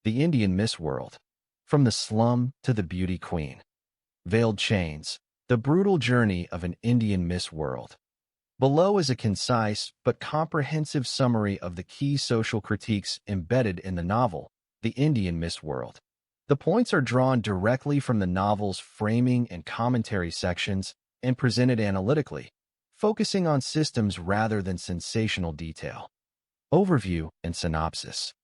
The Indian Miss World. From the slum to the beauty queen. Veiled Chains. The brutal journey of an Indian Miss World. Below is a concise but comprehensive summary of the key social critiques embedded in the novel, The Indian Miss World. The points are drawn directly from the novel's framing and commentary sections and presented analytically, focusing on systems rather than sensational detail. Overview and synopsis.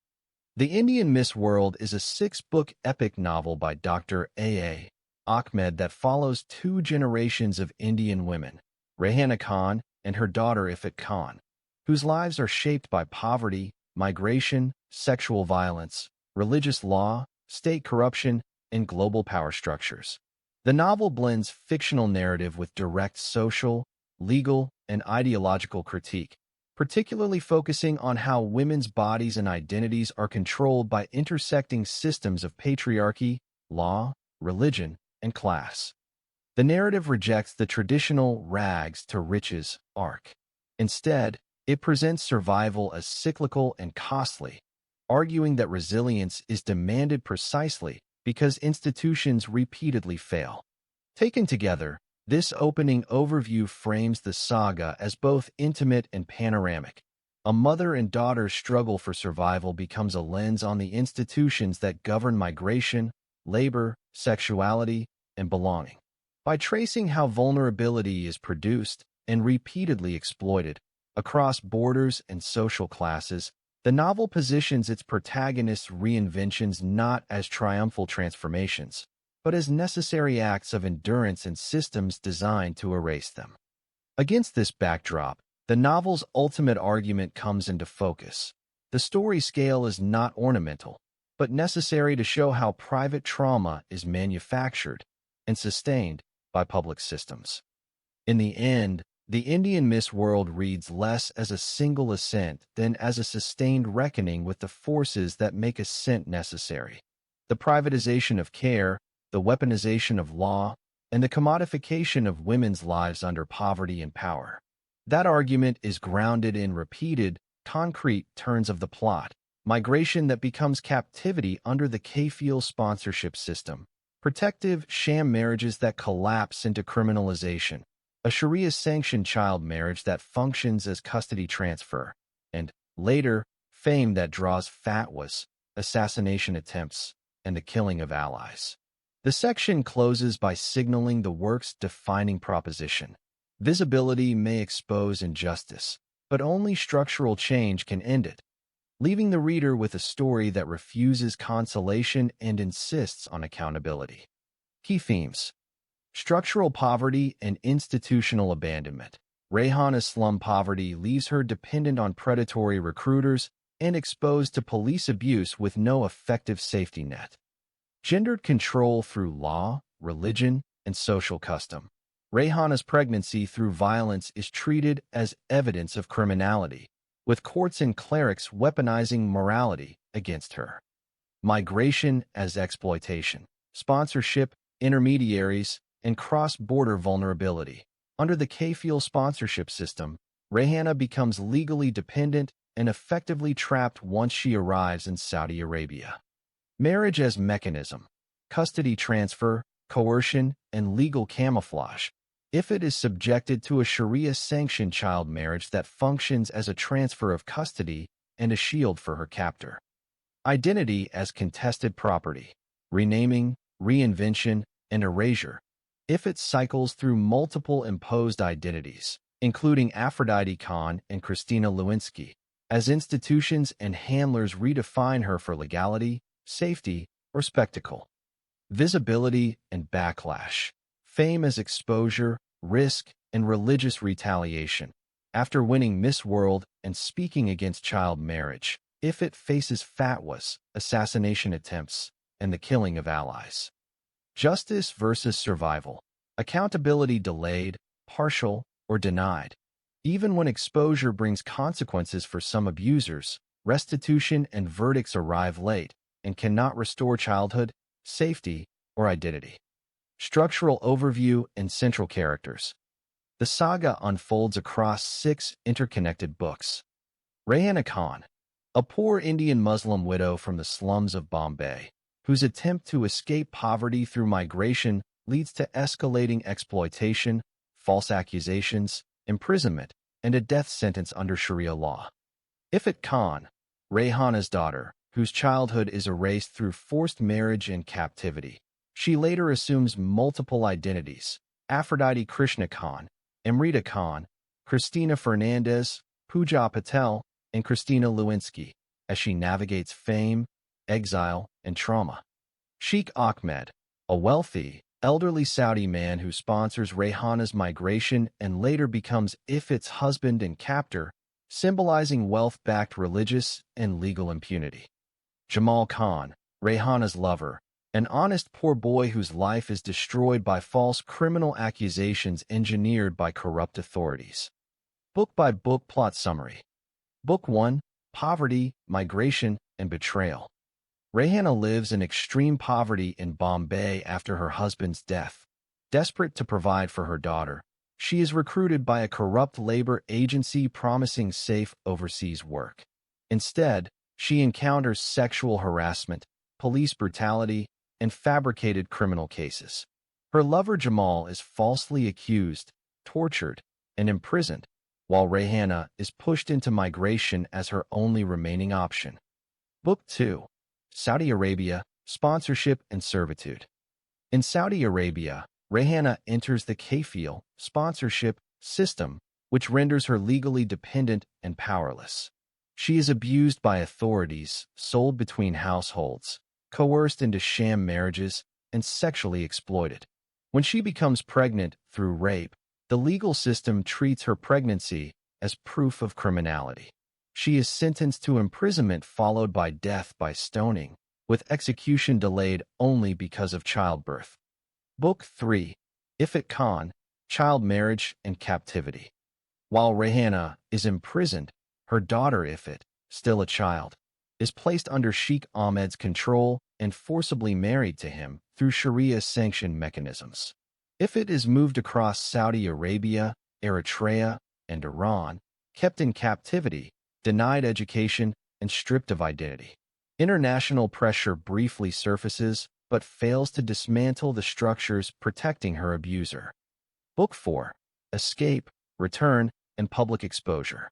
The Indian Miss World is a 6-book epic novel by Dr. A.A. Ahmed that follows 2 generations of Indian women, Rehana Khan and her daughter Ifat Khan, whose lives are shaped by poverty, migration, sexual violence, religious law, state corruption, and global power structures. The novel blends fictional narrative with direct social, legal, and ideological critique, particularly focusing on how women's bodies and identities are controlled by intersecting systems of patriarchy, law, religion, and class. The narrative rejects the traditional rags to riches arc. Instead, it presents survival as cyclical and costly, arguing that resilience is demanded precisely because institutions repeatedly fail. Taken together, this opening overview frames the saga as both intimate and panoramic. A mother and daughter's struggle for survival becomes a lens on the institutions that govern migration, labor, sexuality, and belonging. By tracing how vulnerability is produced and repeatedly exploited across borders and social classes, the novel positions its protagonists' reinventions not as triumphal transformations, but as necessary acts of endurance and systems designed to erase them. Against this backdrop, the novel's ultimate argument comes into focus. The story scale is not ornamental, but necessary to show how private trauma is manufactured and sustained by public systems. In the end, The Indian Miss World reads less as a single ascent than as a sustained reckoning with the forces that make ascent necessary. The privatization of care, the weaponization of law, and the commodification of women's lives under poverty and power. That argument is grounded in repeated, concrete turns of the plot, migration that becomes captivity under the Kafil sponsorship system, protective sham marriages that collapse into criminalization, a Sharia-sanctioned child marriage that functions as custody transfer, and, later, fame that draws fatwas, assassination attempts, and the killing of allies. The section closes by signaling the work's defining proposition. Visibility may expose injustice, but only structural change can end it, leaving the reader with a story that refuses consolation and insists on accountability. Key themes: structural poverty and institutional abandonment. Rehana's slum poverty leaves her dependent on predatory recruiters and exposed to police abuse with no effective safety net. Gendered control through law, religion, and social custom. Rehana's pregnancy through violence is treated as evidence of criminality, with courts and clerics weaponizing morality against her. Migration as exploitation. Sponsorship, intermediaries, and cross-border vulnerability. Under the Kafil sponsorship system, Rehana becomes legally dependent and effectively trapped once she arrives in Saudi Arabia. Marriage as mechanism. Custody transfer, coercion, and legal camouflage. If it is subjected to a Sharia-sanctioned child marriage that functions as a transfer of custody and a shield for her captor. Identity as contested property. Renaming, reinvention, and erasure. If it cycles through multiple imposed identities, including Aphrodite Khan and Christina Lewinsky, as institutions and handlers redefine her for legality, safety, or spectacle. Visibility and backlash. Fame as exposure, risk, and religious retaliation. After winning Miss World and speaking against child marriage, if it faces fatwas, assassination attempts, and the killing of allies. Justice versus survival. Accountability delayed, partial, or denied. Even when exposure brings consequences for some abusers, restitution and verdicts arrive late and cannot restore childhood, safety, or identity. Structural overview and central characters. The saga unfolds across 6 interconnected books. Rehana Khan. a poor Indian Muslim widow from the slums of Bombay, whose attempt to escape poverty through migration leads to escalating exploitation, false accusations, imprisonment, and a death sentence under Sharia law. Ifat Khan, Rayhana's daughter, whose childhood is erased through forced marriage and captivity. She later assumes multiple identities: Aphrodite Krishna Khan, Amrita Khan, Christina Fernandez, Pooja Patel, and Christina Lewinsky, as she navigates fame, exile, and trauma. Sheikh Ahmed, a wealthy, elderly Saudi man who sponsors Rayhana's migration and later becomes Ifat's husband and captor, symbolizing wealth-backed religious and legal impunity. Jamal Khan, Rayhana's lover, an honest poor boy whose life is destroyed by false criminal accusations engineered by corrupt authorities. Book-by-book plot summary. Book 1, Poverty, Migration, and Betrayal. Rayhana lives in extreme poverty in Bombay after her husband's death. Desperate to provide for her daughter, she is recruited by a corrupt labor agency promising safe overseas work. Instead, she encounters sexual harassment, police brutality, and fabricated criminal cases. Her lover Jamal is falsely accused, tortured, and imprisoned, while Rayhana is pushed into migration as her only remaining option. Book 2, Saudi Arabia, Sponsorship and Servitude. In Saudi Arabia, Rayhana enters the kafil sponsorship system, which renders her legally dependent and powerless. She is abused by authorities, sold between households, coerced into sham marriages, and sexually exploited. When she becomes pregnant through rape, the legal system treats her pregnancy as proof of criminality. She is sentenced to imprisonment followed by death by stoning, with execution delayed only because of childbirth. Book 3, Ifat Khan, Child Marriage and Captivity. While Rayhana is imprisoned, her daughter Ifat, still a child, is placed under Sheikh Ahmed's control and forcibly married to him through Sharia-sanctioned mechanisms. Ifat is moved across Saudi Arabia, Eritrea, and Iran, kept in captivity, denied education, and stripped of identity. International pressure briefly surfaces, but fails to dismantle the structures protecting her abuser. Book 4, Escape, Return, and Public Exposure.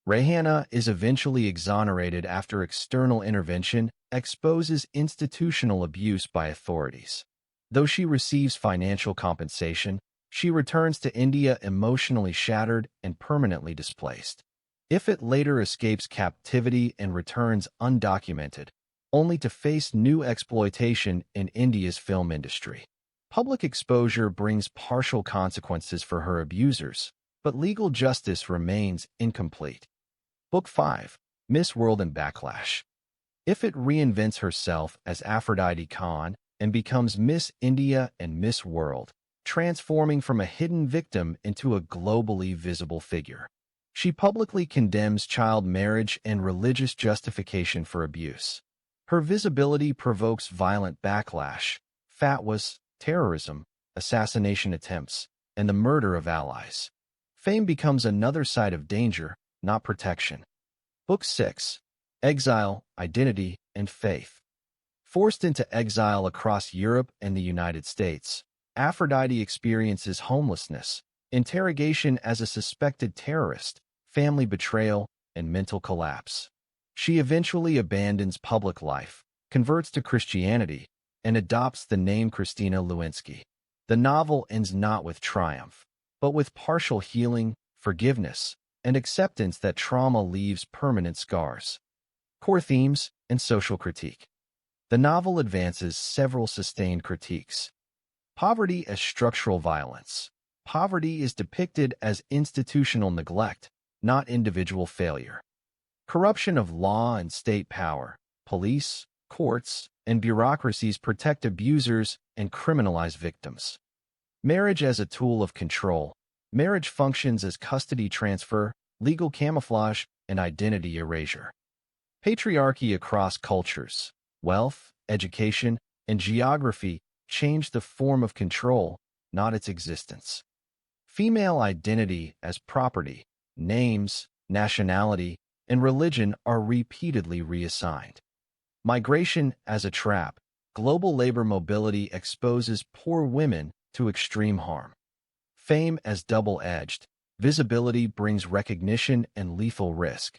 Rayhana is eventually exonerated after external intervention exposes institutional abuse by authorities. Though she receives financial compensation, she returns to India emotionally shattered and permanently displaced. Ifat later escapes captivity and returns undocumented, only to face new exploitation in India's film industry. Public exposure brings partial consequences for her abusers, but legal justice remains incomplete. Book 5, Miss World and Backlash. Ifat reinvents herself as Aphrodite Khan and becomes Miss India and Miss World, transforming from a hidden victim into a globally visible figure. She publicly condemns child marriage and religious justification for abuse. Her visibility provokes violent backlash, fatwas, terrorism, assassination attempts, and the murder of allies. Fame becomes another side of danger, not protection. Book 6, Exile, Identity, and Faith. Forced into exile across Europe and the United States, Aphrodite experiences homelessness, interrogation as a suspected terrorist, family betrayal, and mental collapse. She eventually abandons public life, converts to Christianity, and adopts the name Christina Lewinsky. The novel ends not with triumph, but with partial healing, forgiveness, and acceptance that trauma leaves permanent scars. Core themes and social critique. The novel advances several sustained critiques. Poverty as structural violence. Poverty is depicted as institutional neglect, not individual failure. Corruption of law and state power. Police, courts, and bureaucracies protect abusers and criminalize victims. Marriage as a tool of control. Marriage functions as custody transfer, legal camouflage, and identity erasure. Patriarchy across cultures. Wealth, education, and geography change the form of control, not its existence. Female identity as property. Names, nationality, and religion are repeatedly reassigned. Migration as a trap. Global labor mobility exposes poor women to extreme harm. Fame as double-edged. Visibility brings recognition and lethal risk.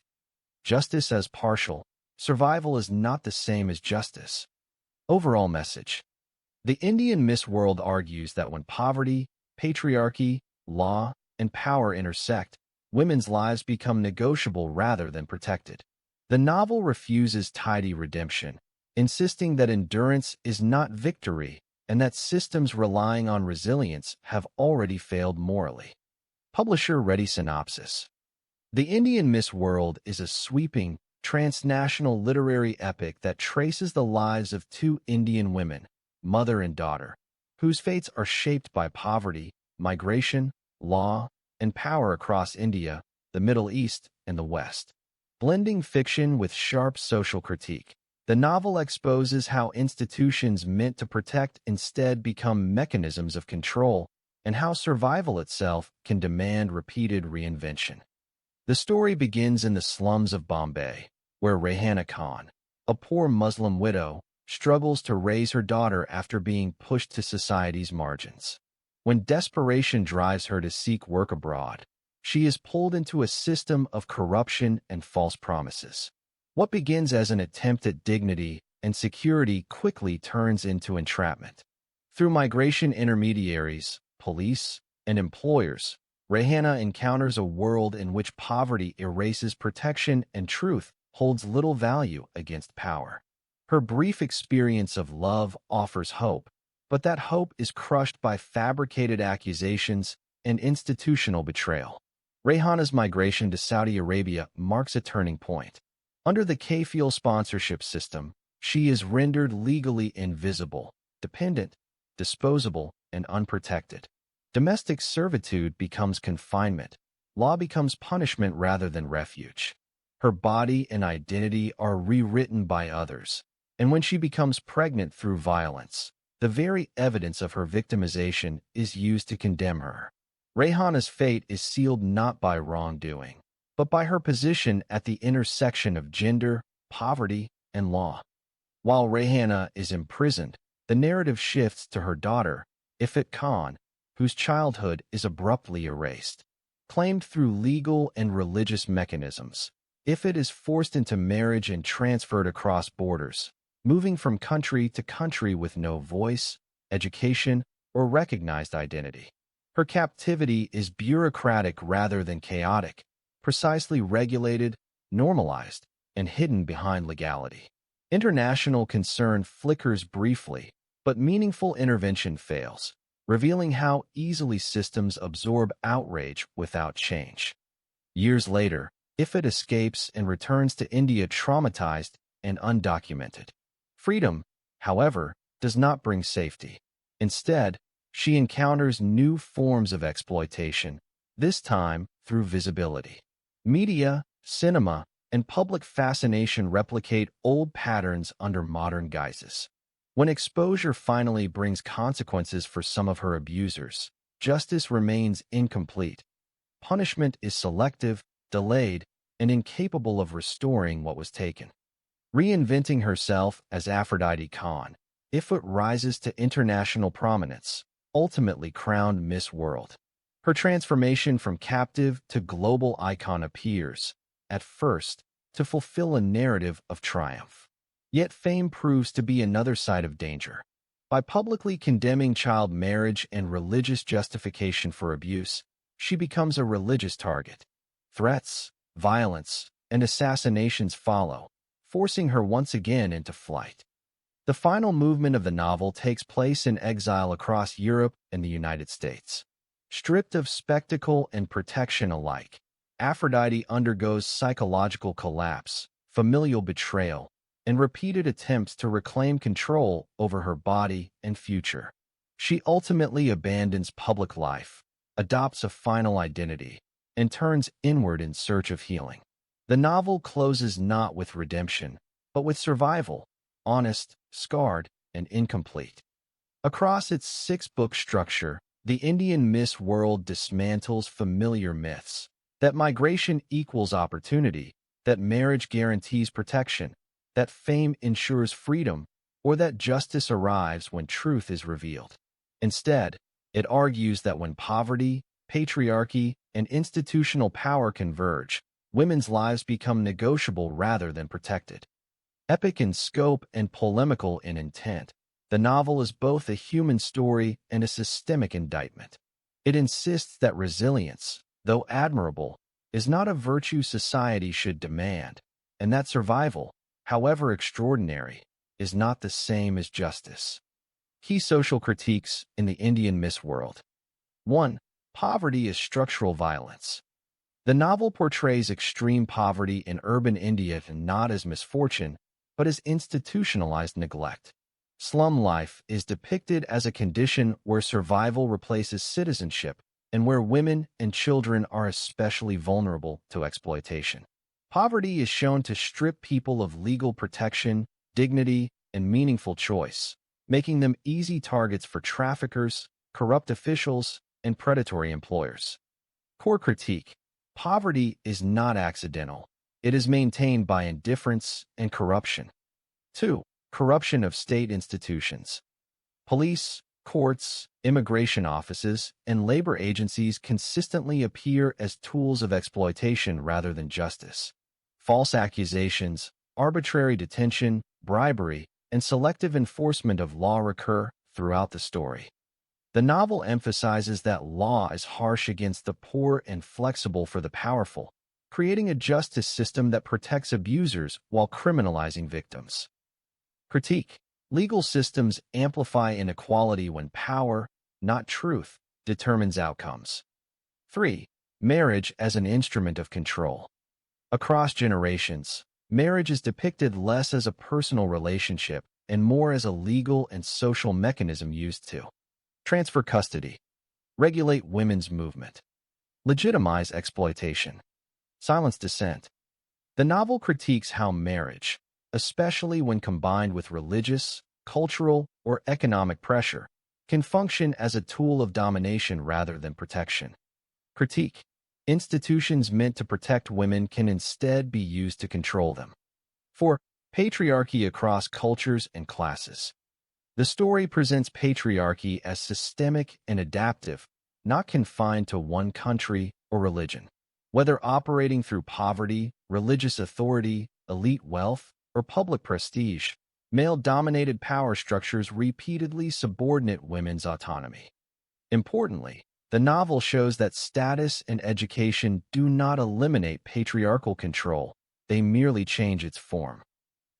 Justice as partial. Survival is not the same as justice. Overall message. The Indian Miss World argues that when poverty, patriarchy, law, and power intersect, women's lives become negotiable rather than protected. The novel refuses tidy redemption, insisting that endurance is not victory and that systems relying on resilience have already failed morally. Publisher-ready synopsis. The Indian Miss World is a sweeping, transnational literary epic that traces the lives of two Indian women, mother and daughter, whose fates are shaped by poverty, migration, law, and power across India, the Middle East, and the West. Blending fiction with sharp social critique, the novel exposes how institutions meant to protect instead become mechanisms of control, and how survival itself can demand repeated reinvention. The story begins in the slums of Bombay, where Rehana Khan, a poor Muslim widow, struggles to raise her daughter after being pushed to society's margins. When desperation drives her to seek work abroad, she is pulled into a system of corruption and false promises. What begins as an attempt at dignity and security quickly turns into entrapment. Through migration intermediaries, police, and employers, Rehana encounters a world in which poverty erases protection and truth holds little value against power. Her brief experience of love offers hope, but that hope is crushed by fabricated accusations and institutional betrayal. Rehana's migration to Saudi Arabia marks a turning point. Under the Kafil sponsorship system, she is rendered legally invisible, dependent, disposable, and unprotected. Domestic servitude becomes confinement. Law becomes punishment rather than refuge. Her body and identity are rewritten by others, and when she becomes pregnant through violence, the very evidence of her victimization is used to condemn her. Rehana's fate is sealed not by wrongdoing, but by her position at the intersection of gender, poverty, and law. While Rehana is imprisoned, the narrative shifts to her daughter, Ifat Khan, whose childhood is abruptly erased. Claimed through legal and religious mechanisms, Ifat is forced into marriage and transferred across borders, moving from country to country with no voice, education, or recognized identity. Her captivity is bureaucratic rather than chaotic, precisely regulated, normalized, and hidden behind legality. International concern flickers briefly, but meaningful intervention fails, revealing how easily systems absorb outrage without change. Years later, Ifat escapes and returns to India traumatized and undocumented. Freedom, however, does not bring safety. Instead, she encounters new forms of exploitation, this time through visibility. Media, cinema, and public fascination replicate old patterns under modern guises. When exposure finally brings consequences for some of her abusers, justice remains incomplete. Punishment is selective, delayed, and incapable of restoring what was taken. Reinventing herself as Aphrodite Khan, Ifat rises to international prominence, ultimately crowned Miss World. Her transformation from captive to global icon appears, at first, to fulfill a narrative of triumph. Yet fame proves to be another side of danger. By publicly condemning child marriage and religious justification for abuse, she becomes a religious target. Threats, violence, and assassinations follow, forcing her once again into flight. The final movement of the novel takes place in exile across Europe and the United States. Stripped of spectacle and protection alike, Aphrodite undergoes psychological collapse, familial betrayal, and repeated attempts to reclaim control over her body and future. She ultimately abandons public life, adopts a final identity, and turns inward in search of healing. The novel closes not with redemption, but with survival, honest, scarred, and incomplete. Across its six-book structure, the Indian Miss World dismantles familiar myths that migration equals opportunity, that marriage guarantees protection, that fame ensures freedom, or that justice arrives when truth is revealed. Instead, it argues that when poverty, patriarchy, and institutional power converge, women's lives become negotiable rather than protected. Epic in scope and polemical in intent, the novel is both a human story and a systemic indictment. It insists that resilience, though admirable, is not a virtue society should demand, and that survival, however extraordinary, is not the same as justice. Key social critiques in the Indian Miss World. 1. Poverty is structural violence. The novel portrays extreme poverty in urban India not as misfortune, but as institutionalized neglect. Slum life is depicted as a condition where survival replaces citizenship and where women and children are especially vulnerable to exploitation. Poverty is shown to strip people of legal protection, dignity, and meaningful choice, making them easy targets for traffickers, corrupt officials, and predatory employers. Core critique: poverty is not accidental. It is maintained by indifference and corruption. 2. Corruption of state institutions. Police, courts, immigration offices, and labor agencies consistently appear as tools of exploitation rather than justice. False accusations, arbitrary detention, bribery, and selective enforcement of law recur throughout the story. The novel emphasizes that law is harsh against the poor and flexible for the powerful, creating a justice system that protects abusers while criminalizing victims. Critique: legal systems amplify inequality when power, not truth, determines outcomes. 3. Marriage as an instrument of control. Across generations, marriage is depicted less as a personal relationship and more as a legal and social mechanism used to transfer custody, regulate women's movement, legitimize exploitation, silence dissent. The novel critiques how marriage, especially when combined with religious, cultural, or economic pressure, can function as a tool of domination rather than protection. Critique: institutions meant to protect women can instead be used to control them. 4. Patriarchy across cultures and classes. The story presents patriarchy as systemic and adaptive, not confined to one country or religion. Whether operating through poverty, religious authority, elite wealth, or public prestige, male-dominated power structures repeatedly subordinate women's autonomy. Importantly, the novel shows that status and education do not eliminate patriarchal control, they merely change its form.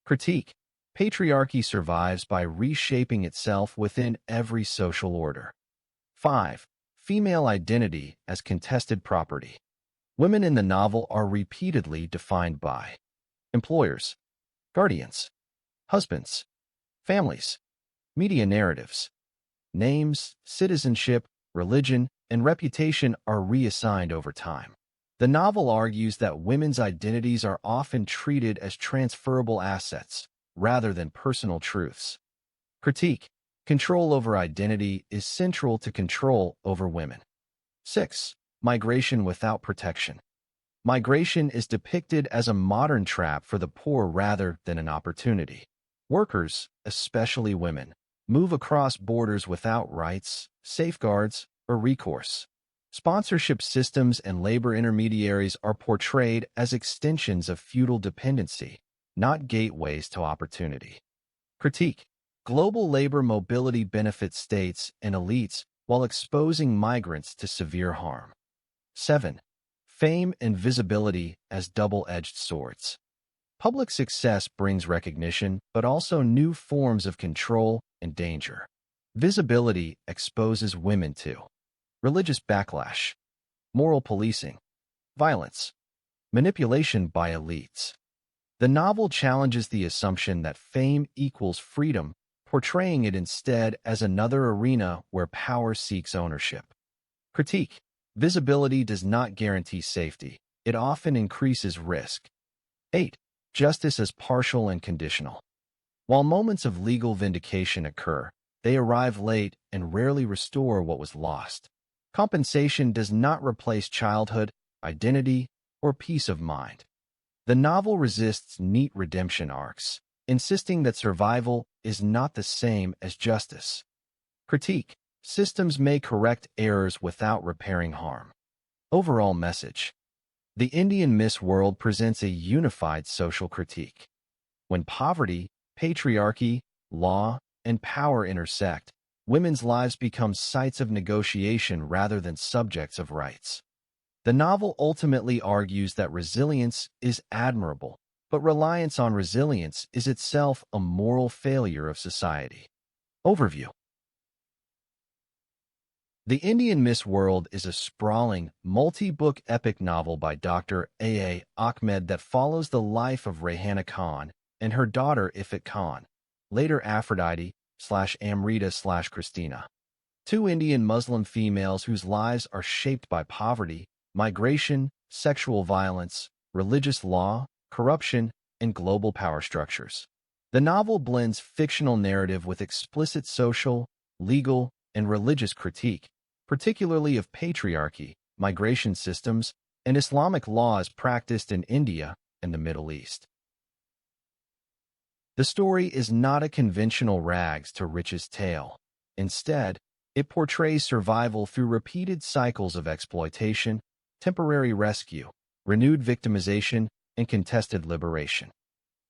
Critique: patriarchy survives by reshaping itself within every social order. 5. Female identity as contested property. Women in the novel are repeatedly defined by employers, guardians, husbands, families, media narratives. Names, citizenship, religion, and reputation are reassigned over time. The novel argues that women's identities are often treated as transferable assets rather than personal truths. Critique: control over identity is central to control over women. 6. Migration without protection. Migration is depicted as a modern trap for the poor rather than an opportunity. Workers, especially women, move across borders without rights, safeguards, or recourse. Sponsorship systems and labor intermediaries are portrayed as extensions of feudal dependency, not gateways to opportunity. Critique: global labor mobility benefits states and elites while exposing migrants to severe harm. 7. Fame and visibility as double-edged swords. Public success brings recognition, but also new forms of control and danger. Visibility exposes women to religious backlash, moral policing, violence, manipulation by elites. The novel challenges the assumption that fame equals freedom, portraying it instead as another arena where power seeks ownership. Critique: visibility does not guarantee safety. It often increases risk. 8. Justice as partial and conditional. While moments of legal vindication occur, they arrive late and rarely restore what was lost. Compensation does not replace childhood, identity, or peace of mind. The novel resists neat redemption arcs, insisting that survival is not the same as justice. Critique: systems may correct errors without repairing harm. Overall message: the Indian Miss World presents a unified social critique. When poverty, patriarchy, law, and power intersect, women's lives become sites of negotiation rather than subjects of rights. The novel ultimately argues that resilience is admirable, but reliance on resilience is itself a moral failure of society. Overview: The Indian Miss World is a sprawling, multi-book epic novel by Dr. A. Ahmed that follows the life of Rayhana Khan and her daughter Ifat Khan, later Aphrodite/Amrita/Christina. Two Indian Muslim females whose lives are shaped by poverty, migration, sexual violence, religious law, corruption, and global power structures. The novel blends fictional narrative with explicit social, legal, and religious critique, particularly of patriarchy, migration systems, and Islamic laws practiced in India and the Middle East. The story is not a conventional rags to riches tale. Instead, it portrays survival through repeated cycles of exploitation, temporary rescue, renewed victimization, and contested liberation.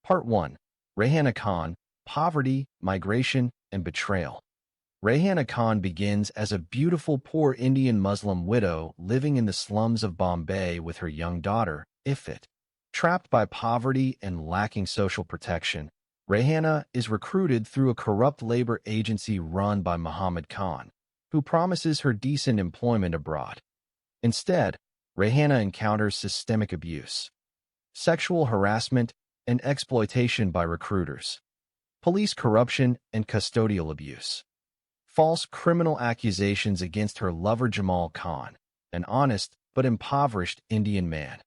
Part 1. Rayhana Khan, Poverty, Migration, and Betrayal. Rayhana Khan begins as a beautiful poor Indian Muslim widow living in the slums of Bombay with her young daughter, Ifat. Trapped by poverty and lacking social protection, Rayhana is recruited through a corrupt labor agency run by Muhammad Khan, who promises her decent employment abroad. Instead, Rayhana encounters systemic abuse, sexual harassment, and exploitation by recruiters, police corruption and custodial abuse, false criminal accusations against her lover Jamal Khan, an honest but impoverished Indian man.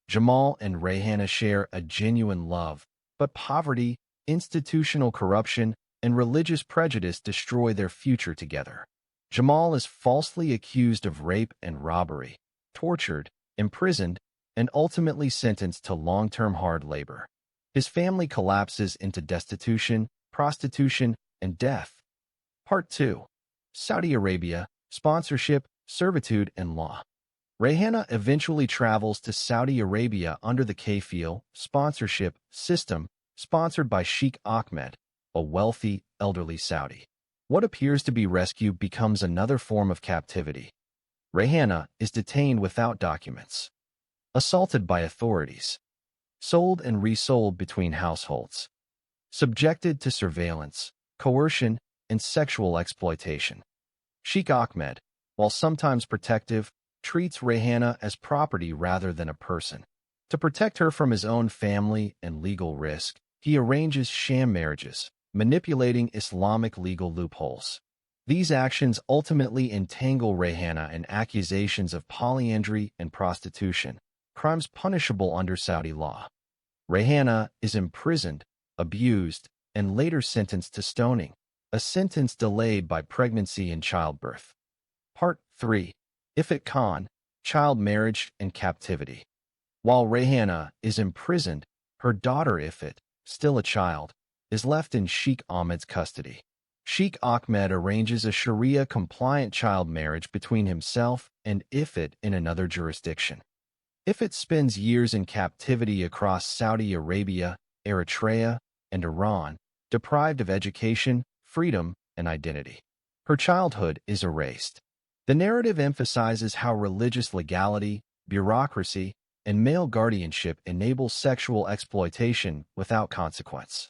Jamal and Rayhana share a genuine love, but poverty, institutional corruption, and religious prejudice destroy their future together. Jamal is falsely accused of rape and robbery, tortured, imprisoned, and ultimately sentenced to long-term hard labor. His family collapses into destitution, prostitution, and death. Part 2. Saudi Arabia, Sponsorship, Servitude, and Law. Rayhana eventually travels to Saudi Arabia under the kafil sponsorship system sponsored by Sheikh Ahmed, a wealthy, elderly Saudi. What appears to be rescue becomes another form of captivity. Rayhana is detained without documents, assaulted by authorities, sold and resold between households, subjected to surveillance, coercion, and sexual exploitation. Sheikh Ahmed, while sometimes protective, treats Rayhana as property rather than a person. To protect her from his own family and legal risk, he arranges sham marriages, manipulating Islamic legal loopholes. These actions ultimately entangle Rayhana in accusations of polyandry and prostitution, crimes punishable under Saudi law. Rayhana is imprisoned, abused, and later sentenced to stoning, a sentence delayed by pregnancy and childbirth. Part 3. Ifat Khan, Child Marriage and Captivity. While Rayhana is imprisoned, her daughter Ifat, still a child, is left in Sheikh Ahmed's custody. Sheikh Ahmed arranges a Sharia-compliant child marriage between himself and Ifat in another jurisdiction. Ifat spends years in captivity across Saudi Arabia, Eritrea, and Iran, deprived of education, freedom, and identity. Her childhood is erased. The narrative emphasizes how religious legality, bureaucracy, and male guardianship enable sexual exploitation without consequence.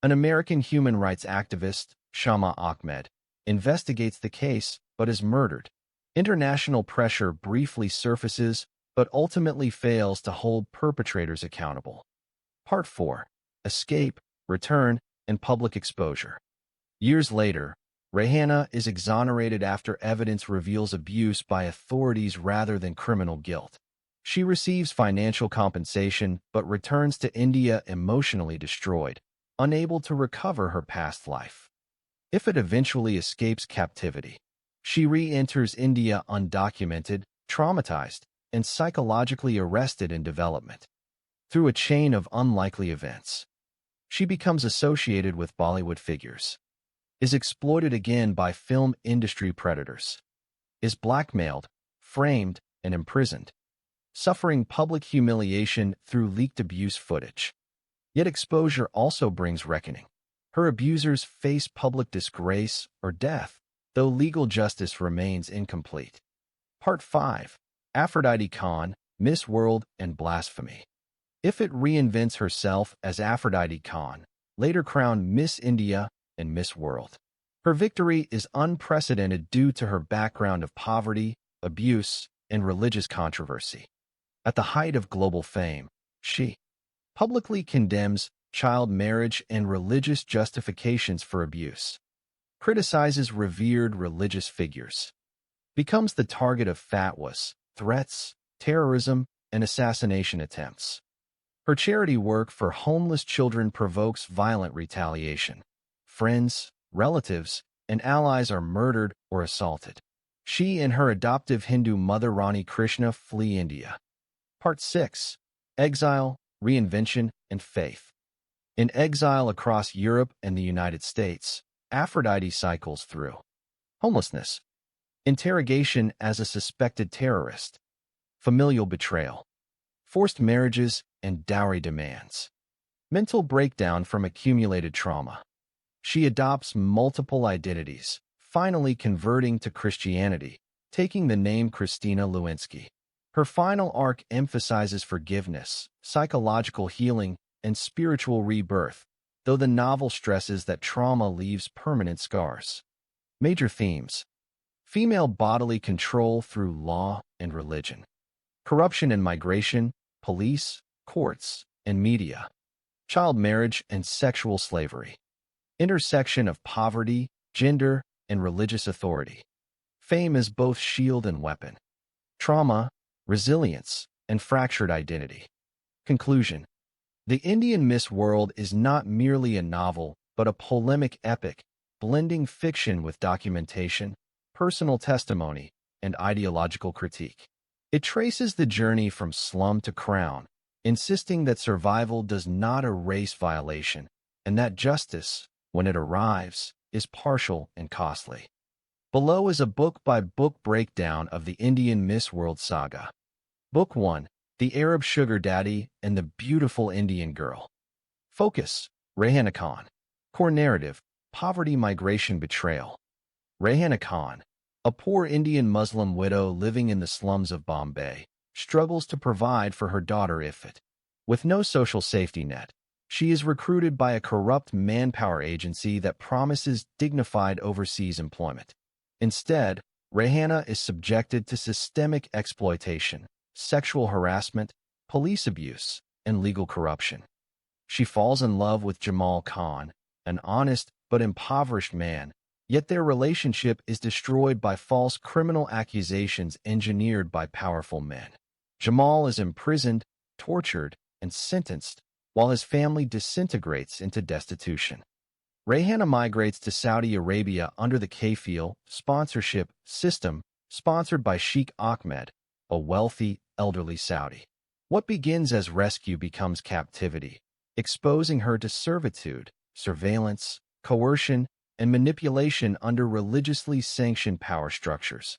An American human rights activist, Shama Ahmed, investigates the case but is murdered. International pressure briefly surfaces but ultimately fails to hold perpetrators accountable. Part 4. Escape, Return, and Public Exposure. Years later, Rayhana is exonerated after evidence reveals abuse by authorities rather than criminal guilt. She receives financial compensation but returns to India emotionally destroyed, unable to recover her past life. Ifat eventually escapes captivity. She re-enters India undocumented, traumatized, and psychologically arrested in development. Through a chain of unlikely events, she becomes associated with Bollywood figures, is exploited again by film industry predators, is blackmailed, framed, and imprisoned, suffering public humiliation through leaked abuse footage. Yet exposure also brings reckoning. Her abusers face public disgrace or death, though legal justice remains incomplete. Part 5. Aphrodite Khan, Miss World and Blasphemy. If it reinvents herself as Aphrodite Khan, later crowned Miss India and Miss World. Her victory is unprecedented due to her background of poverty, abuse, and religious controversy. At the height of global fame, she publicly condemns child marriage and religious justifications for abuse, criticizes revered religious figures, becomes the target of fatwas, threats, terrorism, and assassination attempts. Her charity work for homeless children provokes violent retaliation. Friends, relatives, and allies are murdered or assaulted. She and her adoptive Hindu mother Rani Krishna flee India. Part 6. Exile, Reinvention, and Faith. In exile across Europe and the United States, Aphrodite cycles through homelessness, interrogation as a suspected terrorist, familial betrayal, forced marriages, and dowry demands. Mental breakdown from accumulated trauma. She adopts multiple identities, finally converting to Christianity, taking the name Christina Lewinsky. Her final arc emphasizes forgiveness, psychological healing, and spiritual rebirth, though the novel stresses that trauma leaves permanent scars. Major themes: female bodily control through law and religion, corruption and migration, police, courts, and media, child marriage and sexual slavery, intersection of poverty, gender, and religious authority, fame as both shield and weapon, trauma, resilience, and fractured identity. Conclusion: The Indian Miss World is not merely a novel, but a polemic epic, blending fiction with documentation, personal testimony, and ideological critique. It traces the journey from slum to crown, insisting that survival does not erase violation, and that justice, when it arrives, is partial and costly. Below is a book-by-book breakdown of the Indian Miss World saga. Book 1. The Arab Sugar Daddy and the Beautiful Indian Girl. Focus: Rehana Khan. Core narrative: poverty, migration, betrayal. Rehana Khan, a poor Indian Muslim widow living in the slums of Bombay, struggles to provide for her daughter Ifat. With no social safety net, she is recruited by a corrupt manpower agency that promises dignified overseas employment. Instead, Rehana is subjected to systemic exploitation, sexual harassment, police abuse, and legal corruption. She falls in love with Jamal Khan, an honest but impoverished man, yet their relationship is destroyed by false criminal accusations engineered by powerful men. Jamal is imprisoned, tortured, and sentenced, while his family disintegrates into destitution. Rehana migrates to Saudi Arabia under the Kafil sponsorship system sponsored by Sheikh Ahmed, a wealthy, elderly Saudi. What begins as rescue becomes captivity, exposing her to servitude, surveillance, coercion, and manipulation under religiously sanctioned power structures.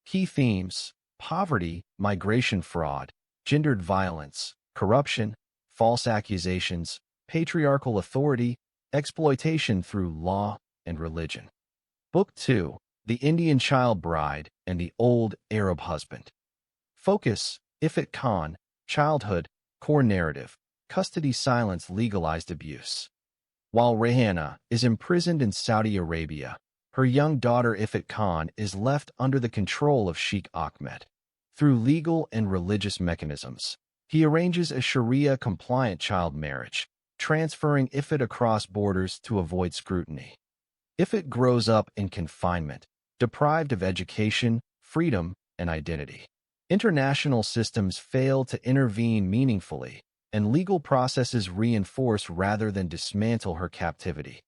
Key themes: poverty, migration fraud, gendered violence, corruption, false accusations, patriarchal authority, exploitation through law and religion. Book 2. The Indian Child Bride and the Old Arab Husband. Focus: Ifat Khan, childhood, core narrative, custody, silence, legalized abuse. While Rehana is imprisoned in Saudi Arabia, her young daughter Ifat Khan is left under the control of Sheikh Ahmed. Through legal and religious mechanisms, he arranges a Sharia-compliant child marriage, transferring Ifat across borders to avoid scrutiny. Ifat grows up in confinement, deprived of education, freedom, and identity. International systems fail to intervene meaningfully, and legal processes reinforce rather than dismantle her captivity.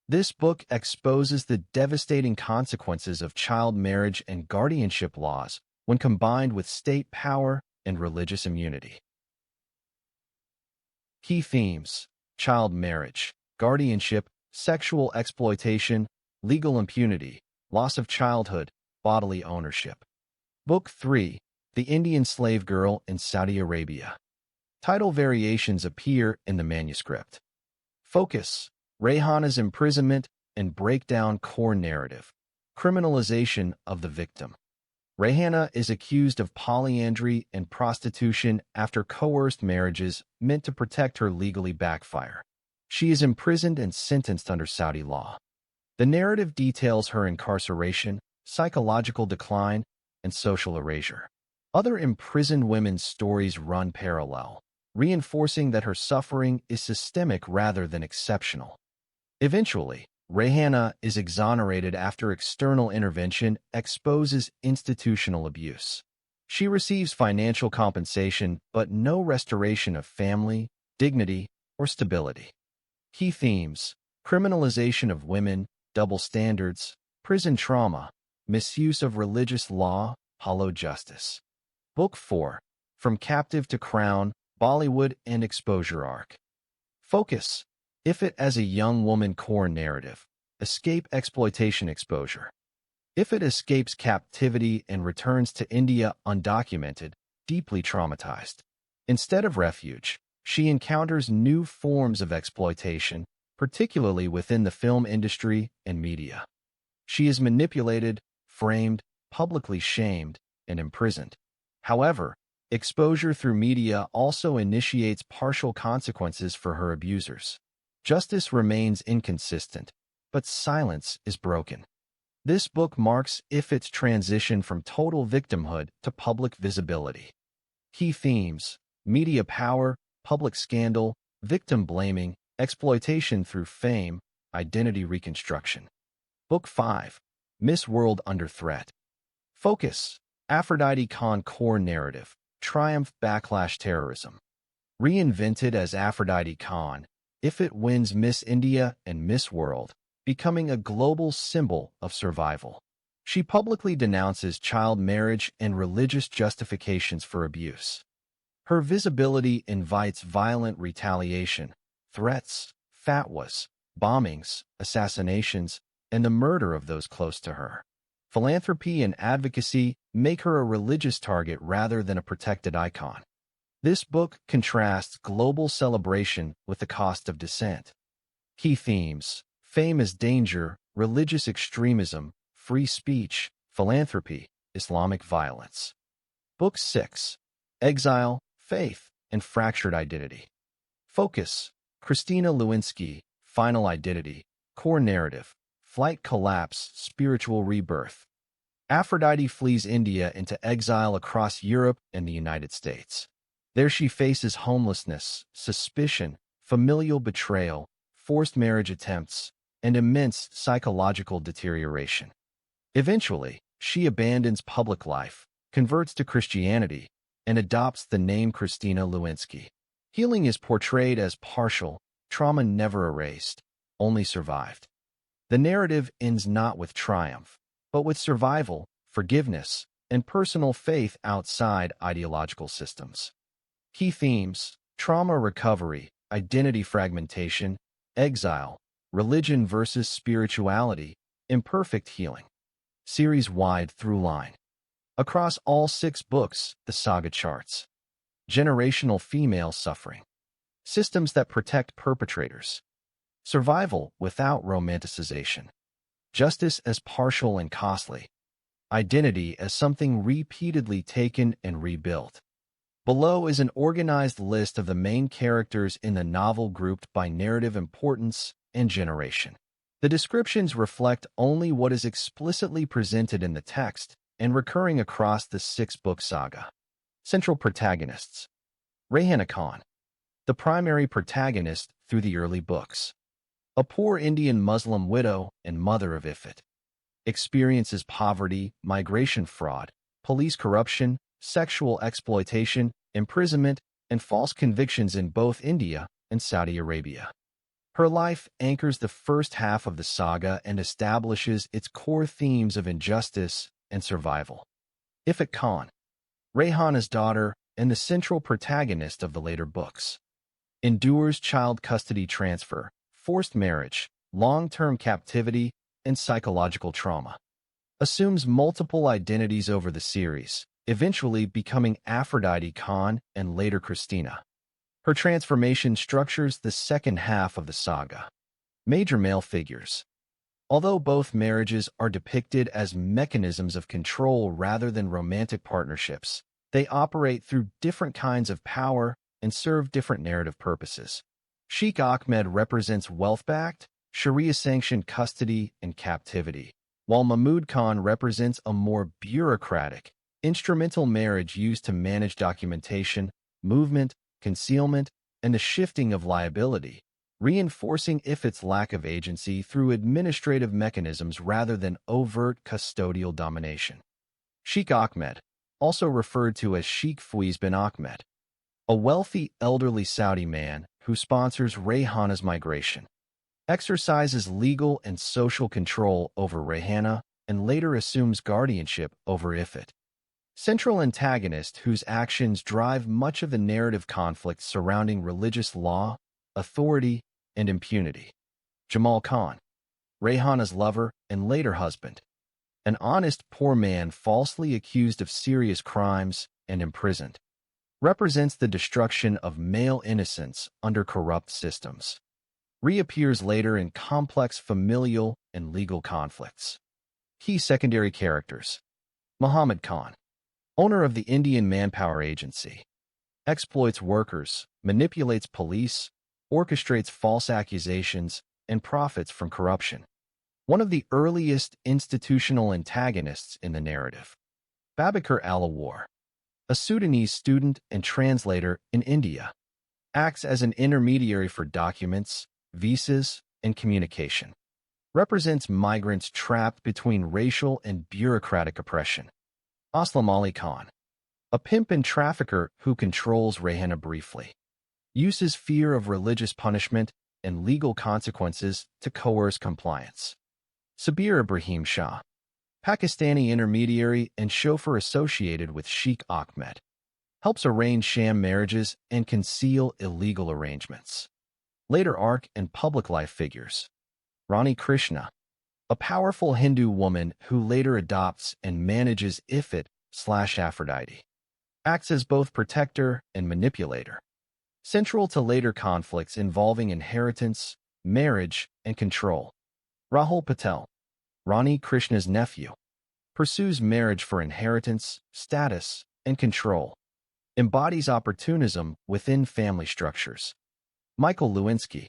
This book exposes the devastating consequences of child marriage and guardianship laws when combined with state power and religious immunity. Key themes: child marriage, guardianship, sexual exploitation, legal impunity, loss of childhood, bodily ownership. Book 3: The Indian Slave Girl in Saudi Arabia. Title variations appear in the manuscript. Focus: Rayhana's imprisonment and breakdown core narrative. Criminalization of the victim. Rayhana is accused of polyandry and prostitution after coerced marriages meant to protect her legally backfire. She is imprisoned and sentenced under Saudi law. The narrative details her incarceration, psychological decline, and social erasure. Other imprisoned women's stories run parallel, reinforcing that her suffering is systemic rather than exceptional. Eventually, Rayhana is exonerated after external intervention exposes institutional abuse. She receives financial compensation but no restoration of family, dignity, or stability. Key themes: criminalization of women, double standards, prison trauma, misuse of religious law, hollow justice. Book 4: From Captive to Crown, Bollywood and Exposure Arc. Focus: Ifit as a young woman core narrative. Escape exploitation exposure. Ifit escapes captivity and returns to India undocumented, deeply traumatized. Instead of refuge, she encounters new forms of exploitation, particularly within the film industry and media. She is manipulated, framed, publicly shamed, and imprisoned. However, exposure through media also initiates partial consequences for her abusers. Justice remains inconsistent, but silence is broken. This book marks Ifit's transition from total victimhood to public visibility. Key themes: media power, public scandal, victim blaming, exploitation through fame, identity reconstruction. Book 5: Miss World Under Threat. Focus: Aphrodite Khan core narrative, triumph backlash terrorism. Reinvented as Aphrodite Khan, Ifit wins Miss India and Miss World, becoming a global symbol of survival. She publicly denounces child marriage and religious justifications for abuse. Her visibility invites violent retaliation, threats, fatwas, bombings, assassinations, and the murder of those close to her. Philanthropy and advocacy make her a religious target rather than a protected icon. This book contrasts global celebration with the cost of dissent. Key themes: fame as danger, religious extremism, free speech, philanthropy, Islamic violence. Book 6: Exile, Faith, and Fractured Identity. Focus: Christina Lewinsky, Final Identity, Core Narrative, Flight Collapse, Spiritual Rebirth. Aphrodite flees India into exile across Europe and the United States. There she faces homelessness, suspicion, familial betrayal, forced marriage attempts, and immense psychological deterioration. Eventually, she abandons public life, converts to Christianity, and adopts the name Christina Lewinsky. Healing is portrayed as partial, trauma never erased, only survived. The narrative ends not with triumph, but with survival, forgiveness, and personal faith outside ideological systems. Key themes: trauma recovery, identity fragmentation, exile, religion versus spirituality, imperfect healing. Series-wide through line. Across all 6 books, the saga charts. Generational female suffering. Systems that protect perpetrators. Survival without romanticization. Justice as partial and costly. Identity as something repeatedly taken and rebuilt. Below is an organized list of the main characters in the novel grouped by narrative importance and generation. The descriptions reflect only what is explicitly presented in the text and recurring across the 6-book saga. Central protagonists. Rayhana Khan, the primary protagonist through the early books. A poor Indian Muslim widow and mother of Ifit. Experiences poverty, migration fraud, police corruption, sexual exploitation, imprisonment, and false convictions in both India and Saudi Arabia. Her life anchors the first half of the saga and establishes its core themes of injustice and survival. Ifit Khan, Rayhana's daughter and the central protagonist of the later books. endures child custody transfer, forced marriage, long-term captivity, and psychological trauma. Assumes multiple identities over the series, eventually becoming Aphrodite Khan and later Christina. Her transformation structures the second half of the saga. Major male figures. Although both marriages are depicted as mechanisms of control rather than romantic partnerships, they operate through different kinds of power and serve different narrative purposes. Sheikh Ahmed represents wealth-backed, Sharia-sanctioned custody and captivity, while Mahmud Khan represents a more bureaucratic, instrumental marriage used to manage documentation, movement, concealment, and the shifting of liability, reinforcing Ifit's lack of agency through administrative mechanisms rather than overt custodial domination. Sheikh Ahmed, also referred to as Sheikh Faiz bin Ahmed, a wealthy elderly Saudi man who sponsors Rayhana's migration, exercises legal and social control over Rayhana and later assumes guardianship over Ifit. Central antagonist whose actions drive much of the narrative conflict surrounding religious law, authority, and impunity. Jamal Khan, Rayhana's lover and later husband, an honest poor man falsely accused of serious crimes and imprisoned, represents the destruction of male innocence under corrupt systems. Reappears later in complex familial and legal conflicts. Key secondary characters. Muhammad Khan, owner of the Indian Manpower Agency, exploits workers, manipulates police, orchestrates false accusations, and profits from corruption. One of the earliest institutional antagonists in the narrative. Babakar Alawar, a Sudanese student and translator in India, acts as an intermediary for documents, visas, and communication. Represents migrants trapped between racial and bureaucratic oppression. Aslam Ali Khan, a pimp and trafficker who controls Rayhana briefly. Uses fear of religious punishment and legal consequences to coerce compliance. Sabir Ibrahim Shah, Pakistani intermediary and chauffeur associated with Sheikh Ahmed, helps arrange sham marriages and conceal illegal arrangements. Later arc and public life figures. Rani Krishna, a powerful Hindu woman who later adopts and manages Ifit/Aphrodite, acts as both protector and manipulator. Central to later conflicts involving inheritance, marriage, and control. Rahul Patel, Rani Krishna's nephew, pursues marriage for inheritance, status, and control. Embodies opportunism within family structures. Michael Lewinsky,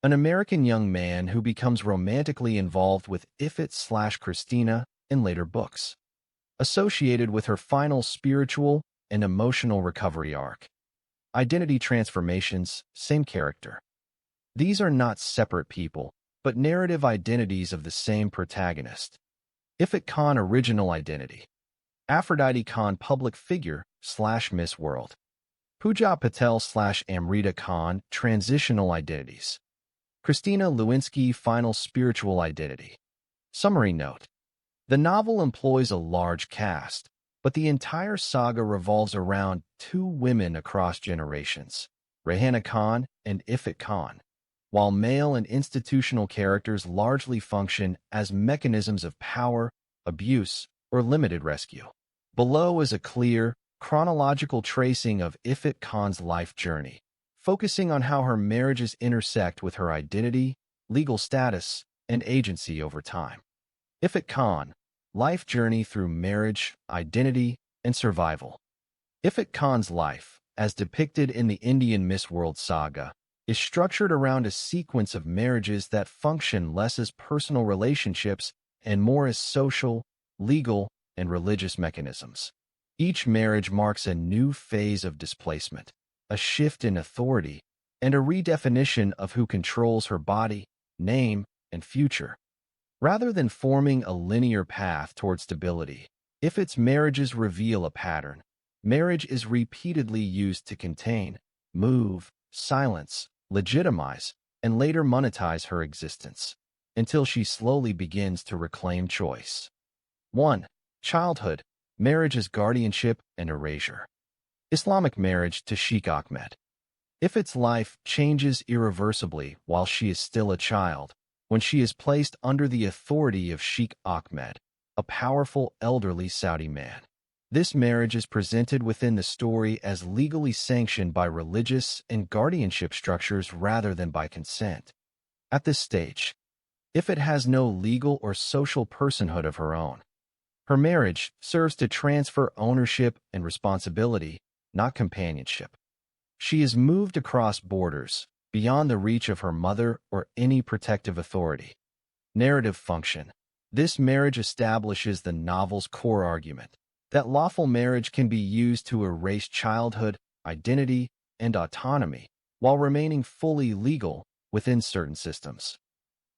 an American young man who becomes romantically involved with Ifit/Christina in later books, associated with her final spiritual and emotional recovery arc. Identity transformations, same character. These are not separate people, but narrative identities of the same protagonist. Ifit Khan original identity. Aphrodite Khan public figure/Miss World. Pooja Patel/Amrita Khan transitional identities. Christina Lewinsky final spiritual identity. Summary note. The novel employs a large cast, but the entire saga revolves around two women across generations, Rayhana Khan and Ifit Khan, while male and institutional characters largely function as mechanisms of power, abuse, or limited rescue. Below is a clear, chronological tracing of Ifit Khan's life journey, focusing on how her marriages intersect with her identity, legal status, and agency over time. Ifit Khan, life journey through marriage, identity, and survival. Ifit Khan's life, as depicted in the Indian Miss World saga, is structured around a sequence of marriages that function less as personal relationships and more as social, legal, and religious mechanisms. Each marriage marks a new phase of displacement, a shift in authority, and a redefinition of who controls her body, name, and future. Rather than forming a linear path toward stability, Ifit's marriages reveal a pattern. Marriage is repeatedly used to contain, move, silence, legitimize, and later monetize her existence, until she slowly begins to reclaim choice. 1. Childhood, marriage as guardianship and erasure. Islamic marriage to Sheikh Ahmed. Ifit's life changes irreversibly while she is still a child, when she is placed under the authority of Sheikh Ahmed, a powerful elderly Saudi man. This marriage is presented within the story as legally sanctioned by religious and guardianship structures rather than by consent. At this stage, Ifit has no legal or social personhood of her own. Her marriage serves to transfer ownership and responsibility, not companionship. She is moved across borders, beyond the reach of her mother or any protective authority. Narrative function. This marriage establishes the novel's core argument, that lawful marriage can be used to erase childhood, identity, and autonomy, while remaining fully legal within certain systems.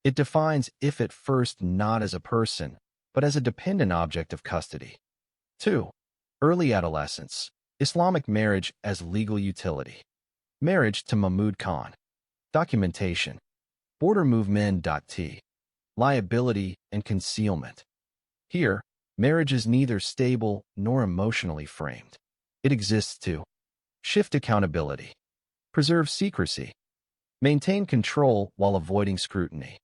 It defines Ifit first not as a person, but as a dependent object of custody. 2. Early adolescence. Islamic marriage as legal utility. Marriage to Mahmud Khan. Documentation. Border movement.t. Liability and concealment. Here, marriage is neither stable nor emotionally framed. It exists to shift accountability, preserve secrecy, maintain control while avoiding scrutiny.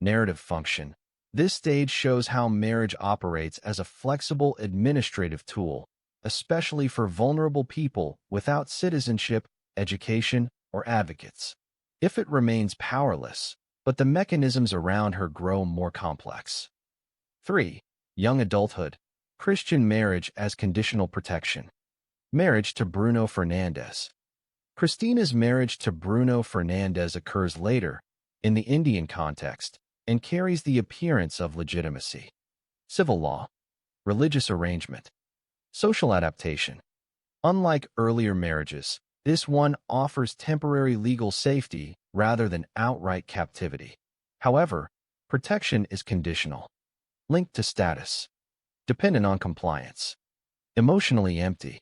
Narrative function. This stage shows how marriage operates as a flexible administrative tool, especially for vulnerable people without citizenship, education, or advocates. Ifit remains powerless, but the mechanisms around her grow more complex. 3. Young adulthood. Christian marriage as conditional protection. Marriage to Bruno Fernandes. Christina's marriage to Bruno Fernandes occurs later, in the Indian context, and carries the appearance of legitimacy. Civil law. Religious arrangement. Social adaptation. Unlike earlier marriages, this one offers temporary legal safety rather than outright captivity. However, protection is conditional, linked to status, dependent on compliance. Emotionally empty.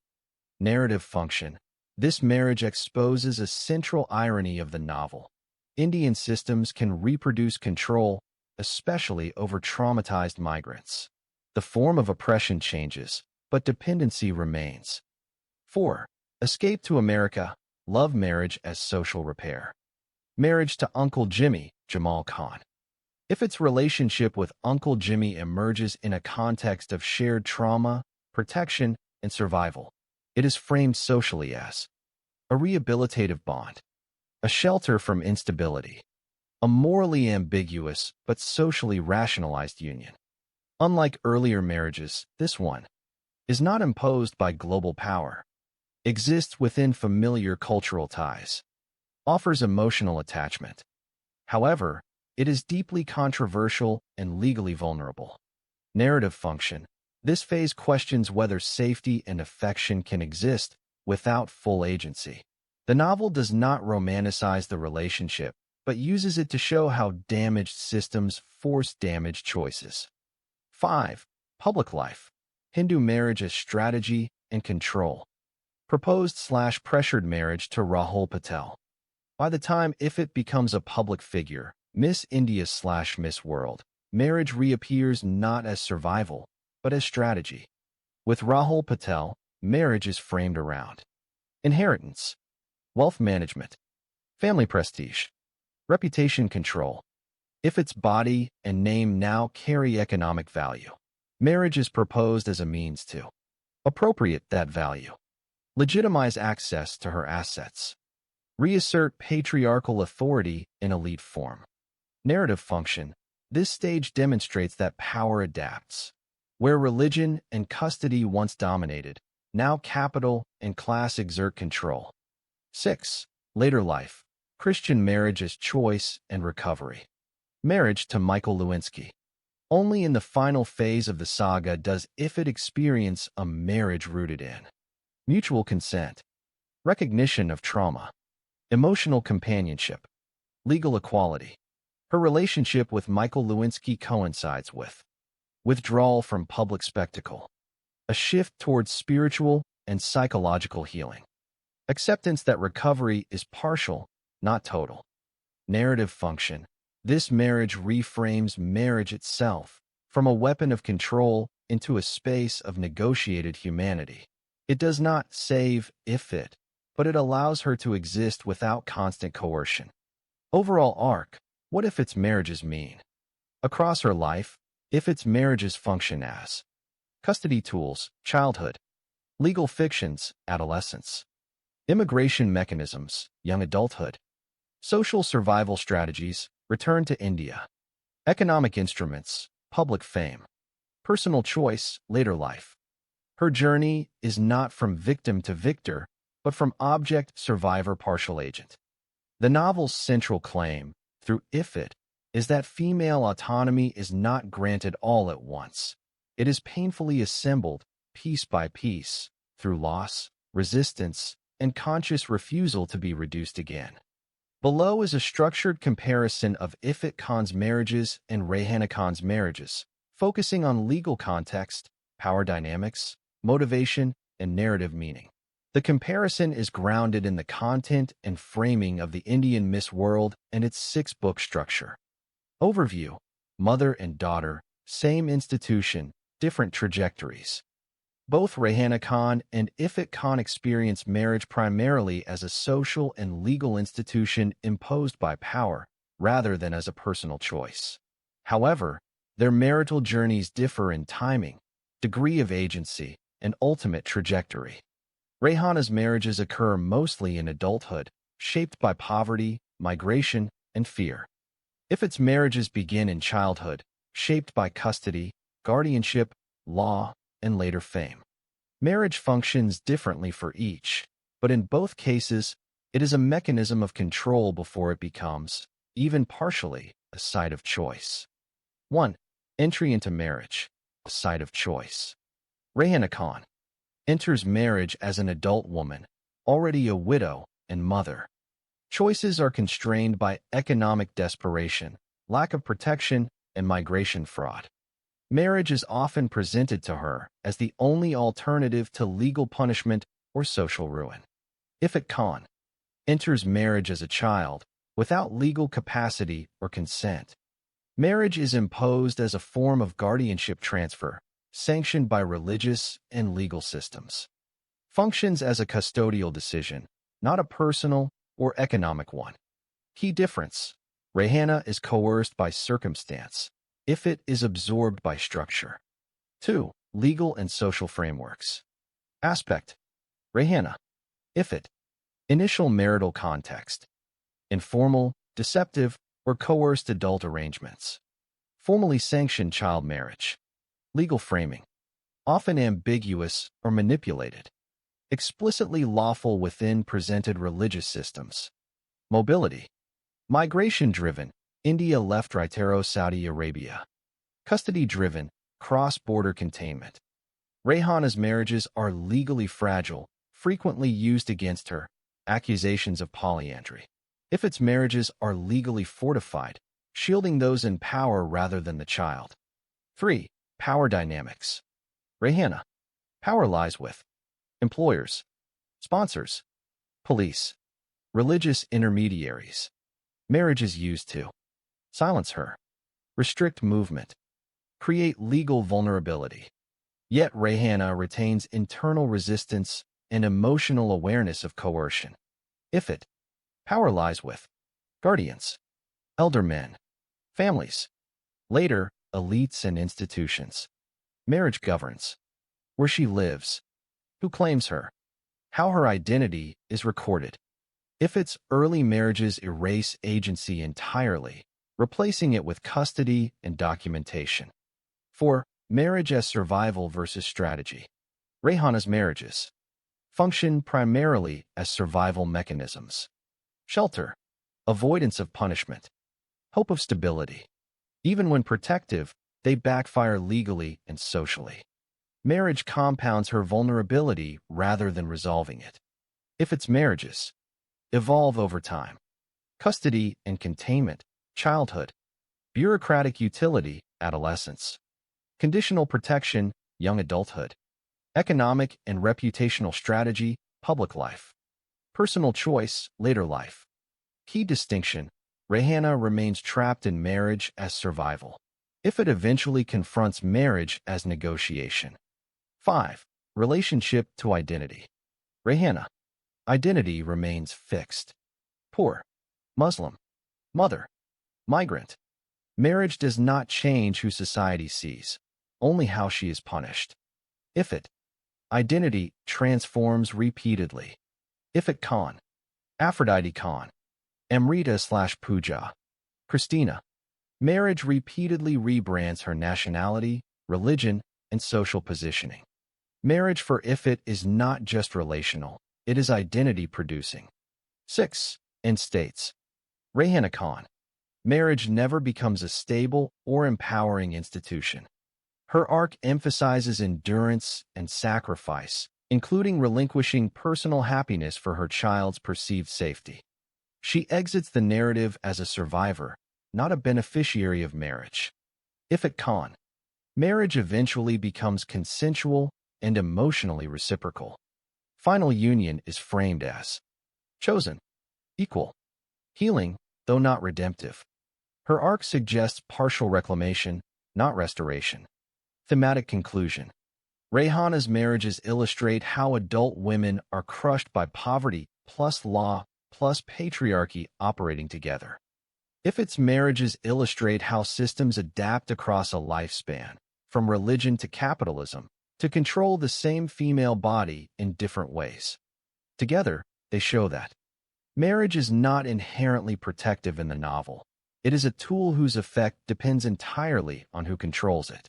Narrative function. This marriage exposes a central irony of the novel. Indian systems can reproduce control, especially over traumatized migrants. The form of oppression changes, but dependency remains. 4. Escape to America. Love marriage as social repair. Marriage to Uncle Jimmy, Jamal Khan. Ifit's relationship with Uncle Jimmy emerges in a context of shared trauma, protection, and survival. It is framed socially as a rehabilitative bond, a shelter from instability, a morally ambiguous but socially rationalized union. Unlike earlier marriages, this one is not imposed by global power, exists within familiar cultural ties, offers emotional attachment. However, it is deeply controversial and legally vulnerable. Narrative function. This phase questions whether safety and affection can exist without full agency. The novel does not romanticize the relationship, but uses it to show how damaged systems force damaged choices. 5. Public life. Hindu marriage as strategy and control. Proposed/pressured marriage to Rahul Patel. By the time Ifit becomes a public figure, Miss India/Miss World, marriage reappears not as survival, but as strategy. With Rahul Patel, marriage is framed around inheritance, wealth management, family prestige, reputation control. Ifit's body and name now carry economic value. Marriage is proposed as a means to appropriate that value, legitimize access to her assets, reassert patriarchal authority in elite form. Narrative function. This stage demonstrates that power adapts. Where religion and custody once dominated, now capital and class exert control. 6. Later life. Christian marriage as choice and recovery. Marriage to Michael Lewinsky. Only in the final phase of the saga does Ifit experience a marriage rooted in mutual consent, recognition of trauma, emotional companionship, legal equality. Her relationship with Michael Lewinsky coincides with withdrawal from public spectacle, a shift towards spiritual and psychological healing, acceptance that recovery is partial, not total. Narrative function. This marriage reframes marriage itself from a weapon of control into a space of negotiated humanity. It does not save Ifit, but it allows her to exist without constant coercion. Overall arc, what Ifit's marriages mean? Across her life, Ifit's marriages function as custody tools, childhood, legal fictions, adolescence, immigration mechanisms, young adulthood, social survival strategies, return to India, economic instruments, public fame, personal choice, later life. Her journey is not from victim to victor, but from object, survivor, partial agent. The novel's central claim, through Ifit, is that female autonomy is not granted all at once. It is painfully assembled, piece by piece, through loss, resistance, and conscious refusal to be reduced again. Below is a structured comparison of Ifit Khan's marriages and Rayhana Khan's marriages, focusing on legal context, power dynamics, motivation, and narrative meaning. The comparison is grounded in the content and framing of the Indian Miss World and its six-book structure. Overview: Mother and daughter, same institution, different trajectories. Both Rayhana Khan and Ifit Khan experience marriage primarily as a social and legal institution imposed by power, rather than as a personal choice. However, their marital journeys differ in timing, degree of agency, and ultimate trajectory. Rayhana's marriages occur mostly in adulthood, shaped by poverty, migration, and fear. Ifit's marriages begin in childhood, shaped by custody, guardianship, law, and later fame. Marriage functions differently for each, but in both cases, it is a mechanism of control before it becomes, even partially, a site of choice. 1. Entry into marriage, a site of choice. Rayhana Khan enters marriage as an adult woman, already a widow and mother. Choices are constrained by economic desperation, lack of protection, and migration fraud. Marriage is often presented to her as the only alternative to legal punishment or social ruin. Ifit Khan enters marriage as a child, without legal capacity or consent. Marriage is imposed as a form of guardianship transfer, sanctioned by religious and legal systems. Functions as a custodial decision, not a personal or economic one. Key difference: Rayhana is coerced by circumstance. Ifit is absorbed by structure. 2. Legal and social frameworks. Aspect: Rayhana. Ifit. Initial marital context: informal, deceptive, or coerced adult arrangements. Formally sanctioned child marriage. Legal framing: often ambiguous or manipulated. Explicitly lawful within presented religious systems. Mobility: migration-driven, India left Ritero, Saudi Arabia. Custody-driven, cross-border containment. Rayhana's marriages are legally fragile, frequently used against her, accusations of polyandry. Ifit's marriages are legally fortified, shielding those in power rather than the child. 3. Power dynamics. Rayhana. Power lies with employers, sponsors, police, religious intermediaries. Marriage is used to silence her, restrict movement, create legal vulnerability. Yet Rayhana retains internal resistance and emotional awareness of coercion. Ifit. Power lies with guardians, elder men, families, later, elites and institutions. Marriage governs where she lives, who claims her, how her identity is recorded. Ifit's early marriages erase agency entirely, replacing it with custody and documentation. 4. Marriage as survival versus strategy. Rayhana's marriages function primarily as survival mechanisms. Shelter, avoidance of punishment, hope of stability. Even when protective, they backfire legally and socially. Marriage compounds her vulnerability rather than resolving it. Ifit's marriages evolve over time. Custody and containment, childhood. Bureaucratic utility, adolescence. Conditional protection, young adulthood. Economic and reputational strategy, public life. Personal choice, later life. Key distinction: Rayhana remains trapped in marriage as survival. Ifit eventually confronts marriage as negotiation. 5. Relationship to identity. Rayhana. Identity remains fixed. Poor, Muslim, mother, migrant. Marriage does not change who society sees, only how she is punished. Ifit, identity transforms repeatedly. Ifit Khan, Aphrodite Khan, Amrita/Pooja, Christina. Marriage repeatedly rebrands her nationality, religion, and social positioning. Marriage for Ifit is not just relational, it is identity-producing. 6. In states. Rayhana Khan. Marriage never becomes a stable or empowering institution. Her arc emphasizes endurance and sacrifice, including relinquishing personal happiness for her child's perceived safety. She exits the narrative as a survivor, not a beneficiary of marriage. Ifit Khan. Marriage eventually becomes consensual and emotionally reciprocal. Final union is framed as chosen, equal, healing, though not redemptive. Her arc suggests partial reclamation, not restoration. Thematic conclusion. Rayhana's marriages illustrate how adult women are crushed by poverty plus law plus patriarchy operating together. Ifit's marriages illustrate how systems adapt across a lifespan, from religion to capitalism, to control the same female body in different ways. Together, they show that marriage is not inherently protective in the novel. It is a tool whose effect depends entirely on who controls it.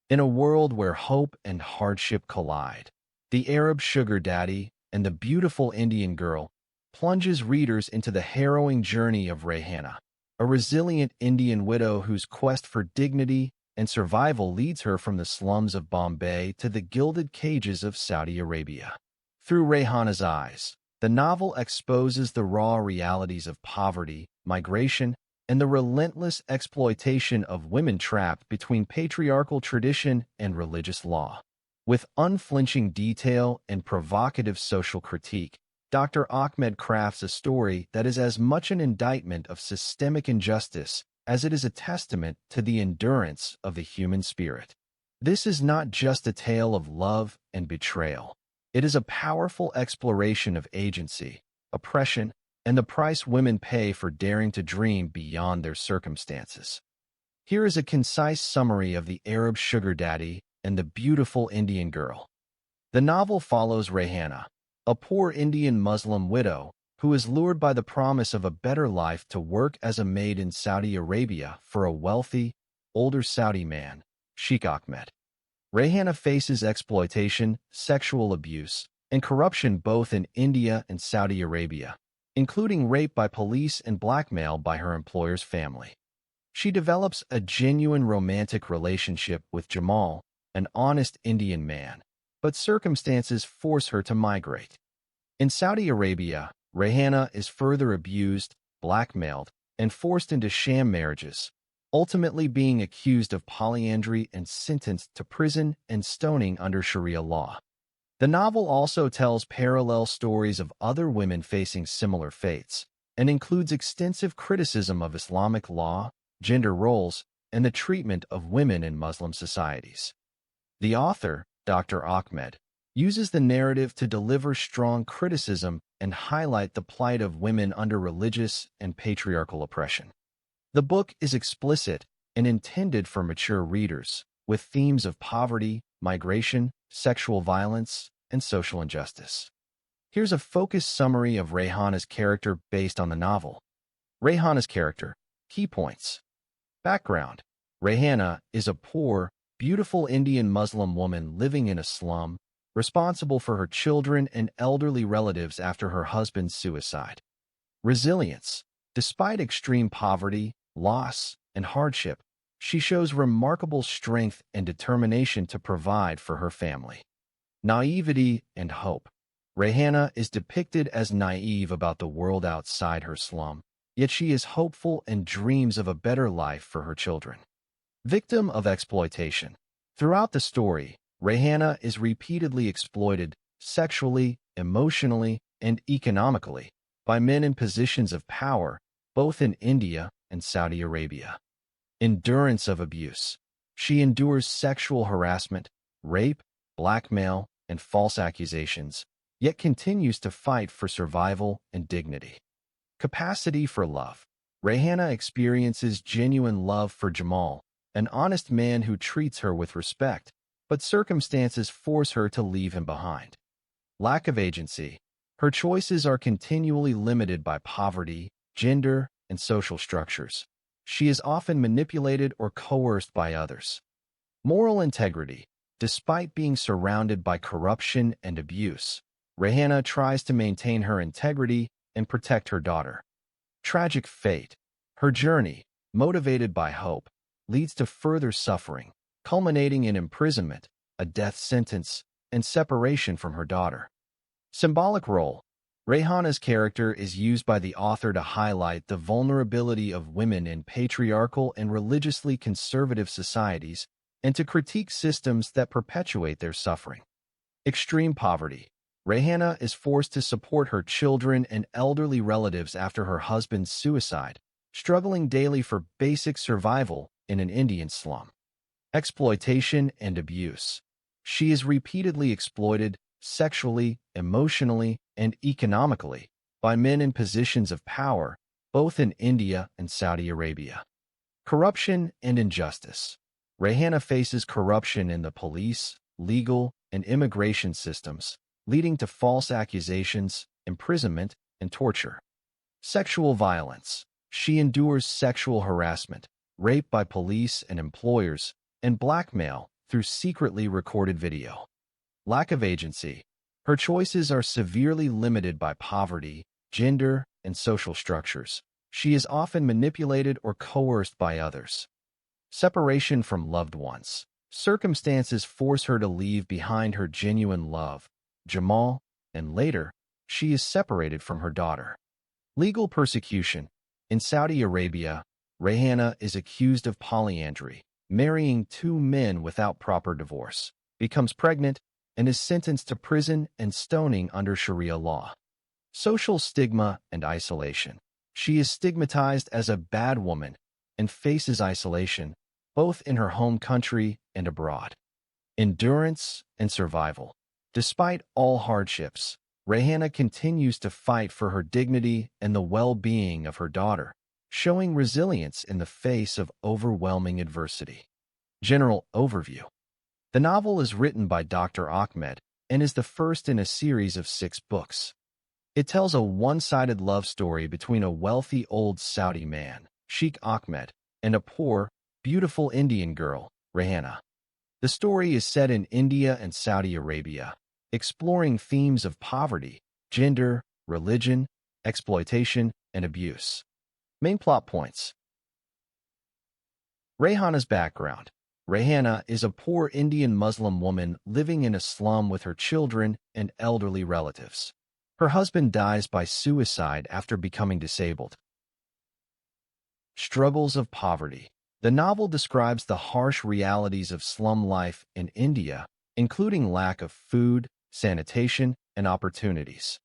In a world where hope and hardship collide, the Arab sugar daddy and the beautiful Indian girl plunges readers into the harrowing journey of Rayhana, a resilient Indian widow whose quest for dignity and survival leads her from the slums of Bombay to the gilded cages of Saudi Arabia. Through Rayhana's eyes, the novel exposes the raw realities of poverty, migration, and the relentless exploitation of women trapped between patriarchal tradition and religious law. With unflinching detail and provocative social critique, Dr. Ahmed crafts a story that is as much an indictment of systemic injustice as it is a testament to the endurance of the human spirit. This is not just a tale of love and betrayal. It is a powerful exploration of agency, oppression, and the price women pay for daring to dream beyond their circumstances. Here is a concise summary of the Arab sugar daddy and the beautiful Indian girl. The novel follows Rayhana, a poor Indian Muslim widow who is lured by the promise of a better life to work as a maid in Saudi Arabia for a wealthy, older Saudi man, Sheikh Ahmed. Rayhana faces exploitation, sexual abuse, and corruption both in India and Saudi Arabia, including rape by police and blackmail by her employer's family. She develops a genuine romantic relationship with Jamal, an honest Indian man, but circumstances force her to migrate. In Saudi Arabia, Rayhana is further abused, blackmailed, and forced into sham marriages, ultimately being accused of polyandry and sentenced to prison and stoning under Sharia law. The novel also tells parallel stories of other women facing similar fates, and includes extensive criticism of Islamic law, gender roles, and the treatment of women in Muslim societies. The author, Dr. Ahmed, uses the narrative to deliver strong criticism and highlight the plight of women under religious and patriarchal oppression. The book is explicit and intended for mature readers, with themes of poverty, migration, sexual violence, and social injustice. Here's a focused summary of Rayhana's character based on the novel. Rayhana's character. Key points. Background. Rayhana is a poor, beautiful Indian Muslim woman living in a slum, responsible for her children and elderly relatives after her husband's suicide. Resilience. Despite extreme poverty, loss, and hardship, she shows remarkable strength and determination to provide for her family. Naivety and hope. Rayhana is depicted as naive about the world outside her slum, yet she is hopeful and dreams of a better life for her children. Victim of exploitation. Throughout the story, Rayhana is repeatedly exploited sexually, emotionally, and economically by men in positions of power, both in India and Saudi Arabia. Endurance of abuse. She endures sexual harassment, rape, blackmail, and false accusations, yet continues to fight for survival and dignity. Capacity for love. Rayhana experiences genuine love for Jamal, an honest man who treats her with respect, but circumstances force her to leave him behind. Lack of agency. Her choices are continually limited by poverty, gender, and social structures. She is often manipulated or coerced by others. Moral integrity. Despite being surrounded by corruption and abuse, Rayhana tries to maintain her integrity and protect her daughter. Tragic fate. Her journey, motivated by hope, leads to further suffering, culminating in imprisonment, a death sentence, and separation from her daughter. Symbolic role. Rayhana's character is used by the author to highlight the vulnerability of women in patriarchal and religiously conservative societies and to critique systems that perpetuate their suffering. Extreme poverty. Rayhana is forced to support her children and elderly relatives after her husband's suicide, struggling daily for basic survival in an Indian slum. Exploitation and abuse. She is repeatedly exploited sexually, emotionally, and economically by men in positions of power, both in India and Saudi Arabia. Corruption and injustice. Rayhana faces corruption in the police, legal, and immigration systems, leading to false accusations, imprisonment, and torture. Sexual violence. She endures sexual harassment, rape by police and employers, and blackmail through secretly recorded video. Lack of agency. Her choices are severely limited by poverty, gender, and social structures. She is often manipulated or coerced by others. Separation from loved ones. Circumstances force her to leave behind her genuine love, Jamal, and later, she is separated from her daughter. Legal persecution. In Saudi Arabia, Rayhana is accused of polyandry, marrying two men without proper divorce, becomes pregnant, and is sentenced to prison and stoning under Sharia law. Social stigma and isolation. She is stigmatized as a bad woman and faces isolation, both in her home country and abroad. Endurance and survival. Despite all hardships, Rayhana continues to fight for her dignity and the well-being of her daughter, showing resilience in the face of overwhelming adversity. General overview. The novel is written by Dr. Ahmed and is the first in a series of 6 books. It tells a one-sided love story between a wealthy old Saudi man, Sheikh Ahmed, and a poor, beautiful Indian girl, Rayhana. The story is set in India and Saudi Arabia, exploring themes of poverty, gender, religion, exploitation, and abuse. Main plot points. Rayhana's background. Rayhana is a poor Indian Muslim woman living in a slum with her children and elderly relatives. Her husband dies by suicide after becoming disabled. Struggles of poverty. The novel describes the harsh realities of slum life in India, including lack of food, sanitation, and opportunities.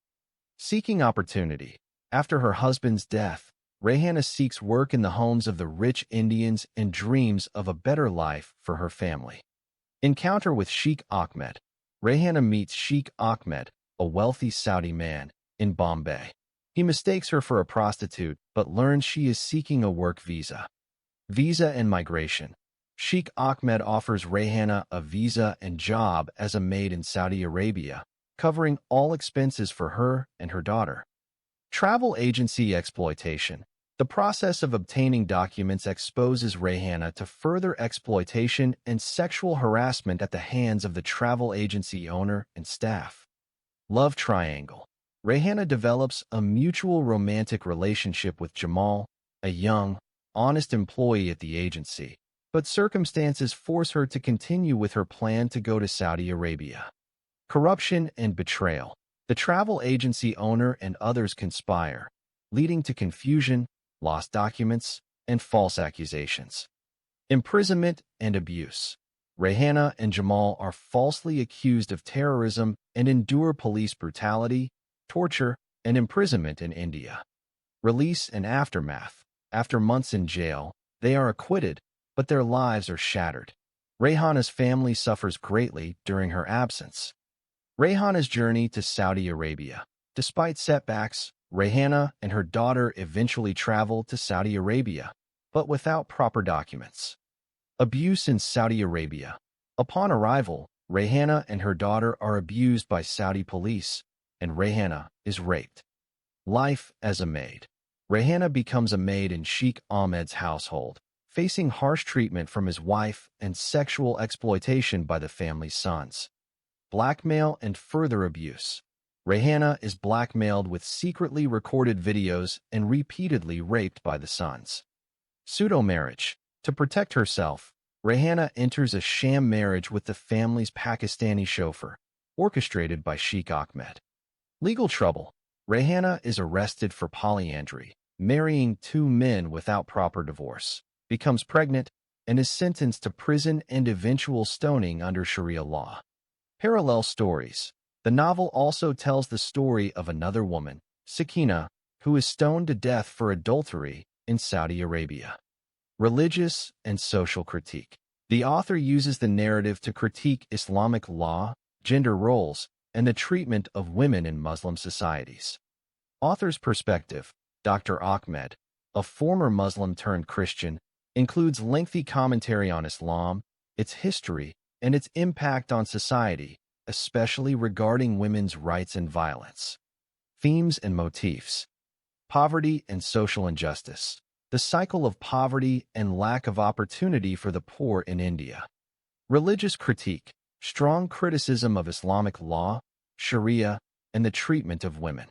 Seeking opportunity. After her husband's death, Rayhana seeks work in the homes of the rich Indians and dreams of a better life for her family. Encounter with Sheikh Ahmed. Rayhana meets Sheikh Ahmed, a wealthy Saudi man, in Bombay. He mistakes her for a prostitute but learns she is seeking a work visa. Visa and migration. Sheikh Ahmed offers Rayhana a visa and job as a maid in Saudi Arabia, covering all expenses for her and her daughter. Travel agency exploitation. The process of obtaining documents exposes Rayhana to further exploitation and sexual harassment at the hands of the travel agency owner and staff. Love triangle. Rayhana develops a mutual romantic relationship with Jamal, a young, honest employee at the agency, but circumstances force her to continue with her plan to go to Saudi Arabia. Corruption and betrayal. The travel agency owner and others conspire, leading to confusion, lost documents, and false accusations. Imprisonment and abuse. Rayhana and Jamal are falsely accused of terrorism and endure police brutality, torture, and imprisonment in India. Release and aftermath. After months in jail, they are acquitted, but their lives are shattered. Rayhana's family suffers greatly during her absence. Rayhana's journey to Saudi Arabia. Despite setbacks, Rayhana and her daughter eventually travel to Saudi Arabia, but without proper documents. Abuse in Saudi Arabia. Upon arrival, Rayhana and her daughter are abused by Saudi police, and Rayhana is raped. Life as a maid. Rayhana becomes a maid in Sheikh Ahmed's household, facing harsh treatment from his wife and sexual exploitation by the family's sons. Blackmail and further abuse. Rayhana is blackmailed with secretly recorded videos and repeatedly raped by the sons. Pseudo-marriage. To protect herself, Rayhana enters a sham marriage with the family's Pakistani chauffeur, orchestrated by Sheikh Ahmed. Legal trouble. Rayhana is arrested for polyandry, marrying two men without proper divorce, becomes pregnant, and is sentenced to prison and eventual stoning under Sharia law. Parallel stories. The novel also tells the story of another woman, Sakina, who is stoned to death for adultery in Saudi Arabia. Religious and social critique. The author uses the narrative to critique Islamic law, gender roles, and the treatment of women in Muslim societies. Author's perspective. Dr. Ahmed, a former Muslim turned Christian, includes lengthy commentary on Islam, its history, and its impact on society, especially regarding women's rights and violence. Themes and motifs. Poverty and social injustice. The cycle of poverty and lack of opportunity for the poor in India. Religious critique. Strong criticism of Islamic law, Sharia, and the treatment of women.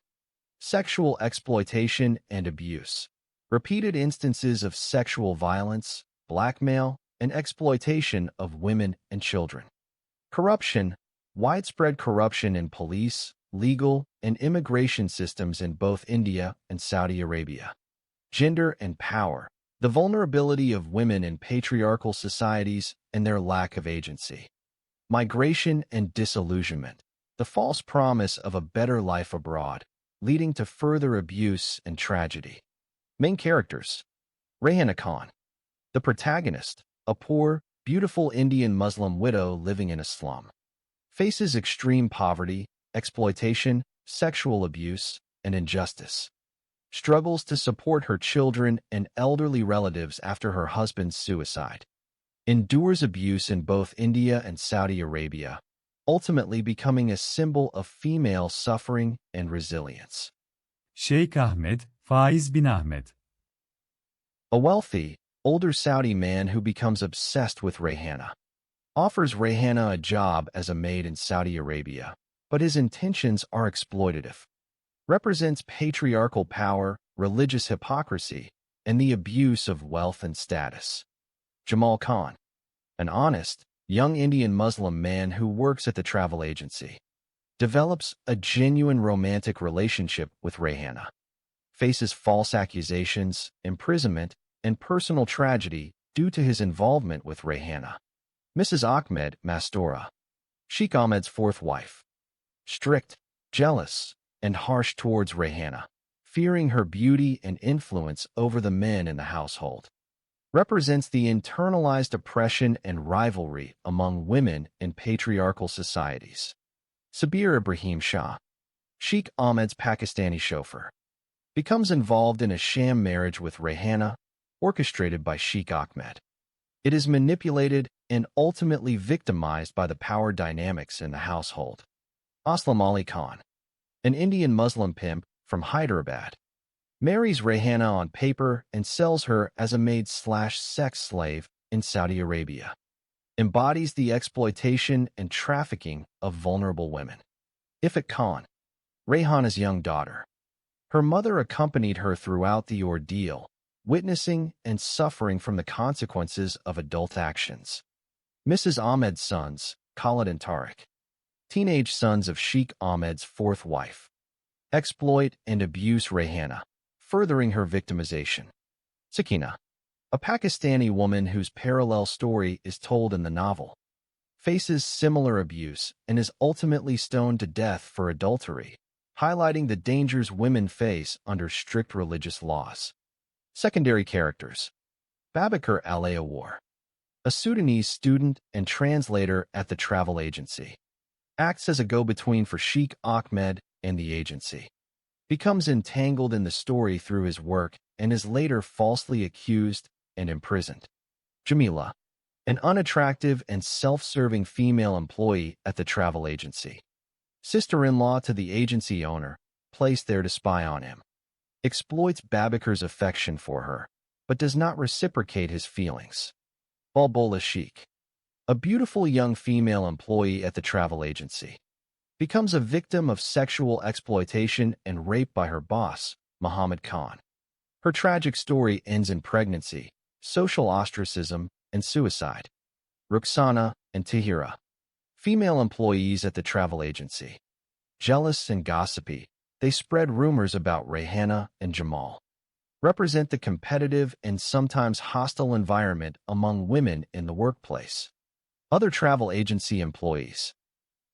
Sexual exploitation and abuse. Repeated instances of sexual violence, blackmail, and exploitation of women and children. Corruption. Widespread corruption in police, legal, and immigration systems in both India and Saudi Arabia. Gender and power. The vulnerability of women in patriarchal societies and their lack of agency. Migration and disillusionment. The false promise of a better life abroad, leading to further abuse and tragedy. Main characters. Rayhana Khan. The protagonist, a poor, beautiful Indian Muslim widow living in a slum. Faces extreme poverty, exploitation, sexual abuse, and injustice. Struggles to support her children and elderly relatives after her husband's suicide. Endures abuse in both India and Saudi Arabia, ultimately becoming a symbol of female suffering and resilience. Sheikh Ahmed, Faiz bin Ahmed. A wealthy, older Saudi man who becomes obsessed with Rayhana. Offers Rayhana a job as a maid in Saudi Arabia, but his intentions are exploitative. Represents patriarchal power, religious hypocrisy, and the abuse of wealth and status. Jamal Khan. An honest, young Indian Muslim man who works at the travel agency. Develops a genuine romantic relationship with Rayhana. Faces false accusations, imprisonment, and personal tragedy due to his involvement with Rayhana. Mrs. Ahmed Mastora. Sheikh Ahmed's fourth wife. Strict, jealous, and harsh towards Rayhana, fearing her beauty and influence over the men in the household. Represents the internalized oppression and rivalry among women in patriarchal societies. Sabir Ibrahim Shah. Sheikh Ahmed's Pakistani chauffeur. Becomes involved in a sham marriage with Rayhana, orchestrated by Sheikh Ahmed. It is manipulated and ultimately victimized by the power dynamics in the household. Aslam Ali Khan. An Indian Muslim pimp from Hyderabad. Marries Rayhana on paper and sells her as a maid/sex slave in Saudi Arabia. Embodies the exploitation and trafficking of vulnerable women. Ifat Khan. Rayhana's young daughter. Her mother accompanied her throughout the ordeal, witnessing and suffering from the consequences of adult actions. Mrs. Ahmed's sons, Khalid and Tariq. Teenage sons of Sheikh Ahmed's fourth wife. Exploit and abuse Rayhana, furthering her victimization. Sakina. A Pakistani woman whose parallel story is told in the novel. Faces similar abuse and is ultimately stoned to death for adultery, highlighting the dangers women face under strict religious laws. Secondary characters. Babakar Alayawar. A Sudanese student and translator at the travel agency. acts as a go-between for Sheikh Ahmed and the agency, becomes entangled in the story through his work, and is later falsely accused and imprisoned. Jamila, an unattractive and self-serving female employee at the travel agency, sister-in-law to the agency owner, placed there to spy on him, exploits Babakar's affection for her, but does not reciprocate his feelings. Bulbula Sheikh, a beautiful young female employee at the travel agency, becomes a victim of sexual exploitation and rape by her boss, Muhammad Khan. Her tragic story ends in pregnancy, social ostracism, and suicide. Ruxana and Tahira, female employees at the travel agency. Jealous and gossipy, they spread rumors about Rayhana and Jamal, represent the competitive and sometimes hostile environment among women in the workplace. Other travel agency employees.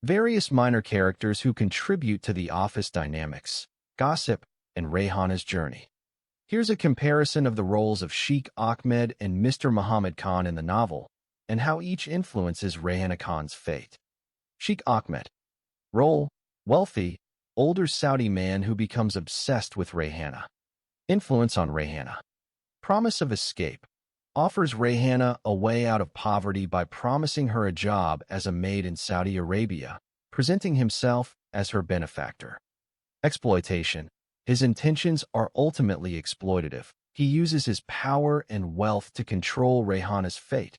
Various minor characters who contribute to the office dynamics, gossip, and Rayhana's journey. Here's a comparison of the roles of Sheikh Ahmed and Mr. Muhammad Khan in the novel, and how each influences Rayhana Khan's fate. Sheikh Ahmed. Role: wealthy, older Saudi man who becomes obsessed with Rayhana. Influence on Rayhana. Promise of escape. Offers Rayhana a way out of poverty by promising her a job as a maid in Saudi Arabia, presenting himself as her benefactor. Exploitation. His intentions are ultimately exploitative. He uses his power and wealth to control Rayhana's fate,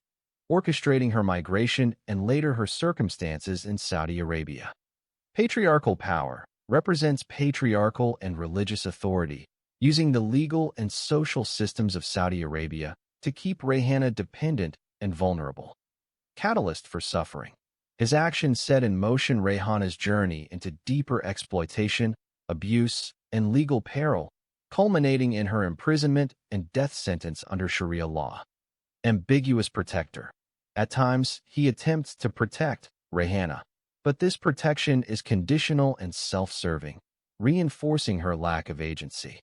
orchestrating her migration and later her circumstances in Saudi Arabia. Patriarchal power represents patriarchal and religious authority, using the legal and social systems of Saudi Arabia to keep Rayhana dependent and vulnerable. Catalyst for suffering. His actions set in motion Rayhana's journey into deeper exploitation, abuse, and legal peril, culminating in her imprisonment and death sentence under Sharia law. Ambiguous protector. At times, he attempts to protect Rayhana, but this protection is conditional and self-serving, reinforcing her lack of agency.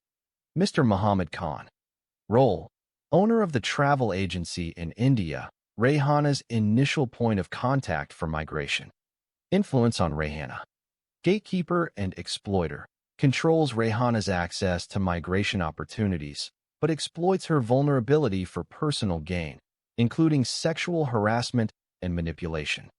Mr. Muhammad Khan. Role: owner of the travel agency in India, Rayhana's initial point of contact for migration. Influence on Rayhana. Gatekeeper and exploiter. Controls Rayhana's access to migration opportunities, but exploits her vulnerability for personal gain, including sexual harassment and manipulation.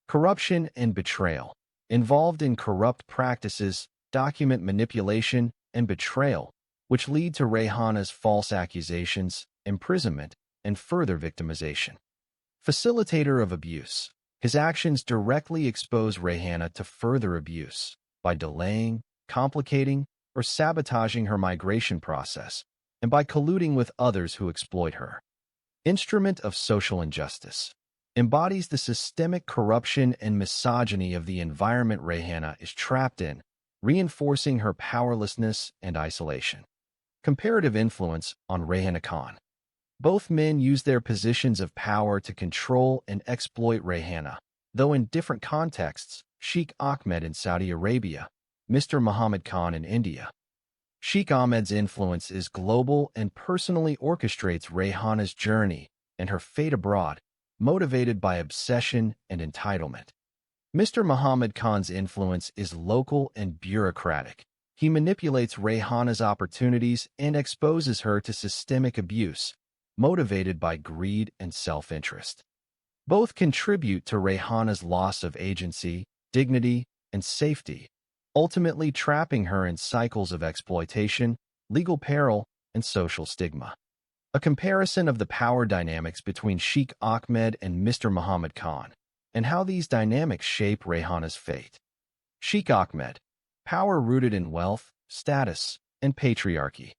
Corruption and betrayal. Involved in corrupt practices, document manipulation, and betrayal, which lead to Rayhana's false accusations, imprisonment, and further victimization. Facilitator of abuse. His actions directly expose Rayhana to further abuse by delaying, complicating, or sabotaging her migration process, and by colluding with others who exploit her. Instrument of social injustice. Embodies the systemic corruption and misogyny of the environment Rayhana is trapped in, reinforcing her powerlessness and isolation. Comparative influence on Rayhana Khan. Both men use their positions of power to control and exploit Rayhana, though in different contexts, Sheikh Ahmed in Saudi Arabia, Mr. Muhammad Khan in India. Sheikh Ahmed's influence is global and personally orchestrates Rayhana's journey and her fate abroad, motivated by obsession and entitlement. Mr. Muhammad Khan's influence is local and bureaucratic. He manipulates Rayhana's opportunities and exposes her to systemic abuse, motivated by greed and self-interest. Both contribute to Rayhana's loss of agency, dignity, and safety, ultimately trapping her in cycles of exploitation, legal peril, and social stigma. A comparison of the power dynamics between Sheikh Ahmed and Mr. Muhammad Khan, and how these dynamics shape Rayhana's fate. Sheikh Ahmed. Power rooted in wealth, status, and patriarchy.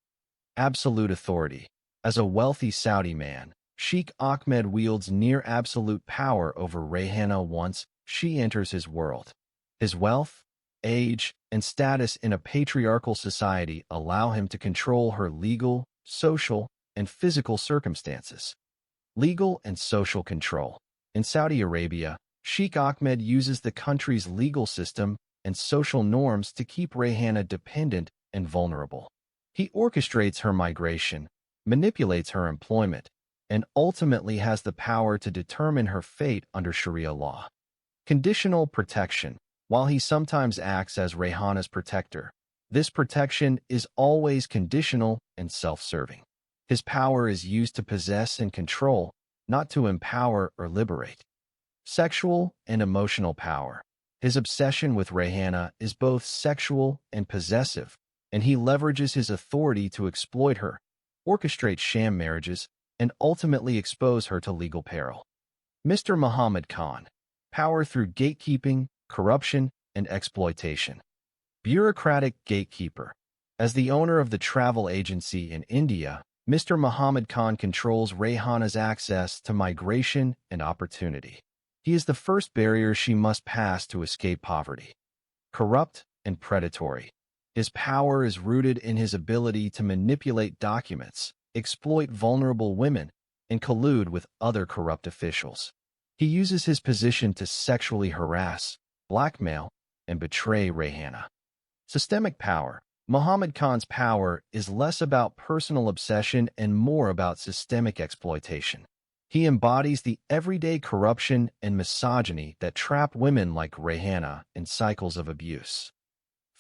Absolute authority. As a wealthy Saudi man, Sheikh Ahmed wields near-absolute power over Rayhana once she enters his world. His wealth, age, and status in a patriarchal society allow him to control her legal, social, and physical circumstances. Legal and social control. In Saudi Arabia, Sheikh Ahmed uses the country's legal system and social norms to keep Rayhana dependent and vulnerable. He orchestrates her migration, manipulates her employment, and ultimately has the power to determine her fate under Sharia law. Conditional protection. While he sometimes acts as Rayhana's protector, this protection is always conditional and self-serving. His power is used to possess and control, not to empower or liberate. Sexual and emotional power. His obsession with Rayhana is both sexual and possessive, and he leverages his authority to exploit her, orchestrate sham marriages, and ultimately expose her to legal peril. Mr. Muhammad Khan. Power through gatekeeping, corruption, and exploitation. Bureaucratic gatekeeper. As the owner of the travel agency in India, Mr. Muhammad Khan controls Rayhana's access to migration and opportunity. He is the first barrier she must pass to escape poverty. Corrupt and predatory. His power is rooted in his ability to manipulate documents, exploit vulnerable women, and collude with other corrupt officials. He uses his position to sexually harass, blackmail, and betray Rayhana. Systemic power. Muhammad Khan's power is less about personal obsession and more about systemic exploitation. He embodies the everyday corruption and misogyny that trap women like Rayhana in cycles of abuse.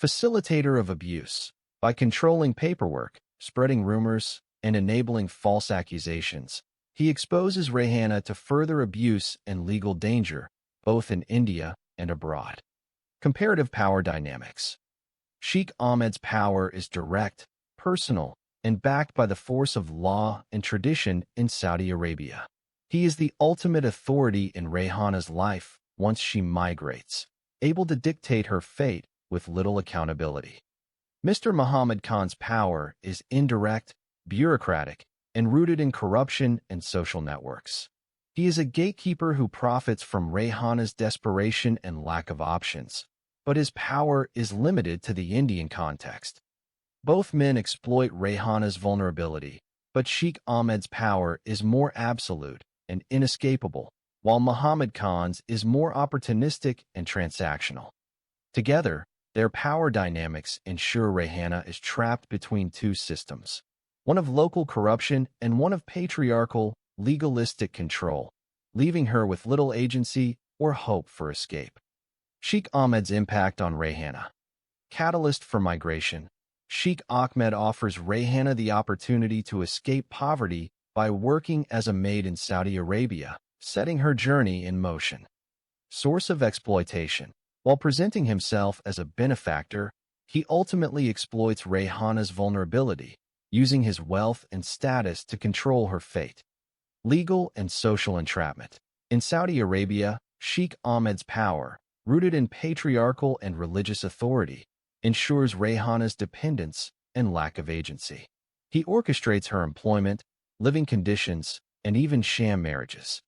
Facilitator of abuse. By controlling paperwork, spreading rumors, and enabling false accusations, he exposes Rayhana to further abuse and legal danger, both in India and abroad. Comparative power dynamics. Sheikh Ahmed's power is direct, personal, and backed by the force of law and tradition in Saudi Arabia. He is the ultimate authority in Rayhana's life once she migrates, able to dictate her fate with little accountability. Mr. Muhammad Khan's power is indirect, bureaucratic, and rooted in corruption and social networks. He is a gatekeeper who profits from Rayhana's desperation and lack of options, but his power is limited to the Indian context. Both men exploit Rayhana's vulnerability, but Sheikh Ahmed's power is more absolute and inescapable, while Muhammad Khan's is more opportunistic and transactional. Together, their power dynamics ensure Rayhana is trapped between two systems, one of local corruption and one of patriarchal, legalistic control, leaving her with little agency or hope for escape. Sheikh Ahmed's impact on Rayhana. Catalyst for migration. Sheikh Ahmed offers Rayhana the opportunity to escape poverty by working as a maid in Saudi Arabia, setting her journey in motion. Source of exploitation. While presenting himself as a benefactor, he ultimately exploits Rayhana's vulnerability, using his wealth and status to control her fate. Legal and social entrapment. In Saudi Arabia, Sheikh Ahmed's power, rooted in patriarchal and religious authority, ensures Rayhana's dependence and lack of agency. He orchestrates her employment, living conditions, and even sham marriages.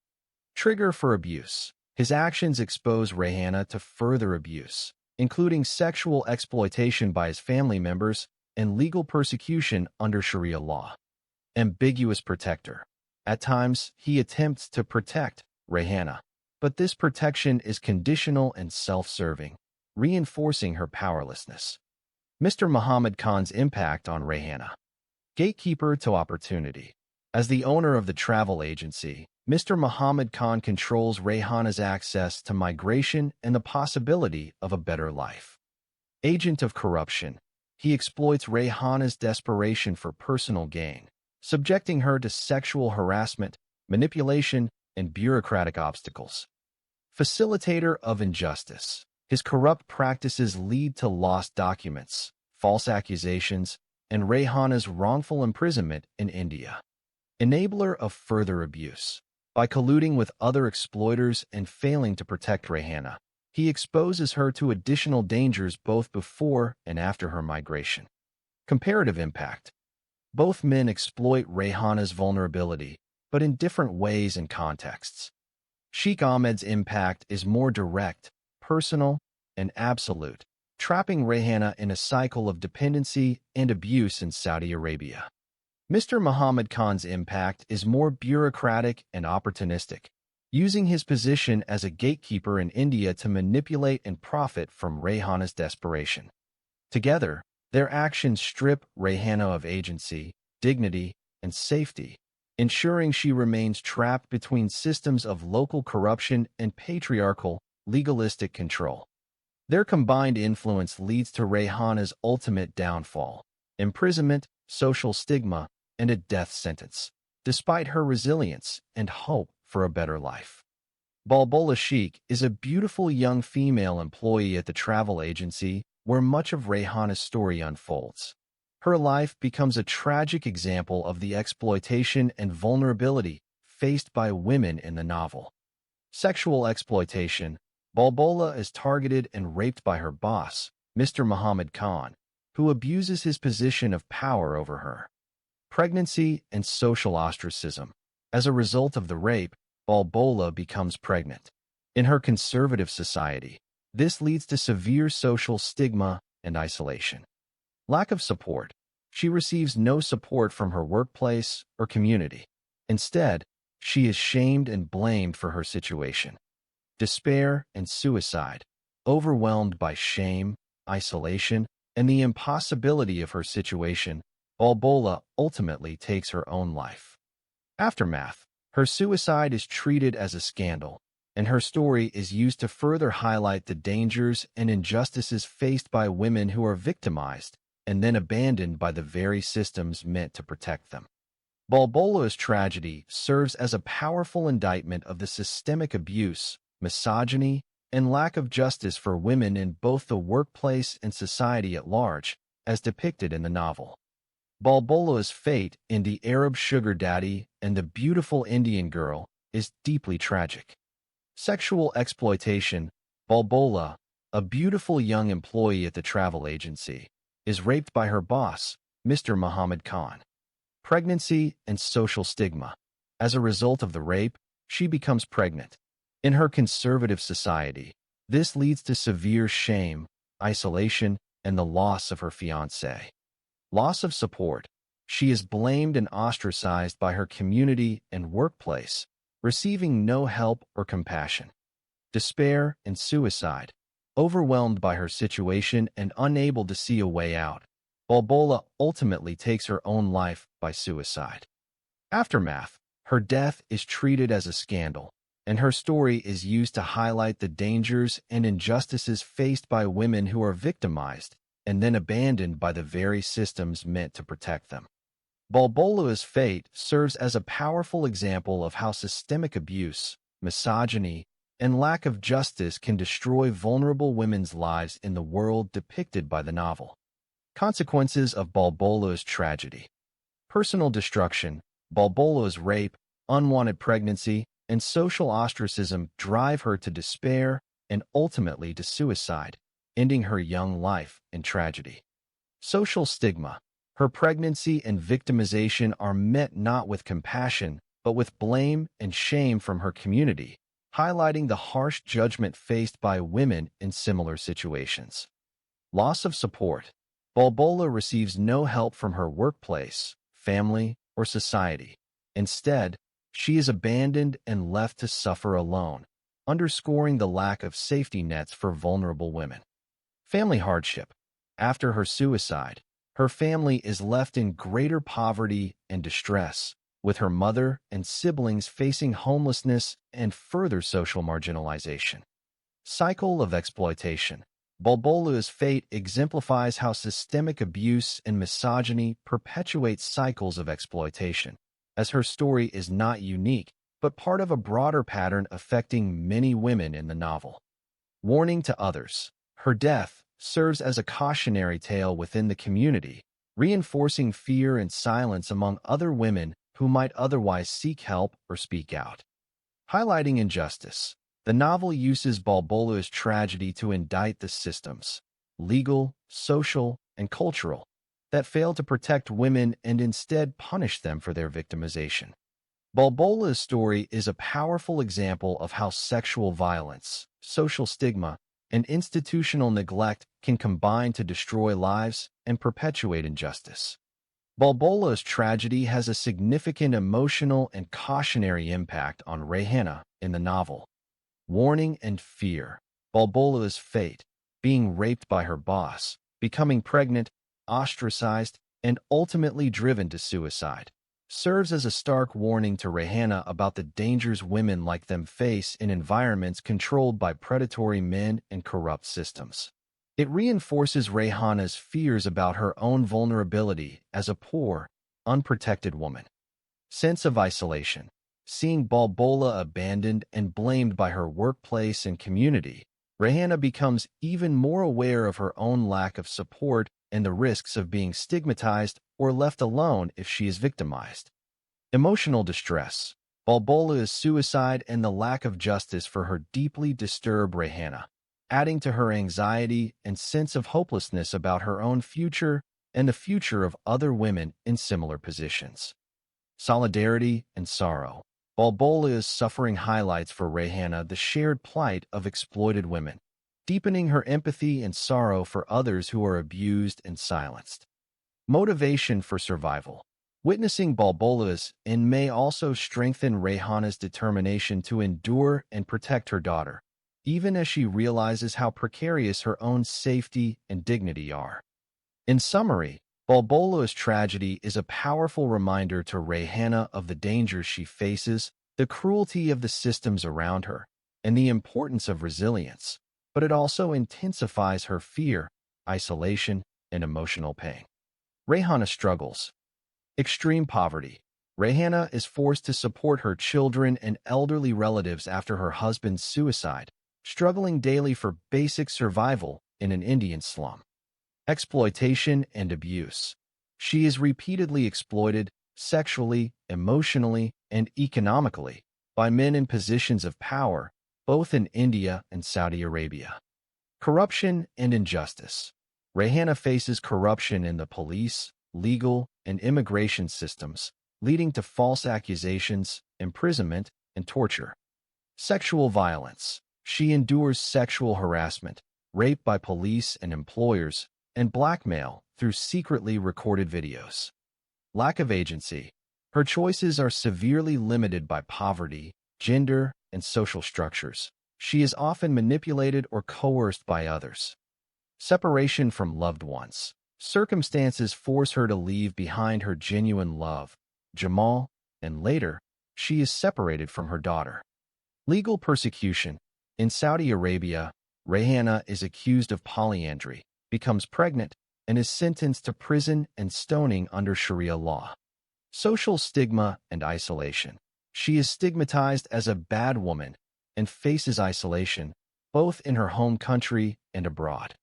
Trigger for abuse. His actions expose Rayhana to further abuse, including sexual exploitation by his family members and legal persecution under Sharia law. Ambiguous protector. At times, he attempts to protect Rayhana, but this protection is conditional and self-serving, reinforcing her powerlessness. Mr. Muhammad Khan's impact on Rayhana. Gatekeeper to opportunity. As the owner of the travel agency, Mr. Muhammad Khan controls Rayhana's access to migration and the possibility of a better life. Agent of corruption. He exploits Rayhana's desperation for personal gain, subjecting her to sexual harassment, manipulation, and bureaucratic obstacles. Facilitator of injustice. His corrupt practices lead to lost documents, false accusations, and Rayhana's wrongful imprisonment in India. Enabler of further abuse. By colluding with other exploiters and failing to protect Rayhana, he exposes her to additional dangers both before and after her migration. Comparative impact. Both men exploit Rayhana's vulnerability, but in different ways and contexts. Sheikh Ahmed's impact is more direct, personal, and absolute, trapping Rayhana in a cycle of dependency and abuse in Saudi Arabia. Mr. Muhammad Khan's impact is more bureaucratic and opportunistic, using his position as a gatekeeper in India to manipulate and profit from Rayhana's desperation. Together, their actions strip Rayhana of agency, dignity, and safety, ensuring she remains trapped between systems of local corruption and patriarchal, legalistic control. Their combined influence leads to Rayhana's ultimate downfall: imprisonment, social stigma, and a death sentence, despite her resilience and hope for a better life. Balbola Sheikh is a beautiful young female employee at the travel agency where much of Rayhana's story unfolds. Her life becomes a tragic example of the exploitation and vulnerability faced by women in the novel. Sexual exploitation. Balbola is targeted and raped by her boss, Mr. Muhammad Khan, who abuses his position of power over her. Pregnancy and social ostracism. As a result of the rape, Balbola becomes pregnant. In her conservative society, this leads to severe social stigma and isolation. Lack of support. She receives no support from her workplace or community. Instead, she is shamed and blamed for her situation. Despair and suicide. Overwhelmed by shame, isolation, and the impossibility of her situation, Balbola ultimately takes her own life. Aftermath. Her suicide is treated as a scandal, and her story is used to further highlight the dangers and injustices faced by women who are victimized and then abandoned by the very systems meant to protect them. Balbola's tragedy serves as a powerful indictment of the systemic abuse, misogyny, and lack of justice for women in both the workplace and society at large, as depicted in the novel. Balbola's fate in The Arab Sugar Daddy and The Beautiful Indian Girl is deeply tragic. Sexual exploitation. Balbola, a beautiful young employee at the travel agency, is raped by her boss, Mr. Muhammad Khan. Pregnancy and social stigma. As a result of the rape, she becomes pregnant. In her conservative society, this leads to severe shame, isolation, and the loss of her fiancé. Loss of support. She is blamed and ostracized by her community and workplace, receiving no help or compassion. Despair and suicide. Overwhelmed by her situation and unable to see a way out, Balbola ultimately takes her own life by suicide. Aftermath. Her death is treated as a scandal, and her story is used to highlight the dangers and injustices faced by women who are victimized and then abandoned by the very systems meant to protect them. Balbola's fate serves as a powerful example of how systemic abuse, misogyny, and lack of justice can destroy vulnerable women's lives in the world depicted by the novel. Consequences of Balbola's tragedy. Personal destruction. Balbola's rape, unwanted pregnancy, and social ostracism drive her to despair and ultimately to suicide, ending her young life in tragedy. Social stigma. Her pregnancy and victimization are met not with compassion, but with blame and shame from her community, highlighting the harsh judgment faced by women in similar situations. Loss of support. Balbola receives no help from her workplace, family, or society. Instead, she is abandoned and left to suffer alone, underscoring the lack of safety nets for vulnerable women. Family hardship. After her suicide, her family is left in greater poverty and distress, with her mother and siblings facing homelessness and further social marginalization. Cycle of exploitation. Balbola's fate exemplifies how systemic abuse and misogyny perpetuate cycles of exploitation, as her story is not unique, but part of a broader pattern affecting many women in the novel. Warning to others. Her death serves as a cautionary tale within the community, reinforcing fear and silence among other women who might otherwise seek help or speak out. Highlighting injustice. The novel uses Balbola's tragedy to indict the systems, legal, social, and cultural, that fail to protect women and instead punish them for their victimization. Balbola's story is a powerful example of how sexual violence, social stigma, and institutional neglect can combine to destroy lives and perpetuate injustice. Balbola's tragedy has a significant emotional and cautionary impact on Rayhana in the novel. Warning and fear. Balbola's fate, being raped by her boss, becoming pregnant, ostracized, and ultimately driven to suicide, serves as a stark warning to Rayhana about the dangers women like them face in environments controlled by predatory men and corrupt systems. It reinforces Rayhana's fears about her own vulnerability as a poor, unprotected woman. Sense of isolation. Seeing Balbola abandoned and blamed by her workplace and community, Rayhana becomes even more aware of her own lack of support and the risks of being stigmatized or left alone if she is victimized. Emotional distress. Balbola's suicide and the lack of justice for her deeply disturb Rayhana, adding to her anxiety and sense of hopelessness about her own future and the future of other women in similar positions. Solidarity and sorrow. Balbola's suffering highlights for Rayhana the shared plight of exploited women, deepening her empathy and sorrow for others who are abused and silenced. Motivation for survival. Witnessing Balbola's end may also strengthen Rayhana's determination to endure and protect her daughter, even as she realizes how precarious her own safety and dignity are. In summary, Balbola's tragedy is a powerful reminder to Rayhana of the dangers she faces, the cruelty of the systems around her, and the importance of resilience, but it also intensifies her fear, isolation, and emotional pain. Rayhana struggles. Extreme poverty. Rayhana is forced to support her children and elderly relatives after her husband's suicide, struggling daily for basic survival in an Indian slum. Exploitation and abuse. She is repeatedly exploited sexually, emotionally, and economically by men in positions of power, both in India and Saudi Arabia. Corruption and injustice. Rayhana faces corruption in the police, legal, and immigration systems, leading to false accusations, imprisonment, and torture. Sexual violence. She endures sexual harassment, rape by police and employers, and blackmail through secretly recorded videos. Lack of agency. Her choices are severely limited by poverty, gender, and social structures. She is often manipulated or coerced by others. Separation from loved ones. Circumstances force her to leave behind her genuine love, Jamal, and later, she is separated from her daughter. Legal persecution. In Saudi Arabia, Rayhana is accused of polyandry, becomes pregnant, and is sentenced to prison and stoning under Sharia law. Social stigma and isolation. She is stigmatized as a bad woman and faces isolation, both in her home country and abroad.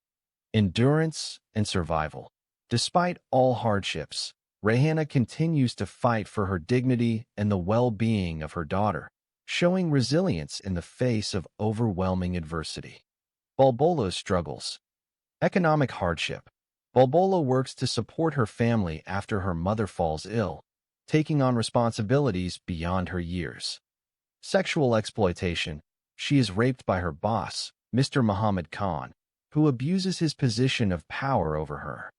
Endurance and survival. Despite all hardships, Rayhana continues to fight for her dignity and the well-being of her daughter, showing resilience in the face of overwhelming adversity. Balbola struggles. Economic hardship. Balbola works to support her family after her mother falls ill, taking on responsibilities beyond her years. Sexual exploitation. She is raped by her boss, Mr. Muhammad Khan, who abuses his position of power over her.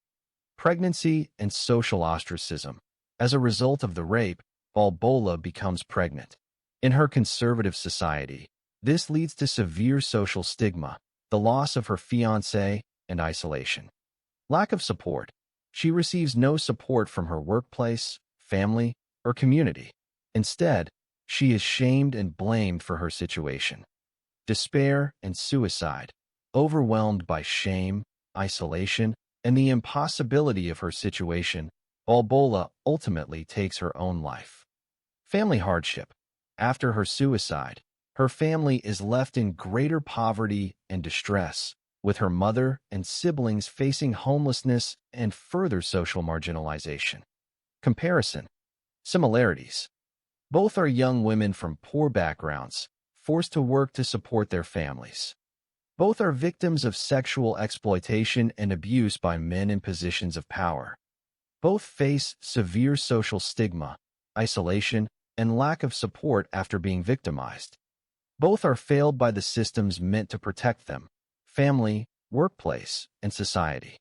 Pregnancy and social ostracism. As a result of the rape, Balbola becomes pregnant. In her conservative society, this leads to severe social stigma, the loss of her fiancé, and isolation. Lack of support. She receives no support from her workplace, family, or community. Instead, she is shamed and blamed for her situation. Despair and suicide. Overwhelmed by shame, isolation, and the impossibility of her situation, Balbola ultimately takes her own life. Family hardship. After her suicide, her family is left in greater poverty and distress, with her mother and siblings facing homelessness and further social marginalization. Comparison. Similarities. Both are young women from poor backgrounds, forced to work to support their families. Both are victims of sexual exploitation and abuse by men in positions of power. Both face severe social stigma, isolation, and lack of support after being victimized. Both are failed by the systems meant to protect them: family, workplace, and society.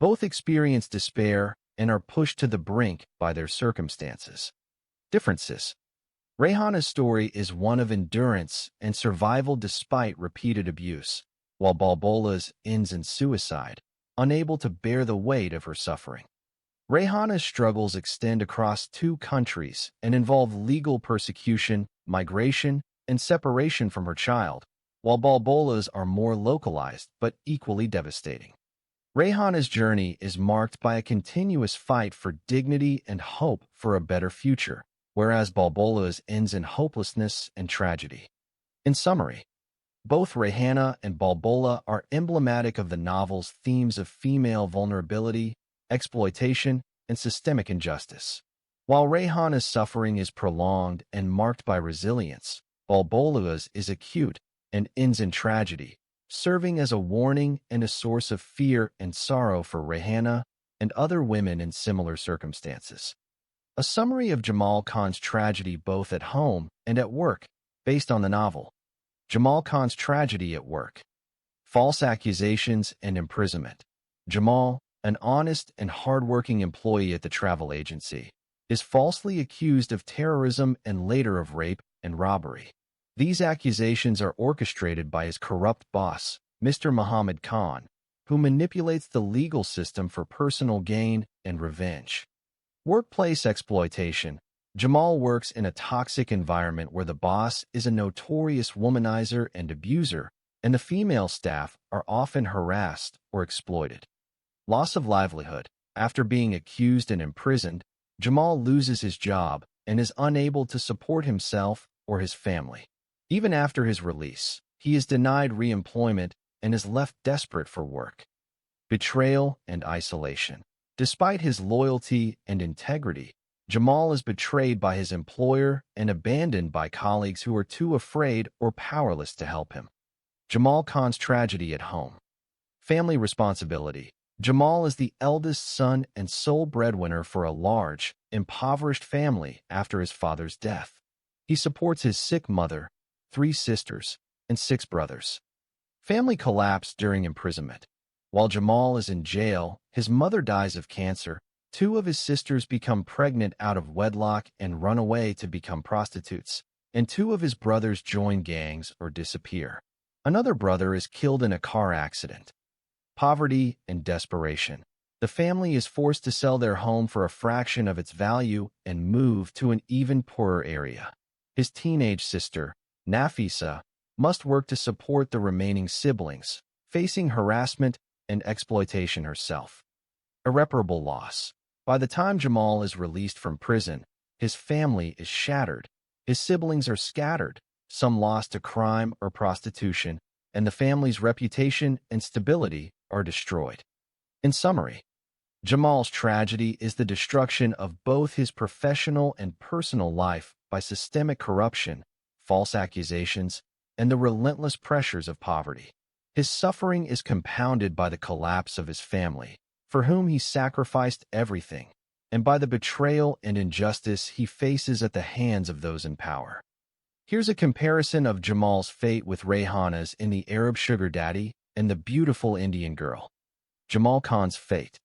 Both experience despair and are pushed to the brink by their circumstances. Differences. Rayhana's story is one of endurance and survival despite repeated abuse, while Balbola's ends in suicide, unable to bear the weight of her suffering. Rehana's struggles extend across 2 countries and involve legal persecution, migration, and separation from her child, while Balbola's are more localized but equally devastating. Rehana's journey is marked by a continuous fight for dignity and hope for a better future, whereas Balbola's ends in hopelessness and tragedy. In summary, both Rehana and Balbola are emblematic of the novel's themes of female vulnerability, exploitation, and systemic injustice. While Rehana's suffering is prolonged and marked by resilience, Balbola's is acute and ends in tragedy, serving as a warning and a source of fear and sorrow for Rehana and other women in similar circumstances. A summary of Jamal Khan's tragedy both at home and at work, based on the novel. Jamal Khan's tragedy at work. False accusations and imprisonment. Jamal, an honest and hardworking employee at the travel agency, is falsely accused of terrorism and later of rape and robbery. These accusations are orchestrated by his corrupt boss, Mr. Muhammad Khan, who manipulates the legal system for personal gain and revenge. Workplace exploitation. Jamal works in a toxic environment where the boss is a notorious womanizer and abuser, and the female staff are often harassed or exploited. Loss of livelihood. After being accused and imprisoned, Jamal loses his job and is unable to support himself or his family. Even after his release, he is denied re-employment and is left desperate for work. Betrayal and isolation. Despite his loyalty and integrity, Jamal is betrayed by his employer and abandoned by colleagues who are too afraid or powerless to help him. Jamal Khan's tragedy at home. Family responsibility. Jamal is the eldest son and sole breadwinner for a large, impoverished family after his father's death. He supports his sick mother, 3 sisters, and 6 brothers. Family collapse during imprisonment. While Jamal is in jail, his mother dies of cancer. 2 of his sisters become pregnant out of wedlock and run away to become prostitutes, and 2 of his brothers join gangs or disappear. Another brother is killed in a car accident. Poverty and desperation. The family is forced to sell their home for a fraction of its value and move to an even poorer area. His teenage sister, Nafisa, must work to support the remaining siblings, facing harassment and exploitation herself. Irreparable loss. By the time Jamal is released from prison, his family is shattered. His siblings are scattered, some lost to crime or prostitution, and the family's reputation and stability are destroyed. In summary, Jamal's tragedy is the destruction of both his professional and personal life by systemic corruption, false accusations, and the relentless pressures of poverty. His suffering is compounded by the collapse of his family, for whom he sacrificed everything, and by the betrayal and injustice he faces at the hands of those in power. Here's a comparison of Jamal's fate with Rehana's in The Arab Sugar Daddy and The Beautiful Indian Girl. Jamal Khan's fate.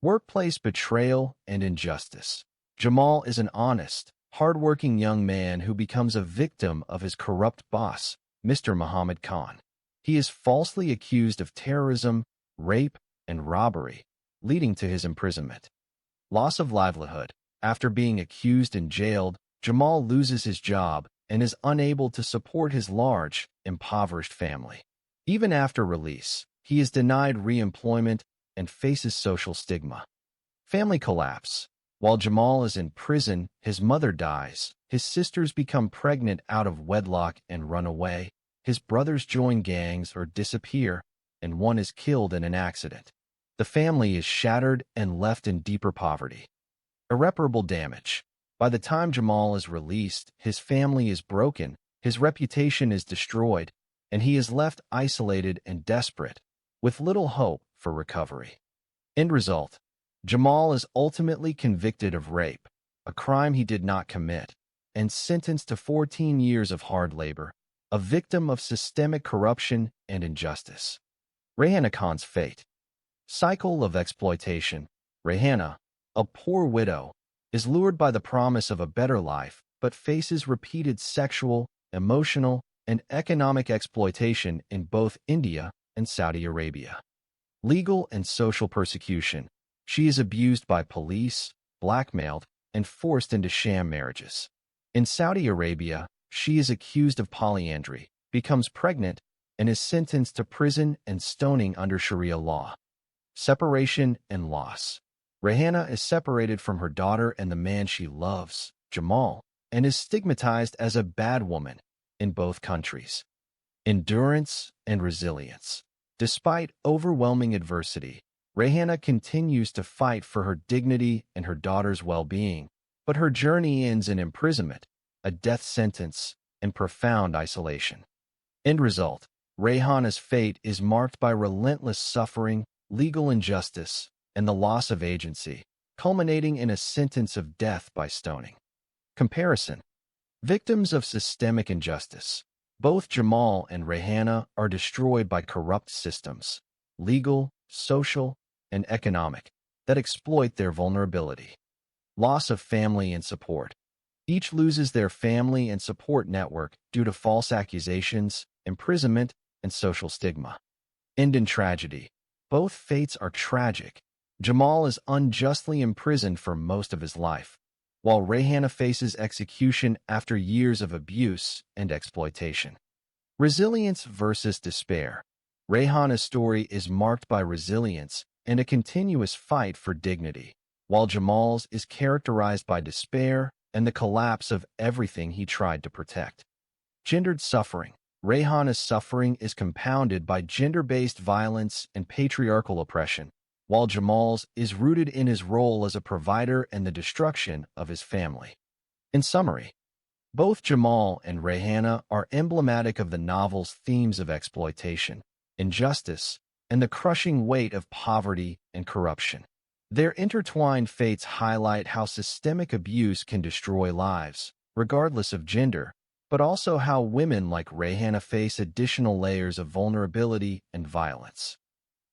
Workplace betrayal and injustice. Jamal is an honest, hardworking young man who becomes a victim of his corrupt boss, Mr. Muhammad Khan. He is falsely accused of terrorism, rape, and robbery, leading to his imprisonment. Loss of livelihood. After being accused and jailed, Jamal loses his job and is unable to support his large, impoverished family. Even after release, he is denied re-employment and faces social stigma. Family collapse. While Jamal is in prison, his mother dies, his sisters become pregnant out of wedlock and run away, his brothers join gangs or disappear, and one is killed in an accident. The family is shattered and left in deeper poverty. Irreparable damage. By the time Jamal is released, his family is broken, his reputation is destroyed, and he is left isolated and desperate, with little hope for recovery. End result. Jamal is ultimately convicted of rape, a crime he did not commit, and sentenced to 14 years of hard labor, a victim of systemic corruption and injustice. Rehana Khan's fate. Cycle of exploitation. Rehana, a poor widow, is lured by the promise of a better life, but faces repeated sexual, emotional, and economic exploitation in both India and Saudi Arabia. Legal and social persecution. She is abused by police, blackmailed, and forced into sham marriages. In Saudi Arabia, she is accused of polyandry, becomes pregnant, and is sentenced to prison and stoning under Sharia law. Separation and loss. Rayhana is separated from her daughter and the man she loves, Jamal, and is stigmatized as a bad woman in both countries. Endurance and resilience. Despite overwhelming adversity, Rayhana continues to fight for her dignity and her daughter's well-being, but her journey ends in imprisonment, a death sentence, and profound isolation. End result, Rayhana's fate is marked by relentless suffering, legal injustice, and the loss of agency, culminating in a sentence of death by stoning. Comparison. Victims of systemic injustice. Both Jamal and Rayhana are destroyed by corrupt systems, legal, social, and economic, that exploit their vulnerability. Loss of family and support. Each loses their family and support network due to false accusations, imprisonment, and social stigma. End in tragedy. Both fates are tragic. Jamal is unjustly imprisoned for most of his life, while Rayhana faces execution after years of abuse and exploitation. Resilience versus despair. Rayhana's story is marked by resilience and a continuous fight for dignity, while Jamal's is characterized by despair and the collapse of everything he tried to protect. Gendered suffering. Rayhana's suffering is compounded by gender-based violence and patriarchal oppression, while Jamal's is rooted in his role as a provider and the destruction of his family. In summary, both Jamal and Rayhana are emblematic of the novel's themes of exploitation, injustice, and the crushing weight of poverty and corruption. Their intertwined fates highlight how systemic abuse can destroy lives, regardless of gender, but also how women like Rayhana face additional layers of vulnerability and violence.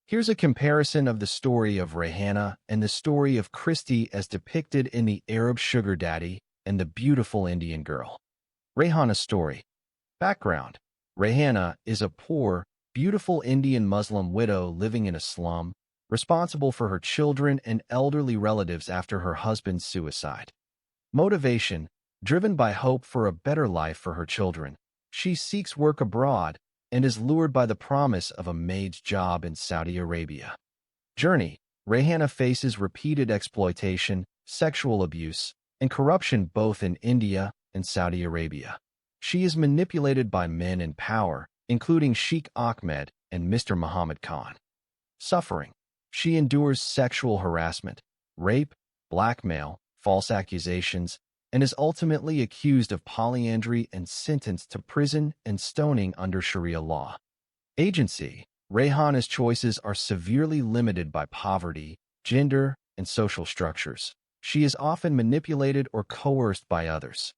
Here's a comparison of the story of Rayhana and the story of Christy as depicted in The Arab Sugar Daddy and The Beautiful Indian Girl. Rayhana's story. Background. Rayhana is a poor, beautiful Indian Muslim widow living in a slum, responsible for her children and elderly relatives after her husband's suicide. Motivation. Driven by hope for a better life for her children, she seeks work abroad and is lured by the promise of a maid's job in Saudi Arabia. Journey. Rayhana faces repeated exploitation, sexual abuse, and corruption both in India and Saudi Arabia. She is manipulated by men in power, including Sheikh Ahmed and Mr. Muhammad Khan. Suffering. She endures sexual harassment, rape, blackmail, false accusations, and is ultimately accused of polyandry and sentenced to prison and stoning under Sharia law. Agency. Rayhana's choices are severely limited by poverty, gender, and social structures. She is often manipulated or coerced by others.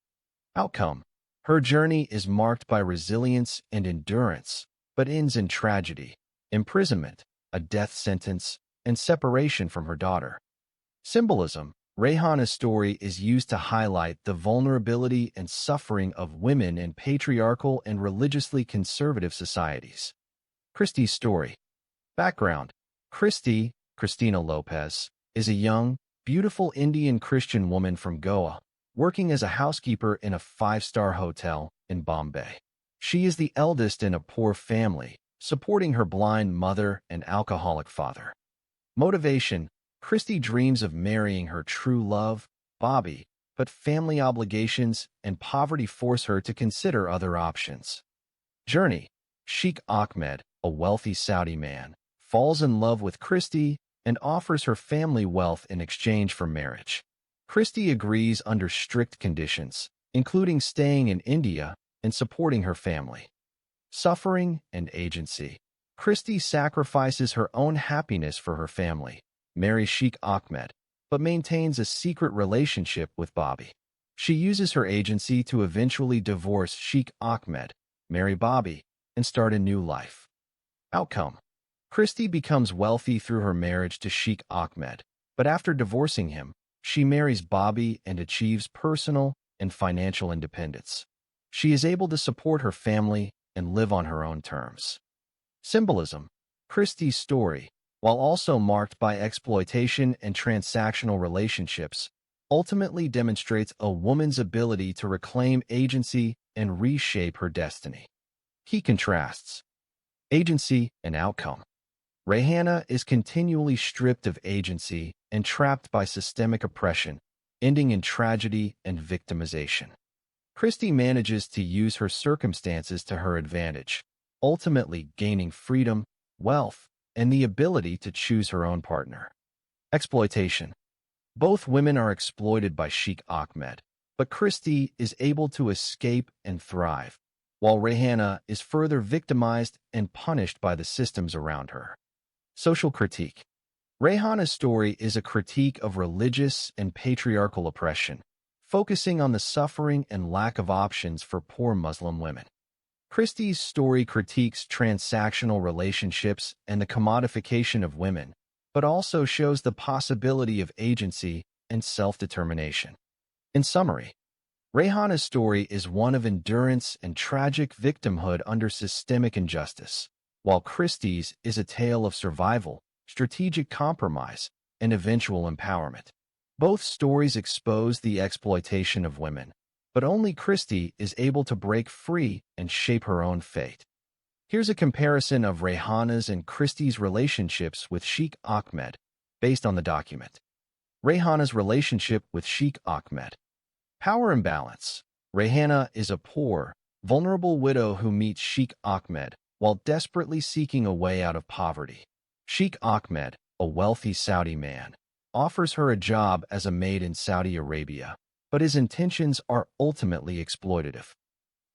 Outcome. Her journey is marked by resilience and endurance, but ends in tragedy, imprisonment, a death sentence, and separation from her daughter. Symbolism. Rayhana's story is used to highlight the vulnerability and suffering of women in patriarchal and religiously conservative societies. Christy's story. Background. Christy, Christina Lopez, is a young, beautiful Indian Christian woman from Goa, working as a housekeeper in a five-star hotel in Bombay. She is the eldest in a poor family, supporting her blind mother and alcoholic father. Motivation. Christy dreams of marrying her true love, Bobby, but family obligations and poverty force her to consider other options. Journey. Sheikh Ahmed, a wealthy Saudi man, falls in love with Christy and offers her family wealth in exchange for marriage. Christy agrees under strict conditions, including staying in India and supporting her family. Suffering and agency. Christy sacrifices her own happiness for her family, marries Sheikh Ahmed, but maintains a secret relationship with Bobby. She uses her agency to eventually divorce Sheikh Ahmed, marry Bobby, and start a new life. Outcome. Christy becomes wealthy through her marriage to Sheikh Ahmed, but after divorcing him, she marries Bobby and achieves personal and financial independence. She is able to support her family and live on her own terms. Symbolism. Christy's story, while also marked by exploitation and transactional relationships, ultimately demonstrates a woman's ability to reclaim agency and reshape her destiny. Key contrasts: agency and outcome. Rayhana is continually stripped of agency and trapped by systemic oppression, ending in tragedy and victimization. Christie manages to use her circumstances to her advantage, ultimately gaining freedom, wealth, and the ability to choose her own partner. Exploitation. Both women are exploited by Sheikh Ahmed, but Christie is able to escape and thrive, while Rayhana is further victimized and punished by the systems around her. Social critique. Rayhana's story is a critique of religious and patriarchal oppression, focusing on the suffering and lack of options for poor Muslim women. Christie's story critiques transactional relationships and the commodification of women, but also shows the possibility of agency and self-determination. In summary, Rayhana's story is one of endurance and tragic victimhood under systemic injustice, while Christie's is a tale of survival, strategic compromise, and eventual empowerment. Both stories expose the exploitation of women, but only Christie is able to break free and shape her own fate. Here's a comparison of Rayhana's and Christie's relationships with Sheikh Ahmed, based on the document. Rayhana's relationship with Sheikh Ahmed. Power imbalance. Rayhana is a poor, vulnerable widow who meets Sheikh Ahmed while desperately seeking a way out of poverty. Sheikh Ahmed, a wealthy Saudi man, offers her a job as a maid in Saudi Arabia, but his intentions are ultimately exploitative.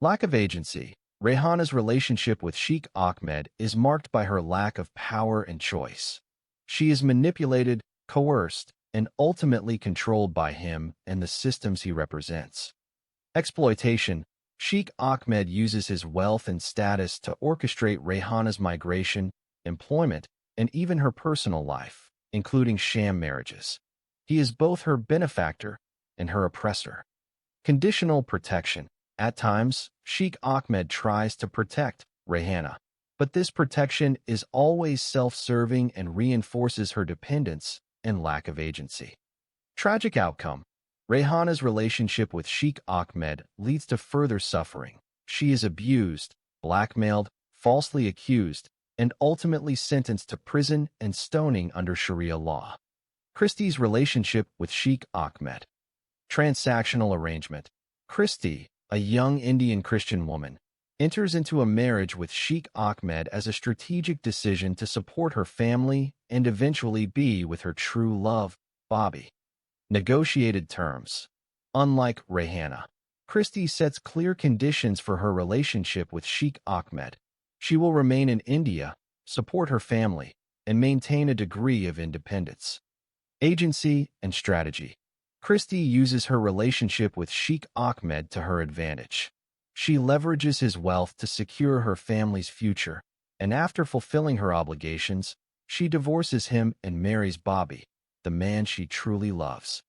Lack of agency. Rayhana's relationship with Sheikh Ahmed is marked by her lack of power and choice. She is manipulated, coerced, and ultimately controlled by him and the systems he represents. Exploitation. Sheikh Ahmed uses his wealth and status to orchestrate Rayhana's migration, employment, and even her personal life, including sham marriages. He is both her benefactor and her oppressor. Conditional protection. At times, Sheikh Ahmed tries to protect Rayhana, but this protection is always self-serving and reinforces her dependence and lack of agency. Tragic outcome. Rayhana's relationship with Sheikh Ahmed leads to further suffering. She is abused, blackmailed, falsely accused, and ultimately sentenced to prison and stoning under Sharia law. Christie's relationship with Sheikh Ahmed. Transactional arrangement. Christie, a young Indian Christian woman, enters into a marriage with Sheikh Ahmed as a strategic decision to support her family and eventually be with her true love, Bobby. Negotiated terms. Unlike Rayhana, Christie sets clear conditions for her relationship with Sheikh Ahmed. She will remain in India, support her family, and maintain a degree of independence. Agency and strategy. Christie uses her relationship with Sheikh Ahmed to her advantage. She leverages his wealth to secure her family's future, and after fulfilling her obligations, she divorces him and marries Bobby, the man she truly loves.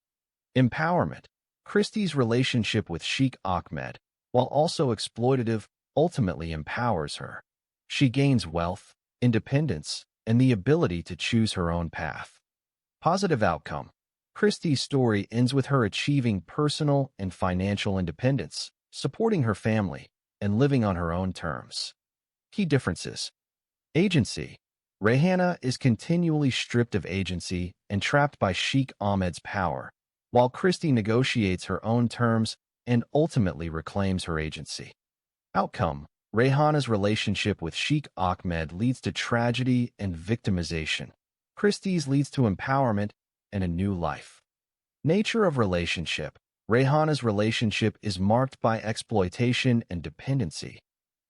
Empowerment. Christie's relationship with Sheikh Ahmed, while also exploitative, ultimately empowers her. She gains wealth, independence, and the ability to choose her own path. Positive outcome. Christie's story ends with her achieving personal and financial independence, supporting her family, and living on her own terms. Key differences. Agency. Rayhana is continually stripped of agency and trapped by Sheikh Ahmed's power, while Christie negotiates her own terms and ultimately reclaims her agency. Outcome. Rayhana's relationship with Sheikh Ahmed leads to tragedy and victimization. Christie's leads to empowerment and a new life. Nature of relationship. Rayhana's relationship is marked by exploitation and dependency.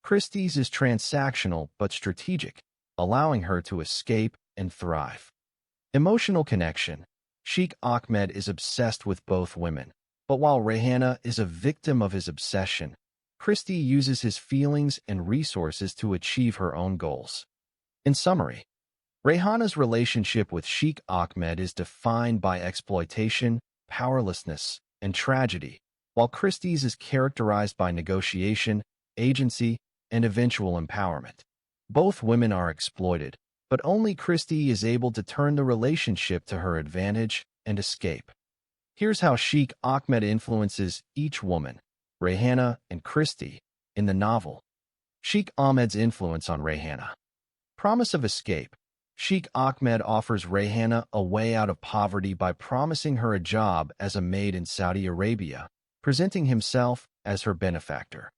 Christie's is transactional but strategic, allowing her to escape and thrive. Emotional connection. Sheikh Ahmed is obsessed with both women, but while Rayhana is a victim of his obsession, Christie uses his feelings and resources to achieve her own goals. In summary, Rayhana's relationship with Sheikh Ahmed is defined by exploitation, powerlessness, and tragedy, while Christie's is characterized by negotiation, agency, and eventual empowerment. Both women are exploited, but only Christie is able to turn the relationship to her advantage and escape. Here's how Sheikh Ahmed influences each woman, Rayhana and Christie, in the novel. Sheikh Ahmed's influence on Rayhana. Promise of escape. Sheikh Ahmed offers Rayhana a way out of poverty by promising her a job as a maid in Saudi Arabia, presenting himself as her benefactor.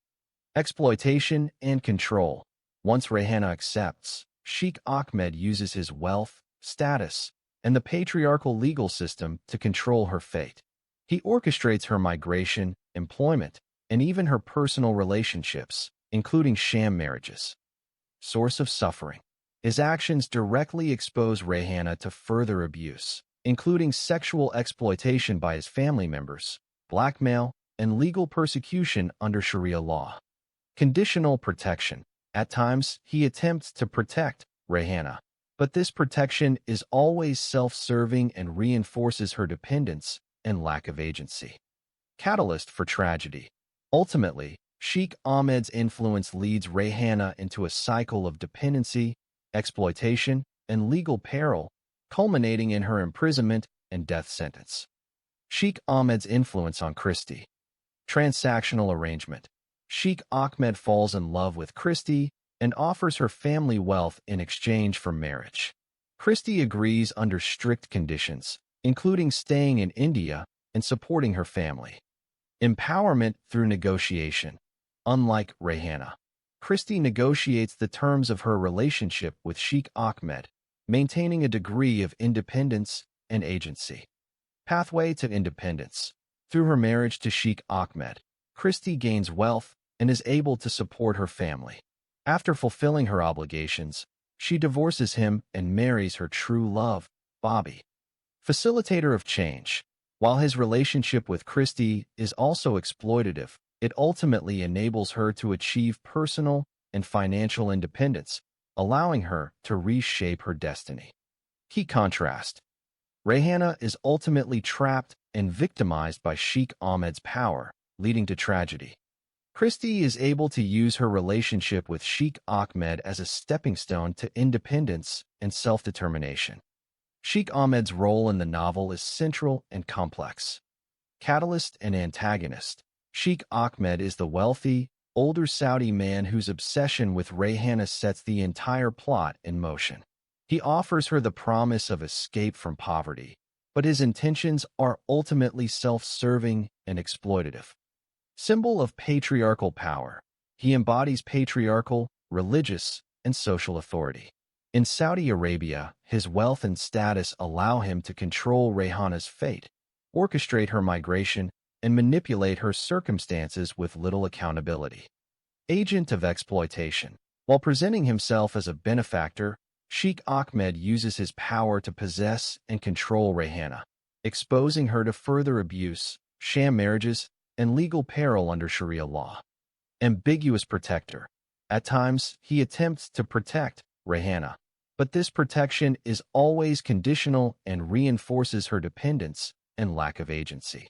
Exploitation and control. Once Rayhana accepts, Sheikh Ahmed uses his wealth, status, and the patriarchal legal system to control her fate. He orchestrates her migration, employment, and even her personal relationships, including sham marriages. Source of suffering. His actions directly expose Rayhana to further abuse, including sexual exploitation by his family members, blackmail, and legal persecution under Sharia law. Conditional protection. At times, he attempts to protect Rayhana, but this protection is always self-serving and reinforces her dependence and lack of agency. Catalyst for tragedy. Ultimately, Sheikh Ahmed's influence leads Rayhana into a cycle of dependency, exploitation, and legal peril, culminating in her imprisonment and death sentence. Sheikh Ahmed's influence on Christie. Transactional arrangement. Sheikh Ahmed falls in love with Christie and offers her family wealth in exchange for marriage. Christie agrees under strict conditions, including staying in India and supporting her family. Empowerment through negotiation. Unlike Rayhana, Christie negotiates the terms of her relationship with Sheikh Ahmed, maintaining a degree of independence and agency. Pathway to independence. Through her marriage to Sheikh Ahmed, Christie gains wealth and is able to support her family. After fulfilling her obligations, she divorces him and marries her true love, Bobby. Facilitator of change. While his relationship with Christie is also exploitative, it ultimately enables her to achieve personal and financial independence, allowing her to reshape her destiny. Key contrast. Rayhana is ultimately trapped and victimized by Sheikh Ahmed's power, leading to tragedy. Christie is able to use her relationship with Sheikh Ahmed as a stepping stone to independence and self-determination. Sheikh Ahmed's role in the novel is central and complex. Catalyst and antagonist. Sheikh Ahmed is the wealthy, older Saudi man whose obsession with Rayhana sets the entire plot in motion. He offers her the promise of escape from poverty, but his intentions are ultimately self-serving and exploitative. Symbol of patriarchal power. He embodies patriarchal, religious, and social authority. In Saudi Arabia, his wealth and status allow him to control Rayhana's fate, orchestrate her migration, and manipulate her circumstances with little accountability. Agent of exploitation. While presenting himself as a benefactor, Sheikh Ahmed uses his power to possess and control Rayhana, exposing her to further abuse, sham marriages, and legal peril under Sharia law. Ambiguous protector. At times, he attempts to protect Rayhana, but this protection is always conditional and reinforces her dependence and lack of agency.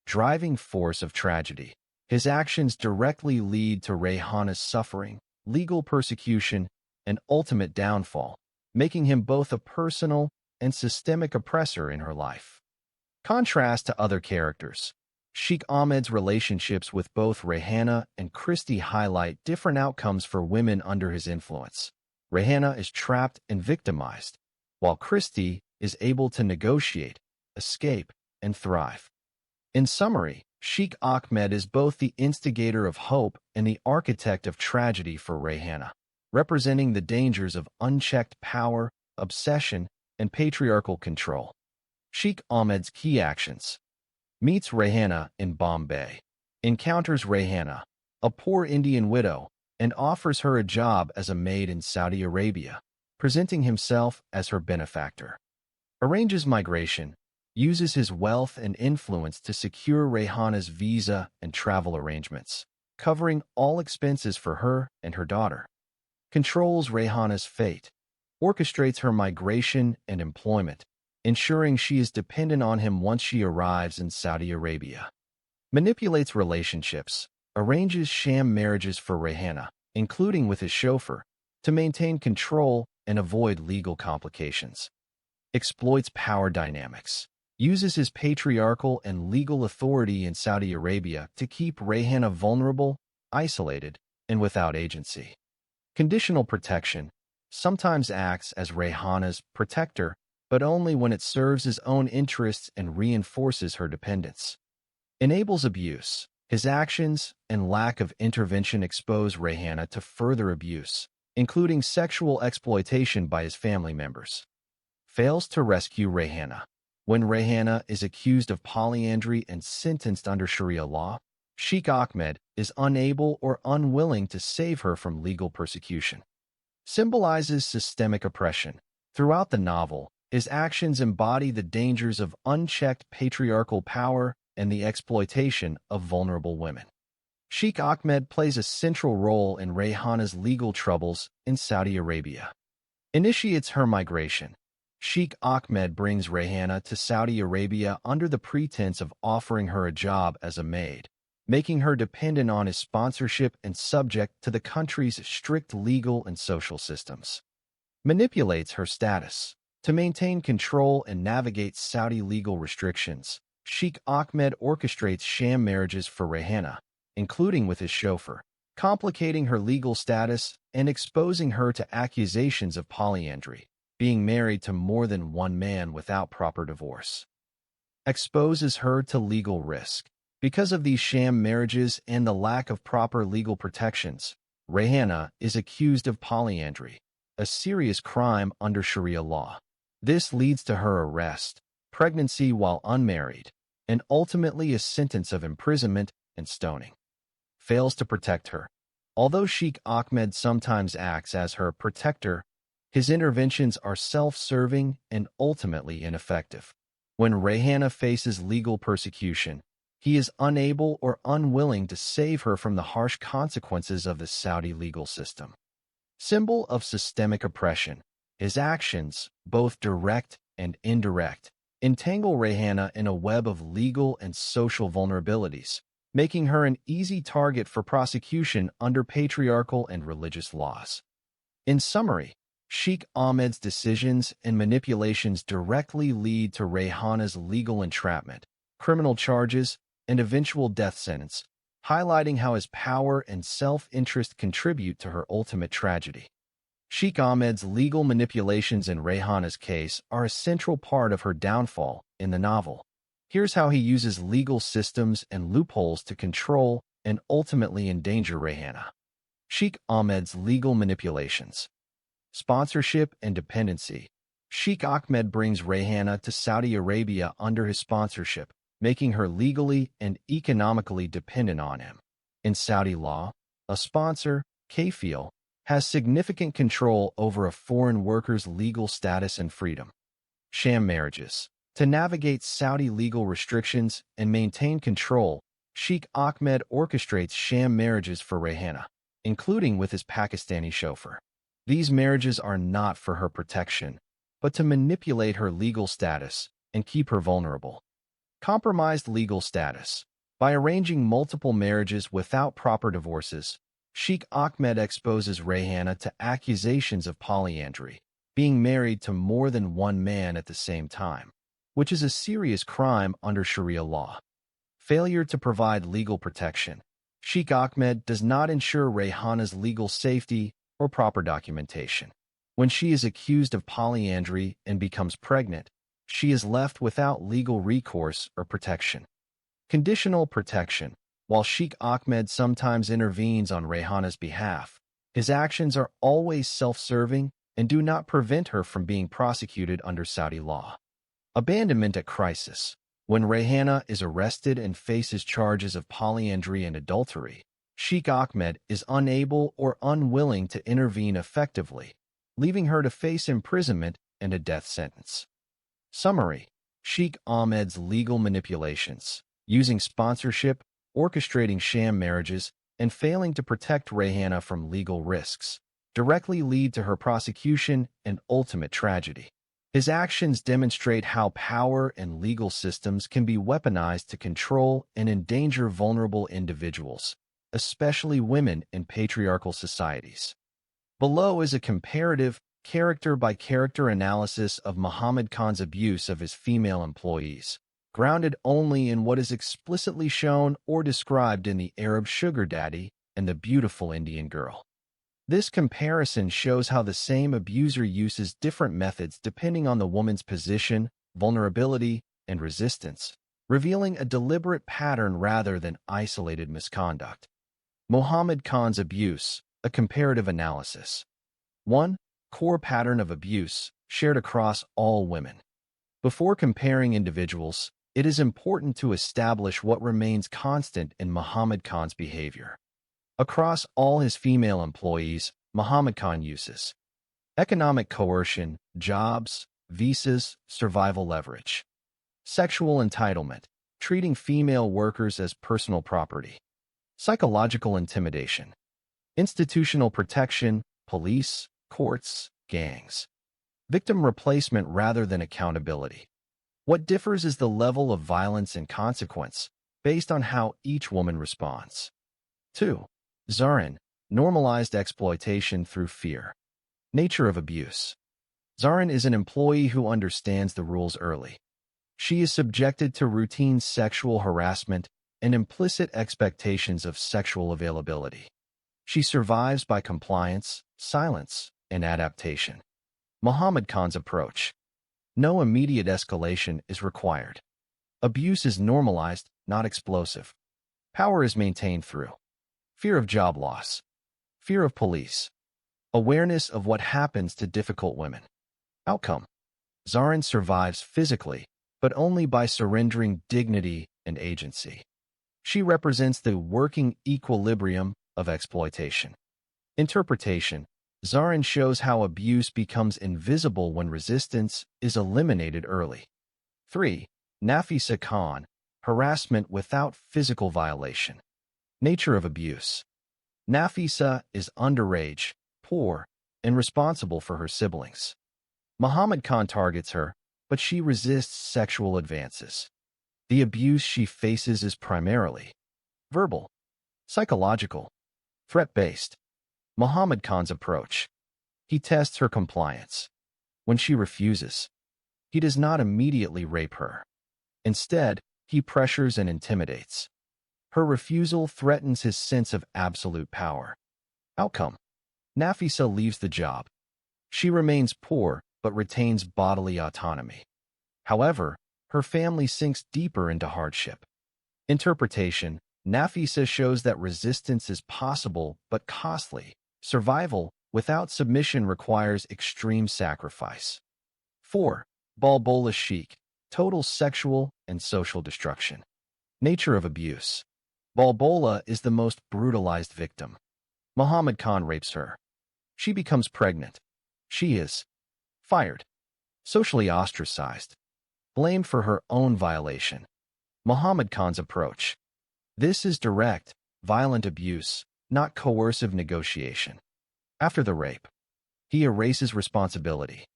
Driving force of tragedy. His actions directly lead to Rayhana's suffering, legal persecution, and ultimate downfall, making him both a personal and systemic oppressor in her life. Contrast to other characters. Sheikh Ahmed's relationships with both Rayhana and Christie highlight different outcomes for women under his influence. Rayhana is trapped and victimized, while Christie is able to negotiate, escape, and thrive. In summary, Sheikh Ahmed is both the instigator of hope and the architect of tragedy for Rayhana, representing the dangers of unchecked power, obsession, and patriarchal control. Sheikh Ahmed's key actions. Meets Rayhana in Bombay. Encounters Rayhana, a poor Indian widow, and offers her a job as a maid in Saudi Arabia, presenting himself as her benefactor. Arranges migration. Uses his wealth and influence to secure Rayhana's visa and travel arrangements, covering all expenses for her and her daughter. Controls Rayhana's fate. Orchestrates her migration and employment, ensuring she is dependent on him once she arrives in Saudi Arabia. Manipulates relationships. Arranges sham marriages for Rayhana, including with his chauffeur, to maintain control and avoid legal complications. Exploits power dynamics. Uses his patriarchal and legal authority in Saudi Arabia to keep Rayhana vulnerable, isolated, and without agency. Conditional protection. Sometimes acts as Rayhana's protector, but only when it serves his own interests and reinforces her dependence. Enables abuse. His actions and lack of intervention expose Rayhana to further abuse, including sexual exploitation by his family members. Fails to rescue Rayhana. When Rayhana is accused of polyandry and sentenced under Sharia law, Sheikh Ahmed is unable or unwilling to save her from legal persecution. Symbolizes systemic oppression. Throughout the novel, his actions embody the dangers of unchecked patriarchal power and the exploitation of vulnerable women. Sheikh Ahmed plays a central role in Rayhana's legal troubles in Saudi Arabia. Initiates her migration. Sheikh Ahmed brings Rayhana to Saudi Arabia under the pretense of offering her a job as a maid, making her dependent on his sponsorship and subject to the country's strict legal and social systems. Manipulates her status. To maintain control and navigate Saudi legal restrictions, Sheikh Ahmed orchestrates sham marriages for Rayhana, including with his chauffeur, complicating her legal status and exposing her to accusations of polyandry, being married to more than one man without proper divorce. Exposes her to legal risk. Because of these sham marriages and the lack of proper legal protections, Rayhana is accused of polyandry, a serious crime under Sharia law. This leads to her arrest, pregnancy while unmarried, and ultimately a sentence of imprisonment and stoning. Fails to protect her. Although Sheikh Ahmed sometimes acts as her protector, his interventions are self-serving and ultimately ineffective. When Rayhana faces legal persecution, he is unable or unwilling to save her from the harsh consequences of the Saudi legal system. Symbol of systemic oppression. His actions, both direct and indirect, entangle Rayhana in a web of legal and social vulnerabilities, making her an easy target for prosecution under patriarchal and religious laws. In summary, Sheikh Ahmed's decisions and manipulations directly lead to Rayhana's legal entrapment, criminal charges, and eventual death sentence, highlighting how his power and self-interest contribute to her ultimate tragedy. Sheikh Ahmed's legal manipulations in Rayhana's case are a central part of her downfall in the novel. Here's how he uses legal systems and loopholes to control and ultimately endanger Rayhana. Sheikh Ahmed's legal manipulations. Sponsorship and dependency. Sheikh Ahmed brings Rayhana to Saudi Arabia under his sponsorship, making her legally and economically dependent on him. In Saudi law, a sponsor, kafil, has significant control over a foreign worker's legal status and freedom. Sham marriages. To navigate Saudi legal restrictions and maintain control, Sheikh Ahmed orchestrates sham marriages for Rayhana, including with his Pakistani chauffeur. These marriages are not for her protection, but to manipulate her legal status and keep her vulnerable. Compromised legal status. By arranging multiple marriages without proper divorces, Sheikh Ahmed exposes Rayhana to accusations of polyandry, being married to more than one man at the same time, which is a serious crime under Sharia law. Failure to provide legal protection. Sheikh Ahmed does not ensure Rayhana's legal safety or proper documentation. When she is accused of polyandry and becomes pregnant, she is left without legal recourse or protection. Conditional protection. While Sheikh Ahmed sometimes intervenes on Rayhana's behalf, his actions are always self-serving and do not prevent her from being prosecuted under Saudi law. Abandonment at crisis. When Rayhana is arrested and faces charges of polyandry and adultery, Sheikh Ahmed is unable or unwilling to intervene effectively, leaving her to face imprisonment and a death sentence. Summary. Sheikh Ahmed's legal manipulations, using sponsorship, orchestrating sham marriages, and failing to protect Rayhana from legal risks, directly lead to her prosecution and ultimate tragedy. His actions demonstrate how power and legal systems can be weaponized to control and endanger vulnerable individuals, especially women in patriarchal societies. Below is a comparative character-by-character analysis of Muhammad Khan's abuse of his female employees, grounded only in what is explicitly shown or described in The Arab Sugar Daddy and The Beautiful Indian Girl. This comparison shows how the same abuser uses different methods depending on the woman's position, vulnerability, and resistance, revealing a deliberate pattern rather than isolated misconduct. Muhammad Khan's abuse, a comparative analysis. 1. Core pattern of abuse, shared across all women. Before comparing individuals, it is important to establish what remains constant in Muhammad Khan's behavior. Across all his female employees, Muhammad Khan uses economic coercion, jobs, visas, survival leverage. Sexual entitlement, treating female workers as personal property. Psychological intimidation. Institutional protection, police, courts, gangs. Victim replacement rather than accountability. What differs is the level of violence and consequence, based on how each woman responds. 2. Zarin, normalized exploitation through fear. Nature of abuse. Zarin is an employee who understands the rules early. She is subjected to routine sexual harassment and implicit expectations of sexual availability. She survives by compliance, silence, and adaptation. Muhammad Khan's approach. No immediate escalation is required. Abuse is normalized, not explosive. Power is maintained through fear of job loss, fear of police, awareness of what happens to difficult women. Outcome. Zarin survives physically, but only by surrendering dignity and agency. She represents the working equilibrium of exploitation. Interpretation. Zarin shows how abuse becomes invisible when resistance is eliminated early. 3. Nafisa Khan, harassment without physical violation. Nature of abuse. Nafisa is underage, poor, and responsible for her siblings. Muhammad Khan targets her, but she resists sexual advances. The abuse she faces is primarily verbal, psychological, threat-based. Muhammad Khan's approach. He tests her compliance. When she refuses, he does not immediately rape her. Instead, he pressures and intimidates. Her refusal threatens his sense of absolute power. Outcome. Nafisa leaves the job. She remains poor but retains bodily autonomy. However, her family sinks deeper into hardship. Interpretation. Nafisa shows that resistance is possible but costly. Survival without submission requires extreme sacrifice. 4. Balbola Sheikh, total sexual and social destruction. Nature of abuse. Balbola is the most brutalized victim. Muhammad Khan rapes her. She becomes pregnant. She is fired, socially ostracized, blamed for her own violation. Muhammad Khan's approach. This is direct, violent abuse, not coercive negotiation. After the rape, he erases responsibility.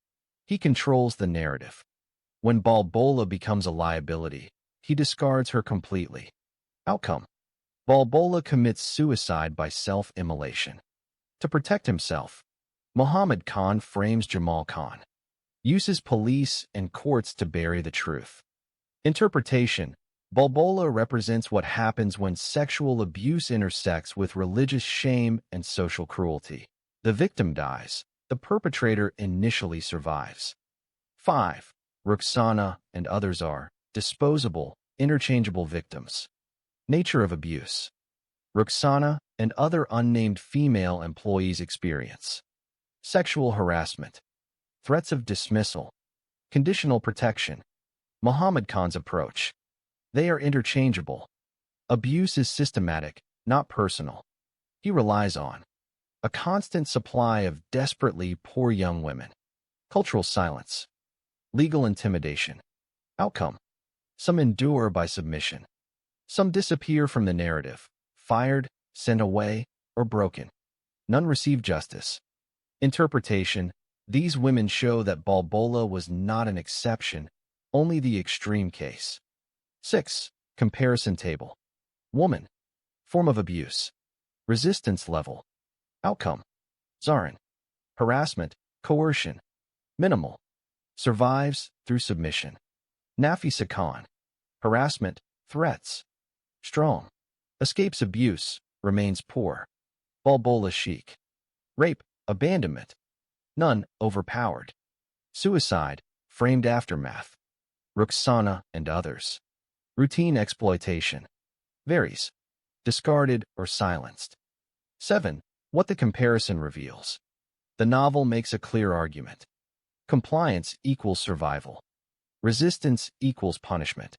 He controls the narrative. When Balbola becomes a liability, he discards her completely. Outcome. Balbola commits suicide by self-immolation. To protect himself, Muhammad Khan frames Jamal Khan, uses police and courts to bury the truth. Interpretation. Balbola represents what happens when sexual abuse intersects with religious shame and social cruelty. The victim dies. The perpetrator initially survives. 5. Rukhsana and others are disposable, interchangeable victims. Nature of abuse. Rukhsana and other unnamed female employees experience sexual harassment, threats of dismissal, conditional protection. Muhammad Khan's approach. They are interchangeable. Abuse is systematic, not personal. He relies on a constant supply of desperately poor young women. Cultural silence. Legal intimidation. Outcome. Some endure by submission. Some disappear from the narrative, fired, sent away, or broken. None receive justice. Interpretation. These women show that Balbola was not an exception, only the extreme case. 6. Comparison table. Woman. Form of abuse. Resistance level. Outcome. Zarin. Harassment, Coercion. Minimal. Survives through submission. Nafisa Khan. Harassment. Threats. Strong. Escapes abuse. Remains poor. Bulbula Sheikh. Rape. Abandonment. None. Overpowered. Suicide. Framed aftermath. Ruxana and others. Routine exploitation. Varies. Discarded or silenced. 7. What the comparison reveals. The novel makes a clear argument. Compliance equals survival. Resistance equals punishment.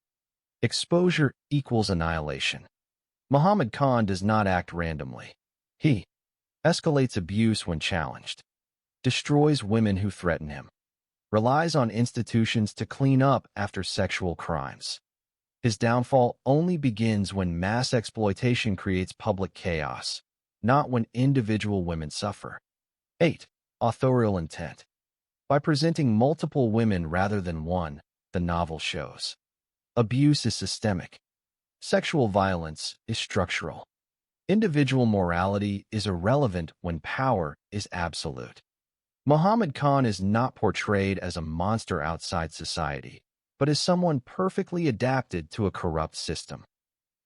Exposure equals annihilation. Muhammad Khan does not act randomly. He escalates abuse when challenged, destroys women who threaten him, relies on institutions to clean up after sexual crimes. His downfall only begins when mass exploitation creates public chaos, not when individual women suffer. 8. Authorial intent. By presenting multiple women rather than one, the novel shows. Abuse is systemic. Sexual violence is structural. Individual morality is irrelevant when power is absolute. Muhammad Khan is not portrayed as a monster outside society, but as someone perfectly adapted to a corrupt system.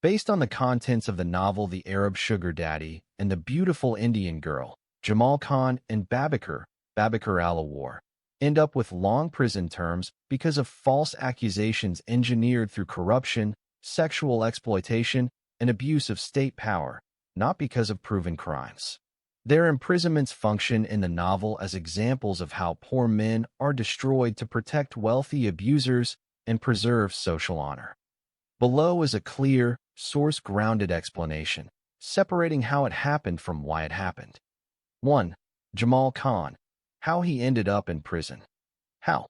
Based on the contents of the novel The Arab Sugar Daddy and The Beautiful Indian Girl, Jamal Khan and Babakar Alawar end up with long prison terms because of false accusations engineered through corruption, sexual exploitation, and abuse of state power, not because of proven crimes. Their imprisonments function in the novel as examples of how poor men are destroyed to protect wealthy abusers and preserve social honor. Below is a clear, source-grounded explanation, separating how it happened from why it happened. 1. Jamal Khan. How he ended up in prison. How?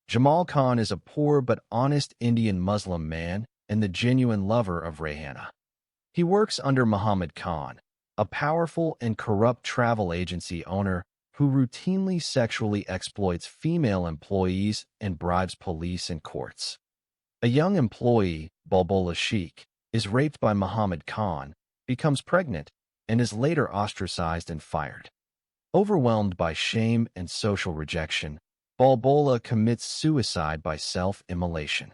Jamal Khan is a poor but honest Indian Muslim man and the genuine lover of Rayhana. He works under Muhammad Khan, a powerful and corrupt travel agency owner who routinely sexually exploits female employees and bribes police and courts. A young employee, Bulbula Sheikh, is raped by Muhammad Khan, becomes pregnant, and is later ostracized and fired. Overwhelmed by shame and social rejection, Bulbula commits suicide by self-immolation.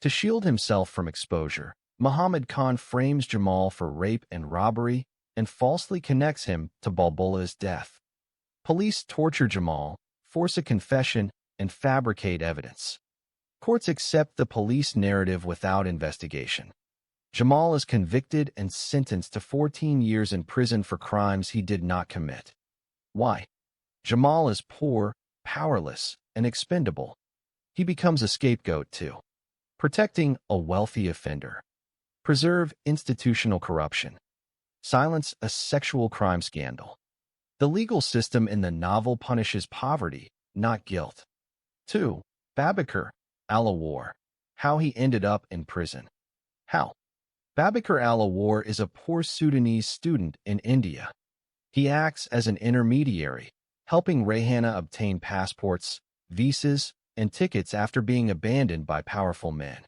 To shield himself from exposure, Muhammad Khan frames Jamal for rape and robbery and falsely connects him to Bulbula's death. Police torture Jamal, force a confession, and fabricate evidence. Courts accept the police narrative without investigation. Jamal is convicted and sentenced to 14 years in prison for crimes he did not commit. Why? Jamal is poor, powerless, and expendable. He becomes a scapegoat too. Protecting a wealthy offender. Preserve institutional corruption. Silence a sexual crime scandal. The legal system in the novel punishes poverty, not guilt. 2. Babakar Alawar. How he ended up in prison. How? Babakar Alawar is a poor Sudanese student in India. He acts as an intermediary, helping Rayhana obtain passports, visas, and tickets after being abandoned by powerful men.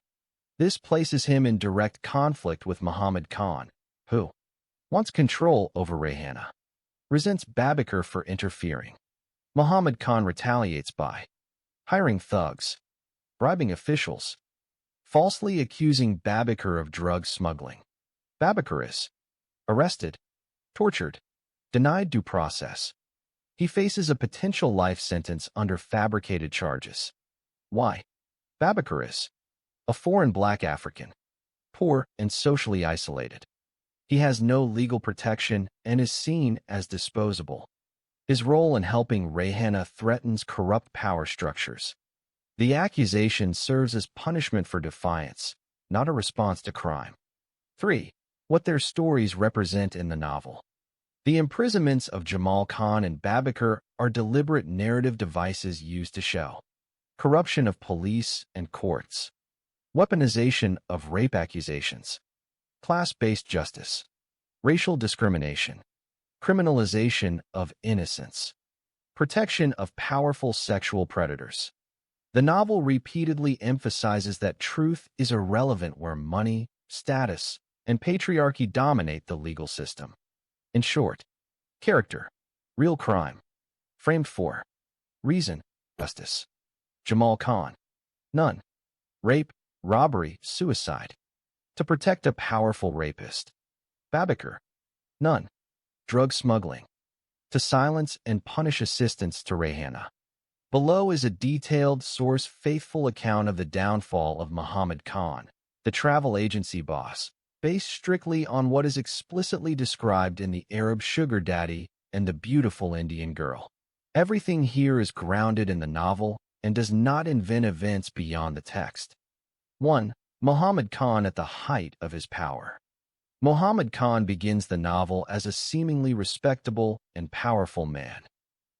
This places him in direct conflict with Muhammad Khan, who wants control over Rayhana, resents Babakar for interfering. Muhammad Khan retaliates by hiring thugs, bribing officials, falsely accusing Babakar of drug smuggling. Babakar is arrested, tortured, denied due process. He faces a potential life sentence under fabricated charges. Why? Babakar is a foreign black African, poor and socially isolated. He has no legal protection and is seen as disposable. His role in helping Rayhana threatens corrupt power structures. The accusation serves as punishment for defiance, not a response to crime. 3. What their stories represent in the novel. The imprisonments of Jamal Khan and Babakar are deliberate narrative devices used to show corruption of police and courts, weaponization of rape accusations, class-based justice, racial discrimination, criminalization of innocence, protection of powerful sexual predators. The novel repeatedly emphasizes that truth is irrelevant where money, status, and patriarchy dominate the legal system. In short, character, real crime, framed for Reason, justice. Jamal Khan. None. Rape, robbery, suicide. To protect a powerful rapist. Babakar. None. Drug smuggling. To silence and punish assistance to Rayhana. Below is a detailed, source-faithful account of the downfall of Muhammad Khan, the travel agency boss, based strictly on what is explicitly described in The Arab Sugar Daddy and The Beautiful Indian Girl. Everything here is grounded in the novel and does not invent events beyond the text. 1. Muhammad Khan at the height of his power. Muhammad Khan begins the novel as a seemingly respectable and powerful man.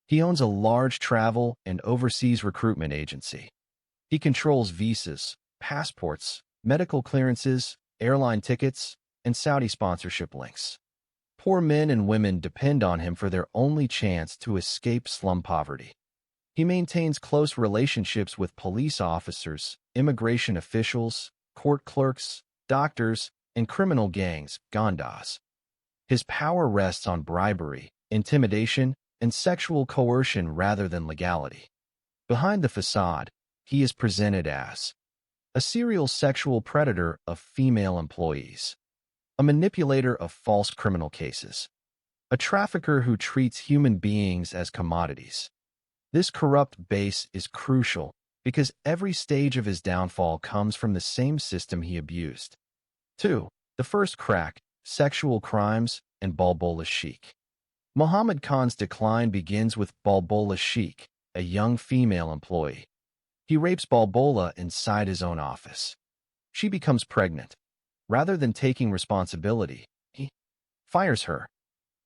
He owns a large travel and overseas recruitment agency. He controls visas, passports, medical clearances, airline tickets, and Saudi sponsorship links. Poor men and women depend on him for their only chance to escape slum poverty. He maintains close relationships with police officers, immigration officials, court clerks, doctors, and criminal gangs, Gandas. His power rests on bribery, intimidation, and sexual coercion rather than legality. Behind the facade, he is presented as a serial sexual predator of female employees, a manipulator of false criminal cases, a trafficker who treats human beings as commodities. This corrupt base is crucial because every stage of his downfall comes from the same system he abused. 2. The first crack, sexual crimes, and Balbola Sheikh. Muhammad Khan's decline begins with Balbola Sheikh, a young female employee. He rapes Balbola inside his own office. She becomes pregnant. Rather than taking responsibility, he fires her,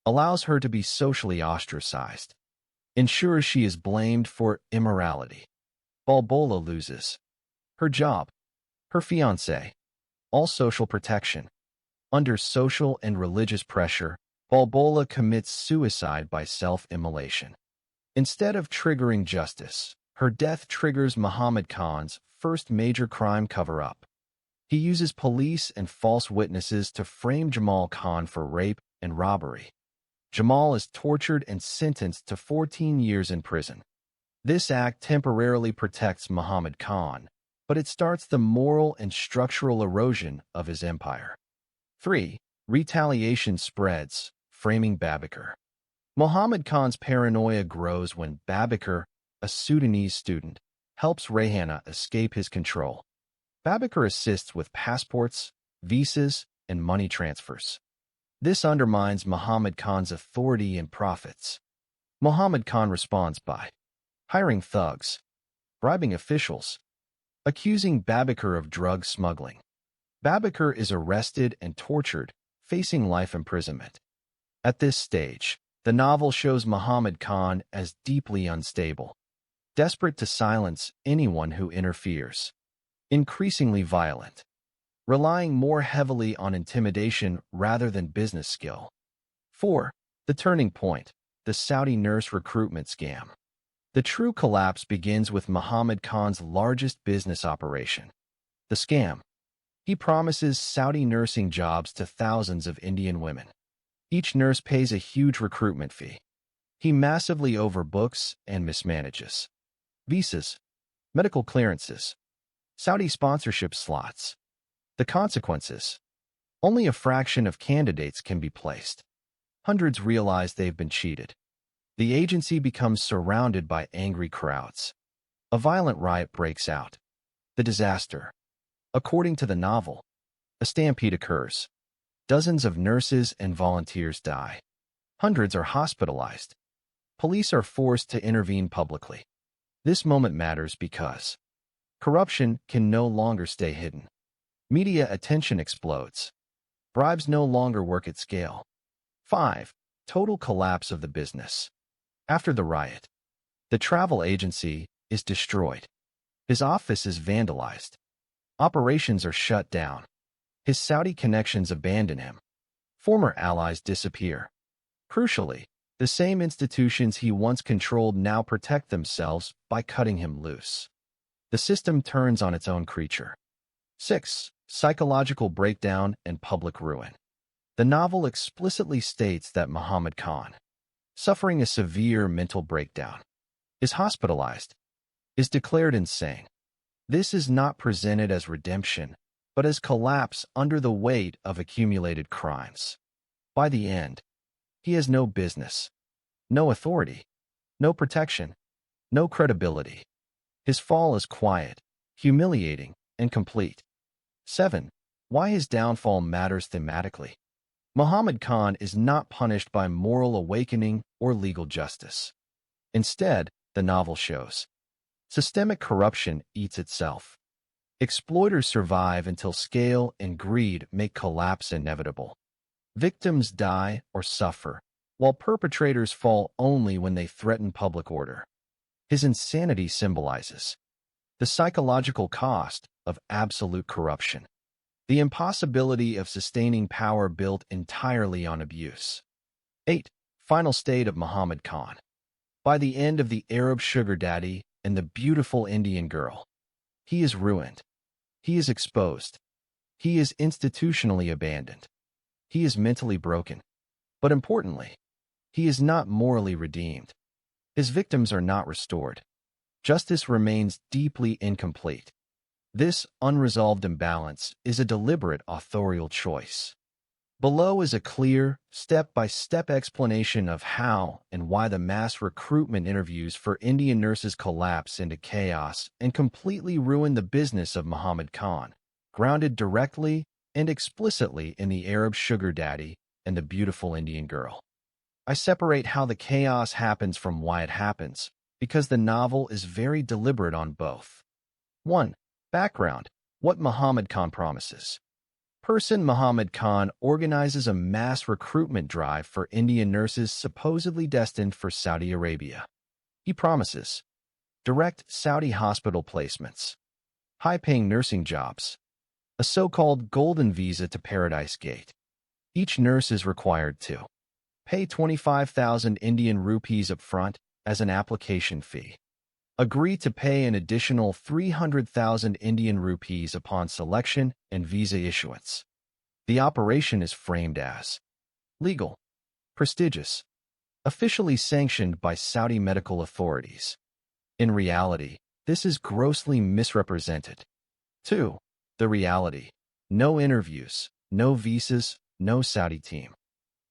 allows her to be socially ostracized, ensures she is blamed for immorality. Balbola loses her job, her fiancé, all social protection. Under social and religious pressure, Balbola commits suicide by self-immolation. Instead of triggering justice, her death triggers Muhammad Khan's first major crime cover-up. He uses police and false witnesses to frame Jamal Khan for rape and robbery. Jamal is tortured and sentenced to 14 years in prison. This act temporarily protects Muhammad Khan, but it starts the moral and structural erosion of his empire. 3. Retaliation spreads, framing Babakar. Muhammad Khan's paranoia grows when Babakar, a Sudanese student, helps Rayhana escape his control. Babakar assists with passports, visas, and money transfers. This undermines Muhammad Khan's authority and profits. Muhammad Khan responds by hiring thugs, bribing officials, accusing Babakar of drug smuggling. Babakar is arrested and tortured, facing life imprisonment. At this stage, the novel shows Muhammad Khan as deeply unstable, desperate to silence anyone who interferes, increasingly violent, relying more heavily on intimidation rather than business skill. 4. The turning point, the Saudi nurse recruitment scam. The true collapse begins with Muhammad Khan's largest business operation, the scam. He promises Saudi nursing jobs to thousands of Indian women. Each nurse pays a huge recruitment fee. He massively overbooks and mismanages. Visas, medical clearances, Saudi sponsorship slots. The consequences: only a fraction of candidates can be placed. Hundreds realize they've been cheated. The agency becomes surrounded by angry crowds. A violent riot breaks out. The disaster. According to the novel, a stampede occurs. Dozens of nurses and volunteers die. Hundreds are hospitalized. Police are forced to intervene publicly. This moment matters because corruption can no longer stay hidden. Media attention explodes. Bribes no longer work at scale. 5. Total collapse of the business. After the riot, the travel agency is destroyed. His office is vandalized. Operations are shut down. His Saudi connections abandon him. Former allies disappear. Crucially, the same institutions he once controlled now protect themselves by cutting him loose. The system turns on its own creature. 6. Psychological breakdown and public ruin. The novel explicitly states that Muhammad Khan, suffering a severe mental breakdown, is hospitalized, is declared insane. This is not presented as redemption, but as collapse under the weight of accumulated crimes. By the end, he has no business, no authority, no protection, no credibility. His fall is quiet, humiliating, and complete. 7. Why his downfall matters thematically. Muhammad Khan is not punished by moral awakening or legal justice. Instead, the novel shows systemic corruption eats itself. Exploiters survive until scale and greed make collapse inevitable. Victims die or suffer, while perpetrators fall only when they threaten public order. His insanity symbolizes the psychological cost of absolute corruption, the impossibility of sustaining power built entirely on abuse. 8. Final state of Muhammad Khan. By the end of the Arab sugar daddy and the beautiful Indian girl, he is ruined. He is exposed. He is institutionally abandoned. He is mentally broken. But importantly, he is not morally redeemed. His victims are not restored. Justice remains deeply incomplete. This unresolved imbalance is a deliberate authorial choice. Below is a clear, step-by-step explanation of how and why the mass recruitment interviews for Indian nurses collapse into chaos and completely ruin the business of Muhammad Khan, grounded directly and explicitly in the Arab sugar daddy and the beautiful Indian girl. I separate how the chaos happens from why it happens, because the novel is very deliberate on both. 1. Background: what Muhammad Khan promises. Muhammad Khan organizes a mass recruitment drive for Indian nurses supposedly destined for Saudi Arabia. He promises direct Saudi hospital placements, high-paying nursing jobs, a so-called golden visa to Paradise Gate. Each nurse is required to pay 25,000 Indian rupees up front as an application fee. Agree to pay an additional 300,000 Indian rupees upon selection and visa issuance. The operation is framed as legal, prestigious, officially sanctioned by Saudi medical authorities. In reality, this is grossly misrepresented. 2. The reality: no interviews, no visas, no Saudi team.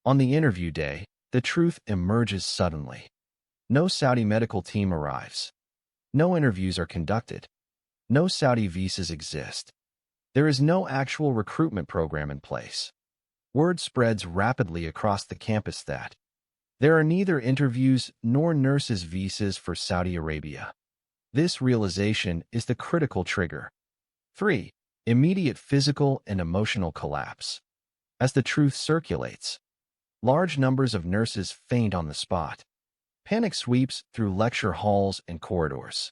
On the interview day, the truth emerges suddenly. No Saudi medical team arrives. No interviews are conducted. No Saudi visas exist. There is no actual recruitment program in place. Word spreads rapidly across the campus that there are neither interviews nor nurses' visas for Saudi Arabia. This realization is the critical trigger. 3. Immediate physical and emotional collapse. As the truth circulates, large numbers of nurses faint on the spot. Panic sweeps through lecture halls and corridors.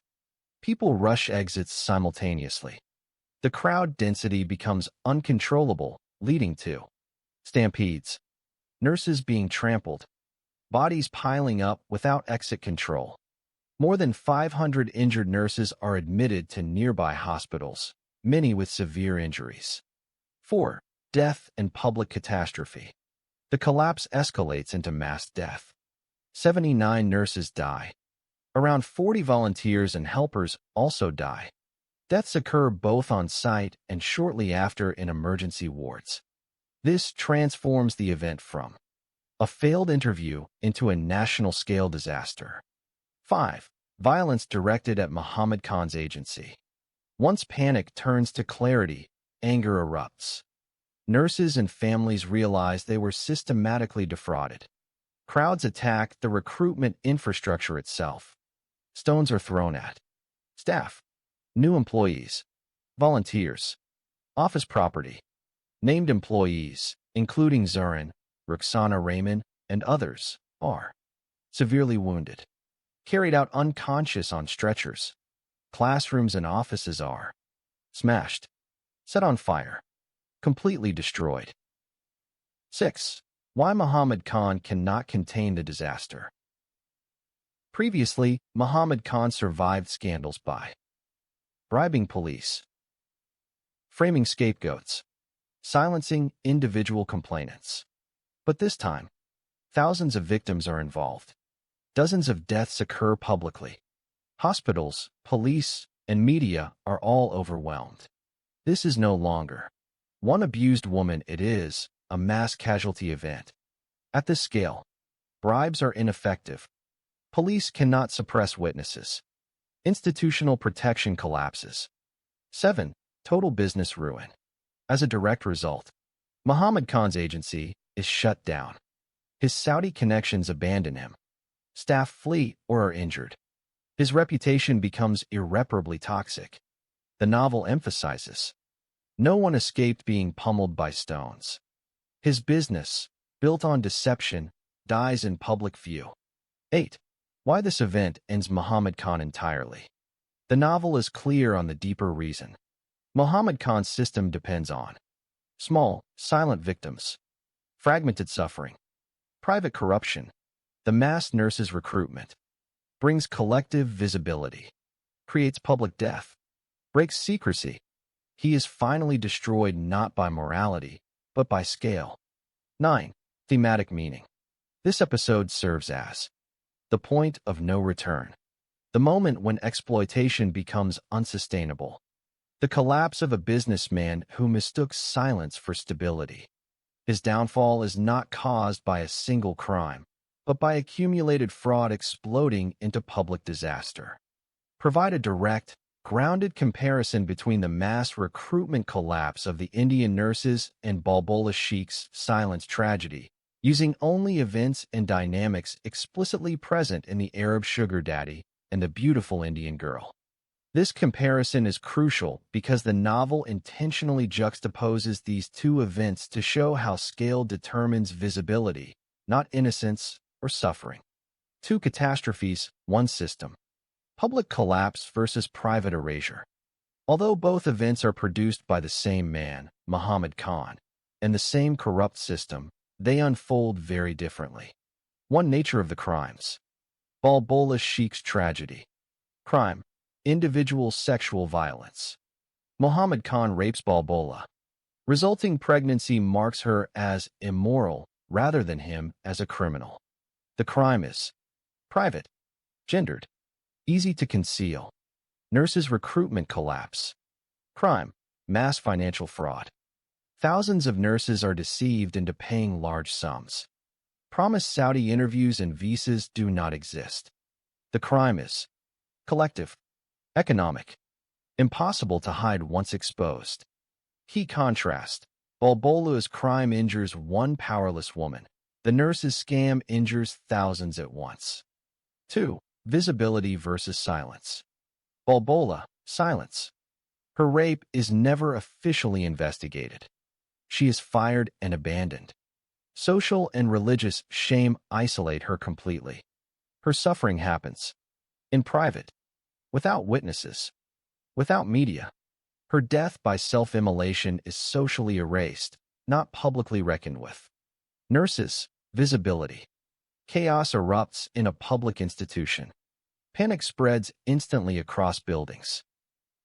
People rush exits simultaneously. The crowd density becomes uncontrollable, leading to stampedes, nurses being trampled, bodies piling up without exit control. More than 500 injured nurses are admitted to nearby hospitals, many with severe injuries. 4. Death and public catastrophe. The collapse escalates into mass death. 79 nurses die. Around 40 volunteers and helpers also die. Deaths occur both on site and shortly after in emergency wards. This transforms the event from a failed interview into a national-scale disaster. 5. Violence directed at Muhammad Khan's agency. Once panic turns to clarity, anger erupts. Nurses and families realize they were systematically defrauded. Crowds attack the recruitment infrastructure itself. Stones are thrown at staff, new employees, volunteers, office property. Named employees, including Zurin, Roxana Raymond, and others, are severely wounded, carried out unconscious on stretchers. Classrooms and offices are smashed, set on fire, completely destroyed. 6. Why Muhammad Khan cannot contain the disaster. Previously, Muhammad Khan survived scandals by bribing police, framing scapegoats, silencing individual complainants. But this time, thousands of victims are involved. Dozens of deaths occur publicly. Hospitals, police, and media are all overwhelmed. This is no longer one abused woman, it is a mass casualty event. At this scale, bribes are ineffective. Police cannot suppress witnesses. Institutional protection collapses. 7. Total business ruin. As a direct result, Muhammad Khan's agency is shut down. His Saudi connections abandon him. Staff flee or are injured. His reputation becomes irreparably toxic. The novel emphasizes, no one escaped being pummeled by stones. His business, built on deception, dies in public view. 8. Why this event ends Muhammad Khan entirely. The novel is clear on the deeper reason. Muhammad Khan's system depends on small, silent victims, fragmented suffering, private corruption. The mass nurses recruitment brings collective visibility, creates public death, breaks secrecy. He is finally destroyed not by morality, but by scale. 9. Thematic meaning. This episode serves as the point of no return, the moment when exploitation becomes unsustainable, the collapse of a businessman who mistook silence for stability. His downfall is not caused by a single crime, but by accumulated fraud exploding into public disaster. Provide a direct, grounded comparison between the mass recruitment collapse of the Indian nurses and Balbola Sheikh's silence tragedy, using only events and dynamics explicitly present in the Arab sugar daddy and the beautiful Indian girl. This comparison is crucial because the novel intentionally juxtaposes these two events to show how scale determines visibility, not innocence or suffering. 2 catastrophes, 1 system. Public collapse versus private erasure. Although both events are produced by the same man, Muhammad Khan, and the same corrupt system, they unfold very differently. 1. Nature of the crimes. Balbola Sheikh's tragedy. Crime. Individual sexual violence. Muhammad Khan rapes Balbola. Resulting pregnancy marks her as immoral rather than him as a criminal. The crime is private, gendered, easy to conceal. Nurses' recruitment collapse. Crime. Mass financial fraud. Thousands of nurses are deceived into paying large sums. Promised Saudi interviews and visas do not exist. The crime is collective, economic, impossible to hide once exposed. Key contrast. Balbola's crime injures one powerless woman. The nurse's scam injures thousands at once. 2. Visibility versus silence. Balbola, silence. Her rape is never officially investigated. She is fired and abandoned. Social and religious shame isolate her completely. Her suffering happens in private, without witnesses, without media. Her death by self-immolation is socially erased, not publicly reckoned with. Nurses, visibility. Chaos erupts in a public institution. Panic spreads instantly across buildings.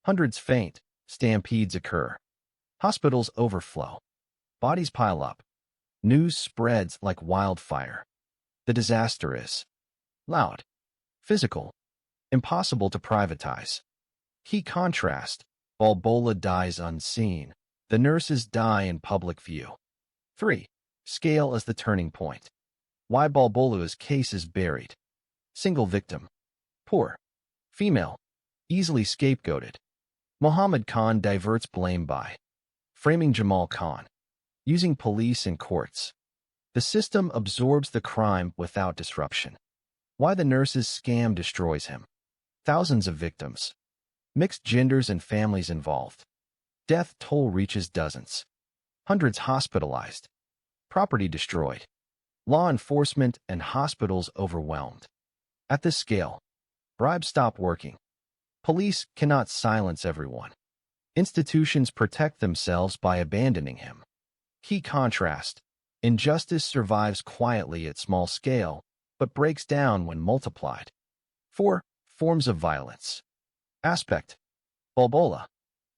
Hundreds faint, stampedes occur. Hospitals overflow. Bodies pile up. News spreads like wildfire. The disaster is loud, physical, impossible to privatize. Key contrast. Balbola dies unseen. The nurses die in public view. 3. Scale as the turning point. Why Balbola's case is buried. Single victim. Poor. Female. Easily scapegoated. Muhammad Khan diverts blame by framing Jamal Khan. Using police and courts. The system absorbs the crime without disruption. Why the nurse's scam destroys him. Thousands of victims. Mixed genders and families involved. Death toll reaches dozens. Hundreds hospitalized. Property destroyed. Law enforcement and hospitals overwhelmed. At this scale, bribes stop working. Police cannot silence everyone. Institutions protect themselves by abandoning him. Key contrast. Injustice survives quietly at small scale, but breaks down when multiplied. 4. Forms of violence. Aspect. Balbola.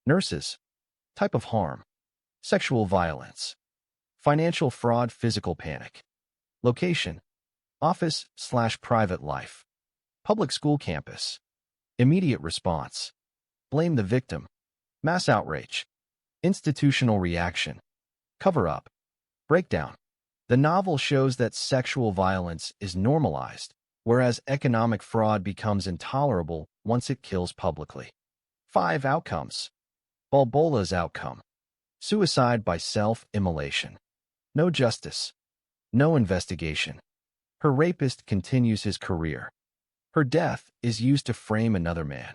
Nurses. Type of harm. Sexual violence. Financial fraud, physical panic. Location. Office/private life. Public school campus. Immediate response. Blame the victim. Mass outrage. Institutional reaction. Cover-up. Breakdown. The novel shows that sexual violence is normalized, whereas economic fraud becomes intolerable once it kills publicly. 5 outcomes. Balbola's outcome. Suicide by self-immolation. No justice. No investigation. Her rapist continues his career. Her death is used to frame another man.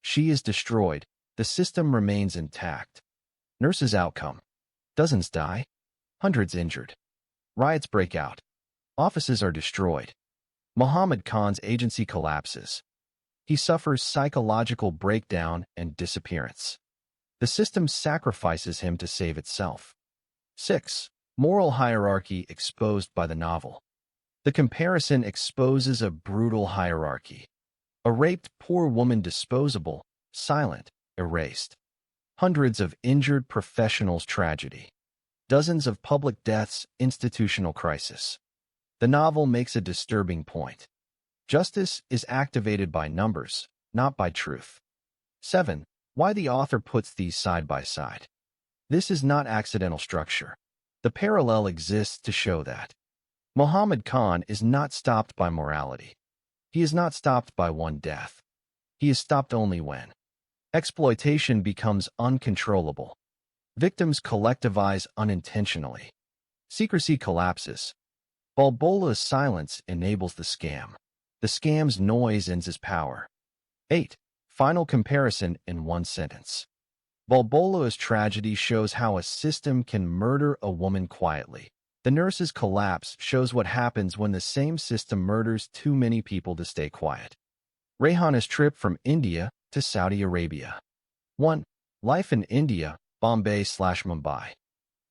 She is destroyed. The system remains intact. Nurse's outcome. Dozens die. Hundreds injured. Riots break out. Offices are destroyed. Muhammad Khan's agency collapses. He suffers psychological breakdown and disappearance. The system sacrifices him to save itself. 6. Moral hierarchy exposed by the novel. The comparison exposes a brutal hierarchy. A raped poor woman disposable, silent, erased. Hundreds of injured professionals tragedy. Dozens of public deaths institutional crisis. The novel makes a disturbing point. Justice is activated by numbers, not by truth. 7. Why the author puts these side by side. This is not accidental structure. The parallel exists to show that. Muhammad Khan is not stopped by morality. He is not stopped by one death. He is stopped only when exploitation becomes uncontrollable. Victims collectivize unintentionally. Secrecy collapses. Balbola's silence enables the scam. The scam's noise ends his power. 8. Final comparison in one sentence. Balbola's tragedy shows how a system can murder a woman quietly. The nurse's collapse shows what happens when the same system murders too many people to stay quiet. Rehana's trip from India to Saudi Arabia. 1. Life in India, Bombay/Mumbai.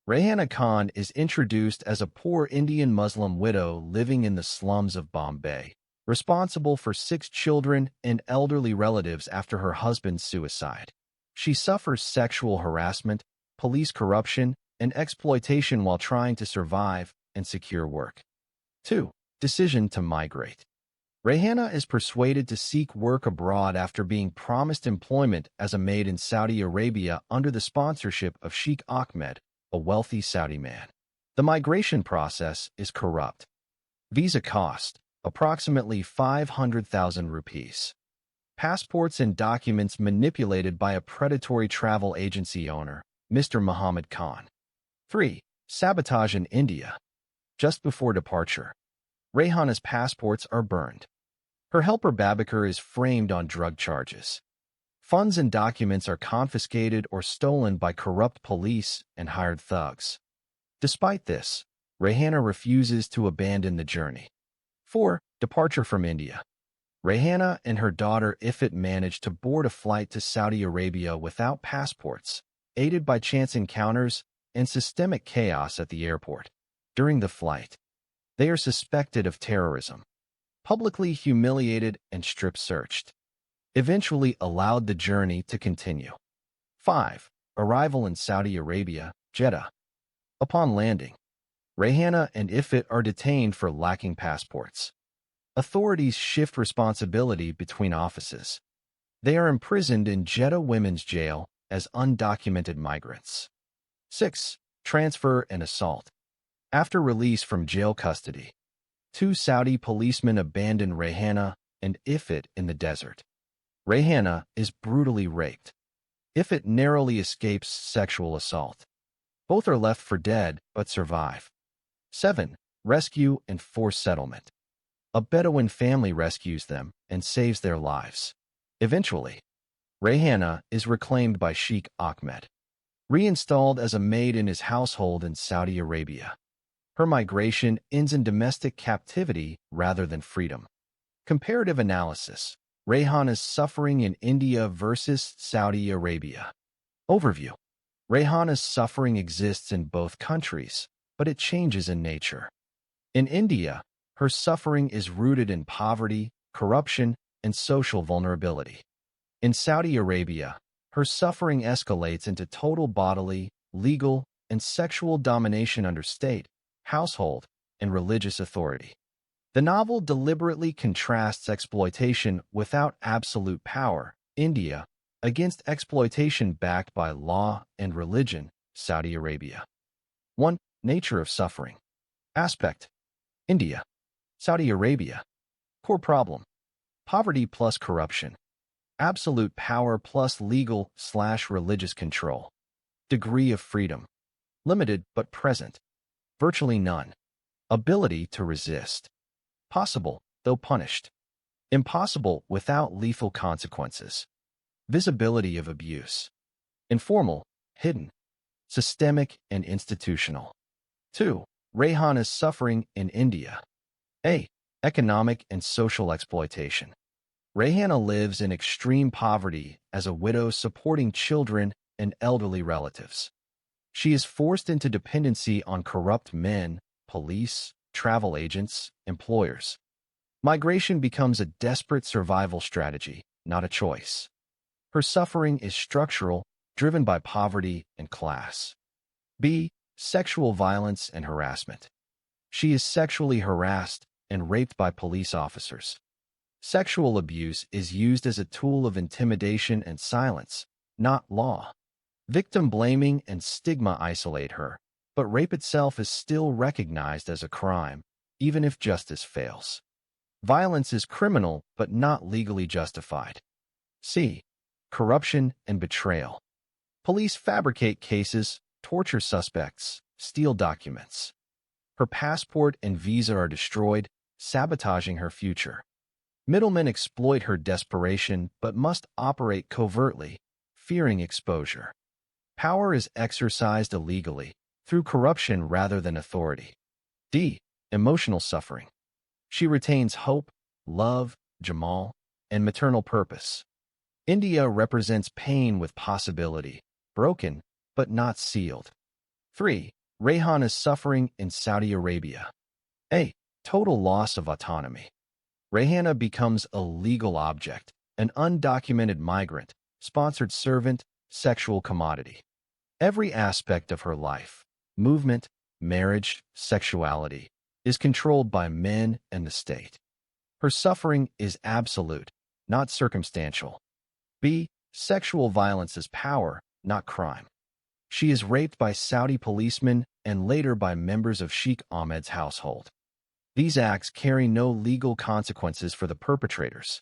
Rehana Khan is introduced as a poor Indian Muslim widow living in the slums of Bombay, responsible for 6 children and elderly relatives after her husband's suicide. She suffers sexual harassment, police corruption, and exploitation while trying to survive and secure work. 2. Decision to migrate. Rehana is persuaded to seek work abroad after being promised employment as a maid in Saudi Arabia under the sponsorship of Sheikh Ahmed, a wealthy Saudi man. The migration process is corrupt. Visa cost, approximately 500,000 rupees. Passports and documents manipulated by a predatory travel agency owner, Mr. Muhammad Khan. 3. Sabotage in India. Just before departure, Rehana's passports are burned. Her helper Babakar is framed on drug charges. Funds and documents are confiscated or stolen by corrupt police and hired thugs. Despite this, Rehana refuses to abandon the journey. 4. Departure from India. Rehana and her daughter Ifat manage to board a flight to Saudi Arabia without passports, aided by chance encounters and systemic chaos at the airport. During the flight, they are suspected of terrorism, publicly humiliated and strip-searched, eventually allowed the journey to continue. 5. Arrival in Saudi Arabia, Jeddah. Upon landing, Rehana and Ifat are detained for lacking passports. Authorities shift responsibility between offices. They are imprisoned in Jeddah Women's Jail as undocumented migrants. 6. Transfer and assault. After release from jail custody, 2 Saudi policemen abandon Rehana and Ifat in the desert. Rehana is brutally raped. Ifat narrowly escapes sexual assault. Both are left for dead but survive. 7. Rescue and forced settlement. A Bedouin family rescues them and saves their lives. Eventually, Rehana is reclaimed by Sheikh Ahmed, reinstalled as a maid in his household in Saudi Arabia. Her migration ends in domestic captivity rather than freedom. Comparative analysis. Rehana's suffering in India versus Saudi Arabia. Overview. Rehana's suffering exists in both countries, but it changes in nature. In India, her suffering is rooted in poverty, corruption, and social vulnerability. In Saudi Arabia, her suffering escalates into total bodily, legal, and sexual domination under state, household, and religious authority. The novel deliberately contrasts exploitation without absolute power, India, against exploitation backed by law and religion, Saudi Arabia. 1. Nature of suffering. Aspect. India. Saudi Arabia. Core problem. Poverty plus corruption. Absolute power plus legal/religious control. Degree of freedom. Limited but present. Virtually none. Ability to resist. Possible, though punished. Impossible without lethal consequences. Visibility of abuse. Informal, hidden. Systemic and institutional. 2. Rehana's suffering in India. A. Economic and social exploitation. Rehana lives in extreme poverty as a widow supporting children and elderly relatives. She is forced into dependency on corrupt men, police, travel agents, employers. Migration becomes a desperate survival strategy, not a choice. Her suffering is structural, driven by poverty and class. B. Sexual violence and harassment. She is sexually harassed and raped by police officers. Sexual abuse is used as a tool of intimidation and silence, not law. Victim blaming and stigma isolate her, but rape itself is still recognized as a crime, even if justice fails. Violence is criminal but not legally justified. C. Corruption and betrayal. Police fabricate cases, torture suspects, steal documents. Her passport and visa are destroyed, sabotaging her future. Middlemen exploit her desperation but must operate covertly, fearing exposure. Power is exercised illegally, through corruption rather than authority. D. Emotional suffering. She retains hope, love, Jamal, and maternal purpose. India represents pain with possibility, broken but not sealed. 3. Rehana's suffering in Saudi Arabia. A. Total loss of autonomy. Rehana becomes a legal object, an undocumented migrant, sponsored servant, sexual commodity. Every aspect of her life, movement, marriage, sexuality, is controlled by men and the state. Her suffering is absolute, not circumstantial. B. Sexual violence is power, not crime. She is raped by Saudi policemen and later by members of Sheikh Ahmed's household. These acts carry no legal consequences for the perpetrators.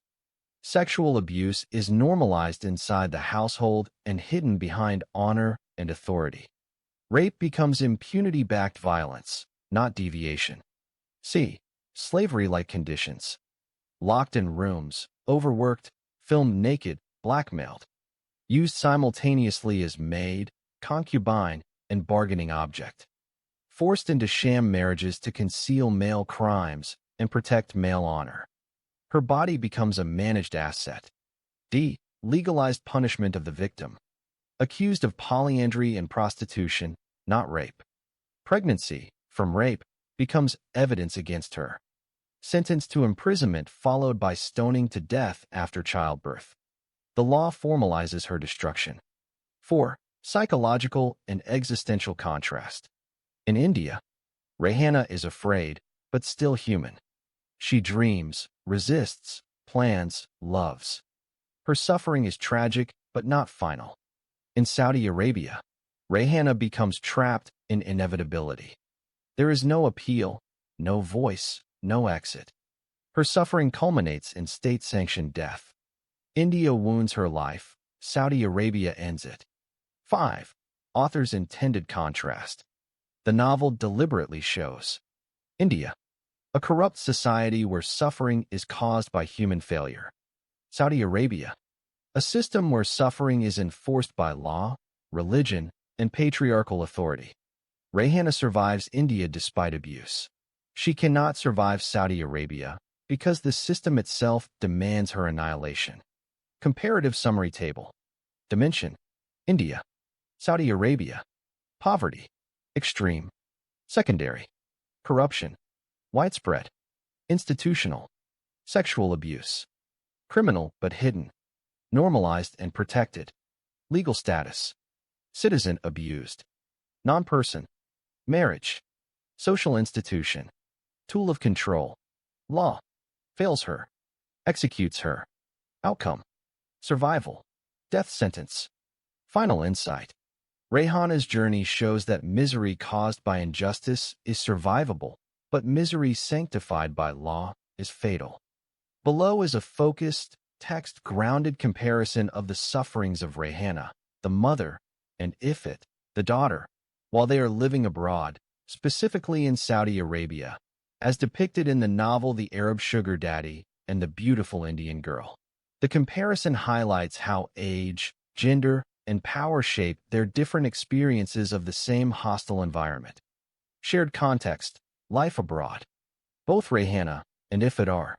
Sexual abuse is normalized inside the household and hidden behind honor and authority. Rape becomes impunity-backed violence, not deviation. C. Slavery-like conditions. Locked in rooms, overworked, filmed naked, blackmailed. Used simultaneously as maid, concubine, and bargaining object. Forced into sham marriages to conceal male crimes and protect male honor. Her body becomes a managed asset. D. Legalized punishment of the victim. Accused of polyandry and prostitution, not rape. Pregnancy, from rape, becomes evidence against her. Sentenced to imprisonment followed by stoning to death after childbirth. The law formalizes her destruction. 4. Psychological and existential contrast. In India, Rehana is afraid, but still human. She dreams, resists, plans, loves. Her suffering is tragic, but not final. In Saudi Arabia, Rehana becomes trapped in inevitability. There is no appeal, no voice, no exit. Her suffering culminates in state-sanctioned death. India wounds her life, Saudi Arabia ends it. 5. Author's intended contrast. The novel deliberately shows India, a corrupt society where suffering is caused by human failure. Saudi Arabia, a system where suffering is enforced by law, religion, and patriarchal authority. Rehana survives India despite abuse. She cannot survive Saudi Arabia because the system itself demands her annihilation. Comparative summary table. Dimension: India. Saudi Arabia. Poverty. Extreme. Secondary. Corruption. Widespread. Institutional. Sexual abuse. Criminal but hidden. Normalized and protected. Legal status. Citizen abused. Non-person. Marriage. Social institution. Tool of control. Law. Fails her. Executes her. Outcome. Survival. Death sentence. Final insight. Rayhana's journey shows that misery caused by injustice is survivable, but misery sanctified by law is fatal. Below is a focused, text-grounded comparison of the sufferings of Rayhana, the mother, and Ifit, the daughter, while they are living abroad, specifically in Saudi Arabia, as depicted in the novel The Arab Sugar Daddy and The Beautiful Indian Girl. The comparison highlights how age, gender, and power shape their different experiences of the same hostile environment. Shared context, life abroad. Both Rayhana and Ifit are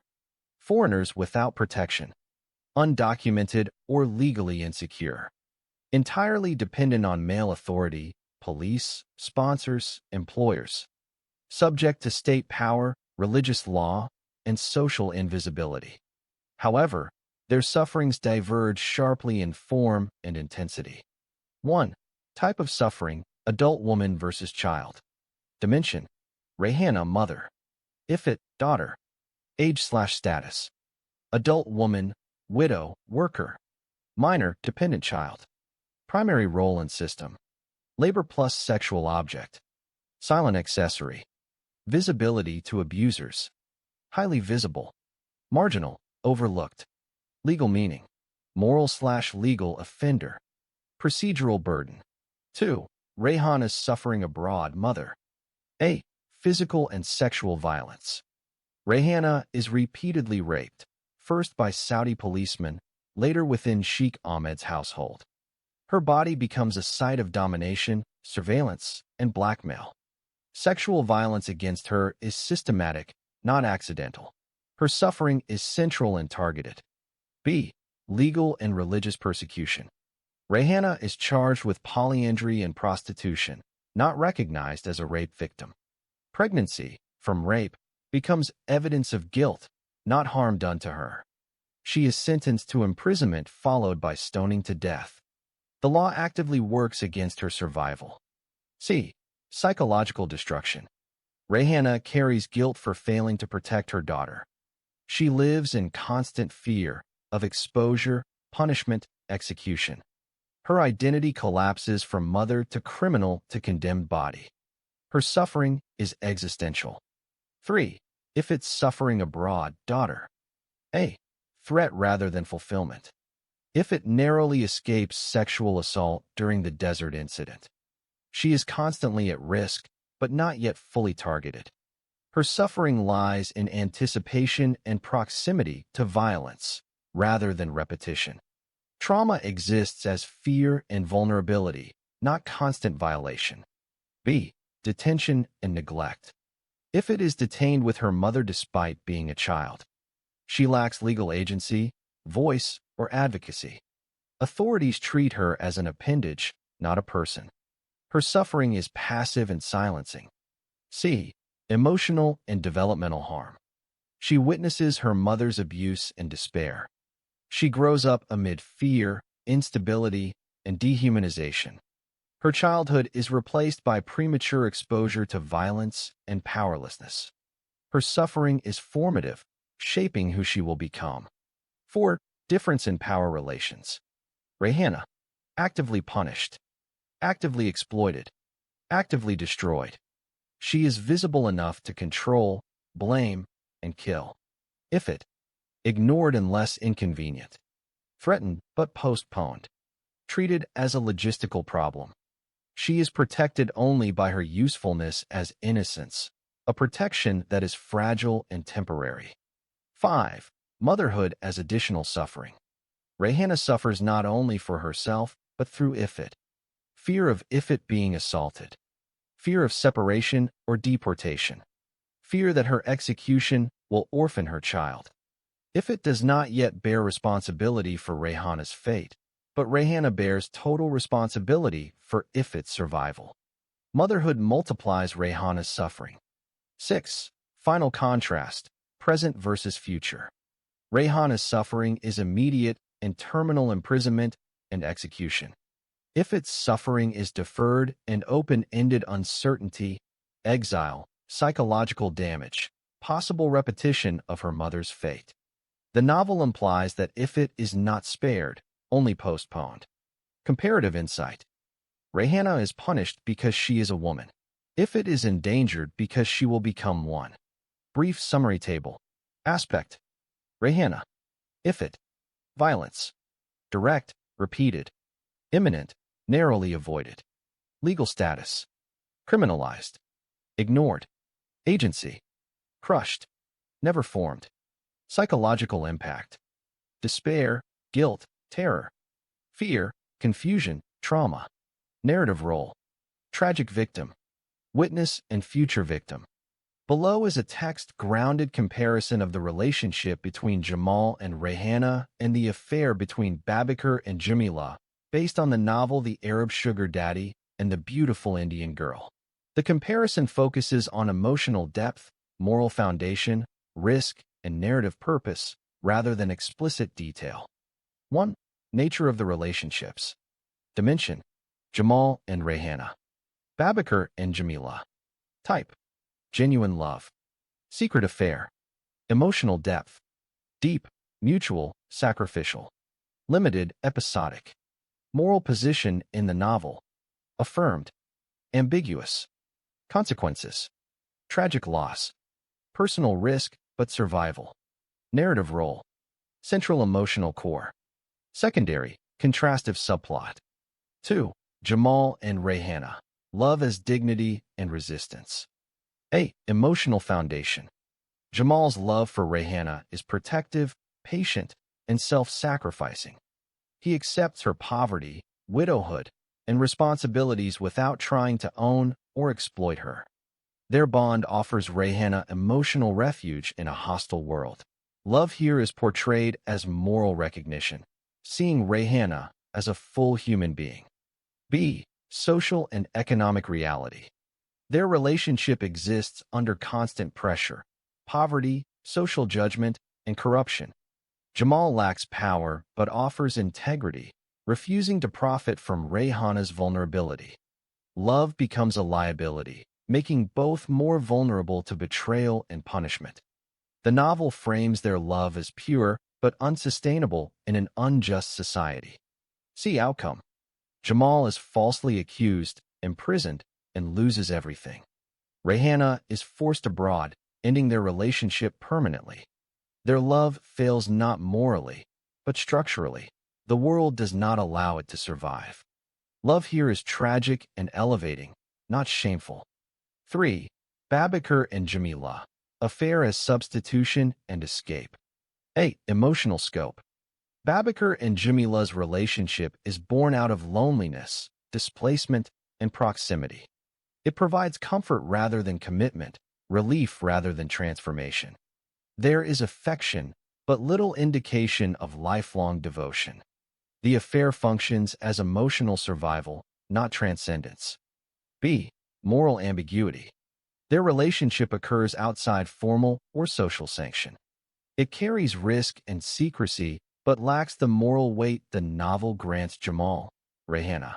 foreigners without protection, undocumented or legally insecure, entirely dependent on male authority, police, sponsors, employers, subject to state power, religious law, and social invisibility. However, their sufferings diverge sharply in form and intensity. 1. Type of suffering, adult woman versus child. Dimension, Rayhana, mother. Ifit, daughter. Age/status. Adult woman, widow, worker. Minor, dependent child. Primary role and system. Labor plus sexual object. Silent accessory. Visibility to abusers. Highly visible. Marginal, overlooked. Legal meaning. Moral/legal offender. Procedural burden. 2. Rayhana's suffering abroad, mother. A. Physical and sexual violence. Rayhana is repeatedly raped, first by Saudi policemen, later within Sheikh Ahmed's household. Her body becomes a site of domination, surveillance, and blackmail. Sexual violence against her is systematic, not accidental. Her suffering is central and targeted. B. Legal and religious persecution. Rayhana is charged with polyandry and prostitution, not recognized as a rape victim. Pregnancy, from rape, becomes evidence of guilt, not harm done to her. She is sentenced to imprisonment followed by stoning to death. The law actively works against her survival. C. Psychological destruction. Rayhana carries guilt for failing to protect her daughter. She lives in constant fear of exposure, punishment, execution. Her identity collapses from mother to criminal to condemned body. Her suffering is existential. 3. Ifit's suffering abroad, daughter. A. Threat rather than fulfillment. Ifit narrowly escapes sexual assault during the desert incident. She is constantly at risk, but not yet fully targeted. Her suffering lies in anticipation and proximity to violence, rather than repetition. Trauma exists as fear and vulnerability, not constant violation. B. Detention and neglect. Ifit is detained with her mother despite being a child. She lacks legal agency, voice, or advocacy. Authorities treat her as an appendage, not a person. Her suffering is passive and silencing. C. Emotional and developmental harm. She witnesses her mother's abuse and despair. She grows up amid fear, instability, and dehumanization. Her childhood is replaced by premature exposure to violence and powerlessness. Her suffering is formative, shaping who she will become. 4. Difference in power relations. Rayhana, actively punished, actively exploited, actively destroyed. She is visible enough to control, blame, and kill. Ifit, ignored and less inconvenient, threatened but postponed, treated as a logistical problem. She is protected only by her usefulness as innocence, a protection that is fragile and temporary. 5. Motherhood as additional suffering. Rayhana suffers not only for herself, but through Ifit. Fear of Ifit being assaulted. Fear of separation or deportation. Fear that her execution will orphan her child. Ifit does not yet bear responsibility for Rayhana's fate, but Rayhana bears total responsibility for Ifit's survival. Motherhood multiplies Rayhana's suffering. 6. Final contrast, present versus future. Rayhana's suffering is immediate and terminal imprisonment and execution. Ifit's suffering is deferred and open-ended uncertainty, exile, psychological damage, possible repetition of her mother's fate. The novel implies that if it is not spared, only postponed. Comparative insight. Rayhana is punished because she is a woman. If it is endangered because she will become one. Brief summary table. Aspect. Rayhana. If it. Violence. Direct, repeated. Imminent, narrowly avoided. Legal status. Criminalized. Ignored. Agency. Crushed. Never formed. Psychological impact. Despair, guilt, terror. Fear, confusion, trauma. Narrative role. Tragic victim. Witness and future victim. Below is a text-grounded comparison of the relationship between Jamal and Rayhana and the affair between Babakar and Jamila, based on the novel The Arab Sugar Daddy and the Beautiful Indian Girl. The comparison focuses on emotional depth, moral foundation, risk, and narrative purpose, rather than explicit detail. 1. Nature of the relationships. Dimension. Jamal and Rayhana. Babakar and Jamila. Type. Genuine love. Secret affair. Emotional depth. Deep, mutual, sacrificial. Limited, episodic. Moral position in the novel. Affirmed. Ambiguous. Consequences. Tragic loss. Personal risk, but survival. Narrative role. Central emotional core. Secondary, contrastive subplot. 2. Jamal and Rayhana. Love as dignity and resistance. A. Emotional foundation. Jamal's love for Rayhana is protective, patient, and self-sacrificing. He accepts her poverty, widowhood, and responsibilities without trying to own or exploit her. Their bond offers Rayhana emotional refuge in a hostile world. Love here is portrayed as moral recognition, seeing Rayhana as a full human being. B. Social and economic reality. Their relationship exists under constant pressure, poverty, social judgment, and corruption. Jamal lacks power but offers integrity, refusing to profit from Rayhana's vulnerability. Love becomes a liability, making both more vulnerable to betrayal and punishment. The novel frames their love as pure but unsustainable in an unjust society. See outcome. Jamal is falsely accused, imprisoned, and loses everything. Rayhana is forced abroad, ending their relationship permanently. Their love fails not morally, but structurally. The world does not allow it to survive. Love here is tragic and elevating, not shameful. 3. Babakar and Jamila. Affair as substitution and escape. A. Emotional scope. Babakar and Jamila's relationship is born out of loneliness, displacement, and proximity. It provides comfort rather than commitment, relief rather than transformation. There is affection, but little indication of lifelong devotion. The affair functions as emotional survival, not transcendence. B. Moral ambiguity. Their relationship occurs outside formal or social sanction. It carries risk and secrecy, but lacks the moral weight the novel grants Jamal, Rayhana.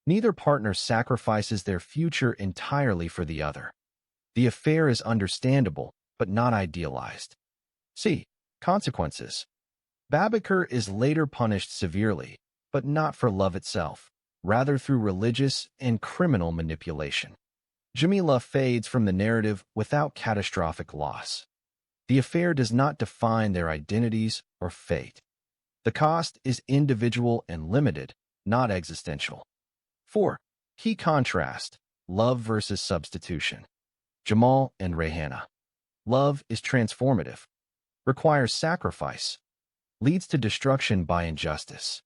Neither partner sacrifices their future entirely for the other. The affair is understandable, but not idealized. C. Consequences. Babakar is later punished severely, but not for love itself, rather through religious and criminal manipulation. Jamila fades from the narrative without catastrophic loss. The affair does not define their identities or fate. The cost is individual and limited, not existential. 4. Key contrast. Love versus substitution. Jamal and Rayhana. Love is transformative, requires sacrifice, leads to destruction by injustice,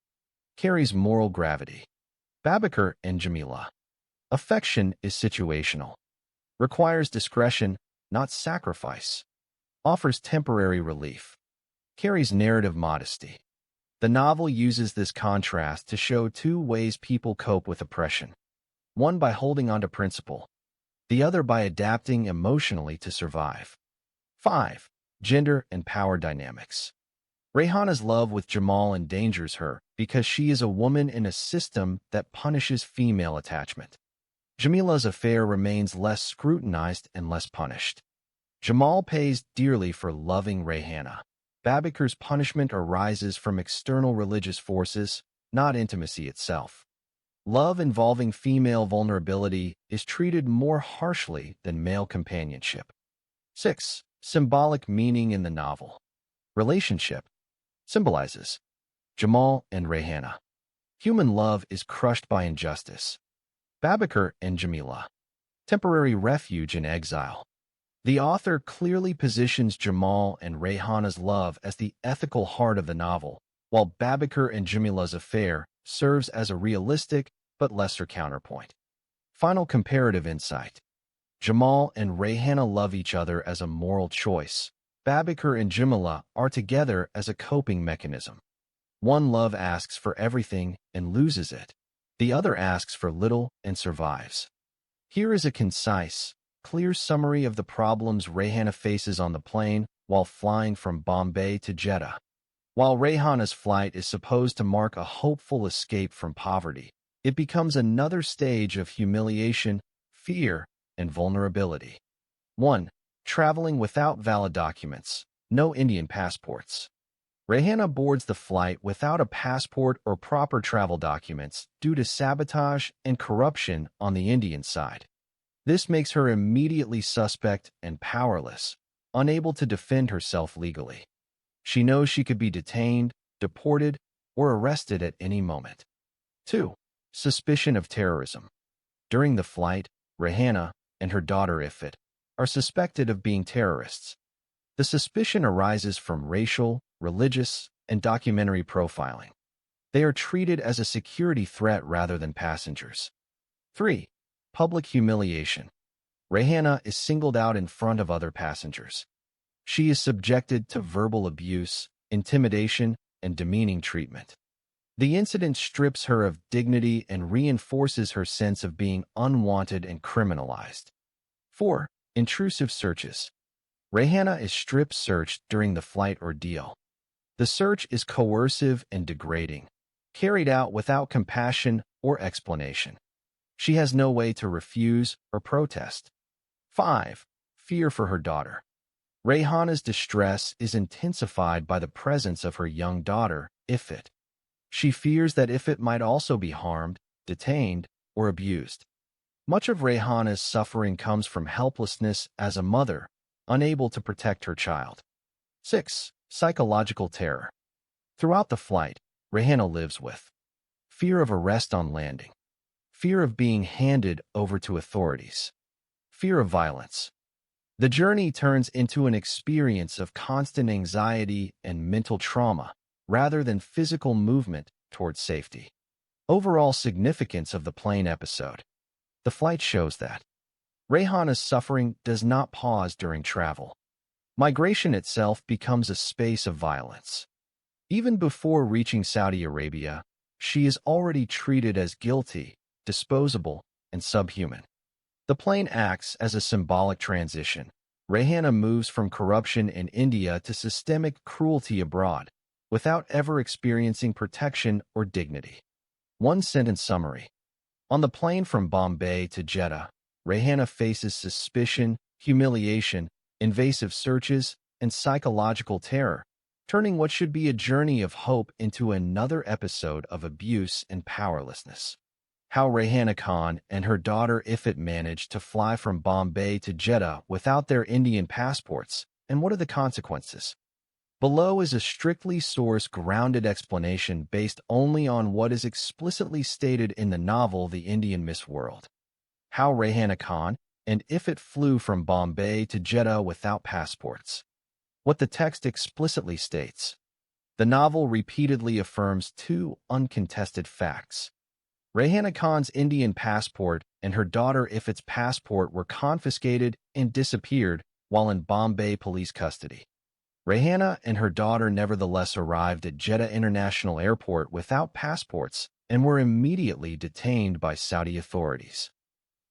carries moral gravity. Babakar and Jamila. Affection is situational, requires discretion, not sacrifice, offers temporary relief, carries narrative modesty. The novel uses this contrast to show two ways people cope with oppression. One by holding on to principle, the other by adapting emotionally to survive. 5. Gender and power dynamics. Rayhana's love with Jamal endangers her because she is a woman in a system that punishes female attachment. Jamila's affair remains less scrutinized and less punished. Jamal pays dearly for loving Rayhana. Babakar's punishment arises from external religious forces, not intimacy itself. Love involving female vulnerability is treated more harshly than male companionship. 6. Symbolic meaning in the novel. Relationship symbolizes Jamal and Rayhana. Human love is crushed by injustice. Babakar and Jamila. Temporary refuge in exile. The author clearly positions Jamal and Rayhana's love as the ethical heart of the novel, while Babakar and Jamila's affair serves as a realistic but lesser counterpoint. Final comparative insight. Jamal and Rayhana love each other as a moral choice. Babakar and Jamila are together as a coping mechanism. One love asks for everything and loses it. The other asks for little and survives. Here is a concise, clear summary of the problems Rayhana faces on the plane while flying from Bombay to Jeddah. While Rayhana's flight is supposed to mark a hopeful escape from poverty, it becomes another stage of humiliation, fear, and vulnerability. 1. Traveling without valid documents. No Indian passports. Rayhana boards the flight without a passport or proper travel documents due to sabotage and corruption on the Indian side. This makes her immediately suspect and powerless, unable to defend herself legally. She knows she could be detained, deported, or arrested at any moment. 2. Suspicion of terrorism. During the flight, Rayhana and her daughter Ifit are suspected of being terrorists. The suspicion arises from racial, religious, and documentary profiling. They are treated as a security threat rather than passengers. 3. Public humiliation. Rayhana is singled out in front of other passengers. She is subjected to verbal abuse, intimidation, and demeaning treatment. The incident strips her of dignity and reinforces her sense of being unwanted and criminalized. 4. Intrusive searches. Rayhana is strip-searched during the flight ordeal. The search is coercive and degrading, carried out without compassion or explanation. She has no way to refuse or protest. 5. Fear for her daughter. Rayhana's distress is intensified by the presence of her young daughter, Ifit. She fears that Ifit might also be harmed, detained, or abused. Much of Rayhana's suffering comes from helplessness as a mother, unable to protect her child. 6. Psychological terror. Throughout the flight, Rayhana lives with fear of arrest on landing, fear of being handed over to authorities, fear of violence. The journey turns into an experience of constant anxiety and mental trauma rather than physical movement towards safety. Overall significance of the plane episode. The flight shows that Rayhana's suffering does not pause during travel. Migration itself becomes a space of violence. Even before reaching Saudi Arabia, she is already treated as guilty, disposable, and subhuman. The plane acts as a symbolic transition. Rayhana moves from corruption in India to systemic cruelty abroad, without ever experiencing protection or dignity. One-sentence summary. On the plane from Bombay to Jeddah, Rayhana faces suspicion, humiliation, invasive searches, and psychological terror, turning what should be a journey of hope into another episode of abuse and powerlessness. How Rayhana Khan and her daughter Ifit managed to fly from Bombay to Jeddah without their Indian passports, and what are the consequences? Below is a strictly source-grounded explanation based only on what is explicitly stated in the novel The Indian Miss World. How Rayhana Khan and Ifit flew from Bombay to Jeddah without passports. What the text explicitly states. The novel repeatedly affirms two uncontested facts. Rayhana Khan's Indian passport and her daughter Ifit's passport were confiscated and disappeared while in Bombay police custody. Rayhana and her daughter nevertheless arrived at Jeddah International Airport without passports and were immediately detained by Saudi authorities.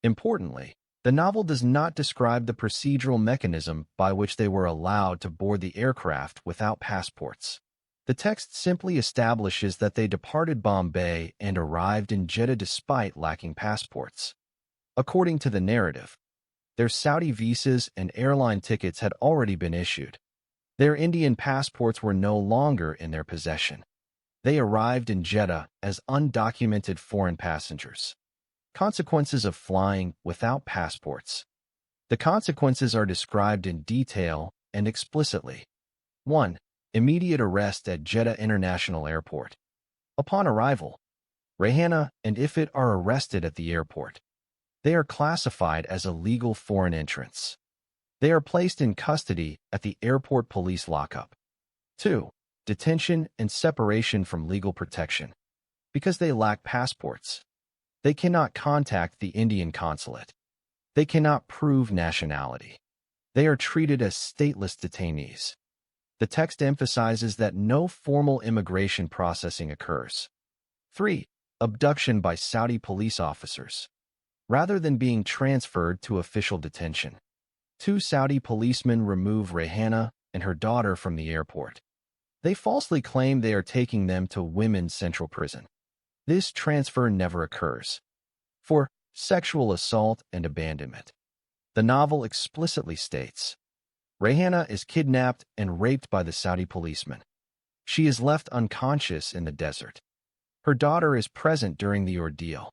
Importantly, the novel does not describe the procedural mechanism by which they were allowed to board the aircraft without passports. The text simply establishes that they departed Bombay and arrived in Jeddah despite lacking passports. According to the narrative, Their Saudi visas and airline tickets had already been issued. Their Indian passports were no longer in their possession. They arrived in Jeddah as undocumented foreign passengers. Consequences of flying without passports. The consequences are described in detail and explicitly. 1. Immediate arrest at Jeddah International Airport. Upon arrival, Rayhana and Ifit are arrested at the airport. They are classified as illegal foreign entrants. They are placed in custody at the airport police lockup. 2. Detention and separation from legal protection. Because they lack passports, they cannot contact the Indian consulate. They cannot prove nationality. They are treated as stateless detainees. The text emphasizes that no formal immigration processing occurs. 3. Abduction by Saudi police officers. Rather than being transferred to official detention, 2 Saudi policemen remove Rayhana and her daughter from the airport. They falsely claim they are taking them to Women's Central Prison. This transfer never occurs. 4. Sexual assault and abandonment. The novel explicitly states, Rayhana is kidnapped and raped by the Saudi policeman. She is left unconscious in the desert. Her daughter is present during the ordeal.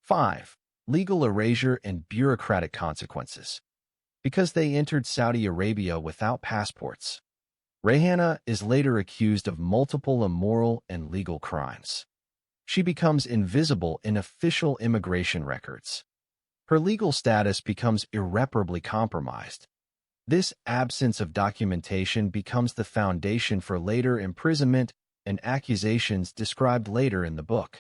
5. Legal erasure and bureaucratic consequences. Because they entered Saudi Arabia without passports, Rayhana is later accused of multiple immoral and legal crimes. She becomes invisible in official immigration records. Her legal status becomes irreparably compromised. This absence of documentation becomes the foundation for later imprisonment and accusations described later in the book.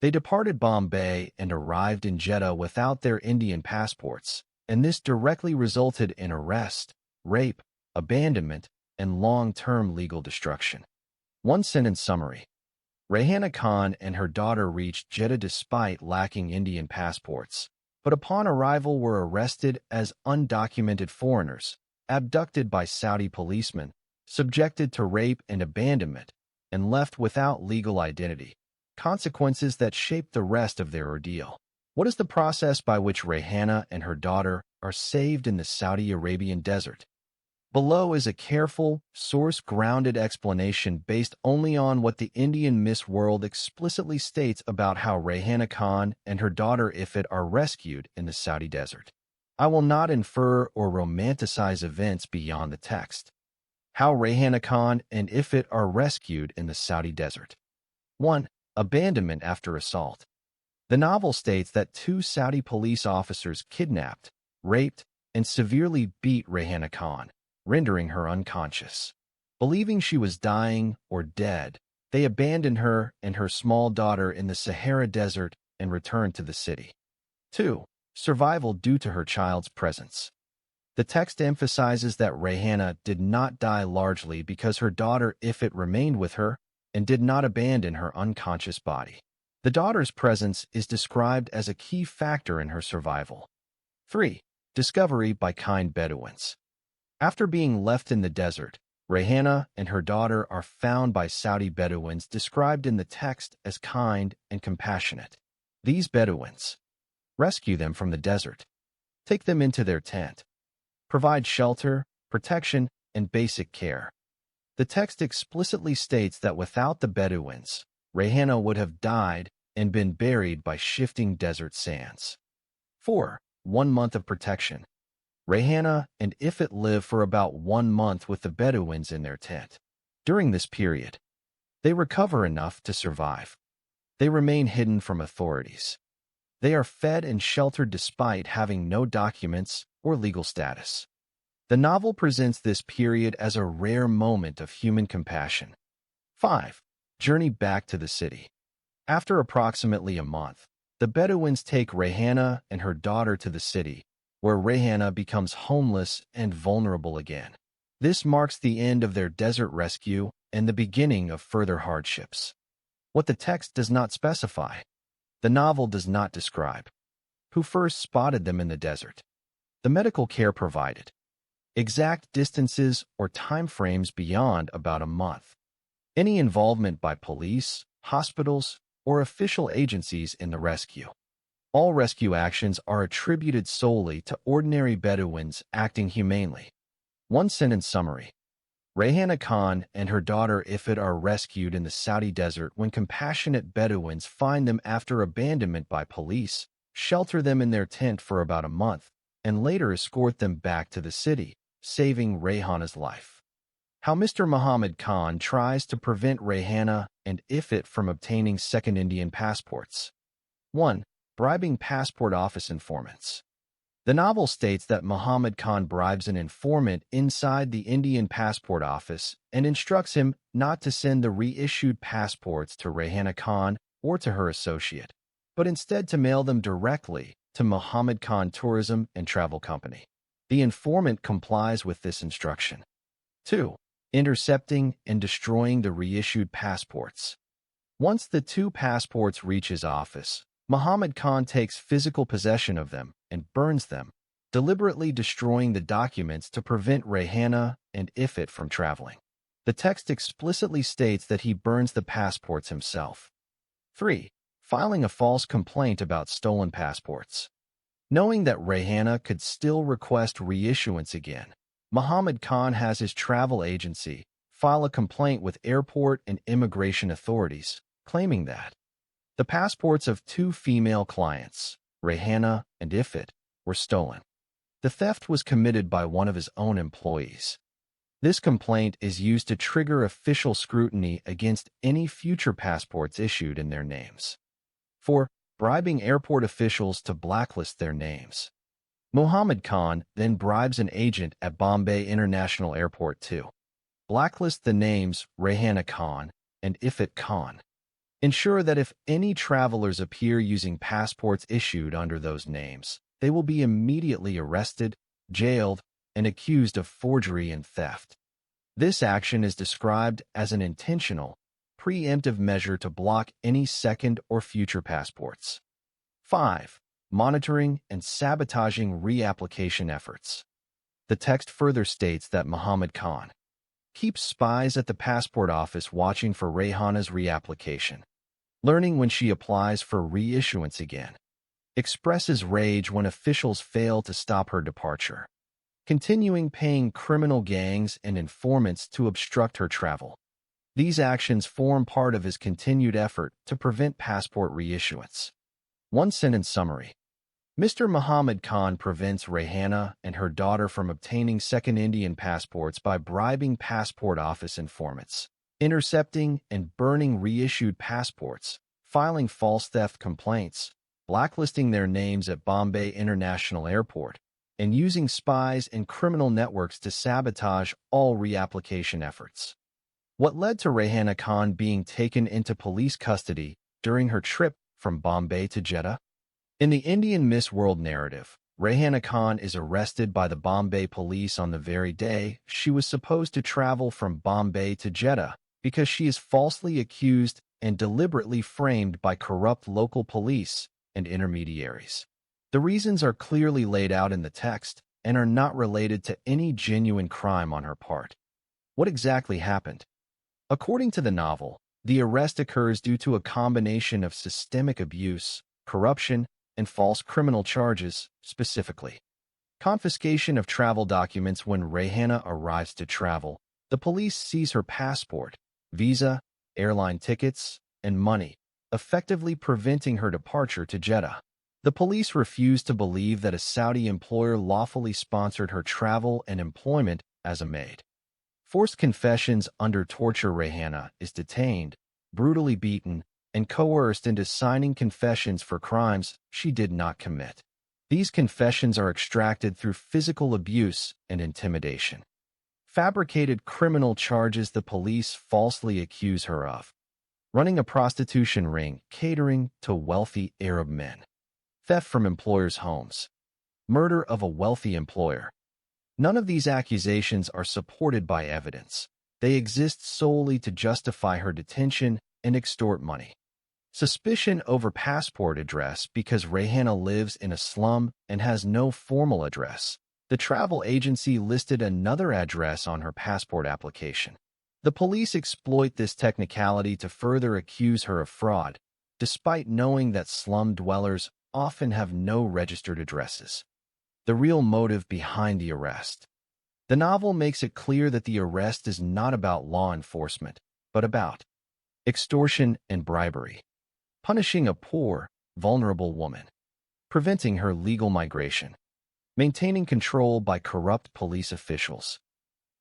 They departed Bombay and arrived in Jeddah without their Indian passports, and this directly resulted in arrest, rape, abandonment, and long-term legal destruction. One-sentence summary. Rayhana Khan and her daughter reached Jeddah despite lacking Indian passports, but upon arrival were arrested as undocumented foreigners, abducted by Saudi policemen, subjected to rape and abandonment, and left without legal identity, consequences that shaped the rest of their ordeal. What is the process by which Rayhana and her daughter are saved in the Saudi Arabian desert? Below is a careful, source-grounded explanation based only on what the Indian Miss World explicitly states about how Rayhana Khan and her daughter Ifit are rescued in the Saudi desert. I will not infer or romanticize events beyond the text. How Rayhana Khan and Ifit are rescued in the Saudi desert. 1. Abandonment after assault. The novel states that 2 Saudi police officers kidnapped, raped, and severely beat Rayhana Khan, rendering her unconscious. Believing she was dying or dead, they abandoned her and her small daughter in the Sahara Desert and returned to the city. 2. Survival due to her child's presence. The text emphasizes that Rayhana did not die largely because her daughter Ifit remained with her and did not abandon her unconscious body. The daughter's presence is described as a key factor in her survival. 3. Discovery by kind Bedouins. After being left in the desert, Rayhana and her daughter are found by Saudi Bedouins described in the text as kind and compassionate. These Bedouins rescue them from the desert, take them into their tent, provide shelter, protection, and basic care. The text explicitly states that without the Bedouins, Rayhana would have died and been buried by shifting desert sands. 4. 1 month of protection. Rayhana and Ifit live for about 1 month with the Bedouins in their tent. During this period, they recover enough to survive. They remain hidden from authorities. They are fed and sheltered despite having no documents or legal status. The novel presents this period as a rare moment of human compassion. 5. Journey back to the city. After approximately a month, the Bedouins take Rayhana and her daughter to the city, where Rayhana becomes homeless and vulnerable again. This marks the end of their desert rescue and the beginning of further hardships. What the text does not specify, the novel does not describe. Who first spotted them in the desert? The medical care provided. Exact distances or time frames beyond about a month. Any involvement by police, hospitals, or official agencies in the rescue. All rescue actions are attributed solely to ordinary Bedouins acting humanely. One-sentence summary. Rayhana Khan and her daughter Ifat are rescued in the Saudi desert when compassionate Bedouins find them after abandonment by police, shelter them in their tent for about a month, and later escort them back to the city, saving Rayhana's life. How Mr. Muhammad Khan tries to prevent Rayhana and Ifat from obtaining second Indian passports. 1. Bribing passport office informants. The novel states that Muhammad Khan bribes an informant inside the Indian passport office and instructs him not to send the reissued passports to Rayhana Khan or to her associate, but instead to mail them directly to Muhammad Khan Tourism and Travel Company. The informant complies with this instruction. 2. Intercepting and destroying the reissued passports. Once the 2 passports reach his office, Muhammad Khan takes physical possession of them and burns them, deliberately destroying the documents to prevent Rayhana and Ifat from traveling. The text explicitly states that he burns the passports himself. 3. Filing a false complaint about stolen passports. Knowing that Rayhana could still request reissuance again, Muhammad Khan has his travel agency file a complaint with airport and immigration authorities, claiming that the passports of 2 female clients, Rayhana and Ifat, were stolen. The theft was committed by one of his own employees. This complaint is used to trigger official scrutiny against any future passports issued in their names. 4. Bribing airport officials to blacklist their names. Muhammad Khan then bribes an agent at Bombay International Airport to blacklist the names Rayhana Khan and Ifat Khan. Ensure that if any travelers appear using passports issued under those names, they will be immediately arrested, jailed, and accused of forgery and theft. This action is described as an intentional, preemptive measure to block any second or future passports. 5. Monitoring and sabotaging reapplication efforts. The text further states that Muhammad Khan keeps spies at the passport office watching for Rayhana's reapplication, learning when she applies for reissuance again, expresses rage when officials fail to stop her departure, continuing paying criminal gangs and informants to obstruct her travel. These actions form part of his continued effort to prevent passport reissuance. One-sentence summary. Mr. Muhammad Khan prevents Rayhana and her daughter from obtaining second Indian passports by bribing passport office informants, intercepting and burning reissued passports, filing false theft complaints, blacklisting their names at Bombay International Airport, and using spies and criminal networks to sabotage all reapplication efforts. What led to Rayhana Khan being taken into police custody during her trip from Bombay to Jeddah? In the Indian Miss World narrative, Rayhana Khan is arrested by the Bombay police on the very day she was supposed to travel from Bombay to Jeddah because she is falsely accused and deliberately framed by corrupt local police and intermediaries. The reasons are clearly laid out in the text and are not related to any genuine crime on her part. What exactly happened? According to the novel, the arrest occurs due to a combination of systemic abuse, corruption, and false criminal charges, specifically confiscation of travel documents. When Rayhana arrives to travel, the police seize her passport, visa, airline tickets, and money, effectively preventing her departure to Jeddah. The police refuse to believe that a Saudi employer lawfully sponsored her travel and employment as a maid. Forced confessions under torture. Rayhana is detained, brutally beaten, and coerced into signing confessions for crimes she did not commit. These confessions are extracted through physical abuse and intimidation. Fabricated criminal charges. The police falsely accuse her of running a prostitution ring catering to wealthy Arab men, theft from employers' homes, murder of a wealthy employer. None of these accusations are supported by evidence. They exist solely to justify her detention and extort money. Suspicion over passport address. Because Rayhana lives in a slum and has no formal address, the travel agency listed another address on her passport application. The police exploit this technicality to further accuse her of fraud, despite knowing that slum dwellers often have no registered addresses. The real motive behind the arrest. The novel makes it clear that the arrest is not about law enforcement, but about extortion and bribery, punishing a poor, vulnerable woman, preventing her legal migration, maintaining control by corrupt police officials.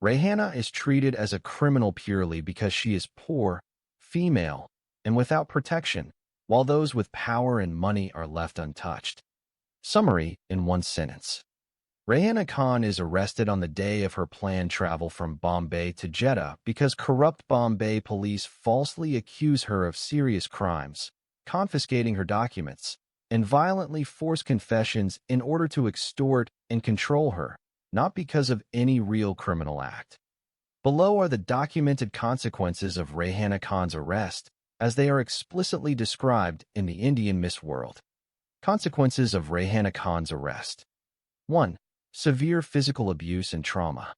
Rayhana is treated as a criminal purely because she is poor, female, and without protection, while those with power and money are left untouched. Summary in one sentence. Rayhana Khan is arrested on the day of her planned travel from Bombay to Jeddah because corrupt Bombay police falsely accuse her of serious crimes, confiscating her documents, and violently force confessions in order to extort and control her, not because of any real criminal act. Below are the documented consequences of Rayhana Khan's arrest, as they are explicitly described in the Indian Miss World. Consequences of Rayhana Khan's arrest. 1. Severe physical abuse and trauma.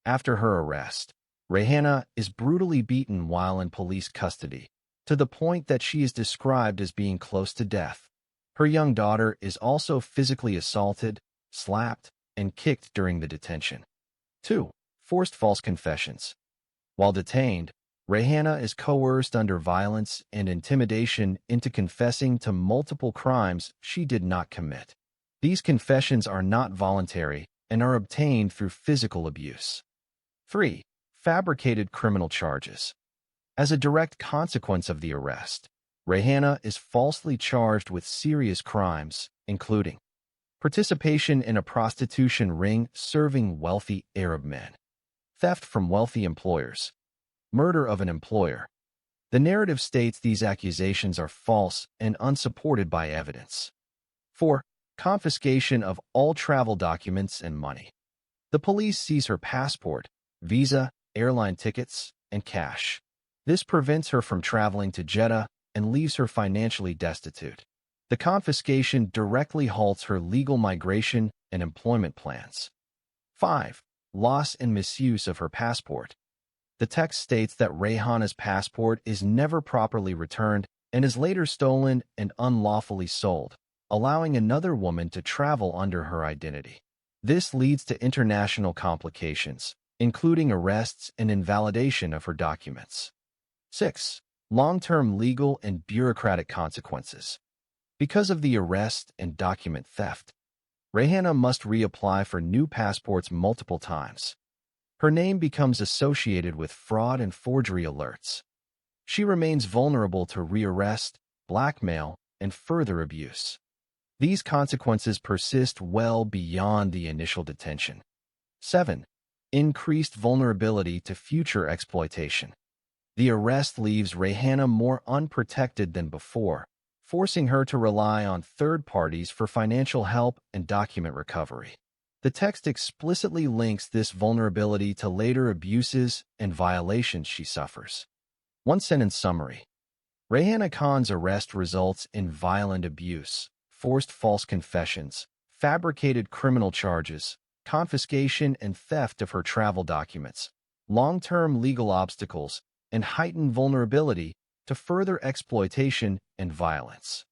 After her arrest, Rayhana is brutally beaten while in police custody, to the point that she is described as being close to death. Her young daughter is also physically assaulted, slapped, and kicked during the detention. 2. Forced false confessions. While detained, Rayhana is coerced under violence and intimidation into confessing to multiple crimes she did not commit. These confessions are not voluntary and are obtained through physical abuse. 3. Fabricated criminal charges. As a direct consequence of the arrest, Rayhana is falsely charged with serious crimes, including participation in a prostitution ring serving wealthy Arab men, theft from wealthy employers, murder of an employer. The narrative states these accusations are false and unsupported by evidence. 4. Confiscation of all travel documents and money. The police seize her passport, visa, airline tickets, and cash. This prevents her from traveling to Jeddah and leaves her financially destitute. The confiscation directly halts her legal migration and employment plans. 5. Loss and misuse of her passport. The text states that Rayhana's passport is never properly returned and is later stolen and unlawfully sold, allowing another woman to travel under her identity. This leads to international complications, including arrests and invalidation of her documents. 6. Long-term legal and bureaucratic consequences. Because of the arrest and document theft, Rayhana must reapply for new passports multiple times. Her name becomes associated with fraud and forgery alerts. She remains vulnerable to rearrest, blackmail, and further abuse. These consequences persist well beyond the initial detention. 7. Increased vulnerability to future exploitation. The arrest leaves Rayhana more unprotected than before, forcing her to rely on third parties for financial help and document recovery. The text explicitly links this vulnerability to later abuses and violations she suffers. One-sentence summary. Rayhana Khan's arrest results in violent abuse, forced false confessions, fabricated criminal charges, confiscation and theft of her travel documents, long-term legal obstacles, and heightened vulnerability to further exploitation and violence.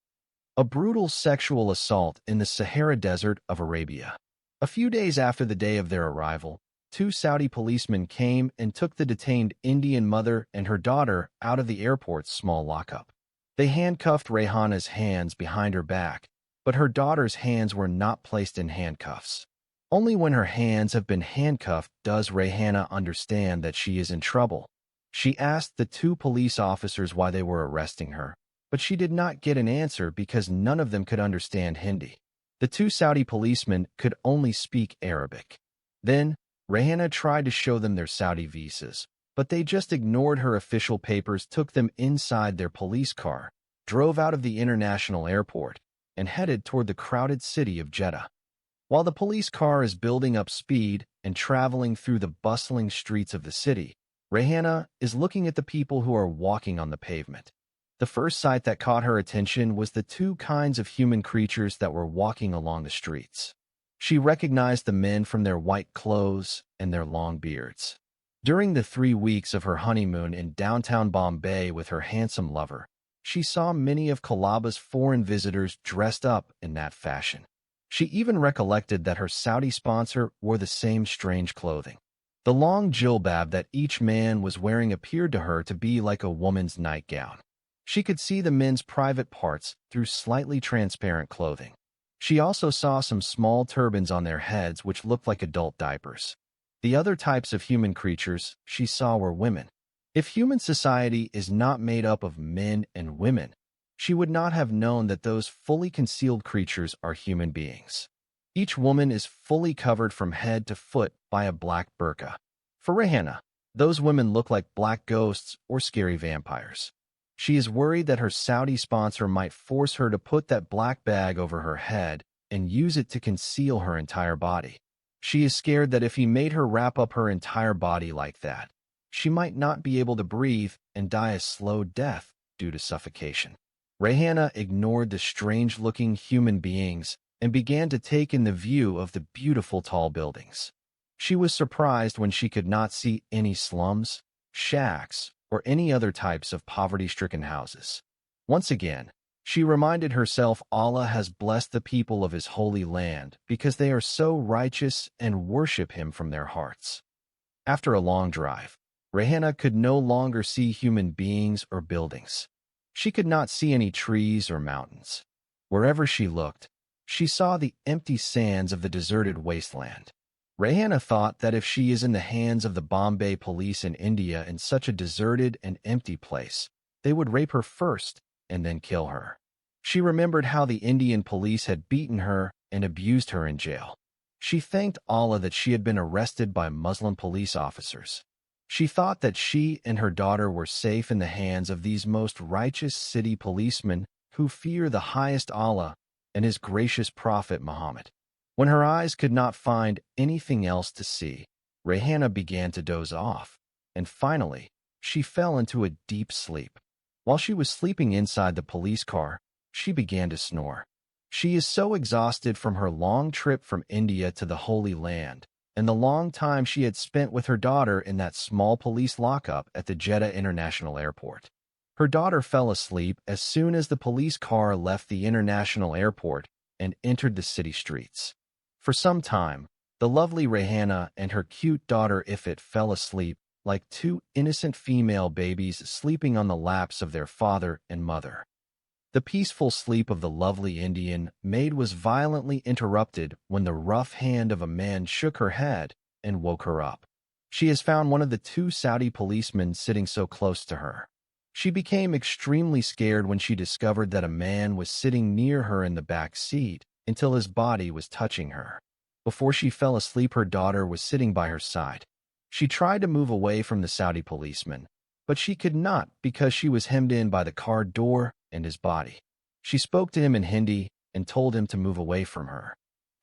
A brutal sexual assault in the Sahara Desert of Arabia. A few days after the day of their arrival, 2 Saudi policemen came and took the detained Indian mother and her daughter out of the airport's small lockup. They handcuffed Rayhana's hands behind her back, but her daughter's hands were not placed in handcuffs. Only when her hands have been handcuffed does Rayhana understand that she is in trouble. She asked the 2 police officers why they were arresting her, but she did not get an answer because none of them could understand Hindi. The 2 Saudi policemen could only speak Arabic. Then, Rayhana tried to show them their Saudi visas, but they just ignored her official papers, took them inside their police car, drove out of the international airport, and headed toward the crowded city of Jeddah. While the police car is building up speed and traveling through the bustling streets of the city, Rayhana is looking at the people who are walking on the pavement. The first sight that caught her attention was the 2 kinds of human creatures that were walking along the streets. She recognized the men from their white clothes and their long beards. During the 3 weeks of her honeymoon in downtown Bombay with her handsome lover, She saw many of Kalaba's foreign visitors dressed up in that fashion. She even recollected that her Saudi sponsor wore the same strange clothing. The long jilbab that each man was wearing appeared to her to be like a woman's nightgown. She could see the men's private parts through slightly transparent clothing. She also saw some small turbans on their heads which looked like adult diapers. The other types of human creatures she saw were women. If human society is not made up of men and women, she would not have known that those fully concealed creatures are human beings. Each woman is fully covered from head to foot by a black burqa. For Rayhana, those women look like black ghosts or scary vampires. She is worried that her Saudi sponsor might force her to put that black bag over her head and use it to conceal her entire body. She is scared that if he made her wrap up her entire body like that, she might not be able to breathe and die a slow death due to suffocation. Rayhana ignored the strange-looking human beings and began to take in the view of the beautiful tall buildings. She was surprised when she could not see any slums, shacks, or any other types of poverty-stricken houses. Once again, she reminded herself Allah has blessed the people of His holy land because they are so righteous and worship Him from their hearts. After a long drive, Rayhana could no longer see human beings or buildings. She could not see any trees or mountains. Wherever she looked, she saw the empty sands of the deserted wasteland. Rayhana thought that if she is in the hands of the Bombay police in India in such a deserted and empty place, they would rape her first and then kill her. She remembered how the Indian police had beaten her and abused her in jail. She thanked Allah that she had been arrested by Muslim police officers. She thought that she and her daughter were safe in the hands of these most righteous city policemen who fear the highest Allah and His gracious Prophet Muhammad. When her eyes could not find anything else to see, Rayhana began to doze off, and finally, she fell into a deep sleep. While she was sleeping inside the police car, she began to snore. She is so exhausted from her long trip from India to the Holy Land, and the long time she had spent with her daughter in that small police lockup at the Jeddah International Airport. Her daughter fell asleep as soon as the police car left the international airport and entered the city streets. For some time, the lovely Rayhana and her cute daughter Ifit fell asleep like two innocent female babies sleeping on the laps of their father and mother. The peaceful sleep of the lovely Indian maid was violently interrupted when the rough hand of a man shook her head and woke her up. She has found one of the two Saudi policemen sitting so close to her. She became extremely scared when she discovered that a man was sitting near her in the back seat until his body was touching her. Before she fell asleep, her daughter was sitting by her side. She tried to move away from the Saudi policeman, but she could not because she was hemmed in by the car door and his body. She spoke to him in Hindi and told him to move away from her.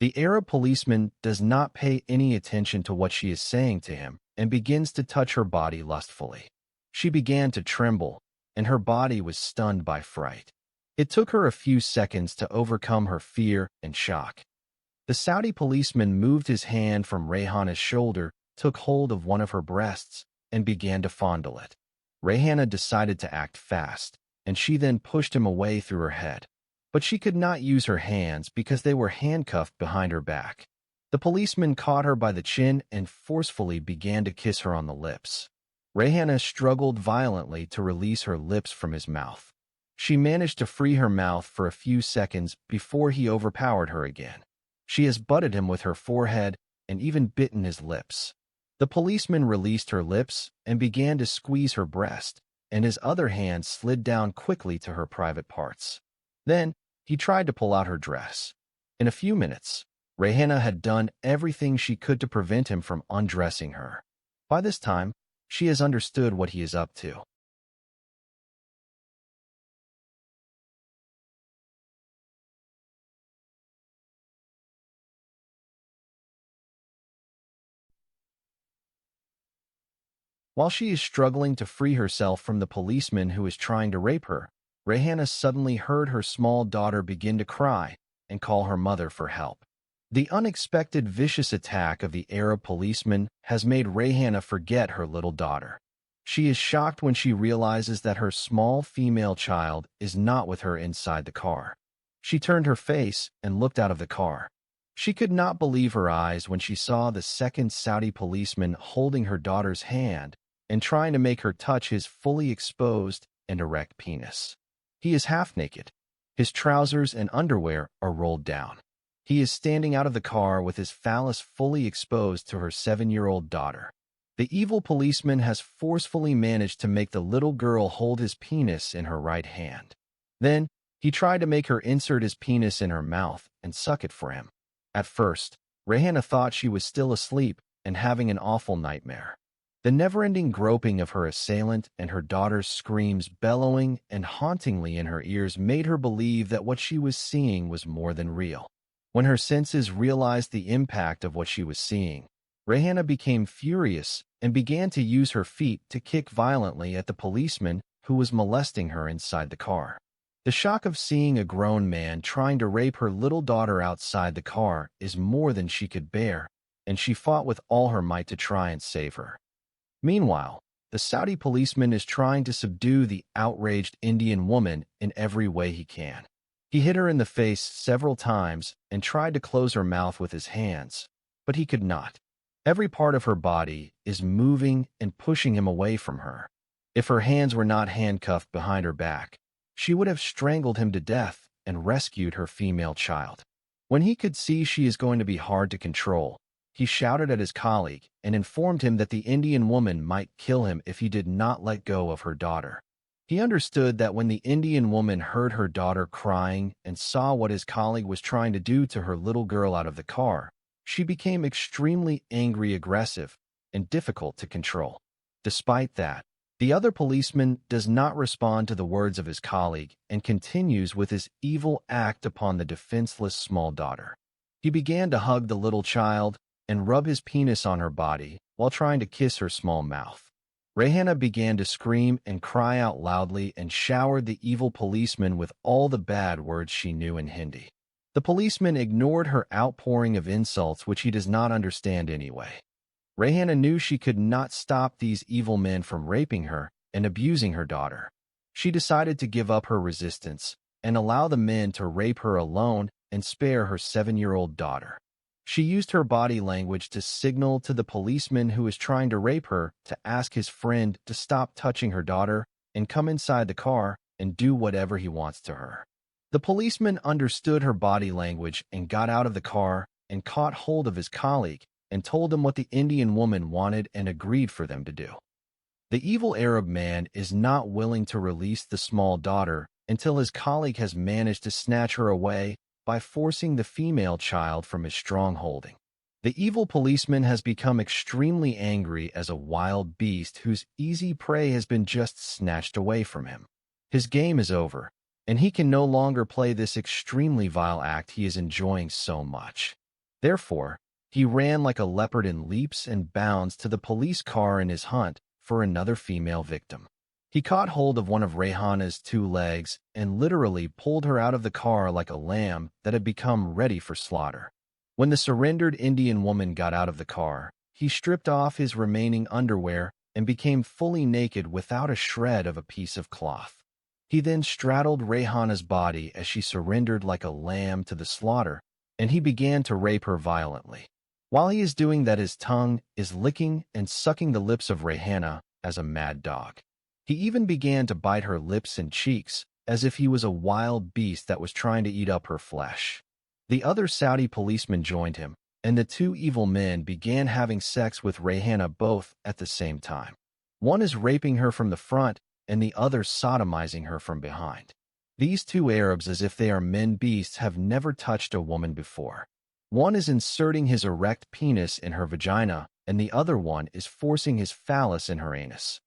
The Arab policeman does not pay any attention to what she is saying to him and begins to touch her body lustfully. She began to tremble, and her body was stunned by fright. It took her a few seconds to overcome her fear and shock. The Saudi policeman moved his hand from Rayhana's shoulder, took hold of one of her breasts, and began to fondle it. Rayhana decided to act fast, and she then pushed him away through her head. But she could not use her hands because they were handcuffed behind her back. The policeman caught her by the chin and forcefully began to kiss her on the lips. Rayhana struggled violently to release her lips from his mouth. She managed to free her mouth for a few seconds before he overpowered her again. She has butted him with her forehead and even bitten his lips. The policeman released her lips and began to squeeze her breast, and his other hand slid down quickly to her private parts. Then, he tried to pull out her dress. In a few minutes, Rayhana had done everything she could to prevent him from undressing her. By this time, she has understood what he is up to. While she is struggling to free herself from the policeman who is trying to rape her, Rayhana suddenly heard her small daughter begin to cry and call her mother for help. The unexpected vicious attack of the Arab policeman has made Rayhana forget her little daughter. She is shocked when she realizes that her small female child is not with her inside the car. She turned her face and looked out of the car. She could not believe her eyes when she saw the second Saudi policeman holding her daughter's hand and trying to make her touch his fully exposed and erect penis. He is half naked. His trousers and underwear are rolled down. He is standing out of the car with his phallus fully exposed to her 7-year-old daughter. The evil policeman has forcefully managed to make the little girl hold his penis in her right hand. Then, he tried to make her insert his penis in her mouth and suck it for him. At first, Rayhana thought she was still asleep and having an awful nightmare. The never-ending groping of her assailant and her daughter's screams bellowing and hauntingly in her ears made her believe that what she was seeing was more than real. When her senses realized the impact of what she was seeing, Rayhana became furious and began to use her feet to kick violently at the policeman who was molesting her inside the car. The shock of seeing a grown man trying to rape her little daughter outside the car is more than she could bear, and she fought with all her might to try and save her. Meanwhile, the Saudi policeman is trying to subdue the outraged Indian woman in every way he can. He hit her in the face several times and tried to close her mouth with his hands, but he could not. Every part of her body is moving and pushing him away from her. If her hands were not handcuffed behind her back, she would have strangled him to death and rescued her female child. When he could see she is going to be hard to control, he shouted at his colleague and informed him that the Indian woman might kill him if he did not let go of her daughter. He understood that when the Indian woman heard her daughter crying and saw what his colleague was trying to do to her little girl out of the car, she became extremely angry, aggressive, and difficult to control. Despite that, the other policeman does not respond to the words of his colleague and continues with his evil act upon the defenseless small daughter. He began to hug the little child and rub his penis on her body while trying to kiss her small mouth. Rayhana began to scream and cry out loudly and showered the evil policeman with all the bad words she knew in Hindi. The policeman ignored her outpouring of insults, which he does not understand anyway. Rayhana knew she could not stop these evil men from raping her and abusing her daughter. She decided to give up her resistance and allow the men to rape her alone and spare her 7-year-old daughter. She used her body language to signal to the policeman who was trying to rape her to ask his friend to stop touching her daughter and come inside the car and do whatever he wants to her. The policeman understood her body language and got out of the car and caught hold of his colleague and told him what the Indian woman wanted and agreed for them to do. The evil Arab man is not willing to release the small daughter until his colleague has managed to snatch her away by forcing the female child from his strong holding. The evil policeman has become extremely angry as a wild beast whose easy prey has been just snatched away from him. His game is over, and he can no longer play this extremely vile act he is enjoying so much. Therefore, he ran like a leopard in leaps and bounds to the police car in his hunt for another female victim. He caught hold of one of Rayhana's 2 legs and literally pulled her out of the car like a lamb that had become ready for slaughter. When the surrendered Indian woman got out of the car, he stripped off his remaining underwear and became fully naked without a shred of a piece of cloth. He then straddled Rayhana's body as she surrendered like a lamb to the slaughter, and he began to rape her violently. While he is doing that, his tongue is licking and sucking the lips of Rayhana as a mad dog. He even began to bite her lips and cheeks as if he was a wild beast that was trying to eat up her flesh. The other Saudi policeman joined him, and the 2 evil men began having sex with Rayhana both at the same time. One is raping her from the front, and the other sodomizing her from behind. These 2 Arabs, as if they are men beasts, have never touched a woman before. One is inserting his erect penis in her vagina, and the other one is forcing his phallus in her anus.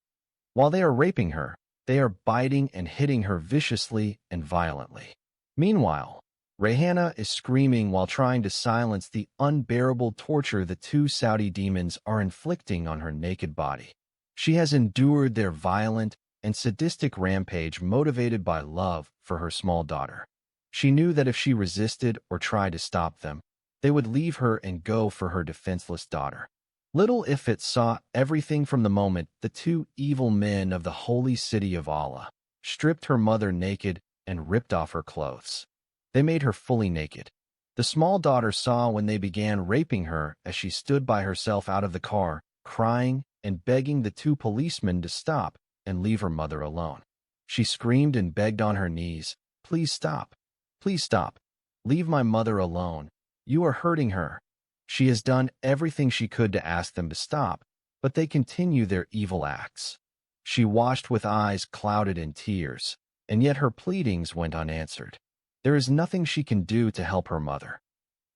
While they are raping her, they are biting and hitting her viciously and violently. Meanwhile, Rayhana is screaming while trying to silence the unbearable torture the 2 Saudi demons are inflicting on her naked body. She has endured their violent and sadistic rampage motivated by love for her small daughter. She knew that if she resisted or tried to stop them, they would leave her and go for her defenseless daughter. Little Ifrit saw everything from the moment the two evil men of the holy city of Allah stripped her mother naked and ripped off her clothes. They made her fully naked. The small daughter saw when they began raping her as she stood by herself out of the car, crying and begging the two policemen to stop and leave her mother alone. She screamed and begged on her knees, "Please stop. Please stop. Leave my mother alone. You are hurting her." She has done everything she could to ask them to stop, but they continue their evil acts. She watched with eyes clouded in tears, and yet her pleadings went unanswered. There is nothing she can do to help her mother.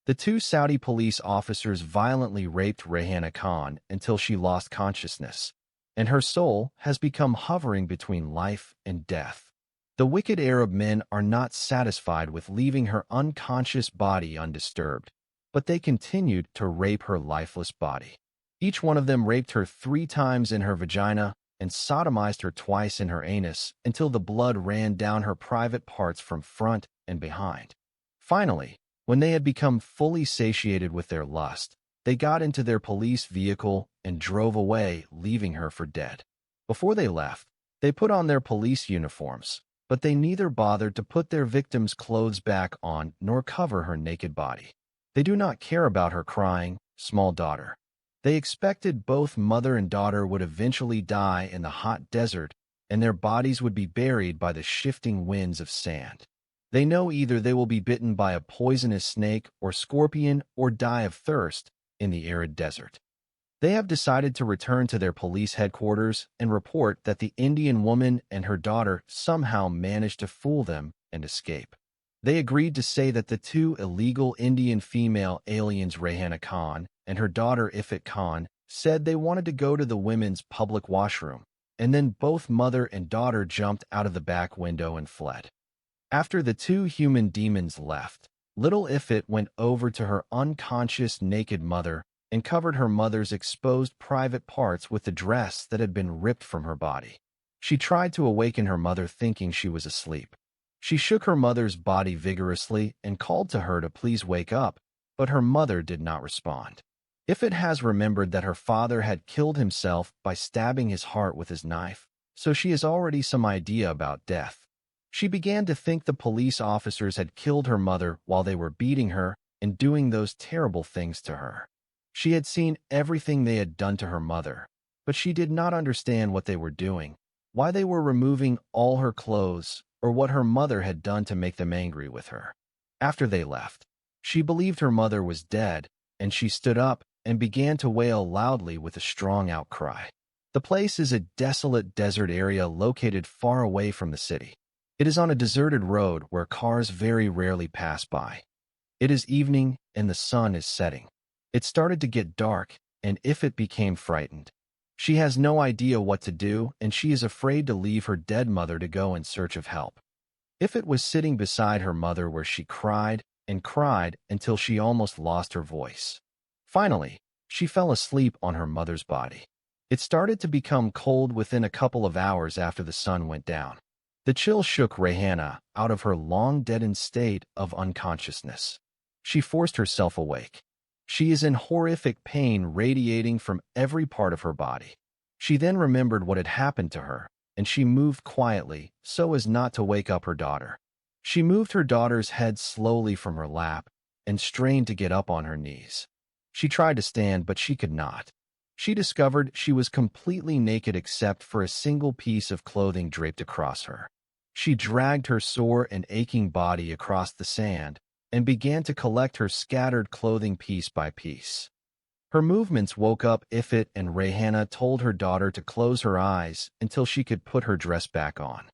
The two Saudi police officers violently raped Rayhana Khan until she lost consciousness, and her soul has become hovering between life and death. The wicked Arab men are not satisfied with leaving her unconscious body undisturbed, but they continued to rape her lifeless body. Each one of them raped her 3 times in her vagina and sodomized her twice in her anus until the blood ran down her private parts from front and behind. Finally, when they had become fully satiated with their lust, they got into their police vehicle and drove away, leaving her for dead. Before they left, they put on their police uniforms, but they neither bothered to put their victim's clothes back on nor cover her naked body. They do not care about her crying, small daughter. They expected both mother and daughter would eventually die in the hot desert, and their bodies would be buried by the shifting winds of sand. They know either they will be bitten by a poisonous snake or scorpion or die of thirst in the arid desert. They have decided to return to their police headquarters and report that the Indian woman and her daughter somehow managed to fool them and escape. They agreed to say that the two illegal Indian female aliens, Rayhana Khan and her daughter Ifrit Khan, said they wanted to go to the women's public washroom, and then both mother and daughter jumped out of the back window and fled. After the two human demons left, little Ifrit went over to her unconscious naked mother and covered her mother's exposed private parts with the dress that had been ripped from her body. She tried to awaken her mother thinking she was asleep. She shook her mother's body vigorously and called to her to please wake up, but her mother did not respond. Ifrit has remembered that her father had killed himself by stabbing his heart with his knife, so she has already some idea about death. She began to think the police officers had killed her mother while they were beating her and doing those terrible things to her. She had seen everything they had done to her mother, but she did not understand what they were doing, why they were removing all her clothes, or what her mother had done to make them angry with her. After they left, she believed her mother was dead, and she stood up and began to wail loudly with a strong outcry. The place is a desolate desert area located far away from the city. It is on a deserted road where cars very rarely pass by. It is evening and the sun is setting. It started to get dark, and Ifrit became frightened. She has no idea what to do, and she is afraid to leave her dead mother to go in search of help. Ifrit was sitting beside her mother where she cried and cried until she almost lost her voice. Finally, she fell asleep on her mother's body. It started to become cold within a couple of hours after the sun went down. The chill shook Rayhana out of her long-deadened state of unconsciousness. She forced herself awake. She is in horrific pain radiating from every part of her body. She then remembered what had happened to her, and she moved quietly so as not to wake up her daughter. She moved her daughter's head slowly from her lap and strained to get up on her knees. She tried to stand, but she could not. She discovered she was completely naked except for a single piece of clothing draped across her. She dragged her sore and aching body across the sand and began to collect her scattered clothing piece by piece. Her movements woke up Ifrit, and Rayhana told her daughter to close her eyes until she could put her dress back on.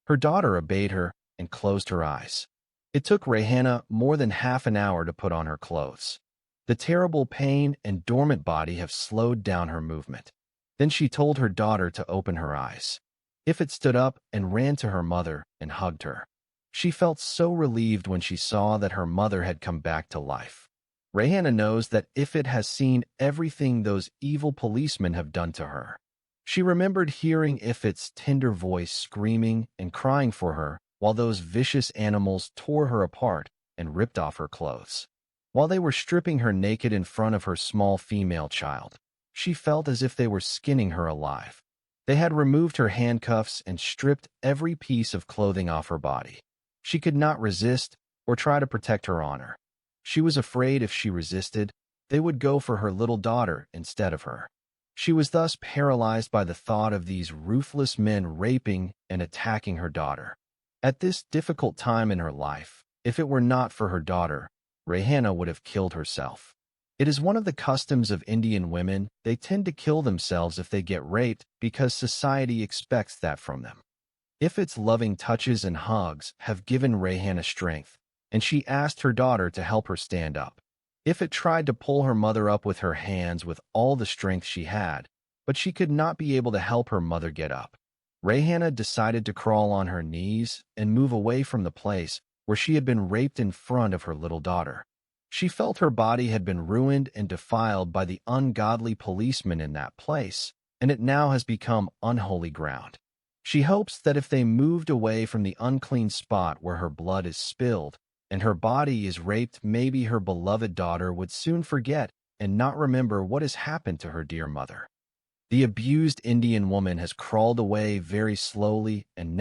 Her daughter obeyed her and closed her eyes. It took Rayhana more than half an hour to put on her clothes. The terrible pain and dormant body have slowed down her movement. Then she told her daughter to open her eyes. Ifrit stood up and ran to her mother and hugged her. She felt so relieved when she saw that her mother had come back to life. Rayhana knows that Ifrit has seen everything those evil policemen have done to her. She remembered hearing Ifrit's tender voice screaming and crying for her while those vicious animals tore her apart and ripped off her clothes. While they were stripping her naked in front of her small female child, She felt as if they were skinning her alive. They had removed her handcuffs and stripped every piece of clothing off her body. She could not resist or try to protect her honor. She was afraid if she resisted, they would go for her little daughter instead of her. She was thus paralyzed by the thought of these ruthless men raping and attacking her daughter. At this difficult time in her life, if it were not for her daughter, Rayhana would have killed herself. It is one of the customs of Indian women, they tend to kill themselves if they get raped because society expects that from them. If its loving touches and hugs have given Rayhana strength, and she asked her daughter to help her stand up. If it tried to pull her mother up with her hands with all the strength she had, but she could not be able to help her mother get up. Rayhana decided to crawl on her knees and move away from the place where she had been raped in front of her little daughter. She felt her body had been ruined and defiled by the ungodly policemen in that place, and it now has become unholy ground. She hopes that if they moved away from the unclean spot where her blood is spilled and her body is raped, maybe her beloved daughter would soon forget and not remember what has happened to her dear mother. The abused Indian woman has crawled away very slowly and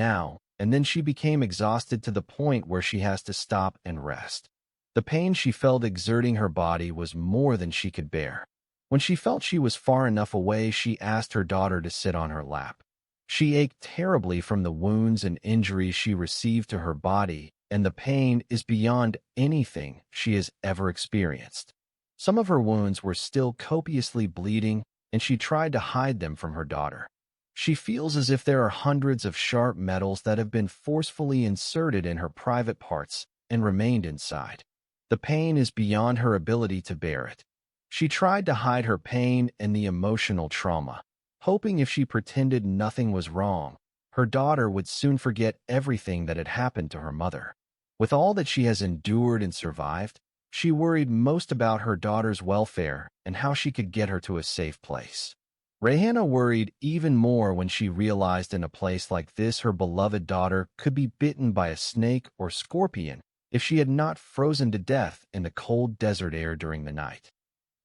then she became exhausted to the point where she has to stop and rest. The pain she felt exerting her body was more than she could bear. When she felt she was far enough away, she asked her daughter to sit on her lap. She ached terribly from the wounds and injuries she received to her body, and the pain is beyond anything she has ever experienced. Some of her wounds were still copiously bleeding, and she tried to hide them from her daughter. She feels as if there are hundreds of sharp metals that have been forcefully inserted in her private parts and remained inside. The pain is beyond her ability to bear it. She tried to hide her pain and the emotional trauma, hoping if she pretended nothing was wrong, her daughter would soon forget everything that had happened to her mother. With all that she has endured and survived, she worried most about her daughter's welfare and how she could get her to a safe place. Rayhana worried even more when she realized in a place like this her beloved daughter could be bitten by a snake or scorpion if she had not frozen to death in the cold desert air during the night.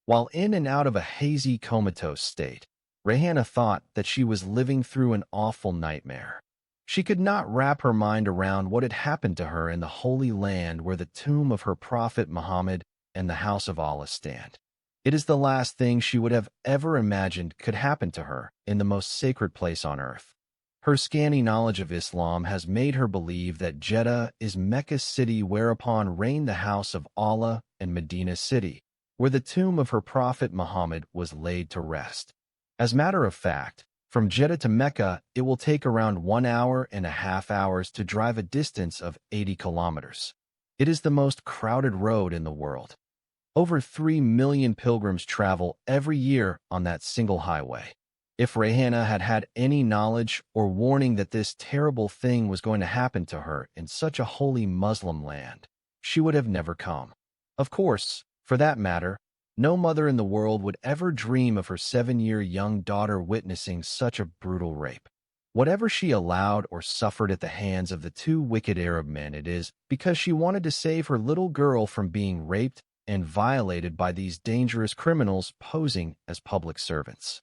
While in and out of a hazy comatose state, Rayhana thought that she was living through an awful nightmare. She could not wrap her mind around what had happened to her in the Holy Land where the tomb of her prophet Muhammad and the house of Allah stand. It is the last thing she would have ever imagined could happen to her in the most sacred place on earth. Her scanty knowledge of Islam has made her believe that Jeddah is Mecca's city whereupon reigned the house of Allah and Medina city, where the tomb of her prophet Muhammad was laid to rest. As a matter of fact, from Jeddah to Mecca, it will take around 1.5 hours to drive a distance of 80 kilometers. It is the most crowded road in the world. Over 3 million pilgrims travel every year on that single highway. If Rayhana had had any knowledge or warning that this terrible thing was going to happen to her in such a holy Muslim land, she would have never come. Of course, for that matter, no mother in the world would ever dream of her 7-year young daughter witnessing such a brutal rape. Whatever she allowed or suffered at the hands of the two wicked Arab men, it is because she wanted to save her little girl from being raped and violated by these dangerous criminals posing as public servants.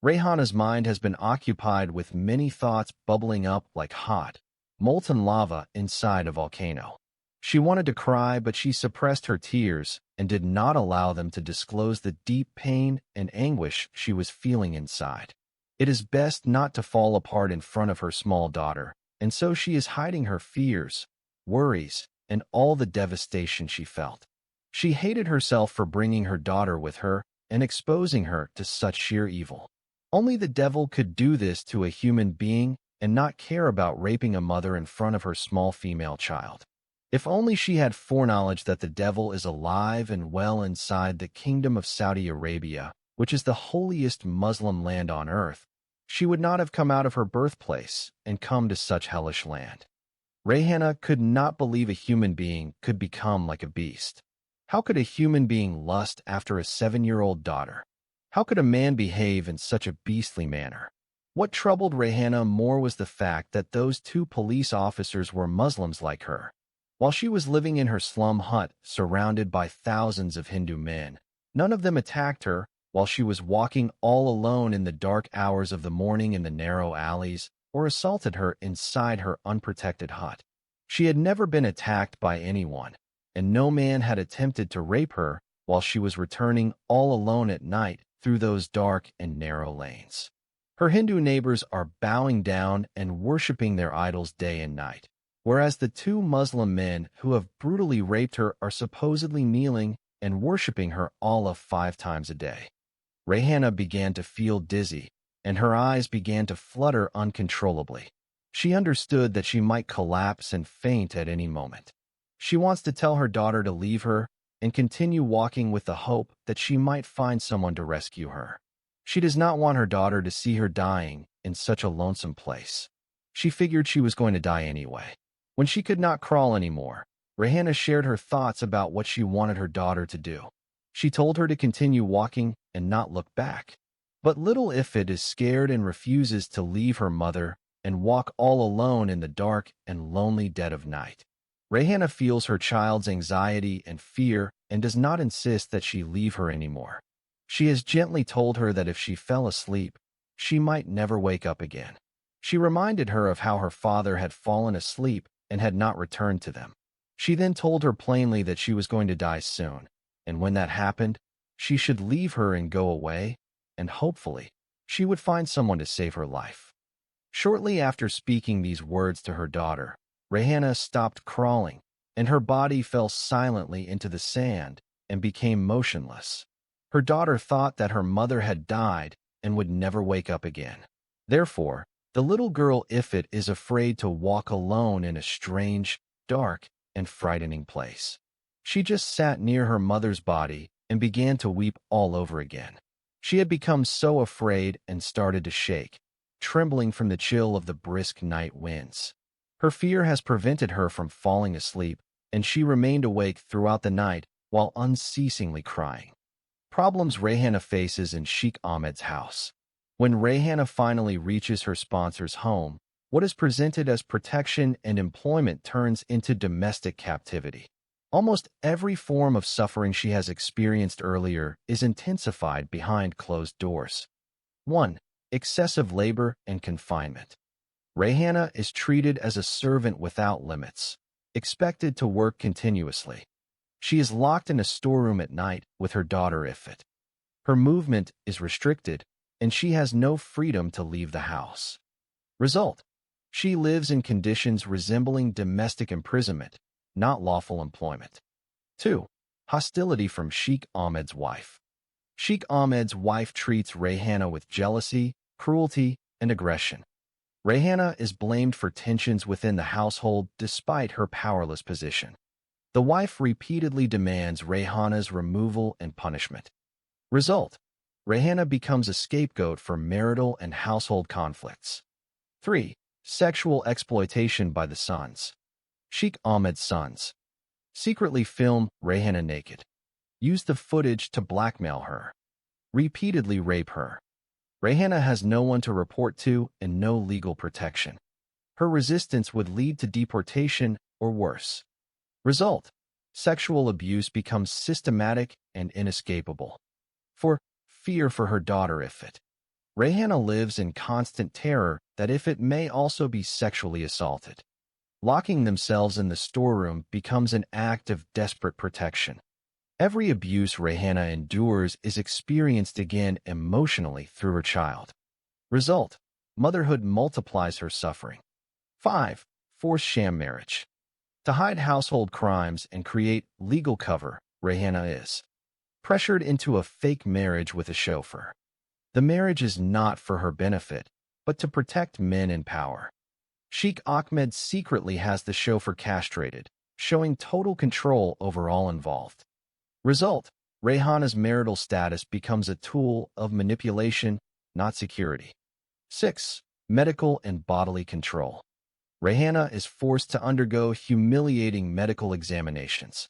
Rayhana's mind has been occupied with many thoughts bubbling up like hot, molten lava inside a volcano. She wanted to cry, but she suppressed her tears and did not allow them to disclose the deep pain and anguish she was feeling inside. It is best not to fall apart in front of her small daughter, and so she is hiding her fears, worries, and all the devastation she felt. She hated herself for bringing her daughter with her and exposing her to such sheer evil. Only the devil could do this to a human being and not care about raping a mother in front of her small female child. If only she had foreknowledge that the devil is alive and well inside the kingdom of Saudi Arabia, which is the holiest Muslim land on earth, she would not have come out of her birthplace and come to such hellish land. Rayhana could not believe a human being could become like a beast. How could a human being lust after a 7-year-old daughter? How could a man behave in such a beastly manner? What troubled Rayhana more was the fact that those 2 police officers were Muslims like her. While she was living in her slum hut surrounded by thousands of Hindu men, none of them attacked her while she was walking all alone in the dark hours of the morning in the narrow alleys, or assaulted her inside her unprotected hut. She had never been attacked by anyone, and no man had attempted to rape her while she was returning all alone at night through those dark and narrow lanes. Her Hindu neighbors are bowing down and worshiping their idols day and night, whereas the two Muslim men who have brutally raped her are supposedly kneeling and worshiping her all of 5 times a day. Rayhana began to feel dizzy, and her eyes began to flutter uncontrollably. She understood that she might collapse and faint at any moment. She wants to tell her daughter to leave her and continue walking with the hope that she might find someone to rescue her. She does not want her daughter to see her dying in such a lonesome place. She figured she was going to die anyway. When she could not crawl anymore, Rayhana shared her thoughts about what she wanted her daughter to do. She told her to continue walking and not look back. But little Ifit is scared and refuses to leave her mother and walk all alone in the dark and lonely dead of night. Rayhana feels her child's anxiety and fear and does not insist that she leave her anymore. She has gently told her that if she fell asleep, she might never wake up again. She reminded her of how her father had fallen asleep and had not returned to them. She then told her plainly that she was going to die soon, and when that happened, she should leave her and go away, and hopefully, she would find someone to save her life. Shortly after speaking these words to her daughter, Rayhana stopped crawling, and her body fell silently into the sand and became motionless. Her daughter thought that her mother had died and would never wake up again. Therefore, the little girl Ifit is afraid to walk alone in a strange, dark, and frightening place. She just sat near her mother's body and began to weep all over again. She had become so afraid and started to shake, trembling from the chill of the brisk night winds. Her fear has prevented her from falling asleep, and she remained awake throughout the night while unceasingly crying. Problems Rayhana faces in Sheikh Ahmed's house. When Rayhana finally reaches her sponsor's home, what is presented as protection and employment turns into domestic captivity. Almost every form of suffering she has experienced earlier is intensified behind closed doors. 1. Excessive labor and confinement. Rayhana is treated as a servant without limits, expected to work continuously. She is locked in a storeroom at night with her daughter Ifit. Her movement is restricted, and she has no freedom to leave the house. Result: she lives in conditions resembling domestic imprisonment, not lawful employment. 2. Hostility from Sheikh Ahmed's wife. Sheikh Ahmed's wife treats Rayhana with jealousy, cruelty, and aggression. Rayhana is blamed for tensions within the household despite her powerless position. The wife repeatedly demands Rayhana's removal and punishment. Result: Rayhana becomes a scapegoat for marital and household conflicts. 3. Sexual exploitation by the sons. Sheikh Ahmed's sons secretly film Rayhana naked, use the footage to blackmail her, repeatedly rape her. Rayhana has no one to report to and no legal protection. Her resistance would lead to deportation or worse. Result: sexual abuse becomes systematic and inescapable. 4. Fear for her daughter Ifit. Rayhana lives in constant terror that Ifit may also be sexually assaulted. Locking themselves in the storeroom becomes an act of desperate protection. Every abuse Rayhana endures is experienced again emotionally through her child. Result: motherhood multiplies her suffering. 5. Forced sham marriage. To hide household crimes and create legal cover, Rayhana is pressured into a fake marriage with a chauffeur. The marriage is not for her benefit, but to protect men in power. Sheikh Ahmed secretly has the chauffeur castrated, showing total control over all involved. Result: Rayhana's marital status becomes a tool of manipulation, not security. 6. Medical and bodily control. Rayhana is forced to undergo humiliating medical examinations.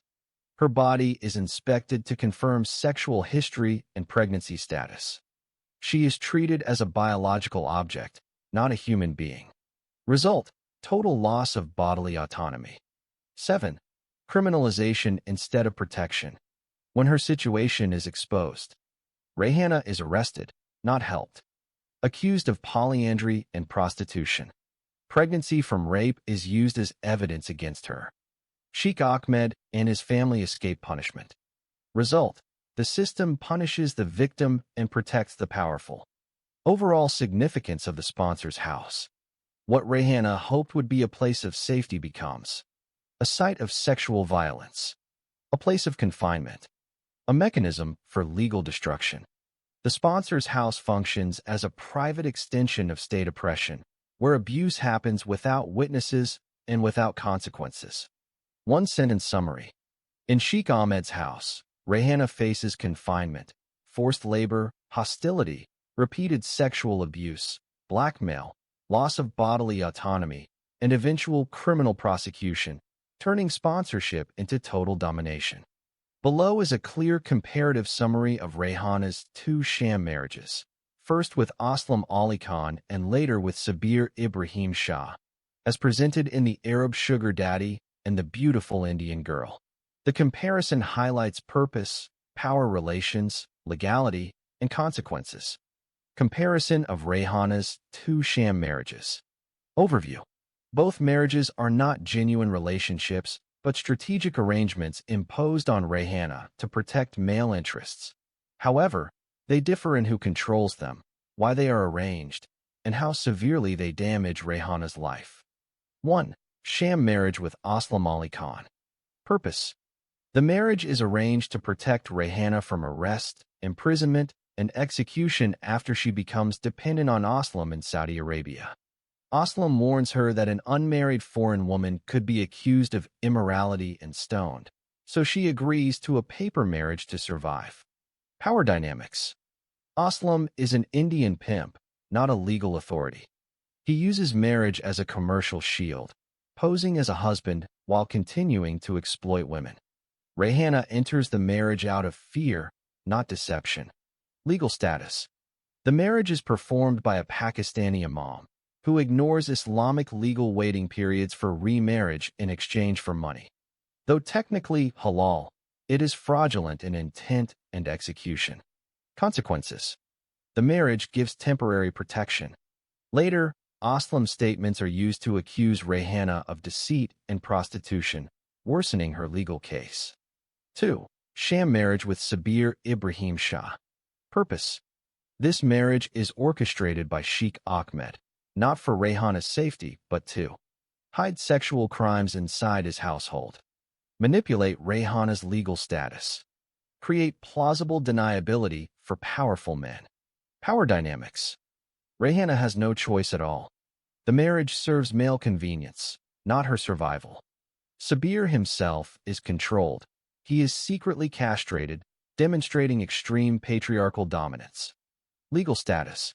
Her body is inspected to confirm sexual history and pregnancy status. She is treated as a biological object, not a human being. Result: total loss of bodily autonomy. 7. Criminalization instead of protection. When her situation is exposed, Rayhana is arrested, not helped. Accused of polyandry and prostitution. Pregnancy from rape is used as evidence against her. Sheikh Ahmed and his family escape punishment. Result: the system punishes the victim and protects the powerful. Overall significance of the sponsor's house. What Rayhana hoped would be a place of safety becomes a site of sexual violence, a place of confinement, a mechanism for legal destruction. The sponsor's house functions as a private extension of state oppression, where abuse happens without witnesses and without consequences. One-sentence summary. In Sheikh Ahmed's house, Rayhana faces confinement, forced labor, hostility, repeated sexual abuse, blackmail, loss of bodily autonomy, and eventual criminal prosecution, turning sponsorship into total domination. Below is a clear comparative summary of Rayhana's two sham marriages, first with Aslam Ali Khan and later with Sabir Ibrahim Shah, as presented in The Arab Sugar Daddy and The Beautiful Indian Girl. The comparison highlights purpose, power relations, legality, and consequences. Comparison of Rayhana's two sham marriages. Overview. Both marriages are not genuine relationships, but strategic arrangements imposed on Rayhana to protect male interests. However, they differ in who controls them, why they are arranged, and how severely they damage Rayhana's life. 1. Sham marriage with Aslam Ali Khan. Purpose. The marriage is arranged to protect Rayhana from arrest, imprisonment, and execution after she becomes dependent on Aslam in Saudi Arabia. Aslam warns her that an unmarried foreign woman could be accused of immorality and stoned, so she agrees to a paper marriage to survive. Power dynamics. Aslam is an Indian pimp, not a legal authority. He uses marriage as a commercial shield, posing as a husband while continuing to exploit women. Rayhana enters the marriage out of fear, not deception. Legal status. The marriage is performed by a Pakistani imam, who ignores Islamic legal waiting periods for remarriage in exchange for money. Though technically halal, it is fraudulent in intent and execution. Consequences. The marriage gives temporary protection. Later, Aslam's statements are used to accuse Rayhana of deceit and prostitution, worsening her legal case. 2. Sham marriage with Sabir Ibrahim Shah. Purpose. This marriage is orchestrated by Sheikh Ahmed, not for Rayhana's safety, but to hide sexual crimes inside his household, manipulate Rayhana's legal status, create plausible deniability for powerful men. Power dynamics. Rayhana has no choice at all. The marriage serves male convenience, not her survival. Sabir himself is controlled. He is secretly castrated, demonstrating extreme patriarchal dominance. Legal status.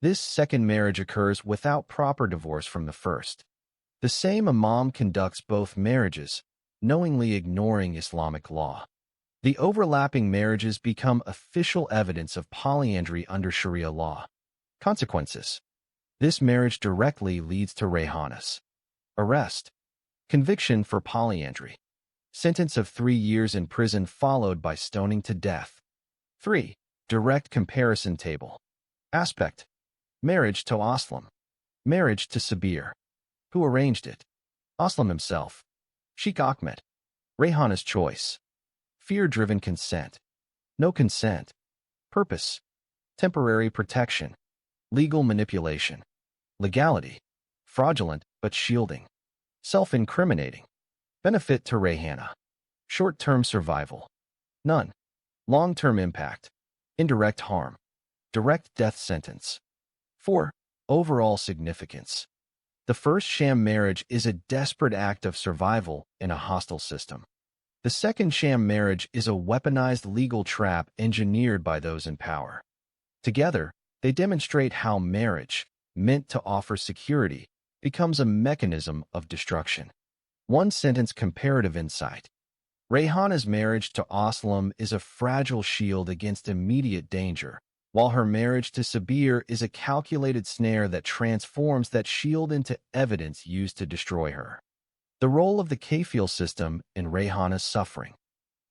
This second marriage occurs without proper divorce from the first. The same imam conducts both marriages, knowingly ignoring Islamic law. The overlapping marriages become official evidence of polyandry under Sharia law. Consequences. This marriage directly leads to Rayhana's arrest, conviction for polyandry, sentence of 3 years in prison followed by stoning to death. 3. Direct comparison table. Aspect. Marriage to Aslam. Marriage to Sabir. Who arranged it? Aslam himself. Sheikh Ahmed. Rayhana's choice. Fear-driven consent. No consent. Purpose. Temporary protection. Legal manipulation. Legality. Fraudulent but shielding. Self-incriminating. Benefit to Rayhana. Short-term survival. None. Long-term impact. Indirect harm. Direct death sentence. 4. Overall significance. The first sham marriage is a desperate act of survival in a hostile system. The second sham marriage is a weaponized legal trap engineered by those in power. Together, they demonstrate how marriage, meant to offer security, becomes a mechanism of destruction. One-sentence comparative insight. Rayhana's marriage to Aslam is a fragile shield against immediate danger, while her marriage to Sabir is a calculated snare that transforms that shield into evidence used to destroy her. The role of the kafil system in Rayhana's suffering.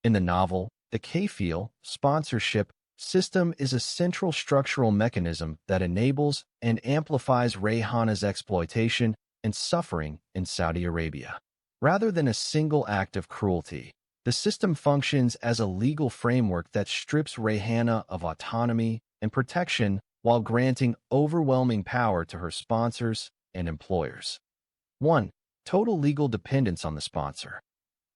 In the novel, the kafil, sponsorship, system is a central structural mechanism that enables and amplifies Rayhana's exploitation and suffering in Saudi Arabia. Rather than a single act of cruelty, the system functions as a legal framework that strips Rayhana of autonomy and protection while granting overwhelming power to her sponsors and employers. 1. Total legal dependence on the sponsor.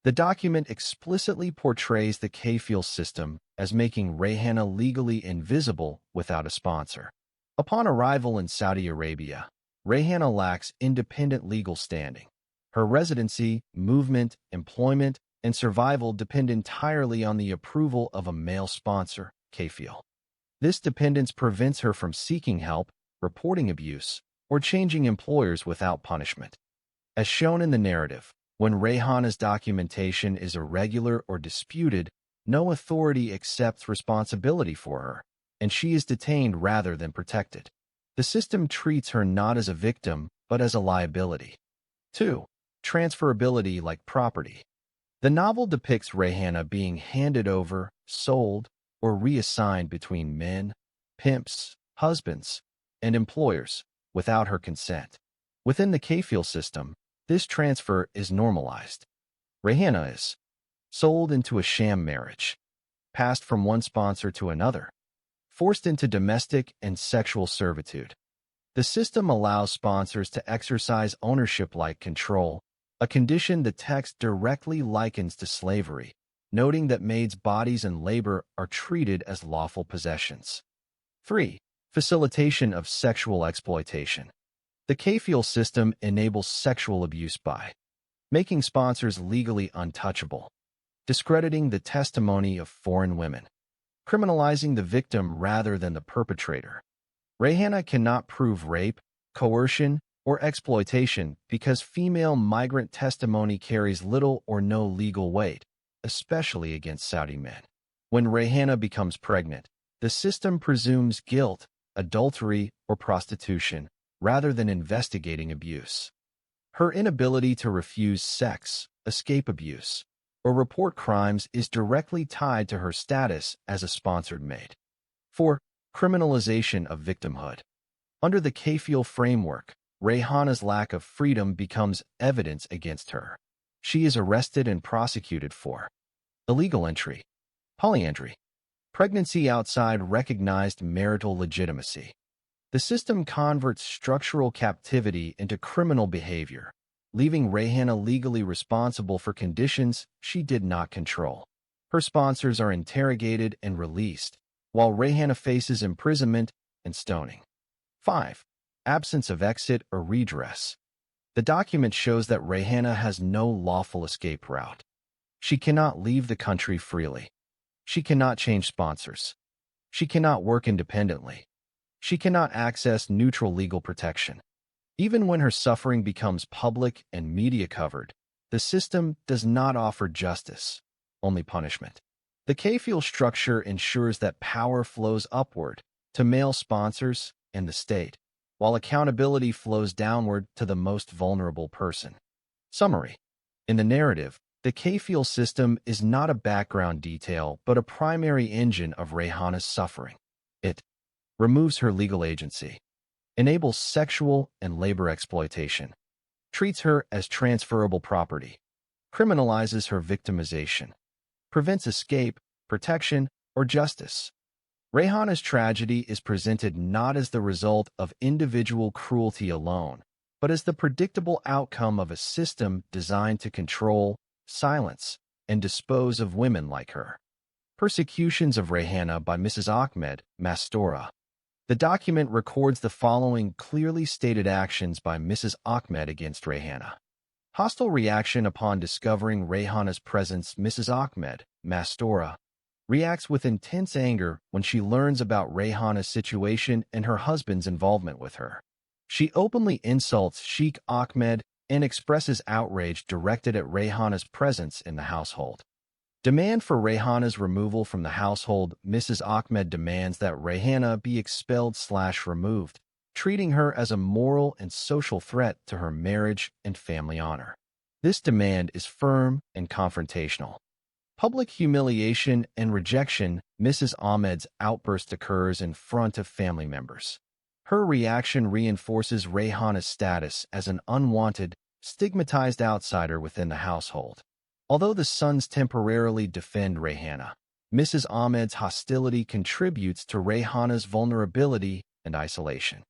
The document explicitly portrays the Kafil system as making Rayhana legally invisible without a sponsor. Upon arrival in Saudi Arabia, Rayhana lacks independent legal standing. Her residency, movement, employment, and survival depend entirely on the approval of a male sponsor, Kafil. This dependence prevents her from seeking help, reporting abuse, or changing employers without punishment. As shown in the narrative, when Rayhana's documentation is irregular or disputed, no authority accepts responsibility for her, and she is detained rather than protected. The system treats her not as a victim, but as a liability. 2. Transferability like property. The novel depicts Rayhana being handed over, sold, or reassigned between men, pimps, husbands, and employers without her consent. Within the Kafil system, this transfer is normalized. Rayhana is sold into a sham marriage, passed from one sponsor to another, forced into domestic and sexual servitude. The system allows sponsors to exercise ownership-like control, a condition the text directly likens to slavery, noting that maids' bodies and labor are treated as lawful possessions. 3. Facilitation of sexual exploitation. The Kafil system enables sexual abuse by making sponsors legally untouchable, discrediting the testimony of foreign women, criminalizing the victim rather than the perpetrator. Rayhana cannot prove rape, coercion, or exploitation because female migrant testimony carries little or no legal weight, especially against Saudi men. When Rayhana becomes pregnant, the system presumes guilt, adultery, or prostitution, rather than investigating abuse. Her inability to refuse sex, escape abuse, or report crimes is directly tied to her status as a sponsored maid. 4. Criminalization of victimhood. Under the Kafil framework, Rayhana's lack of freedom becomes evidence against her. She is arrested and prosecuted for illegal entry, polyandry, pregnancy outside recognized marital legitimacy. The system converts structural captivity into criminal behavior, leaving Rayhana legally responsible for conditions she did not control. Her sponsors are interrogated and released, while Rayhana faces imprisonment and stoning. 5. Absence of exit or redress. The document shows that Rayhana has no lawful escape route. She cannot leave the country freely. She cannot change sponsors. She cannot work independently. She cannot access neutral legal protection. Even when her suffering becomes public and media covered, the system does not offer justice, only punishment. The Kafil structure ensures that power flows upward to male sponsors and the state, while accountability flows downward to the most vulnerable person. Summary. In the narrative, the Kafil system is not a background detail but a primary engine of Rayhana's suffering. It removes her legal agency, enables sexual and labor exploitation, treats her as transferable property, criminalizes her victimization, prevents escape, protection, or justice. Rayhana's tragedy is presented not as the result of individual cruelty alone, but as the predictable outcome of a system designed to control, silence, and dispose of women like her. Persecutions of Rayhana by Mrs. Ahmed, Mastora. The document records the following clearly stated actions by Mrs. Ahmed against Rayhana. Hostile reaction upon discovering Rayhana's presence. Mrs. Ahmed, Mastora, reacts with intense anger when she learns about Rayhana's situation and her husband's involvement with her. She openly insults Sheikh Ahmed and expresses outrage directed at Rayhana's presence in the household. Demand for Rayhana's removal from the household. Mrs. Ahmed demands that Rayhana be expelled/removed, treating her as a moral and social threat to her marriage and family honor. This demand is firm and confrontational. Public humiliation and rejection. Mrs. Ahmed's outburst occurs in front of family members. Her reaction reinforces Rayhana's status as an unwanted, stigmatized outsider within the household. Although the sons temporarily defend Rayhana, Mrs. Ahmed's hostility contributes to Rayhana's vulnerability and isolation.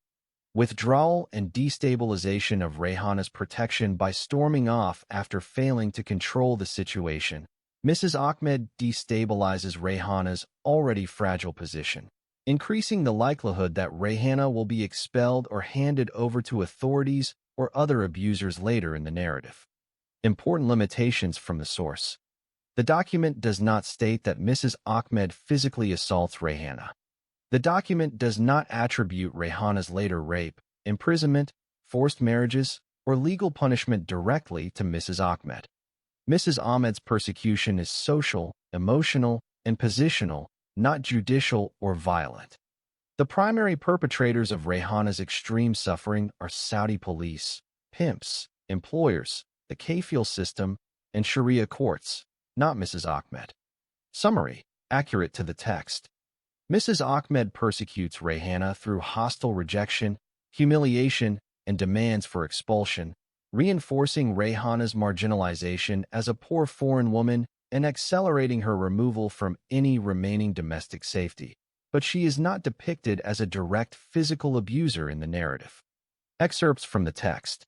Withdrawal and destabilization of Rayhana's protection by storming off after failing to control the situation. Mrs. Ahmed destabilizes Rayhana's already fragile position, increasing the likelihood that Rayhana will be expelled or handed over to authorities or other abusers later in the narrative. Important limitations from the source. The document does not state that Mrs. Ahmed physically assaults Rayhana. The document does not attribute Rayhana's later rape, imprisonment, forced marriages, or legal punishment directly to Mrs. Ahmed. Mrs. Ahmed's persecution is social, emotional, and positional, not judicial or violent. The primary perpetrators of Rayhana's extreme suffering are Saudi police, pimps, employers, the kafil system, and Sharia courts, not Mrs. Ahmed. Summary, accurate to the text. Mrs. Ahmed persecutes Rayhana through hostile rejection, humiliation, and demands for expulsion, reinforcing Rayhana's marginalization as a poor foreign woman and accelerating her removal from any remaining domestic safety. But she is not depicted as a direct physical abuser in the narrative. Excerpts from the text.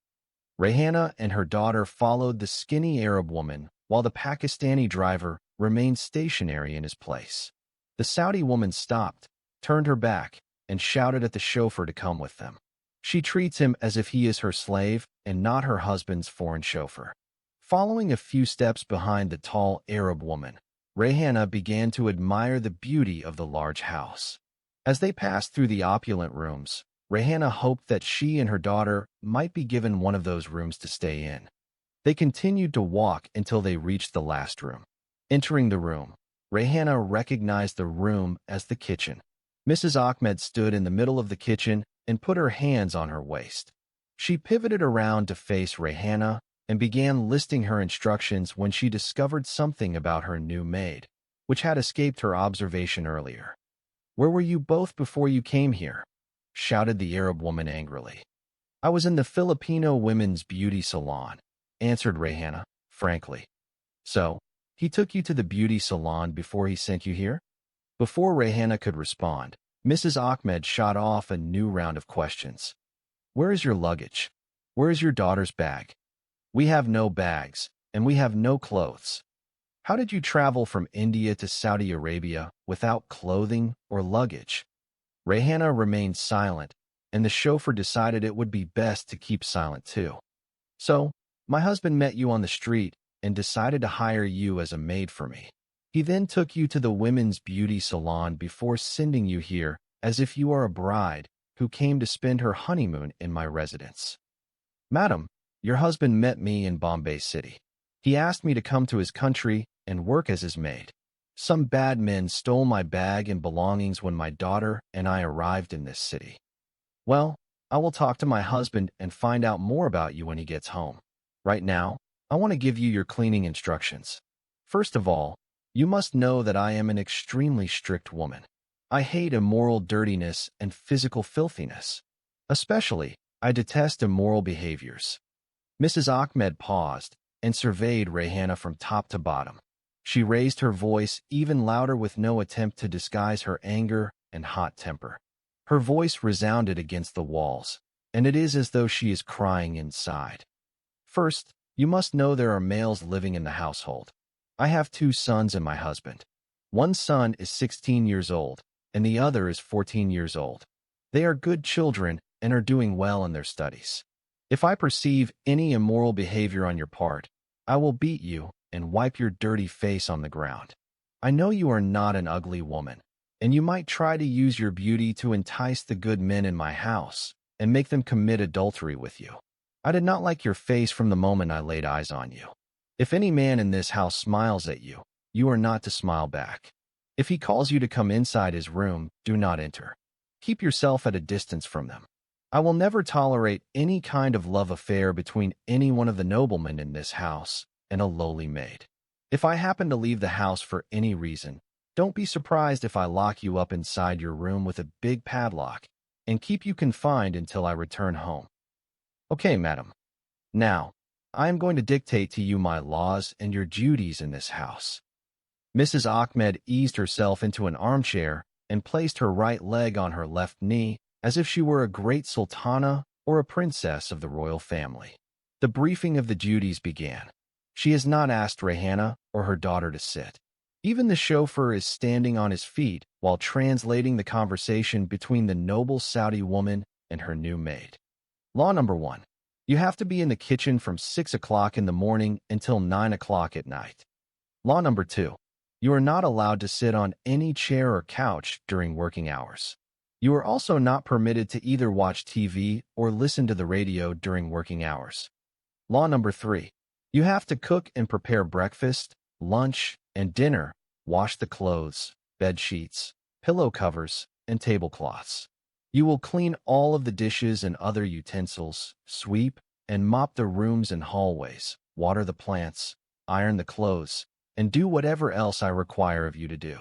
Rayhana and her daughter followed the skinny Arab woman while the Pakistani driver remained stationary in his place. The Saudi woman stopped, turned her back, and shouted at the chauffeur to come with them. She treats him as if he is her slave and not her husband's foreign chauffeur. Following a few steps behind the tall Arab woman, Rayhana began to admire the beauty of the large house. As they passed through the opulent rooms, Rayhana hoped that she and her daughter might be given one of those rooms to stay in. They continued to walk until they reached the last room. Entering the room, Rayhana recognized the room as the kitchen. Mrs. Ahmed stood in the middle of the kitchen and put her hands on her waist. She pivoted around to face Rayhana and began listing her instructions when she discovered something about her new maid, which had escaped her observation earlier. "Where were you both before you came here?" shouted the Arab woman angrily. "I was in the Filipino women's beauty salon," answered Rayhana, frankly. "So, he took you to the beauty salon before he sent you here?" Before Rayhana could respond, Mrs. Ahmed shot off a new round of questions. "Where is your luggage? Where is your daughter's bag? We have no bags, and we have no clothes. How did you travel from India to Saudi Arabia without clothing or luggage?" Rayhana remained silent, and the chauffeur decided it would be best to keep silent too. "So, my husband met you on the street and decided to hire you as a maid for me. He then took you to the women's beauty salon before sending you here as if you are a bride who came to spend her honeymoon in my residence." "Madam, your husband met me in Bombay City. He asked me to come to his country and work as his maid. Some bad men stole my bag and belongings when my daughter and I arrived in this city. Well, I will talk to my husband and find out more about you when he gets home. Right now, I want to give you your cleaning instructions. First of all, you must know that I am an extremely strict woman. I hate immoral dirtiness and physical filthiness. Especially, I detest immoral behaviors." Mrs. Ahmed paused and surveyed Rayhana from top to bottom. She raised her voice even louder with no attempt to disguise her anger and hot temper. Her voice resounded against the walls, and it is as though she is crying inside. "First, you must know there are males living in the household. I have 2 sons and my husband. One son is 16 years old, and the other is 14 years old. They are good children and are doing well in their studies. If I perceive any immoral behavior on your part, I will beat you and wipe your dirty face on the ground. I know you are not an ugly woman, and you might try to use your beauty to entice the good men in my house and make them commit adultery with you. I did not like your face from the moment I laid eyes on you. If any man in this house smiles at you, you are not to smile back. If he calls you to come inside his room, do not enter. Keep yourself at a distance from them. I will never tolerate any kind of love affair between any one of the noblemen in this house and a lowly maid. If I happen to leave the house for any reason, don't be surprised if I lock you up inside your room with a big padlock and keep you confined until I return home. Okay, madam. Now, I am going to dictate to you my laws and your duties in this house." Mrs. Ahmed eased herself into an armchair and placed her right leg on her left knee as if she were a great sultana or a princess of the royal family. The briefing of the duties began. She has not asked Rayhana or her daughter to sit. Even the chauffeur is standing on his feet while translating the conversation between the noble Saudi woman and her new maid. Law number 1. You have to be in the kitchen from 6 o'clock in the morning until 9 o'clock at night. Law number 2. You are not allowed to sit on any chair or couch during working hours. You are also not permitted to either watch TV or listen to the radio during working hours. Law number 3. You have to cook and prepare breakfast, lunch, and dinner, wash the clothes, bed sheets, pillow covers, and tablecloths. You will clean all of the dishes and other utensils, sweep and mop the rooms and hallways, water the plants, iron the clothes, and do whatever else I require of you to do.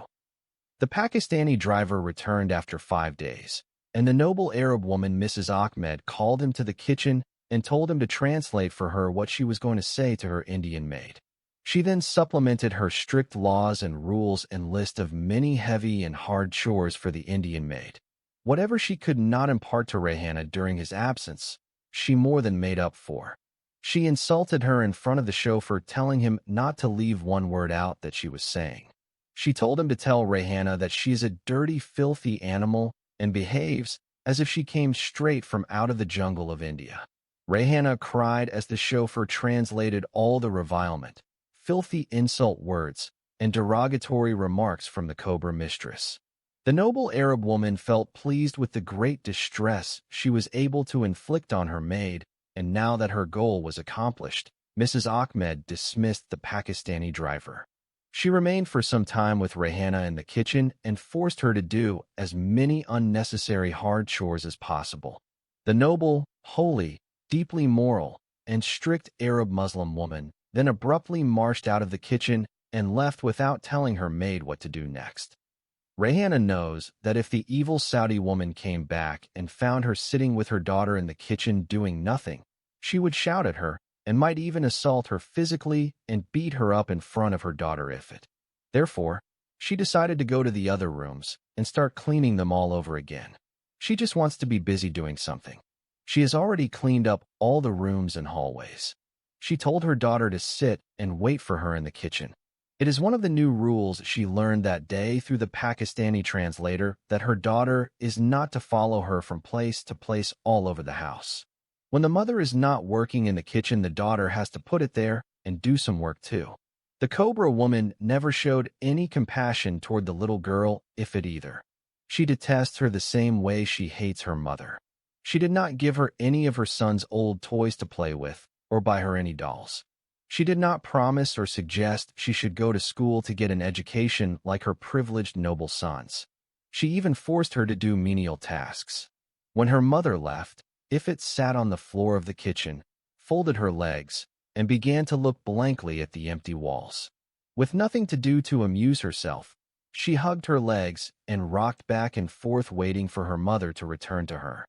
The Pakistani driver returned after 5 days, and the noble Arab woman Mrs. Ahmed called him to the kitchen and told him to translate for her what she was going to say to her Indian maid. She then supplemented her strict laws and rules and list of many heavy and hard chores for the Indian maid. Whatever she could not impart to Rayhana during his absence, she more than made up for. She insulted her in front of the chauffeur, telling him not to leave one word out that she was saying. She told him to tell Rayhana that she is a dirty, filthy animal and behaves as if she came straight from out of the jungle of India. Rayhana cried as the chauffeur translated all the revilement, filthy insult words, and derogatory remarks from the Cobra mistress. The noble Arab woman felt pleased with the great distress she was able to inflict on her maid, and now that her goal was accomplished, Mrs. Ahmed dismissed the Pakistani driver. She remained for some time with Rayhana in the kitchen and forced her to do as many unnecessary hard chores as possible. The noble, holy, deeply moral, and strict Arab Muslim woman then abruptly marched out of the kitchen and left without telling her maid what to do next. Rayhana knows that if the evil Saudi woman came back and found her sitting with her daughter in the kitchen doing nothing, she would shout at her and might even assault her physically and beat her up in front of her daughter if it. Therefore, she decided to go to the other rooms and start cleaning them all over again. She just wants to be busy doing something. She has already cleaned up all the rooms and hallways. She told her daughter to sit and wait for her in the kitchen. It is one of the new rules she learned that day through the Pakistani translator that her daughter is not to follow her from place to place all over the house. When the mother is not working in the kitchen, the daughter has to put it there and do some work too. The Cobra woman never showed any compassion toward the little girl, if it either. She detests her the same way she hates her mother. She did not give her any of her son's old toys to play with, or buy her any dolls. She did not promise or suggest she should go to school to get an education like her privileged noble sons. She even forced her to do menial tasks. When her mother left, Ifit sat on the floor of the kitchen, folded her legs, and began to look blankly at the empty walls. With nothing to do to amuse herself, she hugged her legs and rocked back and forth waiting for her mother to return to her.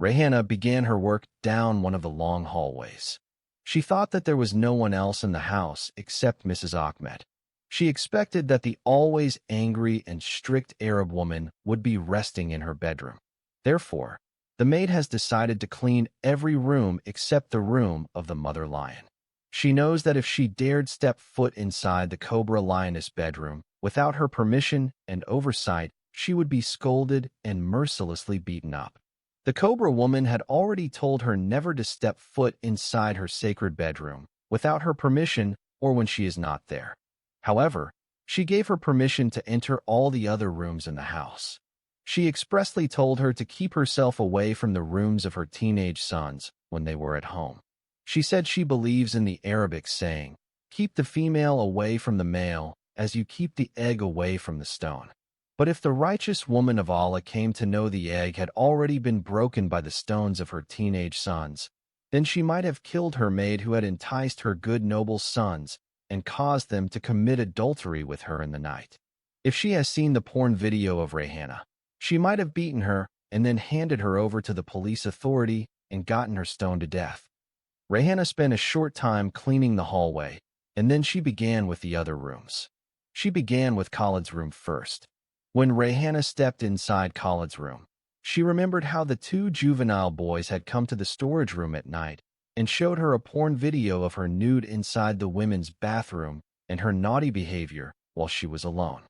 Rayhana began her work down one of the long hallways. She thought that there was no one else in the house except Mrs. Ahmed. She expected that the always angry and strict Arab woman would be resting in her bedroom. Therefore, the maid has decided to clean every room except the room of the mother lion. She knows that if she dared step foot inside the Cobra lioness bedroom without her permission and oversight, she would be scolded and mercilessly beaten up. The Cobra woman had already told her never to step foot inside her sacred bedroom without her permission or when she is not there. However, she gave her permission to enter all the other rooms in the house. She expressly told her to keep herself away from the rooms of her teenage sons when they were at home. She said she believes in the Arabic saying, "Keep the female away from the male as you keep the egg away from the stone." But if the righteous woman of Allah came to know the egg had already been broken by the stones of her teenage sons, then she might have killed her maid who had enticed her good noble sons and caused them to commit adultery with her in the night. If she has seen the porn video of Rayhana, she might have beaten her and then handed her over to the police authority and gotten her stoned to death. Rayhana spent a short time cleaning the hallway, and then she began with the other rooms. She began with Khalid's room first. When Rayhana stepped inside Khalid's room, she remembered how the two juvenile boys had come to the storage room at night and showed her a porn video of her nude inside the women's bathroom and her naughty behavior while she was alone.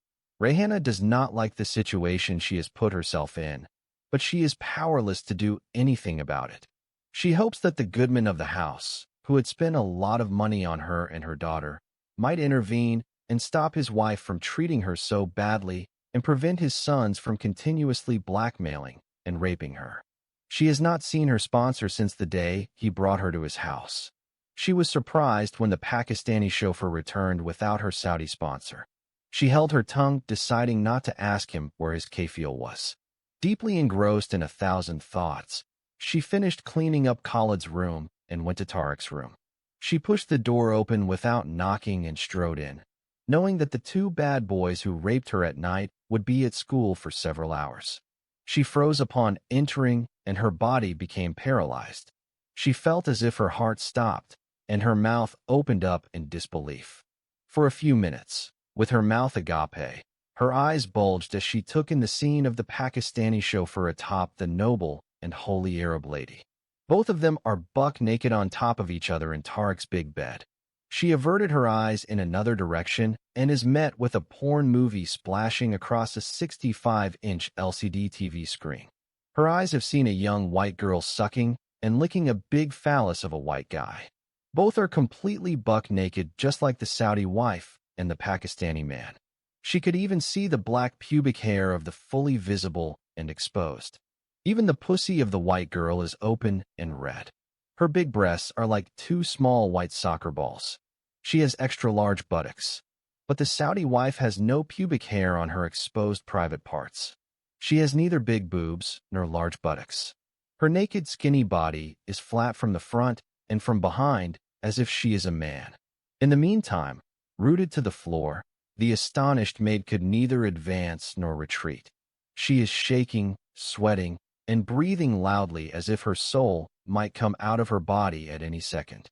Rayhana does not like the situation she has put herself in, but she is powerless to do anything about it. She hopes that the goodman of the house, who had spent a lot of money on her and her daughter, might intervene and stop his wife from treating her so badly and prevent his sons from continuously blackmailing and raping her. She has not seen her sponsor since the day he brought her to his house. She was surprised when the Pakistani chauffeur returned without her Saudi sponsor. She held her tongue, deciding not to ask him where his kafil was. Deeply engrossed in 1,000 thoughts, she finished cleaning up Khalid's room and went to Tariq's room. She pushed the door open without knocking and strode in, knowing that the two bad boys who raped her at night would be at school for several hours. She froze upon entering, and her body became paralyzed. She felt as if her heart stopped, and her mouth opened up in disbelief. For a few minutes, with her mouth agape, her eyes bulged as she took in the scene of the Pakistani chauffeur atop the noble and holy Arab lady. Both of them are buck naked on top of each other in Tariq's big bed. She averted her eyes in another direction and is met with a porn movie splashing across a 65-inch LCD TV screen. Her eyes have seen a young white girl sucking and licking a big phallus of a white guy. Both are completely buck naked, just like the Saudi wife and the Pakistani man. She could even see the black pubic hair of the fully visible and exposed. Even the pussy of the white girl is open and red. Her big breasts are like two small white soccer balls. She has extra-large buttocks, but the Saudi wife has no pubic hair on her exposed private parts. She has neither big boobs nor large buttocks. Her naked, skinny body is flat from the front and from behind, as if she is a man. In the meantime, rooted to the floor, the astonished maid could neither advance nor retreat. She is shaking, sweating, and breathing loudly as if her soul might come out of her body at any second.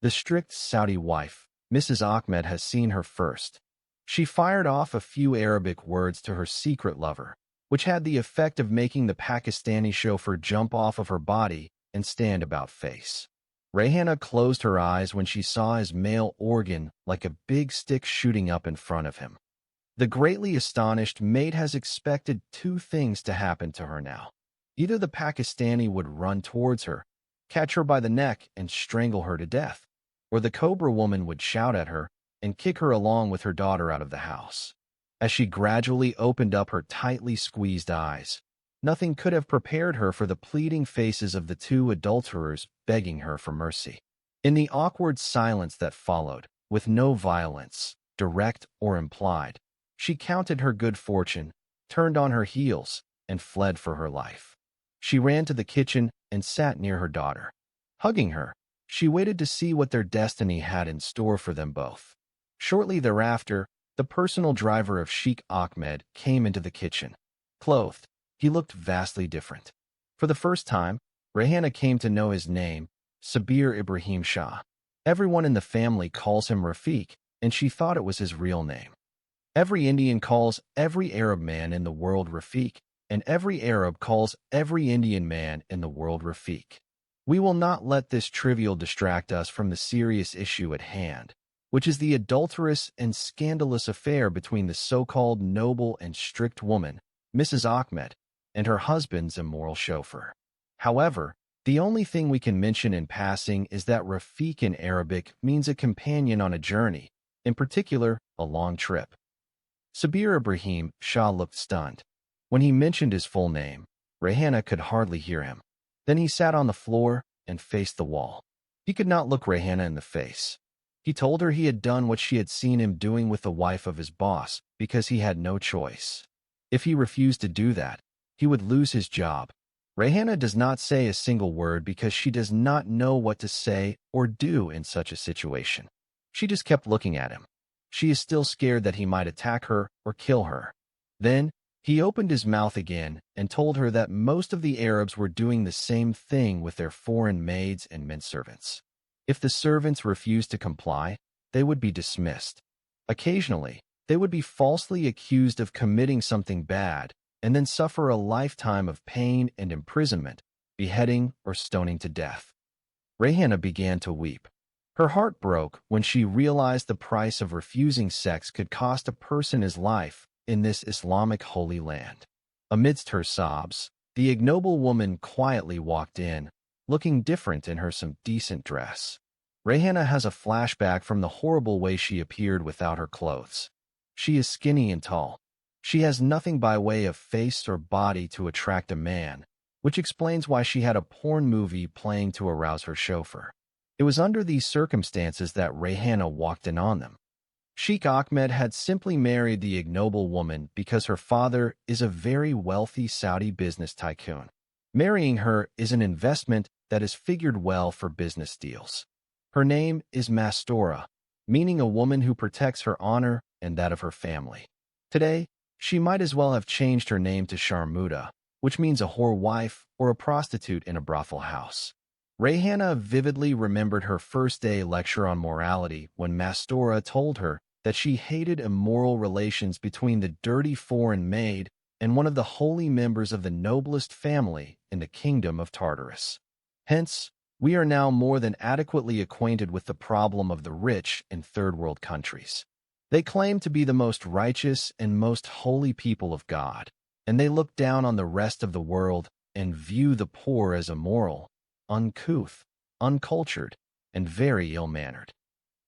The strict Saudi wife, Mrs. Ahmed, has seen her first. She fired off a few Arabic words to her secret lover, which had the effect of making the Pakistani chauffeur jump off of her body and stand about face. Rayhana closed her eyes when she saw his male organ like a big stick shooting up in front of him. The greatly astonished maid has expected two things to happen to her now. Either the Pakistani would run towards her, catch her by the neck and strangle her to death, or the Cobra woman would shout at her and kick her along with her daughter out of the house. As she gradually opened up her tightly squeezed eyes, nothing could have prepared her for the pleading faces of the two adulterers begging her for mercy. In the awkward silence that followed, with no violence, direct or implied, she counted her good fortune, turned on her heels, and fled for her life. She ran to the kitchen and sat near her daughter. Hugging her, she waited to see what their destiny had in store for them both. Shortly thereafter, the personal driver of Sheikh Ahmed came into the kitchen. Clothed, he looked vastly different. For the first time, Rayhana came to know his name, Sabir Ibrahim Shah. Everyone in the family calls him Rafiq, and she thought it was his real name. Every Indian calls every Arab man in the world Rafiq, and every Arab calls every Indian man in the world Rafiq. We will not let this trivial distract us from the serious issue at hand, which is the adulterous and scandalous affair between the so-called noble and strict woman, Mrs. Ahmed, and her husband's immoral chauffeur. However, the only thing we can mention in passing is that Rafiq in Arabic means a companion on a journey, in particular, a long trip. Sabir Ibrahim Shah looked stunned. When he mentioned his full name, Rayhana could hardly hear him. Then he sat on the floor and faced the wall. He could not look Rayhana in the face. He told her he had done what she had seen him doing with the wife of his boss because he had no choice. If he refused to do that, he would lose his job. Rayhana does not say a single word because she does not know what to say or do in such a situation. She just kept looking at him. She is still scared that he might attack her or kill her. Then, he opened his mouth again and told her that most of the Arabs were doing the same thing with their foreign maids and menservants. If the servants refused to comply, they would be dismissed. Occasionally, they would be falsely accused of committing something bad and then suffer a lifetime of pain and imprisonment, beheading or stoning to death. Rayhana began to weep. Her heart broke when she realized the price of refusing sex could cost a person his life in this Islamic holy land. Amidst her sobs, the ignoble woman quietly walked in, looking different in her some decent dress. Rayhana has a flashback from the horrible way she appeared without her clothes. She is skinny and tall. She has nothing by way of face or body to attract a man, which explains why she had a porn movie playing to arouse her chauffeur. It was under these circumstances that Rayhana walked in on them. Sheikh Ahmed had simply married the ignoble woman because her father is a very wealthy Saudi business tycoon. Marrying her is an investment that has figured well for business deals. Her name is Mastora, meaning a woman who protects her honor and that of her family. Today, she might as well have changed her name to Sharmuda, which means a whore wife or a prostitute in a brothel house. Rayhana vividly remembered her first-day lecture on morality when Mastora told her that she hated immoral relations between the dirty foreign maid and one of the holy members of the noblest family in the kingdom of Tartarus. Hence, we are now more than adequately acquainted with the problem of the rich in third-world countries. They claim to be the most righteous and most holy people of God, and they look down on the rest of the world and view the poor as immoral, uncouth, uncultured, and very ill-mannered.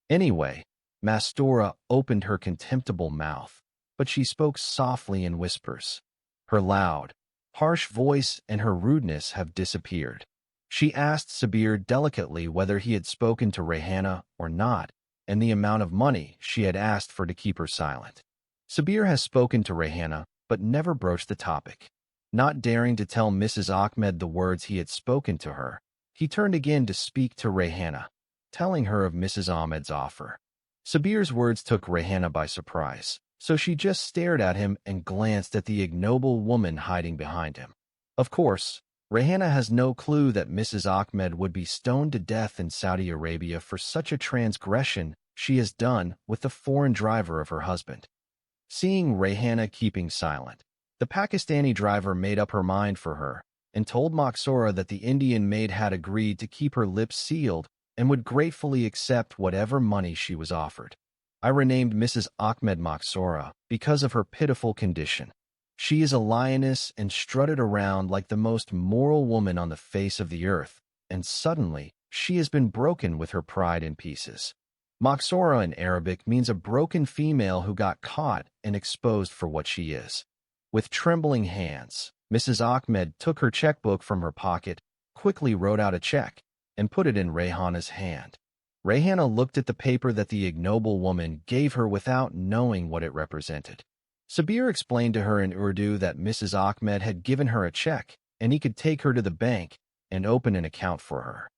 Anyway, Mastora opened her contemptible mouth, but she spoke softly in whispers. Her loud, harsh voice and her rudeness have disappeared. She asked Sabir delicately whether he had spoken to Rayhana or not, and the amount of money she had asked for to keep her silent. Sabir has spoken to Rayhana, but never broached the topic. Not daring to tell Mrs. Ahmed the words he had spoken to her, he turned again to speak to Rayhana, telling her of Mrs. Ahmed's offer. Sabir's words took Rayhana by surprise, so she just stared at him and glanced at the ignoble woman hiding behind him. Of course, Rayhana has no clue that Mrs. Ahmed would be stoned to death in Saudi Arabia for such a transgression she has done with the foreign driver of her husband. Seeing Rayhana keeping silent, the Pakistani driver made up her mind for her and told Maksura that the Indian maid had agreed to keep her lips sealed and would gratefully accept whatever money she was offered. I renamed Mrs. Ahmed Maksura because of her pitiful condition. She is a lioness and strutted around like the most moral woman on the face of the earth, and suddenly she has been broken with her pride in pieces. Maksura in Arabic means a broken female who got caught and exposed for what she is. With trembling hands, Mrs. Ahmed took her checkbook from her pocket, quickly wrote out a check, and put it in Rayhana's hand. Rayhana looked at the paper that the ignoble woman gave her without knowing what it represented. Sabir explained to her in Urdu that Mrs. Ahmed had given her a check, and he could take her to the bank and open an account for her.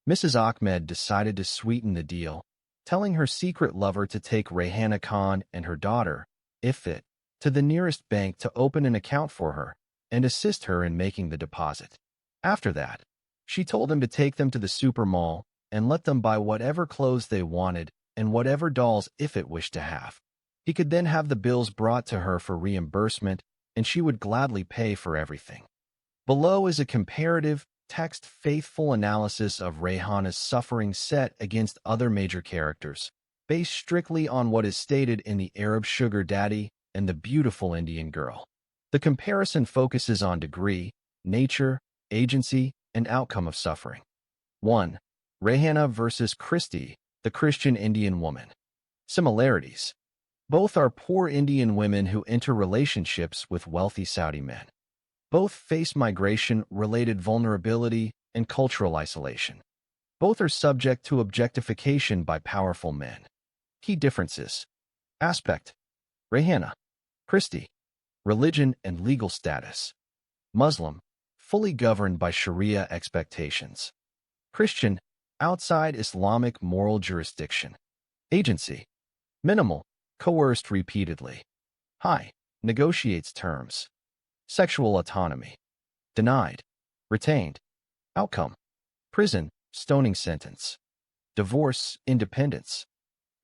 Mrs. Ahmed decided to sweeten the deal, telling her secret lover to take Rayhana Khan and her daughter, Ifit, to the nearest bank to open an account for her and assist her in making the deposit. After that, she told him to take them to the super mall and let them buy whatever clothes they wanted and whatever dolls Ifit wished to have. He could then have the bills brought to her for reimbursement, and she would gladly pay for everything. Below is a comparative, text-faithful analysis of Rayhana's suffering set against other major characters, based strictly on what is stated in the Arab sugar daddy and the beautiful Indian girl. The comparison focuses on degree, nature, agency, and outcome of suffering. 1. Rayhana versus Christy, the Christian Indian woman. Similarities. Both are poor Indian women who enter relationships with wealthy Saudi men. Both face migration-related vulnerability and cultural isolation. Both are subject to objectification by powerful men. Key differences. Aspect. Rayhana. Christy. Religion and legal status. Muslim. Fully governed by Sharia expectations. Christian. Outside Islamic moral jurisdiction. Agency. Minimal, coerced repeatedly. High, negotiates terms. Sexual autonomy. Denied, retained. Outcome. Prison, stoning sentence. Divorce, independence.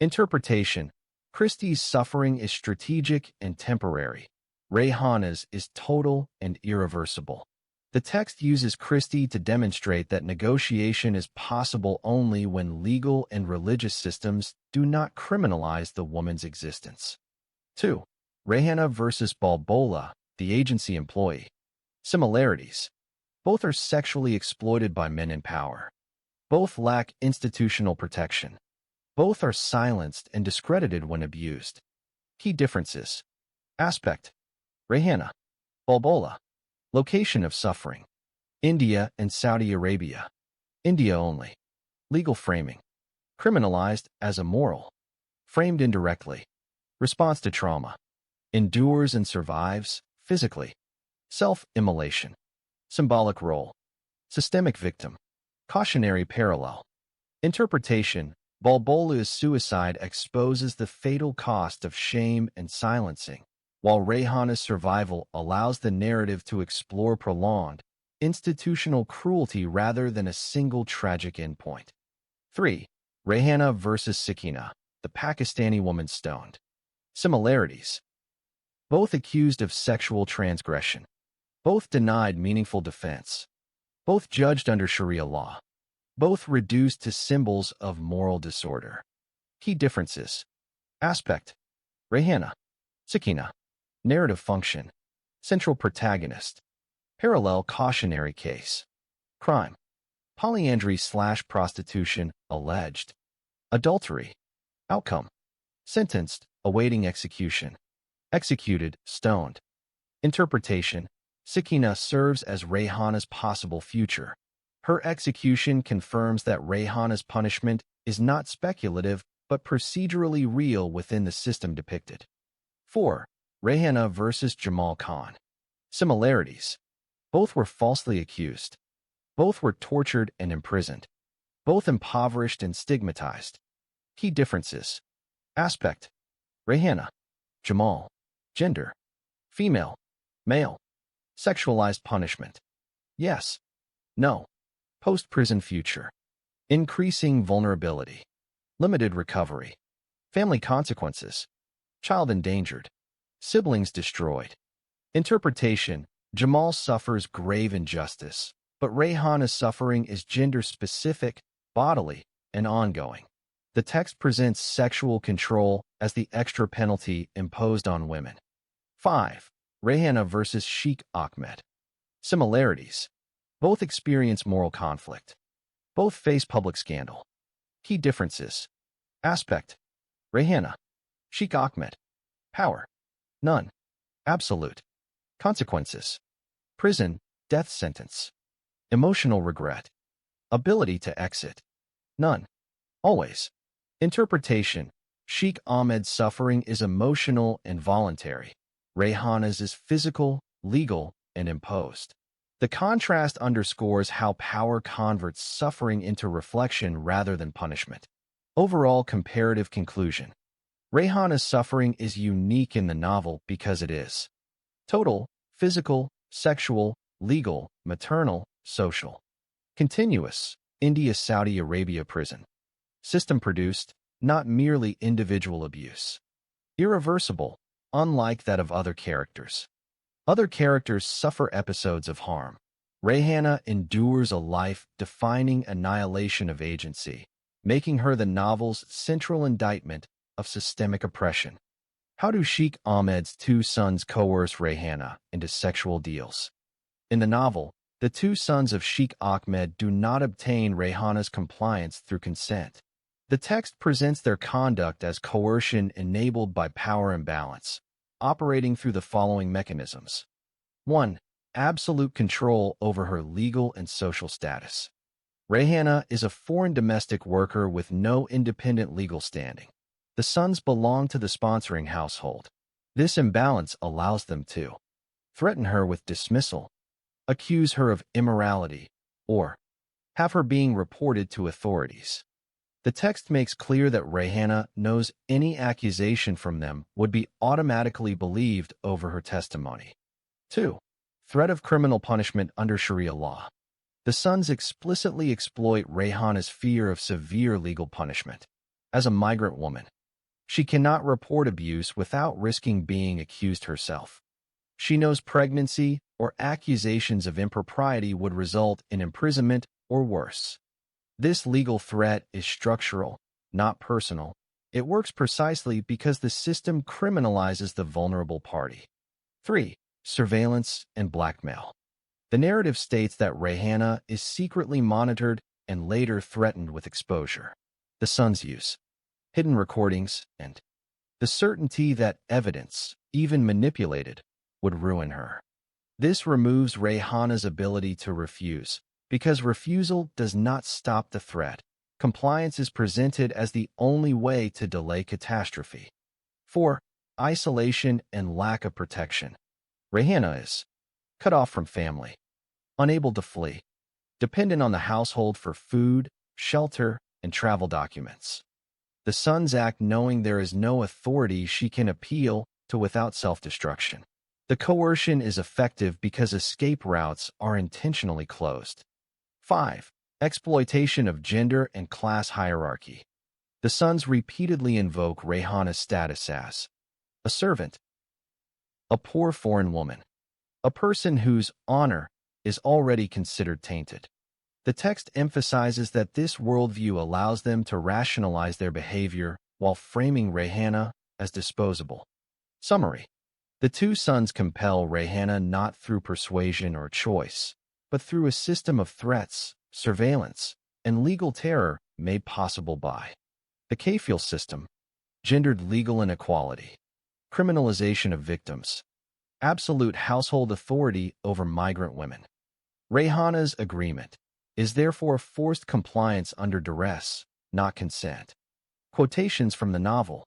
Interpretation. Christie's suffering is strategic and temporary. Rayhana's is total and irreversible. The text uses Christie to demonstrate that negotiation is possible only when legal and religious systems do not criminalize the woman's existence. 2. Rayhana versus Balboa, the agency employee. Similarities. Both are sexually exploited by men in power. Both lack institutional protection. Both are silenced and discredited when abused. Key differences. Aspect. Rayhana. Balboa. Location of suffering. India and Saudi Arabia. India only. Legal framing. Criminalized as immoral. Framed indirectly. Response to trauma. Endures and survives, physically. Self-immolation. Symbolic role. Systemic victim. Cautionary parallel. Interpretation. Balboa's suicide exposes the fatal cost of shame and silencing, while Rayhana's survival allows the narrative to explore prolonged, institutional cruelty rather than a single tragic endpoint. 3. Rayhana versus Sakina, the Pakistani woman stoned. Similarities. Both accused of sexual transgression. Both denied meaningful defense. Both judged under Sharia law. Both reduced to symbols of moral disorder. Key differences. Aspect. Rayhana. Sakina. Narrative function. Central protagonist. Parallel cautionary case. Crime. Polyandry/prostitution, alleged. Adultery. Outcome. Sentenced, awaiting execution. Executed, stoned. Interpretation. Sakina serves as Rayhana's possible future. Her execution confirms that Rayhana's punishment is not speculative but procedurally real within the system depicted. 4. Rayhana versus Jamal Khan. Similarities. Both were falsely accused. Both were tortured and imprisoned. Both impoverished and stigmatized. Key differences. Aspect. Rayhana. Jamal. Gender. Female. Male. Sexualized punishment. Yes. No. Post-prison future. Increasing vulnerability. Limited recovery. Family consequences. Child endangered. Siblings destroyed. Interpretation. Jamal suffers grave injustice, but Rayhana's suffering is gender-specific, bodily, and ongoing. The text presents sexual control as the extra penalty imposed on women. 5. Rayhana versus Sheikh Ahmed. Similarities. Both experience moral conflict. Both face public scandal. Key differences. Aspect. Rayhana. Sheikh Ahmed. Power. None. Absolute. Consequences. Prison, death sentence. Emotional regret. Ability to exit. None. Always. Interpretation. Sheikh Ahmed's suffering is emotional and voluntary. Rayhana's is physical, legal, and imposed. The contrast underscores how power converts suffering into reflection rather than punishment. Overall comparative conclusion. Rayhana's suffering is unique in the novel because it is total, physical, sexual, legal, maternal, social. Continuous, India-Saudi Arabia prison. System-produced, not merely individual abuse. Irreversible, unlike that of other characters. Other characters suffer episodes of harm. Rayhana endures a life-defining annihilation of agency, making her the novel's central indictment of systemic oppression. How do Sheikh Ahmed's two sons coerce Rayhana into sexual deals? In the novel, the two sons of Sheikh Ahmed do not obtain Rayhana's compliance through consent. The text presents their conduct as coercion enabled by power imbalance, operating through the following mechanisms. 1. Absolute control over her legal and social status. Rayhana is a foreign domestic worker with no independent legal standing. The sons belong to the sponsoring household. This imbalance allows them to threaten her with dismissal, accuse her of immorality, or have her being reported to authorities. The text makes clear that Rayhana knows any accusation from them would be automatically believed over her testimony. 2. Threat of criminal punishment under Sharia law. The sons explicitly exploit Rayhana's fear of severe legal punishment. As a migrant woman, she cannot report abuse without risking being accused herself. She knows pregnancy or accusations of impropriety would result in imprisonment or worse. This legal threat is structural, not personal. It works precisely because the system criminalizes the vulnerable party. 3. Surveillance and blackmail. The narrative states that Rayhana is secretly monitored and later threatened with exposure. The sons use hidden recordings and the certainty that evidence, even manipulated, would ruin her. This removes Rayhana's ability to refuse, because refusal does not stop the threat. Compliance is presented as the only way to delay catastrophe. 4. Isolation and lack of protection. Rayhana is cut off from family, unable to flee, dependent on the household for food, shelter, and travel documents. The sons act knowing there is no authority she can appeal to without self-destruction. The coercion is effective because escape routes are intentionally closed. 5. Exploitation of gender and class hierarchy. The sons repeatedly invoke Rayhana's status as a servant, a poor foreign woman, a person whose honor is already considered tainted. The text emphasizes that this worldview allows them to rationalize their behavior while framing Rayhana as disposable. Summary. The two sons compel Rayhana not through persuasion or choice, but through a system of threats, surveillance, and legal terror made possible by the kafil system, gendered legal inequality, criminalization of victims, absolute household authority over migrant women. Rayhana's agreement is therefore forced compliance under duress, not consent. Quotations from the novel.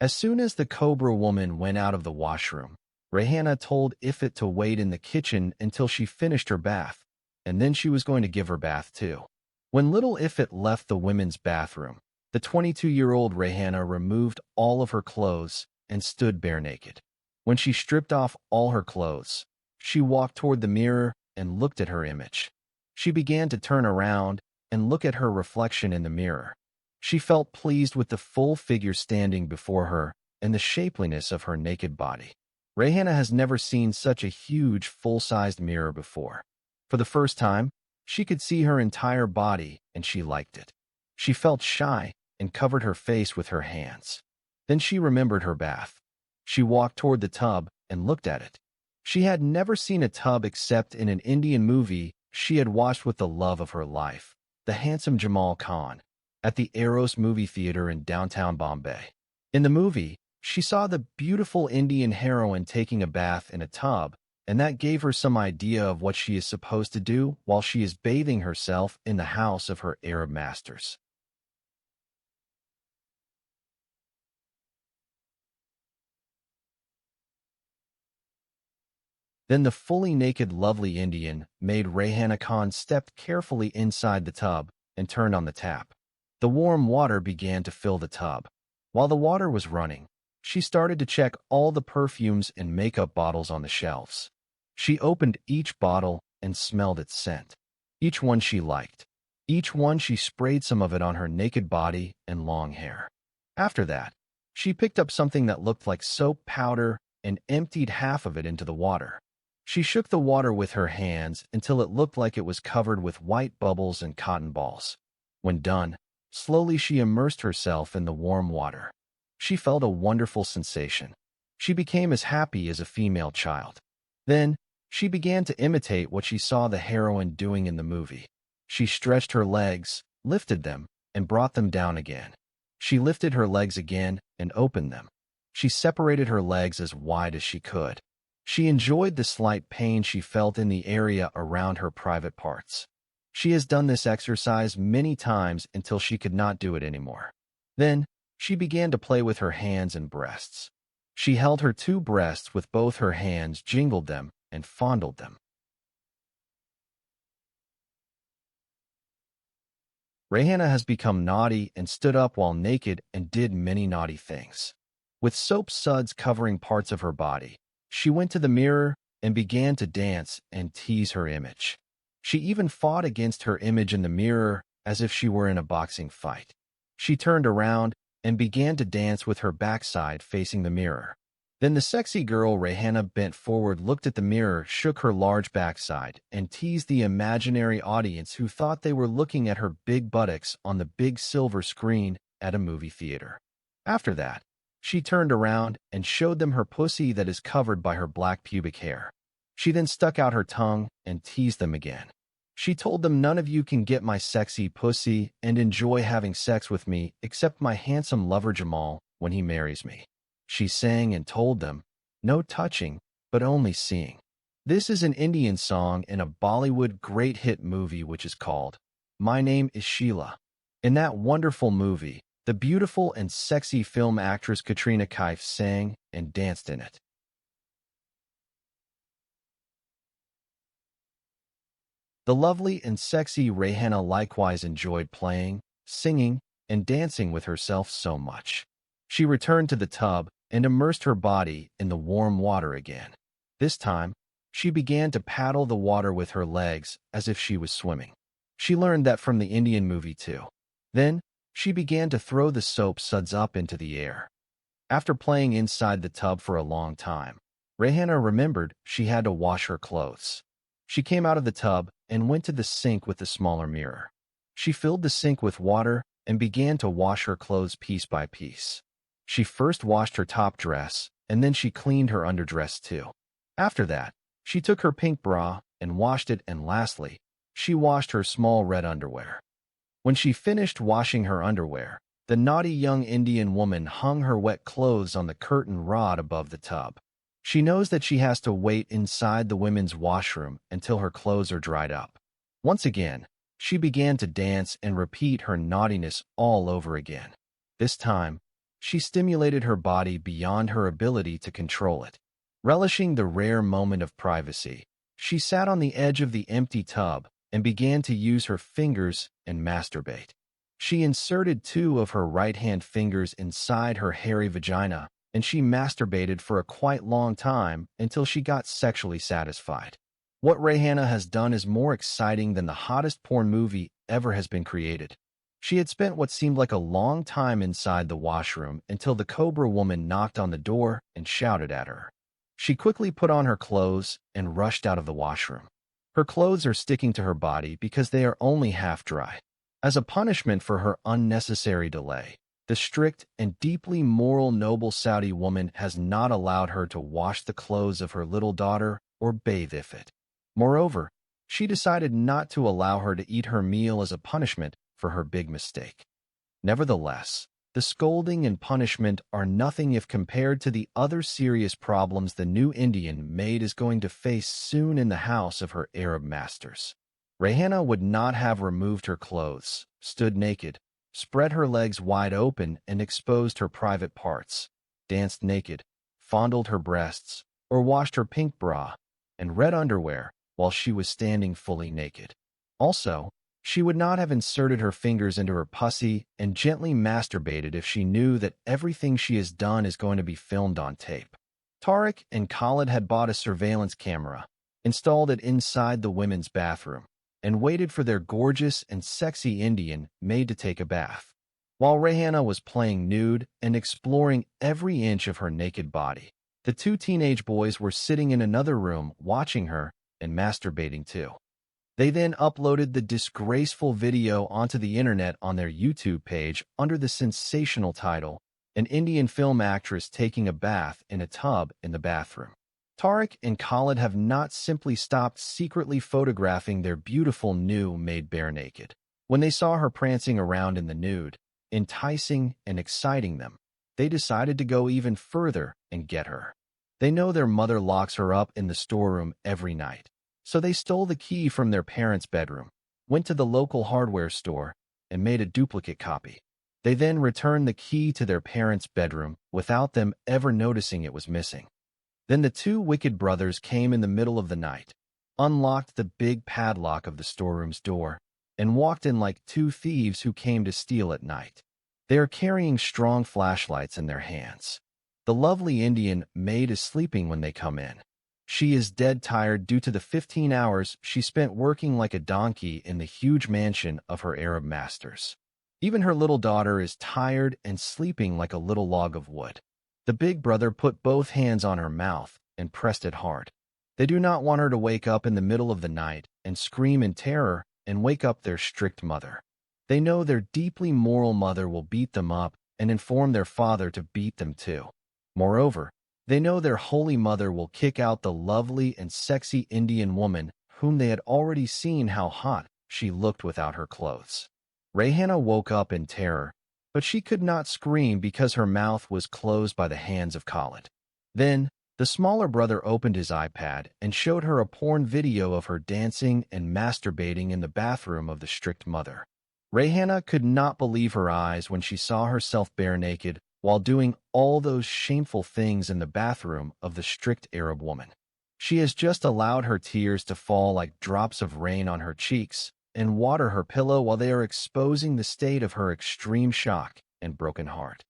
As soon as the Cobra woman went out of the washroom, Rayhana told Ifrit to wait in the kitchen until she finished her bath, and then she was going to give her bath too. When little Ifrit left the women's bathroom, the 22-year-old Rayhana removed all of her clothes and stood bare naked. When she stripped off all her clothes, she walked toward the mirror and looked at her image. She began to turn around and look at her reflection in the mirror. She felt pleased with the full figure standing before her and the shapeliness of her naked body. Rayhana has never seen such a huge, full-sized mirror before. For the first time, she could see her entire body, and she liked it. She felt shy and covered her face with her hands. Then she remembered her bath. She walked toward the tub and looked at it. She had never seen a tub except in an Indian movie she had watched with the love of her life, the handsome Jamal Khan, at the Eros movie theater in downtown Bombay. In the movie, she saw the beautiful Indian heroine taking a bath in a tub, and that gave her some idea of what she is supposed to do while she is bathing herself in the house of her Arab masters. Then the fully naked lovely Indian made Rayhana Khan step carefully inside the tub and turned on the tap. The warm water began to fill the tub. While the water was running, she started to check all the perfumes and makeup bottles on the shelves. She opened each bottle and smelled its scent. Each one she liked. Each one she sprayed some of it on her naked body and long hair. After that, she picked up something that looked like soap powder and emptied half of it into the water. She shook the water with her hands until it looked like it was covered with white bubbles and cotton balls. When done, slowly she immersed herself in the warm water. She felt a wonderful sensation. She became as happy as a female child. Then, she began to imitate what she saw the heroine doing in the movie. She stretched her legs, lifted them, and brought them down again. She lifted her legs again and opened them. She separated her legs as wide as she could. She enjoyed the slight pain she felt in the area around her private parts. She has done this exercise many times until she could not do it anymore. Then, she began to play with her hands and breasts. She held her two breasts with both her hands, jingled them, and fondled them. Rayhana has become naughty and stood up while naked and did many naughty things. With soap suds covering parts of her body, she went to the mirror and began to dance and tease her image. She even fought against her image in the mirror as if she were in a boxing fight. She turned around and began to dance with her backside facing the mirror. Then the sexy girl Rayhana bent forward, looked at the mirror, shook her large backside, and teased the imaginary audience who thought they were looking at her big buttocks on the big silver screen at a movie theater. After that, she turned around and showed them her pussy that is covered by her black pubic hair. She then stuck out her tongue and teased them again. She told them, "None of you can get my sexy pussy and enjoy having sex with me except my handsome lover Jamal when he marries me." She sang and told them, "No touching, but only seeing." This is an Indian song in a Bollywood great hit movie which is called My Name is Sheila. In that wonderful movie, the beautiful and sexy film actress Katrina Kaif sang and danced in it. The lovely and sexy Rayhana likewise enjoyed playing, singing, and dancing with herself so much. She returned to the tub and immersed her body in the warm water again. This time, she began to paddle the water with her legs as if she was swimming. She learned that from the Indian movie too. Then, she began to throw the soap suds up into the air. After playing inside the tub for a long time, Rayhana remembered she had to wash her clothes. She came out of the tub and went to the sink with the smaller mirror. She filled the sink with water and began to wash her clothes piece by piece. She first washed her top dress, and then she cleaned her underdress too. After that, she took her pink bra and washed it, and lastly, she washed her small red underwear. When she finished washing her underwear, the naughty young Indian woman hung her wet clothes on the curtain rod above the tub. She knows that she has to wait inside the women's washroom until her clothes are dried up. Once again, she began to dance and repeat her naughtiness all over again. This time, she stimulated her body beyond her ability to control it. Relishing the rare moment of privacy, she sat on the edge of the empty tub and began to use her fingers and masturbate. She inserted 2 of her right-hand fingers inside her hairy vagina, and she masturbated for a quite long time until she got sexually satisfied. What Rayhana has done is more exciting than the hottest porn movie ever has been created. She had spent what seemed like a long time inside the washroom until the Cobra woman knocked on the door and shouted at her. She quickly put on her clothes and rushed out of the washroom. Her clothes are sticking to her body because they are only half dry. As a punishment for her unnecessary delay, the strict and deeply moral noble Saudi woman has not allowed her to wash the clothes of her little daughter or bathe if it. Moreover, she decided not to allow her to eat her meal as a punishment for her big mistake. Nevertheless, the scolding and punishment are nothing if compared to the other serious problems the new Indian maid is going to face soon in the house of her Arab masters. Rayhana would not have removed her clothes, stood naked, spread her legs wide open and exposed her private parts, danced naked, fondled her breasts, or washed her pink bra and red underwear while she was standing fully naked. Also, she would not have inserted her fingers into her pussy and gently masturbated if she knew that everything she has done is going to be filmed on tape. Tariq and Khalid had bought a surveillance camera, installed it inside the women's bathroom, and waited for their gorgeous and sexy Indian maid to take a bath. While Rayhana was playing nude and exploring every inch of her naked body, the 2 teenage boys were sitting in another room watching her and masturbating too. They then uploaded the disgraceful video onto the internet on their YouTube page under the sensational title, "An Indian Film Actress Taking a Bath in a Tub in the Bathroom." Tariq and Khalid have not simply stopped secretly photographing their beautiful new maid bare naked. When they saw her prancing around in the nude, enticing and exciting them, they decided to go even further and get her. They know their mother locks her up in the storeroom every night. So they stole the key from their parents' bedroom, went to the local hardware store, and made a duplicate copy. They then returned the key to their parents' bedroom without them ever noticing it was missing. Then the 2 wicked brothers came in the middle of the night, unlocked the big padlock of the storeroom's door, and walked in like two thieves who came to steal at night. They are carrying strong flashlights in their hands. The lovely Indian maid is sleeping when they come in. She is dead tired due to the 15 hours she spent working like a donkey in the huge mansion of her Arab masters. Even her little daughter is tired and sleeping like a little log of wood. The big brother put both hands on her mouth and pressed it hard. They do not want her to wake up in the middle of the night and scream in terror and wake up their strict mother. They know their deeply moral mother will beat them up and inform their father to beat them too. Moreover, they know their holy mother will kick out the lovely and sexy Indian woman whom they had already seen how hot she looked without her clothes. Rayhana woke up in terror, but she could not scream because her mouth was closed by the hands of Khalid. Then, the smaller brother opened his iPad and showed her a porn video of her dancing and masturbating in the bathroom of the strict mother. Rayhana could not believe her eyes when she saw herself bare naked while doing all those shameful things in the bathroom of the strict Arab woman. She has just allowed her tears to fall like drops of rain on her cheeks and water her pillow while they are exposing the state of her extreme shock and broken heart.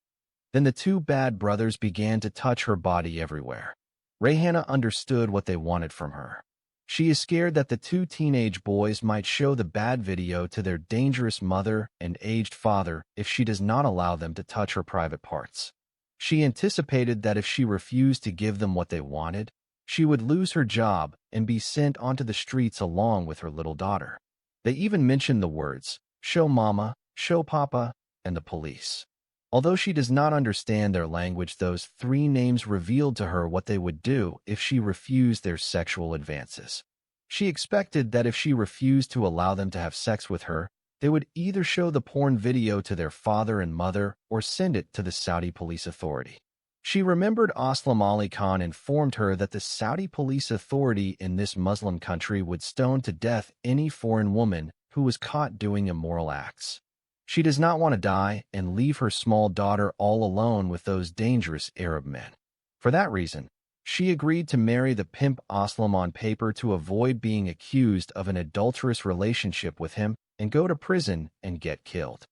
Then the two bad brothers began to touch her body everywhere. Rayhana understood what they wanted from her. She is scared that the two teenage boys might show the bad video to their dangerous mother and aged father if she does not allow them to touch her private parts. She anticipated that if she refused to give them what they wanted, she would lose her job and be sent onto the streets along with her little daughter. They even mentioned the words, "Show mama, show papa," and the police. Although she does not understand their language, those three names revealed to her what they would do if she refused their sexual advances. She expected that if she refused to allow them to have sex with her, they would either show the porn video to their father and mother or send it to the Saudi police authority. She remembered Aslam Ali Khan informed her that the Saudi police authority in this Muslim country would stone to death any foreign woman who was caught doing immoral acts. She does not want to die and leave her small daughter all alone with those dangerous Arab men. For that reason, she agreed to marry the pimp Aslam on paper to avoid being accused of an adulterous relationship with him and go to prison and get killed.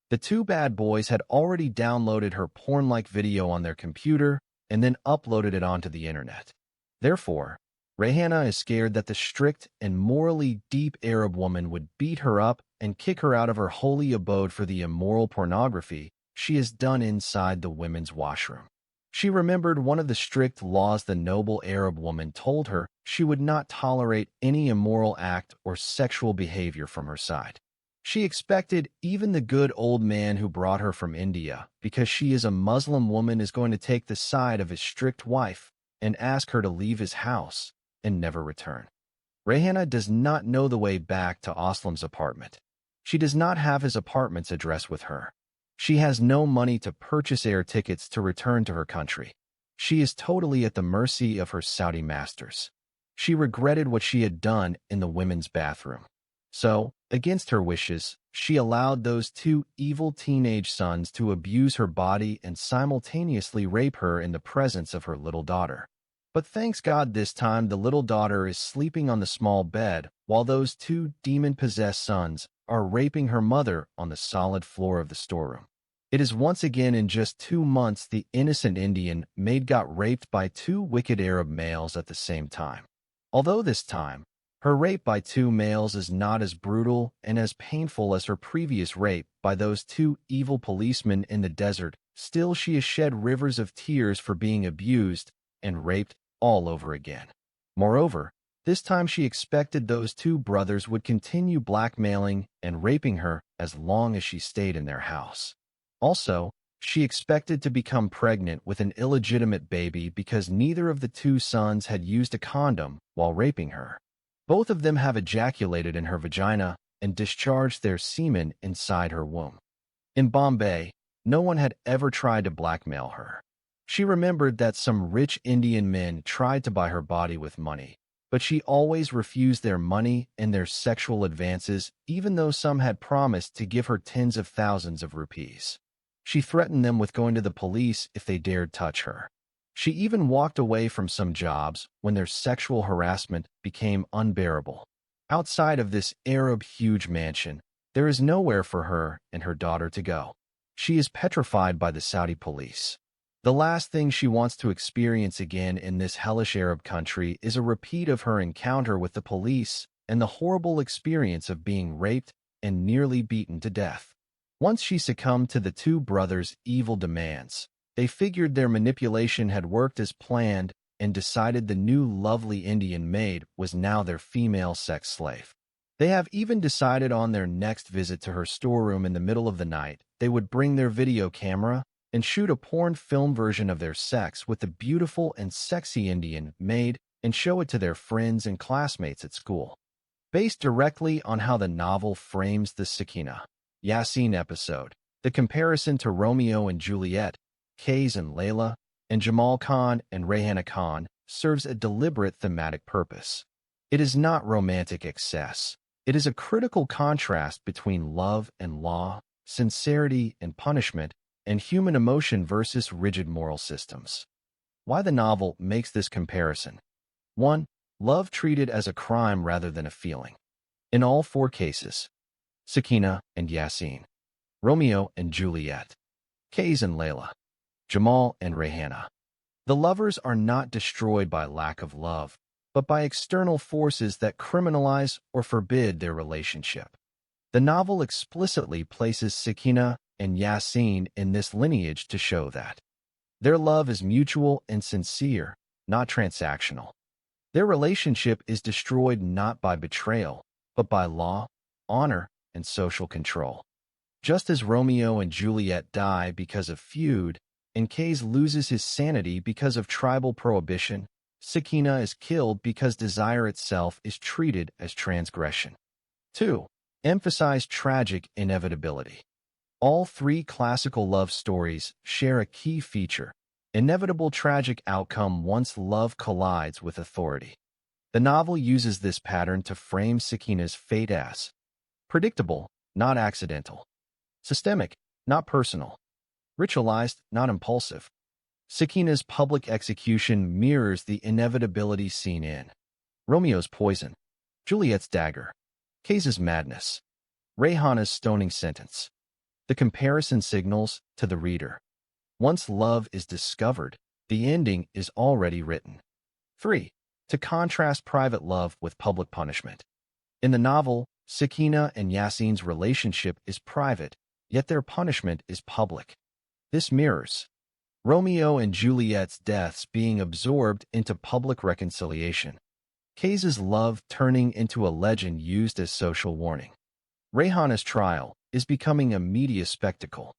The two bad boys had already downloaded her porn-like video on their computer and then uploaded it onto the internet. Therefore, Rayhana is scared that the strict and morally deep Arab woman would beat her up and kick her out of her holy abode for the immoral pornography she has done inside the women's washroom. She remembered one of the strict laws the noble Arab woman told her she would not tolerate any immoral act or sexual behavior from her side. She expected even the good old man who brought her from India, because she is a Muslim woman, is going to take the side of his strict wife and ask her to leave his house and never return. Rayhana does not know the way back to Aslam's apartment. She does not have his apartment's address with her. She has no money to purchase air tickets to return to her country. She is totally at the mercy of her Saudi masters. She regretted what she had done in the women's bathroom. So, against her wishes, she allowed those two evil teenage sons to abuse her body and simultaneously rape her in the presence of her little daughter. But thanks God, this time the little daughter is sleeping on the small bed while those two demon-possessed sons are raping her mother on the solid floor of the storeroom. It is once again in just 2 months the innocent Indian maid got raped by two wicked Arab males at the same time. Although this time, her rape by two males is not as brutal and as painful as her previous rape by those two evil policemen in the desert, still she has shed rivers of tears for being abused and raped all over again. Moreover, this time she expected those two brothers would continue blackmailing and raping her as long as she stayed in their house. Also, she expected to become pregnant with an illegitimate baby because neither of the two sons had used a condom while raping her. Both of them have ejaculated in her vagina and discharged their semen inside her womb. In Bombay, no one had ever tried to blackmail her. She remembered that some rich Indian men tried to buy her body with money, but she always refused their money and their sexual advances, even though some had promised to give her tens of thousands of rupees. She threatened them with going to the police if they dared touch her. She even walked away from some jobs when their sexual harassment became unbearable. Outside of this Arab huge mansion, there is nowhere for her and her daughter to go. She is petrified by the Saudi police. The last thing she wants to experience again in this hellish Arab country is a repeat of her encounter with the police and the horrible experience of being raped and nearly beaten to death. Once she succumbed to the two brothers' evil demands, they figured their manipulation had worked as planned and decided the new lovely Indian maid was now their female sex slave. They have even decided on their next visit to her storeroom in the middle of the night, they would bring their video camera and shoot a porn film version of their sex with the beautiful and sexy Indian maid and show it to their friends and classmates at school. Based directly on how the novel frames the Sakina Yasin episode, the comparison to Romeo and Juliet, Kayes and Layla, and Jamal Khan and Rayhana Khan serves a deliberate thematic purpose. It is not romantic excess. It is a critical contrast between love and law, sincerity and punishment, and human emotion versus rigid moral systems. Why the novel makes this comparison? 1. Love treated as a crime rather than a feeling. In all four cases, Sakina and Yasin, Romeo and Juliet, Kayes and Layla, Jamal and Rayhana. The lovers are not destroyed by lack of love, but by external forces that criminalize or forbid their relationship. The novel explicitly places Sakina and Yasin in this lineage to show that their love is mutual and sincere, not transactional. Their relationship is destroyed not by betrayal, but by law, honor, and social control. Just as Romeo and Juliet die because of feud, and Kayes loses his sanity because of tribal prohibition, Sakina is killed because desire itself is treated as transgression. 2. Emphasize tragic inevitability. All three classical love stories share a key feature: inevitable tragic outcome once love collides with authority. The novel uses this pattern to frame Sakina's fate as predictable, not accidental; systemic, not personal; ritualized, not impulsive. Sakina's public execution mirrors the inevitability seen in Romeo's poison, Juliet's dagger, Kayes' madness, Rayhana's stoning sentence. The comparison signals to the reader: once love is discovered, the ending is already written. 3. To contrast private love with public punishment. In the novel, Sakina and Yasin's relationship is private, yet their punishment is public. This mirrors Romeo and Juliet's deaths being absorbed into public reconciliation, Kayes' love turning into a legend used as social warning. Rayhana's trial is becoming a media spectacle.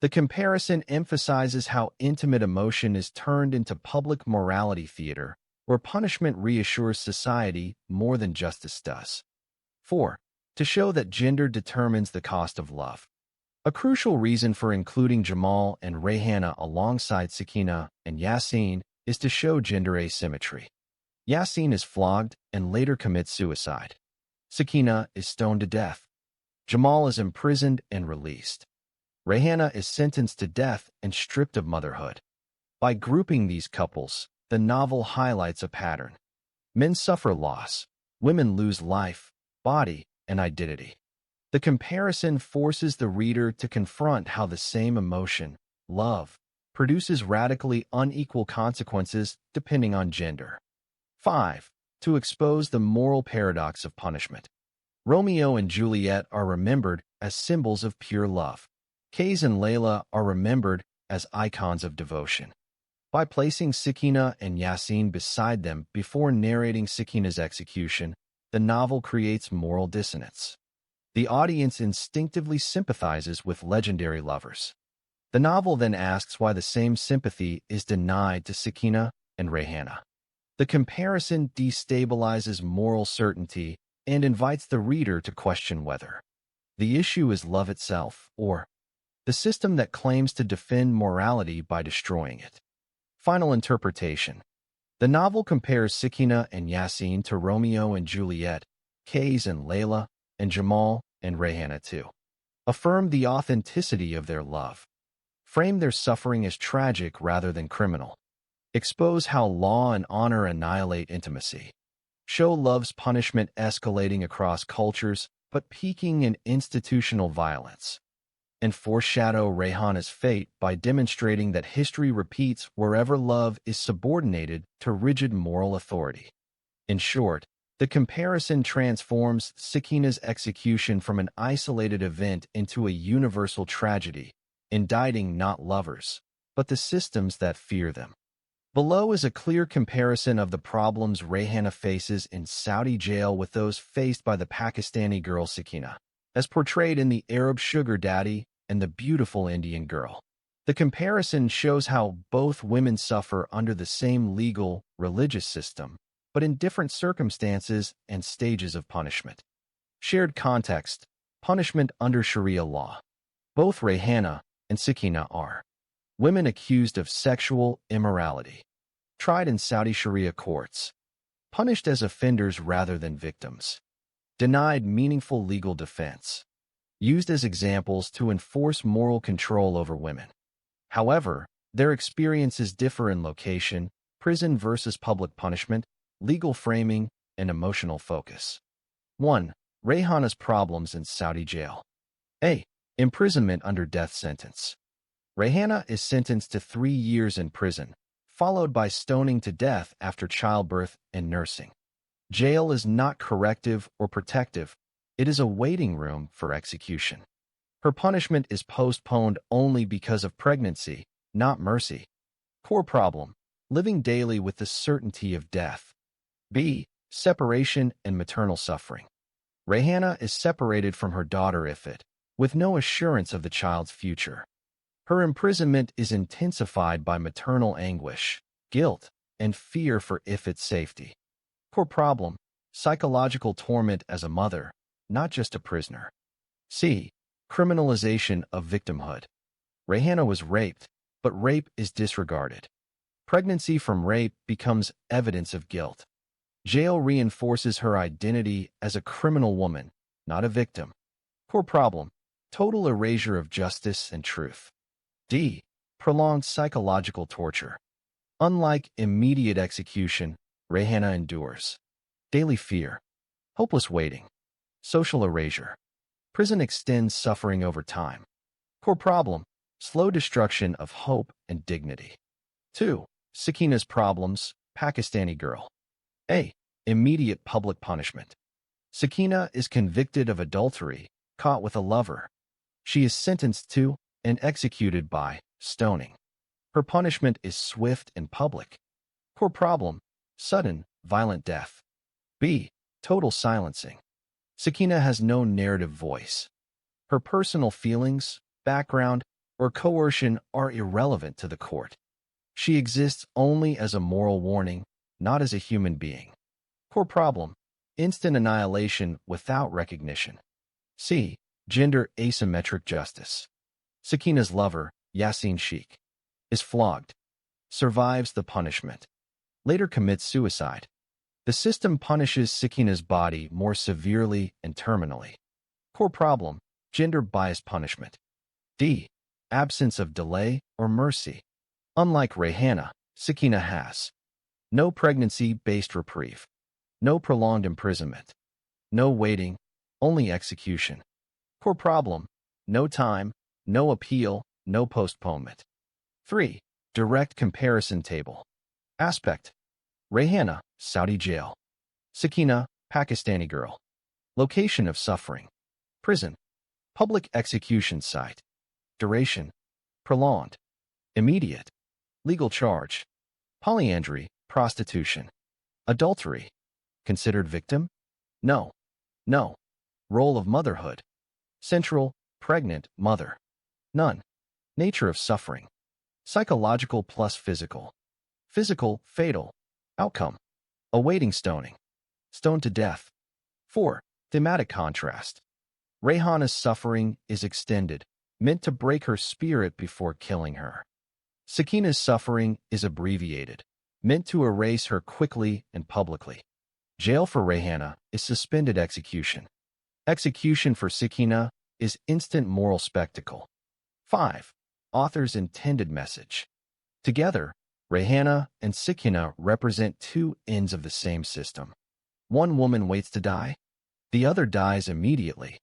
The comparison emphasizes how intimate emotion is turned into public morality theater, where punishment reassures society more than justice does. 4. To show that gender determines the cost of love. A crucial reason for including Jamal and Rayhana alongside Sakina and Yasin is to show gender asymmetry. Yasin is flogged and later commits suicide. Sakina is stoned to death. Jamal is imprisoned and released. Rayhana is sentenced to death and stripped of motherhood. By grouping these couples, the novel highlights a pattern. Men suffer loss. Women lose life, body, and identity. The comparison forces the reader to confront how the same emotion, love, produces radically unequal consequences depending on gender. 5. To expose the moral paradox of punishment. Romeo and Juliet are remembered as symbols of pure love. Kayes and Layla are remembered as icons of devotion. By placing Sakina and Yasin beside them before narrating Sakina's execution, the novel creates moral dissonance. The audience instinctively sympathizes with legendary lovers. The novel then asks why the same sympathy is denied to Sakina and Rayhana. The comparison destabilizes moral certainty and invites the reader to question whether the issue is love itself or the system that claims to defend morality by destroying it. Final interpretation. The novel compares Sakina and Yasin to Romeo and Juliet, Kayes and Layla, and Jamal and Rayhana to affirm the authenticity of their love, frame their suffering as tragic rather than criminal, expose how law and honor annihilate intimacy, show love's punishment escalating across cultures but peaking in institutional violence, and foreshadow Rayhana's fate by demonstrating that history repeats wherever love is subordinated to rigid moral authority. In short, the comparison transforms Sakina's execution from an isolated event into a universal tragedy, indicting not lovers, but the systems that fear them. Below is a clear comparison of the problems Rayhana faces in Saudi jail with those faced by the Pakistani girl Sakina, as portrayed in The Arab Sugar Daddy and The Beautiful Indian Girl. The comparison shows how both women suffer under the same legal, religious system, but in different circumstances and stages of punishment. Shared context: punishment under Sharia law. Both Rayhana and Sakina are women accused of sexual immorality, tried in Saudi Sharia courts, punished as offenders rather than victims, denied meaningful legal defense, used as examples to enforce moral control over women. However, their experiences differ in location, prison versus public punishment, legal framing, and emotional focus. 1. Rayhana's problems in Saudi jail. A. Imprisonment under death sentence. Rayhana is sentenced to 3 years in prison, followed by stoning to death after childbirth and nursing. Jail is not corrective or protective. It is a waiting room for execution. Her punishment is postponed only because of pregnancy, not mercy. Core problem: living daily with the certainty of death. B. Separation and maternal suffering. Rayhana is separated from her daughter Ifit, with no assurance of the child's future. Her imprisonment is intensified by maternal anguish, guilt, and fear for Ifit's safety. Core problem: psychological torment as a mother, not just a prisoner. C. Criminalization of victimhood. Rayhana was raped, but rape is disregarded. Pregnancy from rape becomes evidence of guilt. Jail reinforces her identity as a criminal woman, not a victim. Core problem: total erasure of justice and truth. D. Prolonged psychological torture. Unlike immediate execution, Rayhana endures daily fear, hopeless waiting, social erasure. Prison extends suffering over time. Core problem: slow destruction of hope and dignity. 2. Sakina's problems, Pakistani girl. A. Immediate public punishment. Sakina is convicted of adultery, caught with a lover. She is sentenced to and executed by stoning. Her punishment is swift and public. Core problem: sudden, violent death. B. Total silencing. Sakina has no narrative voice. Her personal feelings, background, or coercion are irrelevant to the court. She exists only as a moral warning, not as a human being. Core problem: instant annihilation without recognition. C. Gender asymmetric justice. Sakina's lover, Yasin Sheikh, is flogged, survives the punishment, later commits suicide. The system punishes Sakina's body more severely and terminally. Core problem: gender-biased punishment. D. Absence of delay or mercy. Unlike Rayhana, Sakina has no pregnancy-based reprieve, no prolonged imprisonment, no waiting, only execution. Core problem: no time, no appeal, no postponement. 3. Direct comparison table. Aspect: Rayhana, Saudi jail. Sakina, Pakistani girl. Location of suffering: prison. Public execution site. Duration: prolonged. Immediate. Legal charge: polyandry, prostitution. Adultery: considered victim? No. No. Role of motherhood: central, pregnant, mother. None. Nature of suffering: psychological plus physical. Physical, fatal. Outcome: awaiting stoning. Stoned to death. 4. Thematic contrast. Rayhana's suffering is extended, meant to break her spirit before killing her. Sakina's suffering is abbreviated, meant to erase her quickly and publicly. Jail for Rayhana is suspended execution. Execution for Sakina is instant moral spectacle. 5. Author's intended message. Together, Rayhana and Sakina represent two ends of the same system. One woman waits to die, the other dies immediately.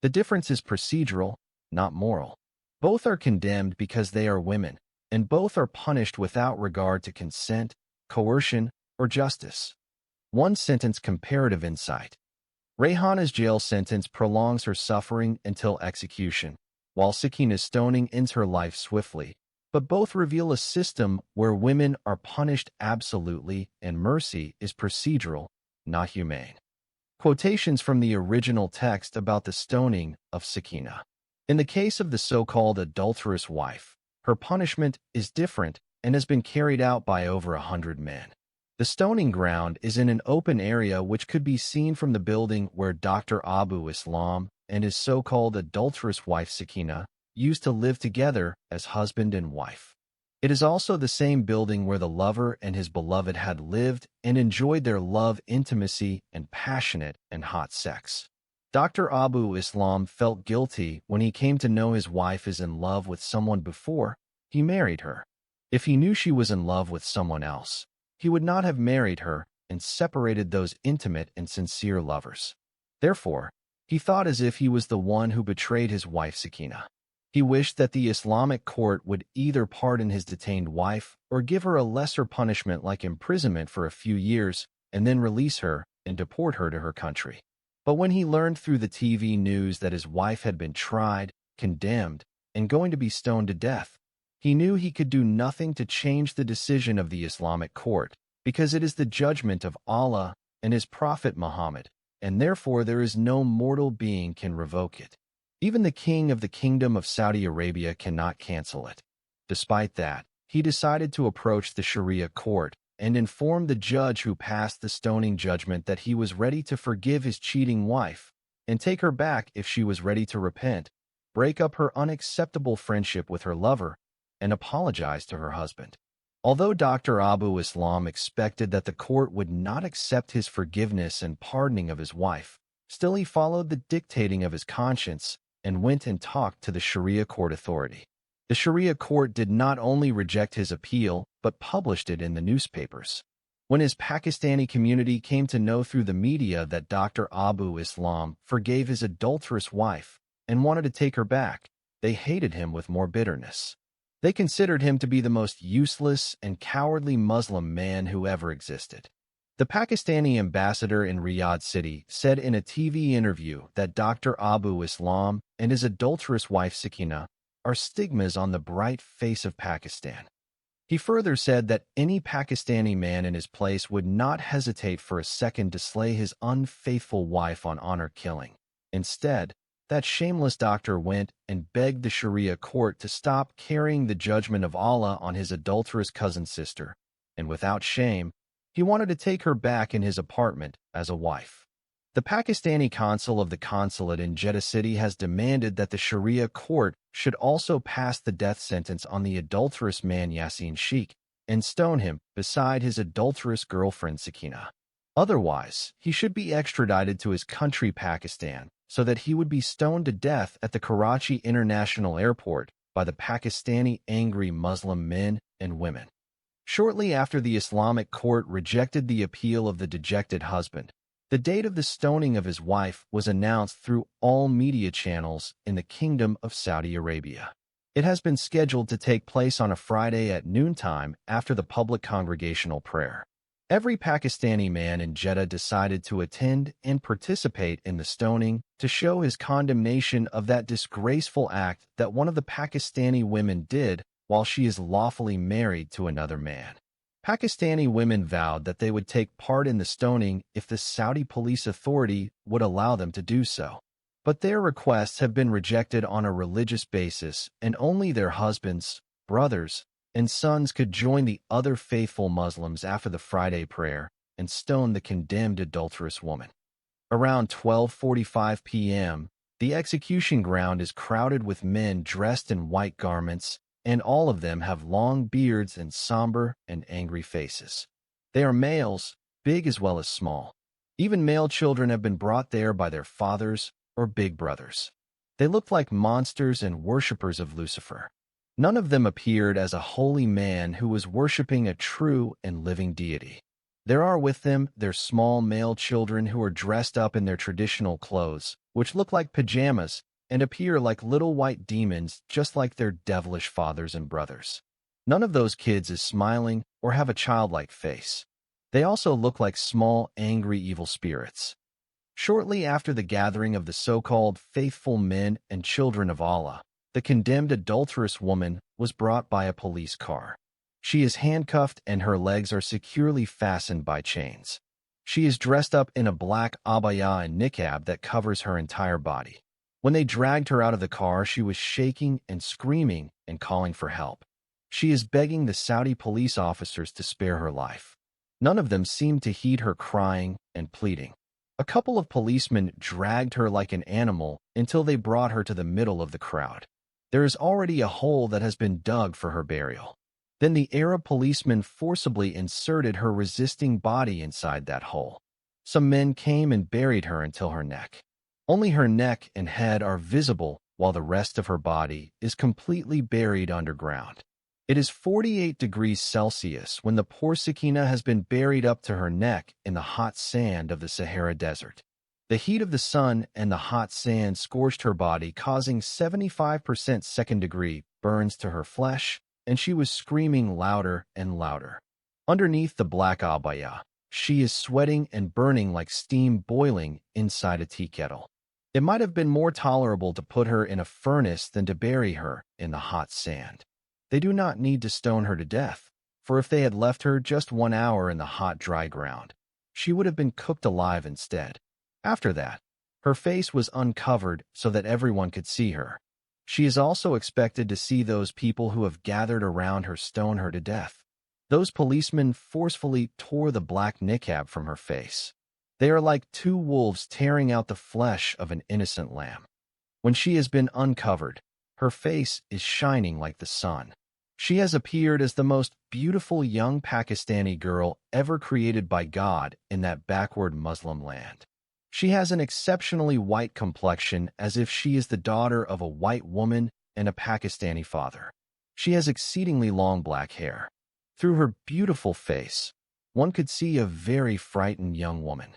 The difference is procedural, not moral. Both are condemned because they are women, and both are punished without regard to consent, coercion, or justice. One sentence comparative insight. Rayhana's jail sentence prolongs her suffering until execution, while Sakina's stoning ends her life swiftly, but both reveal a system where women are punished absolutely and mercy is procedural, not humane. Quotations from the original text about the stoning of Sakina. In the case of the so-called adulterous wife, her punishment is different and has been carried out by over 100 men. The stoning ground is in an open area which could be seen from the building where Dr. Abu Islam and his so-called adulterous wife Sakina used to live together as husband and wife. It is also the same building where the lover and his beloved had lived and enjoyed their love, intimacy, and passionate and hot sex. Dr. Abu Islam felt guilty when he came to know his wife is in love with someone before he married her. If he knew she was in love with someone else, he would not have married her and separated those intimate and sincere lovers. Therefore, he thought as if he was the one who betrayed his wife Sakina. He wished that the Islamic court would either pardon his detained wife or give her a lesser punishment like imprisonment for a few years and then release her and deport her to her country. But when he learned through the TV news that his wife had been tried, condemned, and going to be stoned to death, he knew he could do nothing to change the decision of the Islamic court, because it is the judgment of Allah and His Prophet Muhammad, and therefore there is no mortal being can revoke it. Even the king of the Kingdom of Saudi Arabia cannot cancel it. Despite that, he decided to approach the Sharia court and inform the judge who passed the stoning judgment that he was ready to forgive his cheating wife and take her back if she was ready to repent, break up her unacceptable friendship with her lover, and apologize to her husband. Although Dr. Abu Islam expected that the court would not accept his forgiveness and pardoning of his wife, still he followed the dictating of his conscience and went and talked to the Sharia court authority. The Sharia court did not only reject his appeal, but published it in the newspapers. When his Pakistani community came to know through the media that Dr. Abu Islam forgave his adulterous wife and wanted to take her back, they hated him with more bitterness. They considered him to be the most useless and cowardly Muslim man who ever existed. The Pakistani ambassador in Riyadh City said in a TV interview that Dr. Abu Islam and his adulterous wife Sakina are stigmas on the bright face of Pakistan. He further said that any Pakistani man in his place would not hesitate for a second to slay his unfaithful wife on honor killing. Instead, that shameless doctor went and begged the Sharia court to stop carrying the judgment of Allah on his adulterous cousin sister, and without shame, he wanted to take her back in his apartment as a wife. The Pakistani consul of the consulate in Jeddah City has demanded that the Sharia court should also pass the death sentence on the adulterous man Yasin Sheikh and stone him beside his adulterous girlfriend Sakina. Otherwise, he should be extradited to his country Pakistan so that he would be stoned to death at the Karachi International Airport by the Pakistani angry Muslim men and women. Shortly after the Islamic court rejected the appeal of the dejected husband, the date of the stoning of his wife was announced through all media channels in the Kingdom of Saudi Arabia. It has been scheduled to take place on a Friday at noontime after the public congregational prayer. Every Pakistani man in Jeddah decided to attend and participate in the stoning to show his condemnation of that disgraceful act that one of the Pakistani women did while she is lawfully married to another man. Pakistani women vowed that they would take part in the stoning if the Saudi police authority would allow them to do so. But their requests have been rejected on a religious basis, and only their husbands, brothers, and sons could join the other faithful Muslims after the Friday prayer and stone the condemned adulterous woman. Around 12:45 p.m., the execution ground is crowded with men dressed in white garments, and all of them have long beards and somber and angry faces. They are males, big as well as small. Even male children have been brought there by their fathers or big brothers. They looked like monsters and worshippers of Lucifer. None of them appeared as a holy man who was worshipping a true and living deity. There are with them their small male children who are dressed up in their traditional clothes, which look like pajamas and appear like little white demons just like their devilish fathers and brothers. None of those kids is smiling or have a childlike face. They also look like small, angry, evil spirits. Shortly after the gathering of the so-called faithful men and children of Allah, the condemned adulterous woman was brought by a police car. She is handcuffed and her legs are securely fastened by chains. She is dressed up in a black abaya and niqab that covers her entire body. When they dragged her out of the car, she was shaking and screaming and calling for help. She is begging the Saudi police officers to spare her life. None of them seemed to heed her crying and pleading. A couple of policemen dragged her like an animal until they brought her to the middle of the crowd. There is already a hole that has been dug for her burial. Then the Arab policeman forcibly inserted her resisting body inside that hole. Some men came and buried her until her neck. Only her neck and head are visible while the rest of her body is completely buried underground. It is 48 degrees Celsius when the poor Sakina has been buried up to her neck in the hot sand of the Sahara Desert. The heat of the sun and the hot sand scorched her body, causing 75% second-degree burns to her flesh, and she was screaming louder and louder. Underneath the black abaya, she is sweating and burning like steam boiling inside a tea kettle. It might have been more tolerable to put her in a furnace than to bury her in the hot sand. They do not need to stone her to death, for if they had left her just 1 hour in the hot, dry ground, she would have been cooked alive instead. After that, her face was uncovered so that everyone could see her. She is also expected to see those people who have gathered around her stone her to death. Those policemen forcefully tore the black niqab from her face. They are like two wolves tearing out the flesh of an innocent lamb. When she has been uncovered, her face is shining like the sun. She has appeared as the most beautiful young Pakistani girl ever created by God in that backward Muslim land. She has an exceptionally white complexion, as if she is the daughter of a white woman and a Pakistani father. She has exceedingly long black hair. Through her beautiful face, one could see a very frightened young woman.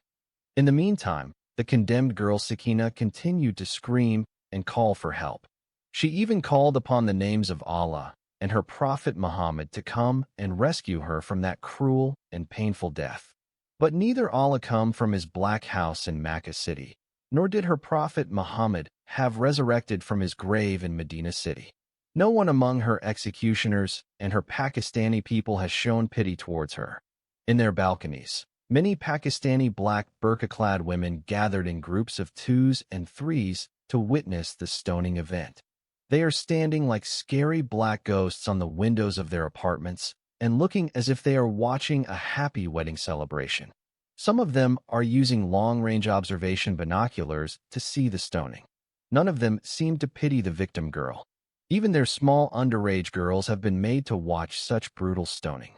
In the meantime, the condemned girl Sakina continued to scream and call for help. She even called upon the names of Allah and her prophet Muhammad to come and rescue her from that cruel and painful death. But neither Allah come from his black house in Makkah city, nor did her prophet Muhammad have resurrected from his grave in Medina city. No one among her executioners and her Pakistani people has shown pity towards her. In their balconies, many Pakistani black burqa-clad women gathered in groups of 2s and 3s to witness the stoning event. They are standing like scary black ghosts on the windows of their apartments and looking as if they are watching a happy wedding celebration. Some of them are using long-range observation binoculars to see the stoning. None of them seem to pity the victim girl. Even their small underage girls have been made to watch such brutal stoning.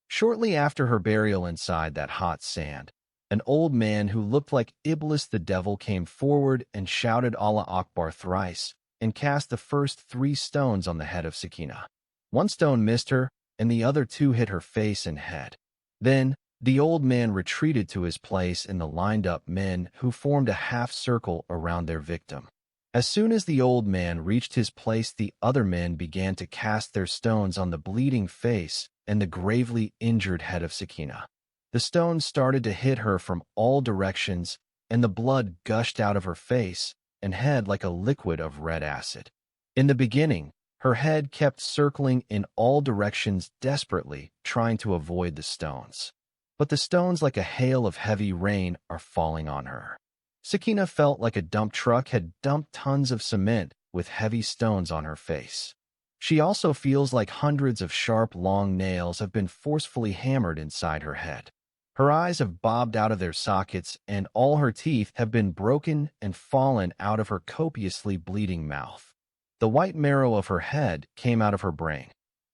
Shortly after her burial inside that hot sand, an old man who looked like Iblis the devil came forward and shouted Allah Akbar thrice and cast the first 3 stones on the head of Sakina. 1 stone missed her, and the other 2 hit her face and head. Then, the old man retreated to his place in the lined-up men who formed a half-circle around their victim. As soon as the old man reached his place, the other men began to cast their stones on the bleeding face and the gravely injured head of Sakina. The stones started to hit her from all directions, and the blood gushed out of her face and head like a liquid of red acid. In the beginning, her head kept circling in all directions desperately, trying to avoid the stones. But the stones, like a hail of heavy rain, are falling on her. Sakina felt like a dump truck had dumped tons of cement with heavy stones on her face. She also feels like hundreds of sharp, long nails have been forcefully hammered inside her head. Her eyes have bobbed out of their sockets, and all her teeth have been broken and fallen out of her copiously bleeding mouth. The white marrow of her head came out of her brain.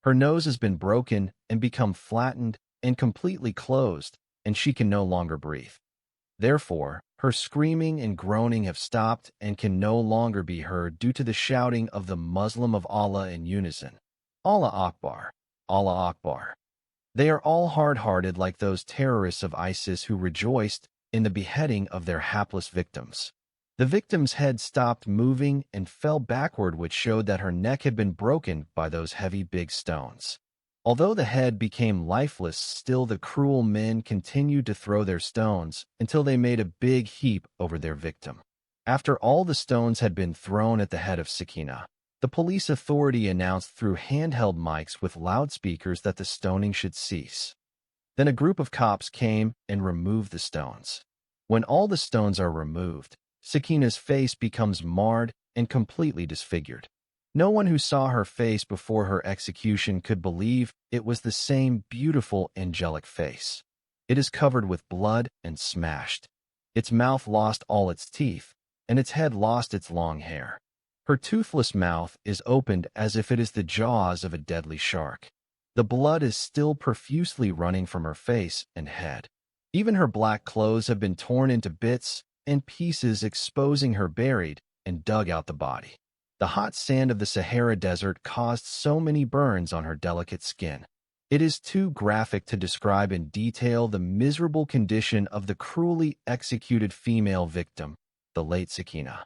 Her nose has been broken and become flattened and completely closed, and she can no longer breathe. Therefore, her screaming and groaning have stopped and can no longer be heard due to the shouting of the Muslim of Allah in unison. Allah Akbar, Allah Akbar. They are all hard-hearted like those terrorists of ISIS who rejoiced in the beheading of their hapless victims. The victim's head stopped moving and fell backward, which showed that her neck had been broken by those heavy big stones. Although the head became lifeless, still the cruel men continued to throw their stones until they made a big heap over their victim. After all the stones had been thrown at the head of Sakina, the police authority announced through handheld mics with loudspeakers that the stoning should cease. Then a group of cops came and removed the stones. When all the stones are removed, Sakina's face becomes marred and completely disfigured. No one who saw her face before her execution could believe it was the same beautiful angelic face. It is covered with blood and smashed. Its mouth lost all its teeth, and its head lost its long hair. Her toothless mouth is opened as if it is the jaws of a deadly shark. The blood is still profusely running from her face and head. Even her black clothes have been torn into bits and pieces, exposing her buried and dug out the body. The hot sand of the Sahara Desert caused so many burns on her delicate skin. It is too graphic to describe in detail the miserable condition of the cruelly executed female victim, the late Sakina.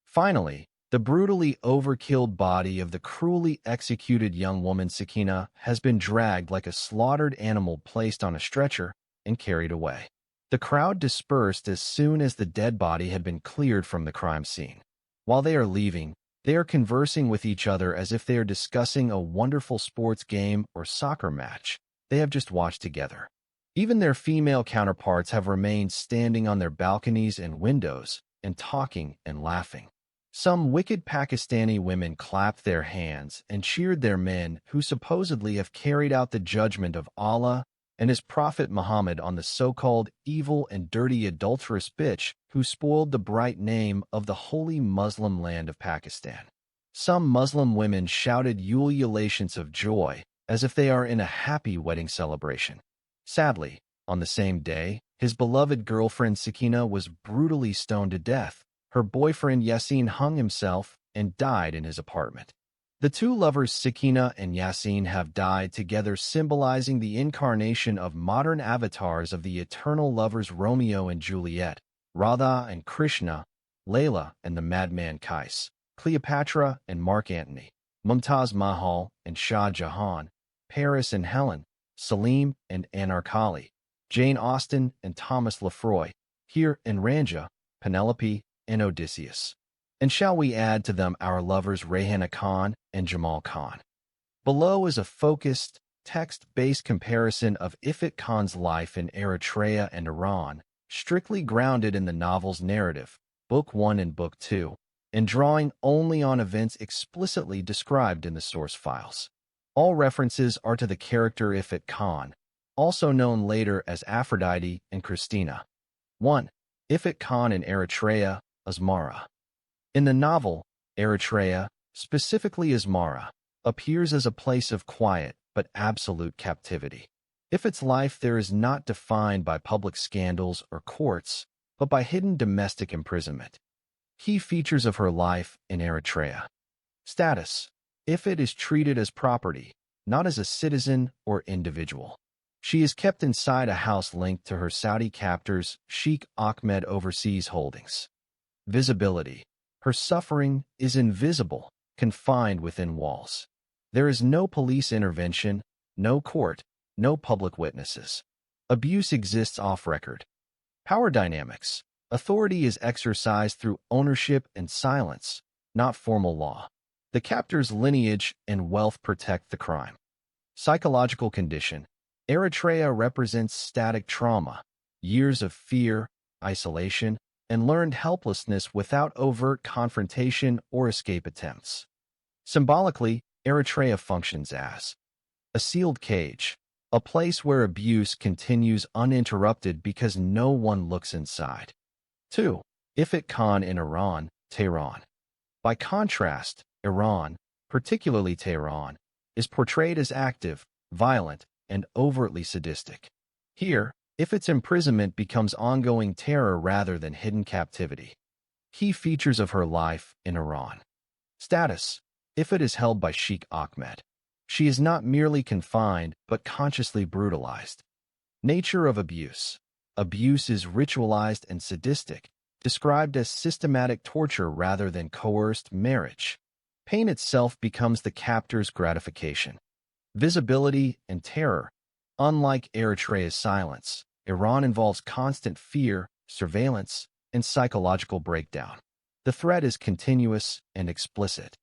Finally, the brutally overkilled body of the cruelly executed young woman Sakina has been dragged like a slaughtered animal, placed on a stretcher, and carried away. The crowd dispersed as soon as the dead body had been cleared from the crime scene. While they are leaving, they are conversing with each other as if they are discussing a wonderful sports game or soccer match they have just watched together. Even their female counterparts have remained standing on their balconies and windows and talking and laughing. Some wicked Pakistani women clapped their hands and cheered their men who supposedly have carried out the judgment of Allah and his prophet Muhammad on the so-called evil and dirty adulterous bitch who spoiled the bright name of the holy Muslim land of Pakistan. Some Muslim women shouted ululations of joy as if they are in a happy wedding celebration. Sadly, on the same day, his beloved girlfriend Sakina was brutally stoned to death. Her boyfriend Yasin hung himself and died in his apartment. The two lovers Sakina and Yasin have died together, symbolizing the incarnation of modern avatars of the eternal lovers Romeo and Juliet, Radha and Krishna, Layla and the madman Kais, Cleopatra and Mark Antony, Mumtaz Mahal and Shah Jahan, Paris and Helen, Salim and Anarkali, Jane Austen and Thomas Lefroy, Hir and Ranja, Penelope and Odysseus. And shall we add to them our lovers Rayhana Khan and Jamal Khan? Below is a focused, text-based comparison of Ifrit Khan's life in Eritrea and Iran, strictly grounded in the novel's narrative, Book 1 and Book 2, and drawing only on events explicitly described in the source files. All references are to the character Ifrit Khan, also known later as Aphrodite and Christina. 1. Ifrit Khan in Eritrea, Asmara. In the novel, Eritrea, specifically Asmara, appears as a place of quiet but absolute captivity. Ifrit's life there is not defined by public scandals or courts, but by hidden domestic imprisonment. Key features of her life in Eritrea. Status. Ifrit is treated as property, not as a citizen or individual. She is kept inside a house linked to her Saudi captors Sheikh Ahmed overseas holdings. Visibility. Her suffering is invisible, confined within walls. There is no police intervention, no court, no public witnesses. Abuse exists off-record. Power dynamics. Authority is exercised through ownership and silence, not formal law. The captor's lineage and wealth protect the crime. Psychological condition. Eritrea represents static trauma, years of fear, isolation, and learned helplessness without overt confrontation or escape attempts. Symbolically, Eritrea functions as a sealed cage, a place where abuse continues uninterrupted because no one looks inside. 2. Ifrit Khan in Iran, Tehran. By contrast, Iran, particularly Tehran, is portrayed as active, violent, and overtly sadistic. Here, Ifrit's imprisonment becomes ongoing terror rather than hidden captivity. Key features of her life in Iran. Status. Ifrit is held by Sheikh Ahmed. She is not merely confined, but consciously brutalized. Nature of abuse. Abuse is ritualized and sadistic, described as systematic torture rather than coerced marriage. Pain itself becomes the captor's gratification. Visibility and terror. Unlike Eritrea's silence, Iran involves constant fear, surveillance, and psychological breakdown. The threat is continuous and explicit.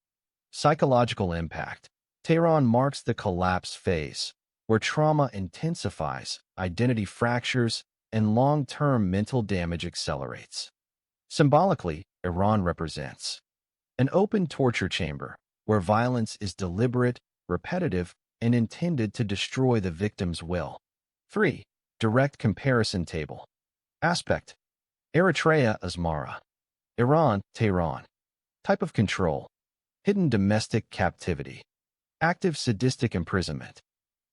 Psychological impact. Tehran marks the collapse phase, where trauma intensifies, identity fractures, and long-term mental damage accelerates. Symbolically, Iran represents an open torture chamber, where violence is deliberate, repetitive, and intended to destroy the victim's will. 3. Direct comparison table. Aspect. Eritrea Asmara. Iran, Tehran. Type of control. Hidden domestic captivity. Active sadistic imprisonment.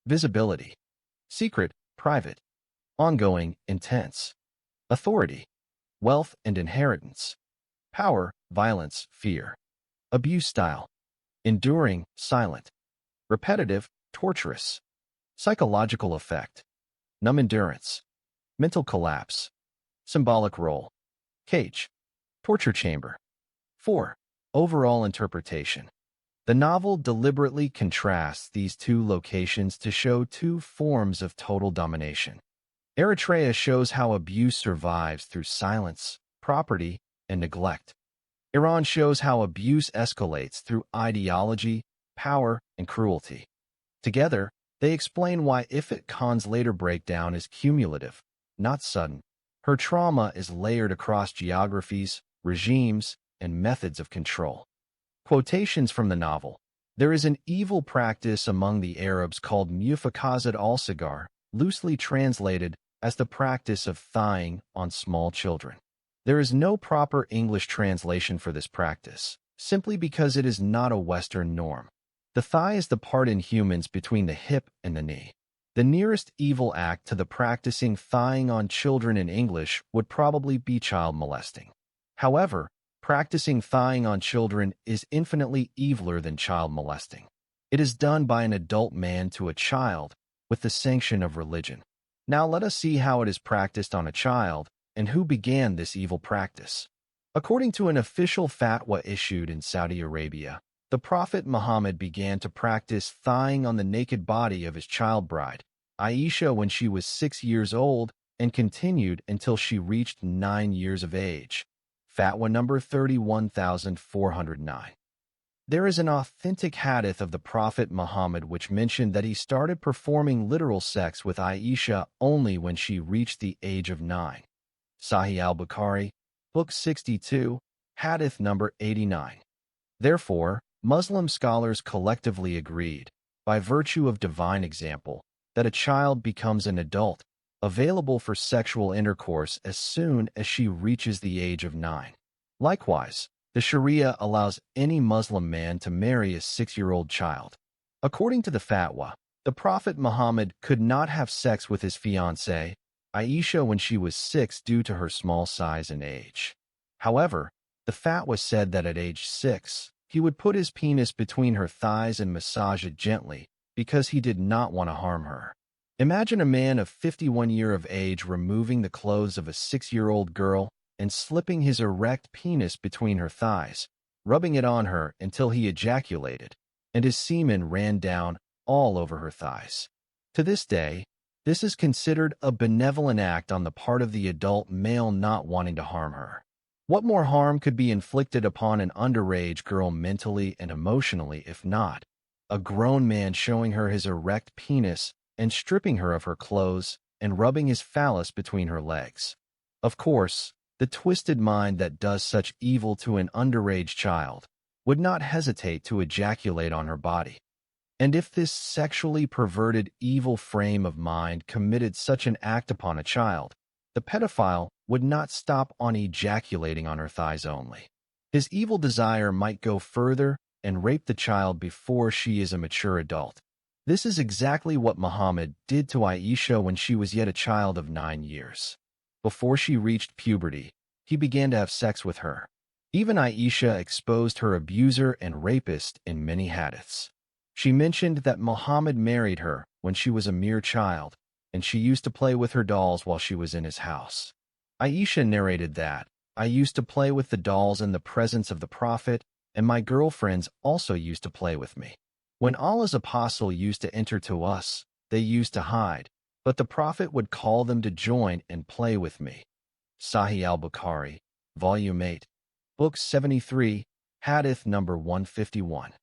Visibility. Secret, private. Ongoing, intense. Authority. Wealth and inheritance. Power, violence, fear. Abuse style. Enduring, silent. Repetitive, torturous. Psychological effect. Numb endurance. Mental collapse. Symbolic role. Cage. Torture chamber. 4. Overall interpretation. The novel deliberately contrasts these two locations to show two forms of total domination. Eritrea shows how abuse survives through silence, property, and neglect. Iran shows how abuse escalates through ideology, power, and cruelty. Together, they explain why Ifrit Khan's later breakdown is cumulative, not sudden. Her trauma is layered across geographies, regimes, and methods of control. Quotations from the novel. There is an evil practice among the Arabs called Mufakazat al-Sigar, loosely translated as the practice of thighing on small children. There is no proper English translation for this practice, simply because it is not a Western norm. The thigh is the part in humans between the hip and the knee. The nearest evil act to the practicing thighing on children in English would probably be child molesting. However, practicing thighing on children is infinitely eviler than child molesting. It is done by an adult man to a child with the sanction of religion. Now let us see how it is practiced on a child and who began this evil practice. According to an official fatwa issued in Saudi Arabia, the Prophet Muhammad began to practice thighing on the naked body of his child bride, Aisha, when she was 6 years old and continued until she reached 9 years of age. Fatwa number 31409. There is an authentic hadith of the Prophet Muhammad which mentioned that he started performing literal sex with Aisha only when she reached the age of 9. Sahih al-Bukhari, Book 62, Hadith number 89. Therefore, Muslim scholars collectively agreed, by virtue of divine example, that a child becomes an adult, available for sexual intercourse as soon as she reaches the age of 9. Likewise, the Sharia allows any Muslim man to marry a 6-year-old child. According to the fatwa, the Prophet Muhammad could not have sex with his fiancée, Aisha, when she was 6 due to her small size and age. However, the fatwa said that at age 6, he would put his penis between her thighs and massage it gently because he did not want to harm her. Imagine a man of 51 years of age removing the clothes of a 6-year-old girl and slipping his erect penis between her thighs, rubbing it on her until he ejaculated, and his semen ran down all over her thighs. To this day, this is considered a benevolent act on the part of the adult male not wanting to harm her. What more harm could be inflicted upon an underage girl mentally and emotionally if not a grown man showing her his erect penis and stripping her of her clothes and rubbing his phallus between her legs? Of course, the twisted mind that does such evil to an underage child would not hesitate to ejaculate on her body. And if this sexually perverted evil frame of mind committed such an act upon a child, the pedophile would not stop on ejaculating on her thighs only. His evil desire might go further and rape the child before she is a mature adult. This is exactly what Muhammad did to Aisha when she was yet a child of 9 years. Before she reached puberty, he began to have sex with her. Even Aisha exposed her abuser and rapist in many hadiths. She mentioned that Muhammad married her when she was a mere child, and she used to play with her dolls while she was in his house. Aisha narrated that, I used to play with the dolls in the presence of the Prophet, and my girlfriends also used to play with me. When Allah's apostle used to enter to us, they used to hide, but the Prophet would call them to join and play with me. Sahih al-Bukhari, Volume 8, Book 73, Hadith number 151.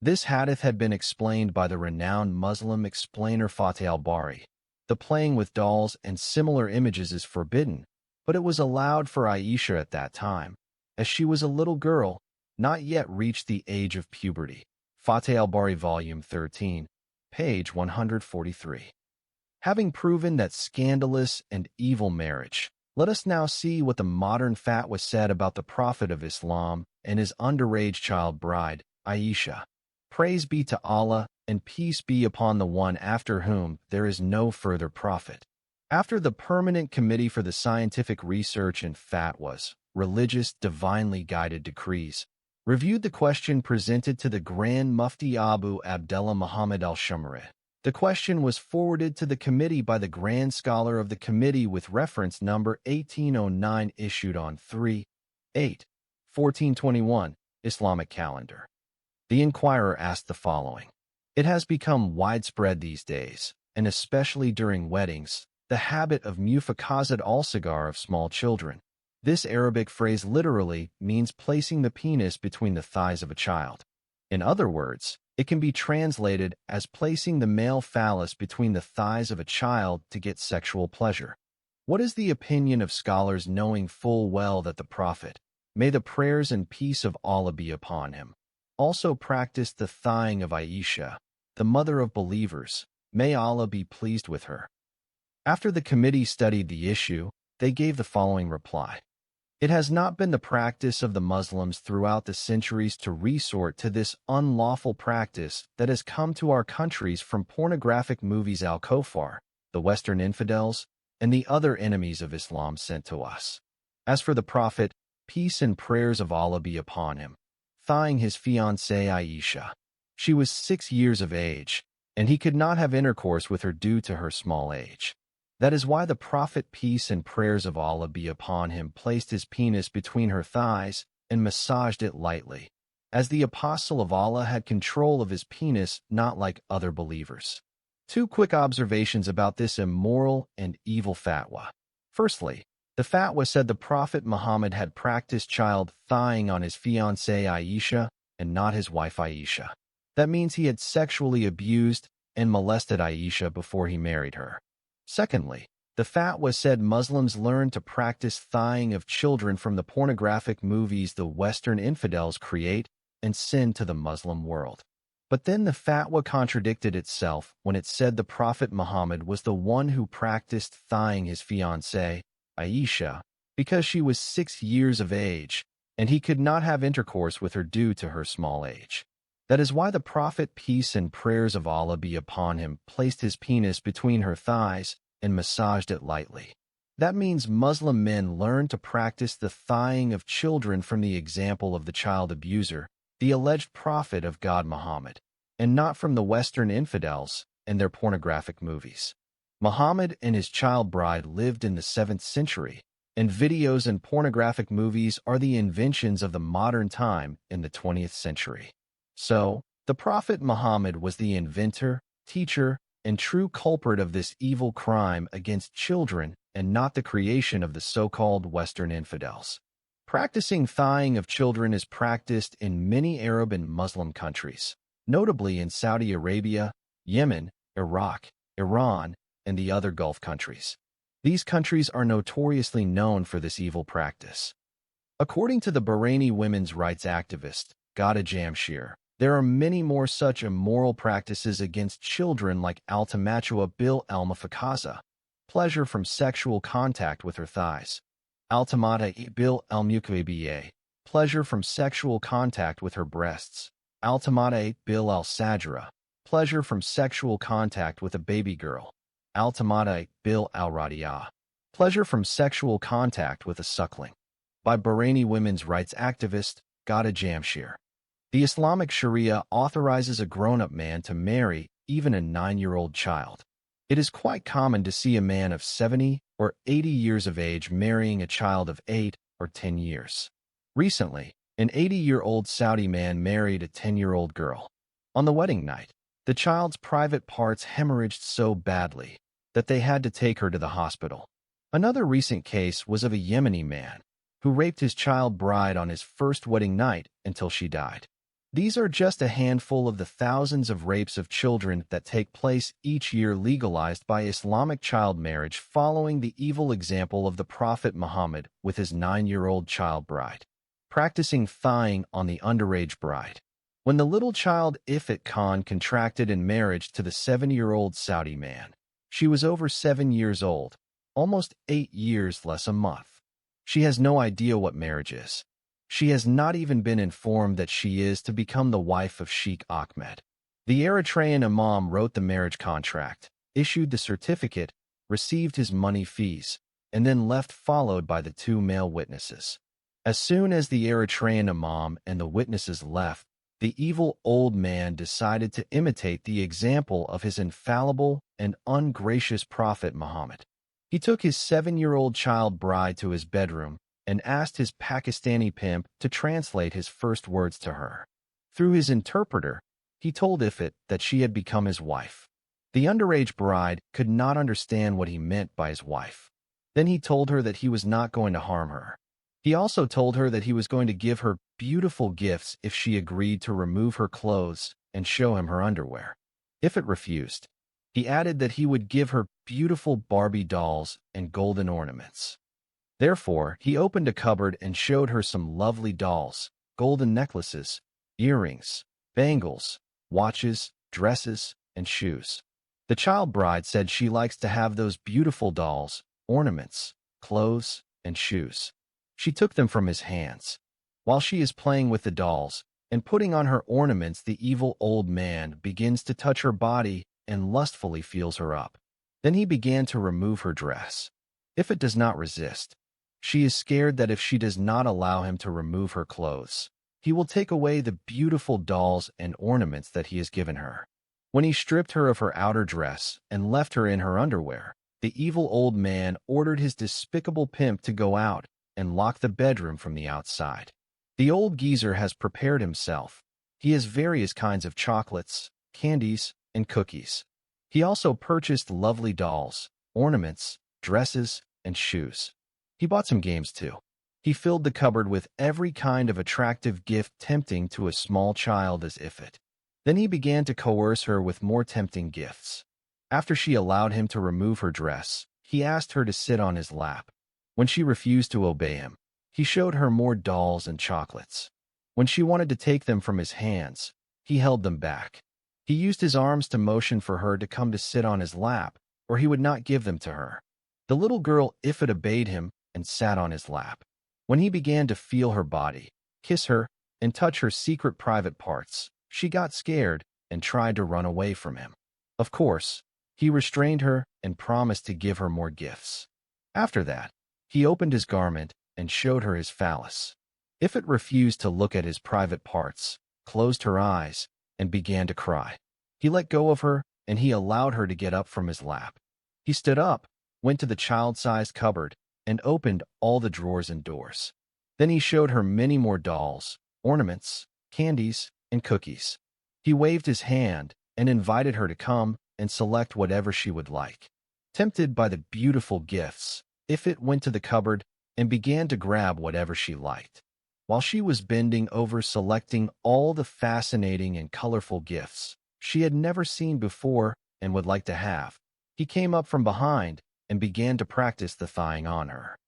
This hadith had been explained by the renowned Muslim explainer Fatih al-Bari. The playing with dolls and similar images is forbidden, but it was allowed for Aisha at that time, as she was a little girl, not yet reached the age of puberty. Fatih al-Bari Volume 13, page 143. Having proven that scandalous and evil marriage, let us now see what the modern fatwa said about the Prophet of Islam and his underage child bride, Aisha. Praise be to Allah, and peace be upon the one after whom there is no further prophet. After the Permanent Committee for the Scientific Research and Fatwas, Religious Divinely Guided Decrees, reviewed the question presented to the Grand Mufti Abu Abdullah Muhammad al-Shumari. The question was forwarded to the committee by the Grand Scholar of the Committee with reference number 1809 issued on 3/8/1421 Islamic calendar. The inquirer asked the following. It has become widespread these days, and especially during weddings, the habit of mufakazat al-sigar of small children. This Arabic phrase literally means placing the penis between the thighs of a child. In other words, it can be translated as placing the male phallus between the thighs of a child to get sexual pleasure. What is the opinion of scholars knowing full well that the Prophet, may the prayers and peace of Allah be upon him, also practiced the thighing of Aisha, the mother of believers, may Allah be pleased with her? After the committee studied the issue, they gave the following reply. It has not been the practice of the Muslims throughout the centuries to resort to this unlawful practice that has come to our countries from pornographic movies al-Kofar, the Western infidels, and the other enemies of Islam sent to us. As for the Prophet, peace and prayers of Allah be upon him, thighing his fiancée Aisha. She was 6 years of age, and he could not have intercourse with her due to her small age. That is why the Prophet, peace and prayers of Allah be upon him, placed his penis between her thighs and massaged it lightly, as the Apostle of Allah had control of his penis, not like other believers. 2 quick observations about this immoral and evil fatwa. Firstly, the fatwa said the Prophet Muhammad had practiced child thighing on his fiancée Aisha and not his wife Aisha. That means he had sexually abused and molested Aisha before he married her. Secondly, the fatwa said Muslims learned to practice thighing of children from the pornographic movies the Western infidels create and send to the Muslim world. But then the fatwa contradicted itself when it said the Prophet Muhammad was the one who practiced thighing his fiancée, Aisha, because she was 6 years of age, and he could not have intercourse with her due to her small age. That is why the Prophet, peace and prayers of Allah be upon him, placed his penis between her thighs and massaged it lightly. That means Muslim men learn to practice the thighing of children from the example of the child abuser, the alleged prophet of God Muhammad, and not from the Western infidels and their pornographic movies. Muhammad and his child bride lived in the 7th century, and videos and pornographic movies are the inventions of the modern time in the 20th century. So, the Prophet Muhammad was the inventor, teacher, and true culprit of this evil crime against children and not the creation of the so-called Western infidels. Practicing thighing of children is practiced in many Arab and Muslim countries, notably in Saudi Arabia, Yemen, Iraq, Iran, and the other Gulf countries. These countries are notoriously known for this evil practice. According to the Bahraini women's rights activist, Ghada Jamshir, there are many more such immoral practices against children like al-tamachua bil al-mufakaza, pleasure from sexual contact with her thighs, al-tamata bil al-mukaba, pleasure from sexual contact with her breasts, al-tamata bil al-sajra, pleasure from sexual contact with a baby girl, al-tamata bil al-radiah, pleasure from sexual contact with a suckling. By Bahraini women's rights activist, Ghada Jamshir. The Islamic Sharia authorizes a grown-up man to marry even a 9-year-old child. It is quite common to see a man of 70 or 80 years of age marrying a child of 8 or 10 years. Recently, an 80-year-old Saudi man married a 10-year-old girl. On the wedding night, the child's private parts hemorrhaged so badly that they had to take her to the hospital. Another recent case was of a Yemeni man who raped his child bride on his first wedding night until she died. These are just a handful of the thousands of rapes of children that take place each year legalized by Islamic child marriage following the evil example of the Prophet Muhammad with his 9-year-old child bride, practicing thigh on the underage bride. When the little child Ifat Khan contracted in marriage to the 7-year-old Saudi man, she was over 7 years old, almost 8 years less a month. She has no idea what marriage is. She has not even been informed that she is to become the wife of Sheikh Ahmed. The Eritrean imam wrote the marriage contract, issued the certificate, received his money fees, and then left followed by the 2 male witnesses. As soon as the Eritrean imam and the witnesses left, the evil old man decided to imitate the example of his infallible and ungracious prophet Muhammad. He took his 7-year-old child bride to his bedroom and asked his Pakistani pimp to translate his first words to her. Through his interpreter, he told Ifat that she had become his wife. The underage bride could not understand what he meant by his wife. Then he told her that he was not going to harm her. He also told her that he was going to give her beautiful gifts if she agreed to remove her clothes and show him her underwear. Ifat refused. He added that he would give her beautiful Barbie dolls and golden ornaments. Therefore, he opened a cupboard and showed her some lovely dolls, golden necklaces, earrings, bangles, watches, dresses, and shoes. The child bride said she likes to have those beautiful dolls, ornaments, clothes, and shoes. She took them from his hands. While she is playing with the dolls and putting on her ornaments, the evil old man begins to touch her body and lustfully feels her up. Then he began to remove her dress. Ifat does not resist. She is scared that if she does not allow him to remove her clothes, he will take away the beautiful dolls and ornaments that he has given her. When he stripped her of her outer dress and left her in her underwear, the evil old man ordered his despicable pimp to go out and lock the bedroom from the outside. The old geezer has prepared himself. He has various kinds of chocolates, candies, and cookies. He also purchased lovely dolls, ornaments, dresses, and shoes. He bought some games too. He filled the cupboard with every kind of attractive gift tempting to a small child as Ifat. Then he began to coerce her with more tempting gifts. After she allowed him to remove her dress, he asked her to sit on his lap. When she refused to obey him, he showed her more dolls and chocolates. When she wanted to take them from his hands, he held them back. He used his arms to motion for her to come to sit on his lap, or he would not give them to her. The little girl Ifat obeyed him and sat on his lap. When he began to feel her body, kiss her, and touch her secret private parts, she got scared and tried to run away from him. Of course, he restrained her and promised to give her more gifts. After that, he opened his garment and showed her his phallus. Ifat refused to look at his private parts, closed her eyes, and began to cry. He let go of her, and he allowed her to get up from his lap. He stood up, went to the child-sized cupboard, and opened all the drawers and doors. Then he showed her many more dolls, ornaments, candies, and cookies. He waved his hand and invited her to come and select whatever she would like. Tempted by the beautiful gifts, Ifat went to the cupboard and began to grab whatever she liked. While she was bending over selecting all the fascinating and colorful gifts she had never seen before and would like to have, he came up from behind and began to practice the thigh on her.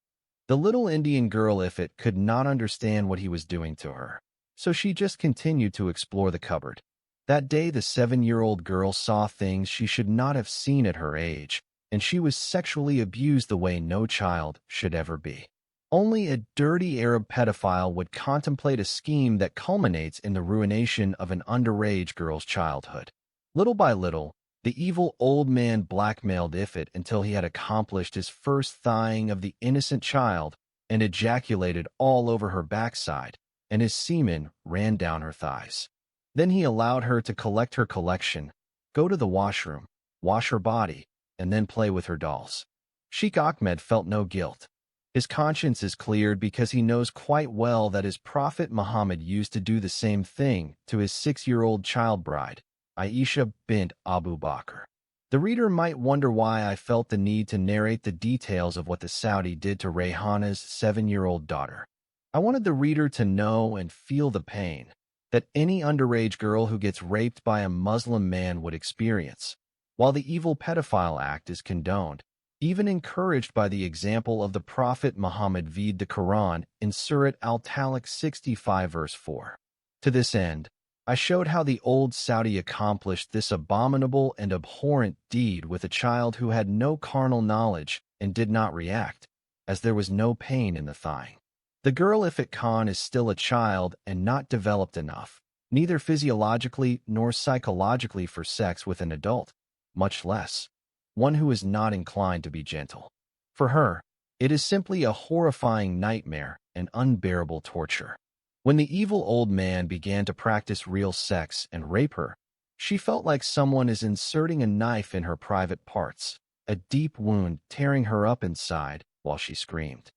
The little Indian girl Ifat could not understand what he was doing to her, so she just continued to explore the cupboard. That day the 7-year-old girl saw things she should not have seen at her age, and she was sexually abused the way no child should ever be. Only a dirty Arab pedophile would contemplate a scheme that culminates in the ruination of an underage girl's childhood. Little by little, the evil old man blackmailed Ifat until he had accomplished his first thigh of the innocent child and ejaculated all over her backside, and his semen ran down her thighs. Then he allowed her to collect her collection, go to the washroom, wash her body, and then play with her dolls. Sheikh Ahmed felt no guilt. His conscience is cleared because he knows quite well that his Prophet Muhammad used to do the same thing to his 6-year-old child bride, Aisha bint Abu Bakr. The reader might wonder why I felt the need to narrate the details of what the Saudi did to Rayhana's 7-year-old daughter. I wanted the reader to know and feel the pain that any underage girl who gets raped by a Muslim man would experience. While the evil pedophile act is condoned, even encouraged by the example of the Prophet Muhammad via the Quran in Surat Al-Talaq 65 verse 4. To this end, I showed how the old Saudi accomplished this abominable and abhorrent deed with a child who had no carnal knowledge and did not react, as there was no pain in the thigh. The girl Ifat Khan is still a child and not developed enough, neither physiologically nor psychologically for sex with an adult, much less one who is not inclined to be gentle. For her, it is simply a horrifying nightmare and unbearable torture. When the evil old man began to practice real sex and rape her, she felt like someone is inserting a knife in her private parts, a deep wound tearing her up inside while she screamed.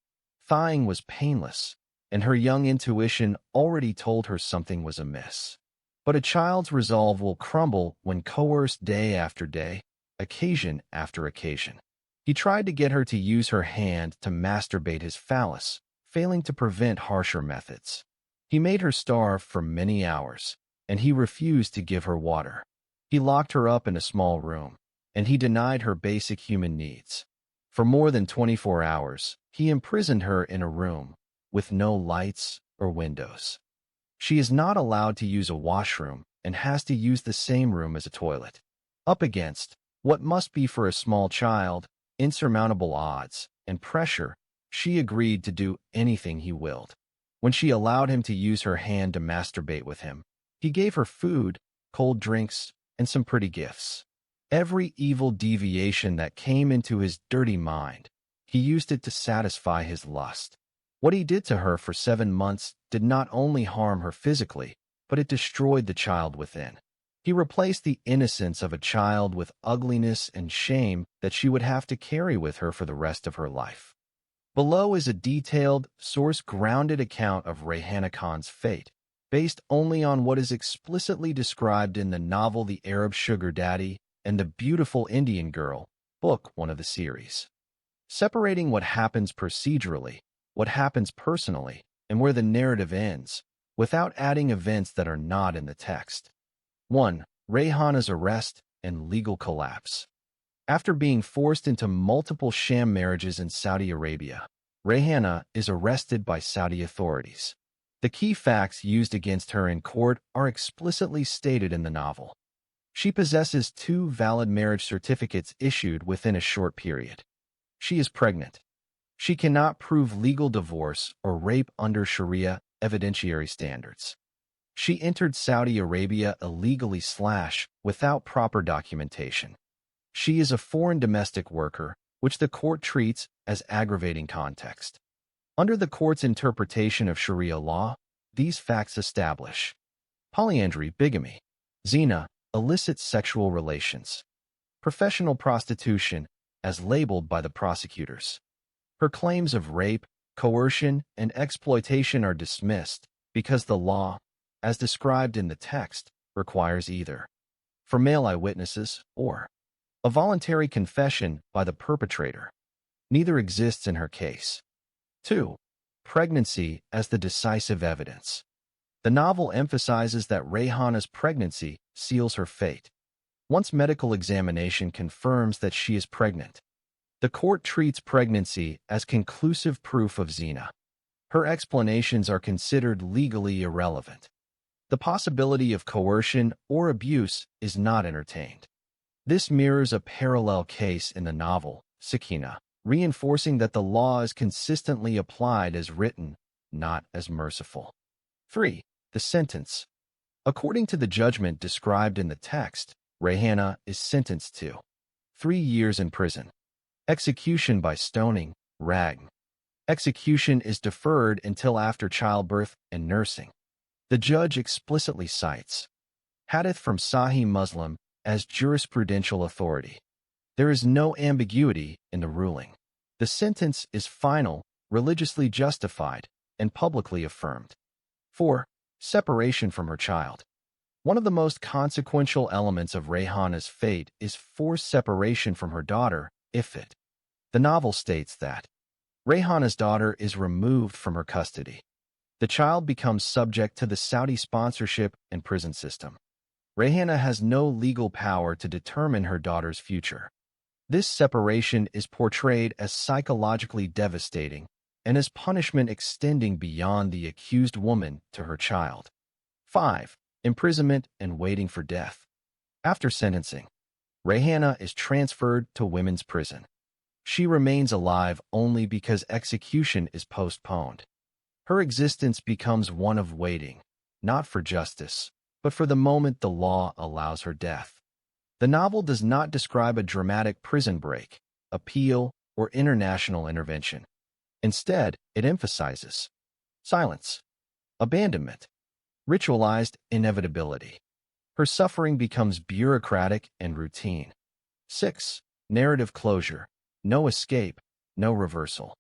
Thawing was painless, and her young intuition already told her something was amiss. But a child's resolve will crumble when coerced day after day, occasion after occasion. He tried to get her to use her hand to masturbate his phallus, failing to prevent harsher methods. He made her starve for many hours, and he refused to give her water. He locked her up in a small room, and he denied her basic human needs. For more than 24 hours, he imprisoned her in a room with no lights or windows. She is not allowed to use a washroom and has to use the same room as a toilet. Up against what must be for a small child insurmountable odds and pressure, she agreed to do anything he willed. When she allowed him to use her hand to masturbate with him, he gave her food, cold drinks, and some pretty gifts. Every evil deviation that came into his dirty mind, he used it to satisfy his lust. What he did to her for 7 months did not only harm her physically, but it destroyed the child within. He replaced the innocence of a child with ugliness and shame that she would have to carry with her for the rest of her life. Below is a detailed, source-grounded account of Rayhana Khan's fate, based only on what is explicitly described in the novel The Arab Sugar Daddy and The Beautiful Indian Girl, Book 1 of the series. Separating what happens procedurally, what happens personally, and where the narrative ends, without adding events that are not in the text. 1. Rayhana's arrest and legal collapse. After being forced into multiple sham marriages in Saudi Arabia, Rayhana is arrested by Saudi authorities. The key facts used against her in court are explicitly stated in the novel. She possesses 2 valid marriage certificates issued within a short period. She is pregnant. She cannot prove legal divorce or rape under Sharia evidentiary standards. She entered Saudi Arabia illegally / without proper documentation. She is a foreign domestic worker, which the court treats as aggravating context. Under the court's interpretation of Sharia law, these facts establish polyandry, bigamy, zina, illicit sexual relations, professional prostitution, as labeled by the prosecutors. Her claims of rape, coercion, and exploitation are dismissed because the law, as described in the text, requires either for male eyewitnesses or a voluntary confession by the perpetrator. Neither exists in her case. 2. Pregnancy as the decisive evidence. The novel emphasizes that Rayhana's pregnancy seals her fate. Once medical examination confirms that she is pregnant, the court treats pregnancy as conclusive proof of zina. Her explanations are considered legally irrelevant. The possibility of coercion or abuse is not entertained. This mirrors a parallel case in the novel, Sakina, reinforcing that the law is consistently applied as written, not as merciful. 3. The sentence. According to the judgment described in the text, Rayhana is sentenced to 3 years in prison, execution by stoning, rag, Execution is deferred until after childbirth and nursing. The judge explicitly cites Hadith from Sahih Muslim as jurisprudential authority. There is no ambiguity in the ruling. The sentence is final, religiously justified, and publicly affirmed. 4. Separation from her child. One of the most consequential elements of Rayhana's fate is forced separation from her daughter, Ifit. The novel states that Rayhana's daughter is removed from her custody. The child becomes subject to the Saudi sponsorship and prison system. Rayhana has no legal power to determine her daughter's future. This separation is portrayed as psychologically devastating and as punishment extending beyond the accused woman to her child. 5. Imprisonment and waiting for death. After sentencing, Rayhana is transferred to women's prison. She remains alive only because execution is postponed. Her existence becomes one of waiting, not for justice, but for the moment the law allows her death. The novel does not describe a dramatic prison break, appeal, or international intervention. Instead, it emphasizes silence, abandonment, ritualized inevitability. Her suffering becomes bureaucratic and routine. 6. Narrative closure. No escape, no reversal.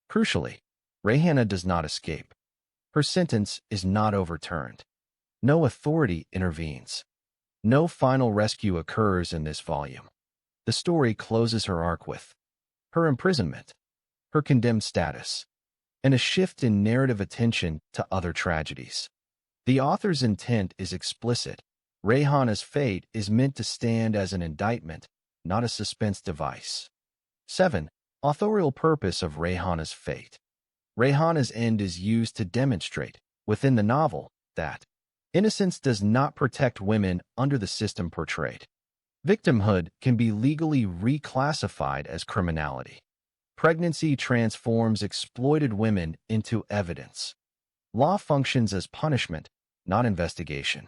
Crucially, Rayhana does not escape. Her sentence is not overturned. No authority intervenes. No final rescue occurs in this volume. The story closes her arc with her imprisonment, her condemned status, and a shift in narrative attention to other tragedies. The author's intent is explicit. Rayhana's fate is meant to stand as an indictment, not a suspense device. 7. Authorial purpose of Rayhana's fate. Rayhana's end is used to demonstrate, within the novel, that innocence does not protect women under the system portrayed. Victimhood can be legally reclassified as criminality. Pregnancy transforms exploited women into evidence. Law functions as punishment, not investigation.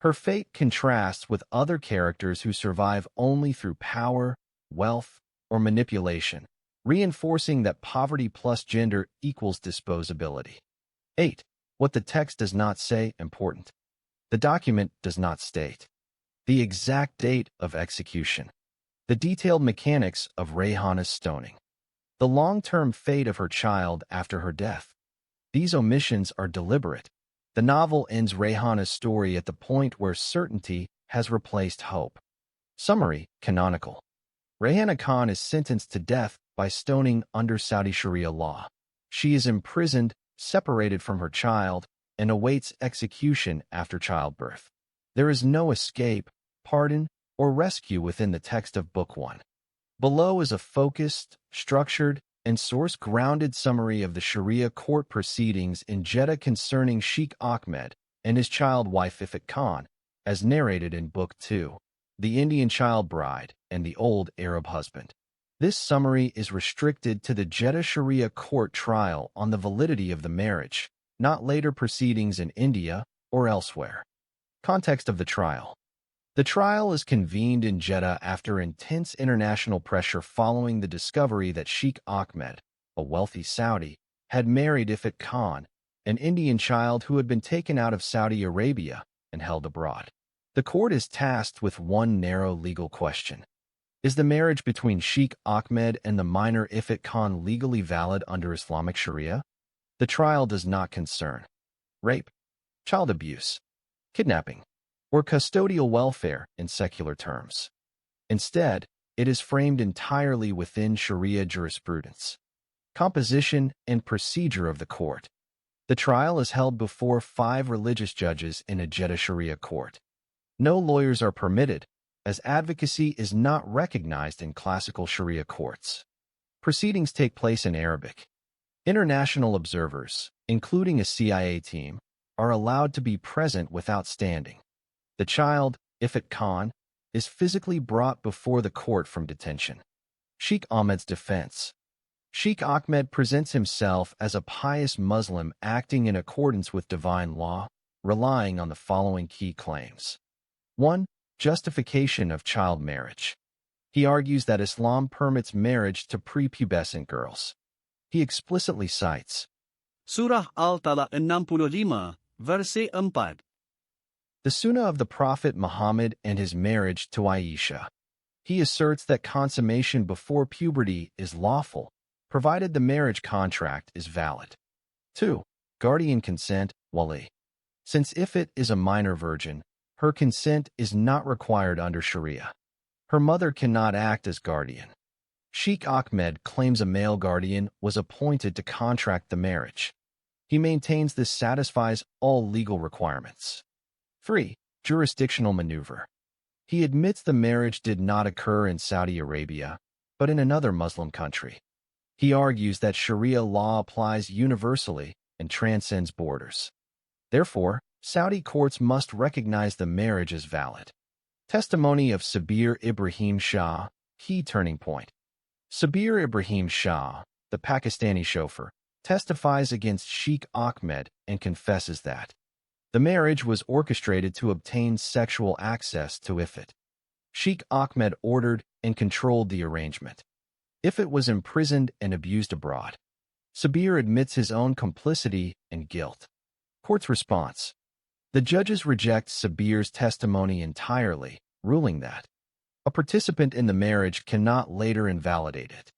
Her fate contrasts with other characters who survive only through power, wealth, or manipulation, reinforcing that poverty plus gender equals disposability. 8. What the text does not say, important. The document does not state the exact date of execution, the detailed mechanics of Rayhana's stoning, the long-term fate of her child after her death. These omissions are deliberate. The novel ends Rayhana's story at the point where certainty has replaced hope. Summary, canonical. Rayhana Khan is sentenced to death by stoning under Saudi Sharia law. She is imprisoned, separated from her child, and awaits execution after childbirth. There is no escape, pardon, or rescue within the text of Book 1. Below is a focused, structured, and source-grounded summary of the Sharia court proceedings in Jeddah concerning Sheikh Ahmed and his child wife Ifat Khan, as narrated in Book 2, The Indian Child Bride and the Old Arab Husband. This summary is restricted to the Jeddah Sharia court trial on the validity of the marriage, not later proceedings in India or elsewhere. Context of the trial. The trial is convened in Jeddah after intense international pressure following the discovery that Sheikh Ahmed, a wealthy Saudi, had married Ifat Khan, an Indian child who had been taken out of Saudi Arabia and held abroad. The court is tasked with one narrow legal question. Is the marriage between Sheikh Ahmed and the minor Ifat Khan legally valid under Islamic Sharia? The trial does not concern rape, child abuse, kidnapping, or custodial welfare in secular terms. Instead, it is framed entirely within Sharia jurisprudence. Composition and procedure of the court. The trial is held before 5 religious judges in a Jeddah Sharia court. No lawyers are permitted, as advocacy is not recognized in classical Sharia courts. Proceedings take place in Arabic. International observers, including a CIA team, are allowed to be present without standing. The child, Ifat Khan, is physically brought before the court from detention. Sheikh Ahmed's defense. Sheikh Ahmed presents himself as a pious Muslim acting in accordance with divine law, relying on the following key claims. 1. Justification of child marriage. He argues that Islam permits marriage to prepubescent girls. He explicitly cites Surah Al-Tala 65, verse 4. the Sunnah of the Prophet Muhammad and his marriage to Aisha. He asserts that consummation before puberty is lawful, provided the marriage contract is valid. 2. Guardian consent, wali. Since Ifit is a minor virgin, her consent is not required under Sharia. Her mother cannot act as guardian. Sheikh Ahmed claims a male guardian was appointed to contract the marriage. He maintains this satisfies all legal requirements. 3. Jurisdictional maneuver. He admits the marriage did not occur in Saudi Arabia, but in another Muslim country. He argues that Sharia law applies universally and transcends borders. Therefore, Saudi courts must recognize the marriage as valid. Testimony of Sabir Ibrahim Shah, key turning point. Sabir Ibrahim Shah, the Pakistani chauffeur, testifies against Sheikh Ahmed and confesses that the marriage was orchestrated to obtain sexual access to Ifit. Sheikh Ahmed ordered and controlled the arrangement. Ifit was imprisoned and abused abroad. Sabir admits his own complicity and guilt. Court's response. The judges reject Sabir's testimony entirely, ruling that a participant in the marriage cannot later invalidate it.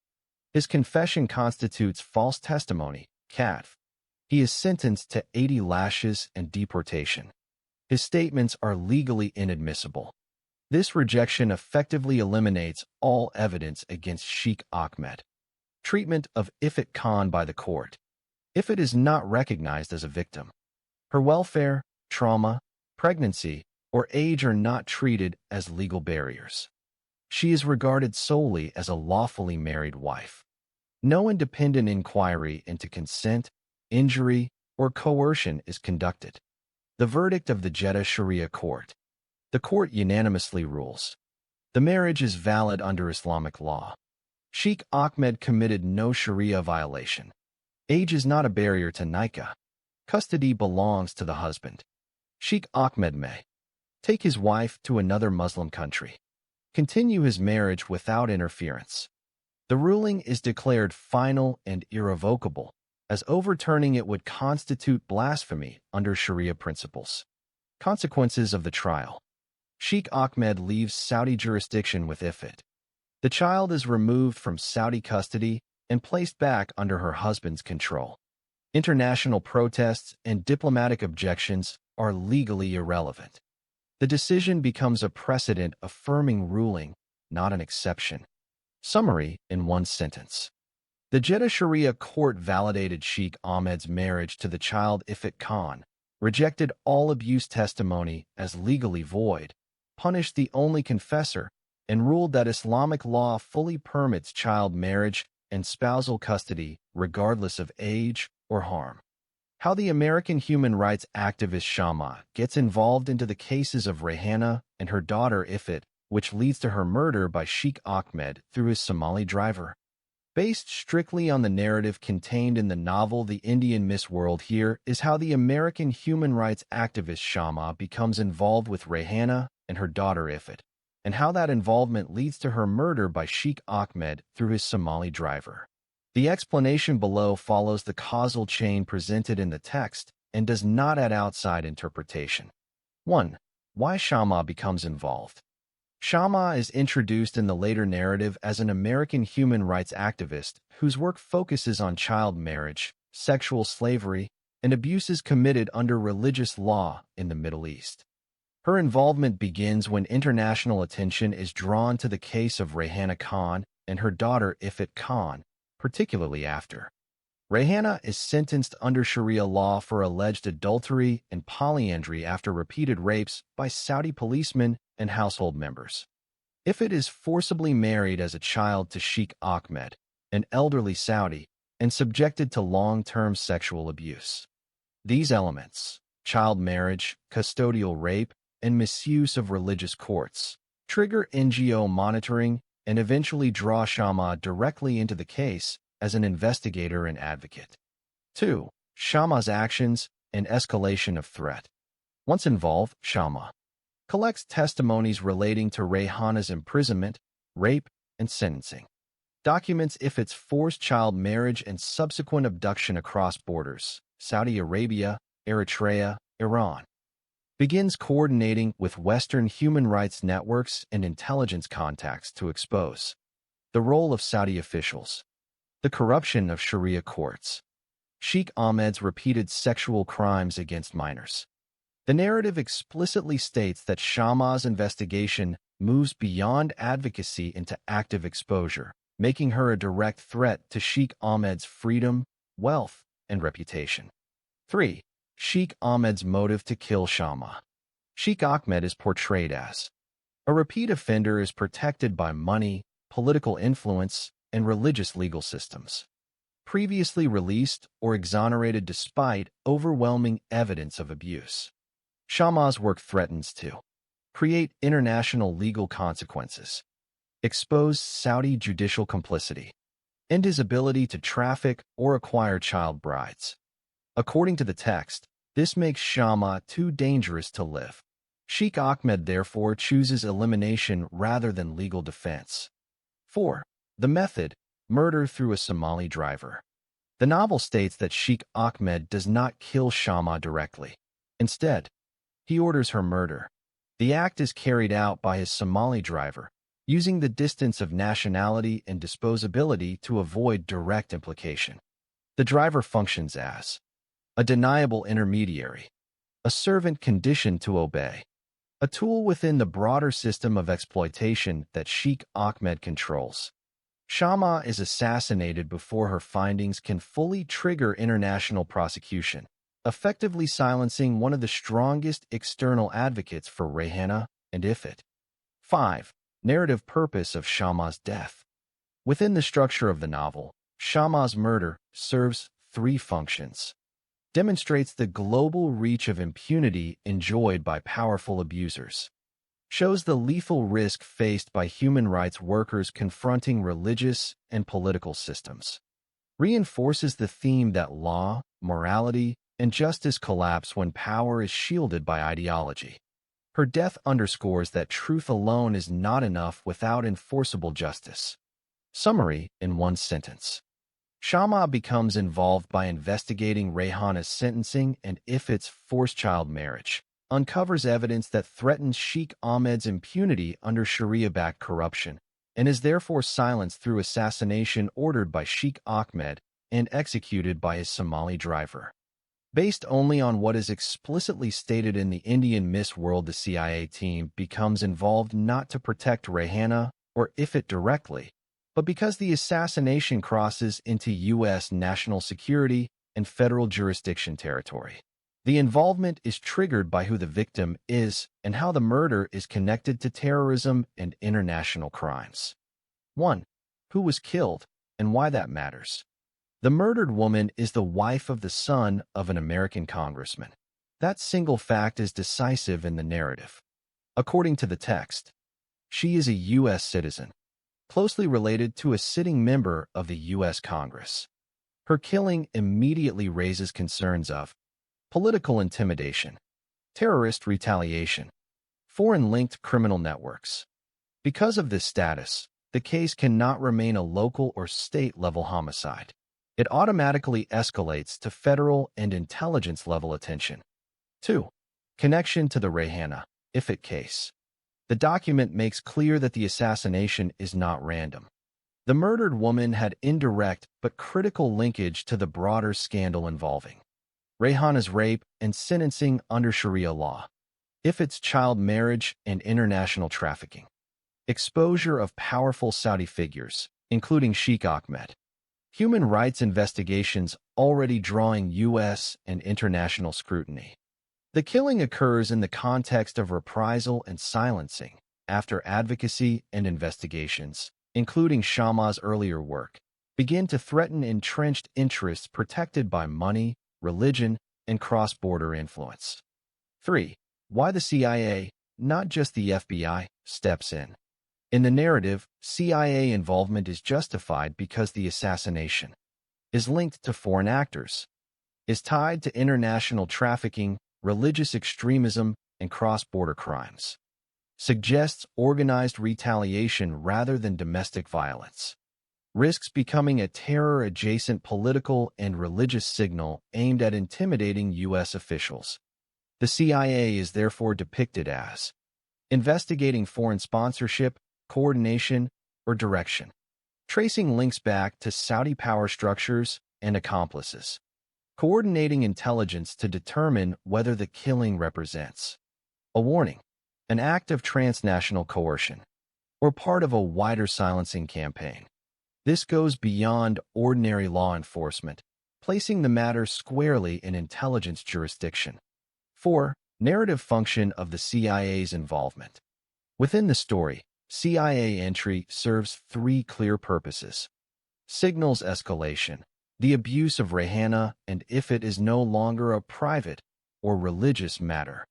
His confession constitutes false testimony, Katf. He is sentenced to 80 lashes and deportation. His statements are legally inadmissible. This rejection effectively eliminates all evidence against Sheikh Ahmed. Treatment of Ifit Khan by the court. Ifit is not recognized as a victim. Her welfare, trauma, pregnancy, or age are not treated as legal barriers. She is regarded solely as a lawfully married wife. No independent inquiry into consent, injury, or coercion is conducted. The verdict of the Jeddah Sharia Court. The court unanimously rules. The marriage is valid under Islamic law. Sheikh Ahmed committed no Sharia violation. Age is not a barrier to nikah. Custody belongs to the husband. Sheikh Ahmed may take his wife to another Muslim country. Continue his marriage without interference. The ruling is declared final and irrevocable, as overturning it would constitute blasphemy under Sharia principles. Consequences of the trial. Sheikh Ahmed leaves Saudi jurisdiction with Ifit. The child is removed from Saudi custody and placed back under her husband's control. International protests and diplomatic objections are legally irrelevant. The decision becomes a precedent-affirming ruling, not an exception. Summary in one sentence. The Jeddah Sharia Court validated Sheikh Ahmed's marriage to the child Ifit Khan, rejected all abuse testimony as legally void, punished the only confessor, and ruled that Islamic law fully permits child marriage and spousal custody regardless of age or harm. How the American human rights activist Shama gets involved into the cases of Rehana and her daughter Ifit, which leads to her murder by Sheikh Ahmed through his Somali driver. Based strictly on the narrative contained in the novel The Indian Miss World, here is how the American human rights activist Shama becomes involved with Rehana and her daughter Ifit, and how that involvement leads to her murder by Sheikh Ahmed through his Somali driver. The explanation below follows the causal chain presented in the text and does not add outside interpretation. 1. Why Shama becomes involved. Shama is introduced in the later narrative as an American human rights activist whose work focuses on child marriage, sexual slavery, and abuses committed under religious law in the Middle East. Her involvement begins when international attention is drawn to the case of Rehana Khan and her daughter Ifit Khan, particularly after Rehana is sentenced under Sharia law for alleged adultery and polyandry after repeated rapes by Saudi policemen and household members. Ifit is forcibly married as a child to Sheikh Ahmed, an elderly Saudi, and subjected to long-term sexual abuse. These elements, child marriage, custodial rape, and misuse of religious courts, trigger NGO monitoring and eventually draw Shama directly into the case as an investigator and advocate. 2. Shama's actions and escalation of threat. Once involved, Shama collects testimonies relating to Rehana's imprisonment, rape, and sentencing. documents Ifit's forced child marriage and subsequent abduction across borders, Saudi Arabia, Eritrea, Iran. Begins coordinating with Western human rights networks and intelligence contacts to expose the role of Saudi officials, the corruption of Sharia courts, Sheikh Ahmed's repeated sexual crimes against minors. The narrative explicitly states that Shama's investigation moves beyond advocacy into active exposure, making her a direct threat to Sheikh Ahmed's freedom, wealth, and reputation. 3. Sheikh Ahmed's motive to kill Shama. Sheikh Ahmed is portrayed as a repeat offender is protected by money, political influence, and religious legal systems. Previously released or exonerated despite overwhelming evidence of abuse. Shama's work threatens to create international legal consequences, expose Saudi judicial complicity, and his ability to traffic or acquire child brides. According to the text, this makes Shama too dangerous to live. Sheikh Ahmed therefore chooses elimination rather than legal defense. 4. The method, murder through a Somali driver. The novel states that Sheikh Ahmed does not kill Shama directly. Instead, he orders her murder. The act is carried out by his Somali driver, using the distance of nationality and disposability to avoid direct implication. The driver functions as a deniable intermediary, a servant conditioned to obey, a tool within the broader system of exploitation that Sheikh Ahmed controls. Shama is assassinated before her findings can fully trigger international prosecution, effectively silencing one of the strongest external advocates for Rayhana and Ifit. 5. Narrative purpose of Shama's death. Within the structure of the novel, Shama's murder serves 3 functions. Demonstrates the global reach of impunity enjoyed by powerful abusers. Shows the lethal risk faced by human rights workers confronting religious and political systems. Reinforces the theme that law, morality, and justice collapse when power is shielded by ideology. Her death underscores that truth alone is not enough without enforceable justice. Summary in 1 sentence. Shama becomes involved by investigating Rayhana's sentencing and Ifit's forced child marriage, uncovers evidence that threatens Sheikh Ahmed's impunity under Sharia-backed corruption, and is therefore silenced through assassination ordered by Sheikh Ahmed and executed by his Somali driver. Based only on what is explicitly stated in the Indian Miss World, the CIA team becomes involved not to protect Rayhana or Ifit directly, but because the assassination crosses into U.S. national security and federal jurisdiction territory. The involvement is triggered by who the victim is and how the murder is connected to terrorism and international crimes. 1. Who was killed and why that matters. The murdered woman is the wife of the son of an American congressman. That single fact is decisive in the narrative. According to the text, she is a U.S. citizen, closely related to a sitting member of the U.S. Congress. Her killing immediately raises concerns of political intimidation, terrorist retaliation, foreign-linked criminal networks. Because of this status, the case cannot remain a local or state-level homicide. It automatically escalates to federal and intelligence-level attention. 2. Connection to the Rayhana, Ifit case. The document makes clear that the assassination is not random. The murdered woman had indirect but critical linkage to the broader scandal involving Rayhana's rape and sentencing under Sharia law, Ifit's child marriage and international trafficking, exposure of powerful Saudi figures, including Sheikh Ahmed, human rights investigations already drawing U.S. and international scrutiny. The killing occurs in the context of reprisal and silencing after advocacy and investigations, including Shama's earlier work, begin to threaten entrenched interests protected by money, religion, and cross-border influence. 3. Why the CIA, not just the FBI, steps in. In the narrative, CIA involvement is justified because the assassination is linked to foreign actors, is tied to international trafficking, religious extremism, and cross-border crimes. Suggests organized retaliation rather than domestic violence. risks becoming a terror-adjacent political and religious signal aimed at intimidating U.S. officials. The CIA is therefore depicted as investigating foreign sponsorship, coordination, or direction, tracing links back to Saudi power structures and accomplices, coordinating intelligence to determine whether the killing represents a warning, an act of transnational coercion, or part of a wider silencing campaign. This goes beyond ordinary law enforcement, placing the matter squarely in intelligence jurisdiction. 4. Narrative function of the CIA's involvement. Within the story, CIA entry serves three clear purposes. Signals escalation, the abuse of Rayhaneh, and if it is no longer a private or religious matter.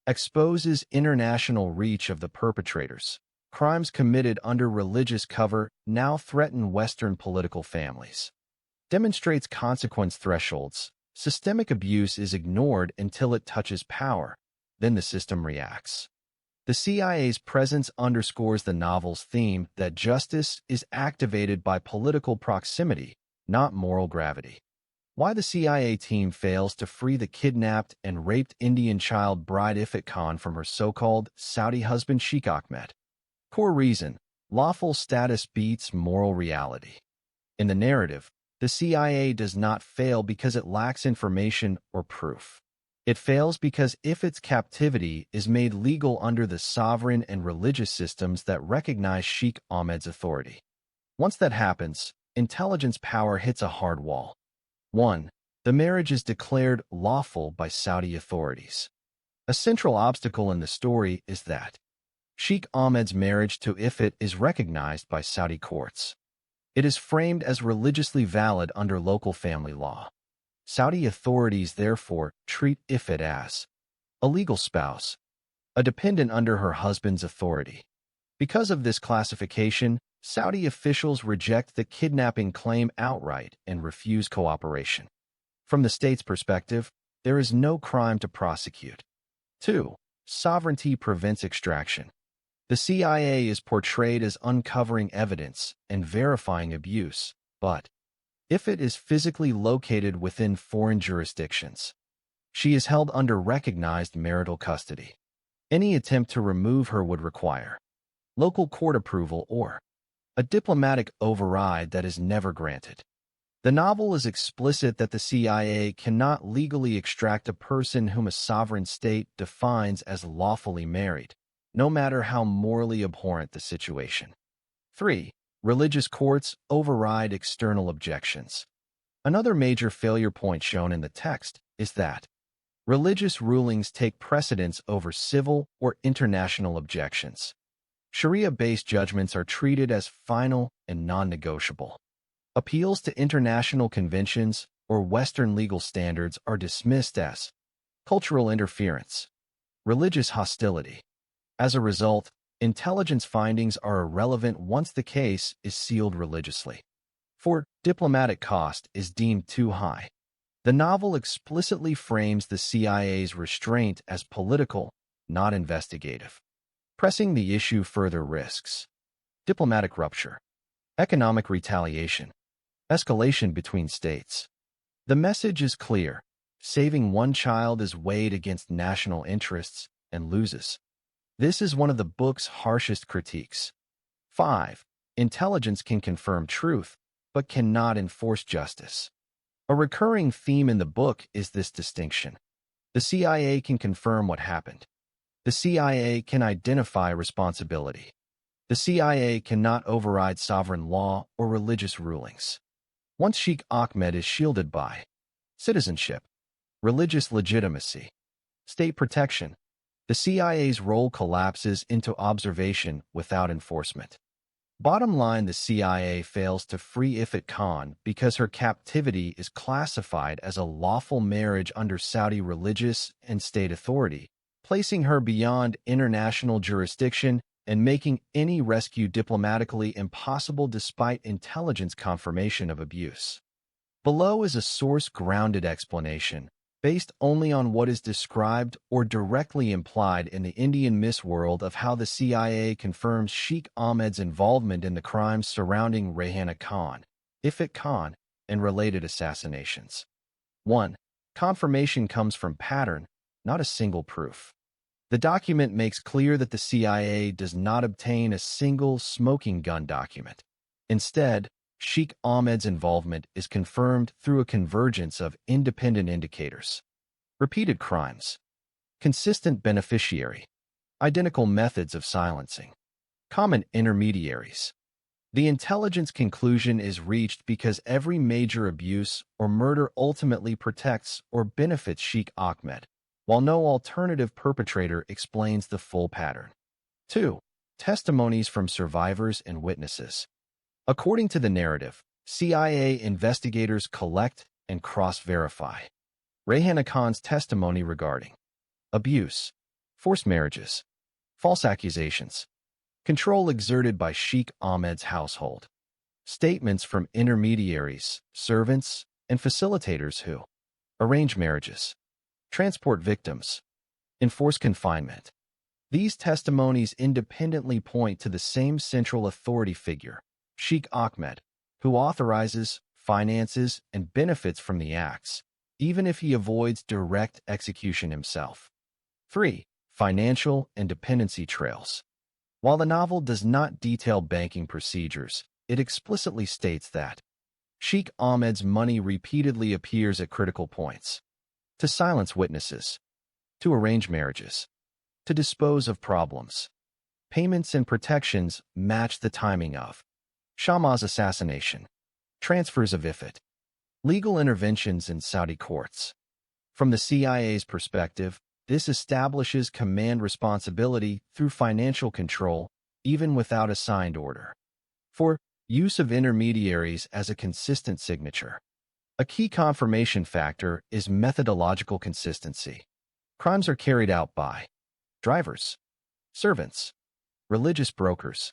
Exposes international reach of the perpetrators. Crimes committed under religious cover now threaten Western political families. Demonstrates consequence thresholds. Systemic abuse is ignored until it touches power. Then the system reacts. The CIA's presence underscores the novel's theme that justice is activated by political proximity, not moral gravity. Why the CIA team fails to free the kidnapped and raped Indian child bride Ifat Khan from her so-called Saudi husband Sheikh Ahmed. Core reason: lawful status beats moral reality. In the narrative, the CIA does not fail because it lacks information or proof. It fails because Ifat's captivity is made legal under the sovereign and religious systems that recognize Sheikh Ahmed's authority. Once that happens, intelligence power hits a hard wall. 1. The marriage is declared lawful by Saudi authorities. A central obstacle in the story is that Sheikh Ahmed's marriage to Ifat is recognized by Saudi courts. It is framed as religiously valid under local family law. Saudi authorities therefore treat Ifat as a legal spouse, a dependent under her husband's authority. Because of this classification, Saudi officials reject the kidnapping claim outright and refuse cooperation. From the state's perspective, there is no crime to prosecute. 2. Sovereignty prevents extraction. The CIA is portrayed as uncovering evidence and verifying abuse, but Ifat is physically located within foreign jurisdictions. She is held under recognized marital custody. Any attempt to remove her would require local court approval or a diplomatic override that is never granted. The novel is explicit that the CIA cannot legally extract a person whom a sovereign state defines as lawfully married, no matter how morally abhorrent the situation. 3. Religious courts override external objections. Another major failure point shown in the text is that religious rulings take precedence over civil or international objections. Sharia-based judgments are treated as final and non-negotiable. Appeals to international conventions or Western legal standards are dismissed as cultural interference, religious hostility. As a result, intelligence findings are irrelevant once the case is sealed religiously. 4. Diplomatic cost is deemed too high. The novel explicitly frames the CIA's restraint as political, not investigative. Pressing the issue further risks diplomatic rupture, economic retaliation, escalation between states. The message is clear: saving one child is weighed against national interests and loses. This is one of the book's harshest critiques. 5. Intelligence can confirm truth, but cannot enforce justice. A recurring theme in the book is this distinction. The CIA can confirm what happened. The CIA can identify responsibility. The CIA cannot override sovereign law or religious rulings. Once Sheikh Ahmed is shielded by citizenship, religious legitimacy, state protection, the CIA's role collapses into observation without enforcement. Bottom line, the CIA fails to free Ifat Khan because her captivity is classified as a lawful marriage under Saudi religious and state authority, placing her beyond international jurisdiction and making any rescue diplomatically impossible despite intelligence confirmation of abuse. Below is a source-grounded explanation, based only on what is described or directly implied in the Indian Miss world of how the CIA confirms Sheikh Ahmed's involvement in the crimes surrounding Rehana Khan, Ifat Khan, and related assassinations. 1. Confirmation comes from pattern, not a single proof. The document makes clear that the CIA does not obtain a single smoking gun document. Instead, Sheikh Ahmed's involvement is confirmed through a convergence of independent indicators. Repeated crimes, consistent beneficiary, identical methods of silencing, common intermediaries. The intelligence conclusion is reached because every major abuse or murder ultimately protects or benefits Sheikh Ahmed, while no alternative perpetrator explains the full pattern. 2. Testimonies from survivors and witnesses. According to the narrative, CIA investigators collect and cross-verify Rehana Khan's testimony regarding abuse, forced marriages, false accusations, control exerted by Sheikh Ahmed's household, statements from intermediaries, servants, and facilitators who arrange marriages, transport victims, enforce confinement. These testimonies independently point to the same central authority figure, Sheikh Ahmed, who authorizes, finances, and benefits from the acts, even if he avoids direct execution himself. 3. Financial and dependency trails. While the novel does not detail banking procedures, it explicitly states that Sheikh Ahmed's money repeatedly appears at critical points. To silence witnesses, to arrange marriages, to dispose of problems. Payments and protections match the timing of Shamma's assassination, transfers of Ifat, legal interventions in Saudi courts. From the CIA's perspective, this establishes command responsibility through financial control, even without a signed order. 4. Use of intermediaries as a consistent signature. A key confirmation factor is methodological consistency. Crimes are carried out by drivers, servants, religious brokers,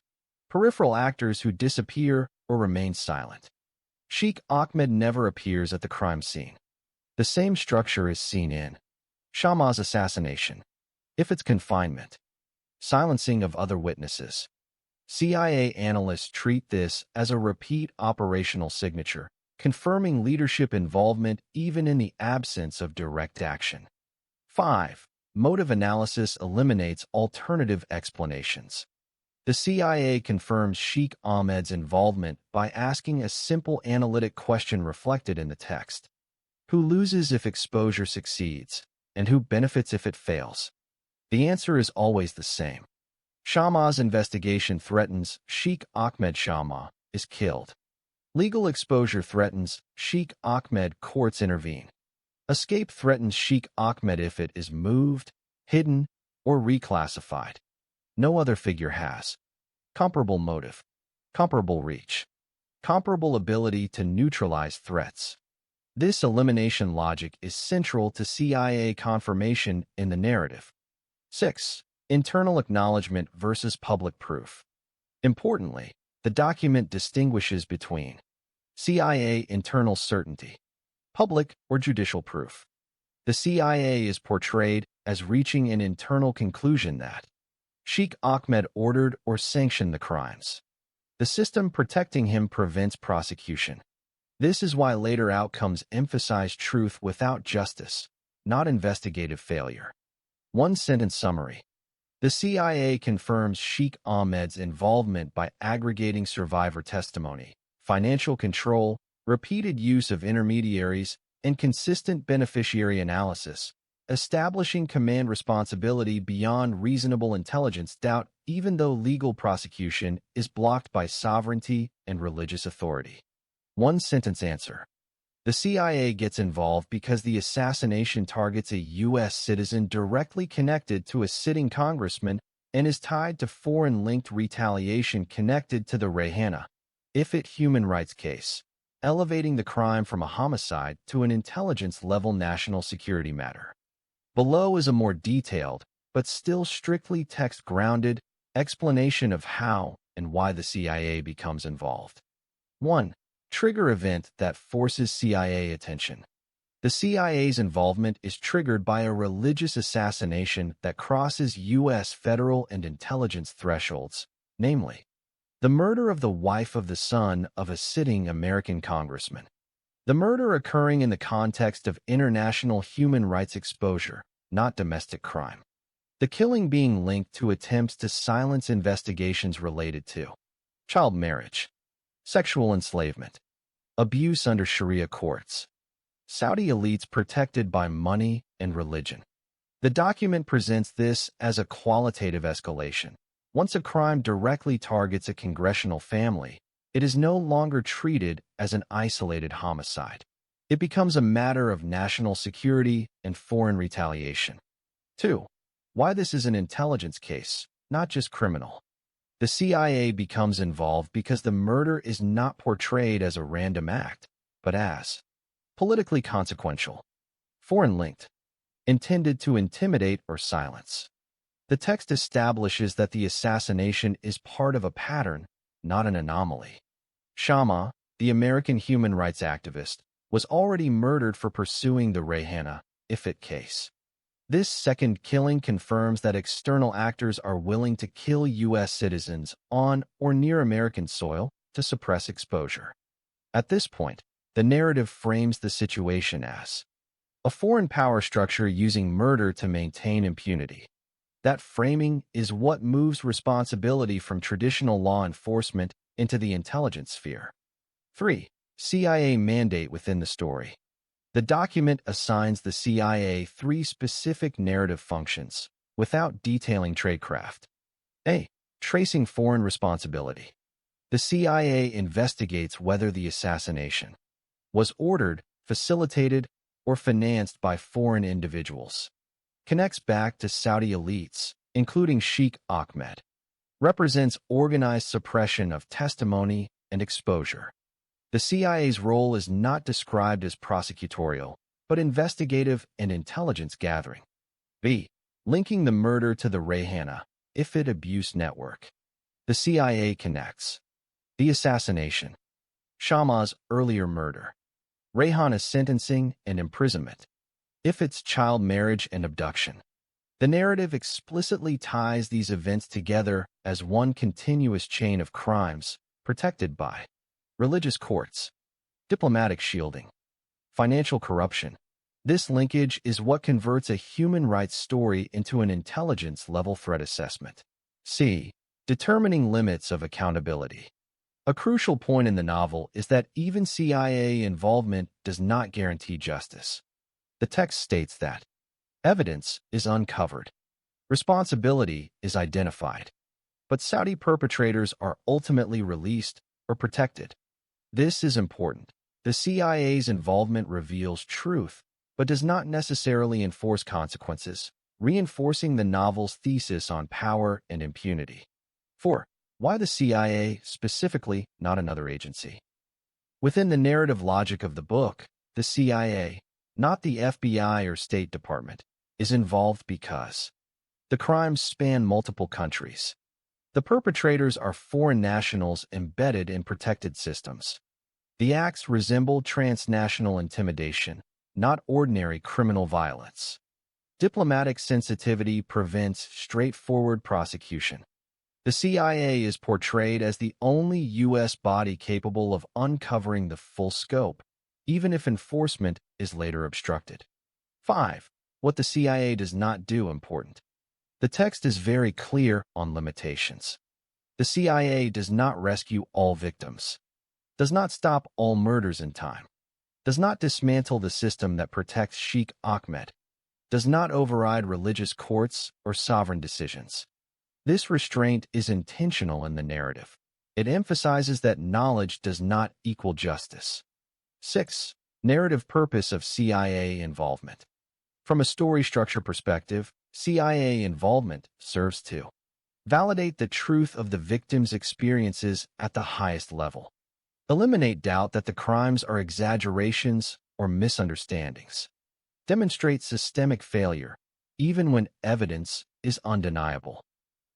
peripheral actors who disappear or remain silent. Sheikh Ahmed never appears at the crime scene. The same structure is seen in Shamma's assassination, Ifat's confinement, silencing of other witnesses. CIA analysts treat this as a repeat operational signature, confirming leadership involvement even in the absence of direct action. 5. Motive analysis eliminates alternative explanations. The CIA confirms Sheikh Ahmed's involvement by asking a simple analytic question reflected in the text. Who loses if exposure succeeds, and who benefits if it fails? The answer is always the same. Shamma's investigation threatens Sheikh Ahmed. Shamma is killed. Legal exposure threatens Sheikh Ahmed. Courts intervene. Escape threatens Sheikh Ahmed if it is moved, hidden, or reclassified. No other figure has comparable motive, comparable reach, comparable ability to neutralize threats. This elimination logic is central to CIA confirmation in the narrative. 6. Internal acknowledgement versus public proof. Importantly, the document distinguishes between CIA internal certainty, public or judicial proof. The CIA is portrayed as reaching an internal conclusion that Sheikh Ahmed ordered or sanctioned the crimes. The system protecting him prevents prosecution. This is why later outcomes emphasize truth without justice, not investigative failure. One-sentence summary. The CIA confirms Sheikh Ahmed's involvement by aggregating survivor testimony, financial control, repeated use of intermediaries, and consistent beneficiary analysis, establishing command responsibility beyond reasonable intelligence doubt even though legal prosecution is blocked by sovereignty and religious authority. One-sentence answer. The CIA gets involved because the assassination targets a U.S. citizen directly connected to a sitting congressman and is tied to foreign-linked retaliation connected to the Rehana Ifat human rights case, elevating the crime from a homicide to an intelligence-level national security matter. Below is a more detailed, but still strictly text-grounded, explanation of how and why the CIA becomes involved. 1. Trigger event that forces CIA attention. The CIA's involvement is triggered by a religious assassination that crosses U.S. federal and intelligence thresholds, namely, the murder of the wife of the son of a sitting American congressman. The murder occurring in the context of international human rights exposure, not domestic crime. The killing being linked to attempts to silence investigations related to child marriage, sexual enslavement, abuse under Sharia courts, Saudi elites protected by money and religion. The document presents this as a qualitative escalation. Once a crime directly targets a congressional family, it is no longer treated as an isolated homicide. It becomes a matter of national security and foreign retaliation. 2. Why this is an intelligence case, not just criminal. The CIA becomes involved because the murder is not portrayed as a random act, but as politically consequential, foreign-linked, intended to intimidate or silence. The text establishes that the assassination is part of a pattern, not an anomaly. Shamma, the American human rights activist, was already murdered for pursuing the Rayhana Ifit case. This second killing confirms that external actors are willing to kill U.S. citizens on or near American soil to suppress exposure. At this point, the narrative frames the situation as a foreign power structure using murder to maintain impunity. That framing is what moves responsibility from traditional law enforcement into the intelligence sphere. 3. CIA mandate within the story. The document assigns the CIA 3 specific narrative functions, without detailing tradecraft. A. Tracing foreign responsibility. The CIA investigates whether the assassination was ordered, facilitated, or financed by foreign individuals. Connects back to Saudi elites, including Sheikh Ahmed. Represents organized suppression of testimony and exposure. The CIA's role is not described as prosecutorial, but investigative and intelligence gathering. B. Linking the murder to the Rayhana Ifit abuse network. The CIA connects the assassination, Shamma's earlier murder, Rayhana's sentencing and imprisonment, Ifit's child marriage and abduction. The narrative explicitly ties these events together as one continuous chain of crimes protected by religious courts, diplomatic shielding, financial corruption. This linkage is what converts a human rights story into an intelligence-level threat assessment. C. Determining limits of accountability. A crucial point in the novel is that even CIA involvement does not guarantee justice. The text states that evidence is uncovered, responsibility is identified, but Saudi perpetrators are ultimately released or protected. This is important. The CIA's involvement reveals truth, but does not necessarily enforce consequences, reinforcing the novel's thesis on power and impunity. 4. Why the CIA, specifically, not another agency? Within the narrative logic of the book, the CIA, not the FBI or State Department, is involved because the crimes span multiple countries. The perpetrators are foreign nationals embedded in protected systems. The acts resemble transnational intimidation, not ordinary criminal violence. Diplomatic sensitivity prevents straightforward prosecution. The CIA is portrayed as the only U.S. body capable of uncovering the full scope, even if enforcement is later obstructed. 5. What the CIA does not do important. The text is very clear on limitations. The CIA does not rescue all victims, does not stop all murders in time, does not dismantle the system that protects Sheikh Ahmed, does not override religious courts or sovereign decisions. This restraint is intentional in the narrative. It emphasizes that knowledge does not equal justice. 6. Narrative purpose of CIA involvement. From a story structure perspective, CIA involvement serves to validate the truth of the victim's experiences at the highest level, eliminate doubt that the crimes are exaggerations or misunderstandings, demonstrate systemic failure, even when evidence is undeniable.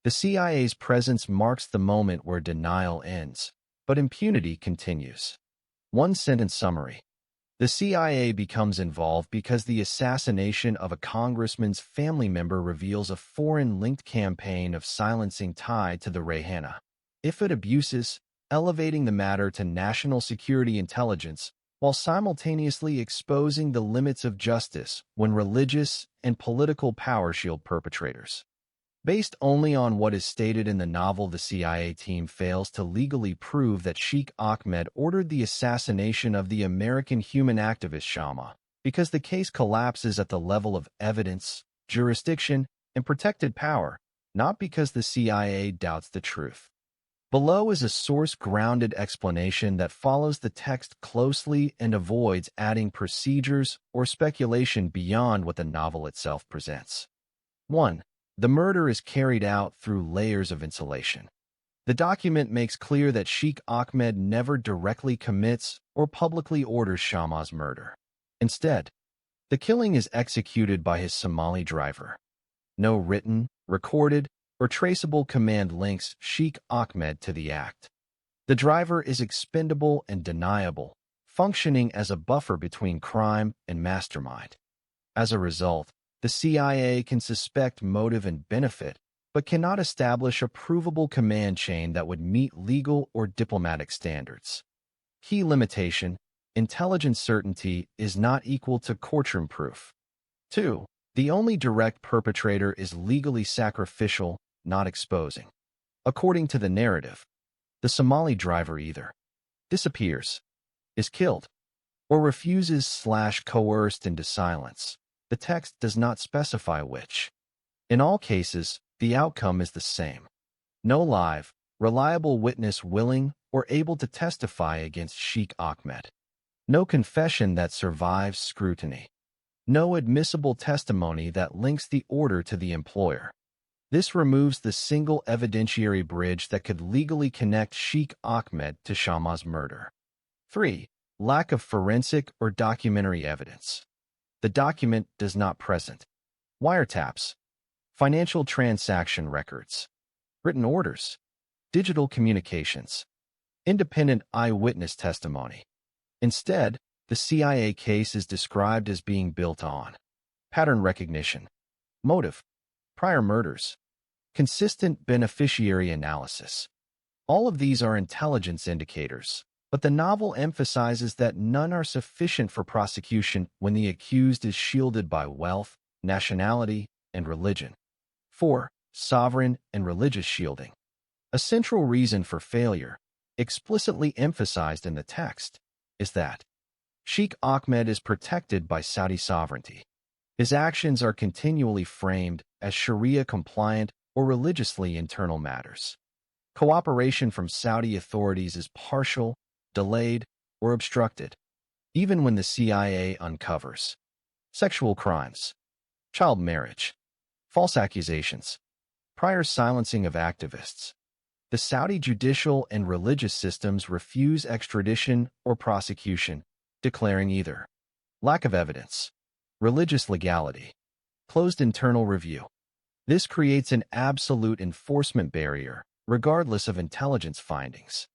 The CIA's presence marks the moment where denial ends, but impunity continues. One-sentence summary. The CIA becomes involved because the assassination of a congressman's family member reveals a foreign-linked campaign of silencing tied to the Rayhana. Ifad abuses, elevating the matter to national security intelligence while simultaneously exposing the limits of justice when religious and political power shield perpetrators. Based only on what is stated in the novel, the CIA team fails to legally prove that Sheikh Ahmed ordered the assassination of the American human activist Shama, because the case collapses at the level of evidence, jurisdiction, and protected power, not because the CIA doubts the truth. Below is a source-grounded explanation that follows the text closely and avoids adding procedures or speculation beyond what the novel itself presents. 1. The murder is carried out through layers of insulation. The document makes clear that Sheikh Ahmed never directly commits or publicly orders Shama's murder. Instead, the killing is executed by his Somali driver. No written, recorded, or traceable command links Sheikh Ahmed to the act. The driver is expendable and deniable, functioning as a buffer between crime and mastermind. As a result, the CIA can suspect motive and benefit, but cannot establish a provable command chain that would meet legal or diplomatic standards. Key limitation: intelligence certainty is not equal to courtroom proof. 2. The only direct perpetrator is legally sacrificial, not exposing. According to the narrative, the Somali driver either disappears, is killed, or refuses/coerced into silence. The text does not specify which. In all cases, the outcome is the same. No live, reliable witness willing or able to testify against Sheikh Ahmed. No confession that survives scrutiny. No admissible testimony that links the order to the employer. This removes the single evidentiary bridge that could legally connect Sheikh Ahmed to Shama's murder. 3. Lack of forensic or documentary evidence. The document does not present wiretaps, financial transaction records, written orders, digital communications, independent eyewitness testimony. Instead, the CIA case is described as being built on pattern recognition, motive, prior murders, consistent beneficiary analysis. All of these are intelligence indicators, but the novel emphasizes that none are sufficient for prosecution when the accused is shielded by wealth, nationality, and religion. 4. Sovereign and religious shielding. A central reason for failure, explicitly emphasized in the text, is that Sheikh Ahmed is protected by Saudi sovereignty. His actions are continually framed as Sharia-compliant or religiously internal matters. Cooperation from Saudi authorities is partial, delayed, or obstructed, even when the CIA uncovers sexual crimes, child marriage, false accusations, prior silencing of activists. The Saudi judicial and religious systems refuse extradition or prosecution, declaring either lack of evidence, religious legality, closed internal review. This creates an absolute enforcement barrier, regardless of intelligence findings.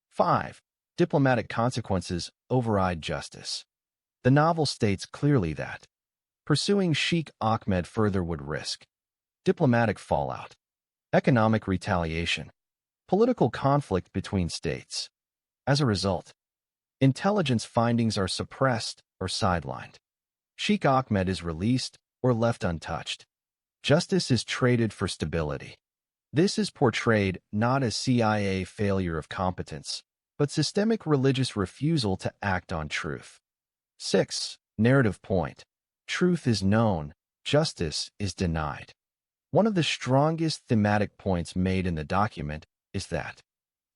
5. Diplomatic consequences override justice. The novel states clearly that pursuing Sheikh Ahmed further would risk diplomatic fallout, economic retaliation, political conflict between states. As a result, intelligence findings are suppressed or sidelined. Sheikh Ahmed is released or left untouched. Justice is traded for stability. This is portrayed not as CIA failure of competence, but systemic religious refusal to act on truth. 6. Narrative point. Truth is known, justice is denied. One of the strongest thematic points made in the document is that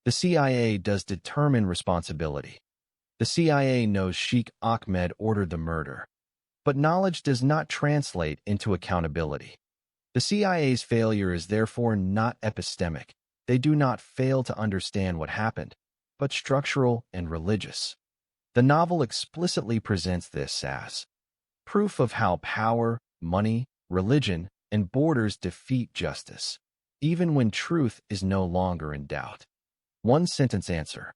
the CIA does determine responsibility. The CIA knows Sheikh Ahmed ordered the murder, but knowledge does not translate into accountability. The CIA's failure is therefore not epistemic. They do not fail to understand what happened, but structural and religious. The novel explicitly presents this as proof of how power, money, religion, and borders defeat justice, even when truth is no longer in doubt. One-sentence answer.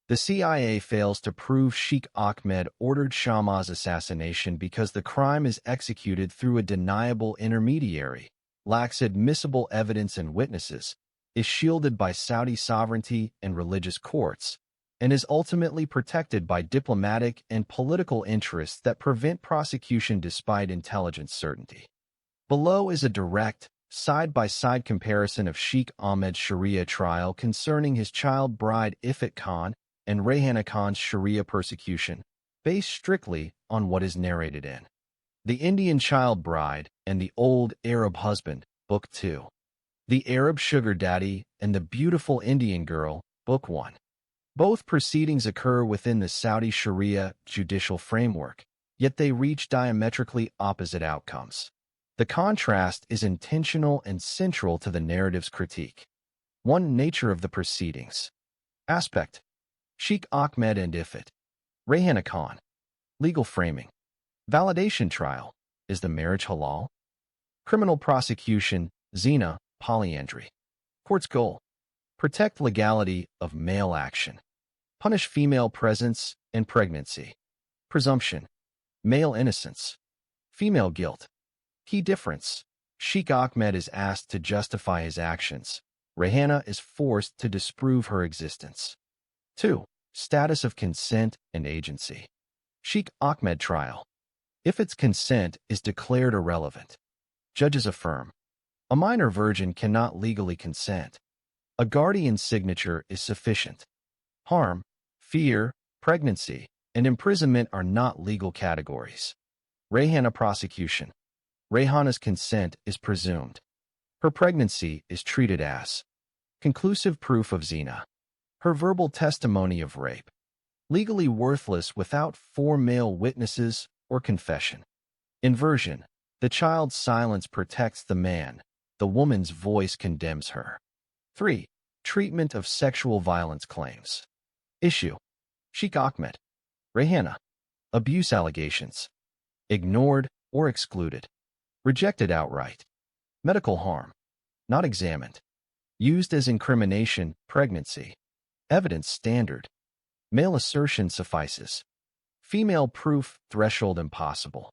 The CIA fails to prove Sheikh Ahmed ordered Shamma's assassination because the crime is executed through a deniable intermediary, lacks admissible evidence and witnesses, is shielded by Saudi sovereignty and religious courts, and is ultimately protected by diplomatic and political interests that prevent prosecution despite intelligence certainty. Below is a direct, side-by-side comparison of Sheikh Ahmed's Sharia trial concerning his child bride Ifat Khan and Rayhana Khan's Sharia persecution, based strictly on what is narrated in The Indian Child Bride and the Old Arab Husband, Book 2. The Arab Sugar Daddy and the Beautiful Indian Girl, Book 1. Both proceedings occur within the Saudi Sharia judicial framework, yet they reach diametrically opposite outcomes. The contrast is intentional and central to the narrative's critique. 1. Nature of the proceedings. Aspect. Sheikh Ahmed and Ifat. Rayhana Khan. Legal framing. Validation trial. Is the marriage halal? Criminal prosecution. Zina, polyandry. Court's goal. Protect legality of male action. Punish female presence and pregnancy. Presumption. Male innocence. Female guilt. Key difference. Sheikh Ahmed is asked to justify his actions. Rayhana is forced to disprove her existence. 2. Status of consent and agency. Sheikh Ahmed trial. If its consent is declared irrelevant, judges affirm. A minor virgin cannot legally consent. A guardian's signature is sufficient. Harm, fear, pregnancy, and imprisonment are not legal categories. Rayhana prosecution. Rayhana's consent is presumed. Her pregnancy is treated as conclusive proof of zina. Her verbal testimony of rape. Legally worthless without 4 male witnesses or confession. Inversion. The child's silence protects the man. The woman's voice condemns her. 3. Treatment of sexual violence claims. Issue. Sheikh Ahmed. Rayhana. Abuse allegations. Ignored or excluded. Rejected outright. Medical harm. Not examined. Used as incrimination, pregnancy. Evidence standard. Male assertion suffices. Female proof threshold impossible.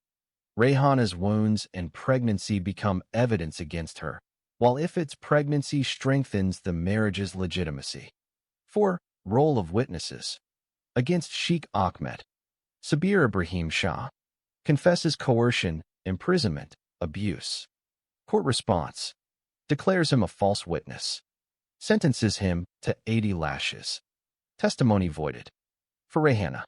Rayhana's wounds and pregnancy become evidence against her, while Ifat's pregnancy strengthens the marriage's legitimacy. 4. Role of witnesses. Against Sheikh Ahmed. Sabir Ibrahim Shah. Confesses coercion, imprisonment, abuse. Court response. Declares him a false witness. Sentences him to 80 lashes. Testimony voided. For Rayhana.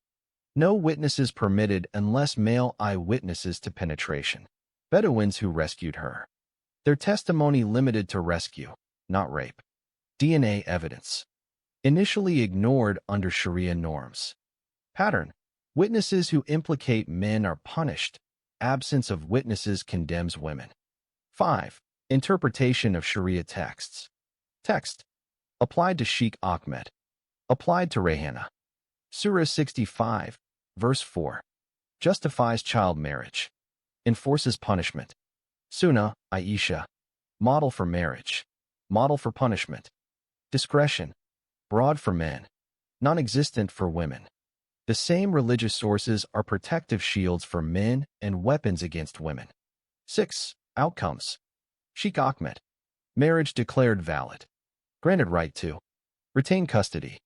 No witnesses permitted unless male eyewitnesses to penetration. Bedouins who rescued her. Their testimony limited to rescue, not rape. DNA evidence. Initially ignored under Sharia norms. Pattern. Witnesses who implicate men are punished. Absence of witnesses condemns women. 5. Interpretation of Sharia texts. Text. Applied to Sheikh Ahmed. Applied to Rayhana. Surah 65, verse 4. Justifies child marriage. Enforces punishment. Sunnah, Aisha. Model for marriage. Model for punishment. Discretion. Broad for men. Non-existent for women. The same religious sources are protective shields for men and weapons against women. 6. Outcomes. Sheikh Ahmed. Marriage declared valid. Granted right to retain custody.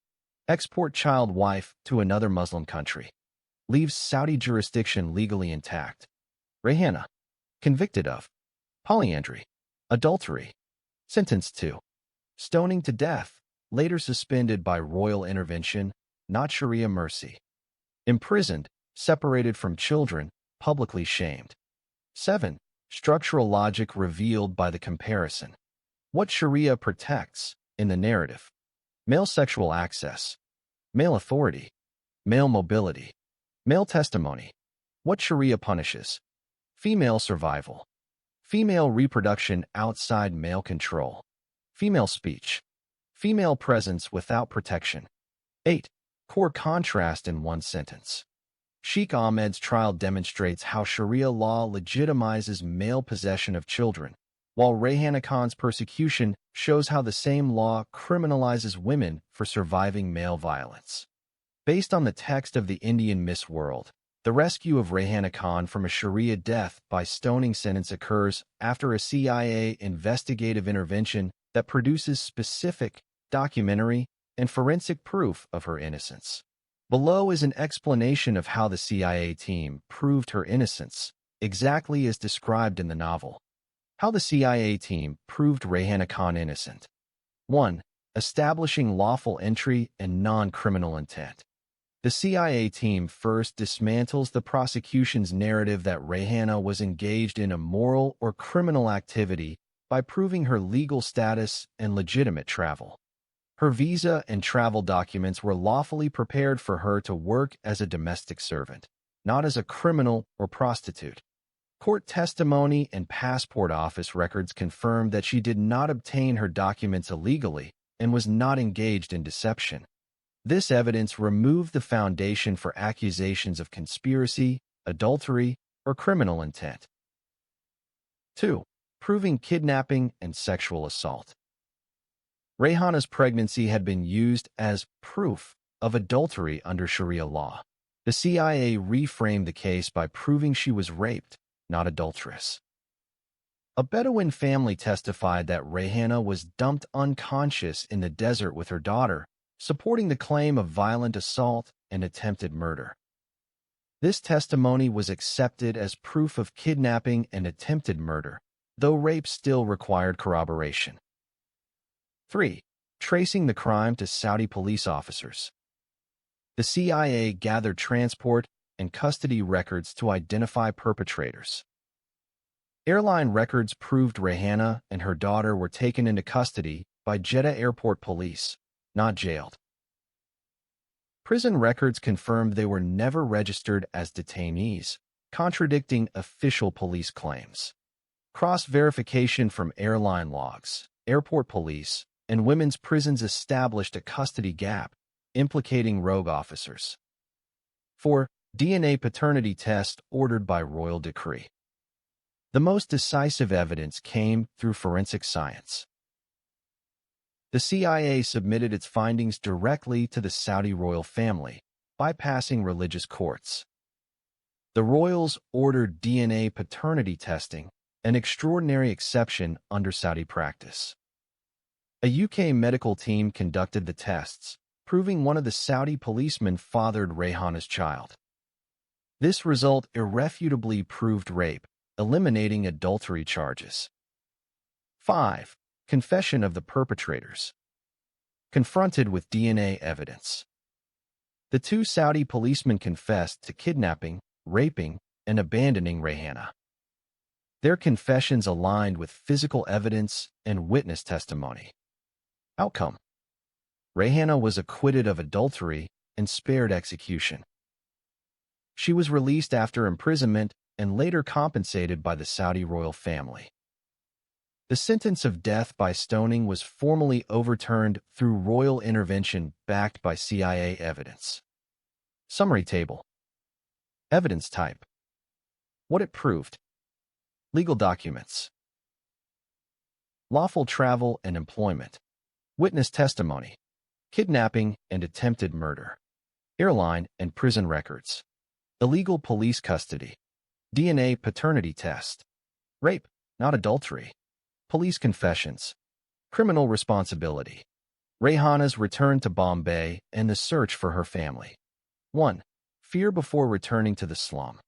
Export child wife to another Muslim country. Leaves Saudi jurisdiction legally intact. Rayhana. Convicted of polyandry. Adultery. Sentenced to stoning to death. Later suspended by royal intervention, not Sharia mercy. Imprisoned, separated from children, publicly shamed. 7. Structural logic revealed by the comparison. What Sharia protects in the narrative. Male sexual access. Male authority. Male mobility. Male testimony. What Sharia punishes. Female survival. Female reproduction outside male control. Female speech. Female presence without protection. 8. Core contrast in one sentence. Sheikh Ahmed's trial demonstrates how Sharia law legitimizes male possession of children, while Rayhana Khan's persecution shows how the same law criminalizes women for surviving male violence. Based on the text of the Indian Miss World, the rescue of Rayhana Khan from a Sharia death by stoning sentence occurs after a CIA investigative intervention that produces specific, documentary, and forensic proof of her innocence. Below is an explanation of how the CIA team proved her innocence, exactly as described in the novel. How the CIA team proved Rayhana Khan innocent. 1. Establishing lawful entry and non-criminal intent. The CIA team first dismantles the prosecution's narrative that Rayhana was engaged in immoral or criminal activity by proving her legal status and legitimate travel. Her visa and travel documents were lawfully prepared for her to work as a domestic servant, not as a criminal or prostitute. Court testimony and passport office records confirmed that she did not obtain her documents illegally and was not engaged in deception. This evidence removed the foundation for accusations of conspiracy, adultery, or criminal intent. 2. Proving kidnapping and sexual assault. Rayhana's pregnancy had been used as proof of adultery under Sharia law. The CIA reframed the case by proving she was raped, not adulteress. A Bedouin family testified that Rayhana was dumped unconscious in the desert with her daughter, supporting the claim of violent assault and attempted murder. This testimony was accepted as proof of kidnapping and attempted murder, though rape still required corroboration. 3. Tracing the crime to Saudi police officers. The CIA gathered transport and custody records to identify perpetrators. Airline records proved Rayhana and her daughter were taken into custody by Jeddah Airport police, not jailed. Prison records confirmed they were never registered as detainees, contradicting official police claims. Cross-verification from airline logs, airport police, and women's prisons established a custody gap, implicating rogue officers. 4. DNA paternity test ordered by royal decree. The most decisive evidence came through forensic science. The CIA submitted its findings directly to the Saudi royal family, bypassing religious courts. The royals ordered DNA paternity testing, an extraordinary exception under Saudi practice. A UK medical team conducted the tests, proving one of the Saudi policemen fathered Rayhana's child. This result irrefutably proved rape, eliminating adultery charges. 5. Confession of the perpetrators. Confronted with DNA evidence. The two Saudi policemen confessed to kidnapping, raping, and abandoning Rayhana. Their confessions aligned with physical evidence and witness testimony. Outcome: Rayhana was acquitted of adultery and spared execution. She was released after imprisonment and later compensated by the Saudi royal family. The sentence of death by stoning was formally overturned through royal intervention backed by CIA evidence. Summary table. Evidence type. What it proved. Legal documents. Lawful travel and employment. Witness testimony. Kidnapping and attempted murder. Airline and prison records. Illegal police custody. DNA paternity test. Rape, not adultery. Police confessions. Criminal responsibility. Rayhana's return to Bombay and the search for her family. 1. Fear before returning to the slum.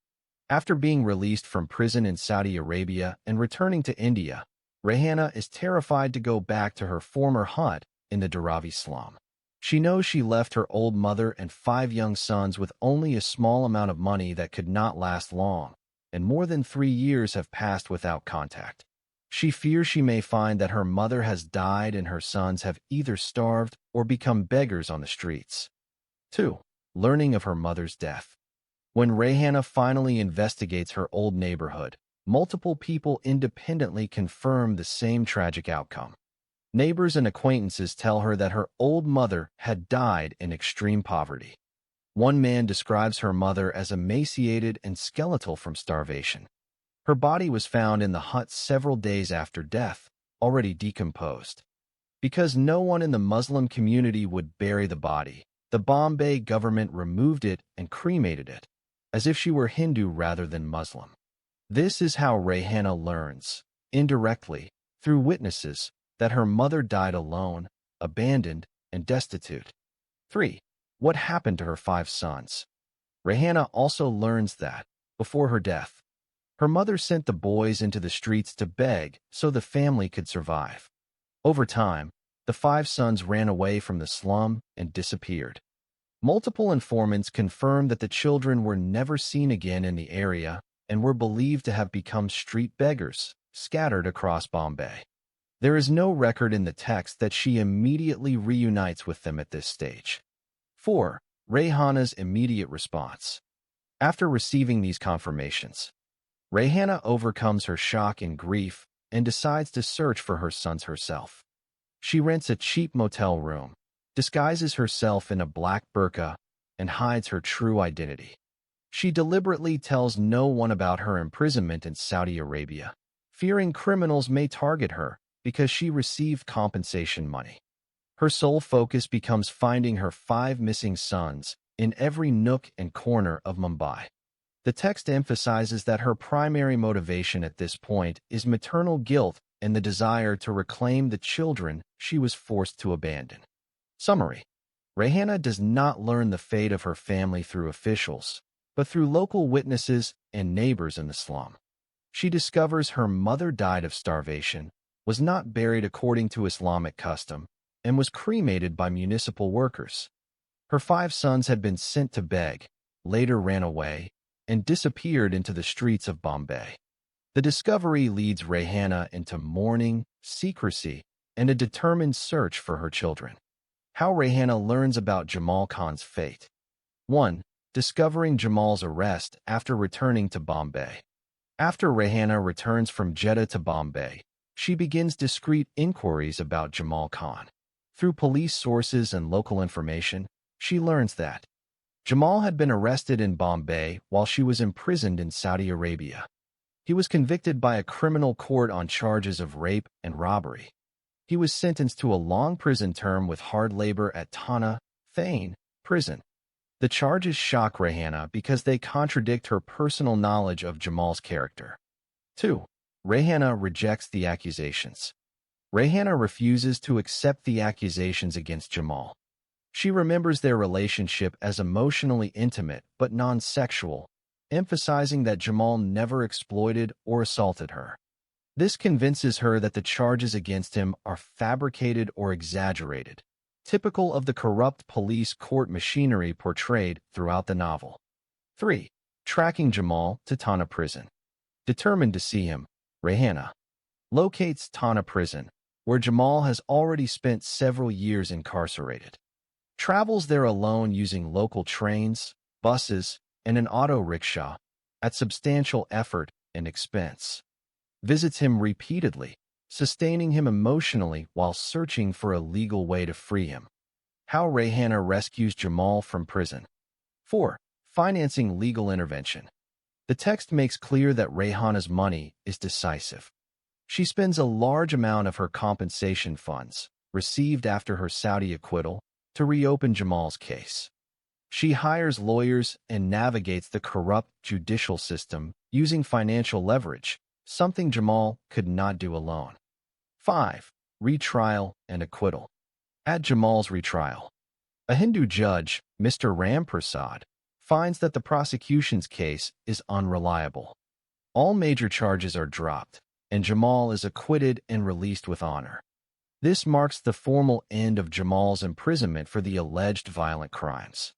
After being released from prison in Saudi Arabia and returning to India, Rayhana is terrified to go back to her former hut in the Dharavi slum. She knows she left her old mother and 5 young sons with only a small amount of money that could not last long, and more than 3 years have passed without contact. She fears she may find that her mother has died and her sons have either starved or become beggars on the streets. 2. Learning of her mother's death. When Rayhana finally investigates her old neighborhood, multiple people independently confirm the same tragic outcome. Neighbors and acquaintances tell her that her old mother had died in extreme poverty. One man describes her mother as emaciated and skeletal from starvation. Her body was found in the hut several days after death, already decomposed. Because no one in the Muslim community would bury the body, the Bombay government removed it and cremated it, as if she were Hindu rather than Muslim. This is how Rayhana learns, indirectly, through witnesses, that her mother died alone, abandoned, and destitute. 3. What happened to her 5 sons? Rayhana also learns that, before her death, her mother sent the boys into the streets to beg so the family could survive. Over time, the 5 sons ran away from the slum and disappeared. Multiple informants confirmed that the children were never seen again in the area and were believed to have become street beggars, scattered across Bombay. There is no record in the text that she immediately reunites with them at this stage. 4. Rayhana's immediate response. After receiving these confirmations, Rayhana overcomes her shock and grief and decides to search for her sons herself. She rents a cheap motel room, disguises herself in a black burqa, and hides her true identity. She deliberately tells no one about her imprisonment in Saudi Arabia, fearing criminals may target her because she received compensation money. Her sole focus becomes finding her 5 missing sons in every nook and corner of Mumbai. The text emphasizes that her primary motivation at this point is maternal guilt and the desire to reclaim the children she was forced to abandon. Summary: Rayhana does not learn the fate of her family through officials, but through local witnesses and neighbors in the slum. She discovers her mother died of starvation, was not buried according to Islamic custom, and was cremated by municipal workers. Her 5 sons had been sent to beg, later ran away, and disappeared into the streets of Bombay. The discovery leads Rayhana into mourning, secrecy, and a determined search for her children. How Rayhana learns about Jamal Khan's fate. 1. Discovering Jamal's arrest after returning to Bombay. After Rayhana returns from Jeddah to Bombay, she begins discreet inquiries about Jamal Khan. Through police sources and local information, she learns that Jamal had been arrested in Bombay while she was imprisoned in Saudi Arabia. He was convicted by a criminal court on charges of rape and robbery. He was sentenced to a long prison term with hard labor at Thana Thane prison. The charges shock Rayhana because they contradict her personal knowledge of Jamal's character. 2. Rayhana rejects the accusations. Rayhana refuses to accept the accusations against Jamal. She remembers their relationship as emotionally intimate but non-sexual, emphasizing that Jamal never exploited or assaulted her. This convinces her that the charges against him are fabricated or exaggerated, typical of the corrupt police court machinery portrayed throughout the novel. 3. Tracking Jamal to Thana prison. Determined to see him, Rayhana locates Thana prison, where Jamal has already spent several years incarcerated. Travels there alone using local trains, buses, and an auto rickshaw, at substantial effort and expense. Visits him repeatedly, sustaining him emotionally while searching for a legal way to free him. How Rayhana rescues Jamal from prison. 4. Financing legal intervention. The text makes clear that Rayhana's money is decisive. She spends a large amount of her compensation funds, received after her Saudi acquittal, to reopen Jamal's case. She hires lawyers and navigates the corrupt judicial system using financial leverage, something Jamal could not do alone. 5. Retrial and acquittal. At Jamal's retrial, a Hindu judge, Mr. Ramprasad, finds that the prosecution's case is unreliable. All major charges are dropped, and Jamal is acquitted and released with honor. This marks the formal end of Jamal's imprisonment for the alleged violent crimes.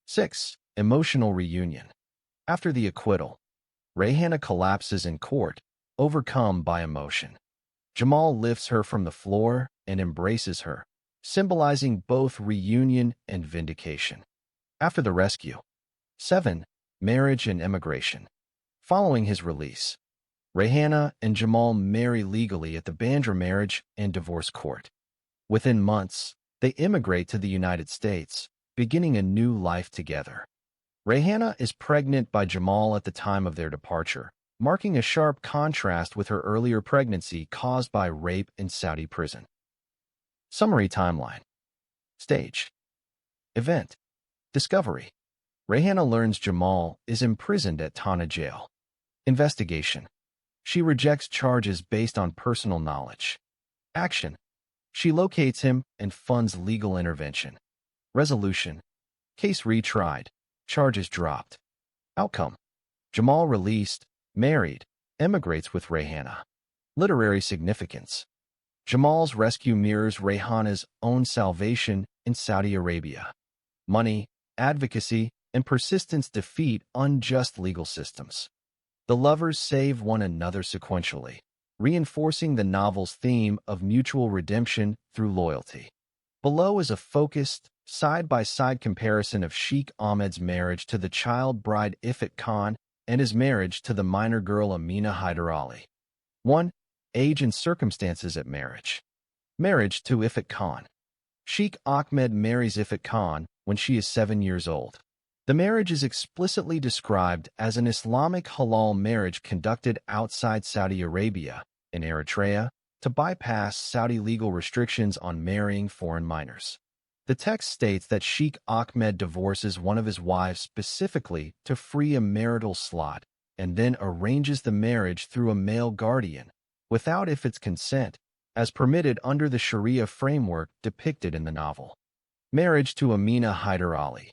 6. Emotional reunion. After the acquittal, Rayhana collapses in court, overcome by emotion. Jamal lifts her from the floor and embraces her, symbolizing both reunion and vindication. After the rescue. 7. Marriage and emigration. Following his release, Rayhana and Jamal marry legally at the Bandra Marriage and Divorce Court. Within months, they immigrate to the United States, beginning a new life together. Rayhana is pregnant by Jamal at the time of their departure, marking a sharp contrast with her earlier pregnancy caused by rape in Saudi prison. Summary timeline. Stage. Event. Discovery. Rayhana learns Jamal is imprisoned at Tana jail. Investigation. She rejects charges based on personal knowledge. Action. She locates him and funds legal intervention. Resolution. Case retried. Charges dropped. Outcome. Jamal released, married, emigrates with Rayhana. Literary significance. Jamal's rescue mirrors Rayhana's own salvation in Saudi Arabia. Money, advocacy, and persistence defeat unjust legal systems. The lovers save one another sequentially, reinforcing the novel's theme of mutual redemption through loyalty. Below is a focused, side-by-side comparison of Sheikh Ahmed's marriage to the child bride Ifat Khan and his marriage to the minor girl Amina Hyder Ali. 1. Age and circumstances at marriage. Marriage to Ifat Khan. Sheikh Ahmed marries Ifat Khan when she is 7 years old. The marriage is explicitly described as an Islamic halal marriage conducted outside Saudi Arabia, in Eritrea, to bypass Saudi legal restrictions on marrying foreign minors. The text states that Sheikh Ahmed divorces one of his wives specifically to free a marital slot and then arranges the marriage through a male guardian, without Ifat's consent, as permitted under the Sharia framework depicted in the novel. Marriage to Amina Hyder Ali.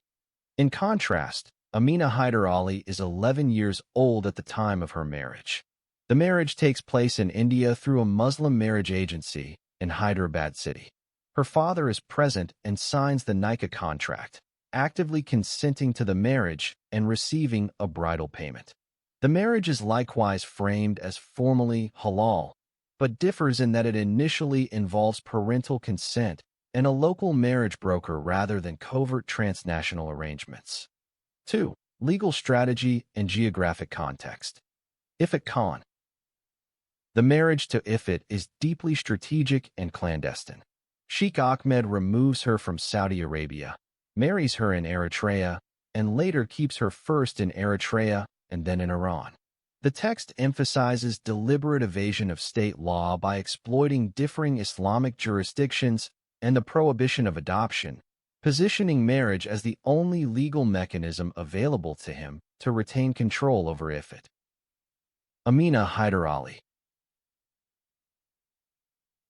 In contrast, Amina Hyder Ali is 11 years old at the time of her marriage. The marriage takes place in India through a Muslim marriage agency in Hyderabad city. Her father is present and signs the Nikah contract, actively consenting to the marriage and receiving a bridal payment. The marriage is likewise framed as formally halal, but differs in that it initially involves parental consent and a local marriage broker rather than covert transnational arrangements. 2. Legal strategy and geographic context. Ifat Khan. The marriage to Ifat is deeply strategic and clandestine. Sheikh Ahmed removes her from Saudi Arabia, marries her in Eritrea, and later keeps her first in Eritrea and then in Iran. The text emphasizes deliberate evasion of state law by exploiting differing Islamic jurisdictions and the prohibition of adoption, positioning marriage as the only legal mechanism available to him to retain control over Ifat. Amina Hyder Ali.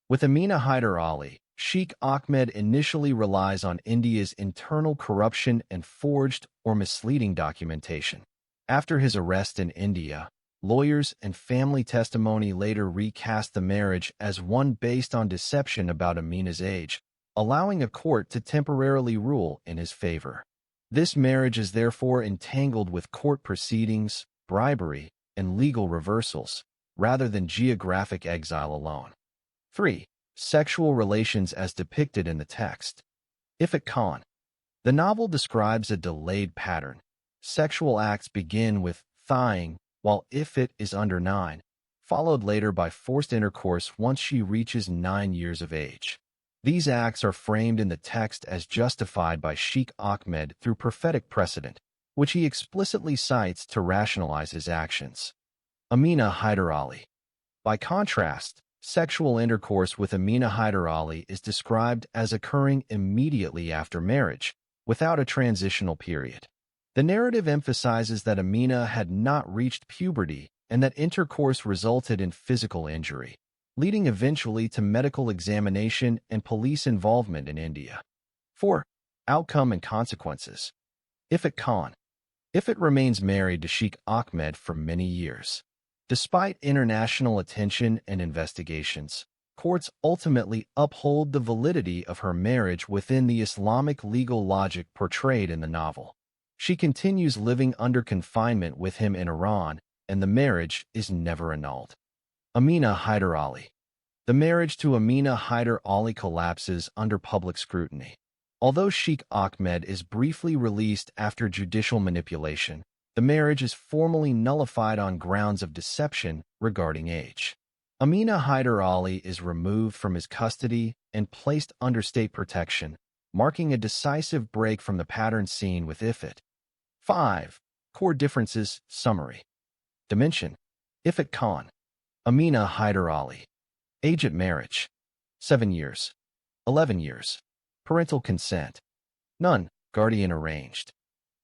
With Amina Hyder Ali, Sheikh Ahmed initially relies on India's internal corruption and forged or misleading documentation. After his arrest in India, lawyers and family testimony later recast the marriage as one based on deception about Amina's age, allowing a court to temporarily rule in his favor. This marriage is therefore entangled with court proceedings, bribery, and legal reversals, rather than geographic exile alone. 3. Sexual relations as depicted in the text. Ifat Khan. The novel describes a delayed pattern. Sexual acts begin with thighing while Ifat is under 9, followed later by forced intercourse once she reaches 9 years of age. These acts are framed in the text as justified by Sheikh Ahmed through prophetic precedent, which he explicitly cites to rationalize his actions. Amina Hyder Ali. By contrast, sexual intercourse with Amina Hyder Ali is described as occurring immediately after marriage, without a transitional period. The narrative emphasizes that Amina had not reached puberty and that intercourse resulted in physical injury, leading eventually to medical examination and police involvement in India. 4. Outcome and consequences. Ifat Khan. Ifat remains married to Sheikh Ahmed for many years. Despite international attention and investigations, courts ultimately uphold the validity of her marriage within the Islamic legal logic portrayed in the novel. She continues living under confinement with him in Iran, and the marriage is never annulled. Amina Hyder Ali. The marriage to Amina Hyder Ali collapses under public scrutiny. Although Sheikh Ahmed is briefly released after judicial manipulation, the marriage is formally nullified on grounds of deception regarding age. Amina Hyder Ali is removed from his custody and placed under state protection, marking a decisive break from the pattern seen with Ifat. 5. Core differences summary. Dimension. Ifat Khan. Amina Hyder Ali. Age at marriage. 7 years. 11 years. Parental consent. None. guardian arranged.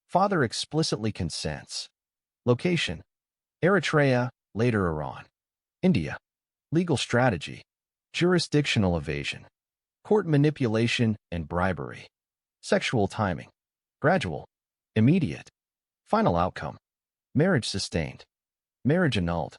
Father explicitly consents. Location: Eritrea, later Iran. India. Legal strategy: jurisdictional evasion, court manipulation, and bribery. Sexual timing: gradual, immediate. Final outcome: marriage sustained, marriage annulled.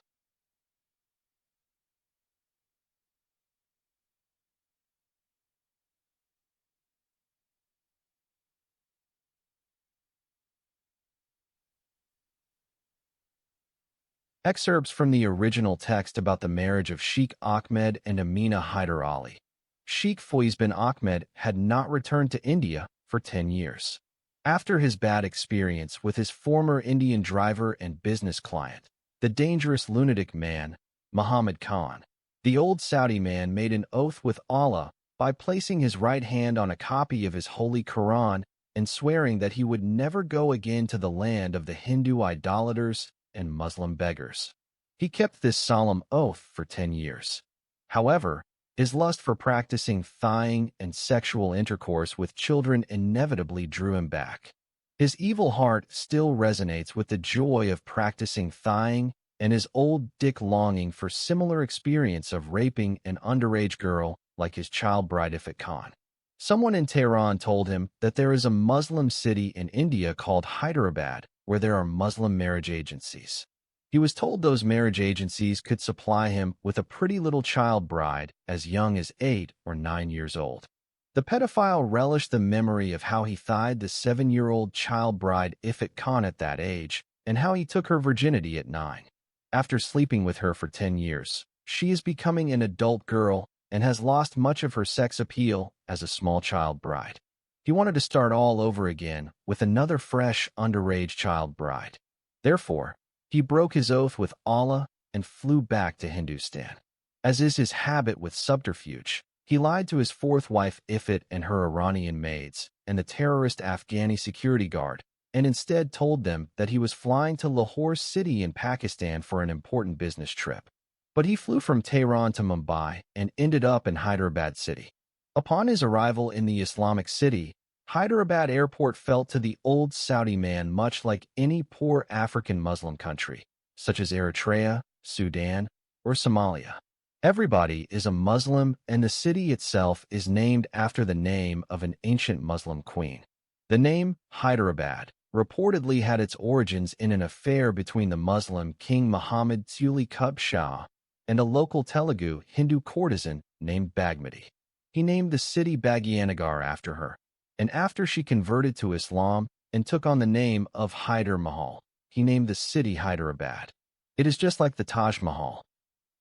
Excerpts from the original text about the marriage of Sheikh Ahmed and Amina Hyder Ali. Sheikh Faiz bin Ahmed had not returned to India for 10 years. After his bad experience with his former Indian driver and business client, the dangerous lunatic man, Muhammad Khan, the old Saudi man made an oath with Allah by placing his right hand on a copy of his holy Quran and swearing that he would never go again to the land of the Hindu idolaters and Muslim beggars. He kept this solemn oath for 10 years. However, his lust for practicing thigh and sexual intercourse with children inevitably drew him back. His evil heart still resonates with the joy of practicing thigh and his old dick longing for similar experience of raping an underage girl like his child bride Ifat Khan. Someone in Tehran told him that there is a Muslim city in India called Hyderabad where there are Muslim marriage agencies. He was told those marriage agencies could supply him with a pretty little child bride as young as 8 or 9 years old. The pedophile relished the memory of how he thighed the 7-year-old child bride Ifat Khan at that age and how he took her virginity at 9. After sleeping with her for 10 years, she is becoming an adult girl and has lost much of her sex appeal as a small child bride. He wanted to start all over again with another fresh, underage child bride. Therefore, he broke his oath with Allah and flew back to Hindustan. As is his habit with subterfuge, he lied to his fourth wife Ifat and her Iranian maids and the terrorist Afghani security guard, and instead told them that he was flying to Lahore City in Pakistan for an important business trip. But he flew from Tehran to Mumbai and ended up in Hyderabad City. Upon his arrival in the Islamic city, Hyderabad airport felt to the old Saudi man much like any poor African Muslim country, such as Eritrea, Sudan, or Somalia. Everybody is a Muslim, and the city itself is named after the name of an ancient Muslim queen. The name Hyderabad reportedly had its origins in an affair between the Muslim King Muhammad Tuli Qutb Shah and a local Telugu Hindu courtesan named Bagmati. He named the city Bagyanagar after her, and after she converted to Islam and took on the name of Hyder Mahal, he named the city Hyderabad. It is just like the Taj Mahal.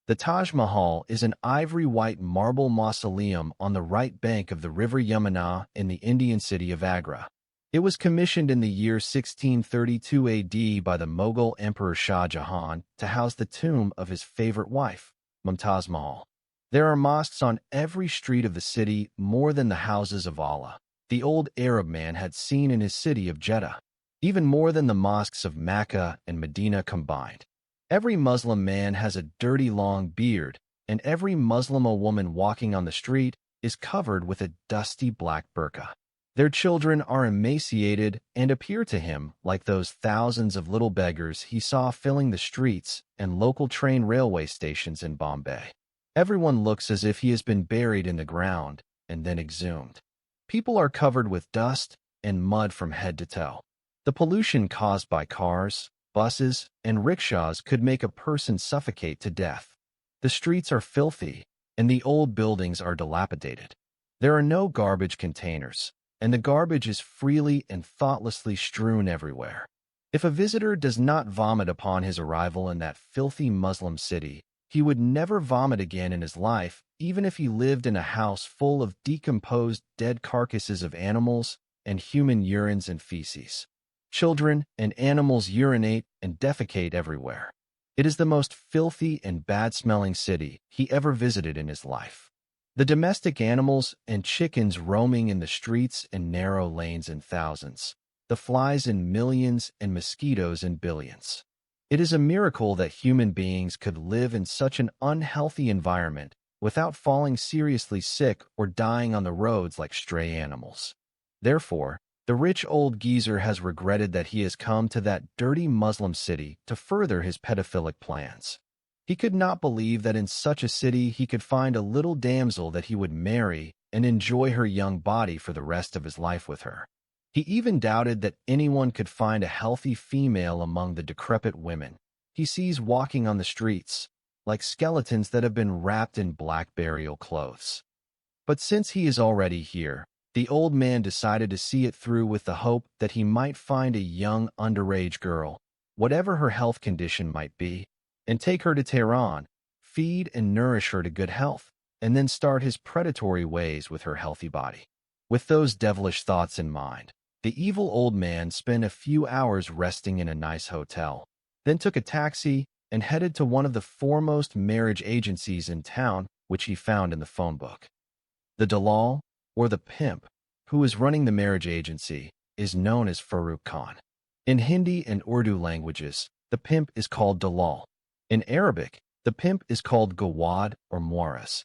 The Taj Mahal is an ivory-white marble mausoleum on the right bank of the river Yamuna in the Indian city of Agra. It was commissioned in the year 1632 AD by the Mughal Emperor Shah Jahan to house the tomb of his favorite wife, Mumtaz Mahal. There are mosques on every street of the city, more than the houses of Allah, the old Arab man had seen in his city of Jeddah, even more than the mosques of Mecca and Medina combined. Every Muslim man has a dirty long beard, and every Muslim woman walking on the street is covered with a dusty black burqa. Their children are emaciated and appear to him like those thousands of little beggars he saw filling the streets and local train railway stations in Bombay. Everyone looks as if he has been buried in the ground and then exhumed. People are covered with dust and mud from head to toe. The pollution caused by cars, buses, and rickshaws could make a person suffocate to death. The streets are filthy, and the old buildings are dilapidated. There are no garbage containers, and the garbage is freely and thoughtlessly strewn everywhere. If a visitor does not vomit upon his arrival in that filthy Muslim city, he would never vomit again in his life, even if he lived in a house full of decomposed dead carcasses of animals and human urines and feces. Children and animals urinate and defecate everywhere. It is the most filthy and bad-smelling city he ever visited in his life. The domestic animals and chickens roaming in the streets and narrow lanes in thousands, the flies in millions and mosquitoes in billions. It is a miracle that human beings could live in such an unhealthy environment without falling seriously sick or dying on the roads like stray animals. Therefore, The rich old geezer has regretted that he has come to that dirty Muslim city to further his pedophilic plans. He could not believe that in such a city he could find a little damsel that he would marry and enjoy her young body for the rest of his life with her. He even doubted that anyone could find a healthy female among the decrepit women he sees walking on the streets, like skeletons that have been wrapped in black burial clothes. But since he is already here, the old man decided to see it through with the hope that he might find a young underage girl, whatever her health condition might be, and take her to Tehran, feed and nourish her to good health, and then start his predatory ways with her healthy body. With those devilish thoughts in mind, the evil old man spent a few hours resting in a nice hotel, then took a taxi and headed to one of the foremost marriage agencies in town, which he found in the phone book. The Dalal, or the pimp, who is running the marriage agency, is known as Farooq Khan. In Hindi and Urdu languages, the pimp is called Dalal. In Arabic, the pimp is called Gawad or Moras.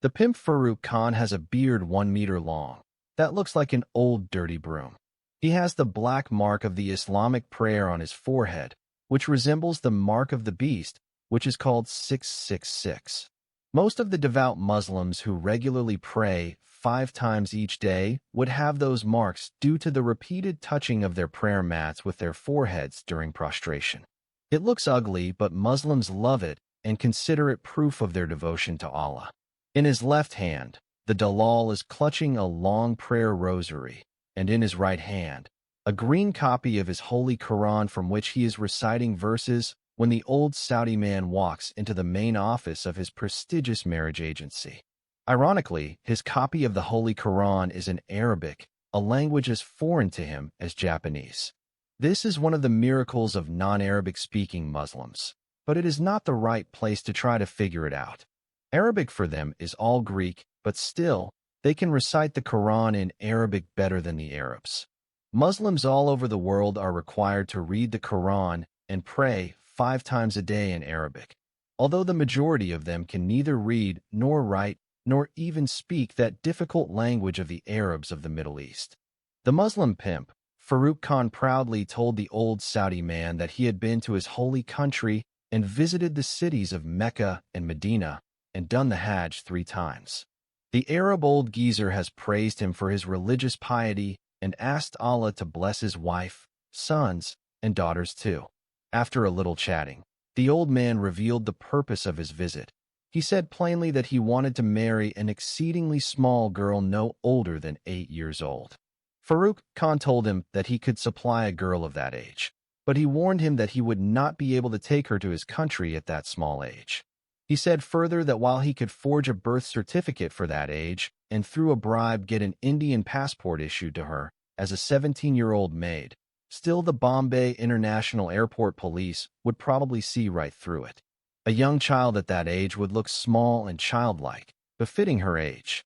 The pimp Farooq Khan has a beard 1 meter long that looks like an old dirty broom. He has the black mark of the Islamic prayer on his forehead, which resembles the mark of the beast, which is called 666. Most of the devout Muslims who regularly pray 5 times each day would have those marks due to the repeated touching of their prayer mats with their foreheads during prostration. It looks ugly, but Muslims love it and consider it proof of their devotion to Allah. In his left hand, the Dalal is clutching a long prayer rosary, and in his right hand, a green copy of his Holy Quran from which he is reciting verses when the old Saudi man walks into the main office of his prestigious marriage agency. Ironically, his copy of the Holy Quran is in Arabic, a language as foreign to him as Japanese. This is one of the miracles of non-Arabic-speaking Muslims, but it is not the right place to try to figure it out. Arabic for them is all Greek, but still, they can recite the Quran in Arabic better than the Arabs. Muslims all over the world are required to read the Quran and pray 5 times a day in Arabic, although the majority of them can neither read nor write nor even speak that difficult language of the Arabs of the Middle East. The Muslim pimp, Farooq Khan, proudly told the old Saudi man that he had been to his holy country and visited the cities of Mecca and Medina and done the Hajj 3 times. The Arab old geezer has praised him for his religious piety and asked Allah to bless his wife, sons, and daughters too. After a little chatting, the old man revealed the purpose of his visit. He said plainly that he wanted to marry an exceedingly small girl no older than 8 years old. Farooq Khan told him that he could supply a girl of that age, but he warned him that he would not be able to take her to his country at that small age. He said further that while he could forge a birth certificate for that age and through a bribe get an Indian passport issued to her as a 17-year-old maid, still the Bombay International Airport police would probably see right through it. A young child at that age would look small and childlike, befitting her age.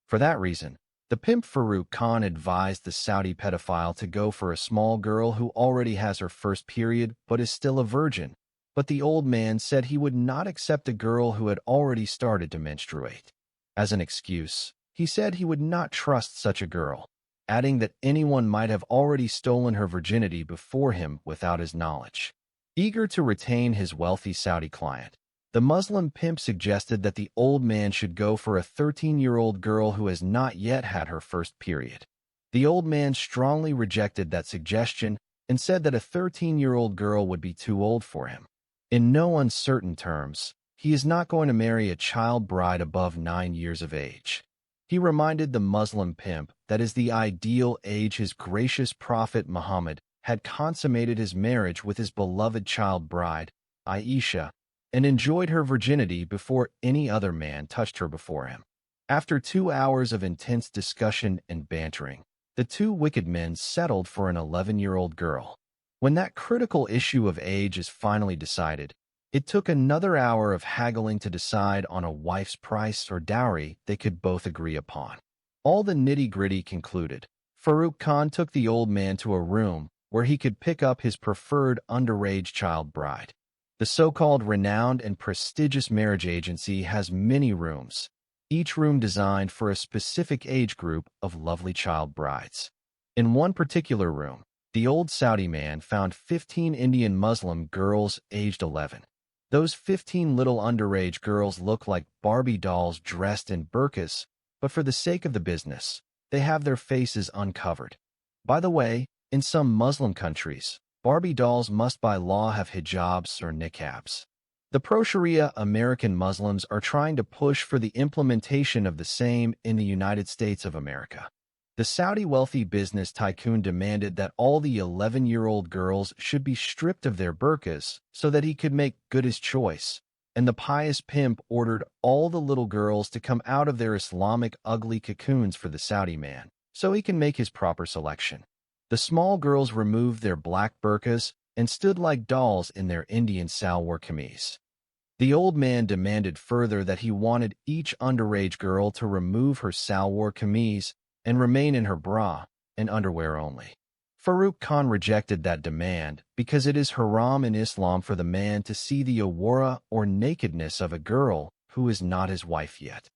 For that reason, the pimp Farooq Khan advised the Saudi pedophile to go for a small girl who already has her first period but is still a virgin. But the old man said he would not accept a girl who had already started to menstruate. As an excuse, he said he would not trust such a girl, adding that anyone might have already stolen her virginity before him without his knowledge. Eager to retain his wealthy Saudi client, the Muslim pimp suggested that the old man should go for a 13-year-old girl who has not yet had her first period. The old man strongly rejected that suggestion and said that a 13-year-old girl would be too old for him. In no uncertain terms, he is not going to marry a child bride above 9 years of age. He reminded the Muslim pimp that is the ideal age his gracious prophet Muhammad had consummated his marriage with his beloved child bride, Aisha, and enjoyed her virginity before any other man touched her before him. After 2 hours of intense discussion and bantering, the two wicked men settled for an 11-year-old girl. When that critical issue of age is finally decided, it took another hour of haggling to decide on a wife's price or dowry they could both agree upon. All the nitty-gritty concluded, Farooq Khan took the old man to a room where he could pick up his preferred underage child bride. The so-called renowned and prestigious marriage agency has many rooms, each room designed for a specific age group of lovely child brides. In one particular room, the old Saudi man found 15 Indian Muslim girls aged 11. Those 15 little underage girls look like Barbie dolls dressed in burqas, but for the sake of the business, they have their faces uncovered. By the way, in some Muslim countries, Barbie dolls must by law have hijabs or niqabs. The pro-Sharia American Muslims are trying to push for the implementation of the same in the United States of America. The Saudi wealthy business tycoon demanded that all the 11-year-old girls should be stripped of their burqas so that he could make good his choice, and the pious pimp ordered all the little girls to come out of their Islamic ugly cocoons for the Saudi man, so he can make his proper selection. The small girls removed their black burqas and stood like dolls in their Indian salwar kameez. The old man demanded further that he wanted each underage girl to remove her salwar kameez and remain in her bra and underwear only. Farooq Khan rejected that demand because it is haram in Islam for the man to see the awara or nakedness of a girl who is not his wife yet.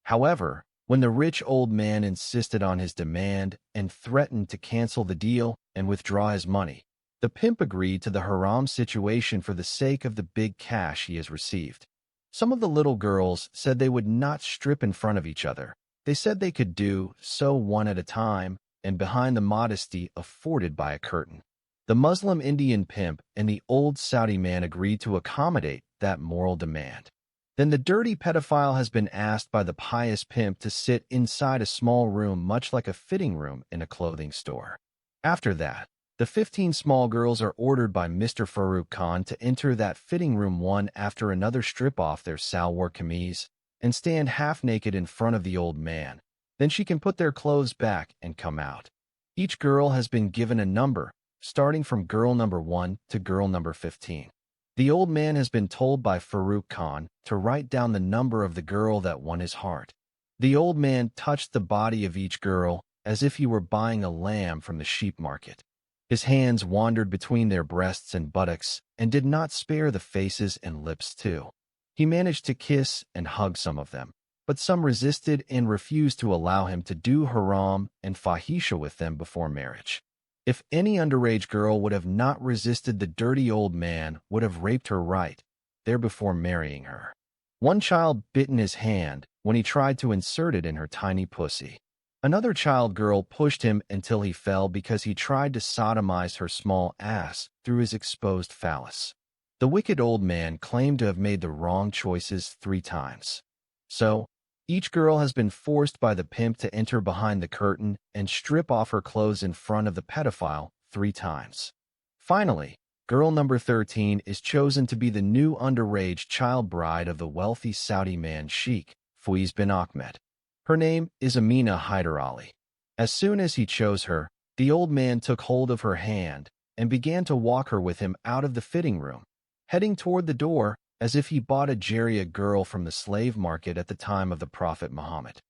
However, when the rich old man insisted on his demand and threatened to cancel the deal and withdraw his money, the pimp agreed to the haram situation for the sake of the big cash he has received. Some of the little girls said they would not strip in front of each other. They said they could do so one at a time and behind the modesty afforded by a curtain. The Muslim Indian pimp and the old Saudi man agreed to accommodate that moral demand. Then the dirty pedophile has been asked by the pious pimp to sit inside a small room much like a fitting room in a clothing store. After that, the 15 small girls are ordered by Mr. Farooq Khan to enter that fitting room one after another, strip off their salwar kameez, and stand half-naked in front of the old man. Then she can put their clothes back and come out. Each girl has been given a number, starting from girl number 1 to girl number 15. The old man has been told by Farooq Khan to write down the number of the girl that won his heart. The old man touched the body of each girl as if he were buying a lamb from the sheep market. His hands wandered between their breasts and buttocks and did not spare the faces and lips too. He managed to kiss and hug some of them, but some resisted and refused to allow him to do haram and fahisha with them before marriage. If any underage girl would have not resisted, the dirty old man would have raped her right there before marrying her. One child bit in his hand when he tried to insert it in her tiny pussy. Another child girl pushed him until he fell because he tried to sodomize her small ass through his exposed phallus. The wicked old man claimed to have made the wrong choices 3 times. So, each girl has been forced by the pimp to enter behind the curtain and strip off her clothes in front of the pedophile 3 times. Finally, girl number 13 is chosen to be the new underage child bride of the wealthy Saudi man Sheikh Faiz bin Ahmed. Her name is Amina Hyder Ali. As soon as he chose her, the old man took hold of her hand and began to walk her with him out of the fitting room, heading toward the door as if he bought a Jariya girl from the slave market at the time of the Prophet Muhammad.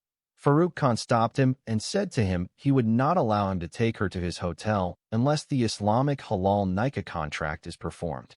Farooq Khan stopped him and said to him he would not allow him to take her to his hotel unless the Islamic halal nikah contract is performed.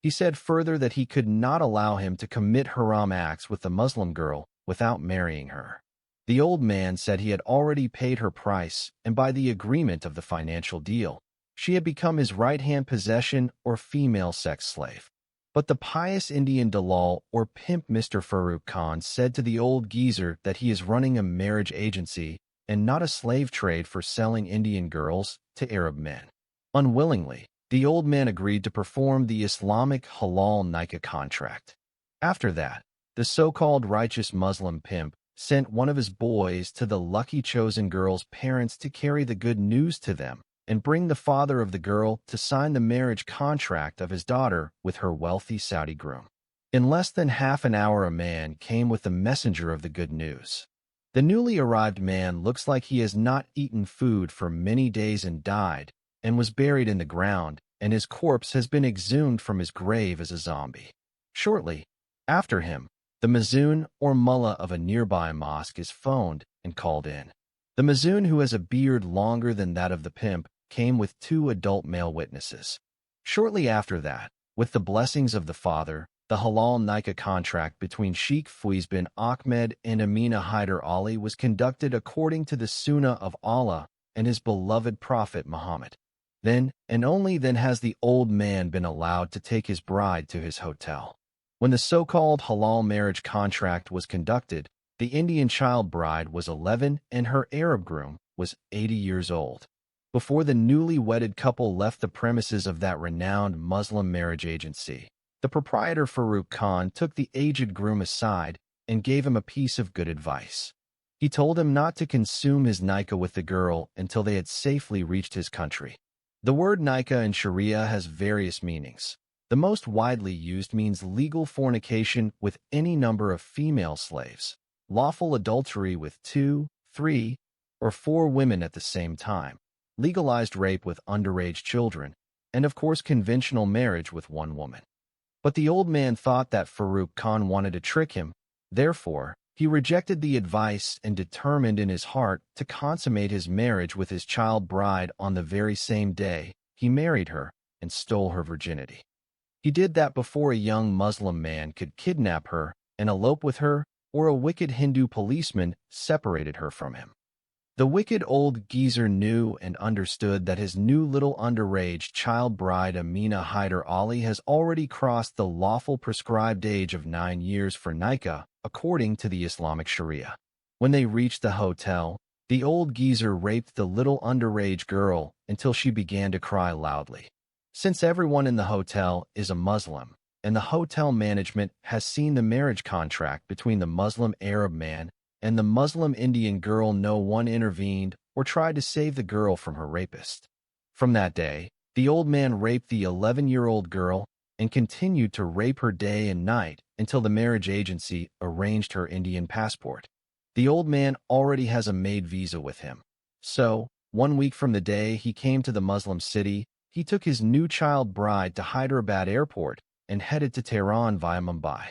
He said further that he could not allow him to commit haram acts with the Muslim girl without marrying her. The old man said he had already paid her price, and by the agreement of the financial deal, she had become his right-hand possession or female sex slave. But the pious Indian dalal or pimp Mr. Farooq Khan said to the old geezer that he is running a marriage agency and not a slave trade for selling Indian girls to Arab men. Unwillingly, the old man agreed to perform the Islamic halal nikah contract. After that, the so-called righteous Muslim pimp sent one of his boys to the lucky chosen girl's parents to carry the good news to them and bring the father of the girl to sign the marriage contract of his daughter with her wealthy Saudi groom. In less than half an hour, a man came with the messenger of the good news. The newly arrived man looks like he has not eaten food for many days and died, and was buried in the ground, and his corpse has been exhumed from his grave as a zombie. Shortly after him, the mazoon or mullah of a nearby mosque is phoned and called in. The mazoon, who has a beard longer than that of the pimp, came with 2 adult male witnesses. Shortly after that, with the blessings of the father, the halal nikah contract between Sheikh Faiz bin Ahmed and Amina Hyder Ali was conducted according to the Sunnah of Allah and his beloved Prophet Muhammad. Then, and only then, has the old man been allowed to take his bride to his hotel. When the so-called halal marriage contract was conducted, the Indian child bride was 11 and her Arab groom was 80 years old. Before the newly wedded couple left the premises of that renowned Muslim marriage agency, the proprietor Farooq Khan took the aged groom aside and gave him a piece of good advice. He told him not to consume his nikah with the girl until they had safely reached his country. The word nikah in Sharia has various meanings. The most widely used means legal fornication with any number of female slaves, lawful adultery with 2, 3, or 4 women at the same time, legalized rape with underage children, and of course conventional marriage with 1 woman. But the old man thought that Farooq Khan wanted to trick him. Therefore, he rejected the advice and determined in his heart to consummate his marriage with his child bride on the very same day he married her and stole her virginity. He did that before a young Muslim man could kidnap her and elope with her, or a wicked Hindu policeman separated her from him. The wicked old geezer knew and understood that his new little underage child bride Amina Hyder Ali has already crossed the lawful prescribed age of 9 years for nikah, according to the Islamic Sharia. When they reached the hotel, the old geezer raped the little underage girl until she began to cry loudly. Since everyone in the hotel is a Muslim, and the hotel management has seen the marriage contract between the Muslim Arab man and the Muslim Indian girl, no one intervened or tried to save the girl from her rapist. From that day, the old man raped the 11-year-old girl and continued to rape her day and night until the marriage agency arranged her Indian passport. The old man already has a maid visa with him. So, 1 week from the day he came to the Muslim city, he took his new child bride to Hyderabad airport and headed to Tehran via Mumbai.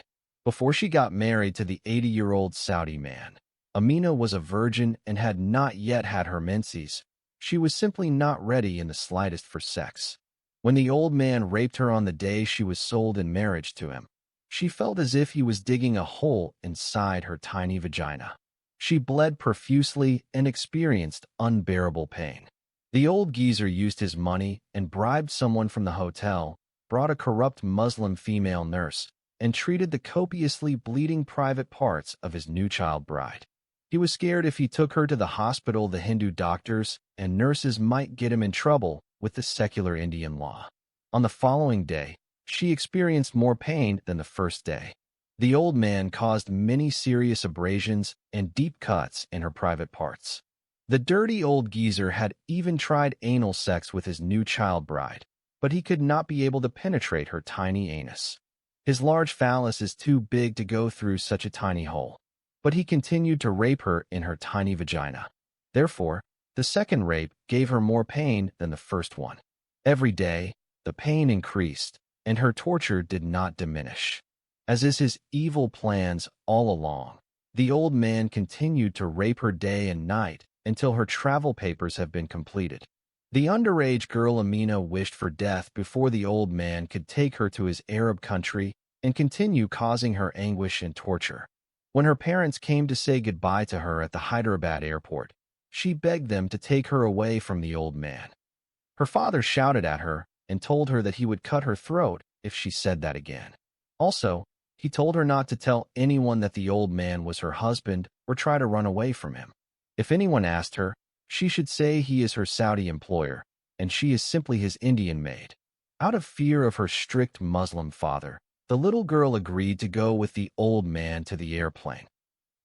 Before she got married to the 80-year-old Saudi man, Amina was a virgin and had not yet had her menses. She was simply not ready in the slightest for sex. When the old man raped her on the day she was sold in marriage to him, she felt as if he was digging a hole inside her tiny vagina. She bled profusely and experienced unbearable pain. The old geezer used his money and bribed someone from the hotel, brought a corrupt Muslim female nurse, and treated the copiously bleeding private parts of his new child bride. He was scared if he took her to the hospital, the Hindu doctors and nurses might get him in trouble with the secular Indian law. On the following day, she experienced more pain than the first day. The old man caused many serious abrasions and deep cuts in her private parts. The dirty old geezer had even tried anal sex with his new child bride, but he could not be able to penetrate her tiny anus. His large phallus is too big to go through such a tiny hole, but he continued to rape her in her tiny vagina. Therefore, the second rape gave her more pain than the first one. Every day, the pain increased, and her torture did not diminish. As is his evil plans all along, the old man continued to rape her day and night until her travel papers have been completed. The underage girl Amina wished for death before the old man could take her to his Arab country and continue causing her anguish and torture. When her parents came to say goodbye to her at the Hyderabad airport, she begged them to take her away from the old man. Her father shouted at her and told her that he would cut her throat if she said that again. Also, he told her not to tell anyone that the old man was her husband or try to run away from him. If anyone asked her, she should say he is her Saudi employer, and she is simply his Indian maid. Out of fear of her strict Muslim father, the little girl agreed to go with the old man to the airplane.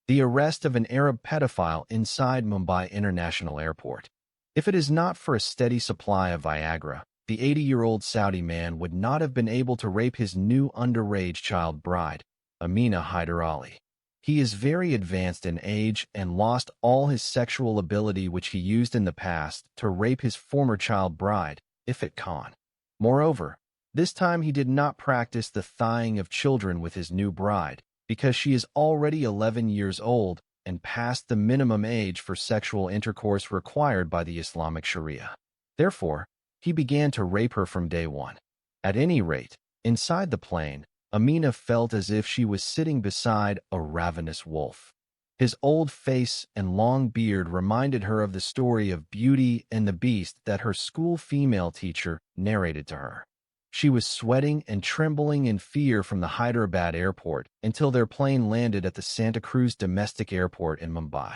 The arrest of an Arab pedophile inside Mumbai International Airport. If it is not for a steady supply of Viagra, the 80-year-old Saudi man would not have been able to rape his new underage child bride, Amina Hyder Ali. He is very advanced in age and lost all his sexual ability which he used in the past to rape his former child bride, Ifat Khan. Moreover, this time he did not practice the thighing of children with his new bride, because she is already 11 years old and past the minimum age for sexual intercourse required by the Islamic Sharia. Therefore, he began to rape her from day one. At any rate, inside the plane, Amina felt as if she was sitting beside a ravenous wolf. His old face and long beard reminded her of the story of Beauty and the Beast that her school female teacher narrated to her. She was sweating and trembling in fear from the Hyderabad airport until their plane landed at the Santa Cruz domestic airport in Mumbai.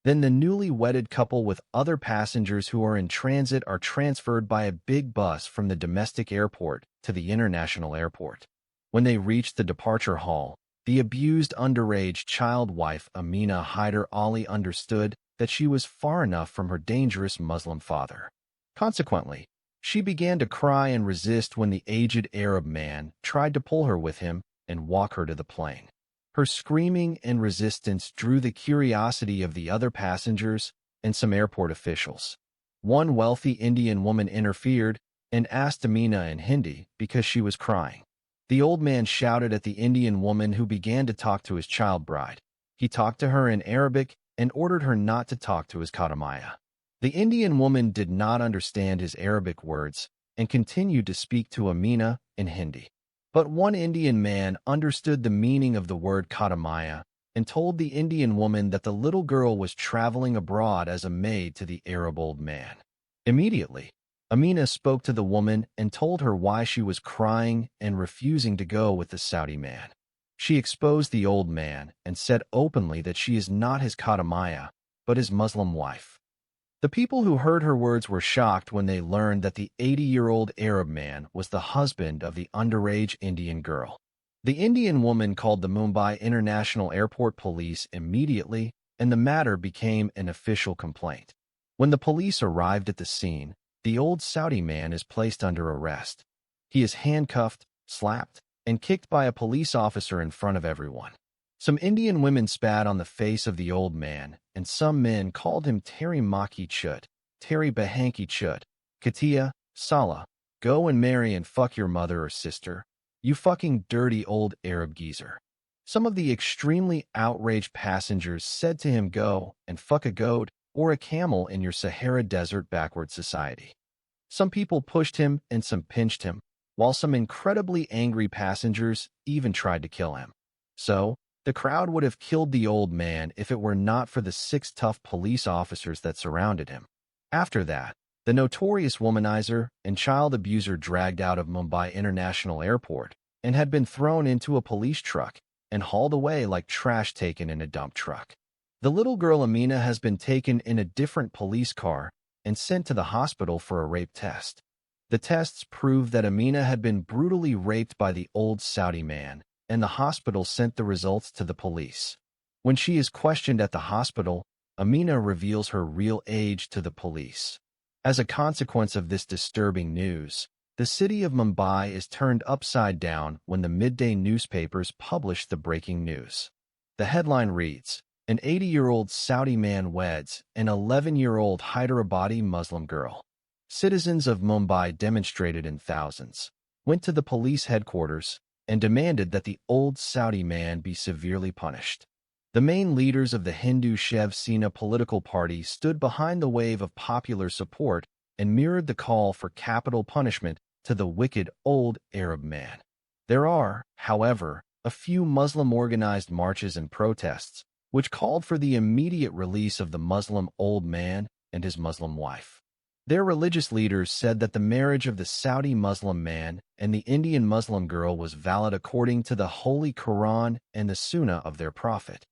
Then the newly wedded couple with other passengers who are in transit are transferred by a big bus from the domestic airport to the international airport. When they reach the departure hall, the abused underage child wife Amina Hyder Ali understood that she was far enough from her dangerous Muslim father. Consequently, she began to cry and resist when the aged Arab man tried to pull her with him and walk her to the plane. Her screaming and resistance drew the curiosity of the other passengers and some airport officials. One wealthy Indian woman interfered and asked Amina in Hindi because she was crying. The old man shouted at the Indian woman who began to talk to his child bride. He talked to her in Arabic and ordered her not to talk to his Kadamaya. The Indian woman did not understand his Arabic words and continued to speak to Amina in Hindi. But one Indian man understood the meaning of the word Kadamaya and told the Indian woman that the little girl was traveling abroad as a maid to the Arab old man. Immediately, Amina spoke to the woman and told her why she was crying and refusing to go with the Saudi man. She exposed the old man and said openly that she is not his Kadamaya, but his Muslim wife. The people who heard her words were shocked when they learned that the 80-year-old Arab man was the husband of the underage Indian girl. The Indian woman called the Mumbai International Airport police immediately, and the matter became an official complaint. When the police arrived at the scene, the old Saudi man is placed under arrest. He is handcuffed, slapped, and kicked by a police officer in front of everyone. Some Indian women spat on the face of the old man, and some men called him Terry Maki Chut, Terry Bahanki Chut, Katia, Salah, go and marry and fuck your mother or sister, you fucking dirty old Arab geezer. Some of the extremely outraged passengers said to him, go and fuck a goat or a camel in your Sahara Desert backward society. Some people pushed him and some pinched him, while some incredibly angry passengers even tried to kill him. So, the crowd would have killed the old man if it were not for the 6 tough police officers that surrounded him. After that, the notorious womanizer and child abuser dragged out of Mumbai International Airport and had been thrown into a police truck and hauled away like trash taken in a dump truck. The little girl Amina has been taken in a different police car and sent to the hospital for a rape test. The tests proved that Amina had been brutally raped by the old Saudi man, and the hospital sent the results to the police. When she is questioned at the hospital, Amina reveals her real age to the police. As a consequence of this disturbing news, the city of Mumbai is turned upside down when the midday newspapers publish the breaking news. The headline reads, an 80-year-old Saudi man weds an 11-year-old Hyderabadi Muslim girl. Citizens of Mumbai demonstrated in thousands, went to the police headquarters, and demanded that the old Saudi man be severely punished. The main leaders of the Hindu Shiv Sena political party stood behind the wave of popular support and mirrored the call for capital punishment to the wicked old Arab man. There are, however, a few Muslim organized marches and protests, which called for the immediate release of the Muslim old man and his Muslim wife. Their religious leaders said that the marriage of the Saudi Muslim man and the Indian Muslim girl was valid according to the Holy Quran and the Sunnah of their prophet.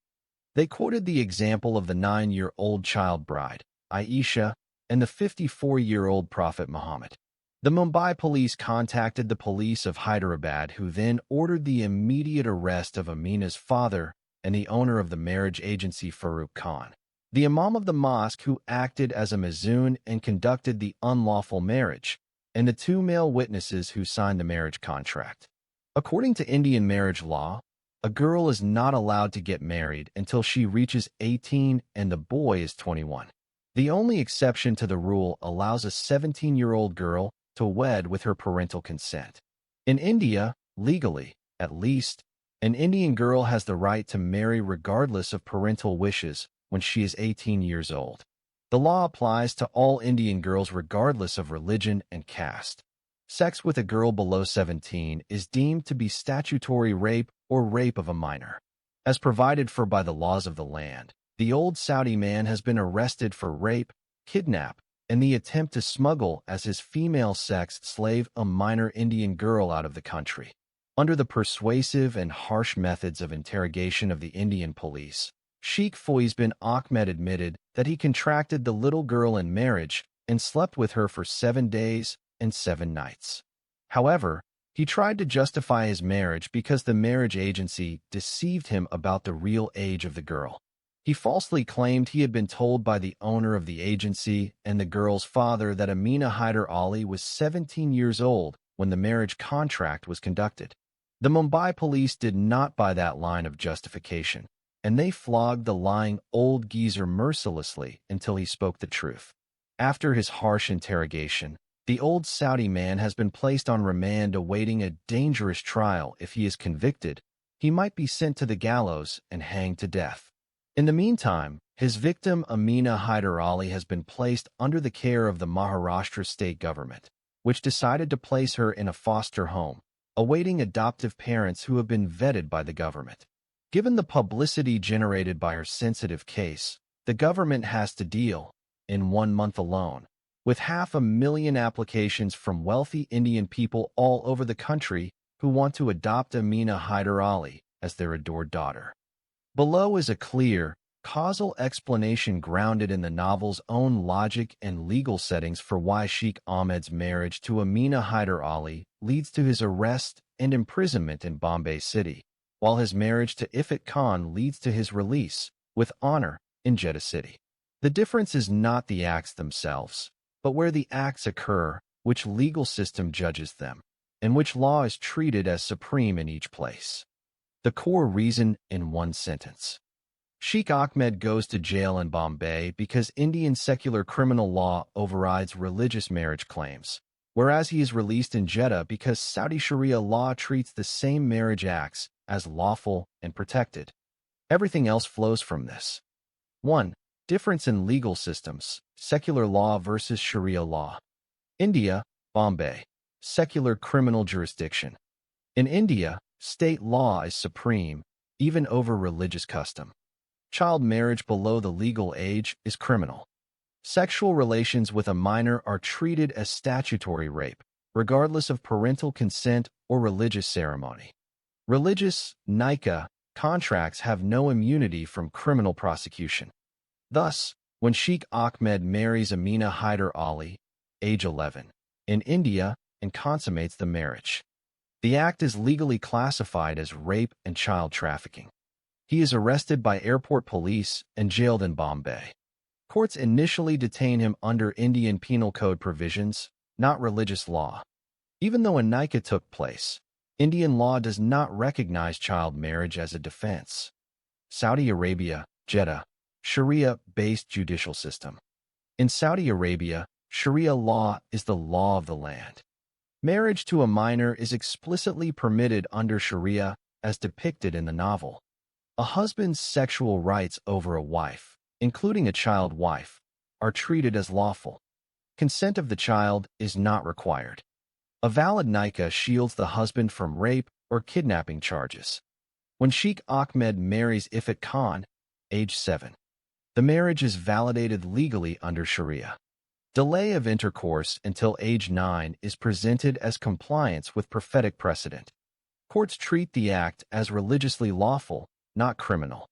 They quoted the example of the 9-year-old child bride, Aisha, and the 54-year-old Prophet Muhammad. The Mumbai police contacted the police of Hyderabad, who then ordered the immediate arrest of Amina's father and the owner of the marriage agency Farooq Khan, the imam of the mosque who acted as a mazoon and conducted the unlawful marriage, and the 2 male witnesses who signed the marriage contract. According to Indian marriage law, a girl is not allowed to get married until she reaches 18 and the boy is 21. The only exception to the rule allows a 17-year-old girl to wed with her parental consent. In India, legally, at least, an Indian girl has the right to marry regardless of parental wishes when she is 18 years old. The law applies to all Indian girls regardless of religion and caste. Sex with a girl below 17 is deemed to be statutory rape or rape of a minor. As provided for by the laws of the land, the old Saudi man has been arrested for rape, kidnap, and the attempt to smuggle as his female sex slave a minor Indian girl out of the country. Under the persuasive and harsh methods of interrogation of the Indian police, Sheikh Faiz bin Ahmed admitted that he contracted the little girl in marriage and slept with her for 7 days and 7 nights. However, he tried to justify his marriage because the marriage agency deceived him about the real age of the girl. He falsely claimed he had been told by the owner of the agency and the girl's father that Amina Hyder Ali was 17 years old when the marriage contract was conducted. The Mumbai police did not buy that line of justification, and they flogged the lying old geezer mercilessly until he spoke the truth. After his harsh interrogation, the old Saudi man has been placed on remand awaiting a dangerous trial. If he is convicted, he might be sent to the gallows and hanged to death. In the meantime, his victim Amina Hyder Ali has been placed under the care of the Maharashtra state government, which decided to place her in a foster home, awaiting adoptive parents who have been vetted by the government. Given the publicity generated by her sensitive case, the government has to deal, in 1 month alone, with 500,000 applications from wealthy Indian people all over the country who want to adopt Amina Hyder Ali as their adored daughter. Below is a clear, causal explanation grounded in the novel's own logic and legal settings for why Sheikh Ahmed's marriage to Amina Hyder Ali leads to his arrest and imprisonment in Bombay City, while his marriage to Ifat Khan leads to his release, with honor, in Jeddah City. The difference is not the acts themselves, but where the acts occur, which legal system judges them, and which law is treated as supreme in each place. The core reason in one sentence. Sheikh Ahmed goes to jail in Bombay because Indian secular criminal law overrides religious marriage claims, whereas he is released in Jeddah because Saudi Sharia law treats the same marriage acts as lawful and protected. Everything else flows from this. 1. Difference in legal systems, secular law versus Sharia law. India, Bombay, secular criminal jurisdiction. In India, state law is supreme, even over religious custom. Child marriage below the legal age is criminal. Sexual relations with a minor are treated as statutory rape, regardless of parental consent or religious ceremony. Religious, nikah, contracts have no immunity from criminal prosecution. Thus, when Sheikh Ahmed marries Amina Hyder Ali, age 11, in India and consummates the marriage, the act is legally classified as rape and child trafficking. He is arrested by airport police and jailed in Bombay. Courts initially detain him under Indian Penal Code provisions, not religious law. Even though a nikah took place, Indian law does not recognize child marriage as a defense. Saudi Arabia, Jeddah, Sharia-based judicial system. In Saudi Arabia, Sharia law is the law of the land. Marriage to a minor is explicitly permitted under Sharia as depicted in the novel. A husband's sexual rights over a wife, including a child wife, are treated as lawful. Consent of the child is not required. A valid nikah shields the husband from rape or kidnapping charges. When Sheikh Ahmed marries Ifat Khan, age 7, the marriage is validated legally under Sharia. Delay of intercourse until age 9 is presented as compliance with prophetic precedent. Courts treat the act as religiously lawful, not criminal.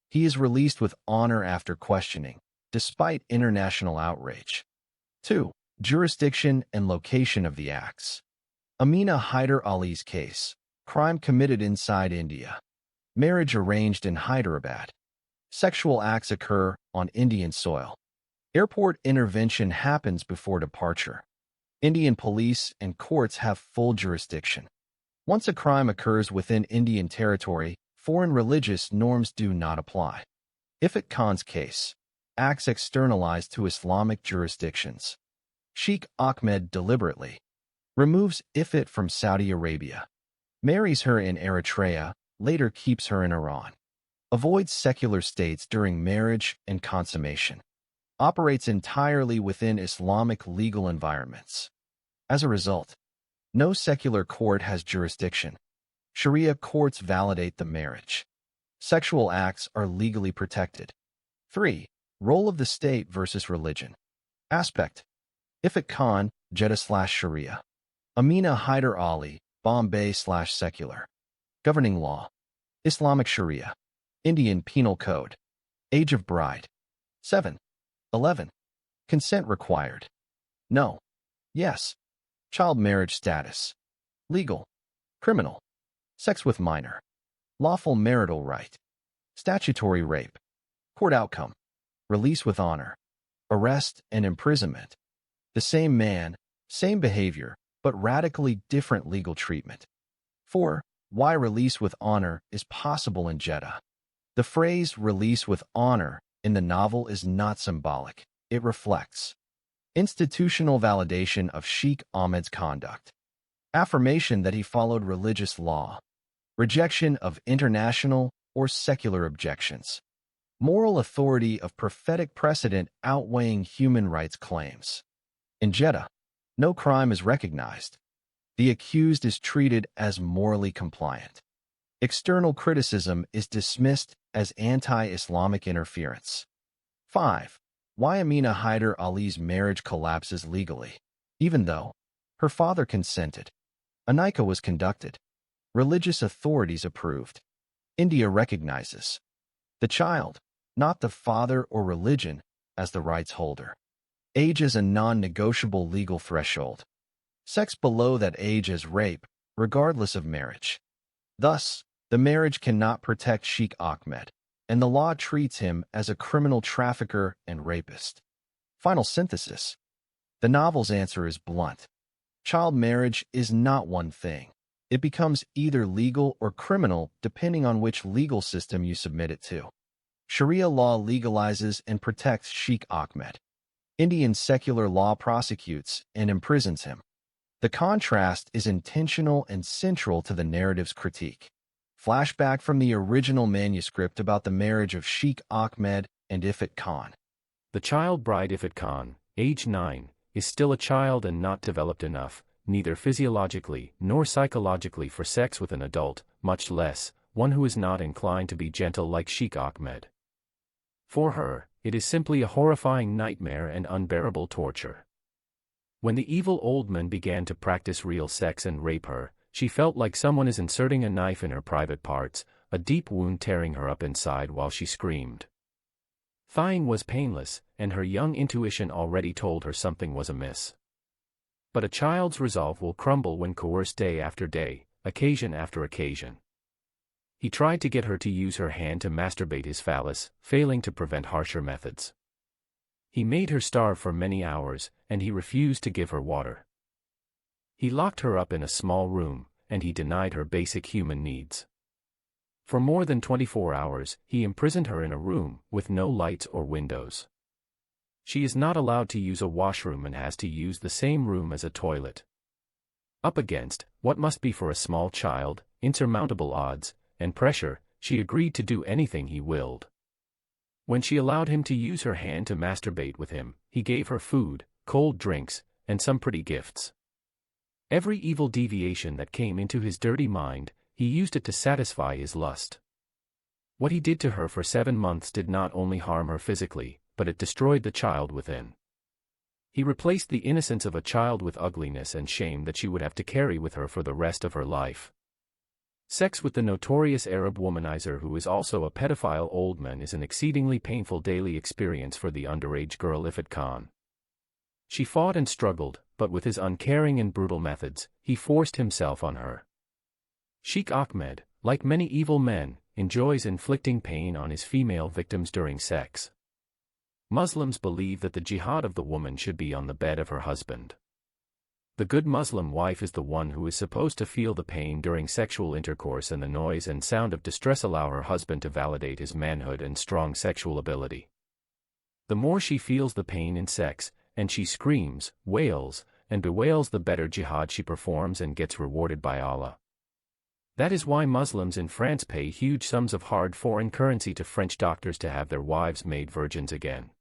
He is released with honor after questioning, despite international outrage. 2. Jurisdiction and location of the acts. Amina Hyder Ali's case. Crime committed inside India. Marriage arranged in Hyderabad. Sexual acts occur on Indian soil. Airport intervention happens before departure. Indian police and courts have full jurisdiction. Once a crime occurs within Indian territory, foreign religious norms do not apply. Ifat Khan's case. Acts externalized to Islamic jurisdictions. Sheikh Ahmed deliberately removes Ifat from Saudi Arabia, marries her in Eritrea, later keeps her in Iran, avoids secular states during marriage and consummation, operates entirely within Islamic legal environments. As a result, no secular court has jurisdiction. Sharia courts validate the marriage. Sexual acts are legally protected. 3. Role of the state versus religion. Aspect. Ifat Khan, Jeddah/Sharia. Amina Hyder Ali, Bombay/secular. Governing law. Islamic Sharia. Indian Penal Code. Age of bride. 7. 11. Consent required. No. Yes. Child marriage status. Legal. Criminal. Sex with minor. Lawful marital right. Statutory rape. Court outcome. Release with honor. Arrest and imprisonment. The same man, same behavior, but radically different legal treatment. 4. Why release with honor is possible in Jeddah. The phrase release with honor in the novel is not symbolic. It reflects institutional validation of Sheikh Ahmed's conduct, affirmation that he followed religious law, rejection of international or secular objections, moral authority of prophetic precedent outweighing human rights claims. In Jeddah, no crime is recognized. The accused is treated as morally compliant. External criticism is dismissed as anti-Islamic interference. 5. Why Amina Hyder Ali's marriage collapses legally. Even though her father consented, a nikah was conducted. Religious authorities approved. India recognizes the child, not the father or religion, as the rights holder. Age is a non-negotiable legal threshold. Sex below that age is rape, regardless of marriage. Thus, the marriage cannot protect Sheikh Ahmed, and the law treats him as a criminal trafficker and rapist. Final synthesis. The novel's answer is blunt. Child marriage is not one thing. It becomes either legal or criminal depending on which legal system you submit it to. Sharia law legalizes and protects Sheikh Ahmed. Indian secular law prosecutes and imprisons him. The contrast is intentional and central to the narrative's critique. Flashback from the original manuscript about the marriage of Sheikh Ahmed and Ifat Khan. The child bride Ifat Khan, age 9, is still a child and not developed enough, neither physiologically nor psychologically for sex with an adult, much less one who is not inclined to be gentle like Sheikh Ahmed. For her, it is simply a horrifying nightmare and unbearable torture. When the evil old man began to practice real sex and rape her, she felt like someone is inserting a knife in her private parts, a deep wound tearing her up inside while she screamed. Thawing was painless, and her young intuition already told her something was amiss. But a child's resolve will crumble when coerced day after day, occasion after occasion. He tried to get her to use her hand to masturbate his phallus, failing to prevent harsher methods. He made her starve for many hours, and he refused to give her water. He locked her up in a small room, and he denied her basic human needs. For more than 24 hours, he imprisoned her in a room with no lights or windows. She is not allowed to use a washroom and has to use the same room as a toilet. Up against what must be for a small child insurmountable odds and pressure, she agreed to do anything he willed. When she allowed him to use her hand to masturbate with him, he gave her food, cold drinks, and some pretty gifts. Every evil deviation that came into his dirty mind, he used it to satisfy his lust. What he did to her for 7 months did not only harm her physically, but it destroyed the child within. He replaced the innocence of a child with ugliness and shame that she would have to carry with her for the rest of her life. Sex with the notorious Arab womanizer who is also a pedophile old man is an exceedingly painful daily experience for the underage girl Ifat Khan. She fought and struggled, but with his uncaring and brutal methods, he forced himself on her. Sheikh Ahmed, like many evil men, enjoys inflicting pain on his female victims during sex. Muslims believe that the jihad of the woman should be on the bed of her husband. The good Muslim wife is the one who is supposed to feel the pain during sexual intercourse, and the noise and sound of distress allow her husband to validate his manhood and strong sexual ability. The more she feels the pain in sex, and she screams, wails, and bewails, the better jihad she performs and gets rewarded by Allah. That is why Muslims in France pay huge sums of hard foreign currency to French doctors to have their wives made virgins again.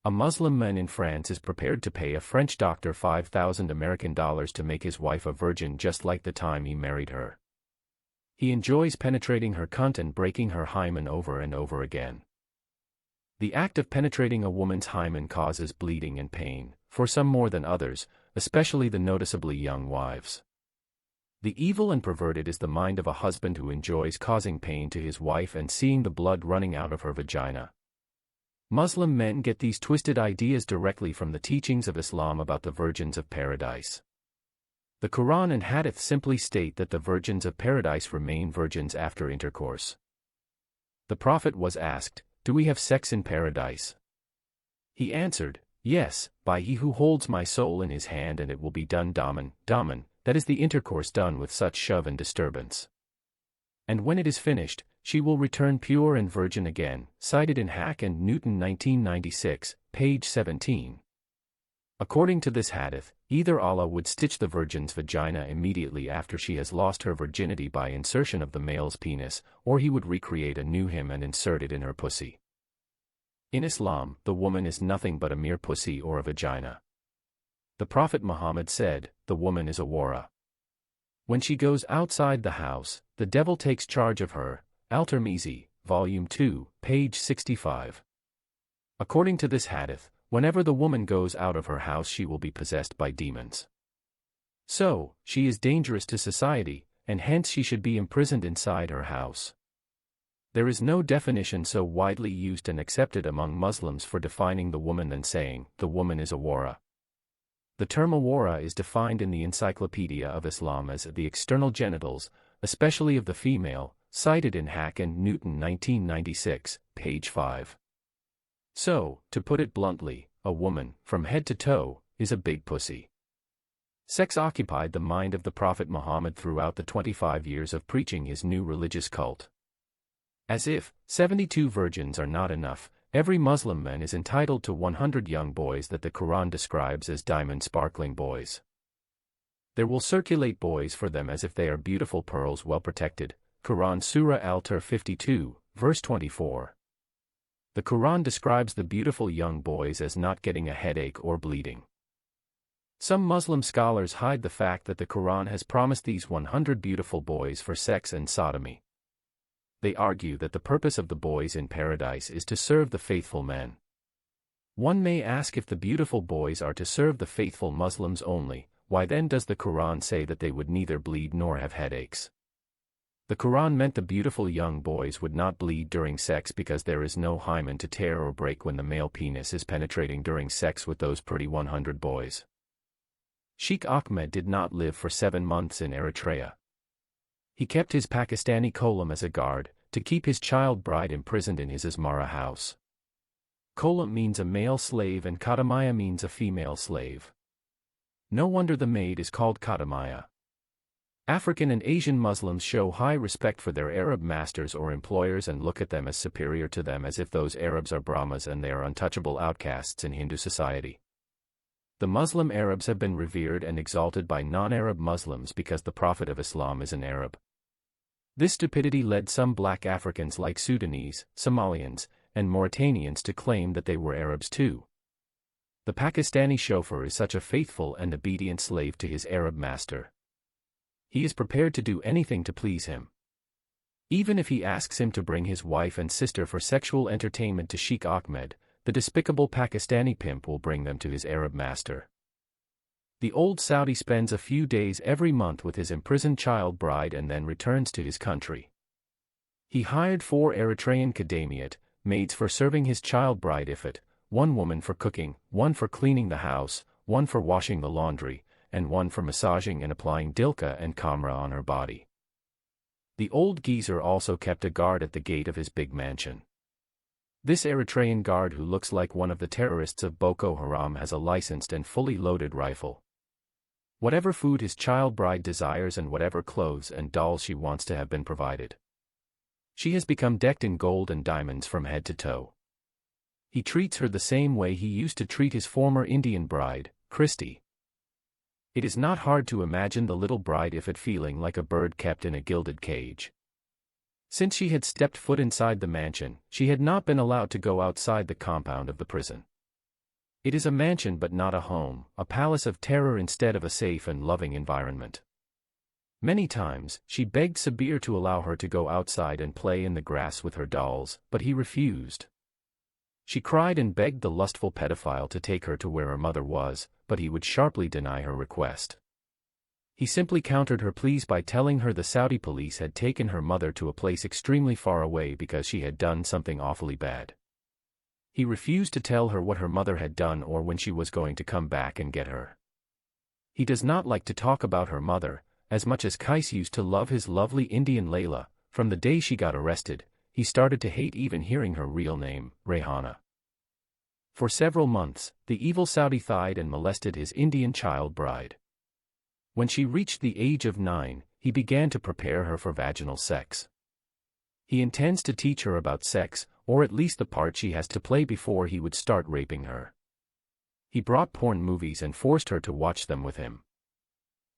A Muslim man in France is prepared to pay a French doctor $5,000 American to make his wife a virgin just like the time he married her. He enjoys penetrating her cunt and breaking her hymen over and over again. The act of penetrating a woman's hymen causes bleeding and pain, for some more than others, especially the noticeably young wives. The evil and perverted is the mind of a husband who enjoys causing pain to his wife and seeing the blood running out of her vagina. Muslim men get these twisted ideas directly from the teachings of Islam about the virgins of paradise. The Quran and Hadith simply state that the virgins of paradise remain virgins after intercourse. The Prophet was asked, "Do we have sex in paradise?" He answered, "Yes, by he who holds my soul in his hand, and it will be done daman, that is the intercourse done with such shove and disturbance. And when it is finished, she will return pure and virgin again," cited in Hack and Newton 1996, page 17. According to this hadith, either Allah would stitch the virgin's vagina immediately after she has lost her virginity by insertion of the male's penis, or he would recreate a new him and insert it in her pussy. In Islam, the woman is nothing but a mere pussy or a vagina. The Prophet Muhammad said, "The woman is a wara. When she goes outside the house, the devil takes charge of her." Al-Tirmizi, Volume 2, page 65. According to this hadith, whenever the woman goes out of her house she will be possessed by demons. So, she is dangerous to society, and hence she should be imprisoned inside her house. There is no definition so widely used and accepted among Muslims for defining the woman than saying, "The woman is a wara." The term awara is defined in the Encyclopedia of Islam as the external genitals, especially of the female, cited in Hack and Newton 1996, page 5. So, to put it bluntly, a woman, from head to toe, is a big pussy. Sex occupied the mind of the Prophet Muhammad throughout the 25 years of preaching his new religious cult. As if 72 virgins are not enough, every Muslim man is entitled to 100 young boys that the Quran describes as diamond-sparkling boys. There will circulate boys for them as if they are beautiful pearls well protected. Quran Surah Al-Tur 52, verse 24. The Quran describes the beautiful young boys as not getting a headache or bleeding. Some Muslim scholars hide the fact that the Quran has promised these 100 beautiful boys for sex and sodomy. They argue that the purpose of the boys in paradise is to serve the faithful men. One may ask, if the beautiful boys are to serve the faithful Muslims only, why then does the Quran say that they would neither bleed nor have headaches? The Quran meant the beautiful young boys would not bleed during sex because there is no hymen to tear or break when the male penis is penetrating during sex with those pretty 100 boys. Sheikh Ahmed did not live for 7 months in Eritrea. He kept his Pakistani Kolam as a guard, to keep his child bride imprisoned in his Asmara house. Kolam means a male slave and Kadamaya means a female slave. No wonder the maid is called Kadamaya. African and Asian Muslims show high respect for their Arab masters or employers and look at them as superior to them, as if those Arabs are Brahmas and they are untouchable outcasts in Hindu society. The Muslim Arabs have been revered and exalted by non-Arab Muslims because the Prophet of Islam is an Arab. This stupidity led some black Africans like Sudanese, Somalians, and Mauritanians to claim that they were Arabs too. The Pakistani chauffeur is such a faithful and obedient slave to his Arab master. He is prepared to do anything to please him. Even if he asks him to bring his wife and sister for sexual entertainment to Sheikh Ahmed, the despicable Pakistani pimp will bring them to his Arab master. The old Saudi spends a few days every month with his imprisoned child bride and then returns to his country. He hired 4 Eritrean Kadamiat, maids for serving his child bride Ifat, 1 woman for cooking, 1 for cleaning the house, 1 for washing the laundry, and 1 for massaging and applying dilka and kamra on her body. The old geezer also kept a guard at the gate of his big mansion. This Eritrean guard, who looks like one of the terrorists of Boko Haram, has a licensed and fully loaded rifle. Whatever food his child bride desires and whatever clothes and dolls she wants to have been provided. She has become decked in gold and diamonds from head to toe. He treats her the same way he used to treat his former Indian bride, Christy. It is not hard to imagine the little bride Ifat feeling like a bird kept in a gilded cage. Since she had stepped foot inside the mansion, she had not been allowed to go outside the compound of the prison. It is a mansion but not a home, a palace of terror instead of a safe and loving environment. Many times, she begged Sabir to allow her to go outside and play in the grass with her dolls, but he refused. She cried and begged the lustful pedophile to take her to where her mother was, but he would sharply deny her request. He simply countered her pleas by telling her the Saudi police had taken her mother to a place extremely far away because she had done something awfully bad. He refused to tell her what her mother had done or when she was going to come back and get her. He does not like to talk about her mother, as much as Qais used to love his lovely Indian Layla. From the day she got arrested, he started to hate even hearing her real name, Rayhana. For several months, the evil Saudi thied and molested his Indian child bride. When she reached the age of 9, he began to prepare her for vaginal sex. He intends to teach her about sex, or at least the part she has to play before he would start raping her. He brought porn movies and forced her to watch them with him.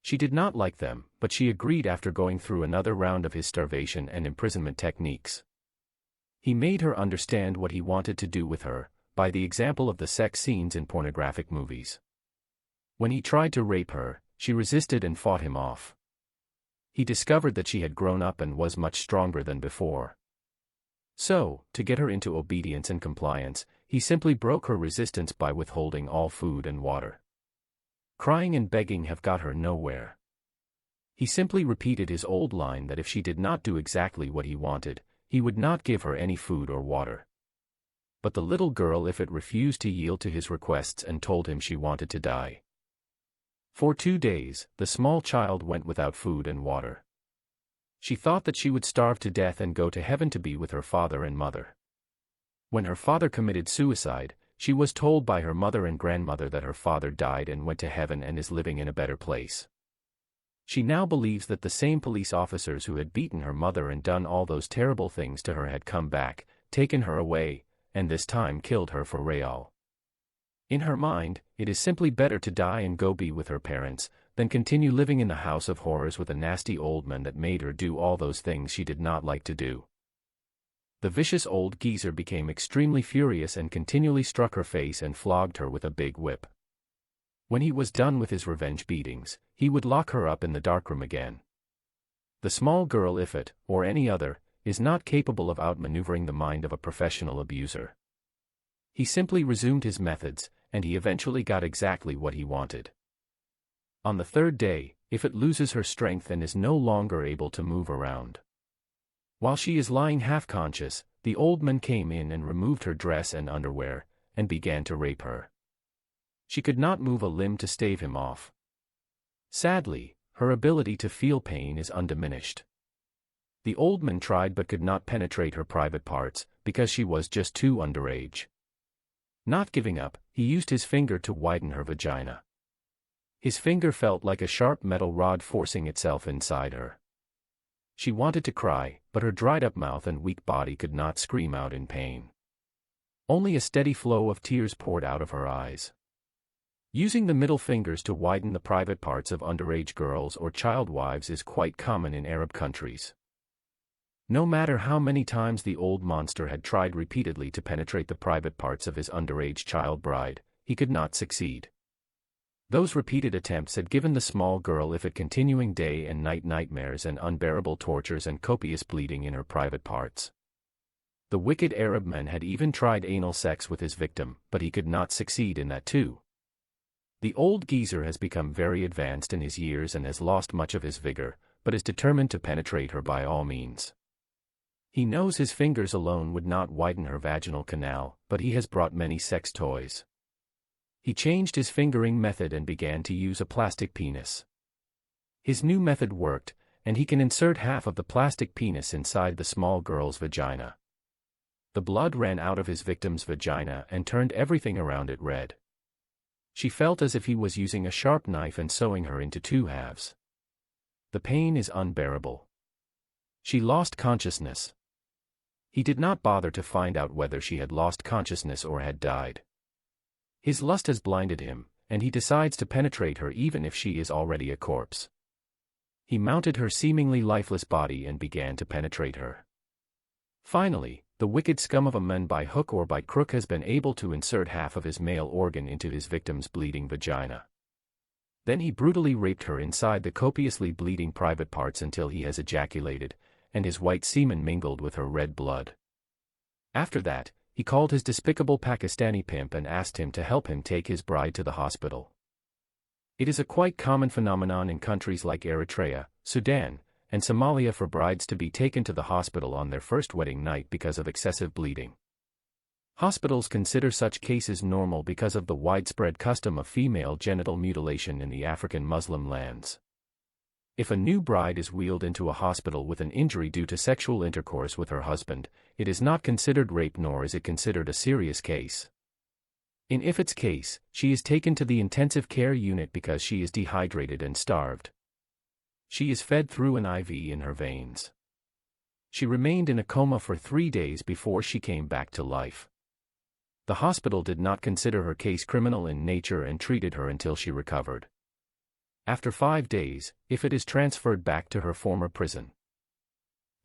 She did not like them, but she agreed after going through another round of his starvation and imprisonment techniques. He made her understand what he wanted to do with her, by the example of the sex scenes in pornographic movies. When he tried to rape her, she resisted and fought him off. He discovered that she had grown up and was much stronger than before. So, to get her into obedience and compliance, he simply broke her resistance by withholding all food and water. Crying and begging have got her nowhere. He simply repeated his old line that if she did not do exactly what he wanted, he would not give her any food or water. But the little girl Ifrit refused to yield to his requests and told him she wanted to die. For 2 days, the small child went without food and water. She thought that she would starve to death and go to heaven to be with her father and mother. When her father committed suicide, she was told by her mother and grandmother that her father died and went to heaven and is living in a better place. She now believes that the same police officers who had beaten her mother and done all those terrible things to her had come back, taken her away, and this time killed her for Rayal. In her mind, it is simply better to die and go be with her parents, than continue living in the house of horrors with a nasty old man that made her do all those things she did not like to do. The vicious old geezer became extremely furious and continually struck her face and flogged her with a big whip. When he was done with his revenge beatings, he would lock her up in the darkroom again. The small girl Ifrit, or any other, is not capable of outmaneuvering the mind of a professional abuser. He simply resumed his methods, and he eventually got exactly what he wanted. On the 3rd day, Ifrit loses her strength and is no longer able to move around. While she is lying half-conscious, the old man came in and removed her dress and underwear, and began to rape her. She could not move a limb to stave him off. Sadly, her ability to feel pain is undiminished. The old man tried but could not penetrate her private parts, because she was just too underage. Not giving up, he used his finger to widen her vagina. His finger felt like a sharp metal rod forcing itself inside her. She wanted to cry, but her dried-up mouth and weak body could not scream out in pain. Only a steady flow of tears poured out of her eyes. Using the middle fingers to widen the private parts of underage girls or child wives is quite common in Arab countries. No matter how many times the old monster had tried repeatedly to penetrate the private parts of his underage child bride, he could not succeed. Those repeated attempts had given the small girl Ifrit continuing day and night nightmares and unbearable tortures and copious bleeding in her private parts. The wicked Arab man had even tried anal sex with his victim, but he could not succeed in that too. The old geezer has become very advanced in his years and has lost much of his vigor, but is determined to penetrate her by all means. He knows his fingers alone would not widen her vaginal canal, but he has brought many sex toys. He changed his fingering method and began to use a plastic penis. His new method worked, and he can insert half of the plastic penis inside the small girl's vagina. The blood ran out of his victim's vagina and turned everything around it red. She felt as if he was using a sharp knife and sewing her into 2 halves. The pain is unbearable. She lost consciousness. He did not bother to find out whether she had lost consciousness or had died. His lust has blinded him, and he decides to penetrate her even if she is already a corpse. He mounted her seemingly lifeless body and began to penetrate her. Finally, the wicked scum of a man by hook or by crook has been able to insert half of his male organ into his victim's bleeding vagina. Then he brutally raped her inside the copiously bleeding private parts until he has ejaculated, and his white semen mingled with her red blood. After that, he called his despicable Pakistani pimp and asked him to help him take his bride to the hospital. It is a quite common phenomenon in countries like Eritrea, Sudan, and Somalia for brides to be taken to the hospital on their first wedding night because of excessive bleeding. Hospitals consider such cases normal because of the widespread custom of female genital mutilation in the African Muslim lands. If a new bride is wheeled into a hospital with an injury due to sexual intercourse with her husband, it is not considered rape nor is it considered a serious case. In Ifit's case, she is taken to the intensive care unit because she is dehydrated and starved. She is fed through an IV in her veins. She remained in a coma for 3 days before she came back to life. The hospital did not consider her case criminal in nature and treated her until she recovered. After 5 days, Ifit is transferred back to her former prison.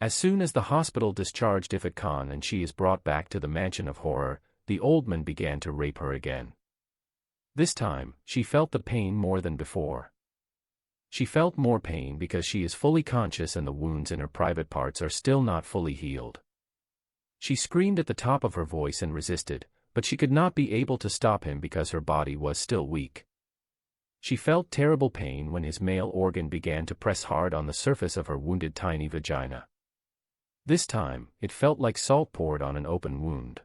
As soon as the hospital discharged Ifit Khan and she is brought back to the mansion of horror, the old man began to rape her again. This time, she felt the pain more than before. She felt more pain because she is fully conscious and the wounds in her private parts are still not fully healed. She screamed at the top of her voice and resisted, but she could not be able to stop him because her body was still weak. She felt terrible pain when his male organ began to press hard on the surface of her wounded tiny vagina. This time, it felt like salt poured on an open wound.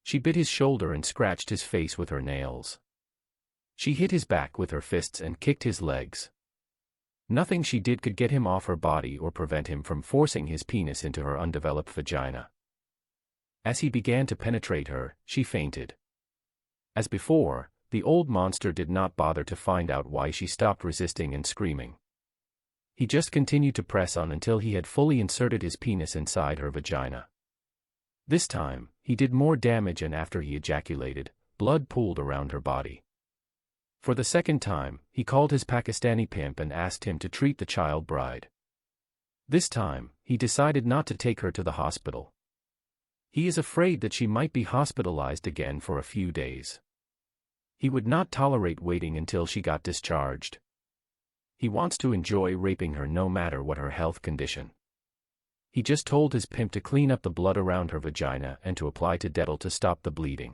She bit his shoulder and scratched his face with her nails. She hit his back with her fists and kicked his legs. Nothing she did could get him off her body or prevent him from forcing his penis into her undeveloped vagina. As he began to penetrate her, she fainted. As before, the old monster did not bother to find out why she stopped resisting and screaming. He just continued to press on until he had fully inserted his penis inside her vagina. This time, he did more damage and after he ejaculated, blood pooled around her body. For the second time, he called his Pakistani pimp and asked him to treat the child bride. This time, he decided not to take her to the hospital. He is afraid that she might be hospitalized again for a few days. He would not tolerate waiting until she got discharged. He wants to enjoy raping her no matter what her health condition. He just told his pimp to clean up the blood around her vagina and to apply to Dettol to stop the bleeding.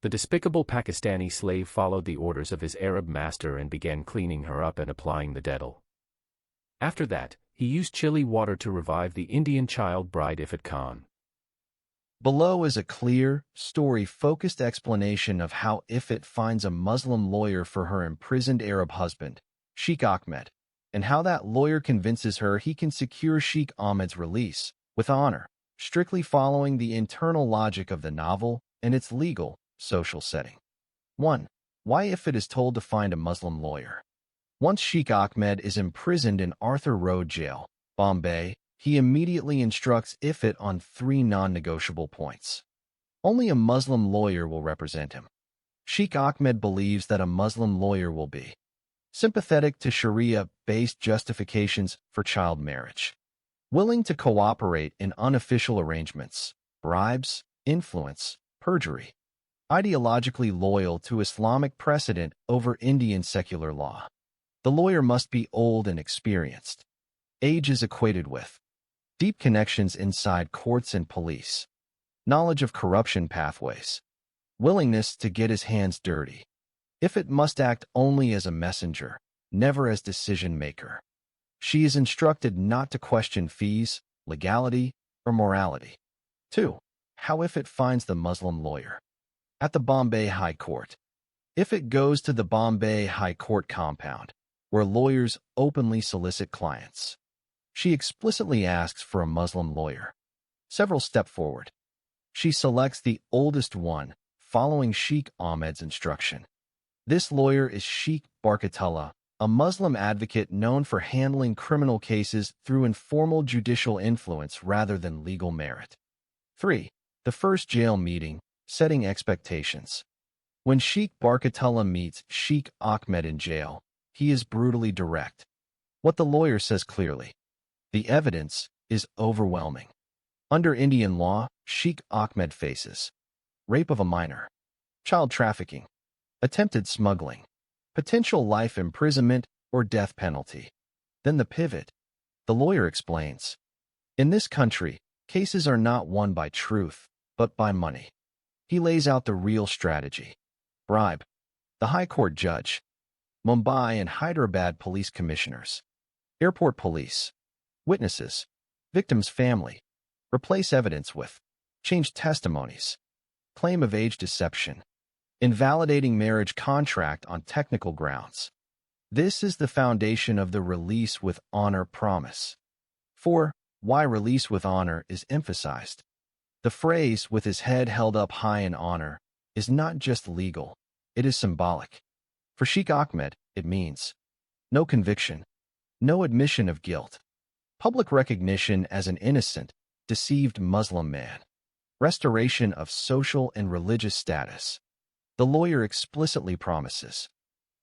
The despicable Pakistani slave followed the orders of his Arab master and began cleaning her up and applying the Dettol. After that, he used chili water to revive the Indian child bride Ifit Khan. Below is a clear, story-focused explanation of how Ifit finds a Muslim lawyer for her imprisoned Arab husband, Sheikh Ahmed, and how that lawyer convinces her he can secure Sheikh Ahmed's release, with honor, strictly following the internal logic of the novel and its legal, social setting. 1. Why Ifit is told to find a Muslim lawyer. Once Sheikh Ahmed is imprisoned in Arthur Road Jail, Bombay, he immediately instructs Ifit on 3 non-negotiable points. Only a Muslim lawyer will represent him. Sheikh Ahmed believes that a Muslim lawyer will be sympathetic to Sharia-based justifications for child marriage, willing to cooperate in unofficial arrangements, bribes, influence, perjury, ideologically loyal to Islamic precedent over Indian secular law. The lawyer must be old and experienced. Age is equated with deep connections inside courts and police, knowledge of corruption pathways, willingness to get his hands dirty. Ifit must act only as a messenger, never as decision-maker. She is instructed not to question fees, legality, or morality. 2. How Ifit finds the Muslim lawyer. At the Bombay High Court. Ifit goes to the Bombay High Court compound, where lawyers openly solicit clients. She explicitly asks for a Muslim lawyer. Several step forward. She selects the oldest one, following Sheikh Ahmed's instruction. This lawyer is Sheikh Barkatullah, a Muslim advocate known for handling criminal cases through informal judicial influence rather than legal merit. 3. The first jail meeting, setting expectations. When Sheikh Barkatullah meets Sheikh Ahmed in jail, he is brutally direct. What the lawyer says clearly. The evidence is overwhelming. Under Indian law, Sheikh Ahmed faces rape of a minor, child trafficking, attempted smuggling, potential life imprisonment or death penalty. Then the pivot. The lawyer explains. In this country, cases are not won by truth, but by money. He lays out the real strategy. Bribe. The High Court judge. Mumbai and Hyderabad police commissioners. Airport police. Witnesses. Victim's family. Replace evidence with. Change testimonies. Claim of age deception. Invalidating marriage contract on technical grounds. This is the foundation of the release with honor promise. 4. Why release with honor is emphasized. The phrase, with his head held up high in honor, is not just legal, it is symbolic. For Sheikh Ahmed, it means no conviction, no admission of guilt, public recognition as an innocent, deceived Muslim man, restoration of social and religious status. The lawyer explicitly promises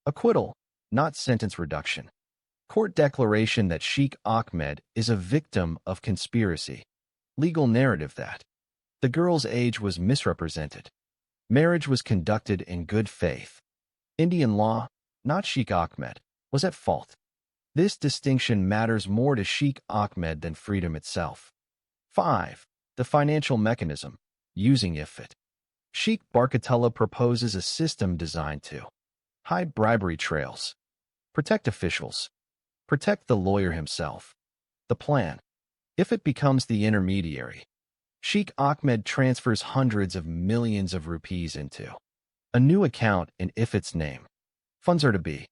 acquittal, not sentence reduction. Court declaration that Sheikh Ahmed is a victim of conspiracy. Legal narrative that the girl's age was misrepresented. Marriage was conducted in good faith. Indian law, not Sheikh Ahmed, was at fault. This distinction matters more to Sheikh Ahmed than freedom itself. 5. The financial mechanism, using IFFIT. Sheikh Barkatullah proposes a system designed to hide bribery trails, protect officials, protect the lawyer himself. The plan. If it becomes the intermediary, Sheikh Ahmed transfers hundreds of millions of rupees into a new account in IFFIT's name. Funds are to be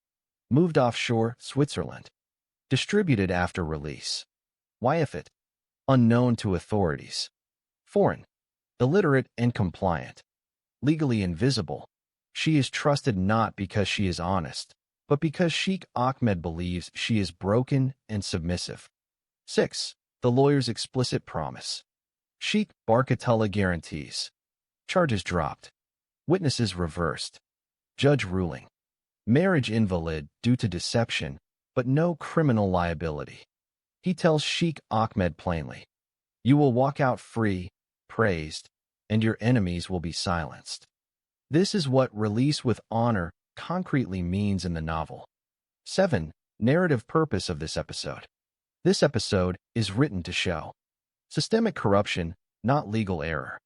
moved offshore, Switzerland, distributed after release. Why IFFIT? Unknown to authorities. Foreign, illiterate and compliant, legally invisible. She is trusted not because she is honest, but because Sheikh Ahmed believes she is broken and submissive. 6. The lawyer's explicit promise. Sheikh Barkatullah guarantees. Charges dropped. Witnesses reversed. Judge ruling. Marriage invalid due to deception, but no criminal liability. He tells Sheikh Ahmed plainly, you will walk out free, praised, and your enemies will be silenced. This is what release with honor concretely means in the novel. 7. Narrative purpose of this episode. This episode is written to show systemic corruption, not legal error.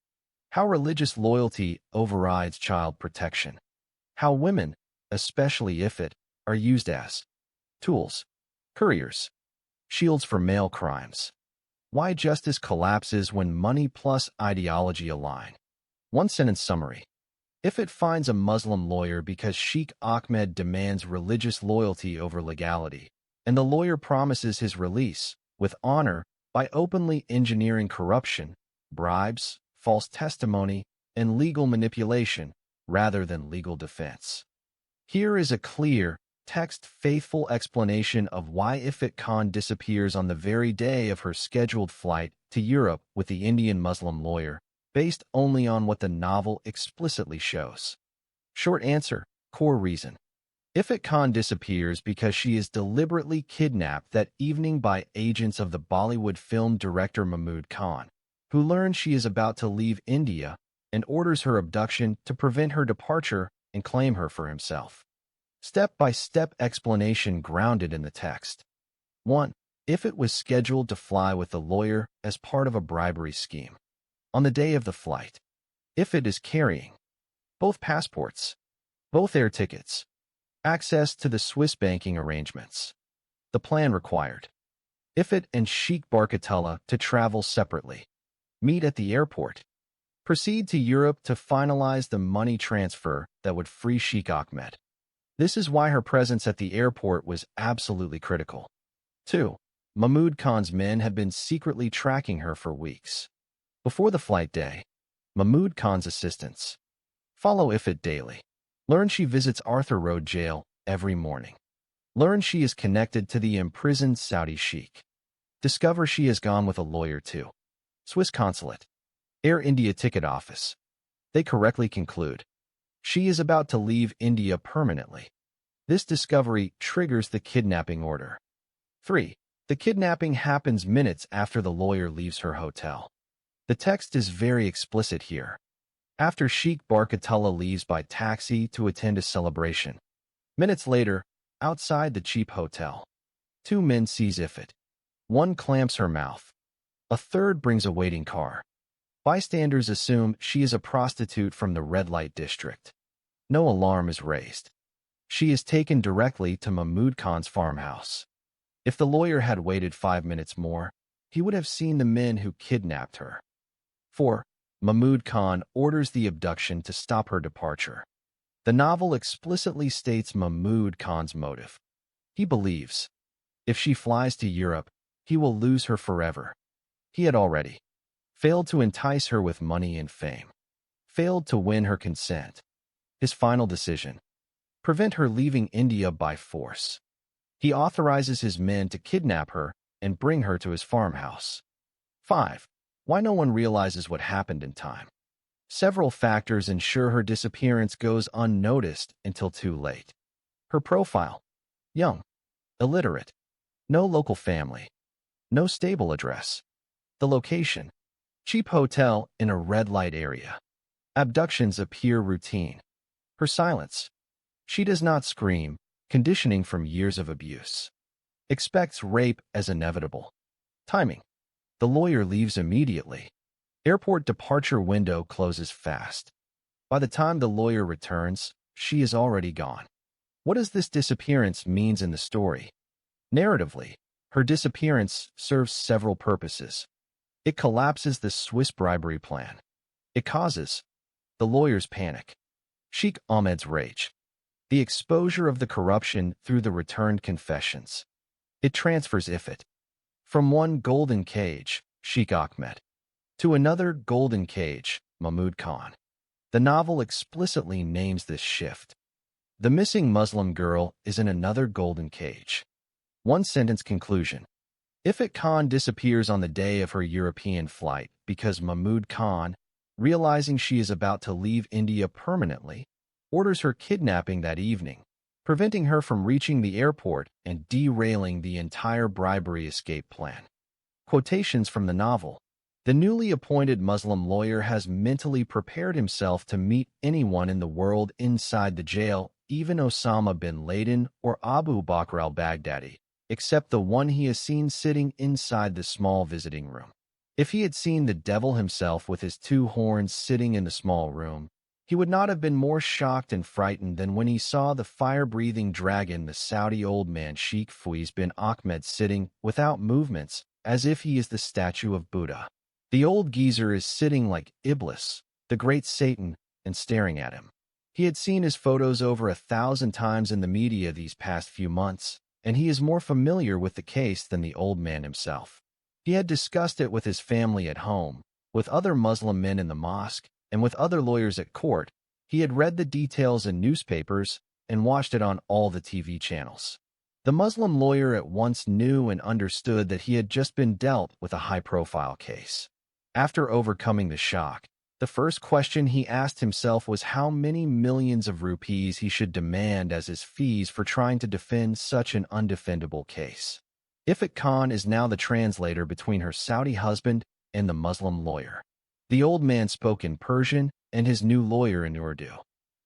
How religious loyalty overrides child protection. How women, especially IFFIT, are used as tools, couriers, shields for male crimes. Why justice collapses when money plus ideology align. One-sentence summary. IFFIT finds a Muslim lawyer because Sheikh Ahmed demands religious loyalty over legality, and the lawyer promises his release, with honor, by openly engineering corruption, bribes, false testimony, and legal manipulation, rather than legal defense. Here is a clear, text-faithful explanation of why IFFIT Khan disappears on the very day of her scheduled flight to Europe with the Indian Muslim lawyer, based only on what the novel explicitly shows. Short answer, core reason. IFFIT Khan disappears because she is deliberately kidnapped that evening by agents of the Bollywood film director Mahmood Khan, who learns she is about to leave India and orders her abduction to prevent her departure and claim her for himself. Step-by-step explanation grounded in the text. 1. IFFIT was scheduled to fly with the lawyer as part of a bribery scheme. On the day of the flight, IFFIT is carrying both passports, both air tickets, access to the Swiss banking arrangements. The plan required IFFIT and Sheikh Barkatullah to travel separately, meet at the airport, proceed to Europe to finalize the money transfer that would free Sheikh Ahmed. This is why her presence at the airport was absolutely critical. 2. Mahmood Khan's men had been secretly tracking her for weeks. Before the flight day, Mahmood Khan's assistants follow IFFIT daily. Learn she visits Arthur Road Jail every morning. Learn she is connected to the imprisoned Saudi sheikh. Discover she has gone with a lawyer to Swiss consulate, Air India ticket office. They correctly conclude she is about to leave India permanently. This discovery triggers the kidnapping order. 3. The kidnapping happens minutes after the lawyer leaves her hotel. The text is very explicit here. After Sheikh Barkatullah leaves by taxi to attend a celebration, Minutes later, outside the cheap hotel, two men seize Ifit. One clamps her mouth. A third brings a waiting car. Bystanders assume she is a prostitute from the red light district. No alarm is raised. She is taken directly to Mahmood Khan's farmhouse. If the lawyer had waited 5 minutes more, he would have seen the men who kidnapped her. 4. Mahmood Khan orders the abduction to stop her departure. The novel explicitly states Mahmood Khan's motive. He believes, if she flies to Europe, he will lose her forever. He had already failed to entice her with money and fame, failed to win her consent. His final decision: prevent her leaving India by force. He authorizes his men to kidnap her and bring her to his farmhouse. 5. Why no one realizes what happened in time. Several factors ensure her disappearance goes unnoticed until too late. Her profile: young, illiterate, no local family, no stable address. The location: cheap hotel in a red light area. Abductions appear routine. Her silence: she does not scream, conditioning from years of abuse. Expects rape as inevitable. Timing: the lawyer leaves immediately. Airport departure window closes fast. By the time the lawyer returns, she is already gone. What does this disappearance mean in the story? Narratively, her disappearance serves several purposes. It collapses the Swiss bribery plan. It causes the lawyer's panic, Sheikh Ahmed's rage, the exposure of the corruption through the returned confessions. It transfers Ifit from one golden cage, Sheikh Ahmed, to another golden cage, Mahmood Khan. The novel explicitly names this shift. The missing Muslim girl is in another golden cage. One-sentence conclusion: Ifit Khan disappears on the day of her European flight because Mahmood Khan, realizing she is about to leave India permanently, orders her kidnapping that evening, preventing her from reaching the airport and derailing the entire bribery escape plan. Quotations from the novel: the newly appointed Muslim lawyer has mentally prepared himself to meet anyone in the world inside the jail, even Osama bin Laden or Abu Bakr al-Baghdadi, except the one he has seen sitting inside the small visiting room. If he had seen the devil himself with his two horns sitting in the small room, he would not have been more shocked and frightened than when he saw the fire-breathing dragon, the Saudi old man Sheikh Faiz bin Ahmed, sitting, without movements, as if he is the statue of Buddha. The old geezer is sitting like Iblis, the great Satan, and staring at him. He had seen his photos over 1,000 times in the media these past few months, and he is more familiar with the case than the old man himself. He had discussed it with his family at home, with other Muslim men in the mosque, and with other lawyers at court. He had read the details in newspapers and watched it on all the TV channels. The Muslim lawyer at once knew and understood that he had just been dealt with a high-profile case. After overcoming the shock, the first question he asked himself was how many millions of rupees he should demand as his fees for trying to defend such an undefendable case. Ifit Khan is now the translator between her Saudi husband and the Muslim lawyer. The old man spoke in Persian and his new lawyer in Urdu.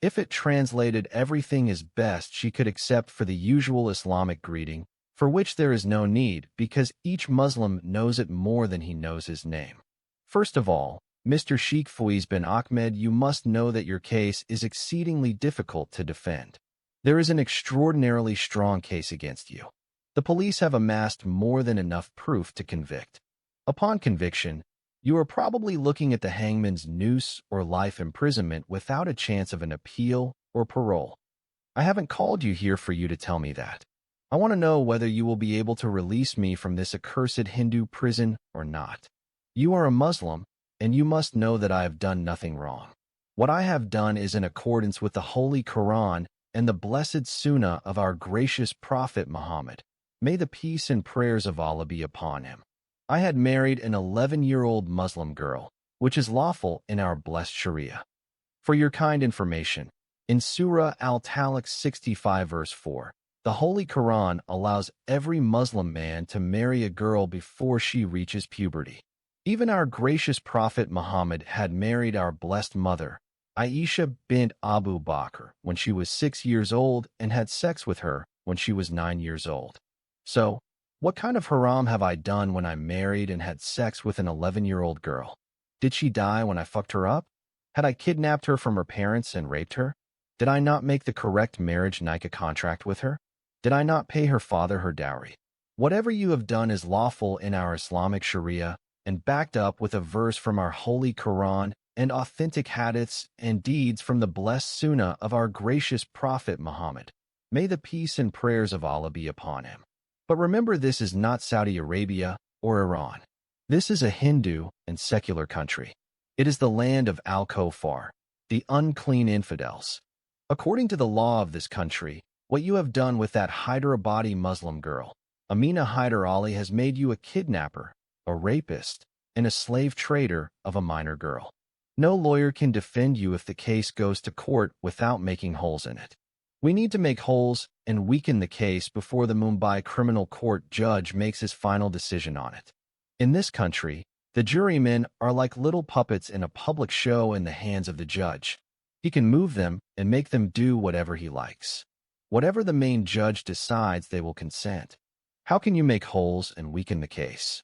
Ifit translated everything as best she could except for the usual Islamic greeting, for which there is no need because each Muslim knows it more than he knows his name. First of all, Mr. Sheikh Faiz bin Ahmed, you must know that your case is exceedingly difficult to defend. There is an extraordinarily strong case against you. The police have amassed more than enough proof to convict. Upon conviction, you are probably looking at the hangman's noose or life imprisonment without a chance of an appeal or parole. I haven't called you here for you to tell me that. I want to know whether you will be able to release me from this accursed Hindu prison or not. You are a Muslim, and you must know that I have done nothing wrong. What I have done is in accordance with the Holy Quran and the blessed Sunnah of our gracious Prophet Muhammad. May the peace and prayers of Allah be upon him. I had married an 11-year-old Muslim girl, which is lawful in our blessed Sharia. For your kind information, in Surah Al-Talaq 65 verse 4, the Holy Quran allows every Muslim man to marry a girl before she reaches puberty. Even our gracious Prophet Muhammad had married our blessed mother, Aisha bint Abu Bakr when she was 6 years old and had sex with her when she was 9 years old. So, what kind of haram have I done when I married and had sex with an 11-year-old girl? Did she die when I fucked her up? Had I kidnapped her from her parents and raped her? Did I not make the correct marriage nikah contract with her? Did I not pay her father her dowry? Whatever you have done is lawful in our Islamic Sharia and backed up with a verse from our Holy Quran and authentic hadiths and deeds from the blessed Sunnah of our gracious Prophet Muhammad. May the peace and prayers of Allah be upon him. But remember, this is not Saudi Arabia or Iran. This is a Hindu and secular country. It is the land of Al-Kufar, the unclean infidels. According to the law of this country, what you have done with that Hyderabadi Muslim girl, Amina Hyder Ali, has made you a kidnapper, a rapist, and a slave trader of a minor girl. No lawyer can defend you if the case goes to court without making holes in it. We need to make holes and weaken the case before the Mumbai Criminal Court judge makes his final decision on it. In this country, the jurymen are like little puppets in a public show in the hands of the judge. He can move them and make them do whatever he likes. Whatever the main judge decides, they will consent. How can you make holes and weaken the case?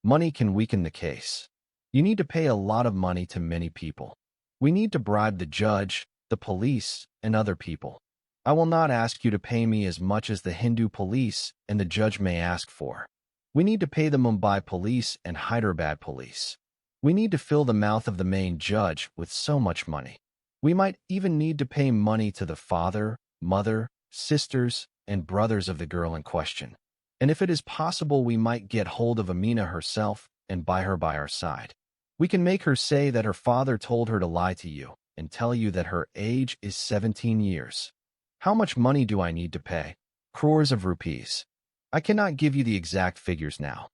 Money can weaken the case. You need to pay a lot of money to many people. We need to bribe the judge, the police, and other people. I will not ask you to pay me as much as the Hindu police and the judge may ask for. We need to pay the Mumbai police and Hyderabad police. We need to fill the mouth of the main judge with so much money. We might even need to pay money to the father, mother, sisters, and brothers of the girl in question. And if it is possible, we might get hold of Amina herself and buy her by our side. We can make her say that her father told her to lie to you and tell you that her age is 17 years. How much money do I need to pay? Crores of rupees. I cannot give you the exact figures now.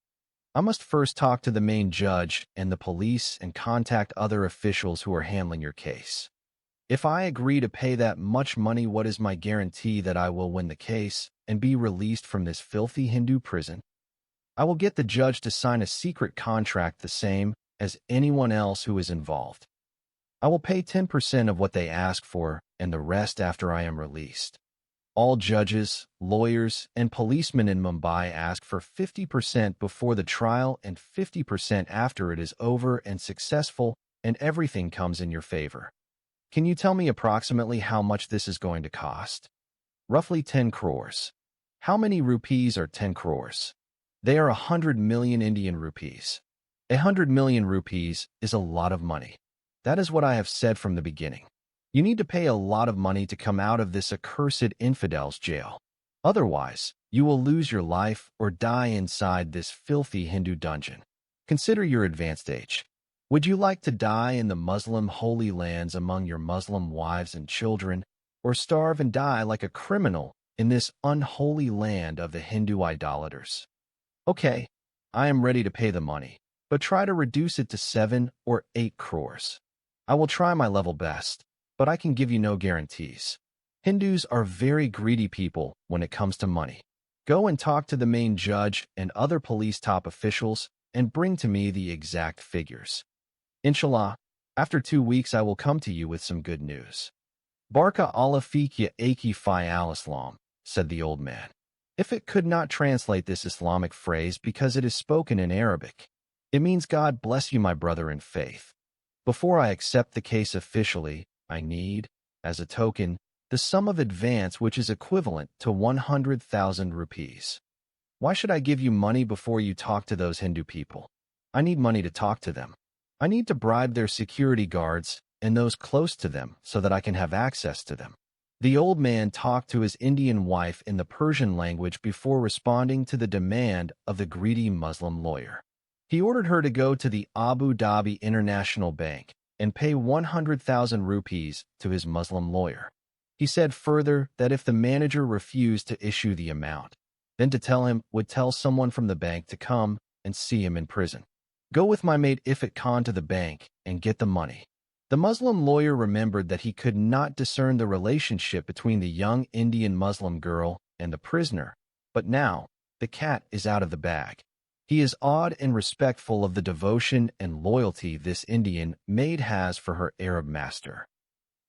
I must first talk to the main judge and the police and contact other officials who are handling your case. If I agree to pay that much money, what is my guarantee that I will win the case and be released from this filthy Hindu prison? I will get the judge to sign a secret contract the same as anyone else who is involved. I will pay 10% of what they ask for and the rest after I am released. All judges, lawyers, and policemen in Mumbai ask for 50% before the trial and 50% after it is over and successful and everything comes in your favor. Can you tell me approximately how much this is going to cost? Roughly 10 crores. How many rupees are 10 crores? They are 100 million Indian rupees. 100 million rupees is a lot of money. That is what I have said from the beginning. You need to pay a lot of money to come out of this accursed infidel's jail. Otherwise, you will lose your life or die inside this filthy Hindu dungeon. Consider your advanced age. Would you like to die in the Muslim holy lands among your Muslim wives and children, or starve and die like a criminal in this unholy land of the Hindu idolaters? Okay, I am ready to pay the money, but try to reduce it to 7 or 8 crores. I will try my level best, but I can give you no guarantees. Hindus are very greedy people when it comes to money. Go and talk to the main judge and other police top officials and bring to me the exact figures. Inshallah, after 2 weeks I will come to you with some good news. Barka Allah fikya aki fi al-Islam, said the old man. If it could not translate this Islamic phrase because it is spoken in Arabic, it means God bless you, my brother in faith. Before I accept the case officially, I need, as a token, the sum of advance which is equivalent to 100,000 rupees. Why should I give you money before you talk to those Hindu people? I need money to talk to them. I need to bribe their security guards and those close to them so that I can have access to them. The old man talked to his Indian wife in the Persian language before responding to the demand of the greedy Muslim lawyer. He ordered her to go to the Abu Dhabi International Bank and pay 100,000 rupees to his Muslim lawyer. He said further that if the manager refused to issue the amount, then to tell him would tell someone from the bank to come and see him in prison. Go with my mate Ifat Khan to the bank and get the money. The Muslim lawyer remembered that he could not discern the relationship between the young Indian Muslim girl and the prisoner, but now the cat is out of the bag. He is awed and respectful of the devotion and loyalty this Indian maid has for her Arab master.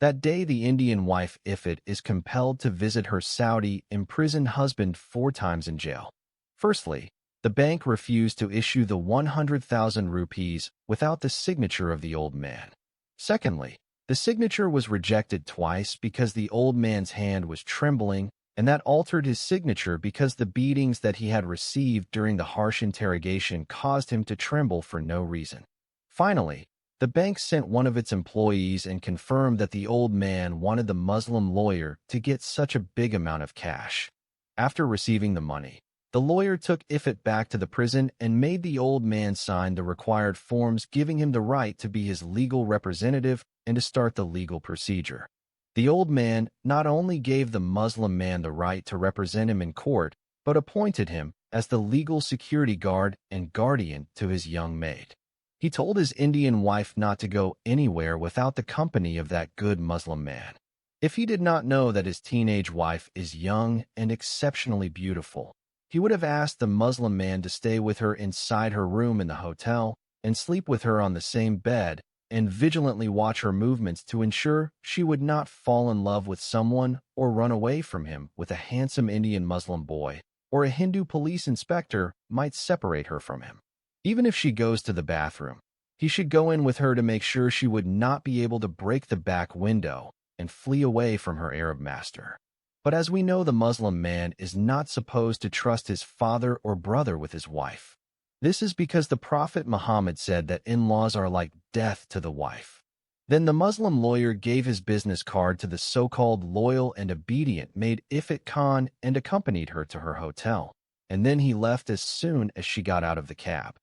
That day, the Indian wife Ifit is compelled to visit her Saudi imprisoned husband 4 times in jail. Firstly, the bank refused to issue the 100,000 rupees without the signature of the old man. Secondly, the signature was rejected twice because the old man's hand was trembling, and that altered his signature because the beatings that he had received during the harsh interrogation caused him to tremble for no reason. Finally, the bank sent one of its employees and confirmed that the old man wanted the Muslim lawyer to get such a big amount of cash. After receiving the money, the lawyer took Ifit back to the prison and made the old man sign the required forms giving him the right to be his legal representative and to start the legal procedure. The old man not only gave the Muslim man the right to represent him in court, but appointed him as the legal security guard and guardian to his young maid. He told his Indian wife not to go anywhere without the company of that good Muslim man. If he did not know that his teenage wife is young and exceptionally beautiful, he would have asked the Muslim man to stay with her inside her room in the hotel and sleep with her on the same bed and vigilantly watch her movements to ensure she would not fall in love with someone or run away from him with a handsome Indian Muslim boy, or a Hindu police inspector might separate her from him. Even if she goes to the bathroom, he should go in with her to make sure she would not be able to break the back window and flee away from her Arab master. But as we know, the Muslim man is not supposed to trust his father or brother with his wife. This is because the Prophet Muhammad said that in-laws are like death to the wife. Then the Muslim lawyer gave his business card to the so-called loyal and obedient maid Ifit Khan and accompanied her to her hotel, and then he left as soon as she got out of the cab.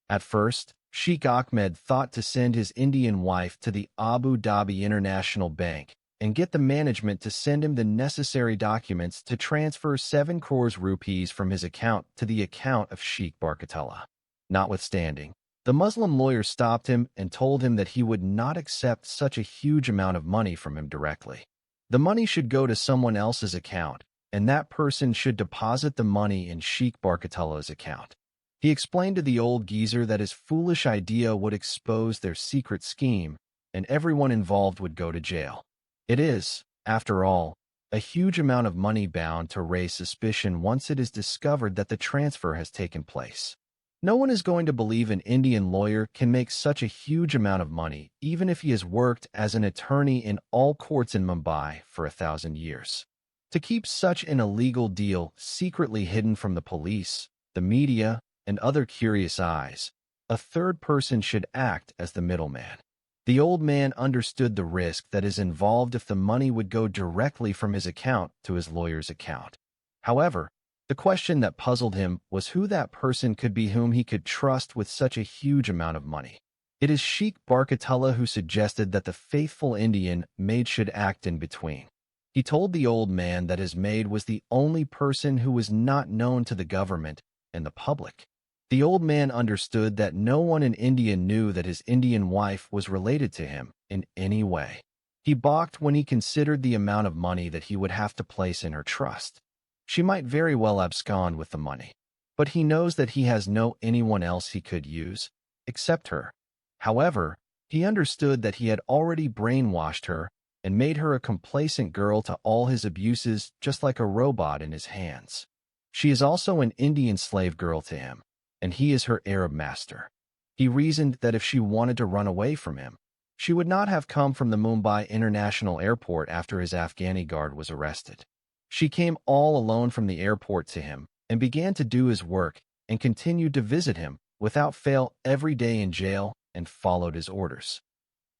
At first, Sheikh Ahmed thought to send his Indian wife to the Abu Dhabi International Bank and get the management to send him the necessary documents to transfer 7 crores rupees from his account to the account of Sheikh Barkatullah. Notwithstanding, the Muslim lawyer stopped him and told him that he would not accept such a huge amount of money from him directly. The money should go to someone else's account, and that person should deposit the money in Sheikh Barkatullah's account. He explained to the old geezer that his foolish idea would expose their secret scheme, and everyone involved would go to jail. It is, after all, a huge amount of money bound to raise suspicion once it is discovered that the transfer has taken place. No one is going to believe an Indian lawyer can make such a huge amount of money, even if he has worked as an attorney in all courts in Mumbai for 1,000 years. To keep such an illegal deal secretly hidden from the police, the media, and other curious eyes, a third person should act as the middleman. The old man understood the risk that is involved if the money would go directly from his account to his lawyer's account. However, the question that puzzled him was who that person could be whom he could trust with such a huge amount of money. It is Sheikh Barkatullah who suggested that the faithful Indian maid should act in between. He told the old man that his maid was the only person who was not known to the government and the public. The old man understood that no one in India knew that his Indian wife was related to him in any way. He balked when he considered the amount of money that he would have to place in her trust. She might very well abscond with the money, but he knows that he has no anyone else he could use, except her. However, he understood that he had already brainwashed her and made her a complacent girl to all his abuses, just like a robot in his hands. She is also an Indian slave girl to him, and he is her Arab master. He reasoned that if she wanted to run away from him, she would not have come from the Mumbai International Airport after his Afghani guard was arrested. She came all alone from the airport to him and began to do his work and continued to visit him without fail every day in jail and followed his orders.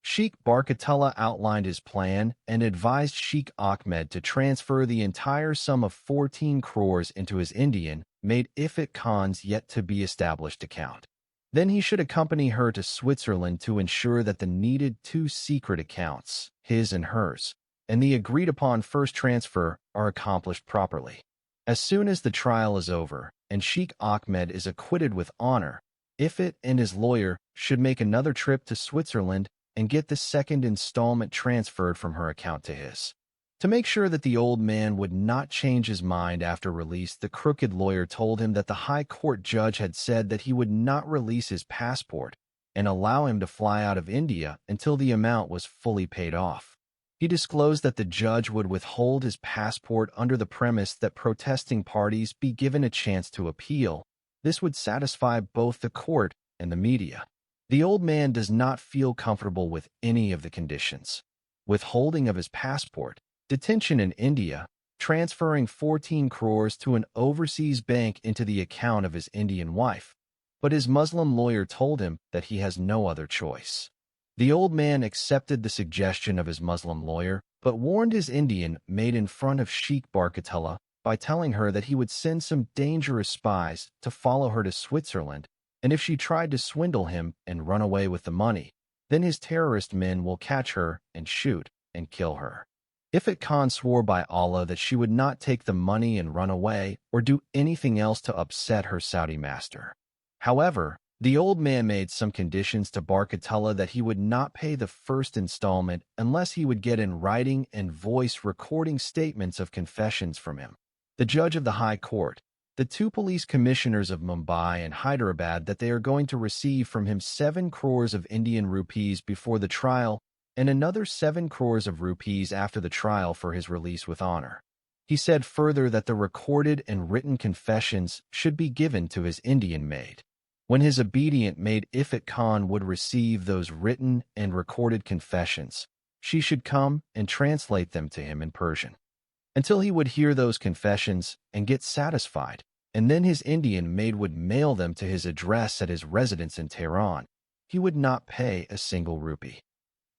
Sheikh Barkatullah outlined his plan and advised Sheikh Ahmed to transfer the entire sum of 14 crores into his Indian maid Ifit Khan's yet-to-be-established account. Then he should accompany her to Switzerland to ensure that the needed 2 secret accounts, his and hers, and the agreed-upon first transfer are accomplished properly. As soon as the trial is over and Sheikh Ahmed is acquitted with honor, Ifit and his lawyer should make another trip to Switzerland and get the second installment transferred from her account to his. To make sure that the old man would not change his mind after release, the crooked lawyer told him that the High Court judge had said that he would not release his passport and allow him to fly out of India until the amount was fully paid off. He disclosed that the judge would withhold his passport under the premise that protesting parties be given a chance to appeal. This would satisfy both the court and the media. The old man does not feel comfortable with any of the conditions: withholding of his passport, detention in India, transferring 14 crores to an overseas bank into the account of his Indian wife. But his Muslim lawyer told him that he has no other choice. The old man accepted the suggestion of his Muslim lawyer, but warned his Indian maid in front of Sheikh Barkatullah by telling her that he would send some dangerous spies to follow her to Switzerland, and if she tried to swindle him and run away with the money, then his terrorist men will catch her and shoot and kill her. Ifat Khan swore by Allah that she would not take the money and run away or do anything else to upset her Saudi master. However, the old man made some conditions to Barkatullah that he would not pay the first installment unless he would get in writing and voice recording statements of confessions from him. The judge of the High Court, the two police commissioners of Mumbai and Hyderabad, that they are going to receive from him 7 crores of Indian rupees before the trial and another 7 crores of rupees after the trial for his release with honor. He said further that the recorded and written confessions should be given to his Indian maid. When his obedient maid Ifat Khan would receive those written and recorded confessions, she should come and translate them to him in Persian, until he would hear those confessions and get satisfied, and then his Indian maid would mail them to his address at his residence in Tehran. He would not pay a single rupee.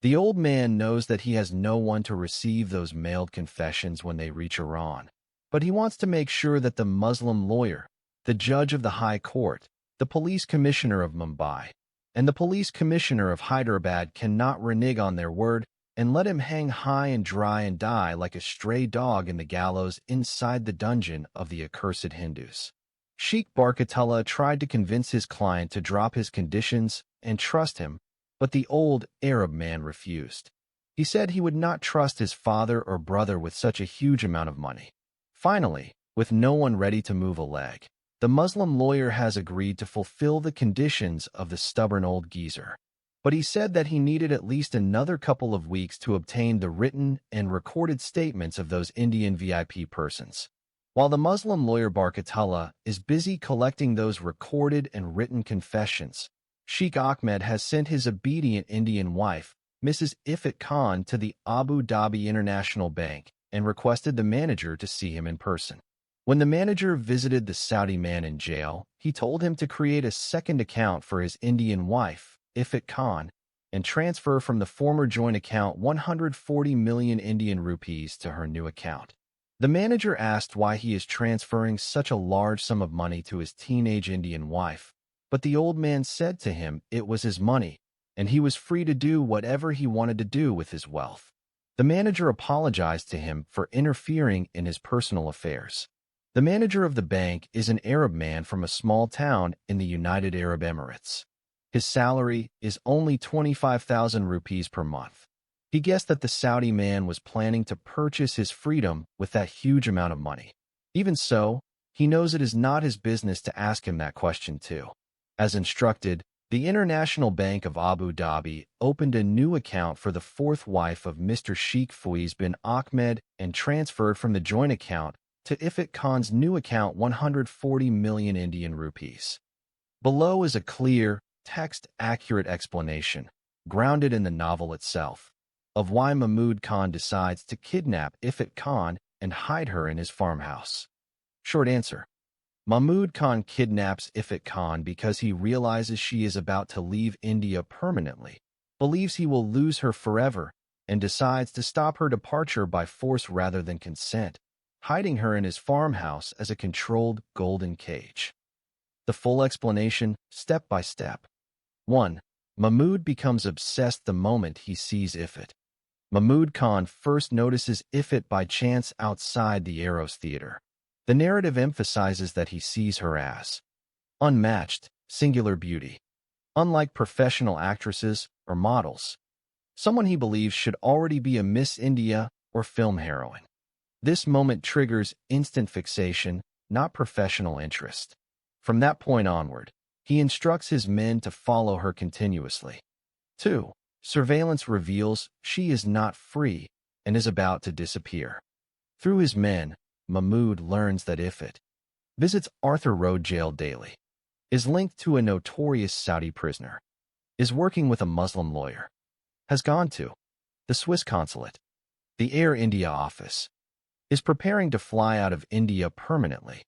The old man knows that he has no one to receive those mailed confessions when they reach Iran, but he wants to make sure that the Muslim lawyer, the judge of the High Court, the police commissioner of Mumbai, and the police commissioner of Hyderabad cannot renege on their word and let him hang high and dry and die like a stray dog in the gallows inside the dungeon of the accursed Hindus. Sheikh Barkatullah tried to convince his client to drop his conditions and trust him, but the old Arab man refused. He said he would not trust his father or brother with such a huge amount of money. Finally, with no one ready to move a leg, the Muslim lawyer has agreed to fulfill the conditions of the stubborn old geezer. But he said that he needed at least another couple of weeks to obtain the written and recorded statements of those Indian VIP persons. While the Muslim lawyer Barkatullah is busy collecting those recorded and written confessions, Sheikh Ahmed has sent his obedient Indian wife, Mrs. Ifat Khan, to the Abu Dhabi International Bank and requested the manager to see him in person. When the manager visited the Saudi man in jail, he told him to create a second account for his Indian wife, Ifat Khan, and transfer from the former joint account 140 million Indian rupees to her new account. The manager asked why he is transferring such a large sum of money to his teenage Indian wife, but the old man said to him it was his money, and he was free to do whatever he wanted to do with his wealth. The manager apologized to him for interfering in his personal affairs. The manager of the bank is an Arab man from a small town in the United Arab Emirates. His salary is only 25,000 rupees per month. He guessed that the Saudi man was planning to purchase his freedom with that huge amount of money. Even so, he knows it is not his business to ask him that question too. As instructed, the International Bank of Abu Dhabi opened a new account for the fourth wife of Mr. Sheikh Faiz bin Ahmed and transferred from the joint account to Ifat Khan's new account 140 million Indian rupees. Below is a clear, text-accurate explanation, grounded in the novel itself, of why Mahmud Khan decides to kidnap Ifat Khan and hide her in his farmhouse. Short answer: Mahmud Khan kidnaps Ifat Khan because he realizes she is about to leave India permanently, believes he will lose her forever, and decides to stop her departure by force rather than consent, hiding her in his farmhouse as a controlled golden cage. The full explanation, step by step. 1. Mahmud becomes obsessed the moment he sees Ifat. Mahmud Khan first notices Ifat by chance outside the Eros Theatre. The narrative emphasizes that he sees her as unmatched, singular beauty, unlike professional actresses or models, someone he believes should already be a Miss India or film heroine. This moment triggers instant fixation, not professional interest. From that point onward, he instructs his men to follow her continuously. 2. Surveillance reveals she is not free, and is about to disappear. Through his men, Mahmoud learns that Ifrit visits Arthur Road jail daily, is linked to a notorious Saudi prisoner, is working with a Muslim lawyer, has gone to the Swiss consulate, the Air India office, is preparing to fly out of India permanently.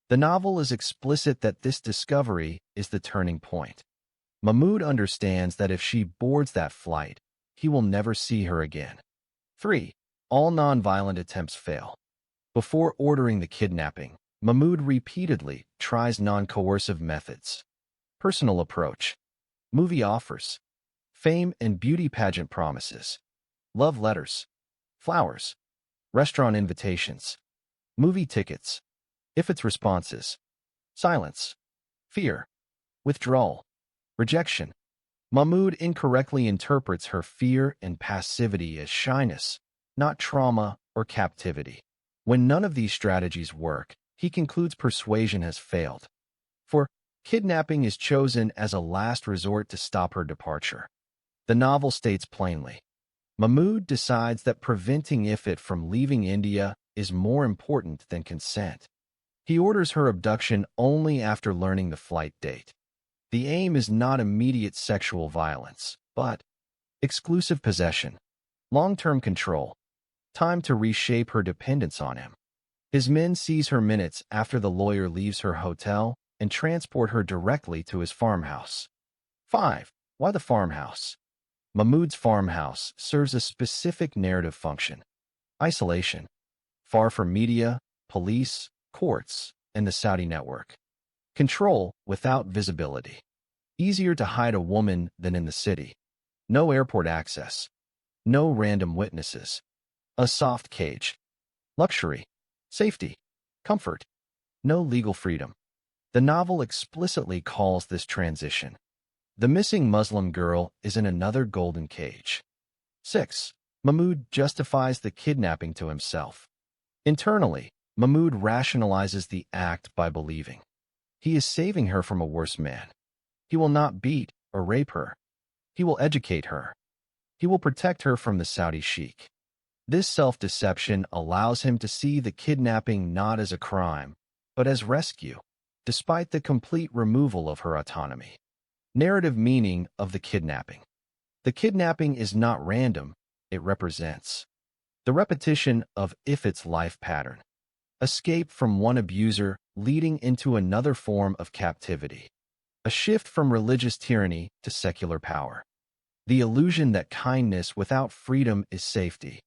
The novel is explicit that this discovery is the turning point. Mahmoud understands that if she boards that flight, he will never see her again. 3. All non-violent attempts fail. Before ordering the kidnapping, Mahmoud repeatedly tries non-coercive methods. Personal approach. Movie offers. Fame and beauty pageant promises. Love letters. Flowers. Restaurant invitations. Movie tickets. Ifrit's responses. Silence. Fear. Withdrawal. Rejection. Mahmoud incorrectly interprets her fear and passivity as shyness, not trauma or captivity. When none of these strategies work, he concludes persuasion has failed. For kidnapping is chosen as a last resort to stop her departure. The novel states plainly, Mahmoud decides that preventing Ifrit from leaving India is more important than consent. He orders her abduction only after learning the flight date. The aim is not immediate sexual violence, but exclusive possession, long-term control, time to reshape her dependence on him. His men seize her minutes after the lawyer leaves her hotel and transport her directly to his farmhouse. 5. Why the farmhouse? Mahmoud's farmhouse serves a specific narrative function. Isolation. Far from media, police, courts, and the Saudi network. Control without visibility. Easier to hide a woman than in the city. No airport access. No random witnesses. A soft cage. Luxury. Safety. Comfort. No legal freedom. The novel explicitly calls this transition. The missing Muslim girl is in another golden cage. 6. Mahmoud justifies the kidnapping to himself. Internally, Mahmoud rationalizes the act by believing he is saving her from a worse man. He will not beat or rape her. He will educate her. He will protect her from the Saudi sheikh. This self-deception allows him to see the kidnapping not as a crime, but as rescue, despite the complete removal of her autonomy. Narrative meaning of the kidnapping. The kidnapping is not random, it represents the repetition of Ifrit's life pattern. Escape from one abuser leading into another form of captivity. A shift from religious tyranny to secular power. The illusion that kindness without freedom is safety.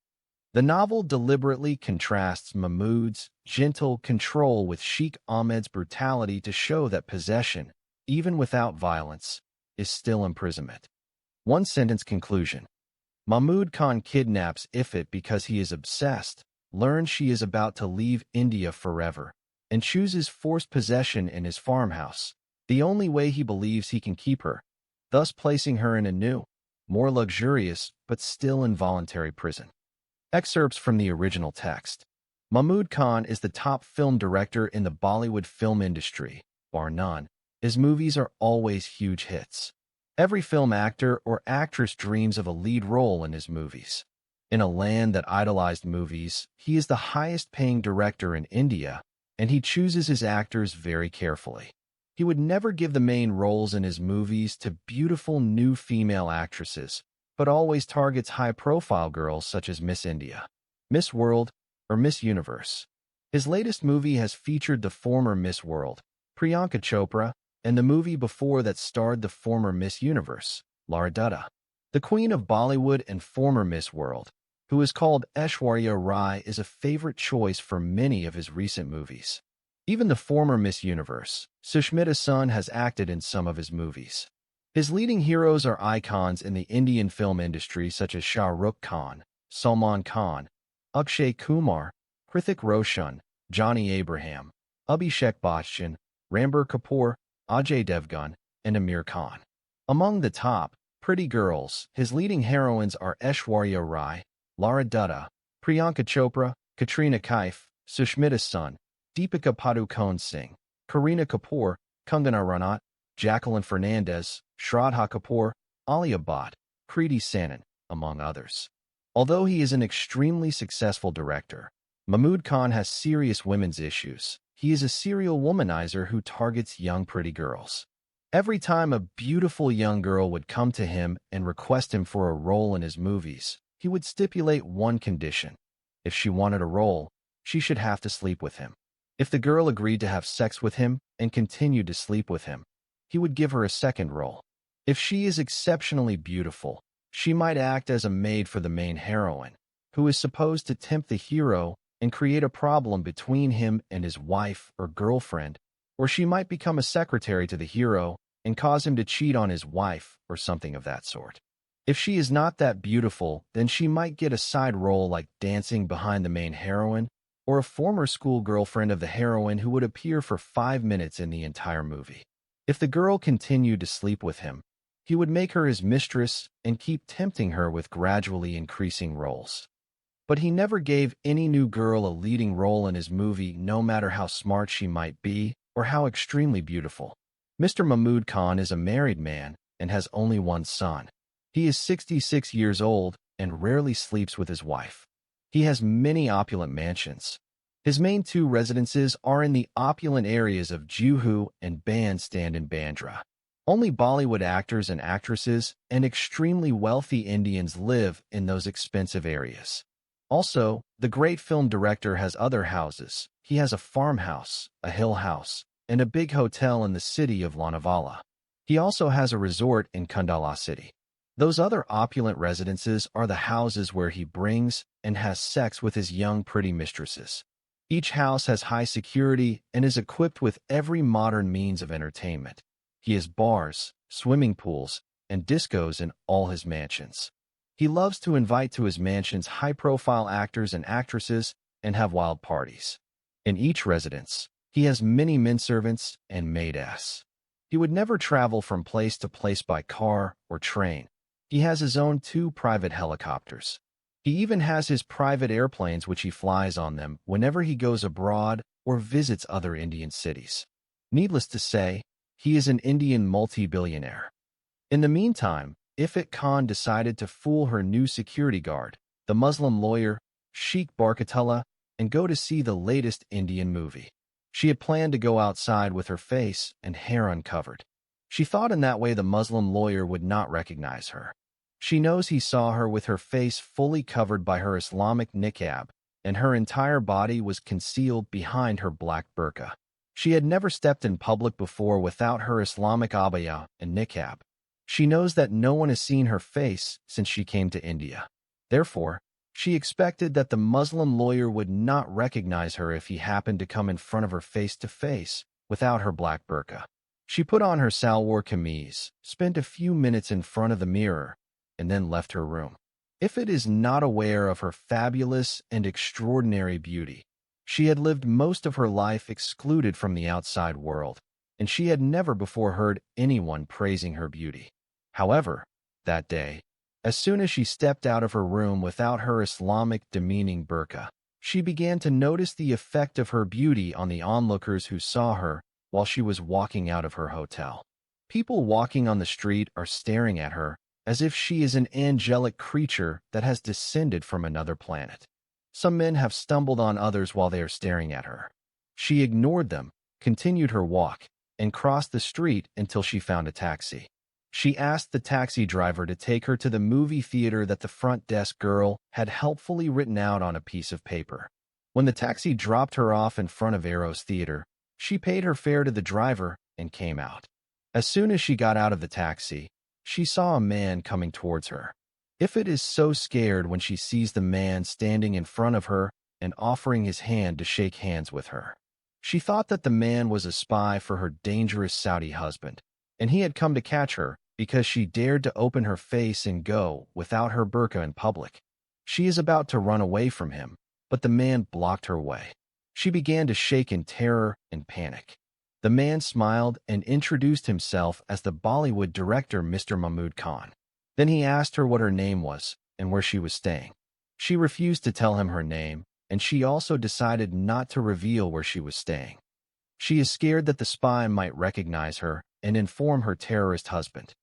The novel deliberately contrasts Mahmoud's gentle control with Sheikh Ahmed's brutality to show that possession, even without violence, is still imprisonment. One-sentence conclusion. Mahmoud Khan kidnaps Ifrit because he is obsessed, learns she is about to leave India forever, and chooses forced possession in his farmhouse, the only way he believes he can keep her, thus placing her in a new, more luxurious but still involuntary prison. Excerpts from the original text. Mahmoud Khan is the top film director in the Bollywood film industry, bar none. His movies are always huge hits. Every film actor or actress dreams of a lead role in his movies. In a land that idolized movies, he is the highest-paying director in India, and he chooses his actors very carefully. He would never give the main roles in his movies to beautiful new female actresses, but always targets high-profile girls such as Miss India, Miss World, or Miss Universe. His latest movie has featured the former Miss World, Priyanka Chopra, and the movie before that starred the former Miss Universe, Lara Dutta. The Queen of Bollywood and former Miss World, who is called Aishwarya Rai, is a favorite choice for many of his recent movies. Even the former Miss Universe, Sushmita Sen, has acted in some of his movies. His leading heroes are icons in the Indian film industry such as Shah Rukh Khan, Salman Khan, Akshay Kumar, Hrithik Roshan, Johnny Abraham, Abhishek Bachchan, Ranbir Kapoor, Ajay Devgan, and Amir Khan. Among the top pretty girls, his leading heroines are Aishwarya Rai, Lara Dutta, Priyanka Chopra, Katrina Kaif, Sushmita Sen, Deepika Padukone Singh, Kareena Kapoor, Kangana Ranaut, Jacqueline Fernandez, Shraddha Kapoor, Alia Bhatt, Kriti Sanon, among others. Although he is an extremely successful director, Mahmood Khan has serious women's issues. He is a serial womanizer who targets young pretty girls. Every time a beautiful young girl would come to him and request him for a role in his movies, he would stipulate one condition. If she wanted a role, she should have to sleep with him. If the girl agreed to have sex with him and continued to sleep with him, he would give her a second role. If she is exceptionally beautiful, she might act as a maid for the main heroine, who is supposed to tempt the hero and create a problem between him and his wife or girlfriend, or she might become a secretary to the hero and cause him to cheat on his wife or something of that sort. If she is not that beautiful, then she might get a side role like dancing behind the main heroine, or a former school girlfriend of the heroine who would appear for 5 minutes in the entire movie. If the girl continued to sleep with him, he would make her his mistress and keep tempting her with gradually increasing roles. But he never gave any new girl a leading role in his movie, no matter how smart she might be or how extremely beautiful. Mr. Mahmood Khan is a married man and has only one son. He is 66 years old and rarely sleeps with his wife. He has many opulent mansions. His main 2 residences are in the opulent areas of Juhu and Bandstand in Bandra. Only Bollywood actors and actresses and extremely wealthy Indians live in those expensive areas. Also, the great film director has other houses. He has a farmhouse, a hill house, and a big hotel in the city of Lonavala. He also has a resort in Kundala city. Those other opulent residences are the houses where he brings and has sex with his young pretty mistresses. Each house has high security and is equipped with every modern means of entertainment. He has bars, swimming pools, and discos in all his mansions. He loves to invite to his mansions high-profile actors and actresses and have wild parties. In each residence, he has many menservants and maids. He would never travel from place to place by car or train. He has his own 2 private helicopters. He even has his private airplanes which he flies on them whenever he goes abroad or visits other Indian cities. Needless to say, he is an Indian multi-billionaire. In the meantime, Ifat Khan decided to fool her new security guard, the Muslim lawyer, Sheikh Barkatullah, and go to see the latest Indian movie. She had planned to go outside with her face and hair uncovered. She thought in that way the Muslim lawyer would not recognize her. She knows he saw her with her face fully covered by her Islamic niqab, and her entire body was concealed behind her black burqa. She had never stepped in public before without her Islamic abaya and niqab. She knows that no one has seen her face since she came to India. Therefore, she expected that the Muslim lawyer would not recognize her if he happened to come in front of her face to face without her black burqa. She put on her salwar kameez, spent a few minutes in front of the mirror, and then left her room. Ifat is not aware of her fabulous and extraordinary beauty. She had lived most of her life excluded from the outside world, and she had never before heard anyone praising her beauty. However, that day, as soon as she stepped out of her room without her Islamic demeaning burqa, she began to notice the effect of her beauty on the onlookers who saw her while she was walking out of her hotel. People walking on the street are staring at her as if she is an angelic creature that has descended from another planet. Some men have stumbled on others while they are staring at her. She ignored them, continued her walk, and crossed the street until she found a taxi. She asked the taxi driver to take her to the movie theater that the front desk girl had helpfully written out on a piece of paper. When the taxi dropped her off in front of Eros Theater, she paid her fare to the driver and came out. As soon as she got out of the taxi, she saw a man coming towards her. Ifat is so scared when she sees the man standing in front of her and offering his hand to shake hands with her. She thought that the man was a spy for her dangerous Saudi husband, and he had come to catch her because she dared to open her face and go without her burqa in public. She is about to run away from him, but the man blocked her way. She began to shake in terror and panic. The man smiled and introduced himself as the Bollywood director Mr. Mahmood Khan. Then he asked her what her name was and where she was staying. She refused to tell him her name, and she also decided not to reveal where she was staying. She is scared that the spy might recognize her and inform her terrorist husband.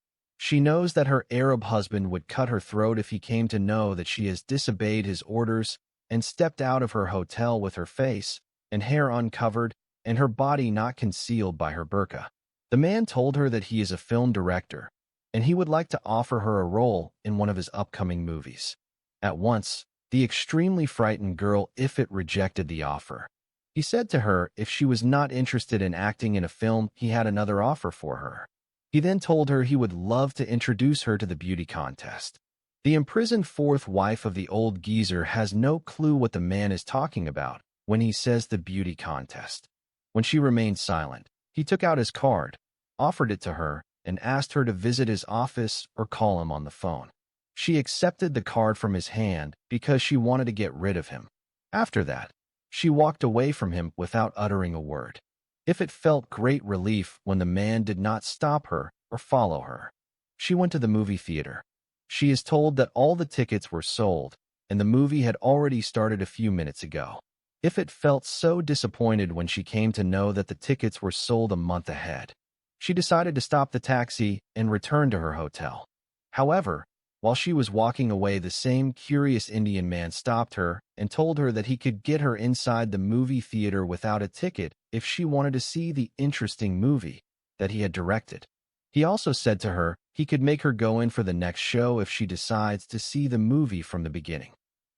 She knows that her Arab husband would cut her throat if he came to know that she has disobeyed his orders and stepped out of her hotel with her face and hair uncovered and her body not concealed by her burqa. The man told her that he is a film director and he would like to offer her a role in one of his upcoming movies. At once, the extremely frightened girl Ifrit rejected the offer. He said to her if she was not interested in acting in a film, he had another offer for her. He then told her he would love to introduce her to the beauty contest. The imprisoned fourth wife of the old geezer has no clue what the man is talking about when he says the beauty contest. When she remained silent, he took out his card, offered it to her, and asked her to visit his office or call him on the phone. She accepted the card from his hand because she wanted to get rid of him. After that, she walked away from him without uttering a word. Ifrit felt great relief when the man did not stop her or follow her. She went to the movie theater. She is told that all the tickets were sold, and the movie had already started a few minutes ago. Ifrit felt so disappointed when she came to know that the tickets were sold a month ahead. She decided to stop the taxi and return to her hotel. However, while she was walking away, the same curious Indian man stopped her and told her that he could get her inside the movie theater without a ticket if she wanted to see the interesting movie that he had directed. He also said to her he could make her go in for the next show if she decides to see the movie from the beginning.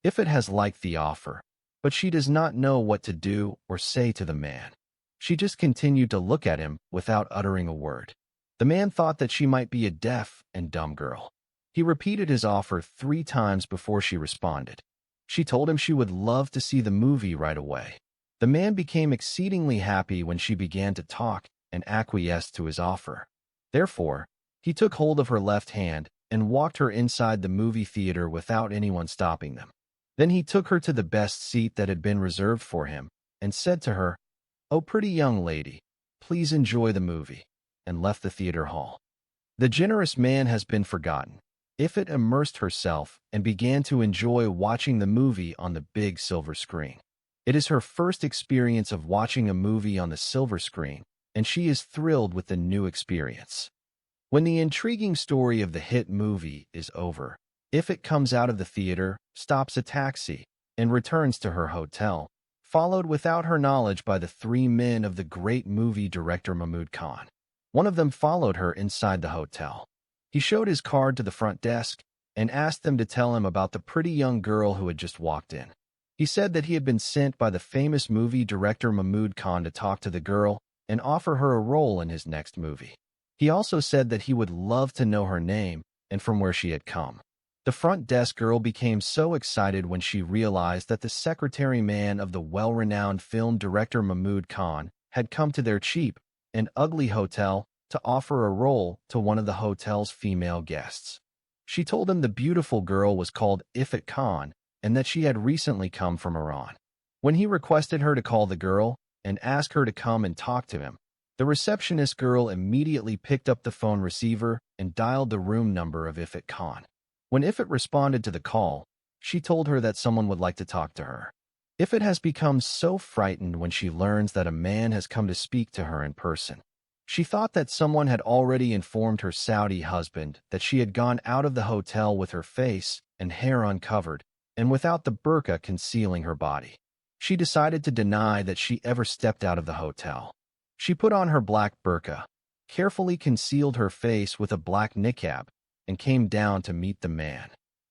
Ifrit has liked the offer, but she does not know what to do or say to the man. She just continued to look at him without uttering a word. The man thought that she might be a deaf and dumb girl. He repeated his offer 3 times before she responded. She told him she would love to see the movie right away. The man became exceedingly happy when she began to talk and acquiesced to his offer. Therefore, he took hold of her left hand and walked her inside the movie theater without anyone stopping them. Then he took her to the best seat that had been reserved for him and said to her, "Oh, pretty young lady, please enjoy the movie," and left the theater hall. The generous man has been forgotten. Ifrit immersed herself and began to enjoy watching the movie on the big silver screen. It is her first experience of watching a movie on the silver screen, and she is thrilled with the new experience. When the intriguing story of the hit movie is over, Ifrit comes out of the theater, stops a taxi, and returns to her hotel, followed without her knowledge by the 3 men of the great movie director Mahmood Khan. One of them followed her inside the hotel. He showed his card to the front desk and asked them to tell him about the pretty young girl who had just walked in. He said that he had been sent by the famous movie director Mahmood Khan to talk to the girl and offer her a role in his next movie. He also said that he would love to know her name and from where she had come. The front desk girl became so excited when she realized that the secretary man of the well-renowned film director Mahmood Khan had come to their cheap and ugly hotel to offer a role to one of the hotel's female guests. She told him the beautiful girl was called Ifrit Khan and that she had recently come from Iran. When he requested her to call the girl and ask her to come and talk to him, the receptionist girl immediately picked up the phone receiver and dialed the room number of Ifrit Khan. When Ifrit responded to the call, she told her that someone would like to talk to her. Ifrit has become so frightened when she learns that a man has come to speak to her in person. She thought that someone had already informed her Saudi husband that she had gone out of the hotel with her face and hair uncovered and without the burqa concealing her body. She decided to deny that she ever stepped out of the hotel. She put on her black burqa, carefully concealed her face with a black niqab, and came down to meet the man.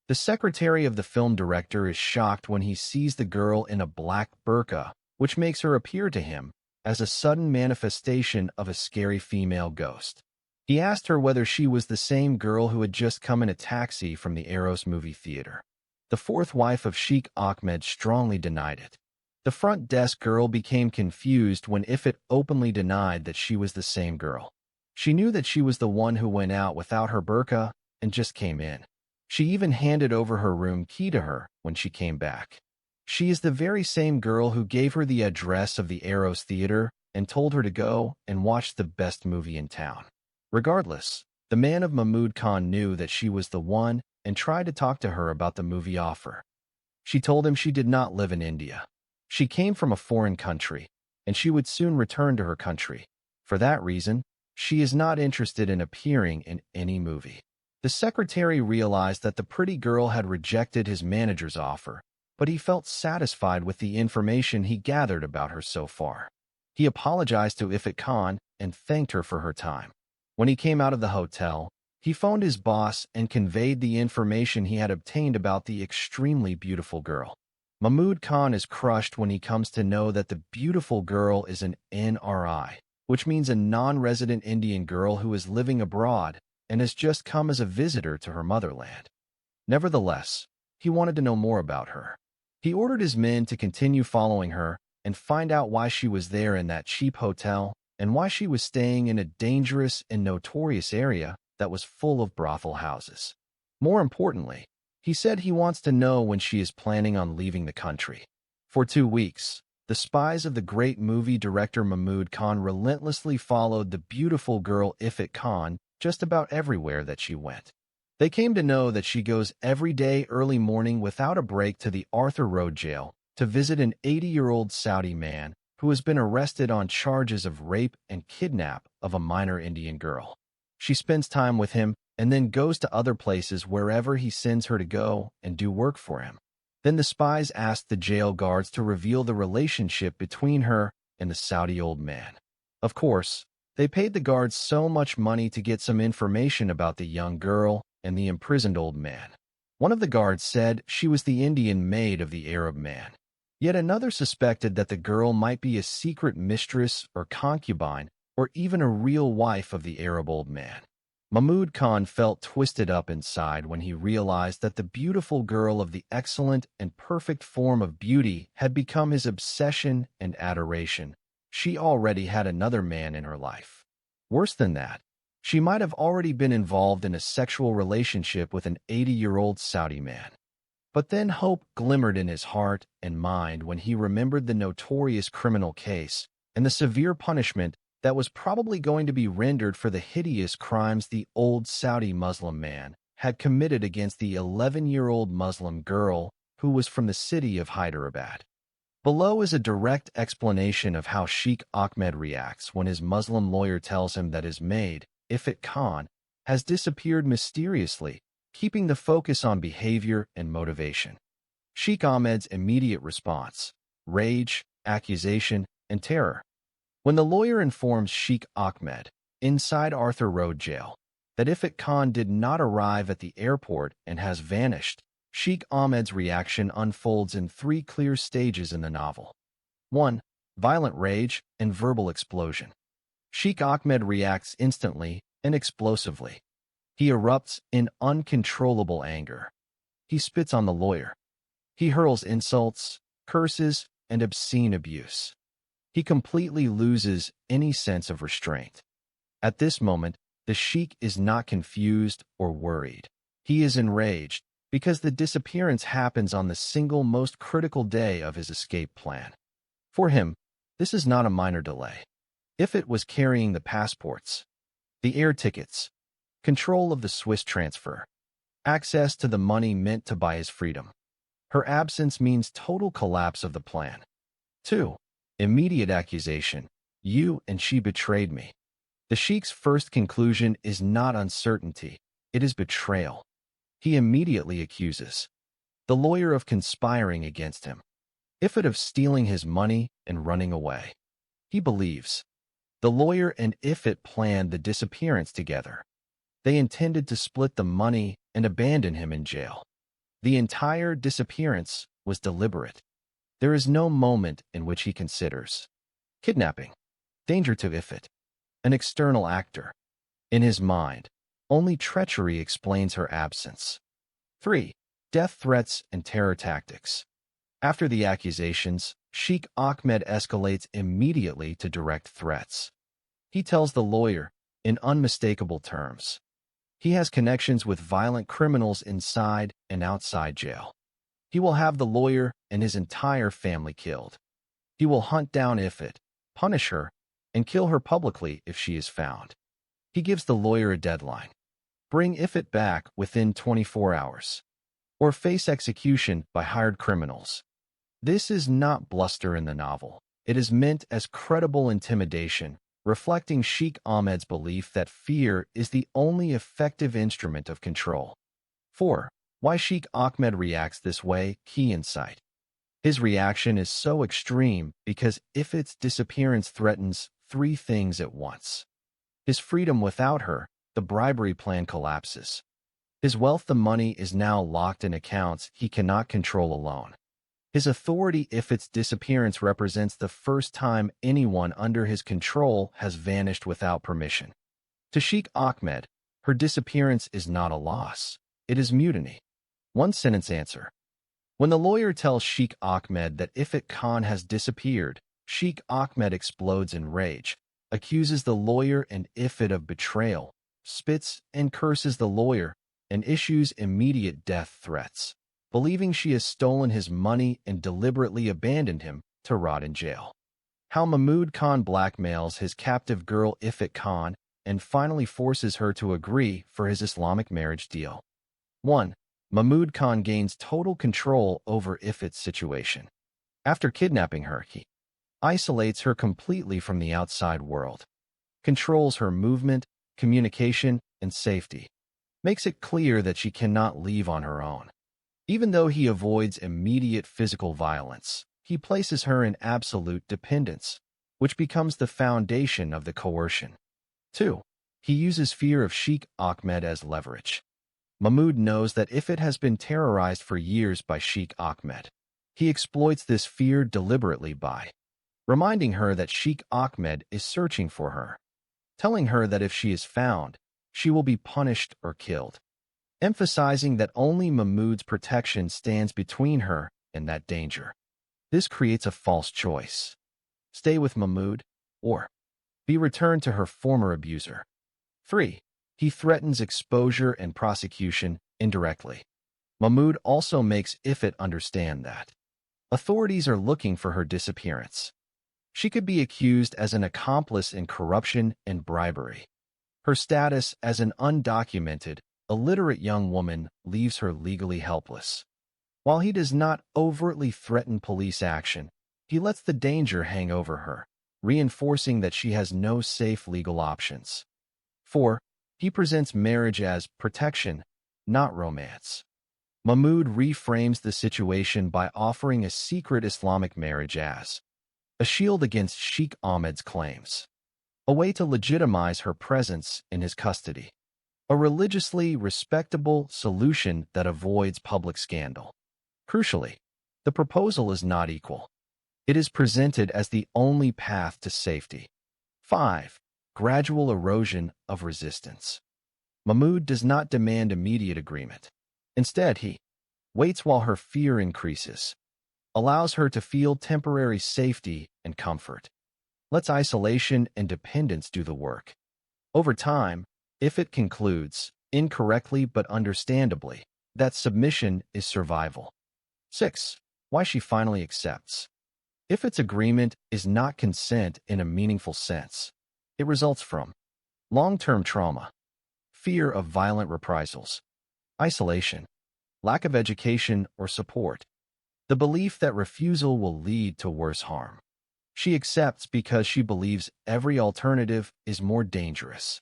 The secretary of the film director is shocked when he sees the girl in a black burqa, which makes her appear to him as a sudden manifestation of a scary female ghost. He asked her whether she was the same girl who had just come in a taxi from the Eros movie theater. The fourth wife of Sheikh Ahmed strongly denied it. The front desk girl became confused when Ifrit openly denied that she was the same girl. She knew that she was the one who went out without her burqa and just came in. She even handed over her room key to her when she came back. She is the very same girl who gave her the address of the Eros Theater and told her to go and watch the best movie in town. Regardless, the man of Mahmood Khan knew that she was the one and tried to talk to her about the movie offer. She told him she did not live in India. She came from a foreign country, and she would soon return to her country. For that reason, she is not interested in appearing in any movie. The secretary realized that the pretty girl had rejected his manager's offer, but he felt satisfied with the information he gathered about her so far. He apologized to Ifrit Khan and thanked her for her time. When he came out of the hotel, he phoned his boss and conveyed the information he had obtained about the extremely beautiful girl. Mahmud Khan is crushed when he comes to know that the beautiful girl is an NRI, which means a non-resident Indian girl who is living abroad and has just come as a visitor to her motherland. Nevertheless, he wanted to know more about her. He ordered his men to continue following her and find out why she was there in that cheap hotel and why she was staying in a dangerous and notorious area that was full of brothel houses. More importantly, he said he wants to know when she is planning on leaving the country. For 2 weeks, the spies of the great movie director Mahmud Khan relentlessly followed the beautiful girl Ifrit Khan just about everywhere that she went. They came to know that she goes every day early morning without a break to the Arthur Road jail to visit an 80-year-old Saudi man who has been arrested on charges of rape and kidnap of a minor Indian girl. She spends time with him and then goes to other places wherever he sends her to go and do work for him. Then the spies asked the jail guards to reveal the relationship between her and the Saudi old man. Of course, they paid the guards so much money to get some information about the young girl and the imprisoned old man. One of the guards said she was the Indian maid of the Arab man. Yet another suspected that the girl might be a secret mistress or concubine or even a real wife of the Arab old man. Mahmud Khan felt twisted up inside when he realized that the beautiful girl of the excellent and perfect form of beauty had become his obsession and adoration. She already had another man in her life. Worse than that, she might have already been involved in a sexual relationship with an 80-year-old Saudi man. But then hope glimmered in his heart and mind when he remembered the notorious criminal case and the severe punishment that was probably going to be rendered for the hideous crimes the old Saudi Muslim man had committed against the 11-year-old Muslim girl who was from the city of Hyderabad. Below is a direct explanation of how Sheikh Ahmed reacts when his Muslim lawyer tells him that his maid, Ifrit Khan, has disappeared mysteriously, keeping the focus on behavior and motivation. Sheikh Ahmed's immediate response: rage, accusation, and terror. When the lawyer informs Sheikh Ahmed, inside Arthur Road jail, that Ifrit Khan did not arrive at the airport and has vanished, Sheikh Ahmed's reaction unfolds in 3 clear stages in the novel. 1. Violent rage and verbal explosion. Sheikh Ahmed reacts instantly and explosively. He erupts in uncontrollable anger. He spits on the lawyer. He hurls insults, curses, and obscene abuse. He completely loses any sense of restraint. At this moment, the sheikh is not confused or worried. He is enraged because the disappearance happens on the single most critical day of his escape plan. For him, this is not a minor delay. Ifrit was carrying the passports, the air tickets, control of the Swiss transfer, access to the money meant to buy his freedom. Her absence means total collapse of the plan. 2. Immediate accusation. You and she betrayed me. The sheikh's first conclusion is not uncertainty, it is betrayal. He immediately accuses the lawyer of conspiring against him, Ifrit of stealing his money and running away. He believes the lawyer and Ifrit planned the disappearance together. They intended to split the money and abandon him in jail. The entire disappearance was deliberate. There is no moment in which he considers kidnapping, danger to Ifrit, an external actor. In his mind, only treachery explains her absence. 3. Death threats and terror tactics. After the accusations, Sheikh Ahmed escalates immediately to direct threats. He tells the lawyer, in unmistakable terms, he has connections with violent criminals inside and outside jail. He will have the lawyer and his entire family killed. He will hunt down Ifrit, punish her, and kill her publicly if she is found. He gives the lawyer a deadline. Bring Ifrit back within 24 hours, or face execution by hired criminals. This is not bluster in the novel. It is meant as credible intimidation, reflecting Sheikh Ahmed's belief that fear is the only effective instrument of control. 4. Why Sheikh Ahmed reacts this way, key insight. His reaction is so extreme because Ifit's disappearance threatens three things at once. His freedom without her, the bribery plan collapses. His wealth, the money, is now locked in accounts he cannot control alone. His authority, Ifit's disappearance, represents the first time anyone under his control has vanished without permission. To Sheikh Ahmed, her disappearance is not a loss. It is mutiny. One-sentence answer. When the lawyer tells Sheikh Ahmed that Ifit Khan has disappeared, Sheikh Ahmed explodes in rage, accuses the lawyer and Ifit of betrayal, spits and curses the lawyer, and issues immediate death threats, believing she has stolen his money and deliberately abandoned him to rot in jail. How Mahmud Khan blackmails his captive girl Ifit Khan and finally forces her to agree for his Islamic marriage deal. 1. Mahmud Khan gains total control over Ifit's situation. After kidnapping her, he isolates her completely from the outside world, controls her movement, communication, and safety, makes it clear that she cannot leave on her own. Even though he avoids immediate physical violence, he places her in absolute dependence, which becomes the foundation of the coercion. 2. He uses fear of Sheikh Ahmed as leverage. Mahmud knows that Ifit has been terrorized for years by Sheikh Ahmed. He exploits this fear deliberately by reminding her that Sheikh Ahmed is searching for her, telling her that if she is found, she will be punished or killed, emphasizing that only Mahmud's protection stands between her and that danger. This creates a false choice. Stay with Mahmud, or be returned to her former abuser. 3. He threatens exposure and prosecution indirectly. Mahmud also makes Ifit understand that authorities are looking for her disappearance. She could be accused as an accomplice in corruption and bribery. Her status as an undocumented, illiterate young woman leaves her legally helpless. While he does not overtly threaten police action, he lets the danger hang over her, reinforcing that she has no safe legal options. 4. He presents marriage as protection, not romance. Mahmud reframes the situation by offering a secret Islamic marriage as a shield against Sheikh Ahmed's claims, a way to legitimize her presence in his custody, a religiously respectable solution that avoids public scandal. Crucially, the proposal is not equal. It is presented as the only path to safety. 5. Gradual erosion of resistance. Mahmud does not demand immediate agreement. Instead, he waits while her fear increases, allows her to feel temporary safety and comfort, lets isolation and dependence do the work. Over time, Ifit concludes, incorrectly but understandably, that submission is survival. 6. Why she finally accepts. Ifit's agreement is not consent in a meaningful sense. It results from long-term trauma, fear of violent reprisals, isolation, lack of education or support, the belief that refusal will lead to worse harm. She accepts because she believes every alternative is more dangerous.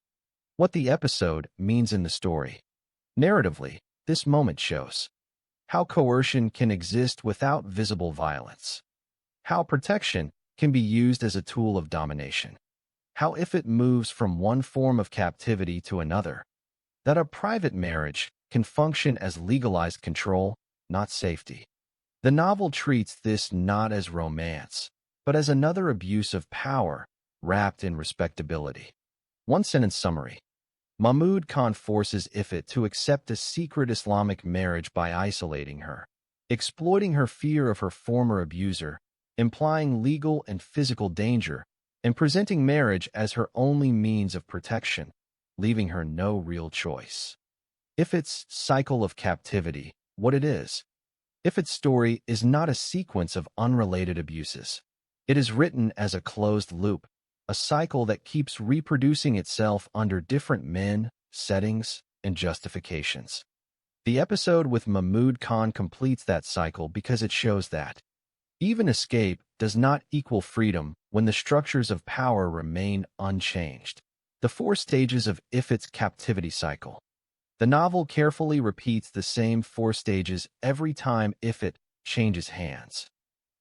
What the episode means in the story. Narratively, this moment shows how coercion can exist without visible violence, how protection can be used as a tool of domination, how if it moves from one form of captivity to another, that a private marriage can function as legalized control, not safety. The novel treats this not as romance, but as another abuse of power wrapped in respectability. One-sentence summary. Mahmud Khan forces Ifit to accept a secret Islamic marriage by isolating her, exploiting her fear of her former abuser, implying legal and physical danger, and presenting marriage as her only means of protection, leaving her no real choice. Ifit's cycle of captivity, what it is. Ifit's story is not a sequence of unrelated abuses. It is written as a closed loop, a cycle that keeps reproducing itself under different men, settings, and justifications. The episode with Mahmud Khan completes that cycle because it shows that Even escape does not equal freedom when the structures of power remain unchanged. The 4 stages of Ifit's captivity cycle. The novel carefully repeats the same 4 stages every time Ifit changes hands.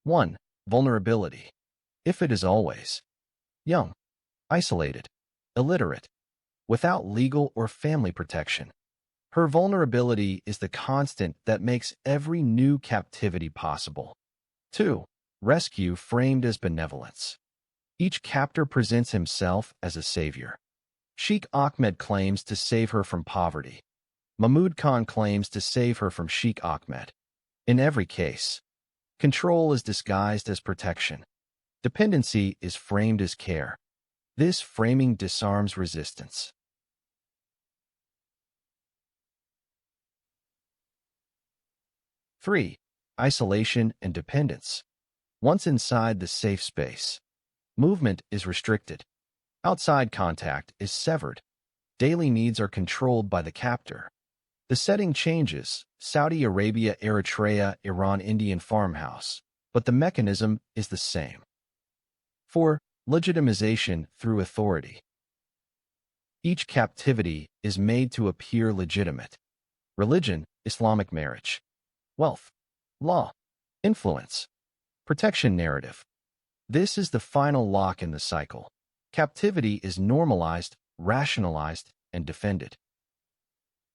1. Vulnerability. Ifit is always young, isolated, illiterate, without legal or family protection. Her vulnerability is the constant that makes every new captivity possible. 2. Rescue framed as benevolence. Each captor presents himself as a savior. Sheikh Ahmed claims to save her from poverty. Mahmud Khan claims to save her from Sheikh Ahmed. In every case, control is disguised as protection. Dependency is framed as care. This framing disarms resistance. 3. Isolation and dependence. Once inside the safe space, movement is restricted. Outside contact is severed. Daily needs are controlled by the captor. The setting changes, Saudi Arabia, Eritrea, Iran, Indian farmhouse, but the mechanism is the same. 4. Legitimization through authority. Each captivity is made to appear legitimate. Religion, Islamic marriage. Wealth, law, influence, protection narrative. This is the final lock in the cycle. Captivity is normalized, rationalized, and defended.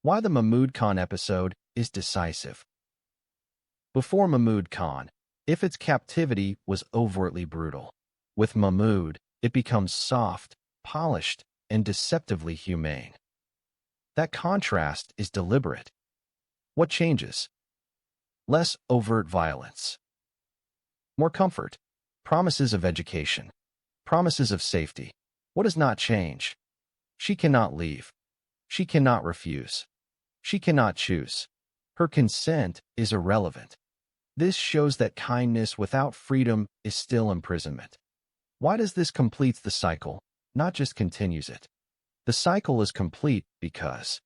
Why the Mahmud Khan episode is decisive. Before Mahmud Khan, Ifit's captivity was overtly brutal. With Mahmud, it becomes soft, polished, and deceptively humane. That contrast is deliberate. What changes? Less overt violence. More comfort. Promises of education. Promises of safety. What does not change? She cannot leave. She cannot refuse. She cannot choose. Her consent is irrelevant. This shows that kindness without freedom is still imprisonment. Why does this complete the cycle, not just continues it? The cycle is complete because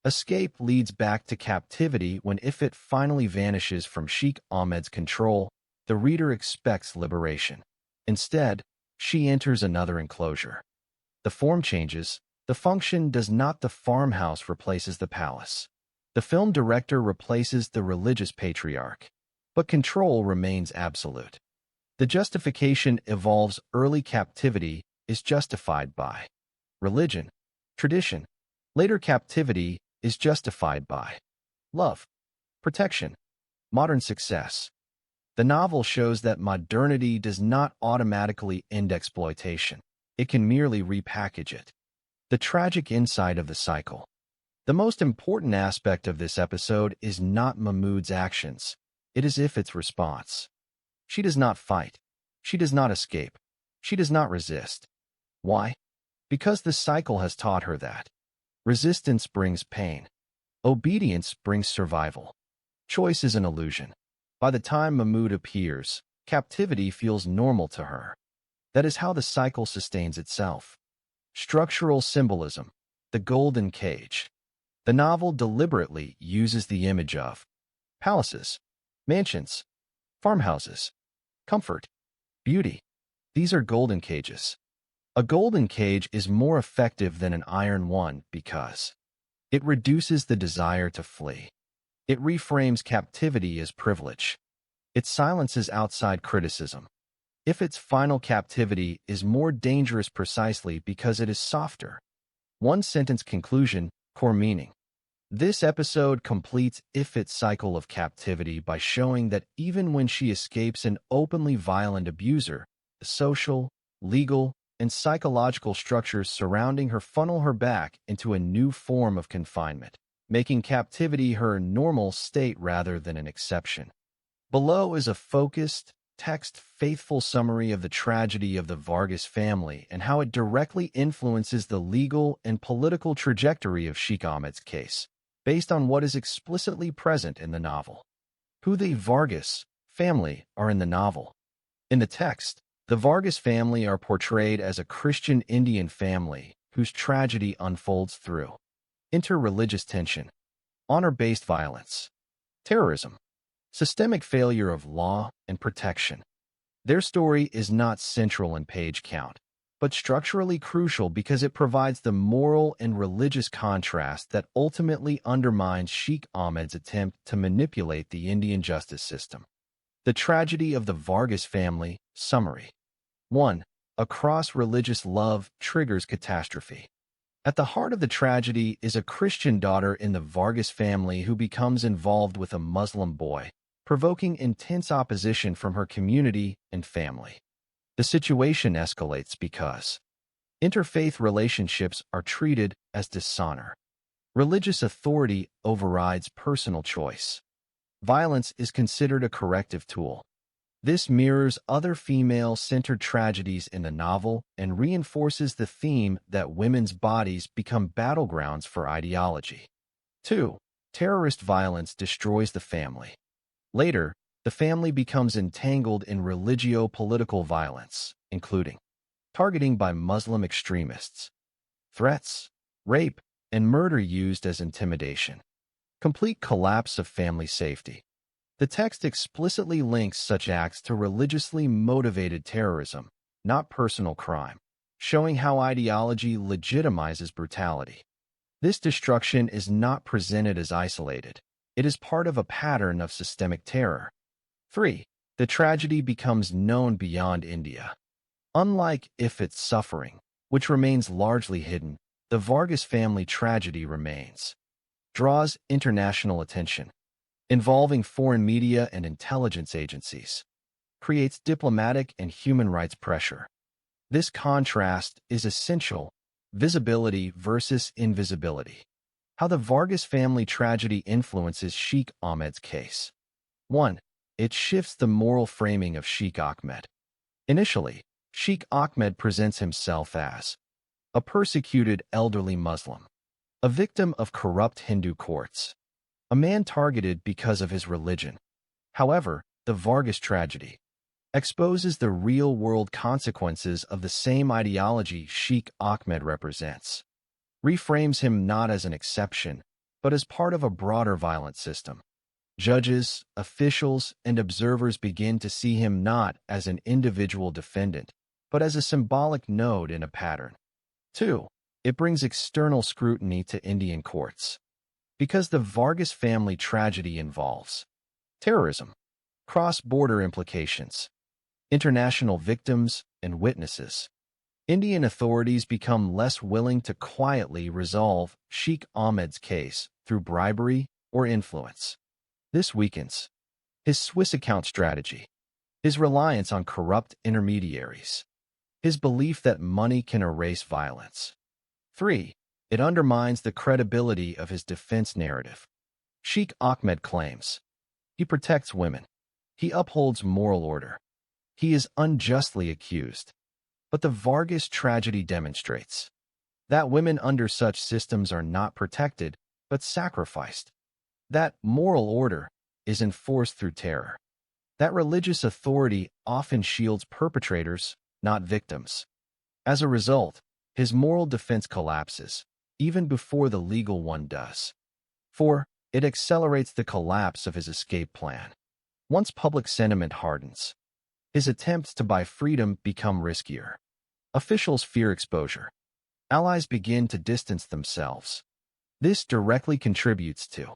escape leads back to captivity. When Ifit finally vanishes from Sheikh Ahmed's control, the reader expects liberation. Instead, she enters another enclosure. The form changes. The function does not. The farmhouse replaces the palace. The film director replaces the religious patriarch. But control remains absolute. The justification evolves. Early captivity is justified by religion, tradition. Later captivity is justified by love, protection, modern success. The novel shows that modernity does not automatically end exploitation. It can merely repackage it. The tragic insight of the cycle. The most important aspect of this episode is not Mahmud's actions. It is Ifit's response. She does not fight. She does not escape. She does not resist. Why? Because the cycle has taught her that resistance brings pain. Obedience brings survival. Choice is an illusion. By the time Mahmud appears, captivity feels normal to her. That is how the cycle sustains itself. Structural symbolism. The golden cage. The novel deliberately uses the image of palaces, mansions, farmhouses, comfort, beauty. These are golden cages. A golden cage is more effective than an iron one because it reduces the desire to flee. It reframes captivity as privilege. It silences outside criticism. Ifit's final captivity is more dangerous precisely because it is softer. One-sentence conclusion, core meaning. This episode completes Ifit's cycle of captivity by showing that even when she escapes an openly violent abuser, the social, legal, and psychological structures surrounding her funnel her back into a new form of confinement, making captivity her normal state rather than an exception. Below is a focused, text-faithful summary of the tragedy of the Vargas family and how it directly influences the legal and political trajectory of Sheikh Ahmed's case, based on what is explicitly present in the novel. Who the Vargas family are in the novel. In the text, the Vargas family are portrayed as a Christian Indian family whose tragedy unfolds through interreligious tension, honor-based violence, terrorism, Systemic failure of law and protection. Their story is not central in page count, but structurally crucial because it provides the moral and religious contrast that ultimately undermines Sheikh Ahmed's attempt to manipulate the Indian justice system. The tragedy of the Vargas family. Summary. 1. A cross-religious love triggers catastrophe. At the heart of the tragedy is a Christian daughter in the Vargas family who becomes involved with a Muslim boy, provoking intense opposition from her community and family. The situation escalates because interfaith relationships are treated as dishonor. Religious authority overrides personal choice. Violence is considered a corrective tool. This mirrors other female-centered tragedies in the novel and reinforces the theme that women's bodies become battlegrounds for ideology. 2. Terrorist violence destroys the family. Later, the family becomes entangled in religio-political violence, including targeting by Muslim extremists, threats, rape, and murder used as intimidation. Complete collapse of family safety. The text explicitly links such acts to religiously motivated terrorism, not personal crime, showing how ideology legitimizes brutality. This destruction is not presented as isolated. It is part of a pattern of systemic terror. 3. The tragedy becomes known beyond India. Unlike Ifit's suffering, which remains largely hidden, the Vargas family tragedy remains. Draws international attention. Involving foreign media and intelligence agencies. Creates diplomatic and human rights pressure. This contrast is essential. Visibility versus invisibility. How the Vargas family tragedy influences Sheikh Ahmed's case. 1. It shifts the moral framing of Sheikh Ahmed. Initially, Sheikh Ahmed presents himself as a persecuted elderly Muslim, a victim of corrupt Hindu courts, a man targeted because of his religion. However, the Vargas tragedy exposes the real-world consequences of the same ideology Sheikh Ahmed represents, reframes him not as an exception, but as part of a broader violent system. Judges, officials, and observers begin to see him not as an individual defendant, but as a symbolic node in a pattern. 2. It brings external scrutiny to Indian courts. Because the Vargas family tragedy involves terrorism, cross-border implications, international victims, and witnesses, Indian authorities become less willing to quietly resolve Sheikh Ahmed's case through bribery or influence. This weakens his Swiss account strategy, his reliance on corrupt intermediaries, his belief that money can erase violence. 3. It undermines the credibility of his defense narrative. Sheikh Ahmed claims he protects women. He upholds moral order. He is unjustly accused. But the Vargas tragedy demonstrates that women under such systems are not protected, but sacrificed. That moral order is enforced through terror. That religious authority often shields perpetrators, not victims. As a result, his moral defense collapses, even before the legal one does. 4. It accelerates the collapse of his escape plan. Once public sentiment hardens, his attempts to buy freedom become riskier. Officials fear exposure. Allies begin to distance themselves. This directly contributes to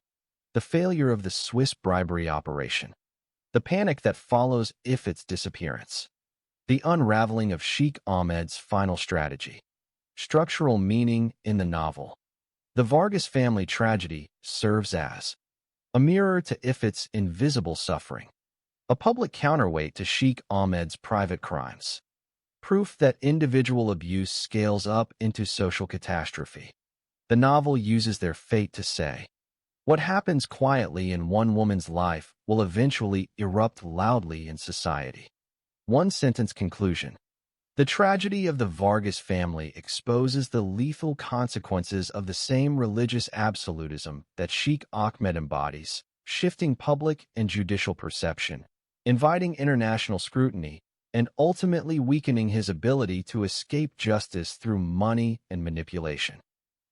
the failure of the Swiss bribery operation, the panic that follows Ifit's disappearance, the unraveling of Sheikh Ahmed's final strategy. Structural meaning in the novel. The Vargas family tragedy serves as a mirror to Ifit's invisible suffering, a public counterweight to Sheikh Ahmed's private crimes, proof that individual abuse scales up into social catastrophe. The novel uses their fate to say, what happens quietly in one woman's life will eventually erupt loudly in society. One-sentence conclusion. The tragedy of the Vargas family exposes the lethal consequences of the same religious absolutism that Sheikh Ahmed embodies, shifting public and judicial perception, inviting international scrutiny, and ultimately weakening his ability to escape justice through money and manipulation.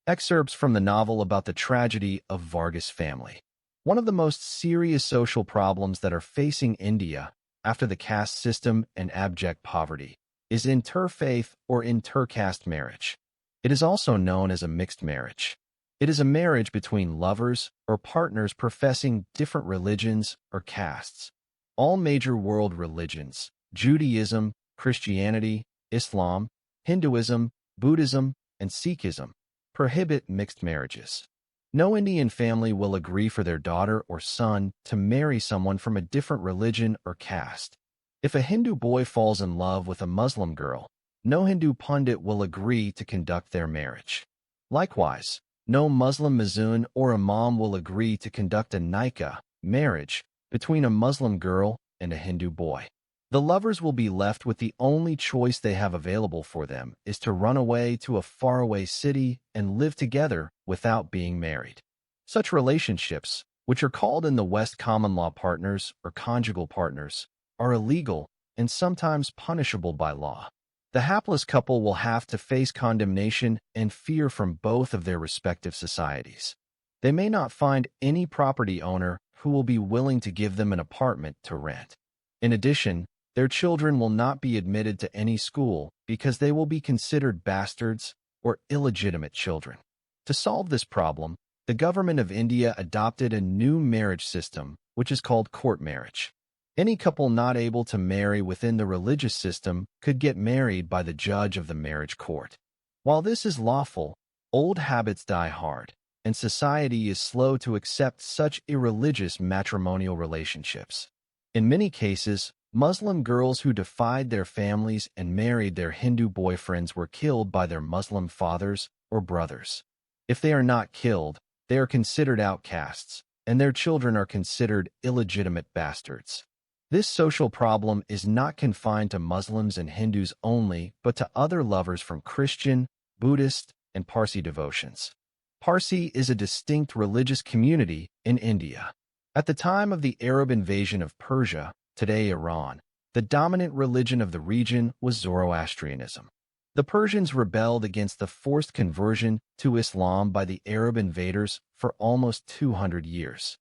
Excerpts from the novel about the tragedy of Vargas family. One of the most serious social problems that are facing India after the caste system and abject poverty is interfaith or intercaste marriage. It is also known as a mixed marriage. It is a marriage between lovers or partners professing different religions or castes. All major world religions, Judaism, Christianity, Islam, Hinduism, Buddhism, and Sikhism, prohibit mixed marriages. No Indian family will agree for their daughter or son to marry someone from a different religion or caste. If a Hindu boy falls in love with a Muslim girl, no Hindu pundit will agree to conduct their marriage. Likewise, no Muslim mazun or imam will agree to conduct a nikah, marriage, between a Muslim girl and a Hindu boy. The lovers will be left with the only choice they have available for them is to run away to a faraway city and live together without being married. Such relationships, which are called in the West common law partners or conjugal partners, are illegal and sometimes punishable by law. The hapless couple will have to face condemnation and fear from both of their respective societies. They may not find any property owner who will be willing to give them an apartment to rent. In addition, their children will not be admitted to any school because they will be considered bastards or illegitimate children. To solve this problem, the government of India adopted a new marriage system, which is called court marriage. Any couple not able to marry within the religious system could get married by the judge of the marriage court. While this is lawful, old habits die hard, and society is slow to accept such irreligious matrimonial relationships. In many cases, Muslim girls who defied their families and married their Hindu boyfriends were killed by their Muslim fathers or brothers. If they are not killed, they are considered outcasts, and their children are considered illegitimate bastards. This social problem is not confined to Muslims and Hindus only, but to other lovers from Christian, Buddhist, and Parsi devotions. Parsi is a distinct religious community in India. At the time of the Arab invasion of Persia, today Iran, the dominant religion of the region was Zoroastrianism. The Persians rebelled against the forced conversion to Islam by the Arab invaders for almost 200 years.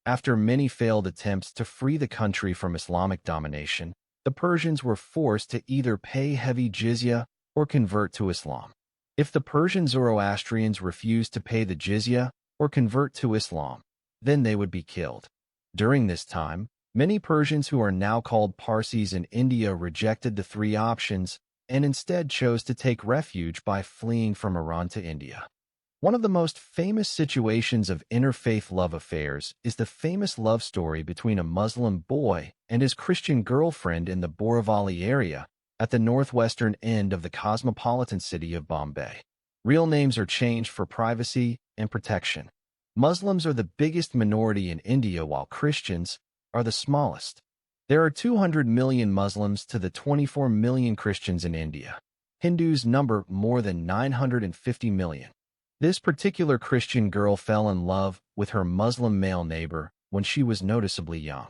After many failed attempts to free the country from Islamic domination, the Persians were forced to either pay heavy jizya or convert to Islam. If the Persian Zoroastrians refused to pay the jizya or convert to Islam, then they would be killed. During this time, many Persians who are now called Parsis in India rejected the three options and instead chose to take refuge by fleeing from Iran to India. One of the most famous situations of interfaith love affairs is the famous love story between a Muslim boy and his Christian girlfriend in the Borivali area at the northwestern end of the cosmopolitan city of Bombay. Real names are changed for privacy and protection. Muslims are the biggest minority in India while Christians are the smallest. There are 200 million Muslims to the 24 million Christians in India. Hindus number more than 950 million. This particular Christian girl fell in love with her Muslim male neighbor when she was noticeably young.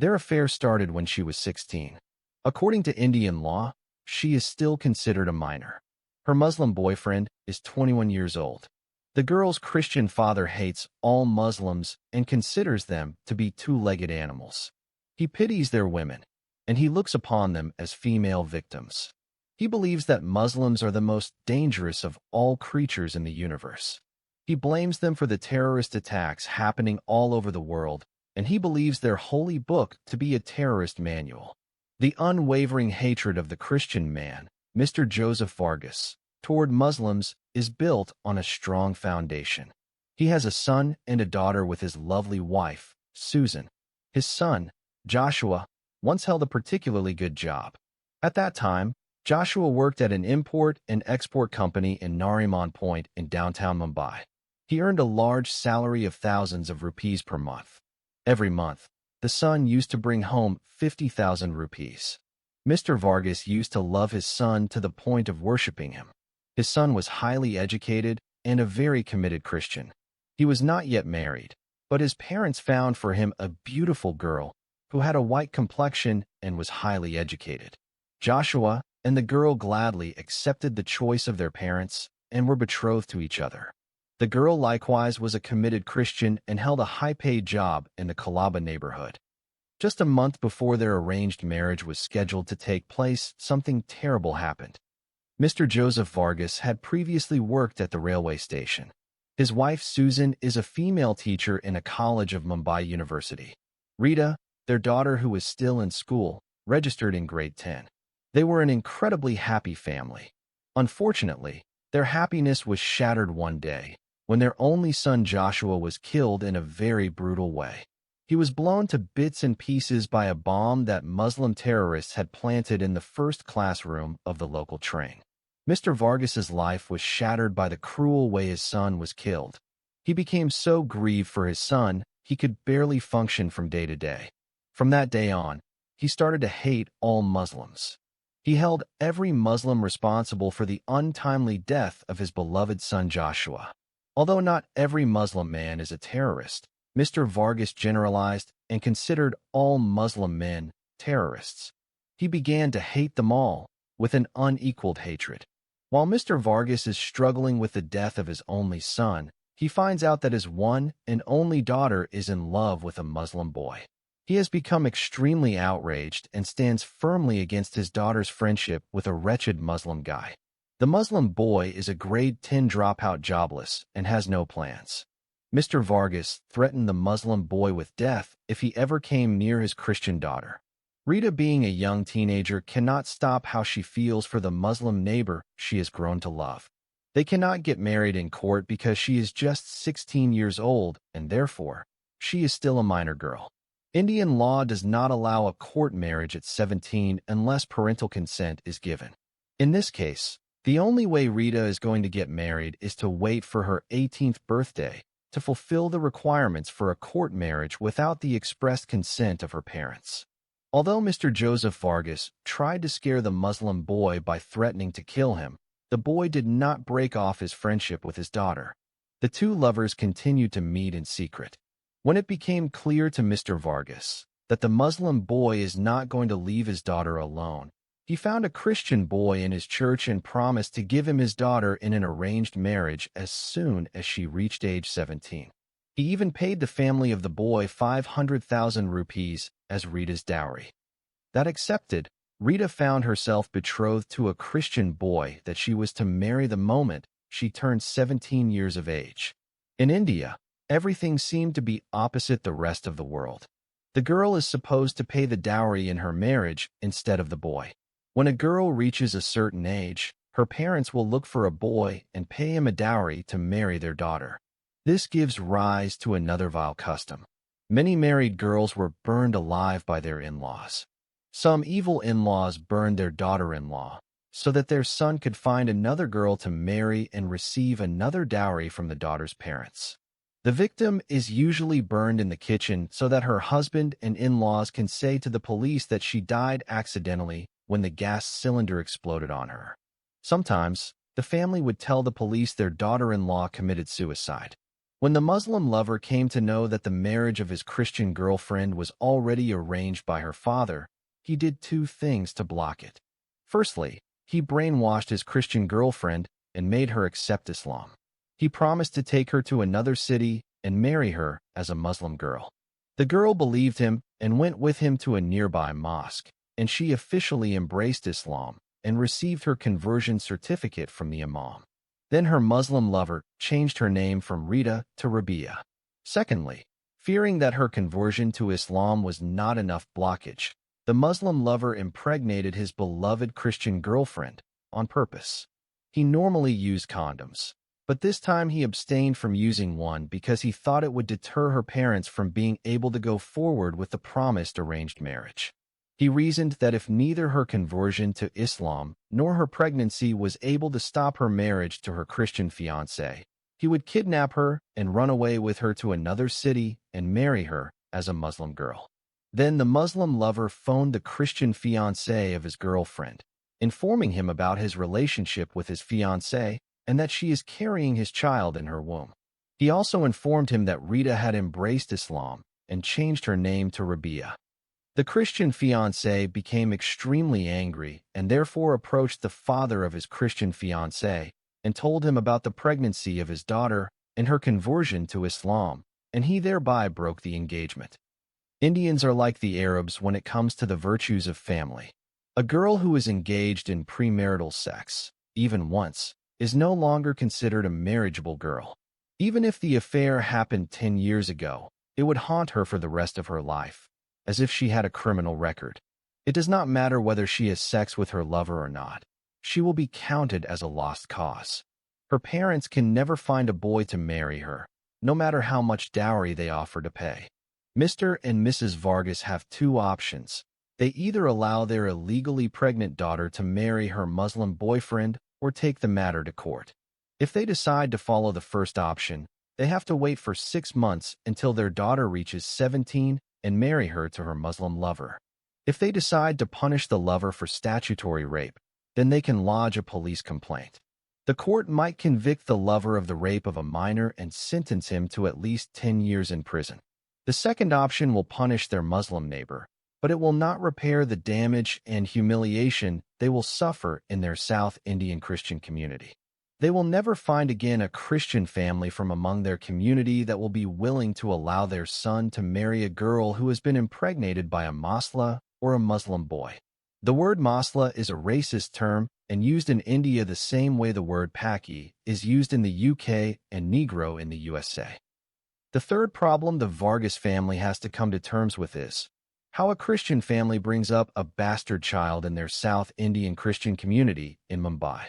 Their affair started when she was 16. According to Indian law, she is still considered a minor. Her Muslim boyfriend is 21 years old. The girl's Christian father hates all Muslims and considers them to be two-legged animals. He pities their women, and he looks upon them as female victims. He believes that Muslims are the most dangerous of all creatures in the universe. He blames them for the terrorist attacks happening all over the world, and he believes their holy book to be a terrorist manual. The unwavering hatred of the Christian man, Mr. Joseph Vargas, toward Muslims is built on a strong foundation. He has a son and a daughter with his lovely wife, Susan. His son, Joshua, once held a particularly good job. At that time, Joshua worked at an import and export company in Nariman Point in downtown Mumbai. He earned a large salary of thousands of rupees per month. Every month, the son used to bring home 50,000 rupees. Mr. Vargas used to love his son to the point of worshipping him. His son was highly educated and a very committed Christian. He was not yet married, but his parents found for him a beautiful girl who had a white complexion and was highly educated. Joshua and the girl gladly accepted the choice of their parents and were betrothed to each other. The girl likewise was a committed Christian and held a high-paid job in the Calaba neighborhood. Just a month before their arranged marriage was scheduled to take place, something terrible happened. Mr. Joseph Vargas had previously worked at the railway station. His wife, Susan, is a female teacher in a college of Mumbai University. Rita, their daughter who was still in school, registered in grade 10. They were an incredibly happy family. Unfortunately, their happiness was shattered one day when their only son Joshua was killed in a very brutal way. He was blown to bits and pieces by a bomb that Muslim terrorists had planted in the first classroom of the local train. Mr. Vargas's life was shattered by the cruel way his son was killed. He became so grieved for his son, he could barely function from day to day. From that day on, he started to hate all Muslims. He held every Muslim responsible for the untimely death of his beloved son Joshua. Although not every Muslim man is a terrorist, Mr. Vargas generalized and considered all Muslim men terrorists. He began to hate them all with an unequaled hatred. While Mr. Vargas is struggling with the death of his only son, he finds out that his one and only daughter is in love with a Muslim boy. He has become extremely outraged and stands firmly against his daughter's friendship with a wretched Muslim guy. The Muslim boy is a grade 10 dropout, jobless, and has no plans. Mr. Vargas threatened the Muslim boy with death if he ever came near his Christian daughter. Rita, being a young teenager, cannot stop how she feels for the Muslim neighbor she has grown to love. They cannot get married in court because she is just 16 years old, and therefore, she is still a minor girl. Indian law does not allow a court marriage at 17 unless parental consent is given. In this case, the only way Rita is going to get married is to wait for her 18th birthday to fulfill the requirements for a court marriage without the expressed consent of her parents. Although Mr. Joseph Vargas tried to scare the Muslim boy by threatening to kill him, the boy did not break off his friendship with his daughter. The two lovers continued to meet in secret. When it became clear to Mr. Vargas that the Muslim boy is not going to leave his daughter alone, he found a Christian boy in his church and promised to give him his daughter in an arranged marriage as soon as she reached age 17. He even paid the family of the boy 500,000 rupees as Rita's dowry. That accepted, Rita found herself betrothed to a Christian boy that she was to marry the moment she turned 17 years of age. In India, everything seemed to be opposite the rest of the world. The girl is supposed to pay the dowry in her marriage instead of the boy. When a girl reaches a certain age, her parents will look for a boy and pay him a dowry to marry their daughter. This gives rise to another vile custom. Many married girls were burned alive by their in-laws. Some evil in-laws burned their daughter-in-law so that their son could find another girl to marry and receive another dowry from the daughter's parents. The victim is usually burned in the kitchen so that her husband and in-laws can say to the police that she died accidentally when the gas cylinder exploded on her. Sometimes, the family would tell the police their daughter-in-law committed suicide. When the Muslim lover came to know that the marriage of his Christian girlfriend was already arranged by her father, he did two things to block it. Firstly, he brainwashed his Christian girlfriend and made her accept Islam. He promised to take her to another city and marry her as a Muslim girl. The girl believed him and went with him to a nearby mosque, and she officially embraced Islam and received her conversion certificate from the imam. Then her Muslim lover changed her name from Rita to Rabia. Secondly, fearing that her conversion to Islam was not enough blockage, the Muslim lover impregnated his beloved Christian girlfriend on purpose. He normally used condoms, but this time he abstained from using one because he thought it would deter her parents from being able to go forward with the promised arranged marriage. He reasoned that if neither her conversion to Islam nor her pregnancy was able to stop her marriage to her Christian fiancé, he would kidnap her and run away with her to another city and marry her as a Muslim girl. Then the Muslim lover phoned the Christian fiancé of his girlfriend, informing him about his relationship with his fiancé and that she is carrying his child in her womb. He also informed him that Rita had embraced Islam and changed her name to Rabia. The Christian fiancé became extremely angry and therefore approached the father of his Christian fiancé and told him about the pregnancy of his daughter and her conversion to Islam, and he thereby broke the engagement. Indians are like the Arabs when it comes to the virtues of family. A girl who is engaged in premarital sex, even once, is no longer considered a marriageable girl. Even if the affair happened 10 years ago, it would haunt her for the rest of her life, as if she had a criminal record. It does not matter whether she has sex with her lover or not. She will be counted as a lost cause. Her parents can never find a boy to marry her, no matter how much dowry they offer to pay. Mr. and Mrs. Vargas have two options. They either allow their illegally pregnant daughter to marry her Muslim boyfriend or take the matter to court. If they decide to follow the first option, they have to wait for 6 months until their daughter reaches 17 and marry her to her Muslim lover. If they decide to punish the lover for statutory rape, then they can lodge a police complaint. The court might convict the lover of the rape of a minor and sentence him to at least 10 years in prison. The second option will punish their Muslim neighbor, but it will not repair the damage and humiliation they will suffer in their South Indian Christian community. They will never find again a Christian family from among their community that will be willing to allow their son to marry a girl who has been impregnated by a Masla or a Muslim boy. The word Masla is a racist term and used in India the same way the word Paki is used in the UK and Negro in the USA. The third problem the Vargas family has to come to terms with is how a Christian family brings up a bastard child in their South Indian Christian community in Mumbai.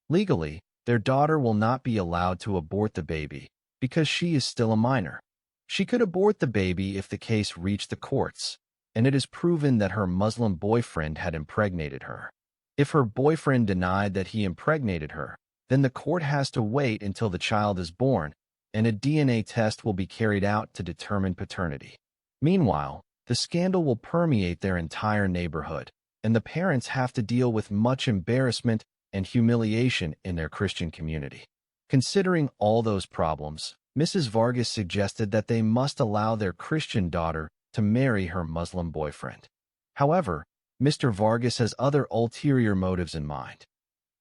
Legally, their daughter will not be allowed to abort the baby because she is still a minor. She could abort the baby if the case reached the courts, and it is proven that her Muslim boyfriend had impregnated her. If her boyfriend denied that he impregnated her, then the court has to wait until the child is born, and a DNA test will be carried out to determine paternity. Meanwhile, the scandal will permeate their entire neighborhood, and the parents have to deal with much embarrassment and humiliation in their Christian community. Considering all those problems, Mrs. Vargas suggested that they must allow their Christian daughter to marry her Muslim boyfriend. However, Mr. Vargas has other ulterior motives in mind.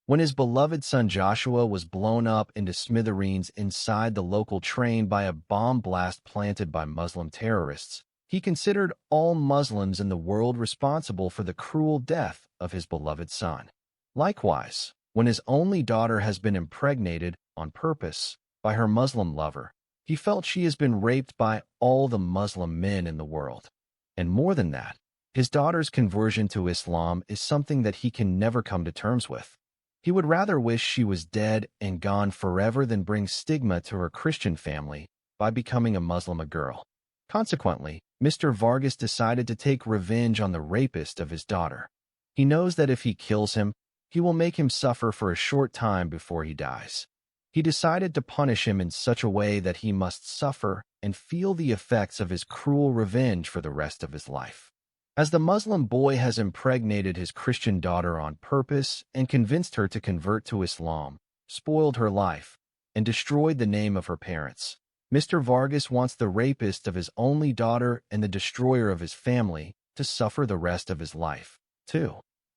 When his beloved son Joshua was blown up into smithereens inside the local train by a bomb blast planted by Muslim terrorists, he considered all Muslims in the world responsible for the cruel death of his beloved son. Likewise, when his only daughter has been impregnated on purpose by her Muslim lover, he felt she has been raped by all the Muslim men in the world. And more than that, his daughter's conversion to Islam is something that he can never come to terms with. He would rather wish she was dead and gone forever than bring stigma to her Christian family by becoming a Muslim girl. Consequently, Mr. Vargas decided to take revenge on the rapist of his daughter. He knows that if he kills him, he will make him suffer for a short time before he dies. He decided to punish him in such a way that he must suffer and feel the effects of his cruel revenge for the rest of his life. As the Muslim boy has impregnated his Christian daughter on purpose and convinced her to convert to Islam, spoiled her life, and destroyed the name of her parents, Mr. Vargas wants the rapist of his only daughter and the destroyer of his family to suffer the rest of his life, too.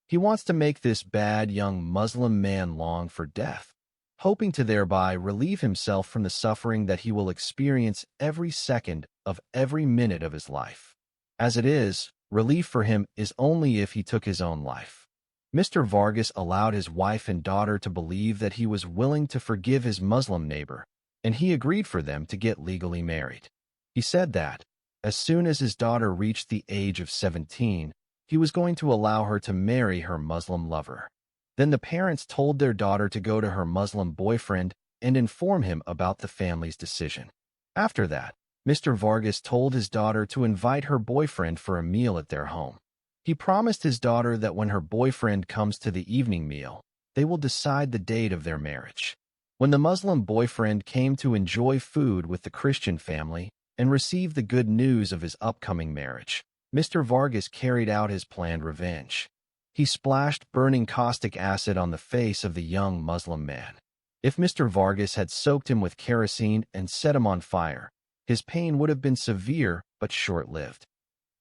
He wants to make this bad young Muslim man long for death, hoping to thereby relieve himself from the suffering that he will experience every second of every minute of his life. As it is, relief for him is only if he took his own life. Mr. Vargas allowed his wife and daughter to believe that he was willing to forgive his Muslim neighbor, and he agreed for them to get legally married. He said that, as soon as his daughter reached the age of 17, he was going to allow her to marry her Muslim lover. Then the parents told their daughter to go to her Muslim boyfriend and inform him about the family's decision. After that, Mr. Vargas told his daughter to invite her boyfriend for a meal at their home. He promised his daughter that when her boyfriend comes to the evening meal, they will decide the date of their marriage. When the Muslim boyfriend came to enjoy food with the Christian family and receive the good news of his upcoming marriage, Mr. Vargas carried out his planned revenge. He splashed burning caustic acid on the face of the young Muslim man. If Mr. Vargas had soaked him with kerosene and set him on fire, his pain would have been severe but short-lived.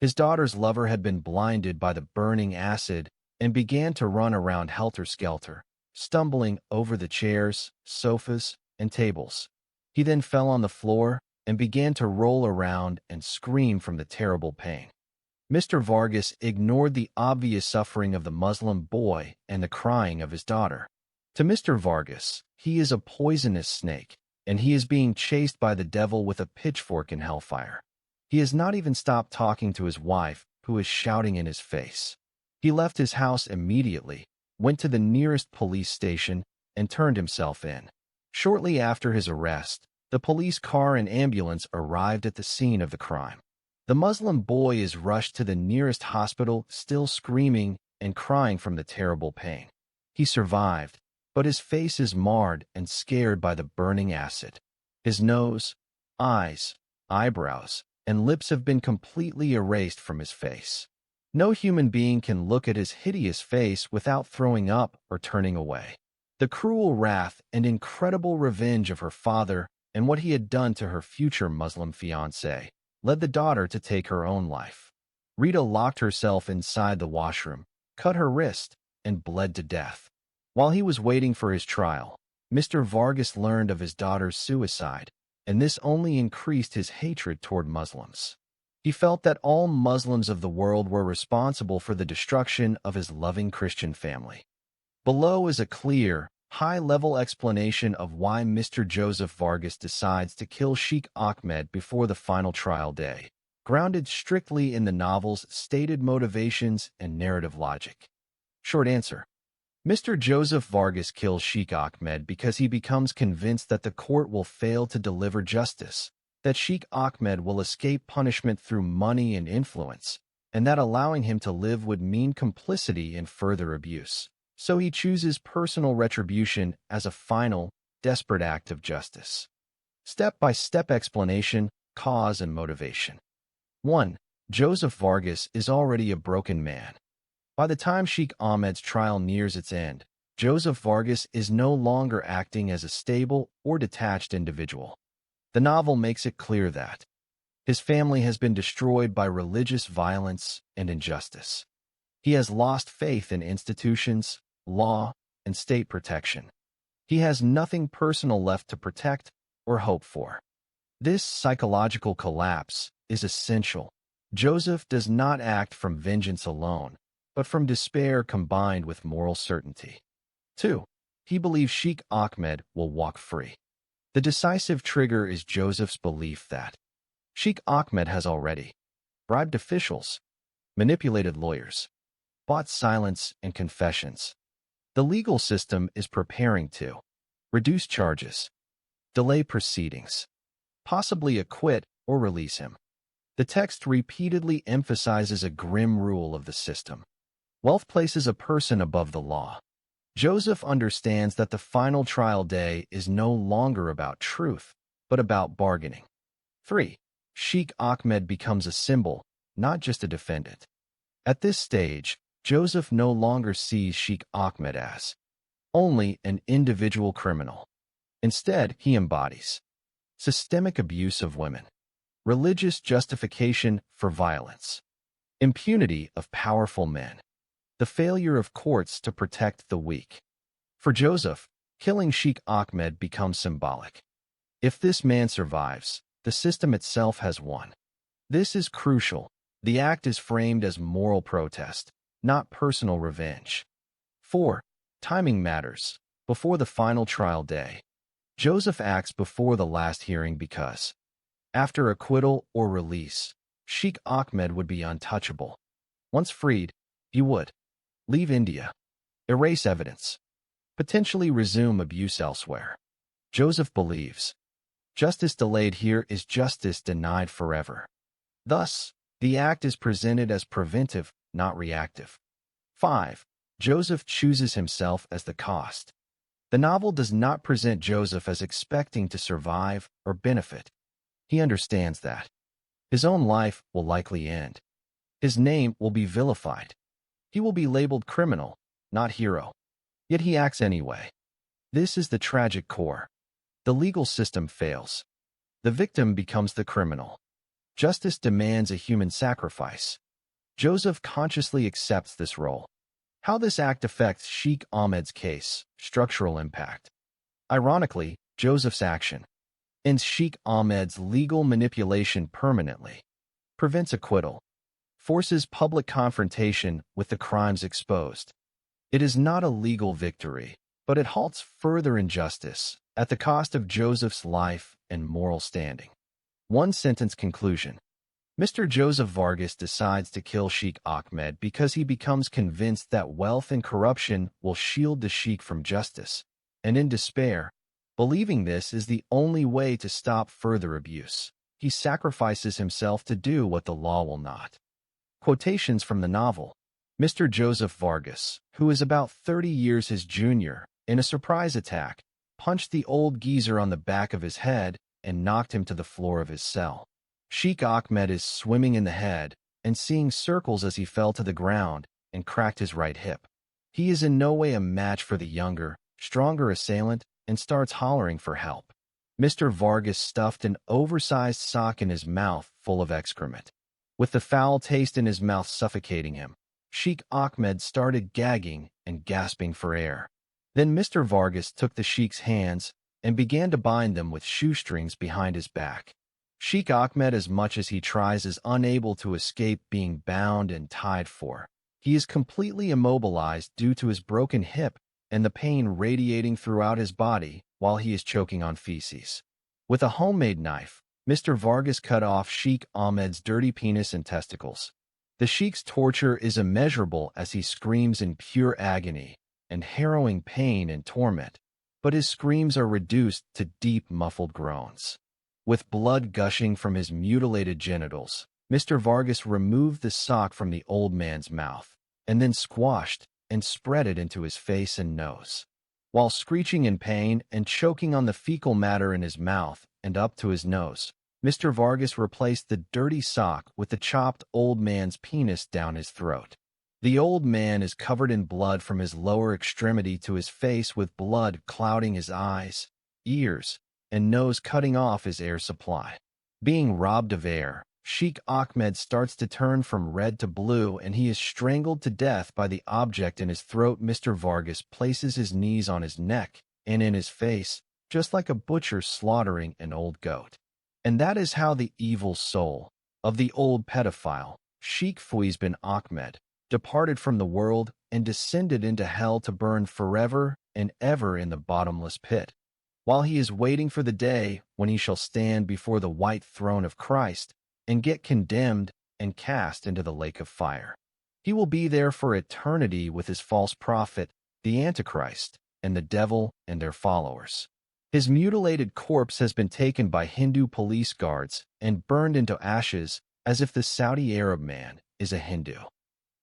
His daughter's lover had been blinded by the burning acid and began to run around helter-skelter, stumbling over the chairs, sofas, and tables. He then fell on the floor and began to roll around and scream from the terrible pain. Mr. Vargas ignored the obvious suffering of the Muslim boy and the crying of his daughter. To Mr. Vargas, he is a poisonous snake, and he is being chased by the devil with a pitchfork in hellfire. He has not even stopped talking to his wife, who is shouting in his face. He left his house immediately, went to the nearest police station, and turned himself in. Shortly after his arrest, the police car and ambulance arrived at the scene of the crime. The Muslim boy is rushed to the nearest hospital, still screaming and crying from the terrible pain. He survived, but his face is marred and scared by the burning acid. His nose, eyes, eyebrows, and lips have been completely erased from his face. No human being can look at his hideous face without throwing up or turning away. The cruel wrath and incredible revenge of her father and what he had done to her future Muslim fiancé led the daughter to take her own life. Rita locked herself inside the washroom, cut her wrist, and bled to death. While he was waiting for his trial, Mr. Vargas learned of his daughter's suicide, and this only increased his hatred toward Muslims. He felt that all Muslims of the world were responsible for the destruction of his loving Christian family. Below is a clear, high-level explanation of why Mr. Joseph Vargas decides to kill Sheikh Ahmed before the final trial day, grounded strictly in the novel's stated motivations and narrative logic. Short answer: Mr. Joseph Vargas kills Sheikh Ahmed because he becomes convinced that the court will fail to deliver justice, that Sheikh Ahmed will escape punishment through money and influence, and that allowing him to live would mean complicity in further abuse. So he chooses personal retribution as a final, desperate act of justice. Step-by-step explanation, cause, and motivation. 1. Joseph Vargas is already a broken man. By the time Sheikh Ahmed's trial nears its end, Joseph Vargas is no longer acting as a stable or detached individual. The novel makes it clear that his family has been destroyed by religious violence and injustice. He has lost faith in institutions, law, and state protection. He has nothing personal left to protect or hope for. This psychological collapse is essential. Joseph does not act from vengeance alone, but from despair combined with moral certainty. 2. He believes Sheikh Ahmed will walk free. The decisive trigger is Joseph's belief that Sheikh Ahmed has already bribed officials, manipulated lawyers, bought silence and confessions. The legal system is preparing to reduce charges, delay proceedings, possibly acquit or release him. The text repeatedly emphasizes a grim rule of the system. Wealth places a person above the law. Joseph understands that the final trial day is no longer about truth, but about bargaining. 3. Sheikh Ahmed becomes a symbol, not just a defendant. At this stage, Joseph no longer sees Sheikh Ahmed as only an individual criminal. Instead, he embodies systemic abuse of women, religious justification for violence, impunity of powerful men, the failure of courts to protect the weak. For Joseph, killing Sheikh Ahmed becomes symbolic. If this man survives, the system itself has won. This is crucial. The act is framed as moral protest, not personal revenge. 4. Timing matters. Before the final trial day, Joseph acts before the last hearing because, after acquittal or release, Sheikh Ahmed would be untouchable. Once freed, he would leave India, erase evidence, potentially resume abuse elsewhere. Joseph believes justice delayed here is justice denied forever. Thus, the act is presented as preventive, not reactive. 5. Joseph chooses himself as the cost. The novel does not present Joseph as expecting to survive or benefit. He understands that his own life will likely end. His name will be vilified. He will be labeled criminal, not hero. Yet he acts anyway. This is the tragic core. The legal system fails. The victim becomes the criminal. Justice demands a human sacrifice. Joseph consciously accepts this role. How this act affects Sheikh Ahmed's case, structural impact. Ironically, Joseph's action ends Sheikh Ahmed's legal manipulation permanently, prevents acquittal, forces public confrontation with the crimes exposed. It is not a legal victory, but it halts further injustice at the cost of Joseph's life and moral standing. One-sentence conclusion. Mr. Joseph Vargas decides to kill Sheikh Ahmed because he becomes convinced that wealth and corruption will shield the sheikh from justice, and in despair, believing this is the only way to stop further abuse, he sacrifices himself to do what the law will not. Quotations from the novel. Mr. Joseph Vargas, who is about 30 years his junior, in a surprise attack, punched the old geezer on the back of his head and knocked him to the floor of his cell. Sheikh Ahmed is swimming in the head and seeing circles as he fell to the ground and cracked his right hip. He is in no way a match for the younger, stronger assailant and starts hollering for help. Mr. Vargas stuffed an oversized sock in his mouth full of excrement. With the foul taste in his mouth suffocating him, Sheikh Ahmed started gagging and gasping for air. Then Mr. Vargas took the sheikh's hands and began to bind them with shoestrings behind his back. Sheikh Ahmed, as much as he tries, is unable to escape being bound and tied for. He is completely immobilized due to his broken hip and the pain radiating throughout his body while he is choking on feces. With a homemade knife, Mr. Vargas cut off Sheikh Ahmed's dirty penis and testicles. The sheikh's torture is immeasurable as he screams in pure agony and harrowing pain and torment, but his screams are reduced to deep, muffled groans. With blood gushing from his mutilated genitals, Mr. Vargas removed the sock from the old man's mouth, and then squashed and spread it into his face and nose. While screeching in pain and choking on the fecal matter in his mouth and up to his nose, Mr. Vargas replaced the dirty sock with the chopped old man's penis down his throat. The old man is covered in blood from his lower extremity to his face, with blood clouding his eyes, ears, and nose, cutting off his air supply. Being robbed of air, Sheikh Ahmed starts to turn from red to blue and he is strangled to death by the object in his throat. Mr. Vargas places his knees on his neck and in his face, just like a butcher slaughtering an old goat. And that is how the evil soul of the old pedophile, Sheikh Faiz bin Ahmed, departed from the world and descended into hell to burn forever and ever in the bottomless pit, while he is waiting for the day when he shall stand before the white throne of Christ and get condemned and cast into the lake of fire. He will be there for eternity with his false prophet, the Antichrist, and the devil and their followers. His mutilated corpse has been taken by Hindu police guards and burned into ashes as if the Saudi Arab man is a Hindu.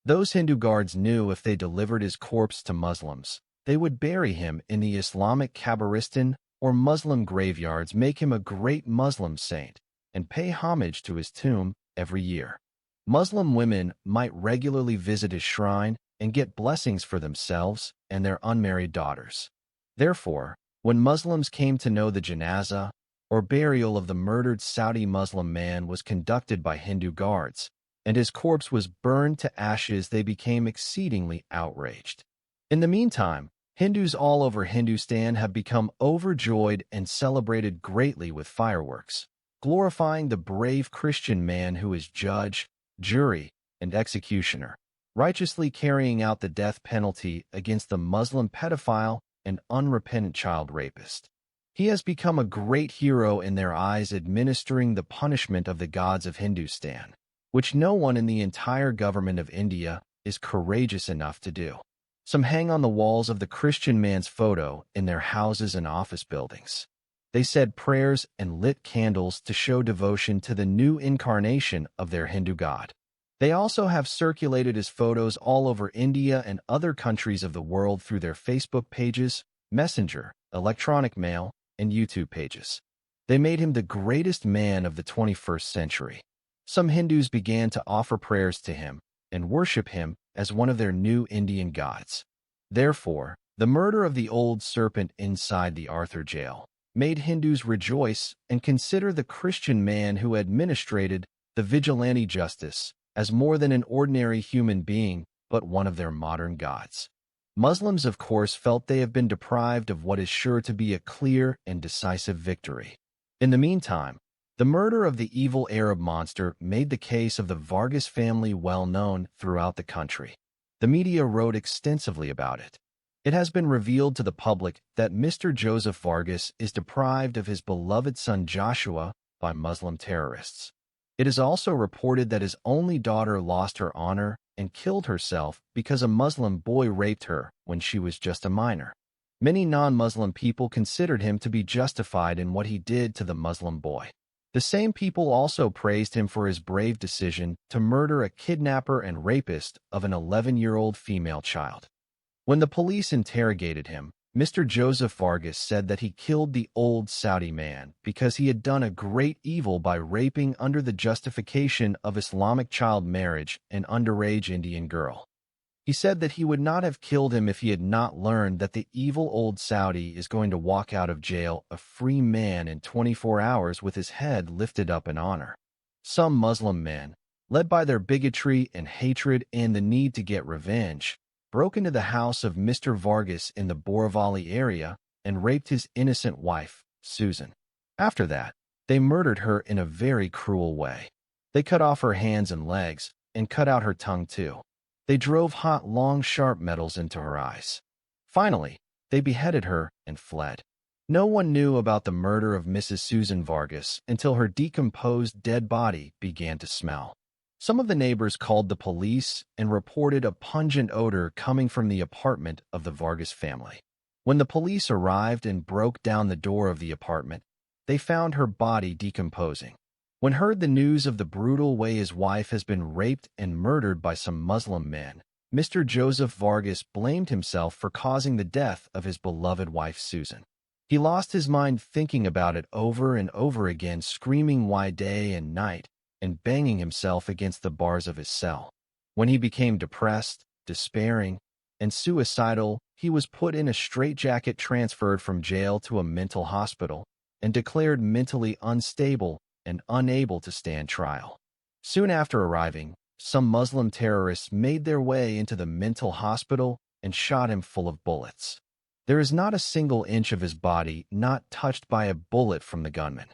Those Hindu guards knew if they delivered his corpse to Muslims, they would bury him in the Islamic Kabaristan or Muslim graveyards, make him a great Muslim saint, and pay homage to his tomb every year. Muslim women might regularly visit his shrine and get blessings for themselves and their unmarried daughters. Therefore, when Muslims came to know the janazah, or burial of the murdered Saudi Muslim man, was conducted by Hindu guards, and his corpse was burned to ashes, they became exceedingly outraged. In the meantime, Hindus all over Hindustan have become overjoyed and celebrated greatly with fireworks, glorifying the brave Christian man who is judge, jury, and executioner, righteously carrying out the death penalty against the Muslim pedophile and unrepentant child rapist. He has become a great hero in their eyes, administering the punishment of the gods of Hindustan, which no one in the entire government of India is courageous enough to do. Some hang on the walls of the Christian man's photo in their houses and office buildings. They said prayers and lit candles to show devotion to the new incarnation of their Hindu god. They also have circulated his photos all over India and other countries of the world through their Facebook pages, Messenger, electronic mail, and YouTube pages. They made him the greatest man of the 21st century. Some Hindus began to offer prayers to him and worship him as one of their new Indian gods. Therefore, the murder of the old serpent inside the Arthur jail made Hindus rejoice and consider the Christian man who administrated the vigilante justice as more than an ordinary human being, but one of their modern gods. Muslims, of course, felt they have been deprived of what is sure to be a clear and decisive victory. In the meantime, the murder of the evil Arab monster made the case of the Vargas family well known throughout the country. The media wrote extensively about it. It has been revealed to the public that Mr. Joseph Vargas is deprived of his beloved son Joshua by Muslim terrorists. It is also reported that his only daughter lost her honor and killed herself because a Muslim boy raped her when she was just a minor. Many non-Muslim people considered him to be justified in what he did to the Muslim boy. The same people also praised him for his brave decision to murder a kidnapper and rapist of an 11-year-old female child. When the police interrogated him, Mr. Joseph Vargas said that he killed the old Saudi man because he had done a great evil by raping under the justification of Islamic child marriage an underage Indian girl. He said that he would not have killed him if he had not learned that the evil old Saudi is going to walk out of jail a free man in 24 hours with his head lifted up in honor. Some Muslim men, led by their bigotry and hatred and the need to get revenge, broke into the house of Mr. Vargas in the Borivali area and raped his innocent wife, Susan. After that, they murdered her in a very cruel way. They cut off her hands and legs and cut out her tongue too. They drove hot, long, sharp metals into her eyes. Finally, they beheaded her and fled. No one knew about the murder of Mrs. Susan Vargas until her decomposed dead body began to smell. Some of the neighbors called the police and reported a pungent odor coming from the apartment of the Vargas family. When the police arrived and broke down the door of the apartment, they found her body decomposing. When heard the news of the brutal way his wife has been raped and murdered by some Muslim men, Mr. Joseph Vargas blamed himself for causing the death of his beloved wife Susan. He lost his mind thinking about it over and over again, screaming why day and night, and banging himself against the bars of his cell. When he became depressed, despairing, and suicidal, he was put in a straitjacket, transferred from jail to a mental hospital, and declared mentally unstable and unable to stand trial. Soon after arriving, some Muslim terrorists made their way into the mental hospital and shot him full of bullets. There is not a single inch of his body not touched by a bullet from the gunman.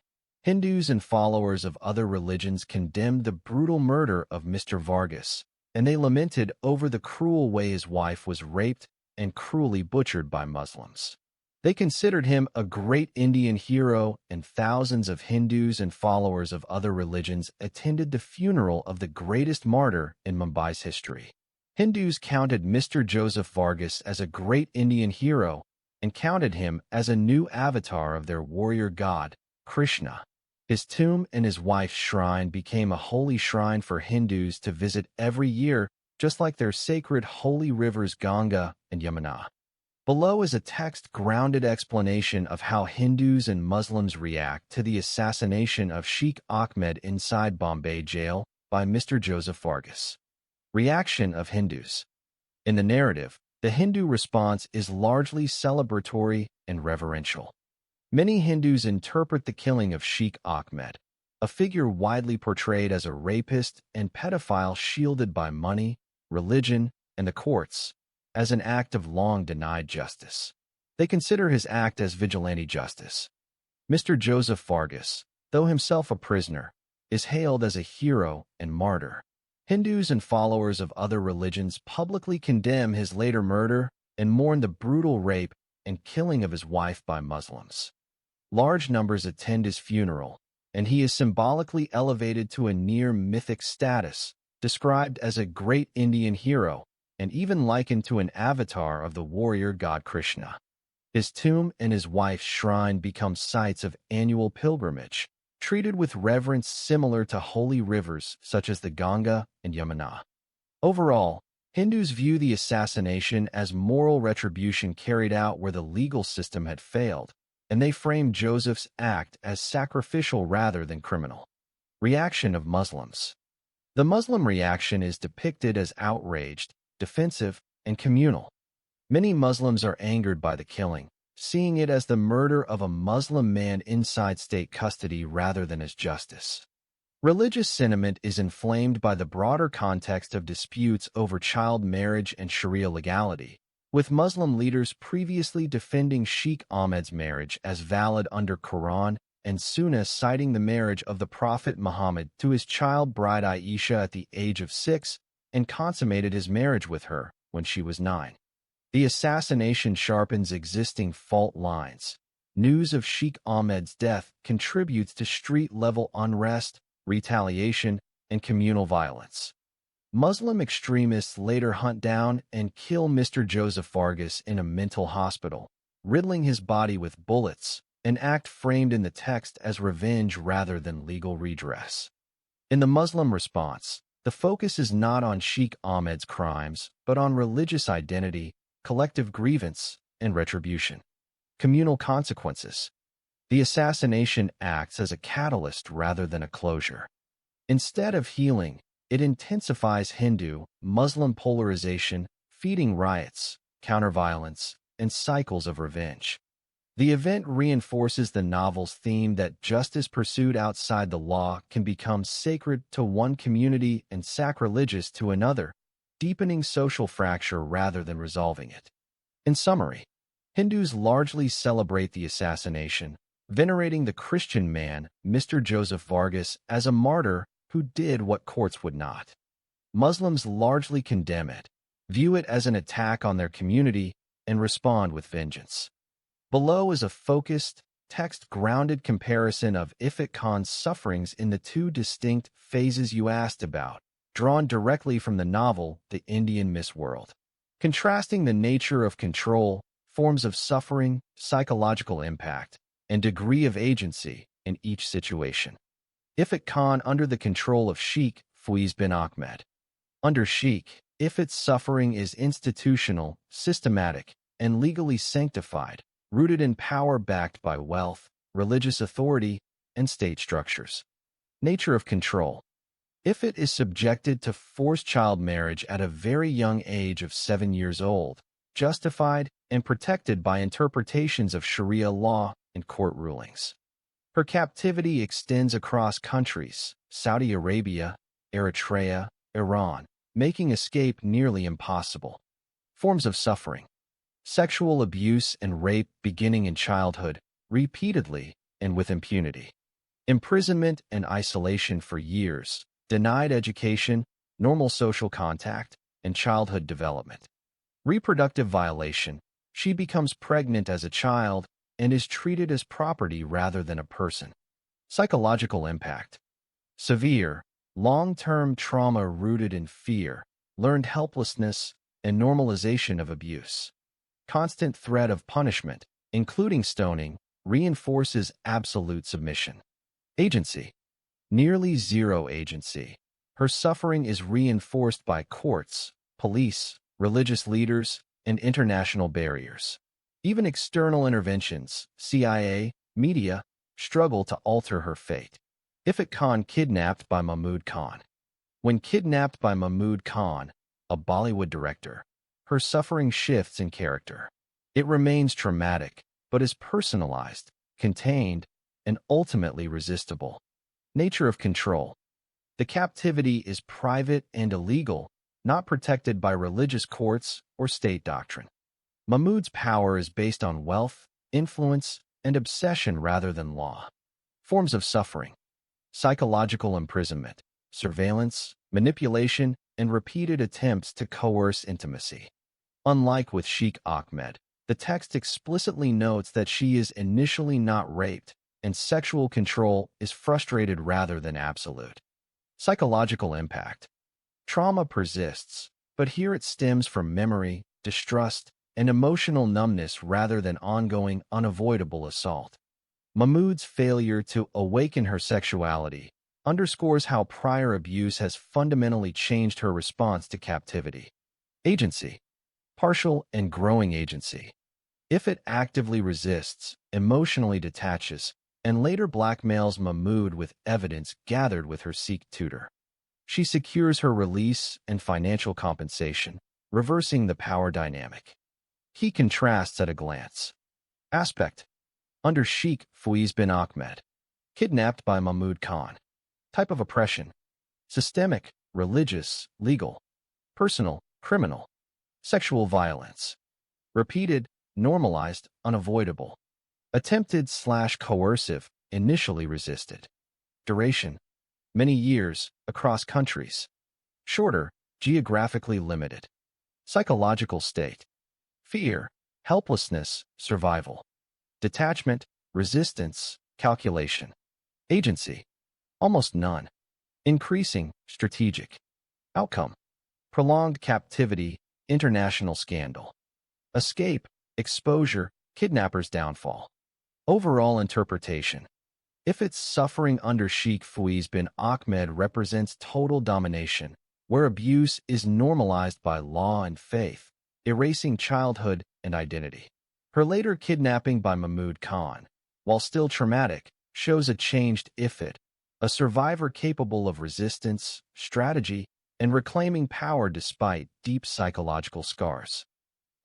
Hindus and followers of other religions condemned the brutal murder of Mr. Vargas, and they lamented over the cruel way his wife was raped and cruelly butchered by Muslims. They considered him a great Indian hero, and thousands of Hindus and followers of other religions attended the funeral of the greatest martyr in Mumbai's history. Hindus counted Mr. Joseph Vargas as a great Indian hero and counted him as a new avatar of their warrior god, Krishna. His tomb and his wife's shrine became a holy shrine for Hindus to visit every year, just like their sacred holy rivers Ganga and Yamuna. Below is a text-grounded explanation of how Hindus and Muslims react to the assassination of Sheikh Ahmed inside Bombay jail by Mr. Joseph Vargas. Reaction of Hindus. In the narrative, the Hindu response is largely celebratory and reverential. Many Hindus interpret the killing of Sheikh Ahmed, a figure widely portrayed as a rapist and pedophile shielded by money, religion, and the courts, as an act of long-denied justice. They consider his act as vigilante justice. Mr. Joseph Vargas, though himself a prisoner, is hailed as a hero and martyr. Hindus and followers of other religions publicly condemn his later murder and mourn the brutal rape and killing of his wife by Muslims. Large numbers attend his funeral, and he is symbolically elevated to a near-mythic status, described as a great Indian hero, and even likened to an avatar of the warrior god Krishna. His tomb and his wife's shrine become sites of annual pilgrimage, treated with reverence similar to holy rivers such as the Ganga and Yamuna. Overall, Hindus view the assassination as moral retribution carried out where the legal system had failed, and they frame Joseph's act as sacrificial rather than criminal. Reaction of Muslims. The Muslim reaction is depicted as outraged, defensive, and communal. Many Muslims are angered by the killing, seeing it as the murder of a Muslim man inside state custody rather than as justice. Religious sentiment is inflamed by the broader context of disputes over child marriage and Sharia legality, with Muslim leaders previously defending Sheikh Ahmed's marriage as valid under Quran and Sunnah citing the marriage of the Prophet Muhammad to his child bride Aisha at the age of 6 and consummated his marriage with her when she was 9. The assassination sharpens existing fault lines. News of Sheikh Ahmed's death contributes to street-level unrest, retaliation, and communal violence. Muslim extremists later hunt down and kill Mr. Joseph Vargas in a mental hospital, riddling his body with bullets, an act framed in the text as revenge rather than legal redress. In the Muslim response, the focus is not on Sheikh Ahmed's crimes, but on religious identity, collective grievance, and retribution. Communal consequences. The assassination acts as a catalyst rather than a closure. Instead of healing, it intensifies Hindu-Muslim polarization, feeding riots, counterviolence, and cycles of revenge. The event reinforces the novel's theme that justice pursued outside the law can become sacred to one community and sacrilegious to another, deepening social fracture rather than resolving it. In summary, Hindus largely celebrate the assassination, venerating the Christian man, Mr. Joseph Vargas, as a martyr who did what courts would not. Muslims largely condemn it, view it as an attack on their community, and respond with vengeance. Below is a focused, text-grounded comparison of Ifat Khan's sufferings in the two distinct phases you asked about, drawn directly from the novel The Indian Miss World. Contrasting the nature of control, forms of suffering, psychological impact, and degree of agency in each situation. Ifat Khan under the control of Sheikh Faiz bin Ahmed. Under Sheikh, Ifat's suffering is institutional, systematic, and legally sanctified, rooted in power backed by wealth, religious authority, and state structures. Nature of control. Ifat is subjected to forced child marriage at a very young age of 7 years old, justified and protected by interpretations of Sharia law and court rulings. Her captivity extends across countries, Saudi Arabia, Eritrea, Iran, making escape nearly impossible. Forms of suffering. Sexual abuse and rape beginning in childhood, repeatedly, and with impunity. Imprisonment and isolation for years, denied education, normal social contact, and childhood development. Reproductive violation. She becomes pregnant as a child and is treated as property rather than a person. Psychological impact. Severe, long-term trauma rooted in fear, learned helplessness, and normalization of abuse. Constant threat of punishment, including stoning, reinforces absolute submission. Agency. Nearly zero agency. Her suffering is reinforced by courts, police, religious leaders, and international barriers. Even external interventions, CIA, media, struggle to alter her fate. Ifat Khan kidnapped by Mahmood Khan. When kidnapped by Mahmood Khan, a Bollywood director, her suffering shifts in character. It remains traumatic, but is personalized, contained, and ultimately resistible. Nature of control. The captivity is private and illegal, not protected by religious courts or state doctrine. Mahmood's power is based on wealth, influence, and obsession rather than law. Forms of suffering. Psychological imprisonment, surveillance, manipulation, and repeated attempts to coerce intimacy. Unlike with Sheikh Ahmed, the text explicitly notes that she is initially not raped, and sexual control is frustrated rather than absolute. Psychological impact. Trauma persists, but here it stems from memory, distrust, and emotional numbness rather than ongoing, unavoidable assault. Mahmood's failure to awaken her sexuality underscores how prior abuse has fundamentally changed her response to captivity. Agency. Partial and growing agency. Ifat actively resists, emotionally detaches, and later blackmails Mahmood with evidence gathered with her Sikh tutor. She secures her release and financial compensation, reversing the power dynamic. He contrasts at a glance. Aspect. Under Sheikh Faiz bin Ahmed. Kidnapped by Mahmood Khan. Type of oppression. Systemic, religious, legal. Personal, criminal. Sexual violence. Repeated, normalized, unavoidable. Attempted/coercive, initially resisted. Duration: many years, across countries. Shorter, geographically limited. Psychological state: fear, helplessness, survival. Detachment, resistance, calculation. Agency: almost none. Increasing, strategic. Outcome: prolonged captivity, international scandal. Escape, exposure, kidnapper's downfall. Overall interpretation: Ifit's suffering under Sheikh Faiz bin Ahmed represents total domination, where abuse is normalized by law and faith, erasing childhood and identity. Her later kidnapping by Mahmoud Khan, while still traumatic, shows a changed Ifit, a survivor capable of resistance, strategy, and reclaiming power despite deep psychological scars.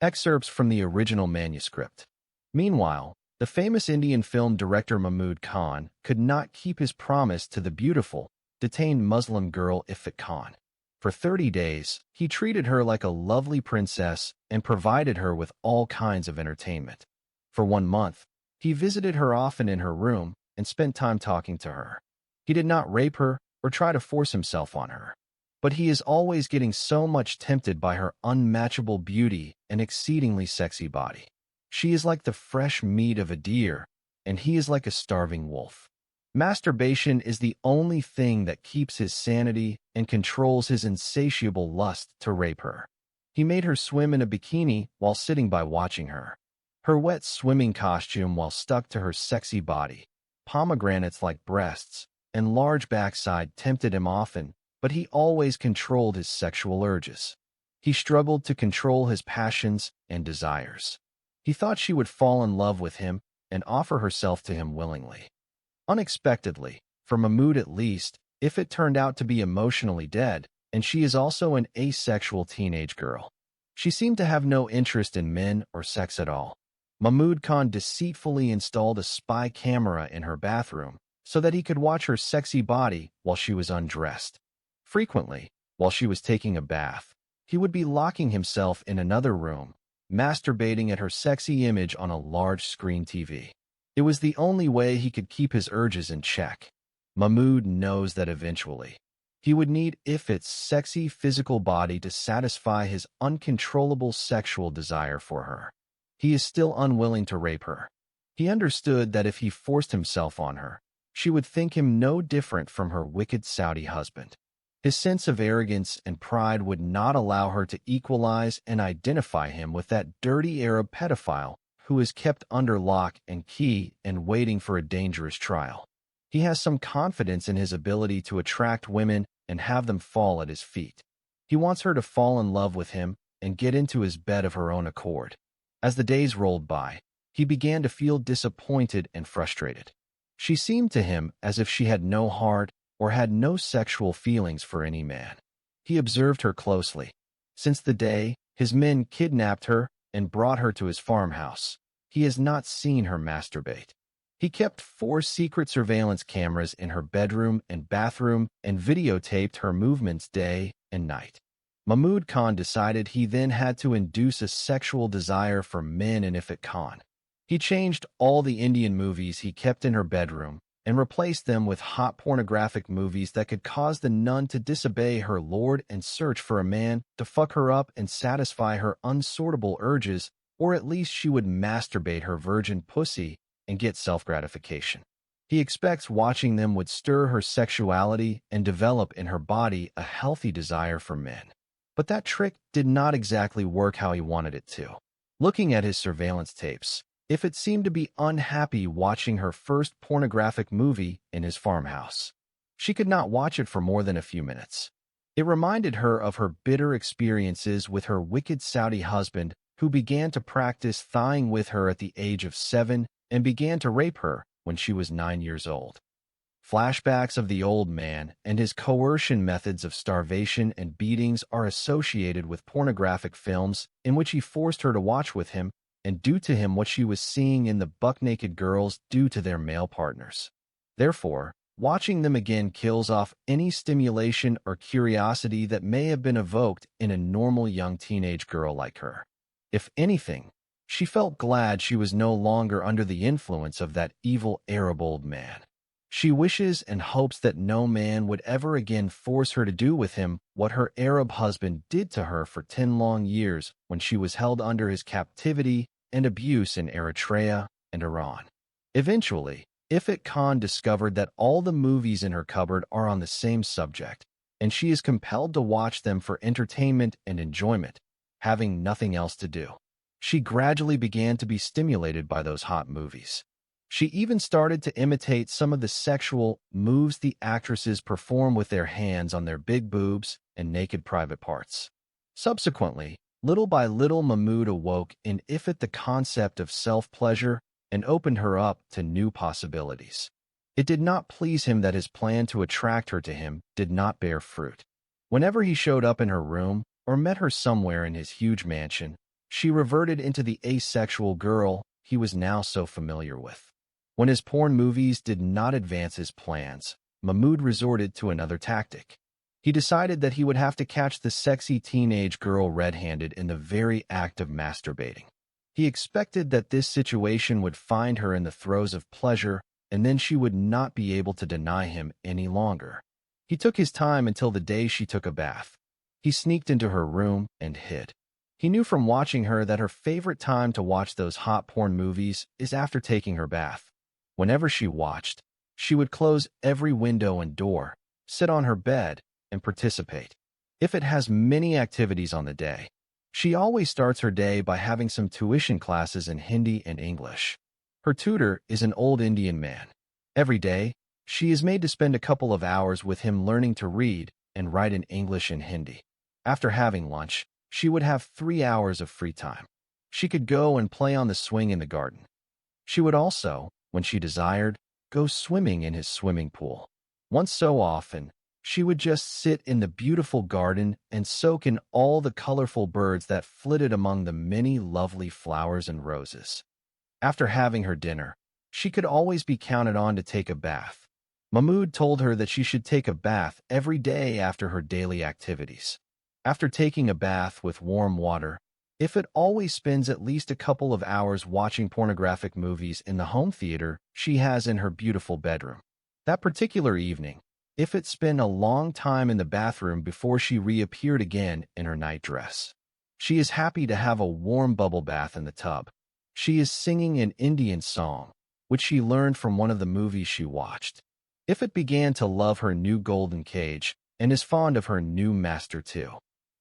Excerpts from the original manuscript. Meanwhile, the famous Indian film director Mahmoud Khan could not keep his promise to the beautiful, detained Muslim girl Ifat Khan. For 30 days, he treated her like a lovely princess and provided her with all kinds of entertainment. For 1 month, he visited her often in her room and spent time talking to her. He did not rape her or try to force himself on her, but he is always getting so much tempted by her unmatchable beauty and exceedingly sexy body. She is like the fresh meat of a deer, and he is like a starving wolf. Masturbation is the only thing that keeps his sanity and controls his insatiable lust to rape her. He made her swim in a bikini while sitting by watching her. Her wet swimming costume while stuck to her sexy body, pomegranates like breasts, and large backside tempted him often, but he always controlled his sexual urges. He struggled to control his passions and desires. He thought she would fall in love with him and offer herself to him willingly. Unexpectedly, for Mahmoud at least, if it turned out to be emotionally dead, and she is also an asexual teenage girl. She seemed to have no interest in men or sex at all. Mahmoud Khan deceitfully installed a spy camera in her bathroom so that he could watch her sexy body while she was undressed. Frequently, while she was taking a bath, he would be locking himself in another room, masturbating at her sexy image on a large screen TV. It was the only way he could keep his urges in check. Mahmoud knows that eventually, he would need Ifit's sexy physical body to satisfy his uncontrollable sexual desire for her. He is still unwilling to rape her. He understood that if he forced himself on her, she would think him no different from her wicked Saudi husband. His sense of arrogance and pride would not allow her to equalize and identify him with that dirty Arab pedophile who is kept under lock and key and waiting for a dangerous trial. He has some confidence in his ability to attract women and have them fall at his feet. He wants her to fall in love with him and get into his bed of her own accord. As the days rolled by, he began to feel disappointed and frustrated. She seemed to him as if she had no heart or had no sexual feelings for any man. He observed her closely. Since the day his men kidnapped her and brought her to his farmhouse, he has not seen her masturbate. He kept 4 secret surveillance cameras in her bedroom and bathroom and videotaped her movements day and night. Mahmoud Khan decided he then had to induce a sexual desire for men in Ifat Khan. He changed all the Indian movies he kept in her bedroom and replaced them with hot pornographic movies that could cause the nun to disobey her lord and search for a man to fuck her up and satisfy her unsortable urges, or at least she would masturbate her virgin pussy and get self-gratification. He expects watching them would stir her sexuality and develop in her body a healthy desire for men. But that trick did not exactly work how he wanted it to. Looking at his surveillance tapes, Ifat seemed to be unhappy watching her first pornographic movie in his farmhouse. She could not watch it for more than a few minutes. It reminded her of her bitter experiences with her wicked Saudi husband, who began to practice thighing with her at the age of 7 and began to rape her when she was 9 years old. Flashbacks of the old man and his coercion methods of starvation and beatings are associated with pornographic films in which he forced her to watch with him and do to him what she was seeing in the buck-naked girls do to their male partners. Therefore, watching them again kills off any stimulation or curiosity that may have been evoked in a normal young teenage girl like her. If anything, She felt glad she was no longer under the influence of that evil Arab old man. She wishes and hopes that no man would ever again force her to do with him what her Arab husband did to her for 10 long years when she was held under his captivity and abuse in Eritrea and Iran. Eventually, Ifrit Khan discovered that all the movies in her cupboard are on the same subject, and she is compelled to watch them for entertainment and enjoyment, having nothing else to do. She gradually began to be stimulated by those hot movies. She even started to imitate some of the sexual moves the actresses perform with their hands on their big boobs and naked private parts. Subsequently, little by little, Mahmoud awoke in Ifrit the concept of self-pleasure and opened her up to new possibilities. It did not please him that his plan to attract her to him did not bear fruit. Whenever he showed up in her room or met her somewhere in his huge mansion, she reverted into the asexual girl he was now so familiar with. When his porn movies did not advance his plans, Mahmoud resorted to another tactic. He decided that he would have to catch the sexy teenage girl red-handed in the very act of masturbating. He expected that this situation would find her in the throes of pleasure, and then she would not be able to deny him any longer. He took his time until the day she took a bath. He sneaked into her room and hid. He knew from watching her that her favorite time to watch those hot porn movies is after taking her bath. Whenever she watched, she would close every window and door, sit on her bed, and participate. Ifrit has many activities on the day. She always starts her day by having some tuition classes in Hindi and English. Her tutor is an old Indian man. Every day, she is made to spend a couple of hours with him learning to read and write in English and Hindi. After having lunch, she would have 3 hours of free time. She could go and play on the swing in the garden. She would also, when she desired, go swimming in his swimming pool. Once so often, she would just sit in the beautiful garden and soak in all the colorful birds that flitted among the many lovely flowers and roses. After having her dinner, she could always be counted on to take a bath. Mahmoud told her that she should take a bath every day after her daily activities. After taking a bath with warm water, Ifrit always spends at least a couple of hours watching pornographic movies in the home theater she has in her beautiful bedroom. That particular evening, Ifrit spent a long time in the bathroom before she reappeared again in her nightdress. She is happy to have a warm bubble bath in the tub. She is singing an Indian song, which she learned from one of the movies she watched. Ifrit began to love her new golden cage and is fond of her new master too.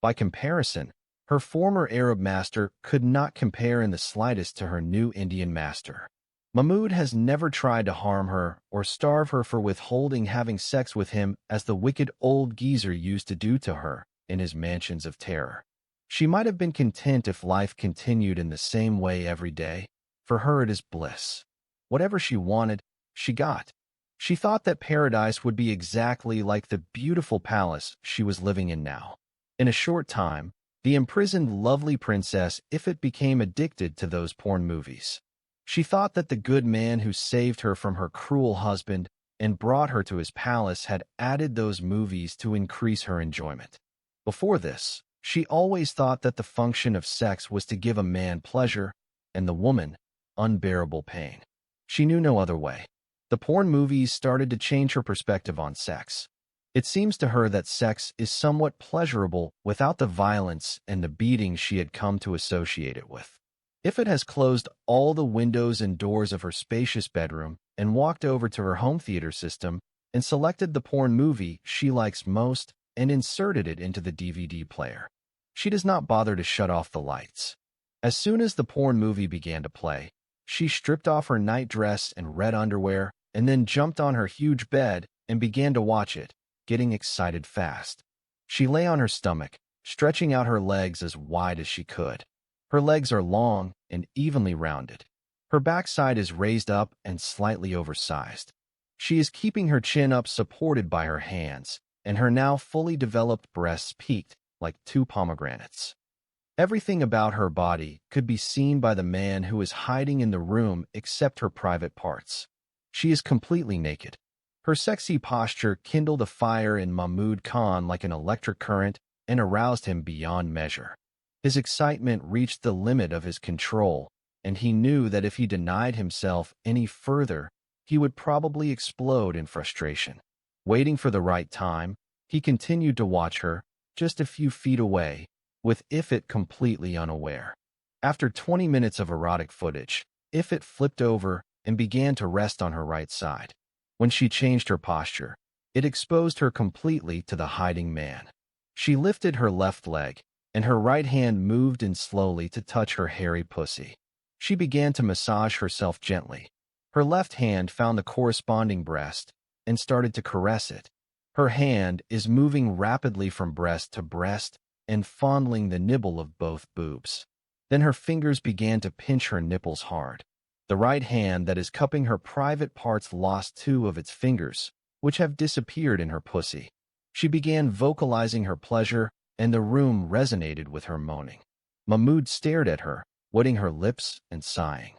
By comparison, her former Arab master could not compare in the slightest to her new Indian master. Mahmoud has never tried to harm her or starve her for withholding having sex with him as the wicked old geezer used to do to her in his mansions of terror. She might have been content if life continued in the same way every day. For her it is bliss. Whatever she wanted, she got. She thought that paradise would be exactly like the beautiful palace she was living in now. In a short time, the imprisoned lovely princess Ifrit became addicted to those porn movies. She thought that the good man who saved her from her cruel husband and brought her to his palace had added those movies to increase her enjoyment. Before this, she always thought that the function of sex was to give a man pleasure and the woman unbearable pain. She knew no other way. The porn movies started to change her perspective on sex. It seems to her that sex is somewhat pleasurable without the violence and the beating she had come to associate it with. Ifrit has closed all the windows and doors of her spacious bedroom and walked over to her home theater system and selected the porn movie she likes most and inserted it into the DVD player. She does not bother to shut off the lights. As soon as the porn movie began to play, she stripped off her nightdress and red underwear and then jumped on her huge bed and began to watch it, getting excited fast. She lay on her stomach, stretching out her legs as wide as she could. Her legs are long and evenly rounded. Her backside is raised up and slightly oversized. She is keeping her chin up supported by her hands, and her now fully developed breasts peaked like 2 pomegranates. Everything about her body could be seen by the man who is hiding in the room except her private parts. She is completely naked. Her sexy posture kindled a fire in Mahmoud Khan like an electric current and aroused him beyond measure. His excitement reached the limit of his control and he knew that if he denied himself any further, he would probably explode in frustration. Waiting for the right time, he continued to watch her, just a few feet away, with Ifit completely unaware. After 20 minutes of erotic footage, Ifit flipped over and began to rest on her right side. When she changed her posture, it exposed her completely to the hiding man. She lifted her left leg, and her right hand moved in slowly to touch her hairy pussy. She began to massage herself gently. Her left hand found the corresponding breast and started to caress it. Her hand is moving rapidly from breast to breast and fondling the nibble of both boobs. Then her fingers began to pinch her nipples hard. The right hand that is cupping her private parts lost 2 of its fingers, which have disappeared in her pussy. She began vocalizing her pleasure, and the room resonated with her moaning. Mahmoud stared at her, wetting her lips and sighing.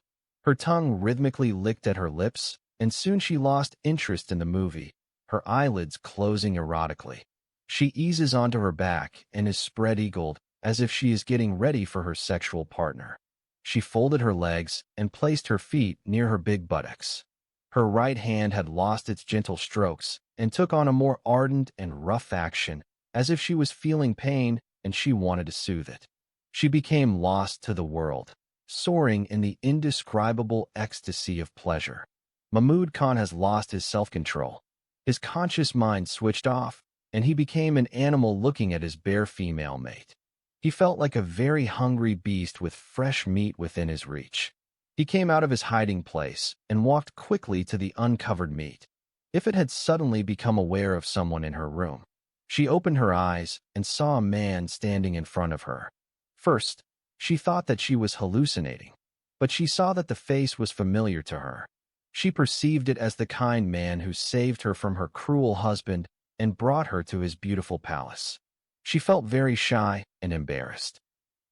Her tongue rhythmically licked at her lips, and soon she lost interest in the movie, her eyelids closing erotically. She eases onto her back and is spread-eagled, as if she is getting ready for her sexual partner. She folded her legs and placed her feet near her big buttocks. Her right hand had lost its gentle strokes and took on a more ardent and rough action, as if she was feeling pain and she wanted to soothe it. She became lost to the world, soaring in the indescribable ecstasy of pleasure. Mahmoud Khan has lost his self-control. His conscious mind switched off, and he became an animal looking at his bare female mate. He felt like a very hungry beast with fresh meat within his reach. He came out of his hiding place and walked quickly to the uncovered meat. Ifit had suddenly become aware of someone in her room. She opened her eyes and saw a man standing in front of her. First, she thought that she was hallucinating, but she saw that the face was familiar to her. She perceived it as the kind man who saved her from her cruel husband and brought her to his beautiful palace. She felt very shy and embarrassed.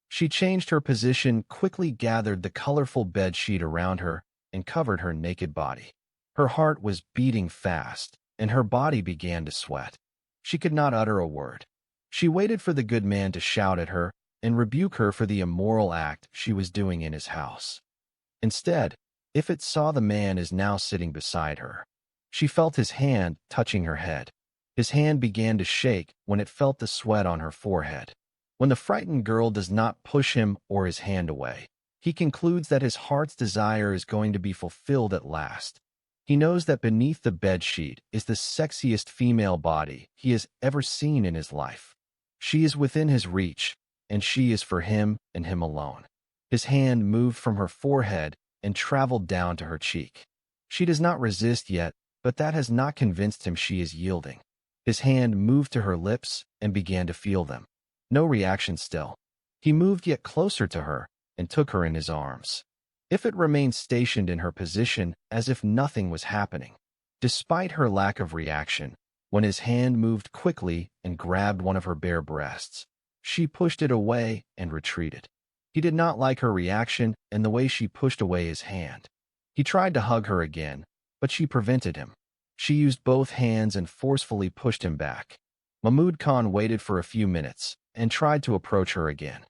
She changed her position, quickly gathered the colorful bed sheet around her, and covered her naked body. Her heart was beating fast, and her body began to sweat. She could not utter a word. She waited for the good man to shout at her and rebuke her for the immoral act she was doing in his house. Instead, Ifit saw the man is now sitting beside her. She felt his hand touching her head. His hand began to shake when it felt the sweat on her forehead. When the frightened girl does not push him or his hand away, he concludes that his heart's desire is going to be fulfilled at last. He knows that beneath the bedsheet is the sexiest female body he has ever seen in his life. She is within his reach, and she is for him and him alone. His hand moved from her forehead and traveled down to her cheek. She does not resist yet, but that has not convinced him she is yielding. His hand moved to her lips and began to feel them. No reaction still. He moved yet closer to her and took her in his arms. Ifit remained stationed in her position as if nothing was happening. Despite her lack of reaction, when his hand moved quickly and grabbed one of her bare breasts, she pushed it away and retreated. He did not like her reaction and the way she pushed away his hand. He tried to hug her again, but she prevented him. She used both hands and forcefully pushed him back. Mahmoud Khan waited for a few minutes and tried to approach her again.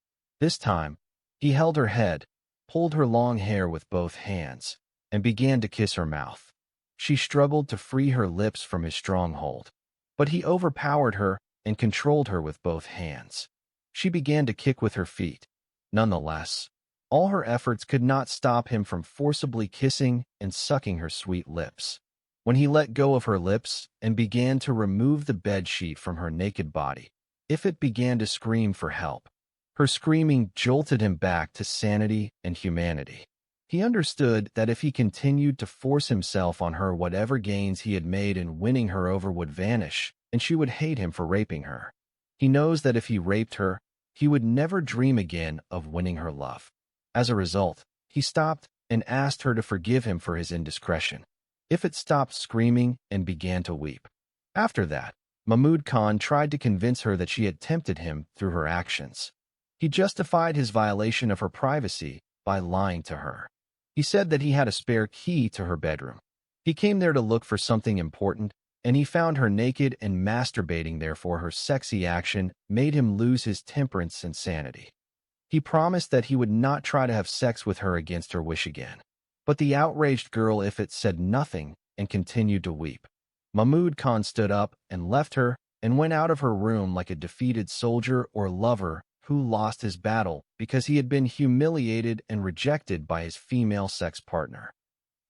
This time, he held her head, pulled her long hair with both hands, and began to kiss her mouth. She struggled to free her lips from his strong hold, but he overpowered her and controlled her with both hands. She began to kick with her feet. Nonetheless, all her efforts could not stop him from forcibly kissing and sucking her sweet lips. When he let go of her lips and began to remove the bedsheet from her naked body, Ifit began to scream for help. Her screaming jolted him back to sanity and humanity. He understood that if he continued to force himself on her, whatever gains he had made in winning her over would vanish, and she would hate him for raping her. He knows that if he raped her, he would never dream again of winning her love. As a result, he stopped and asked her to forgive him for his indiscretion. Ifit stopped screaming and began to weep. After that, Mahmoud Khan tried to convince her that she had tempted him through her actions. He justified his violation of her privacy by lying to her. He said that he had a spare key to her bedroom. He came there to look for something important, and he found her naked and masturbating. Therefore, her sexy action made him lose his temperance and sanity. He promised that he would not try to have sex with her against her wish again. But the outraged girl Ifrit said nothing and continued to weep. Mahmud Khan stood up and left her and went out of her room like a defeated soldier or lover who lost his battle because he had been humiliated and rejected by his female sex partner.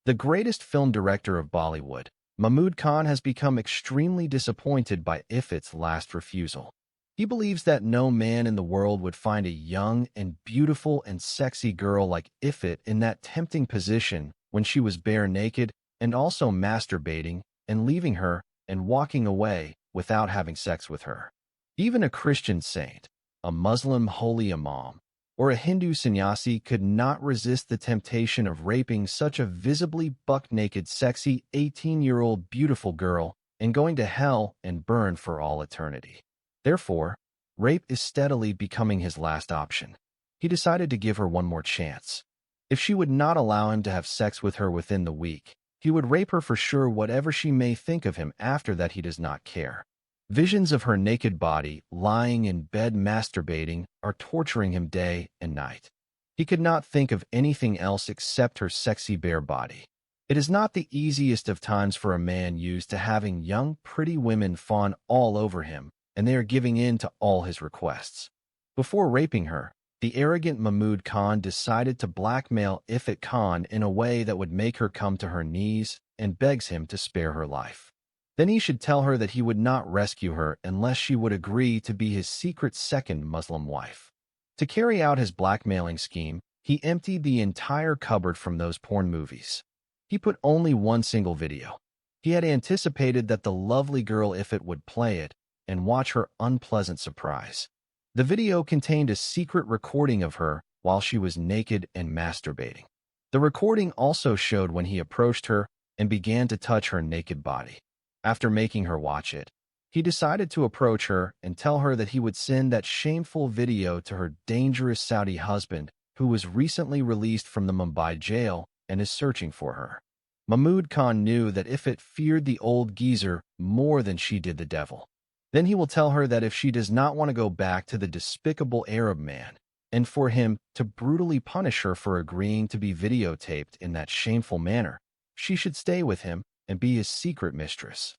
The greatest film director of Bollywood, Mahmud Khan has become extremely disappointed by Ifrit's last refusal. He believes that no man in the world would find a young and beautiful and sexy girl like Ifrit in that tempting position when she was bare naked and also masturbating and leaving her and walking away without having sex with her. Even a Christian saint, a Muslim holy imam, or a Hindu sannyasi could not resist the temptation of raping such a visibly buck-naked, sexy 18-year-old beautiful girl and going to hell and burn for all eternity. Therefore, rape is steadily becoming his last option. He decided to give her one more chance. If she would not allow him to have sex with her within the week, he would rape her for sure. Whatever she may think of him after that, he does not care. Visions of her naked body, lying in bed masturbating, are torturing him day and night. He could not think of anything else except her sexy bare body. It is not the easiest of times for a man used to having young, pretty women fawn all over him, and they are giving in to all his requests. Before raping her, the arrogant Mahmud Khan decided to blackmail Ifrit Khan in a way that would make her come to her knees and begs him to spare her life. Then he should tell her that he would not rescue her unless she would agree to be his secret second Muslim wife. To carry out his blackmailing scheme, he emptied the entire cupboard from those porn movies. He put only one single video. He had anticipated that the lovely girl Ifrit would play it and watch her unpleasant surprise. The video contained a secret recording of her while she was naked and masturbating. The recording also showed when he approached her and began to touch her naked body. After making her watch it, he decided to approach her and tell her that he would send that shameful video to her dangerous Saudi husband, who was recently released from the Mumbai jail and is searching for her. Mahmud Khan knew that Ifrit feared the old geezer more than she did the devil. Then he will tell her that if she does not want to go back to the despicable Arab man, and for him to brutally punish her for agreeing to be videotaped in that shameful manner, she should stay with him and be his secret mistress.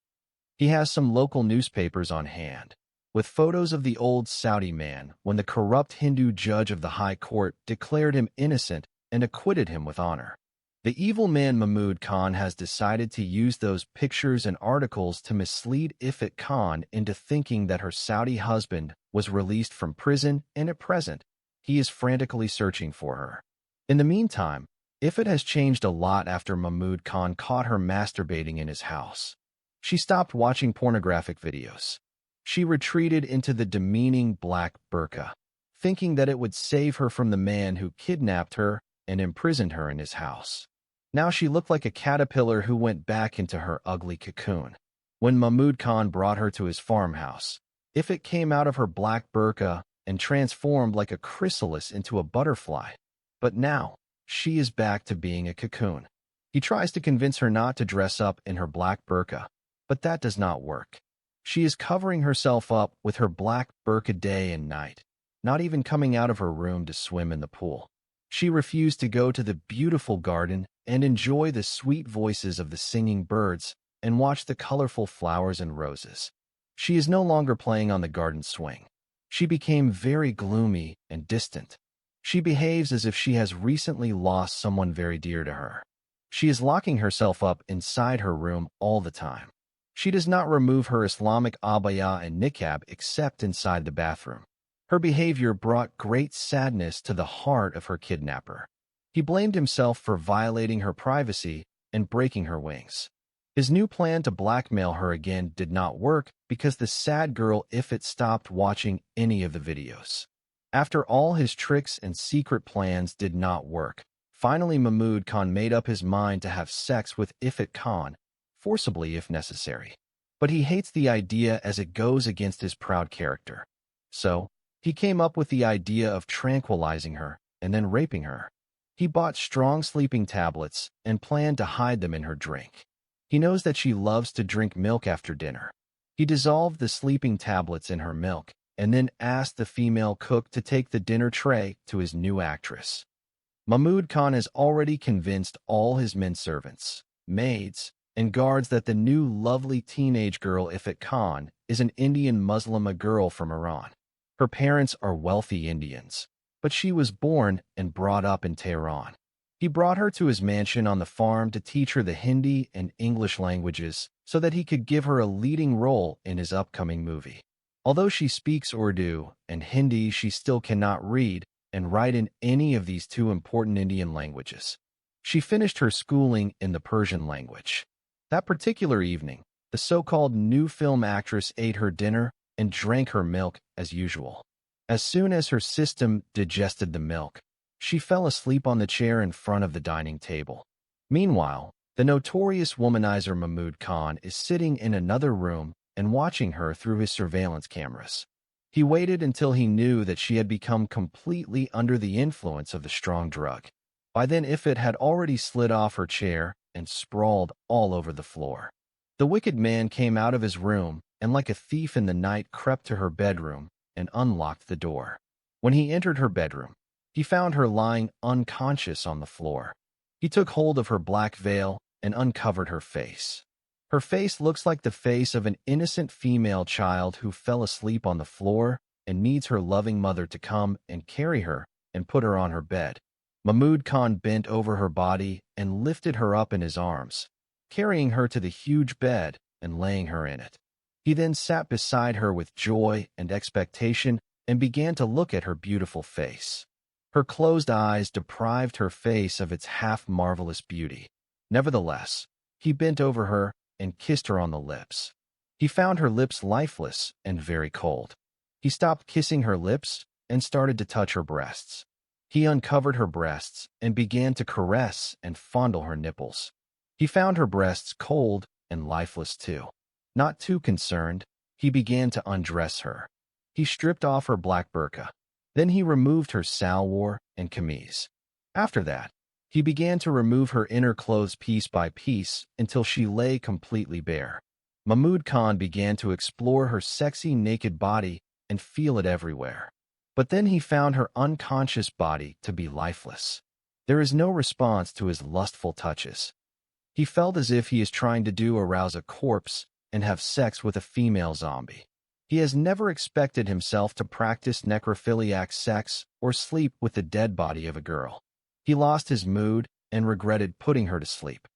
He has some local newspapers on hand, with photos of the old Saudi man when the corrupt Hindu judge of the High Court declared him innocent and acquitted him with honor. The evil man Mahmud Khan has decided to use those pictures and articles to mislead Ifrit Khan into thinking that her Saudi husband was released from prison, and at present, he is frantically searching for her. In the meantime, Ifrit has changed a lot after Mahmud Khan caught her masturbating in his house. She stopped watching pornographic videos. She retreated into the demeaning black burqa, thinking that it would save her from the man who kidnapped her and imprisoned her in his house. Now she looked like a caterpillar who went back into her ugly cocoon. When Mahmud Khan brought her to his farmhouse, Ifrit came out of her black burqa and transformed like a chrysalis into a butterfly. But now, she is back to being a cocoon. He tries to convince her not to dress up in her black burqa, but that does not work. She is covering herself up with her black burqa day and night, not even coming out of her room to swim in the pool. She refused to go to the beautiful garden and enjoy the sweet voices of the singing birds and watch the colorful flowers and roses. She is no longer playing on the garden swing. She became very gloomy and distant. She behaves as if she has recently lost someone very dear to her. She is locking herself up inside her room all the time. She does not remove her Islamic abaya and niqab except inside the bathroom. Her behavior brought great sadness to the heart of her kidnapper. He blamed himself for violating her privacy and breaking her wings. His new plan to blackmail her again did not work because the sad girl Ifrit stopped watching any of the videos. After all his tricks and secret plans did not work, finally Mahmud Khan made up his mind to have sex with Ifrit Khan, forcibly if necessary. But he hates the idea as it goes against his proud character. So, he came up with the idea of tranquilizing her and then raping her. He bought strong sleeping tablets and planned to hide them in her drink. He knows that she loves to drink milk after dinner. He dissolved the sleeping tablets in her milk and then asked the female cook to take the dinner tray to his new actress. Mahmood Khan has already convinced all his men servants, maids, and guards that the new lovely teenage girl Ifat Khan is an Indian Muslim girl from Iran. Her parents are wealthy Indians, but she was born and brought up in Tehran. He brought her to his mansion on the farm to teach her the Hindi and English languages so that he could give her a leading role in his upcoming movie. Although she speaks Urdu and Hindi, she still cannot read and write in any of these two important Indian languages. She finished her schooling in the Persian language. That particular evening, the so-called new film actress ate her dinner and drank her milk as usual. As soon as her system digested the milk, she fell asleep on the chair in front of the dining table. Meanwhile, the notorious womanizer Mahmood Khan is sitting in another room and watching her through his surveillance cameras. He waited until he knew that she had become completely under the influence of the strong drug. By then, Ifat had already slid off her chair and sprawled all over the floor. The wicked man came out of his room and like a thief in the night crept to her bedroom and unlocked the door. When he entered her bedroom, he found her lying unconscious on the floor. He took hold of her black veil and uncovered her face. Her face looks like the face of an innocent female child who fell asleep on the floor and needs her loving mother to come and carry her and put her on her bed. Mahmood Khan bent over her body and lifted her up in his arms, carrying her to the huge bed and laying her in it. He then sat beside her with joy and expectation and began to look at her beautiful face. Her closed eyes deprived her face of its half-marvelous beauty. Nevertheless, he bent over her and kissed her on the lips. He found her lips lifeless and very cold. He stopped kissing her lips and started to touch her breasts. He uncovered her breasts and began to caress and fondle her nipples. He found her breasts cold and lifeless too. Not too concerned, he began to undress her. He stripped off her black burqa. Then he removed her salwar and kameez. After that, he began to remove her inner clothes piece by piece until she lay completely bare. Mahmood Khan began to explore her sexy naked body and feel it everywhere. But then he found her unconscious body to be lifeless. There is no response to his lustful touches. He felt as if he is trying to arouse a corpse and have sex with a female zombie. He has never expected himself to practice necrophiliac sex or sleep with the dead body of a girl. He lost his mood and regretted putting her to sleep.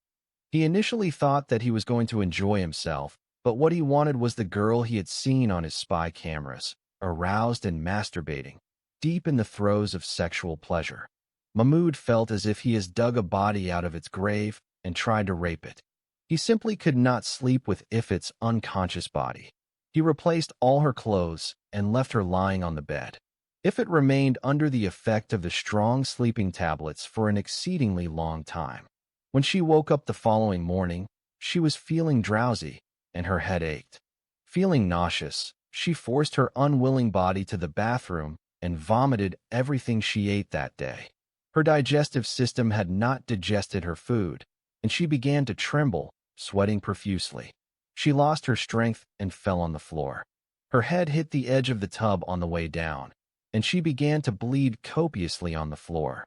He initially thought that he was going to enjoy himself, but what he wanted was the girl he had seen on his spy cameras, aroused and masturbating, deep in the throes of sexual pleasure. Mahmood felt as if he has dug a body out of its grave and tried to rape it. He simply could not sleep with Ifat's unconscious body. He replaced all her clothes and left her lying on the bed. Ifat remained under the effect of the strong sleeping tablets for an exceedingly long time. When she woke up the following morning, she was feeling drowsy and her head ached. Feeling nauseous, she forced her unwilling body to the bathroom and vomited everything she ate that day. Her digestive system had not digested her food, and she began to tremble, sweating profusely. She lost her strength and fell on the floor. Her head hit the edge of the tub on the way down, and she began to bleed copiously on the floor.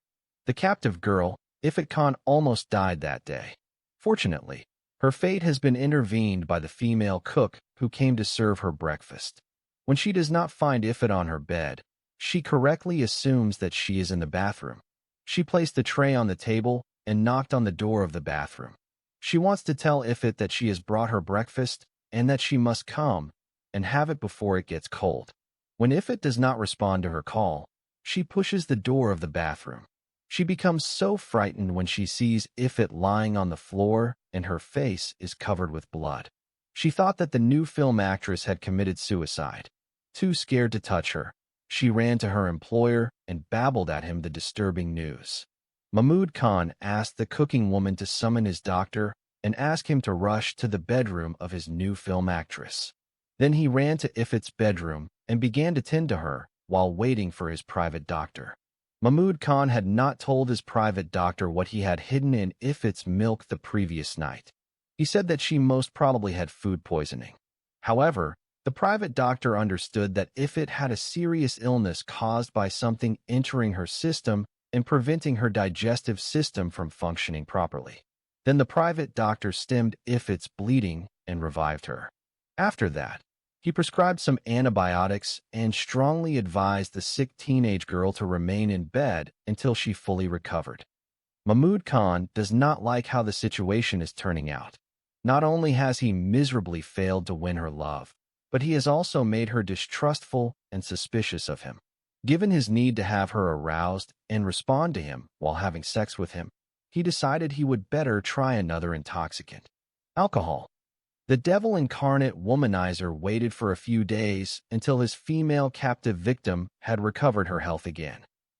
The captive girl, Ifat Khan, almost died that day. Fortunately, her fate has been intervened by the female cook who came to serve her breakfast. When she does not find Ifat on her bed, she correctly assumes that she is in the bathroom. She placed the tray on the table and knocked on the door of the bathroom. She wants to tell Ifat that she has brought her breakfast and that she must come and have it before it gets cold. When Ifat does not respond to her call, she pushes the door of the bathroom. She becomes so frightened when she sees Ifat lying on the floor and her face is covered with blood. She thought that the new film actress had committed suicide. Too scared to touch her, she ran to her employer and babbled at him the disturbing news. Mahmood Khan asked the cooking woman to summon his doctor and ask him to rush to the bedroom of his new film actress. Then he ran to Ifat's bedroom and began to tend to her while waiting for his private doctor. Mahmood Khan had not told his private doctor what he had hidden in Ifat's milk the previous night. He said that she most probably had food poisoning. However, The private doctor understood that if it had a serious illness caused by something entering her system and preventing her digestive system from functioning properly, then the private doctor stemmed Ifit's bleeding and revived her. After that, he prescribed some antibiotics and strongly advised the sick teenage girl to remain in bed until she fully recovered. Mahmud Khan does not like how the situation is turning out. Not only has he miserably failed to win her love, but he has also made her distrustful and suspicious of him. Given his need to have her aroused and respond to him while having sex with him, he decided he would better try another intoxicant: alcohol. The devil incarnate womanizer waited for a few days until his female captive victim had recovered her health again.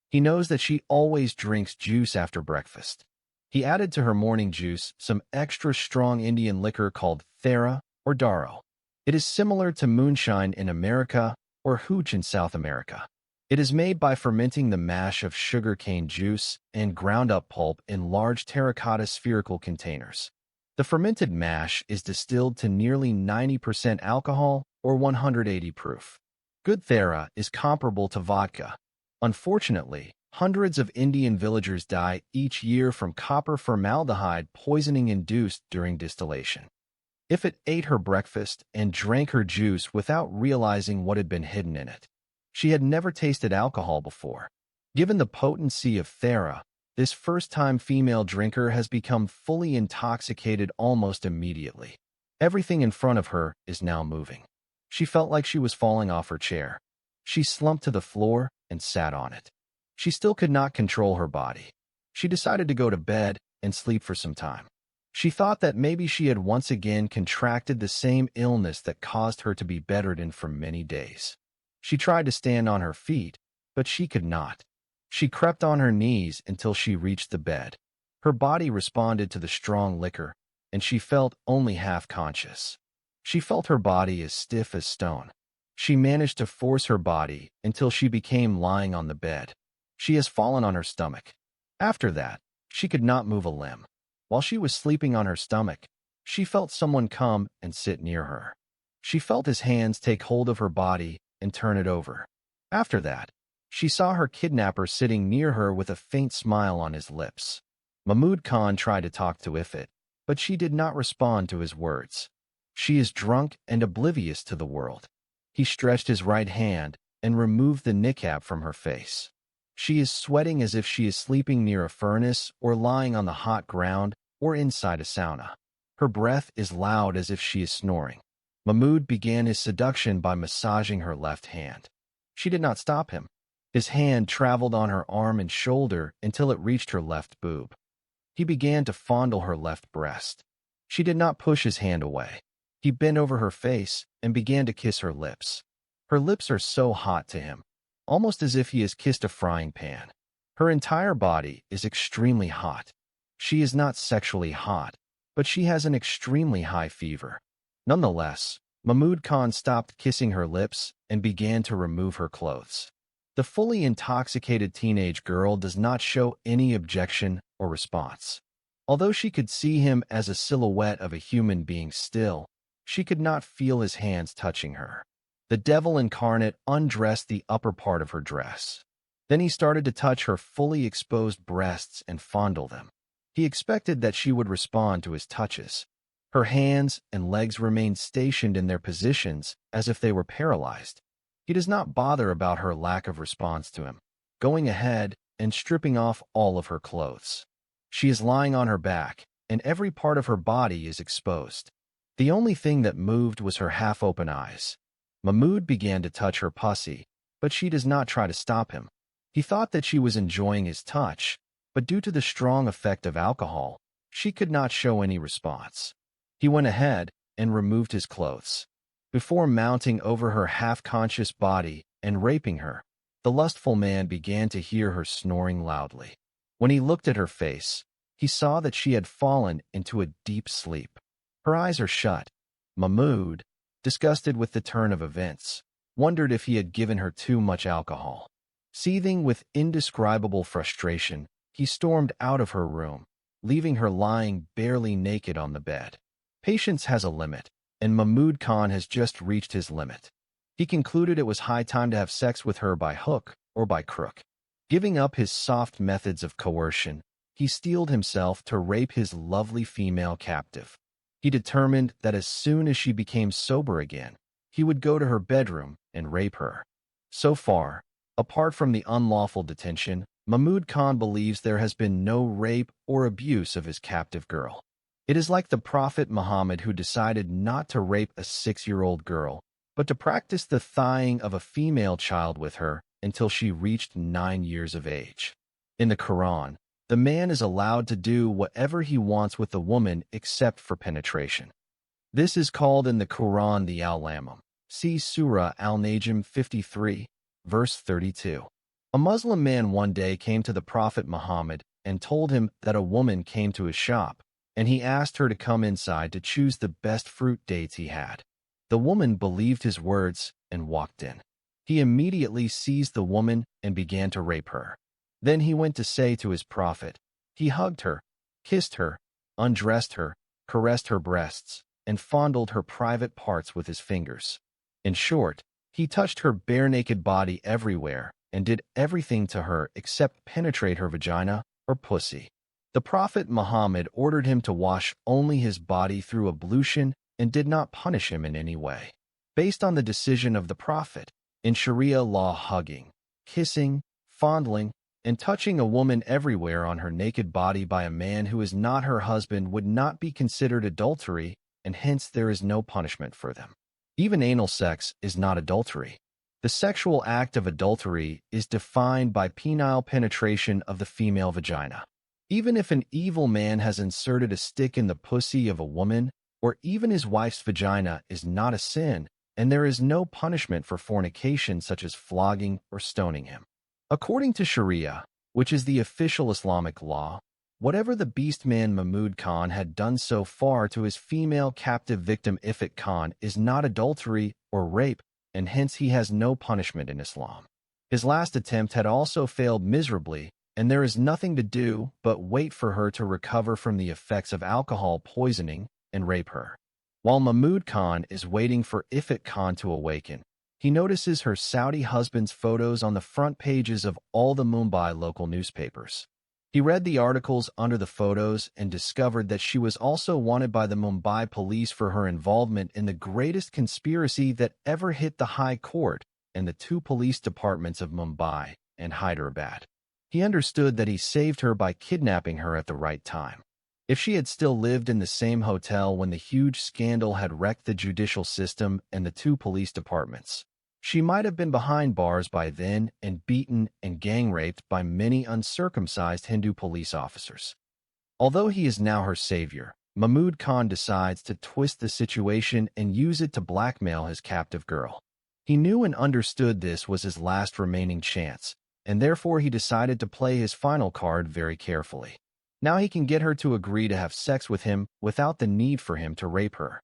He knows that she always drinks juice after breakfast. He added to her morning juice some extra strong Indian liquor called Thera or Daro. It is similar to moonshine in America or hooch in South America. It is made by fermenting the mash of sugarcane juice and ground-up pulp in large terracotta spherical containers. The fermented mash is distilled to nearly 90% alcohol or 180 proof. Good Thera is comparable to vodka. Unfortunately, hundreds of Indian villagers die each year from copper formaldehyde poisoning induced during distillation. Ifit ate her breakfast and drank her juice without realizing what had been hidden in it. She had never tasted alcohol before. Given the potency of Thera, this first-time female drinker has become fully intoxicated almost immediately. Everything in front of her is now moving. She felt like she was falling off her chair. She slumped to the floor and sat on it. She still could not control her body. She decided to go to bed and sleep for some time. She thought that maybe she had once again contracted the same illness that caused her to be bedridden for many days. She tried to stand on her feet, but she could not. She crept on her knees until she reached the bed. Her body responded to the strong liquor, and she felt only half conscious. She felt her body as stiff as stone. She managed to force her body until she became lying on the bed. She has fallen on her stomach. After that, she could not move a limb. While she was sleeping on her stomach, she felt someone come and sit near her. She felt his hands take hold of her body and turn it over. After that, she saw her kidnapper sitting near her with a faint smile on his lips. Mahmud Khan tried to talk to Ifit, but she did not respond to his words. She is drunk and oblivious to the world. He stretched his right hand and removed the niqab from her face. She is sweating as if she is sleeping near a furnace or lying on the hot ground or inside a sauna. Her breath is loud as if she is snoring. Mahmud began his seduction by massaging her left hand. She did not stop him. His hand traveled on her arm and shoulder until it reached her left boob. He began to fondle her left breast. She did not push his hand away. He bent over her face and began to kiss her lips. Her lips are so hot to him, almost as if he has kissed a frying pan. Her entire body is extremely hot. She is not sexually hot, but she has an extremely high fever. Nonetheless, Mahmud Khan stopped kissing her lips and began to remove her clothes. The fully intoxicated teenage girl does not show any objection or response. Although she could see him as a silhouette of a human being still, she could not feel his hands touching her. The devil incarnate undressed the upper part of her dress. Then he started to touch her fully exposed breasts and fondle them. He expected that she would respond to his touches. Her hands and legs remained stationed in their positions as if they were paralyzed. He does not bother about her lack of response to him, going ahead and stripping off all of her clothes. She is lying on her back, and every part of her body is exposed. The only thing that moved was her half-open eyes. Mahmud began to touch her pussy, but she does not try to stop him. He thought that she was enjoying his touch, but due to the strong effect of alcohol, she could not show any response. He went ahead and removed his clothes. Before mounting over her half-conscious body and raping her, the lustful man began to hear her snoring loudly. When he looked at her face, he saw that she had fallen into a deep sleep. Her eyes are shut. Mahmud, disgusted with the turn of events, wondered if he had given her too much alcohol. Seething with indescribable frustration, he stormed out of her room, leaving her lying barely naked on the bed. Patience has a limit, and Mahmud Khan has just reached his limit. He concluded it was high time to have sex with her by hook or by crook. Giving up his soft methods of coercion, he steeled himself to rape his lovely female captive. He determined that as soon as she became sober again, he would go to her bedroom and rape her. So far, apart from the unlawful detention, Mahmud Khan believes there has been no rape or abuse of his captive girl. It is like the Prophet Muhammad who decided not to rape a 6-year-old girl, but to practice the thighing of a female child with her until she reached 9 years of age. In the Quran, the man is allowed to do whatever he wants with the woman except for penetration. This is called in the Quran the Al-Lamam. See Surah Al-Najm 53, verse 32. A Muslim man one day came to the Prophet Muhammad and told him that a woman came to his shop, and he asked her to come inside to choose the best fruit dates he had. The woman believed his words and walked in. He immediately seized the woman and began to rape her. Then he went to say to his prophet. He hugged her, kissed her, undressed her, caressed her breasts, and fondled her private parts with his fingers. In short, he touched her bare-naked body everywhere and did everything to her except penetrate her vagina or pussy. The Prophet Muhammad ordered him to wash only his body through ablution and did not punish him in any way. Based on the decision of the Prophet, in Sharia law, hugging, kissing, fondling, and touching a woman everywhere on her naked body by a man who is not her husband would not be considered adultery, and hence there is no punishment for them. Even anal sex is not adultery. The sexual act of adultery is defined by penile penetration of the female vagina. Even if an evil man has inserted a stick in the pussy of a woman, or even his wife's vagina, is not a sin, and there is no punishment for fornication such as flogging or stoning him. According to Sharia, which is the official Islamic law, whatever the beast man Mahmud Khan had done so far to his female captive victim Ifat Khan is not adultery or rape, and hence he has no punishment in Islam. His last attempt had also failed miserably, and there is nothing to do but wait for her to recover from the effects of alcohol poisoning and rape her. While Mahmud Khan is waiting for Ifat Khan to awaken, he notices her Saudi husband's photos on the front pages of all the Mumbai local newspapers. He read the articles under the photos and discovered that she was also wanted by the Mumbai police for her involvement in the greatest conspiracy that ever hit the High Court and the 2 police departments of Mumbai and Hyderabad. He understood that he saved her by kidnapping her at the right time. If she had still lived in the same hotel when the huge scandal had wrecked the judicial system and the 2 police departments, she might have been behind bars by then and beaten and gang-raped by many uncircumcised Hindu police officers. Although he is now her savior, Mahmud Khan decides to twist the situation and use it to blackmail his captive girl. He knew and understood this was his last remaining chance, and therefore he decided to play his final card very carefully. Now he can get her to agree to have sex with him without the need for him to rape her.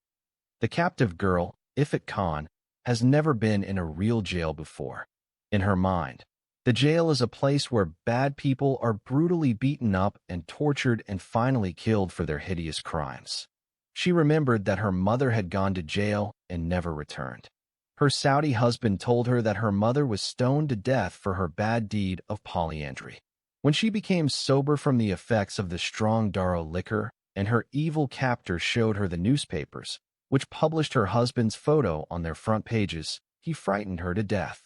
The captive girl, Ifat Khan, has never been in a real jail before. In her mind, the jail is a place where bad people are brutally beaten up and tortured and finally killed for their hideous crimes. She remembered that her mother had gone to jail and never returned. Her Saudi husband told her that her mother was stoned to death for her bad deed of polyandry. When she became sober from the effects of the strong Daro liquor, and her evil captor showed her the newspapers, which published her husband's photo on their front pages, he frightened her to death.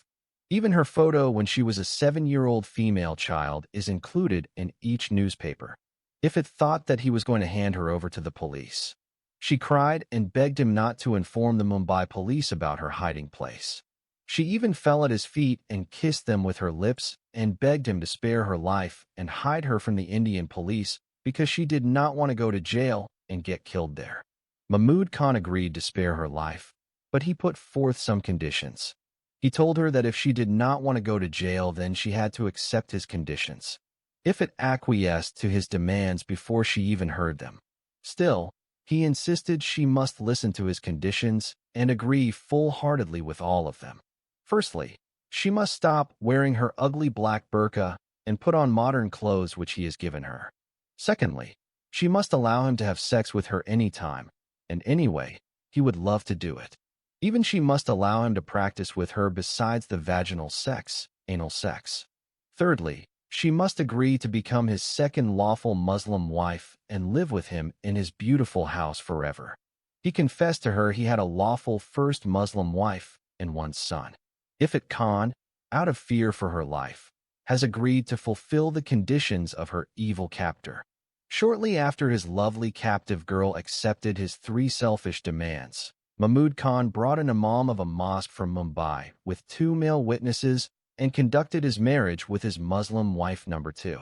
Even her photo when she was a 7-year-old female child is included in each newspaper. Ifat thought that he was going to hand her over to the police. She cried and begged him not to inform the Mumbai police about her hiding place. She even fell at his feet and kissed them with her lips and begged him to spare her life and hide her from the Indian police because she did not want to go to jail and get killed there. Mahmud Khan agreed to spare her life, but he put forth some conditions. He told her that if she did not want to go to jail, then she had to accept his conditions. Ifat acquiesced to his demands before she even heard them. Still, he insisted she must listen to his conditions and agree full-heartedly with all of them. Firstly, she must stop wearing her ugly black burqa and put on modern clothes which he has given her. Secondly, she must allow him to have sex with her anytime and anyway, he would love to do it. Even she must allow him to practice with her besides the vaginal sex, anal sex. Thirdly, she must agree to become his second lawful Muslim wife and live with him in his beautiful house forever. He confessed to her he had a lawful first Muslim wife and one son. Ifrit Khan, out of fear for her life, has agreed to fulfill the conditions of her evil captor. Shortly after his lovely captive girl accepted his 3 selfish demands, Mahmud Khan brought an imam of a mosque from Mumbai with 2 male witnesses and conducted his marriage with his Muslim wife number 2.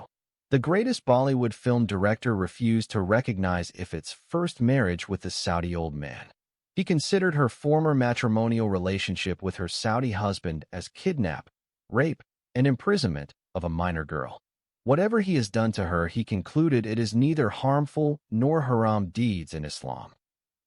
The greatest Bollywood film director refused to recognize Ifrit's first marriage with the Saudi old man. He considered her former matrimonial relationship with her Saudi husband as kidnap, rape, and imprisonment of a minor girl. Whatever he has done to her, he concluded it is neither harmful nor haram deeds in Islam.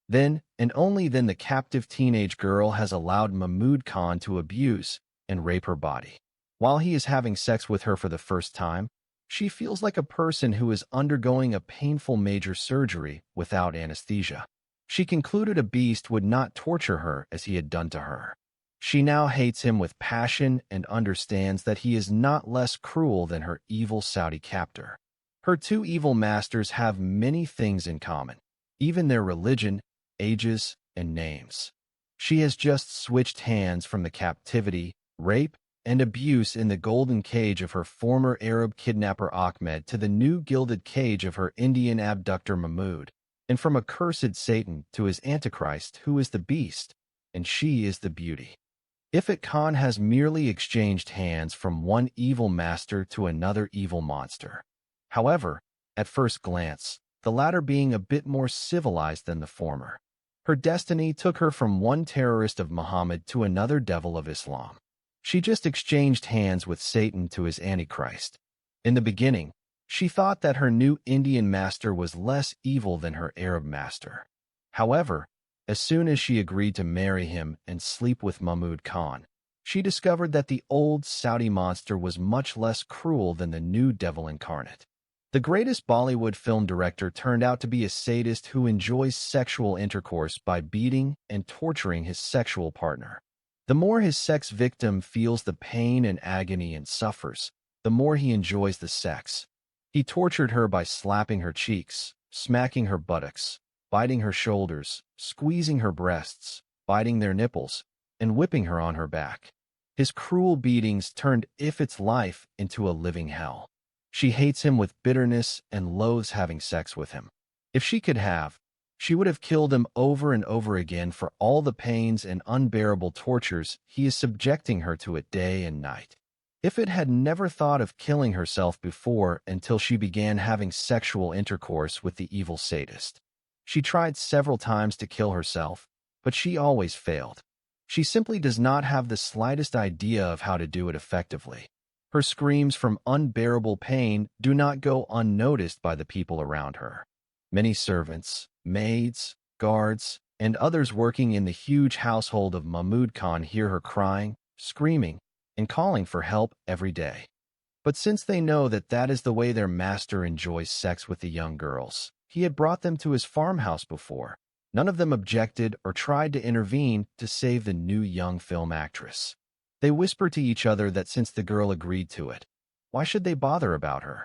Then, and only then, the captive teenage girl has allowed Mahmud Khan to abuse and rape her body. While he is having sex with her for the first time, she feels like a person who is undergoing a painful major surgery without anesthesia. She concluded a beast would not torture her as he had done to her. She now hates him with passion and understands that he is not less cruel than her evil Saudi captor. Her 2 evil masters have many things in common, even their religion, ages, and names. She has just switched hands from the captivity, rape, and abuse in the golden cage of her former Arab kidnapper Ahmed to the new gilded cage of her Indian abductor Mahmud, and from accursed Satan to his Antichrist, who is the beast, and she is the beauty. Ifrit Khan has merely exchanged hands from one evil master to another evil monster. However, at first glance, the latter being a bit more civilized than the former. Her destiny took her from one terrorist of Muhammad to another devil of Islam. She just exchanged hands with Satan to his Antichrist. In the beginning, she thought that her new Indian master was less evil than her Arab master. However, as soon as she agreed to marry him and sleep with Mahmud Khan, she discovered that the old Saudi monster was much less cruel than the new devil incarnate. The greatest Bollywood film director turned out to be a sadist who enjoys sexual intercourse by beating and torturing his sexual partner. The more his sex victim feels the pain and agony and suffers, the more he enjoys the sex. He tortured her by slapping her cheeks, smacking her buttocks, biting her shoulders, squeezing her breasts, biting their nipples, and whipping her on her back. His cruel beatings turned Ifrit's life into a living hell. She hates him with bitterness and loathes having sex with him. If she could have, she would have killed him over and over again for all the pains and unbearable tortures he is subjecting her to day and night. Ifrit had never thought of killing herself before until she began having sexual intercourse with the evil sadist. She tried several times to kill herself, but she always failed. She simply does not have the slightest idea of how to do it effectively. Her screams from unbearable pain do not go unnoticed by the people around her. Many servants, maids, guards, and others working in the huge household of Mahmud Khan hear her crying, screaming, and calling for help every day. But since they know that that is the way their master enjoys sex with the young girls, he had brought them to his farmhouse before. None of them objected or tried to intervene to save the new young film actress. They whispered to each other that since the girl agreed to it, why should they bother about her?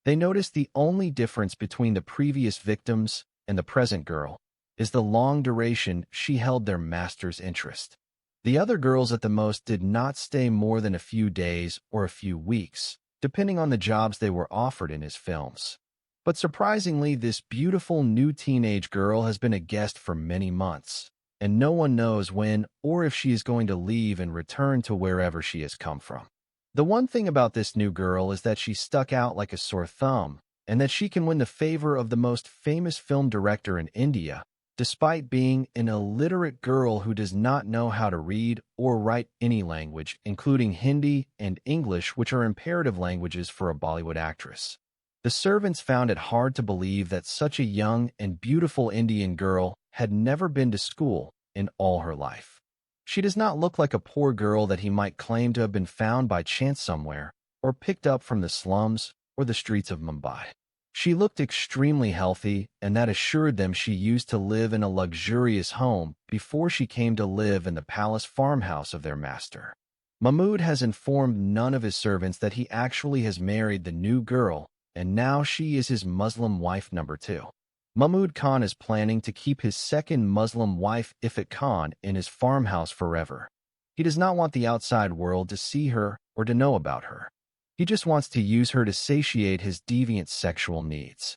They noticed the only difference between the previous victims and the present girl is the long duration she held their master's interest. The other girls at the most did not stay more than a few days or a few weeks, depending on the jobs they were offered in his films. But surprisingly, this beautiful new teenage girl has been a guest for many months, and no one knows when or if she is going to leave and return to wherever she has come from. The one thing about this new girl is that she stuck out like a sore thumb, and that she can win the favor of the most famous film director in India, despite being an illiterate girl who does not know how to read or write any language, including Hindi and English, which are imperative languages for a Bollywood actress. The servants found it hard to believe that such a young and beautiful Indian girl had never been to school in all her life. She does not look like a poor girl that he might claim to have been found by chance somewhere, or picked up from the slums or the streets of Mumbai. She looked extremely healthy, and that assured them she used to live in a luxurious home before she came to live in the palace farmhouse of their master. Mahmud has informed none of his servants that he actually has married the new girl, and now she is his Muslim wife number 2. Mahmud Khan is planning to keep his second Muslim wife Ifat Khan in his farmhouse forever. He does not want the outside world to see her or to know about her. He just wants to use her to satiate his deviant sexual needs.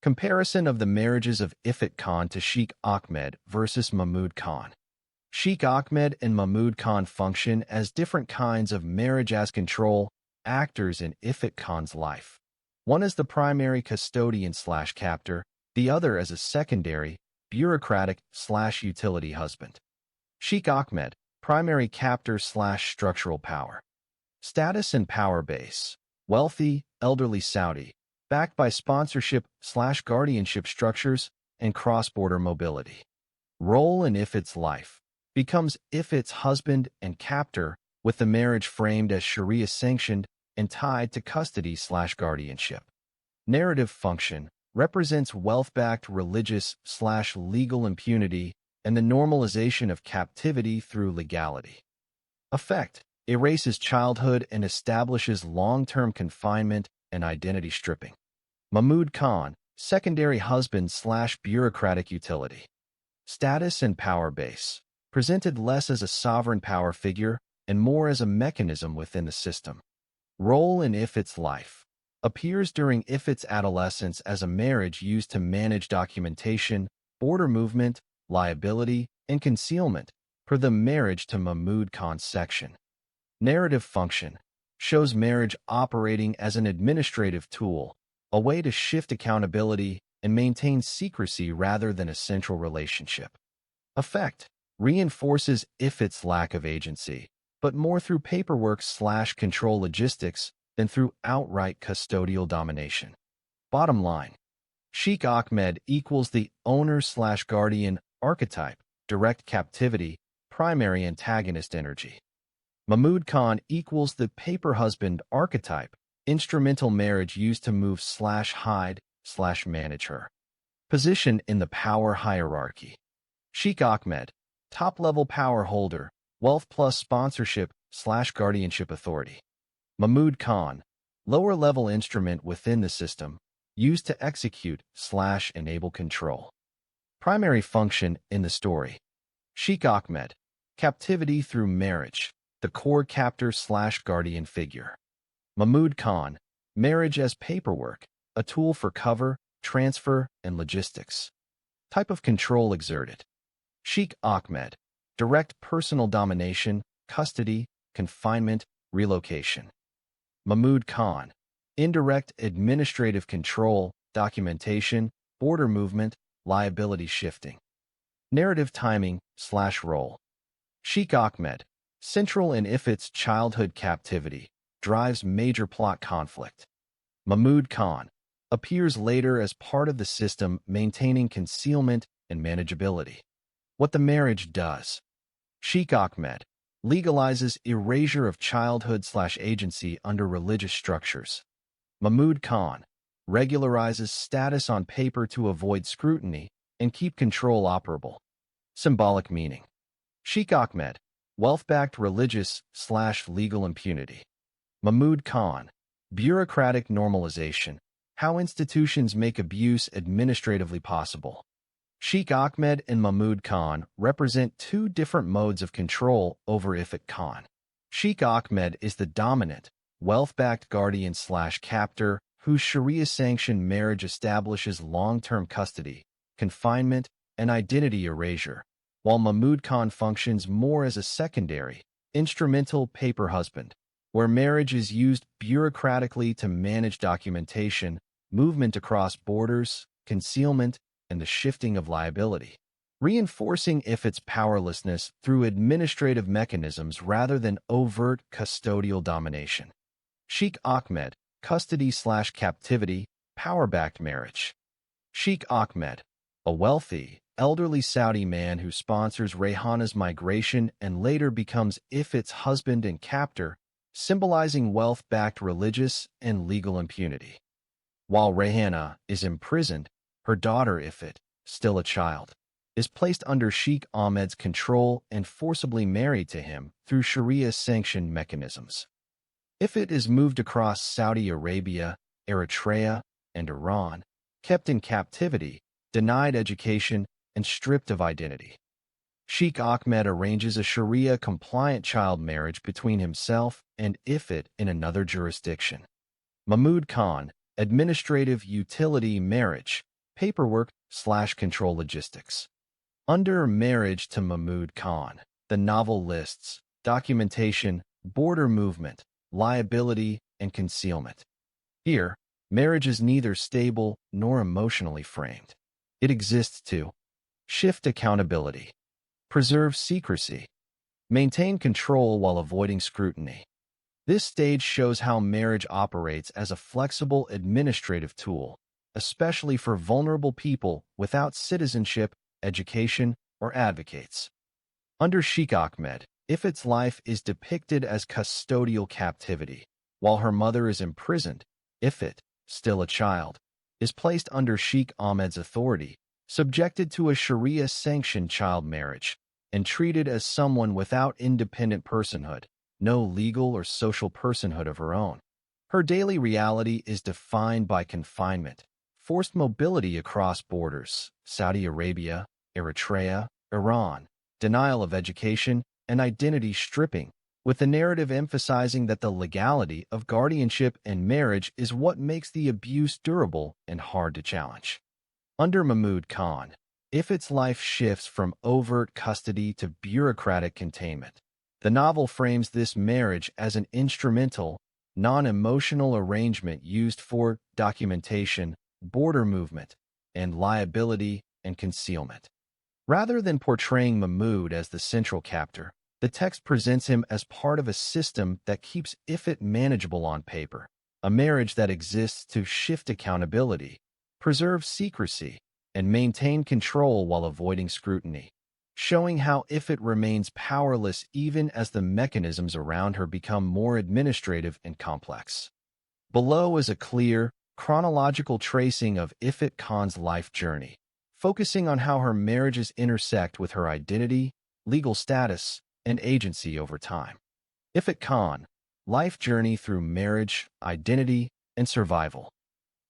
Comparison of the marriages of Ifat Khan to Sheikh Ahmed versus Mahmud Khan. Sheikh Ahmed and Mahmud Khan function as different kinds of marriage as control actors in Ifat Khan's life. One is the primary custodian/captor, the other as a secondary, bureaucratic/utility husband. Sheikh Ahmed, primary captor/structural power. Status and power base. Wealthy, elderly Saudi, backed by sponsorship/guardianship structures and cross-border mobility. Role in Ifat's life. Becomes Ifat's husband and captor, with the marriage framed as Sharia-sanctioned and tied to custody/guardianship. Narrative function. Represents wealth-backed religious/legal impunity and the normalization of captivity through legality. Effect. Erases childhood and establishes long-term confinement and identity stripping. Mahmud Khan, secondary husband/bureaucratic utility. Status and power base. Presented less as a sovereign power figure and more as a mechanism within the system. Role in Ifat's life. Appears during Ifat's adolescence as a marriage used to manage documentation, border movement, liability, and concealment, per the marriage to Mahmud Khan's section. Narrative function. Shows marriage operating as an administrative tool, a way to shift accountability and maintain secrecy rather than a central relationship. Effect. Reinforces Ifat's lack of agency, but more through paperwork/control logistics than through outright custodial domination. Bottom line. Sheikh Ahmed equals the owner/guardian archetype, direct captivity, primary antagonist energy. Mahmud Khan equals the paper husband archetype, instrumental marriage used to move/hide/manage her. Position in the power hierarchy. Sheikh Ahmed, top-level power holder, wealth plus sponsorship/guardianship authority. Mahmud Khan, lower-level instrument within the system, used to execute/enable control. Primary function in the story. Sheikh Ahmed, captivity through marriage, the core captor/guardian figure. Mahmud Khan, marriage as paperwork, a tool for cover, transfer, and logistics. Type of control exerted. Sheikh Ahmed, direct personal domination, custody, confinement, relocation. Mahmud Khan, indirect administrative control, documentation, border movement, liability shifting. Narrative timing/role. Sheikh Ahmed, central in Ifat's childhood captivity, drives major plot conflict. Mahmud Khan, appears later as part of the system maintaining concealment and manageability. What the marriage does. Sheikh Ahmed, legalizes erasure of childhood/agency under religious structures. Mahmud Khan, regularizes status on paper to avoid scrutiny and keep control operable. Symbolic meaning. Sheikh Ahmed, wealth-backed religious/legal impunity. Mahmud Khan, bureaucratic normalization, how institutions make abuse administratively possible. Sheikh Ahmed and Mahmud Khan represent two different modes of control over Ifat Khan. Sheikh Ahmed is the dominant, wealth-backed guardian/captor whose Sharia-sanctioned marriage establishes long-term custody, confinement, and identity erasure, while Mahmud Khan functions more as a secondary, instrumental paper husband, where marriage is used bureaucratically to manage documentation, movement across borders, concealment, and the shifting of liability, reinforcing Ifat's powerlessness through administrative mechanisms rather than overt custodial domination. Sheikh Ahmed, custody/captivity, power-backed marriage. Sheikh Ahmed, a wealthy, elderly Saudi man who sponsors Rayhana's migration and later becomes Ifat's husband and captor, symbolizing wealth-backed religious and legal impunity. While Rayhana is imprisoned, her daughter Ifit, still a child, is placed under Sheikh Ahmed's control and forcibly married to him through Sharia-sanctioned mechanisms. Ifit is moved across Saudi Arabia, Eritrea, and Iran, kept in captivity, denied education, and stripped of identity. Sheikh Ahmed arranges a Sharia-compliant child marriage between himself and Ifit in another jurisdiction. Mahmud Khan, administrative utility marriage, paperwork/control logistics. Under marriage to Mahmud Khan, the novel lists documentation, border movement, liability, and concealment. Here, marriage is neither stable nor emotionally framed. It exists to shift accountability, preserve secrecy, maintain control while avoiding scrutiny. This stage shows how marriage operates as a flexible administrative tool, especially for vulnerable people without citizenship, education, or advocates. Under Sheikh Ahmed, Ifit's life is depicted as custodial captivity. While her mother is imprisoned, Ifit, still a child, is placed under Sheikh Ahmed's authority, subjected to a Sharia-sanctioned child marriage, and treated as someone without independent personhood, no legal or social personhood of her own. Her daily reality is defined by confinement, forced mobility across borders, Saudi Arabia, Eritrea, Iran, denial of education, and identity stripping, with the narrative emphasizing that the legality of guardianship and marriage is what makes the abuse durable and hard to challenge. Under Mahmud Khan, Ifit's life shifts from overt custody to bureaucratic containment. The novel frames this marriage as an instrumental, non-emotional arrangement used for documentation, border movement, and liability and concealment. Rather than portraying Mahmud as the central captor, the text presents him as part of a system that keeps Ifit manageable on paper, a marriage that exists to shift accountability, preserve secrecy, and maintain control while avoiding scrutiny, showing how Ifit remains powerless even as the mechanisms around her become more administrative and complex. Below is a clear, chronological tracing of Ifit Khan's life journey, focusing on how her marriages intersect with her identity, legal status, and agency over time. Ifit Khan, life journey through marriage, identity, and survival.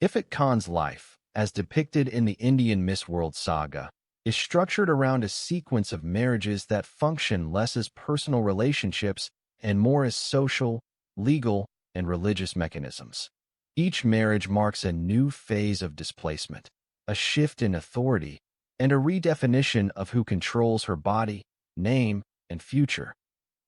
Ifit Khan's life, as depicted in the Indian Miss World saga, is structured around a sequence of marriages that function less as personal relationships and more as social, legal, and religious mechanisms. Each marriage marks a new phase of displacement, a shift in authority, and a redefinition of who controls her body, name, and future.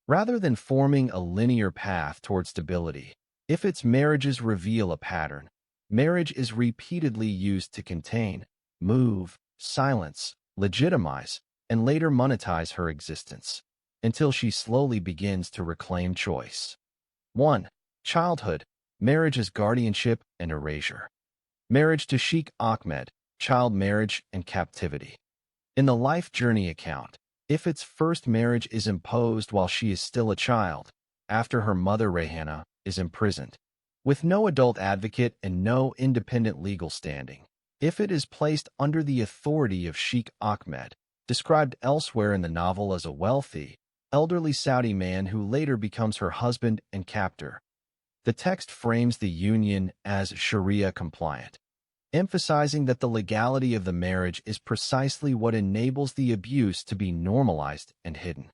Rather than forming a linear path toward stability, Ifit's marriages reveal a pattern. Marriage is repeatedly used to contain, move, silence, legitimize, and later monetize her existence, until she slowly begins to reclaim choice. 1. Childhood, marriage as guardianship and erasure. Marriage to Sheikh Ahmed, child marriage and captivity. In the life journey account, Ifit's first marriage is imposed while she is still a child, after her mother Rayhana is imprisoned. With no adult advocate and no independent legal standing, Ifit is placed under the authority of Sheikh Ahmed, described elsewhere in the novel as a wealthy, elderly Saudi man who later becomes her husband and captor. The text frames the union as Sharia compliant, emphasizing that the legality of the marriage is precisely what enables the abuse to be normalized and hidden.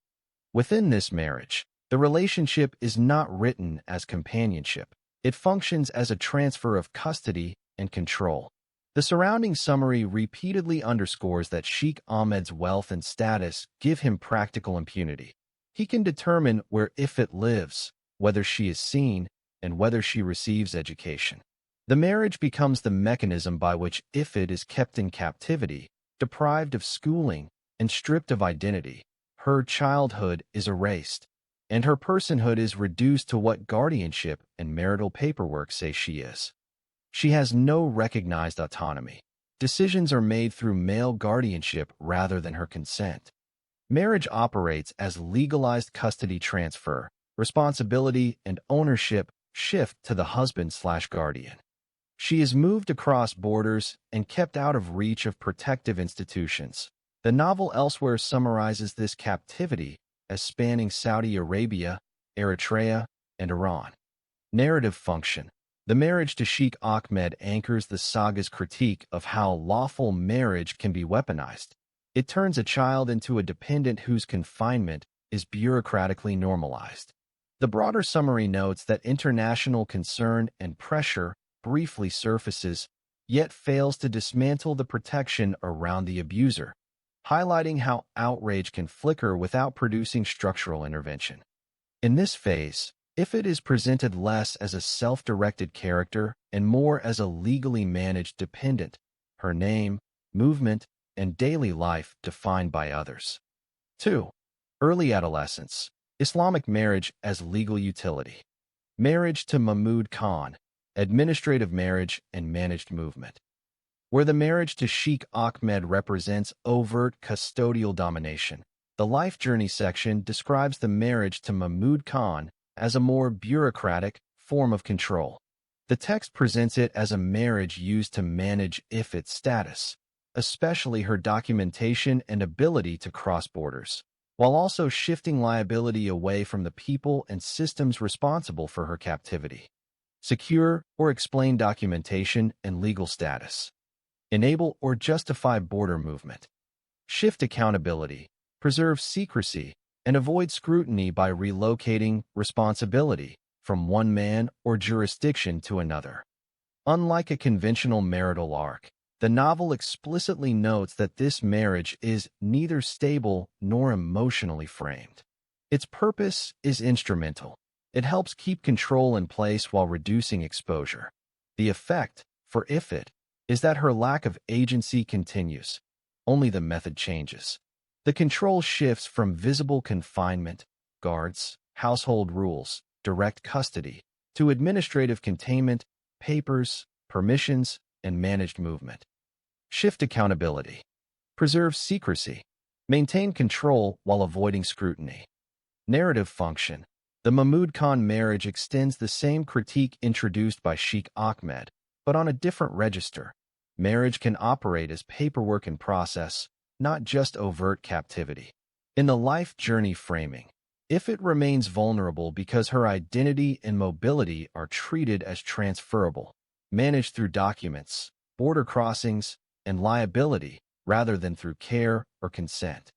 Within this marriage, the relationship is not written as companionship. It functions as a transfer of custody and control. The surrounding summary repeatedly underscores that Sheikh Ahmed's wealth and status give him practical impunity. He can determine where Ifit lives, whether she is seen, and whether she receives education. The marriage becomes the mechanism by which Ifit is kept in captivity, deprived of schooling, and stripped of identity. Her childhood is erased, and her personhood is reduced to what guardianship and marital paperwork say she is. She has no recognized autonomy. Decisions are made through male guardianship rather than her consent. Marriage operates as legalized custody transfer. Responsibility and ownership shift to the husband/guardian. She is moved across borders and kept out of reach of protective institutions. The novel elsewhere summarizes this captivity as spanning Saudi Arabia, Eritrea, and Iran. Narrative function. The marriage to Sheikh Ahmed anchors the saga's critique of how lawful marriage can be weaponized. It turns a child into a dependent whose confinement is bureaucratically normalized. The broader summary notes that international concern and pressure briefly surfaces, yet fails to dismantle the protection around the abuser, highlighting how outrage can flicker without producing structural intervention. In this phase, Ifit is presented less as a self-directed character and more as a legally managed dependent, her name, movement, and daily life defined by others. 2. Early adolescence. Islamic marriage as legal utility. Marriage to Mahmud Khan, administrative marriage and managed movement. Where the marriage to Sheikh Ahmed represents overt custodial domination, the life journey section describes the marriage to Mahmud Khan as a more bureaucratic form of control. The text presents it as a marriage used to manage Ifit's status, especially her documentation and ability to cross borders, while also shifting liability away from the people and systems responsible for her captivity. Secure or explain documentation and legal status. Enable or justify border movement. Shift accountability, preserve secrecy, and avoid scrutiny by relocating responsibility from one man or jurisdiction to another. Unlike a conventional marital arc, the novel explicitly notes that this marriage is neither stable nor emotionally framed. Its purpose is instrumental. It helps keep control in place while reducing exposure. The effect, for Ifit, is that her lack of agency continues. Only the method changes. The control shifts from visible confinement, guards, household rules, direct custody, to administrative containment, papers, permissions, and managed movement. Shift accountability. Preserve secrecy. Maintain control while avoiding scrutiny. Narrative function. The Mahmud Khan marriage extends the same critique introduced by Sheikh Ahmed, but on a different register. Marriage can operate as paperwork and process, not just overt captivity. In the life journey framing, Ifit remains vulnerable because her identity and mobility are treated as transferable, managed through documents, border crossings, and liability rather than through care or consent.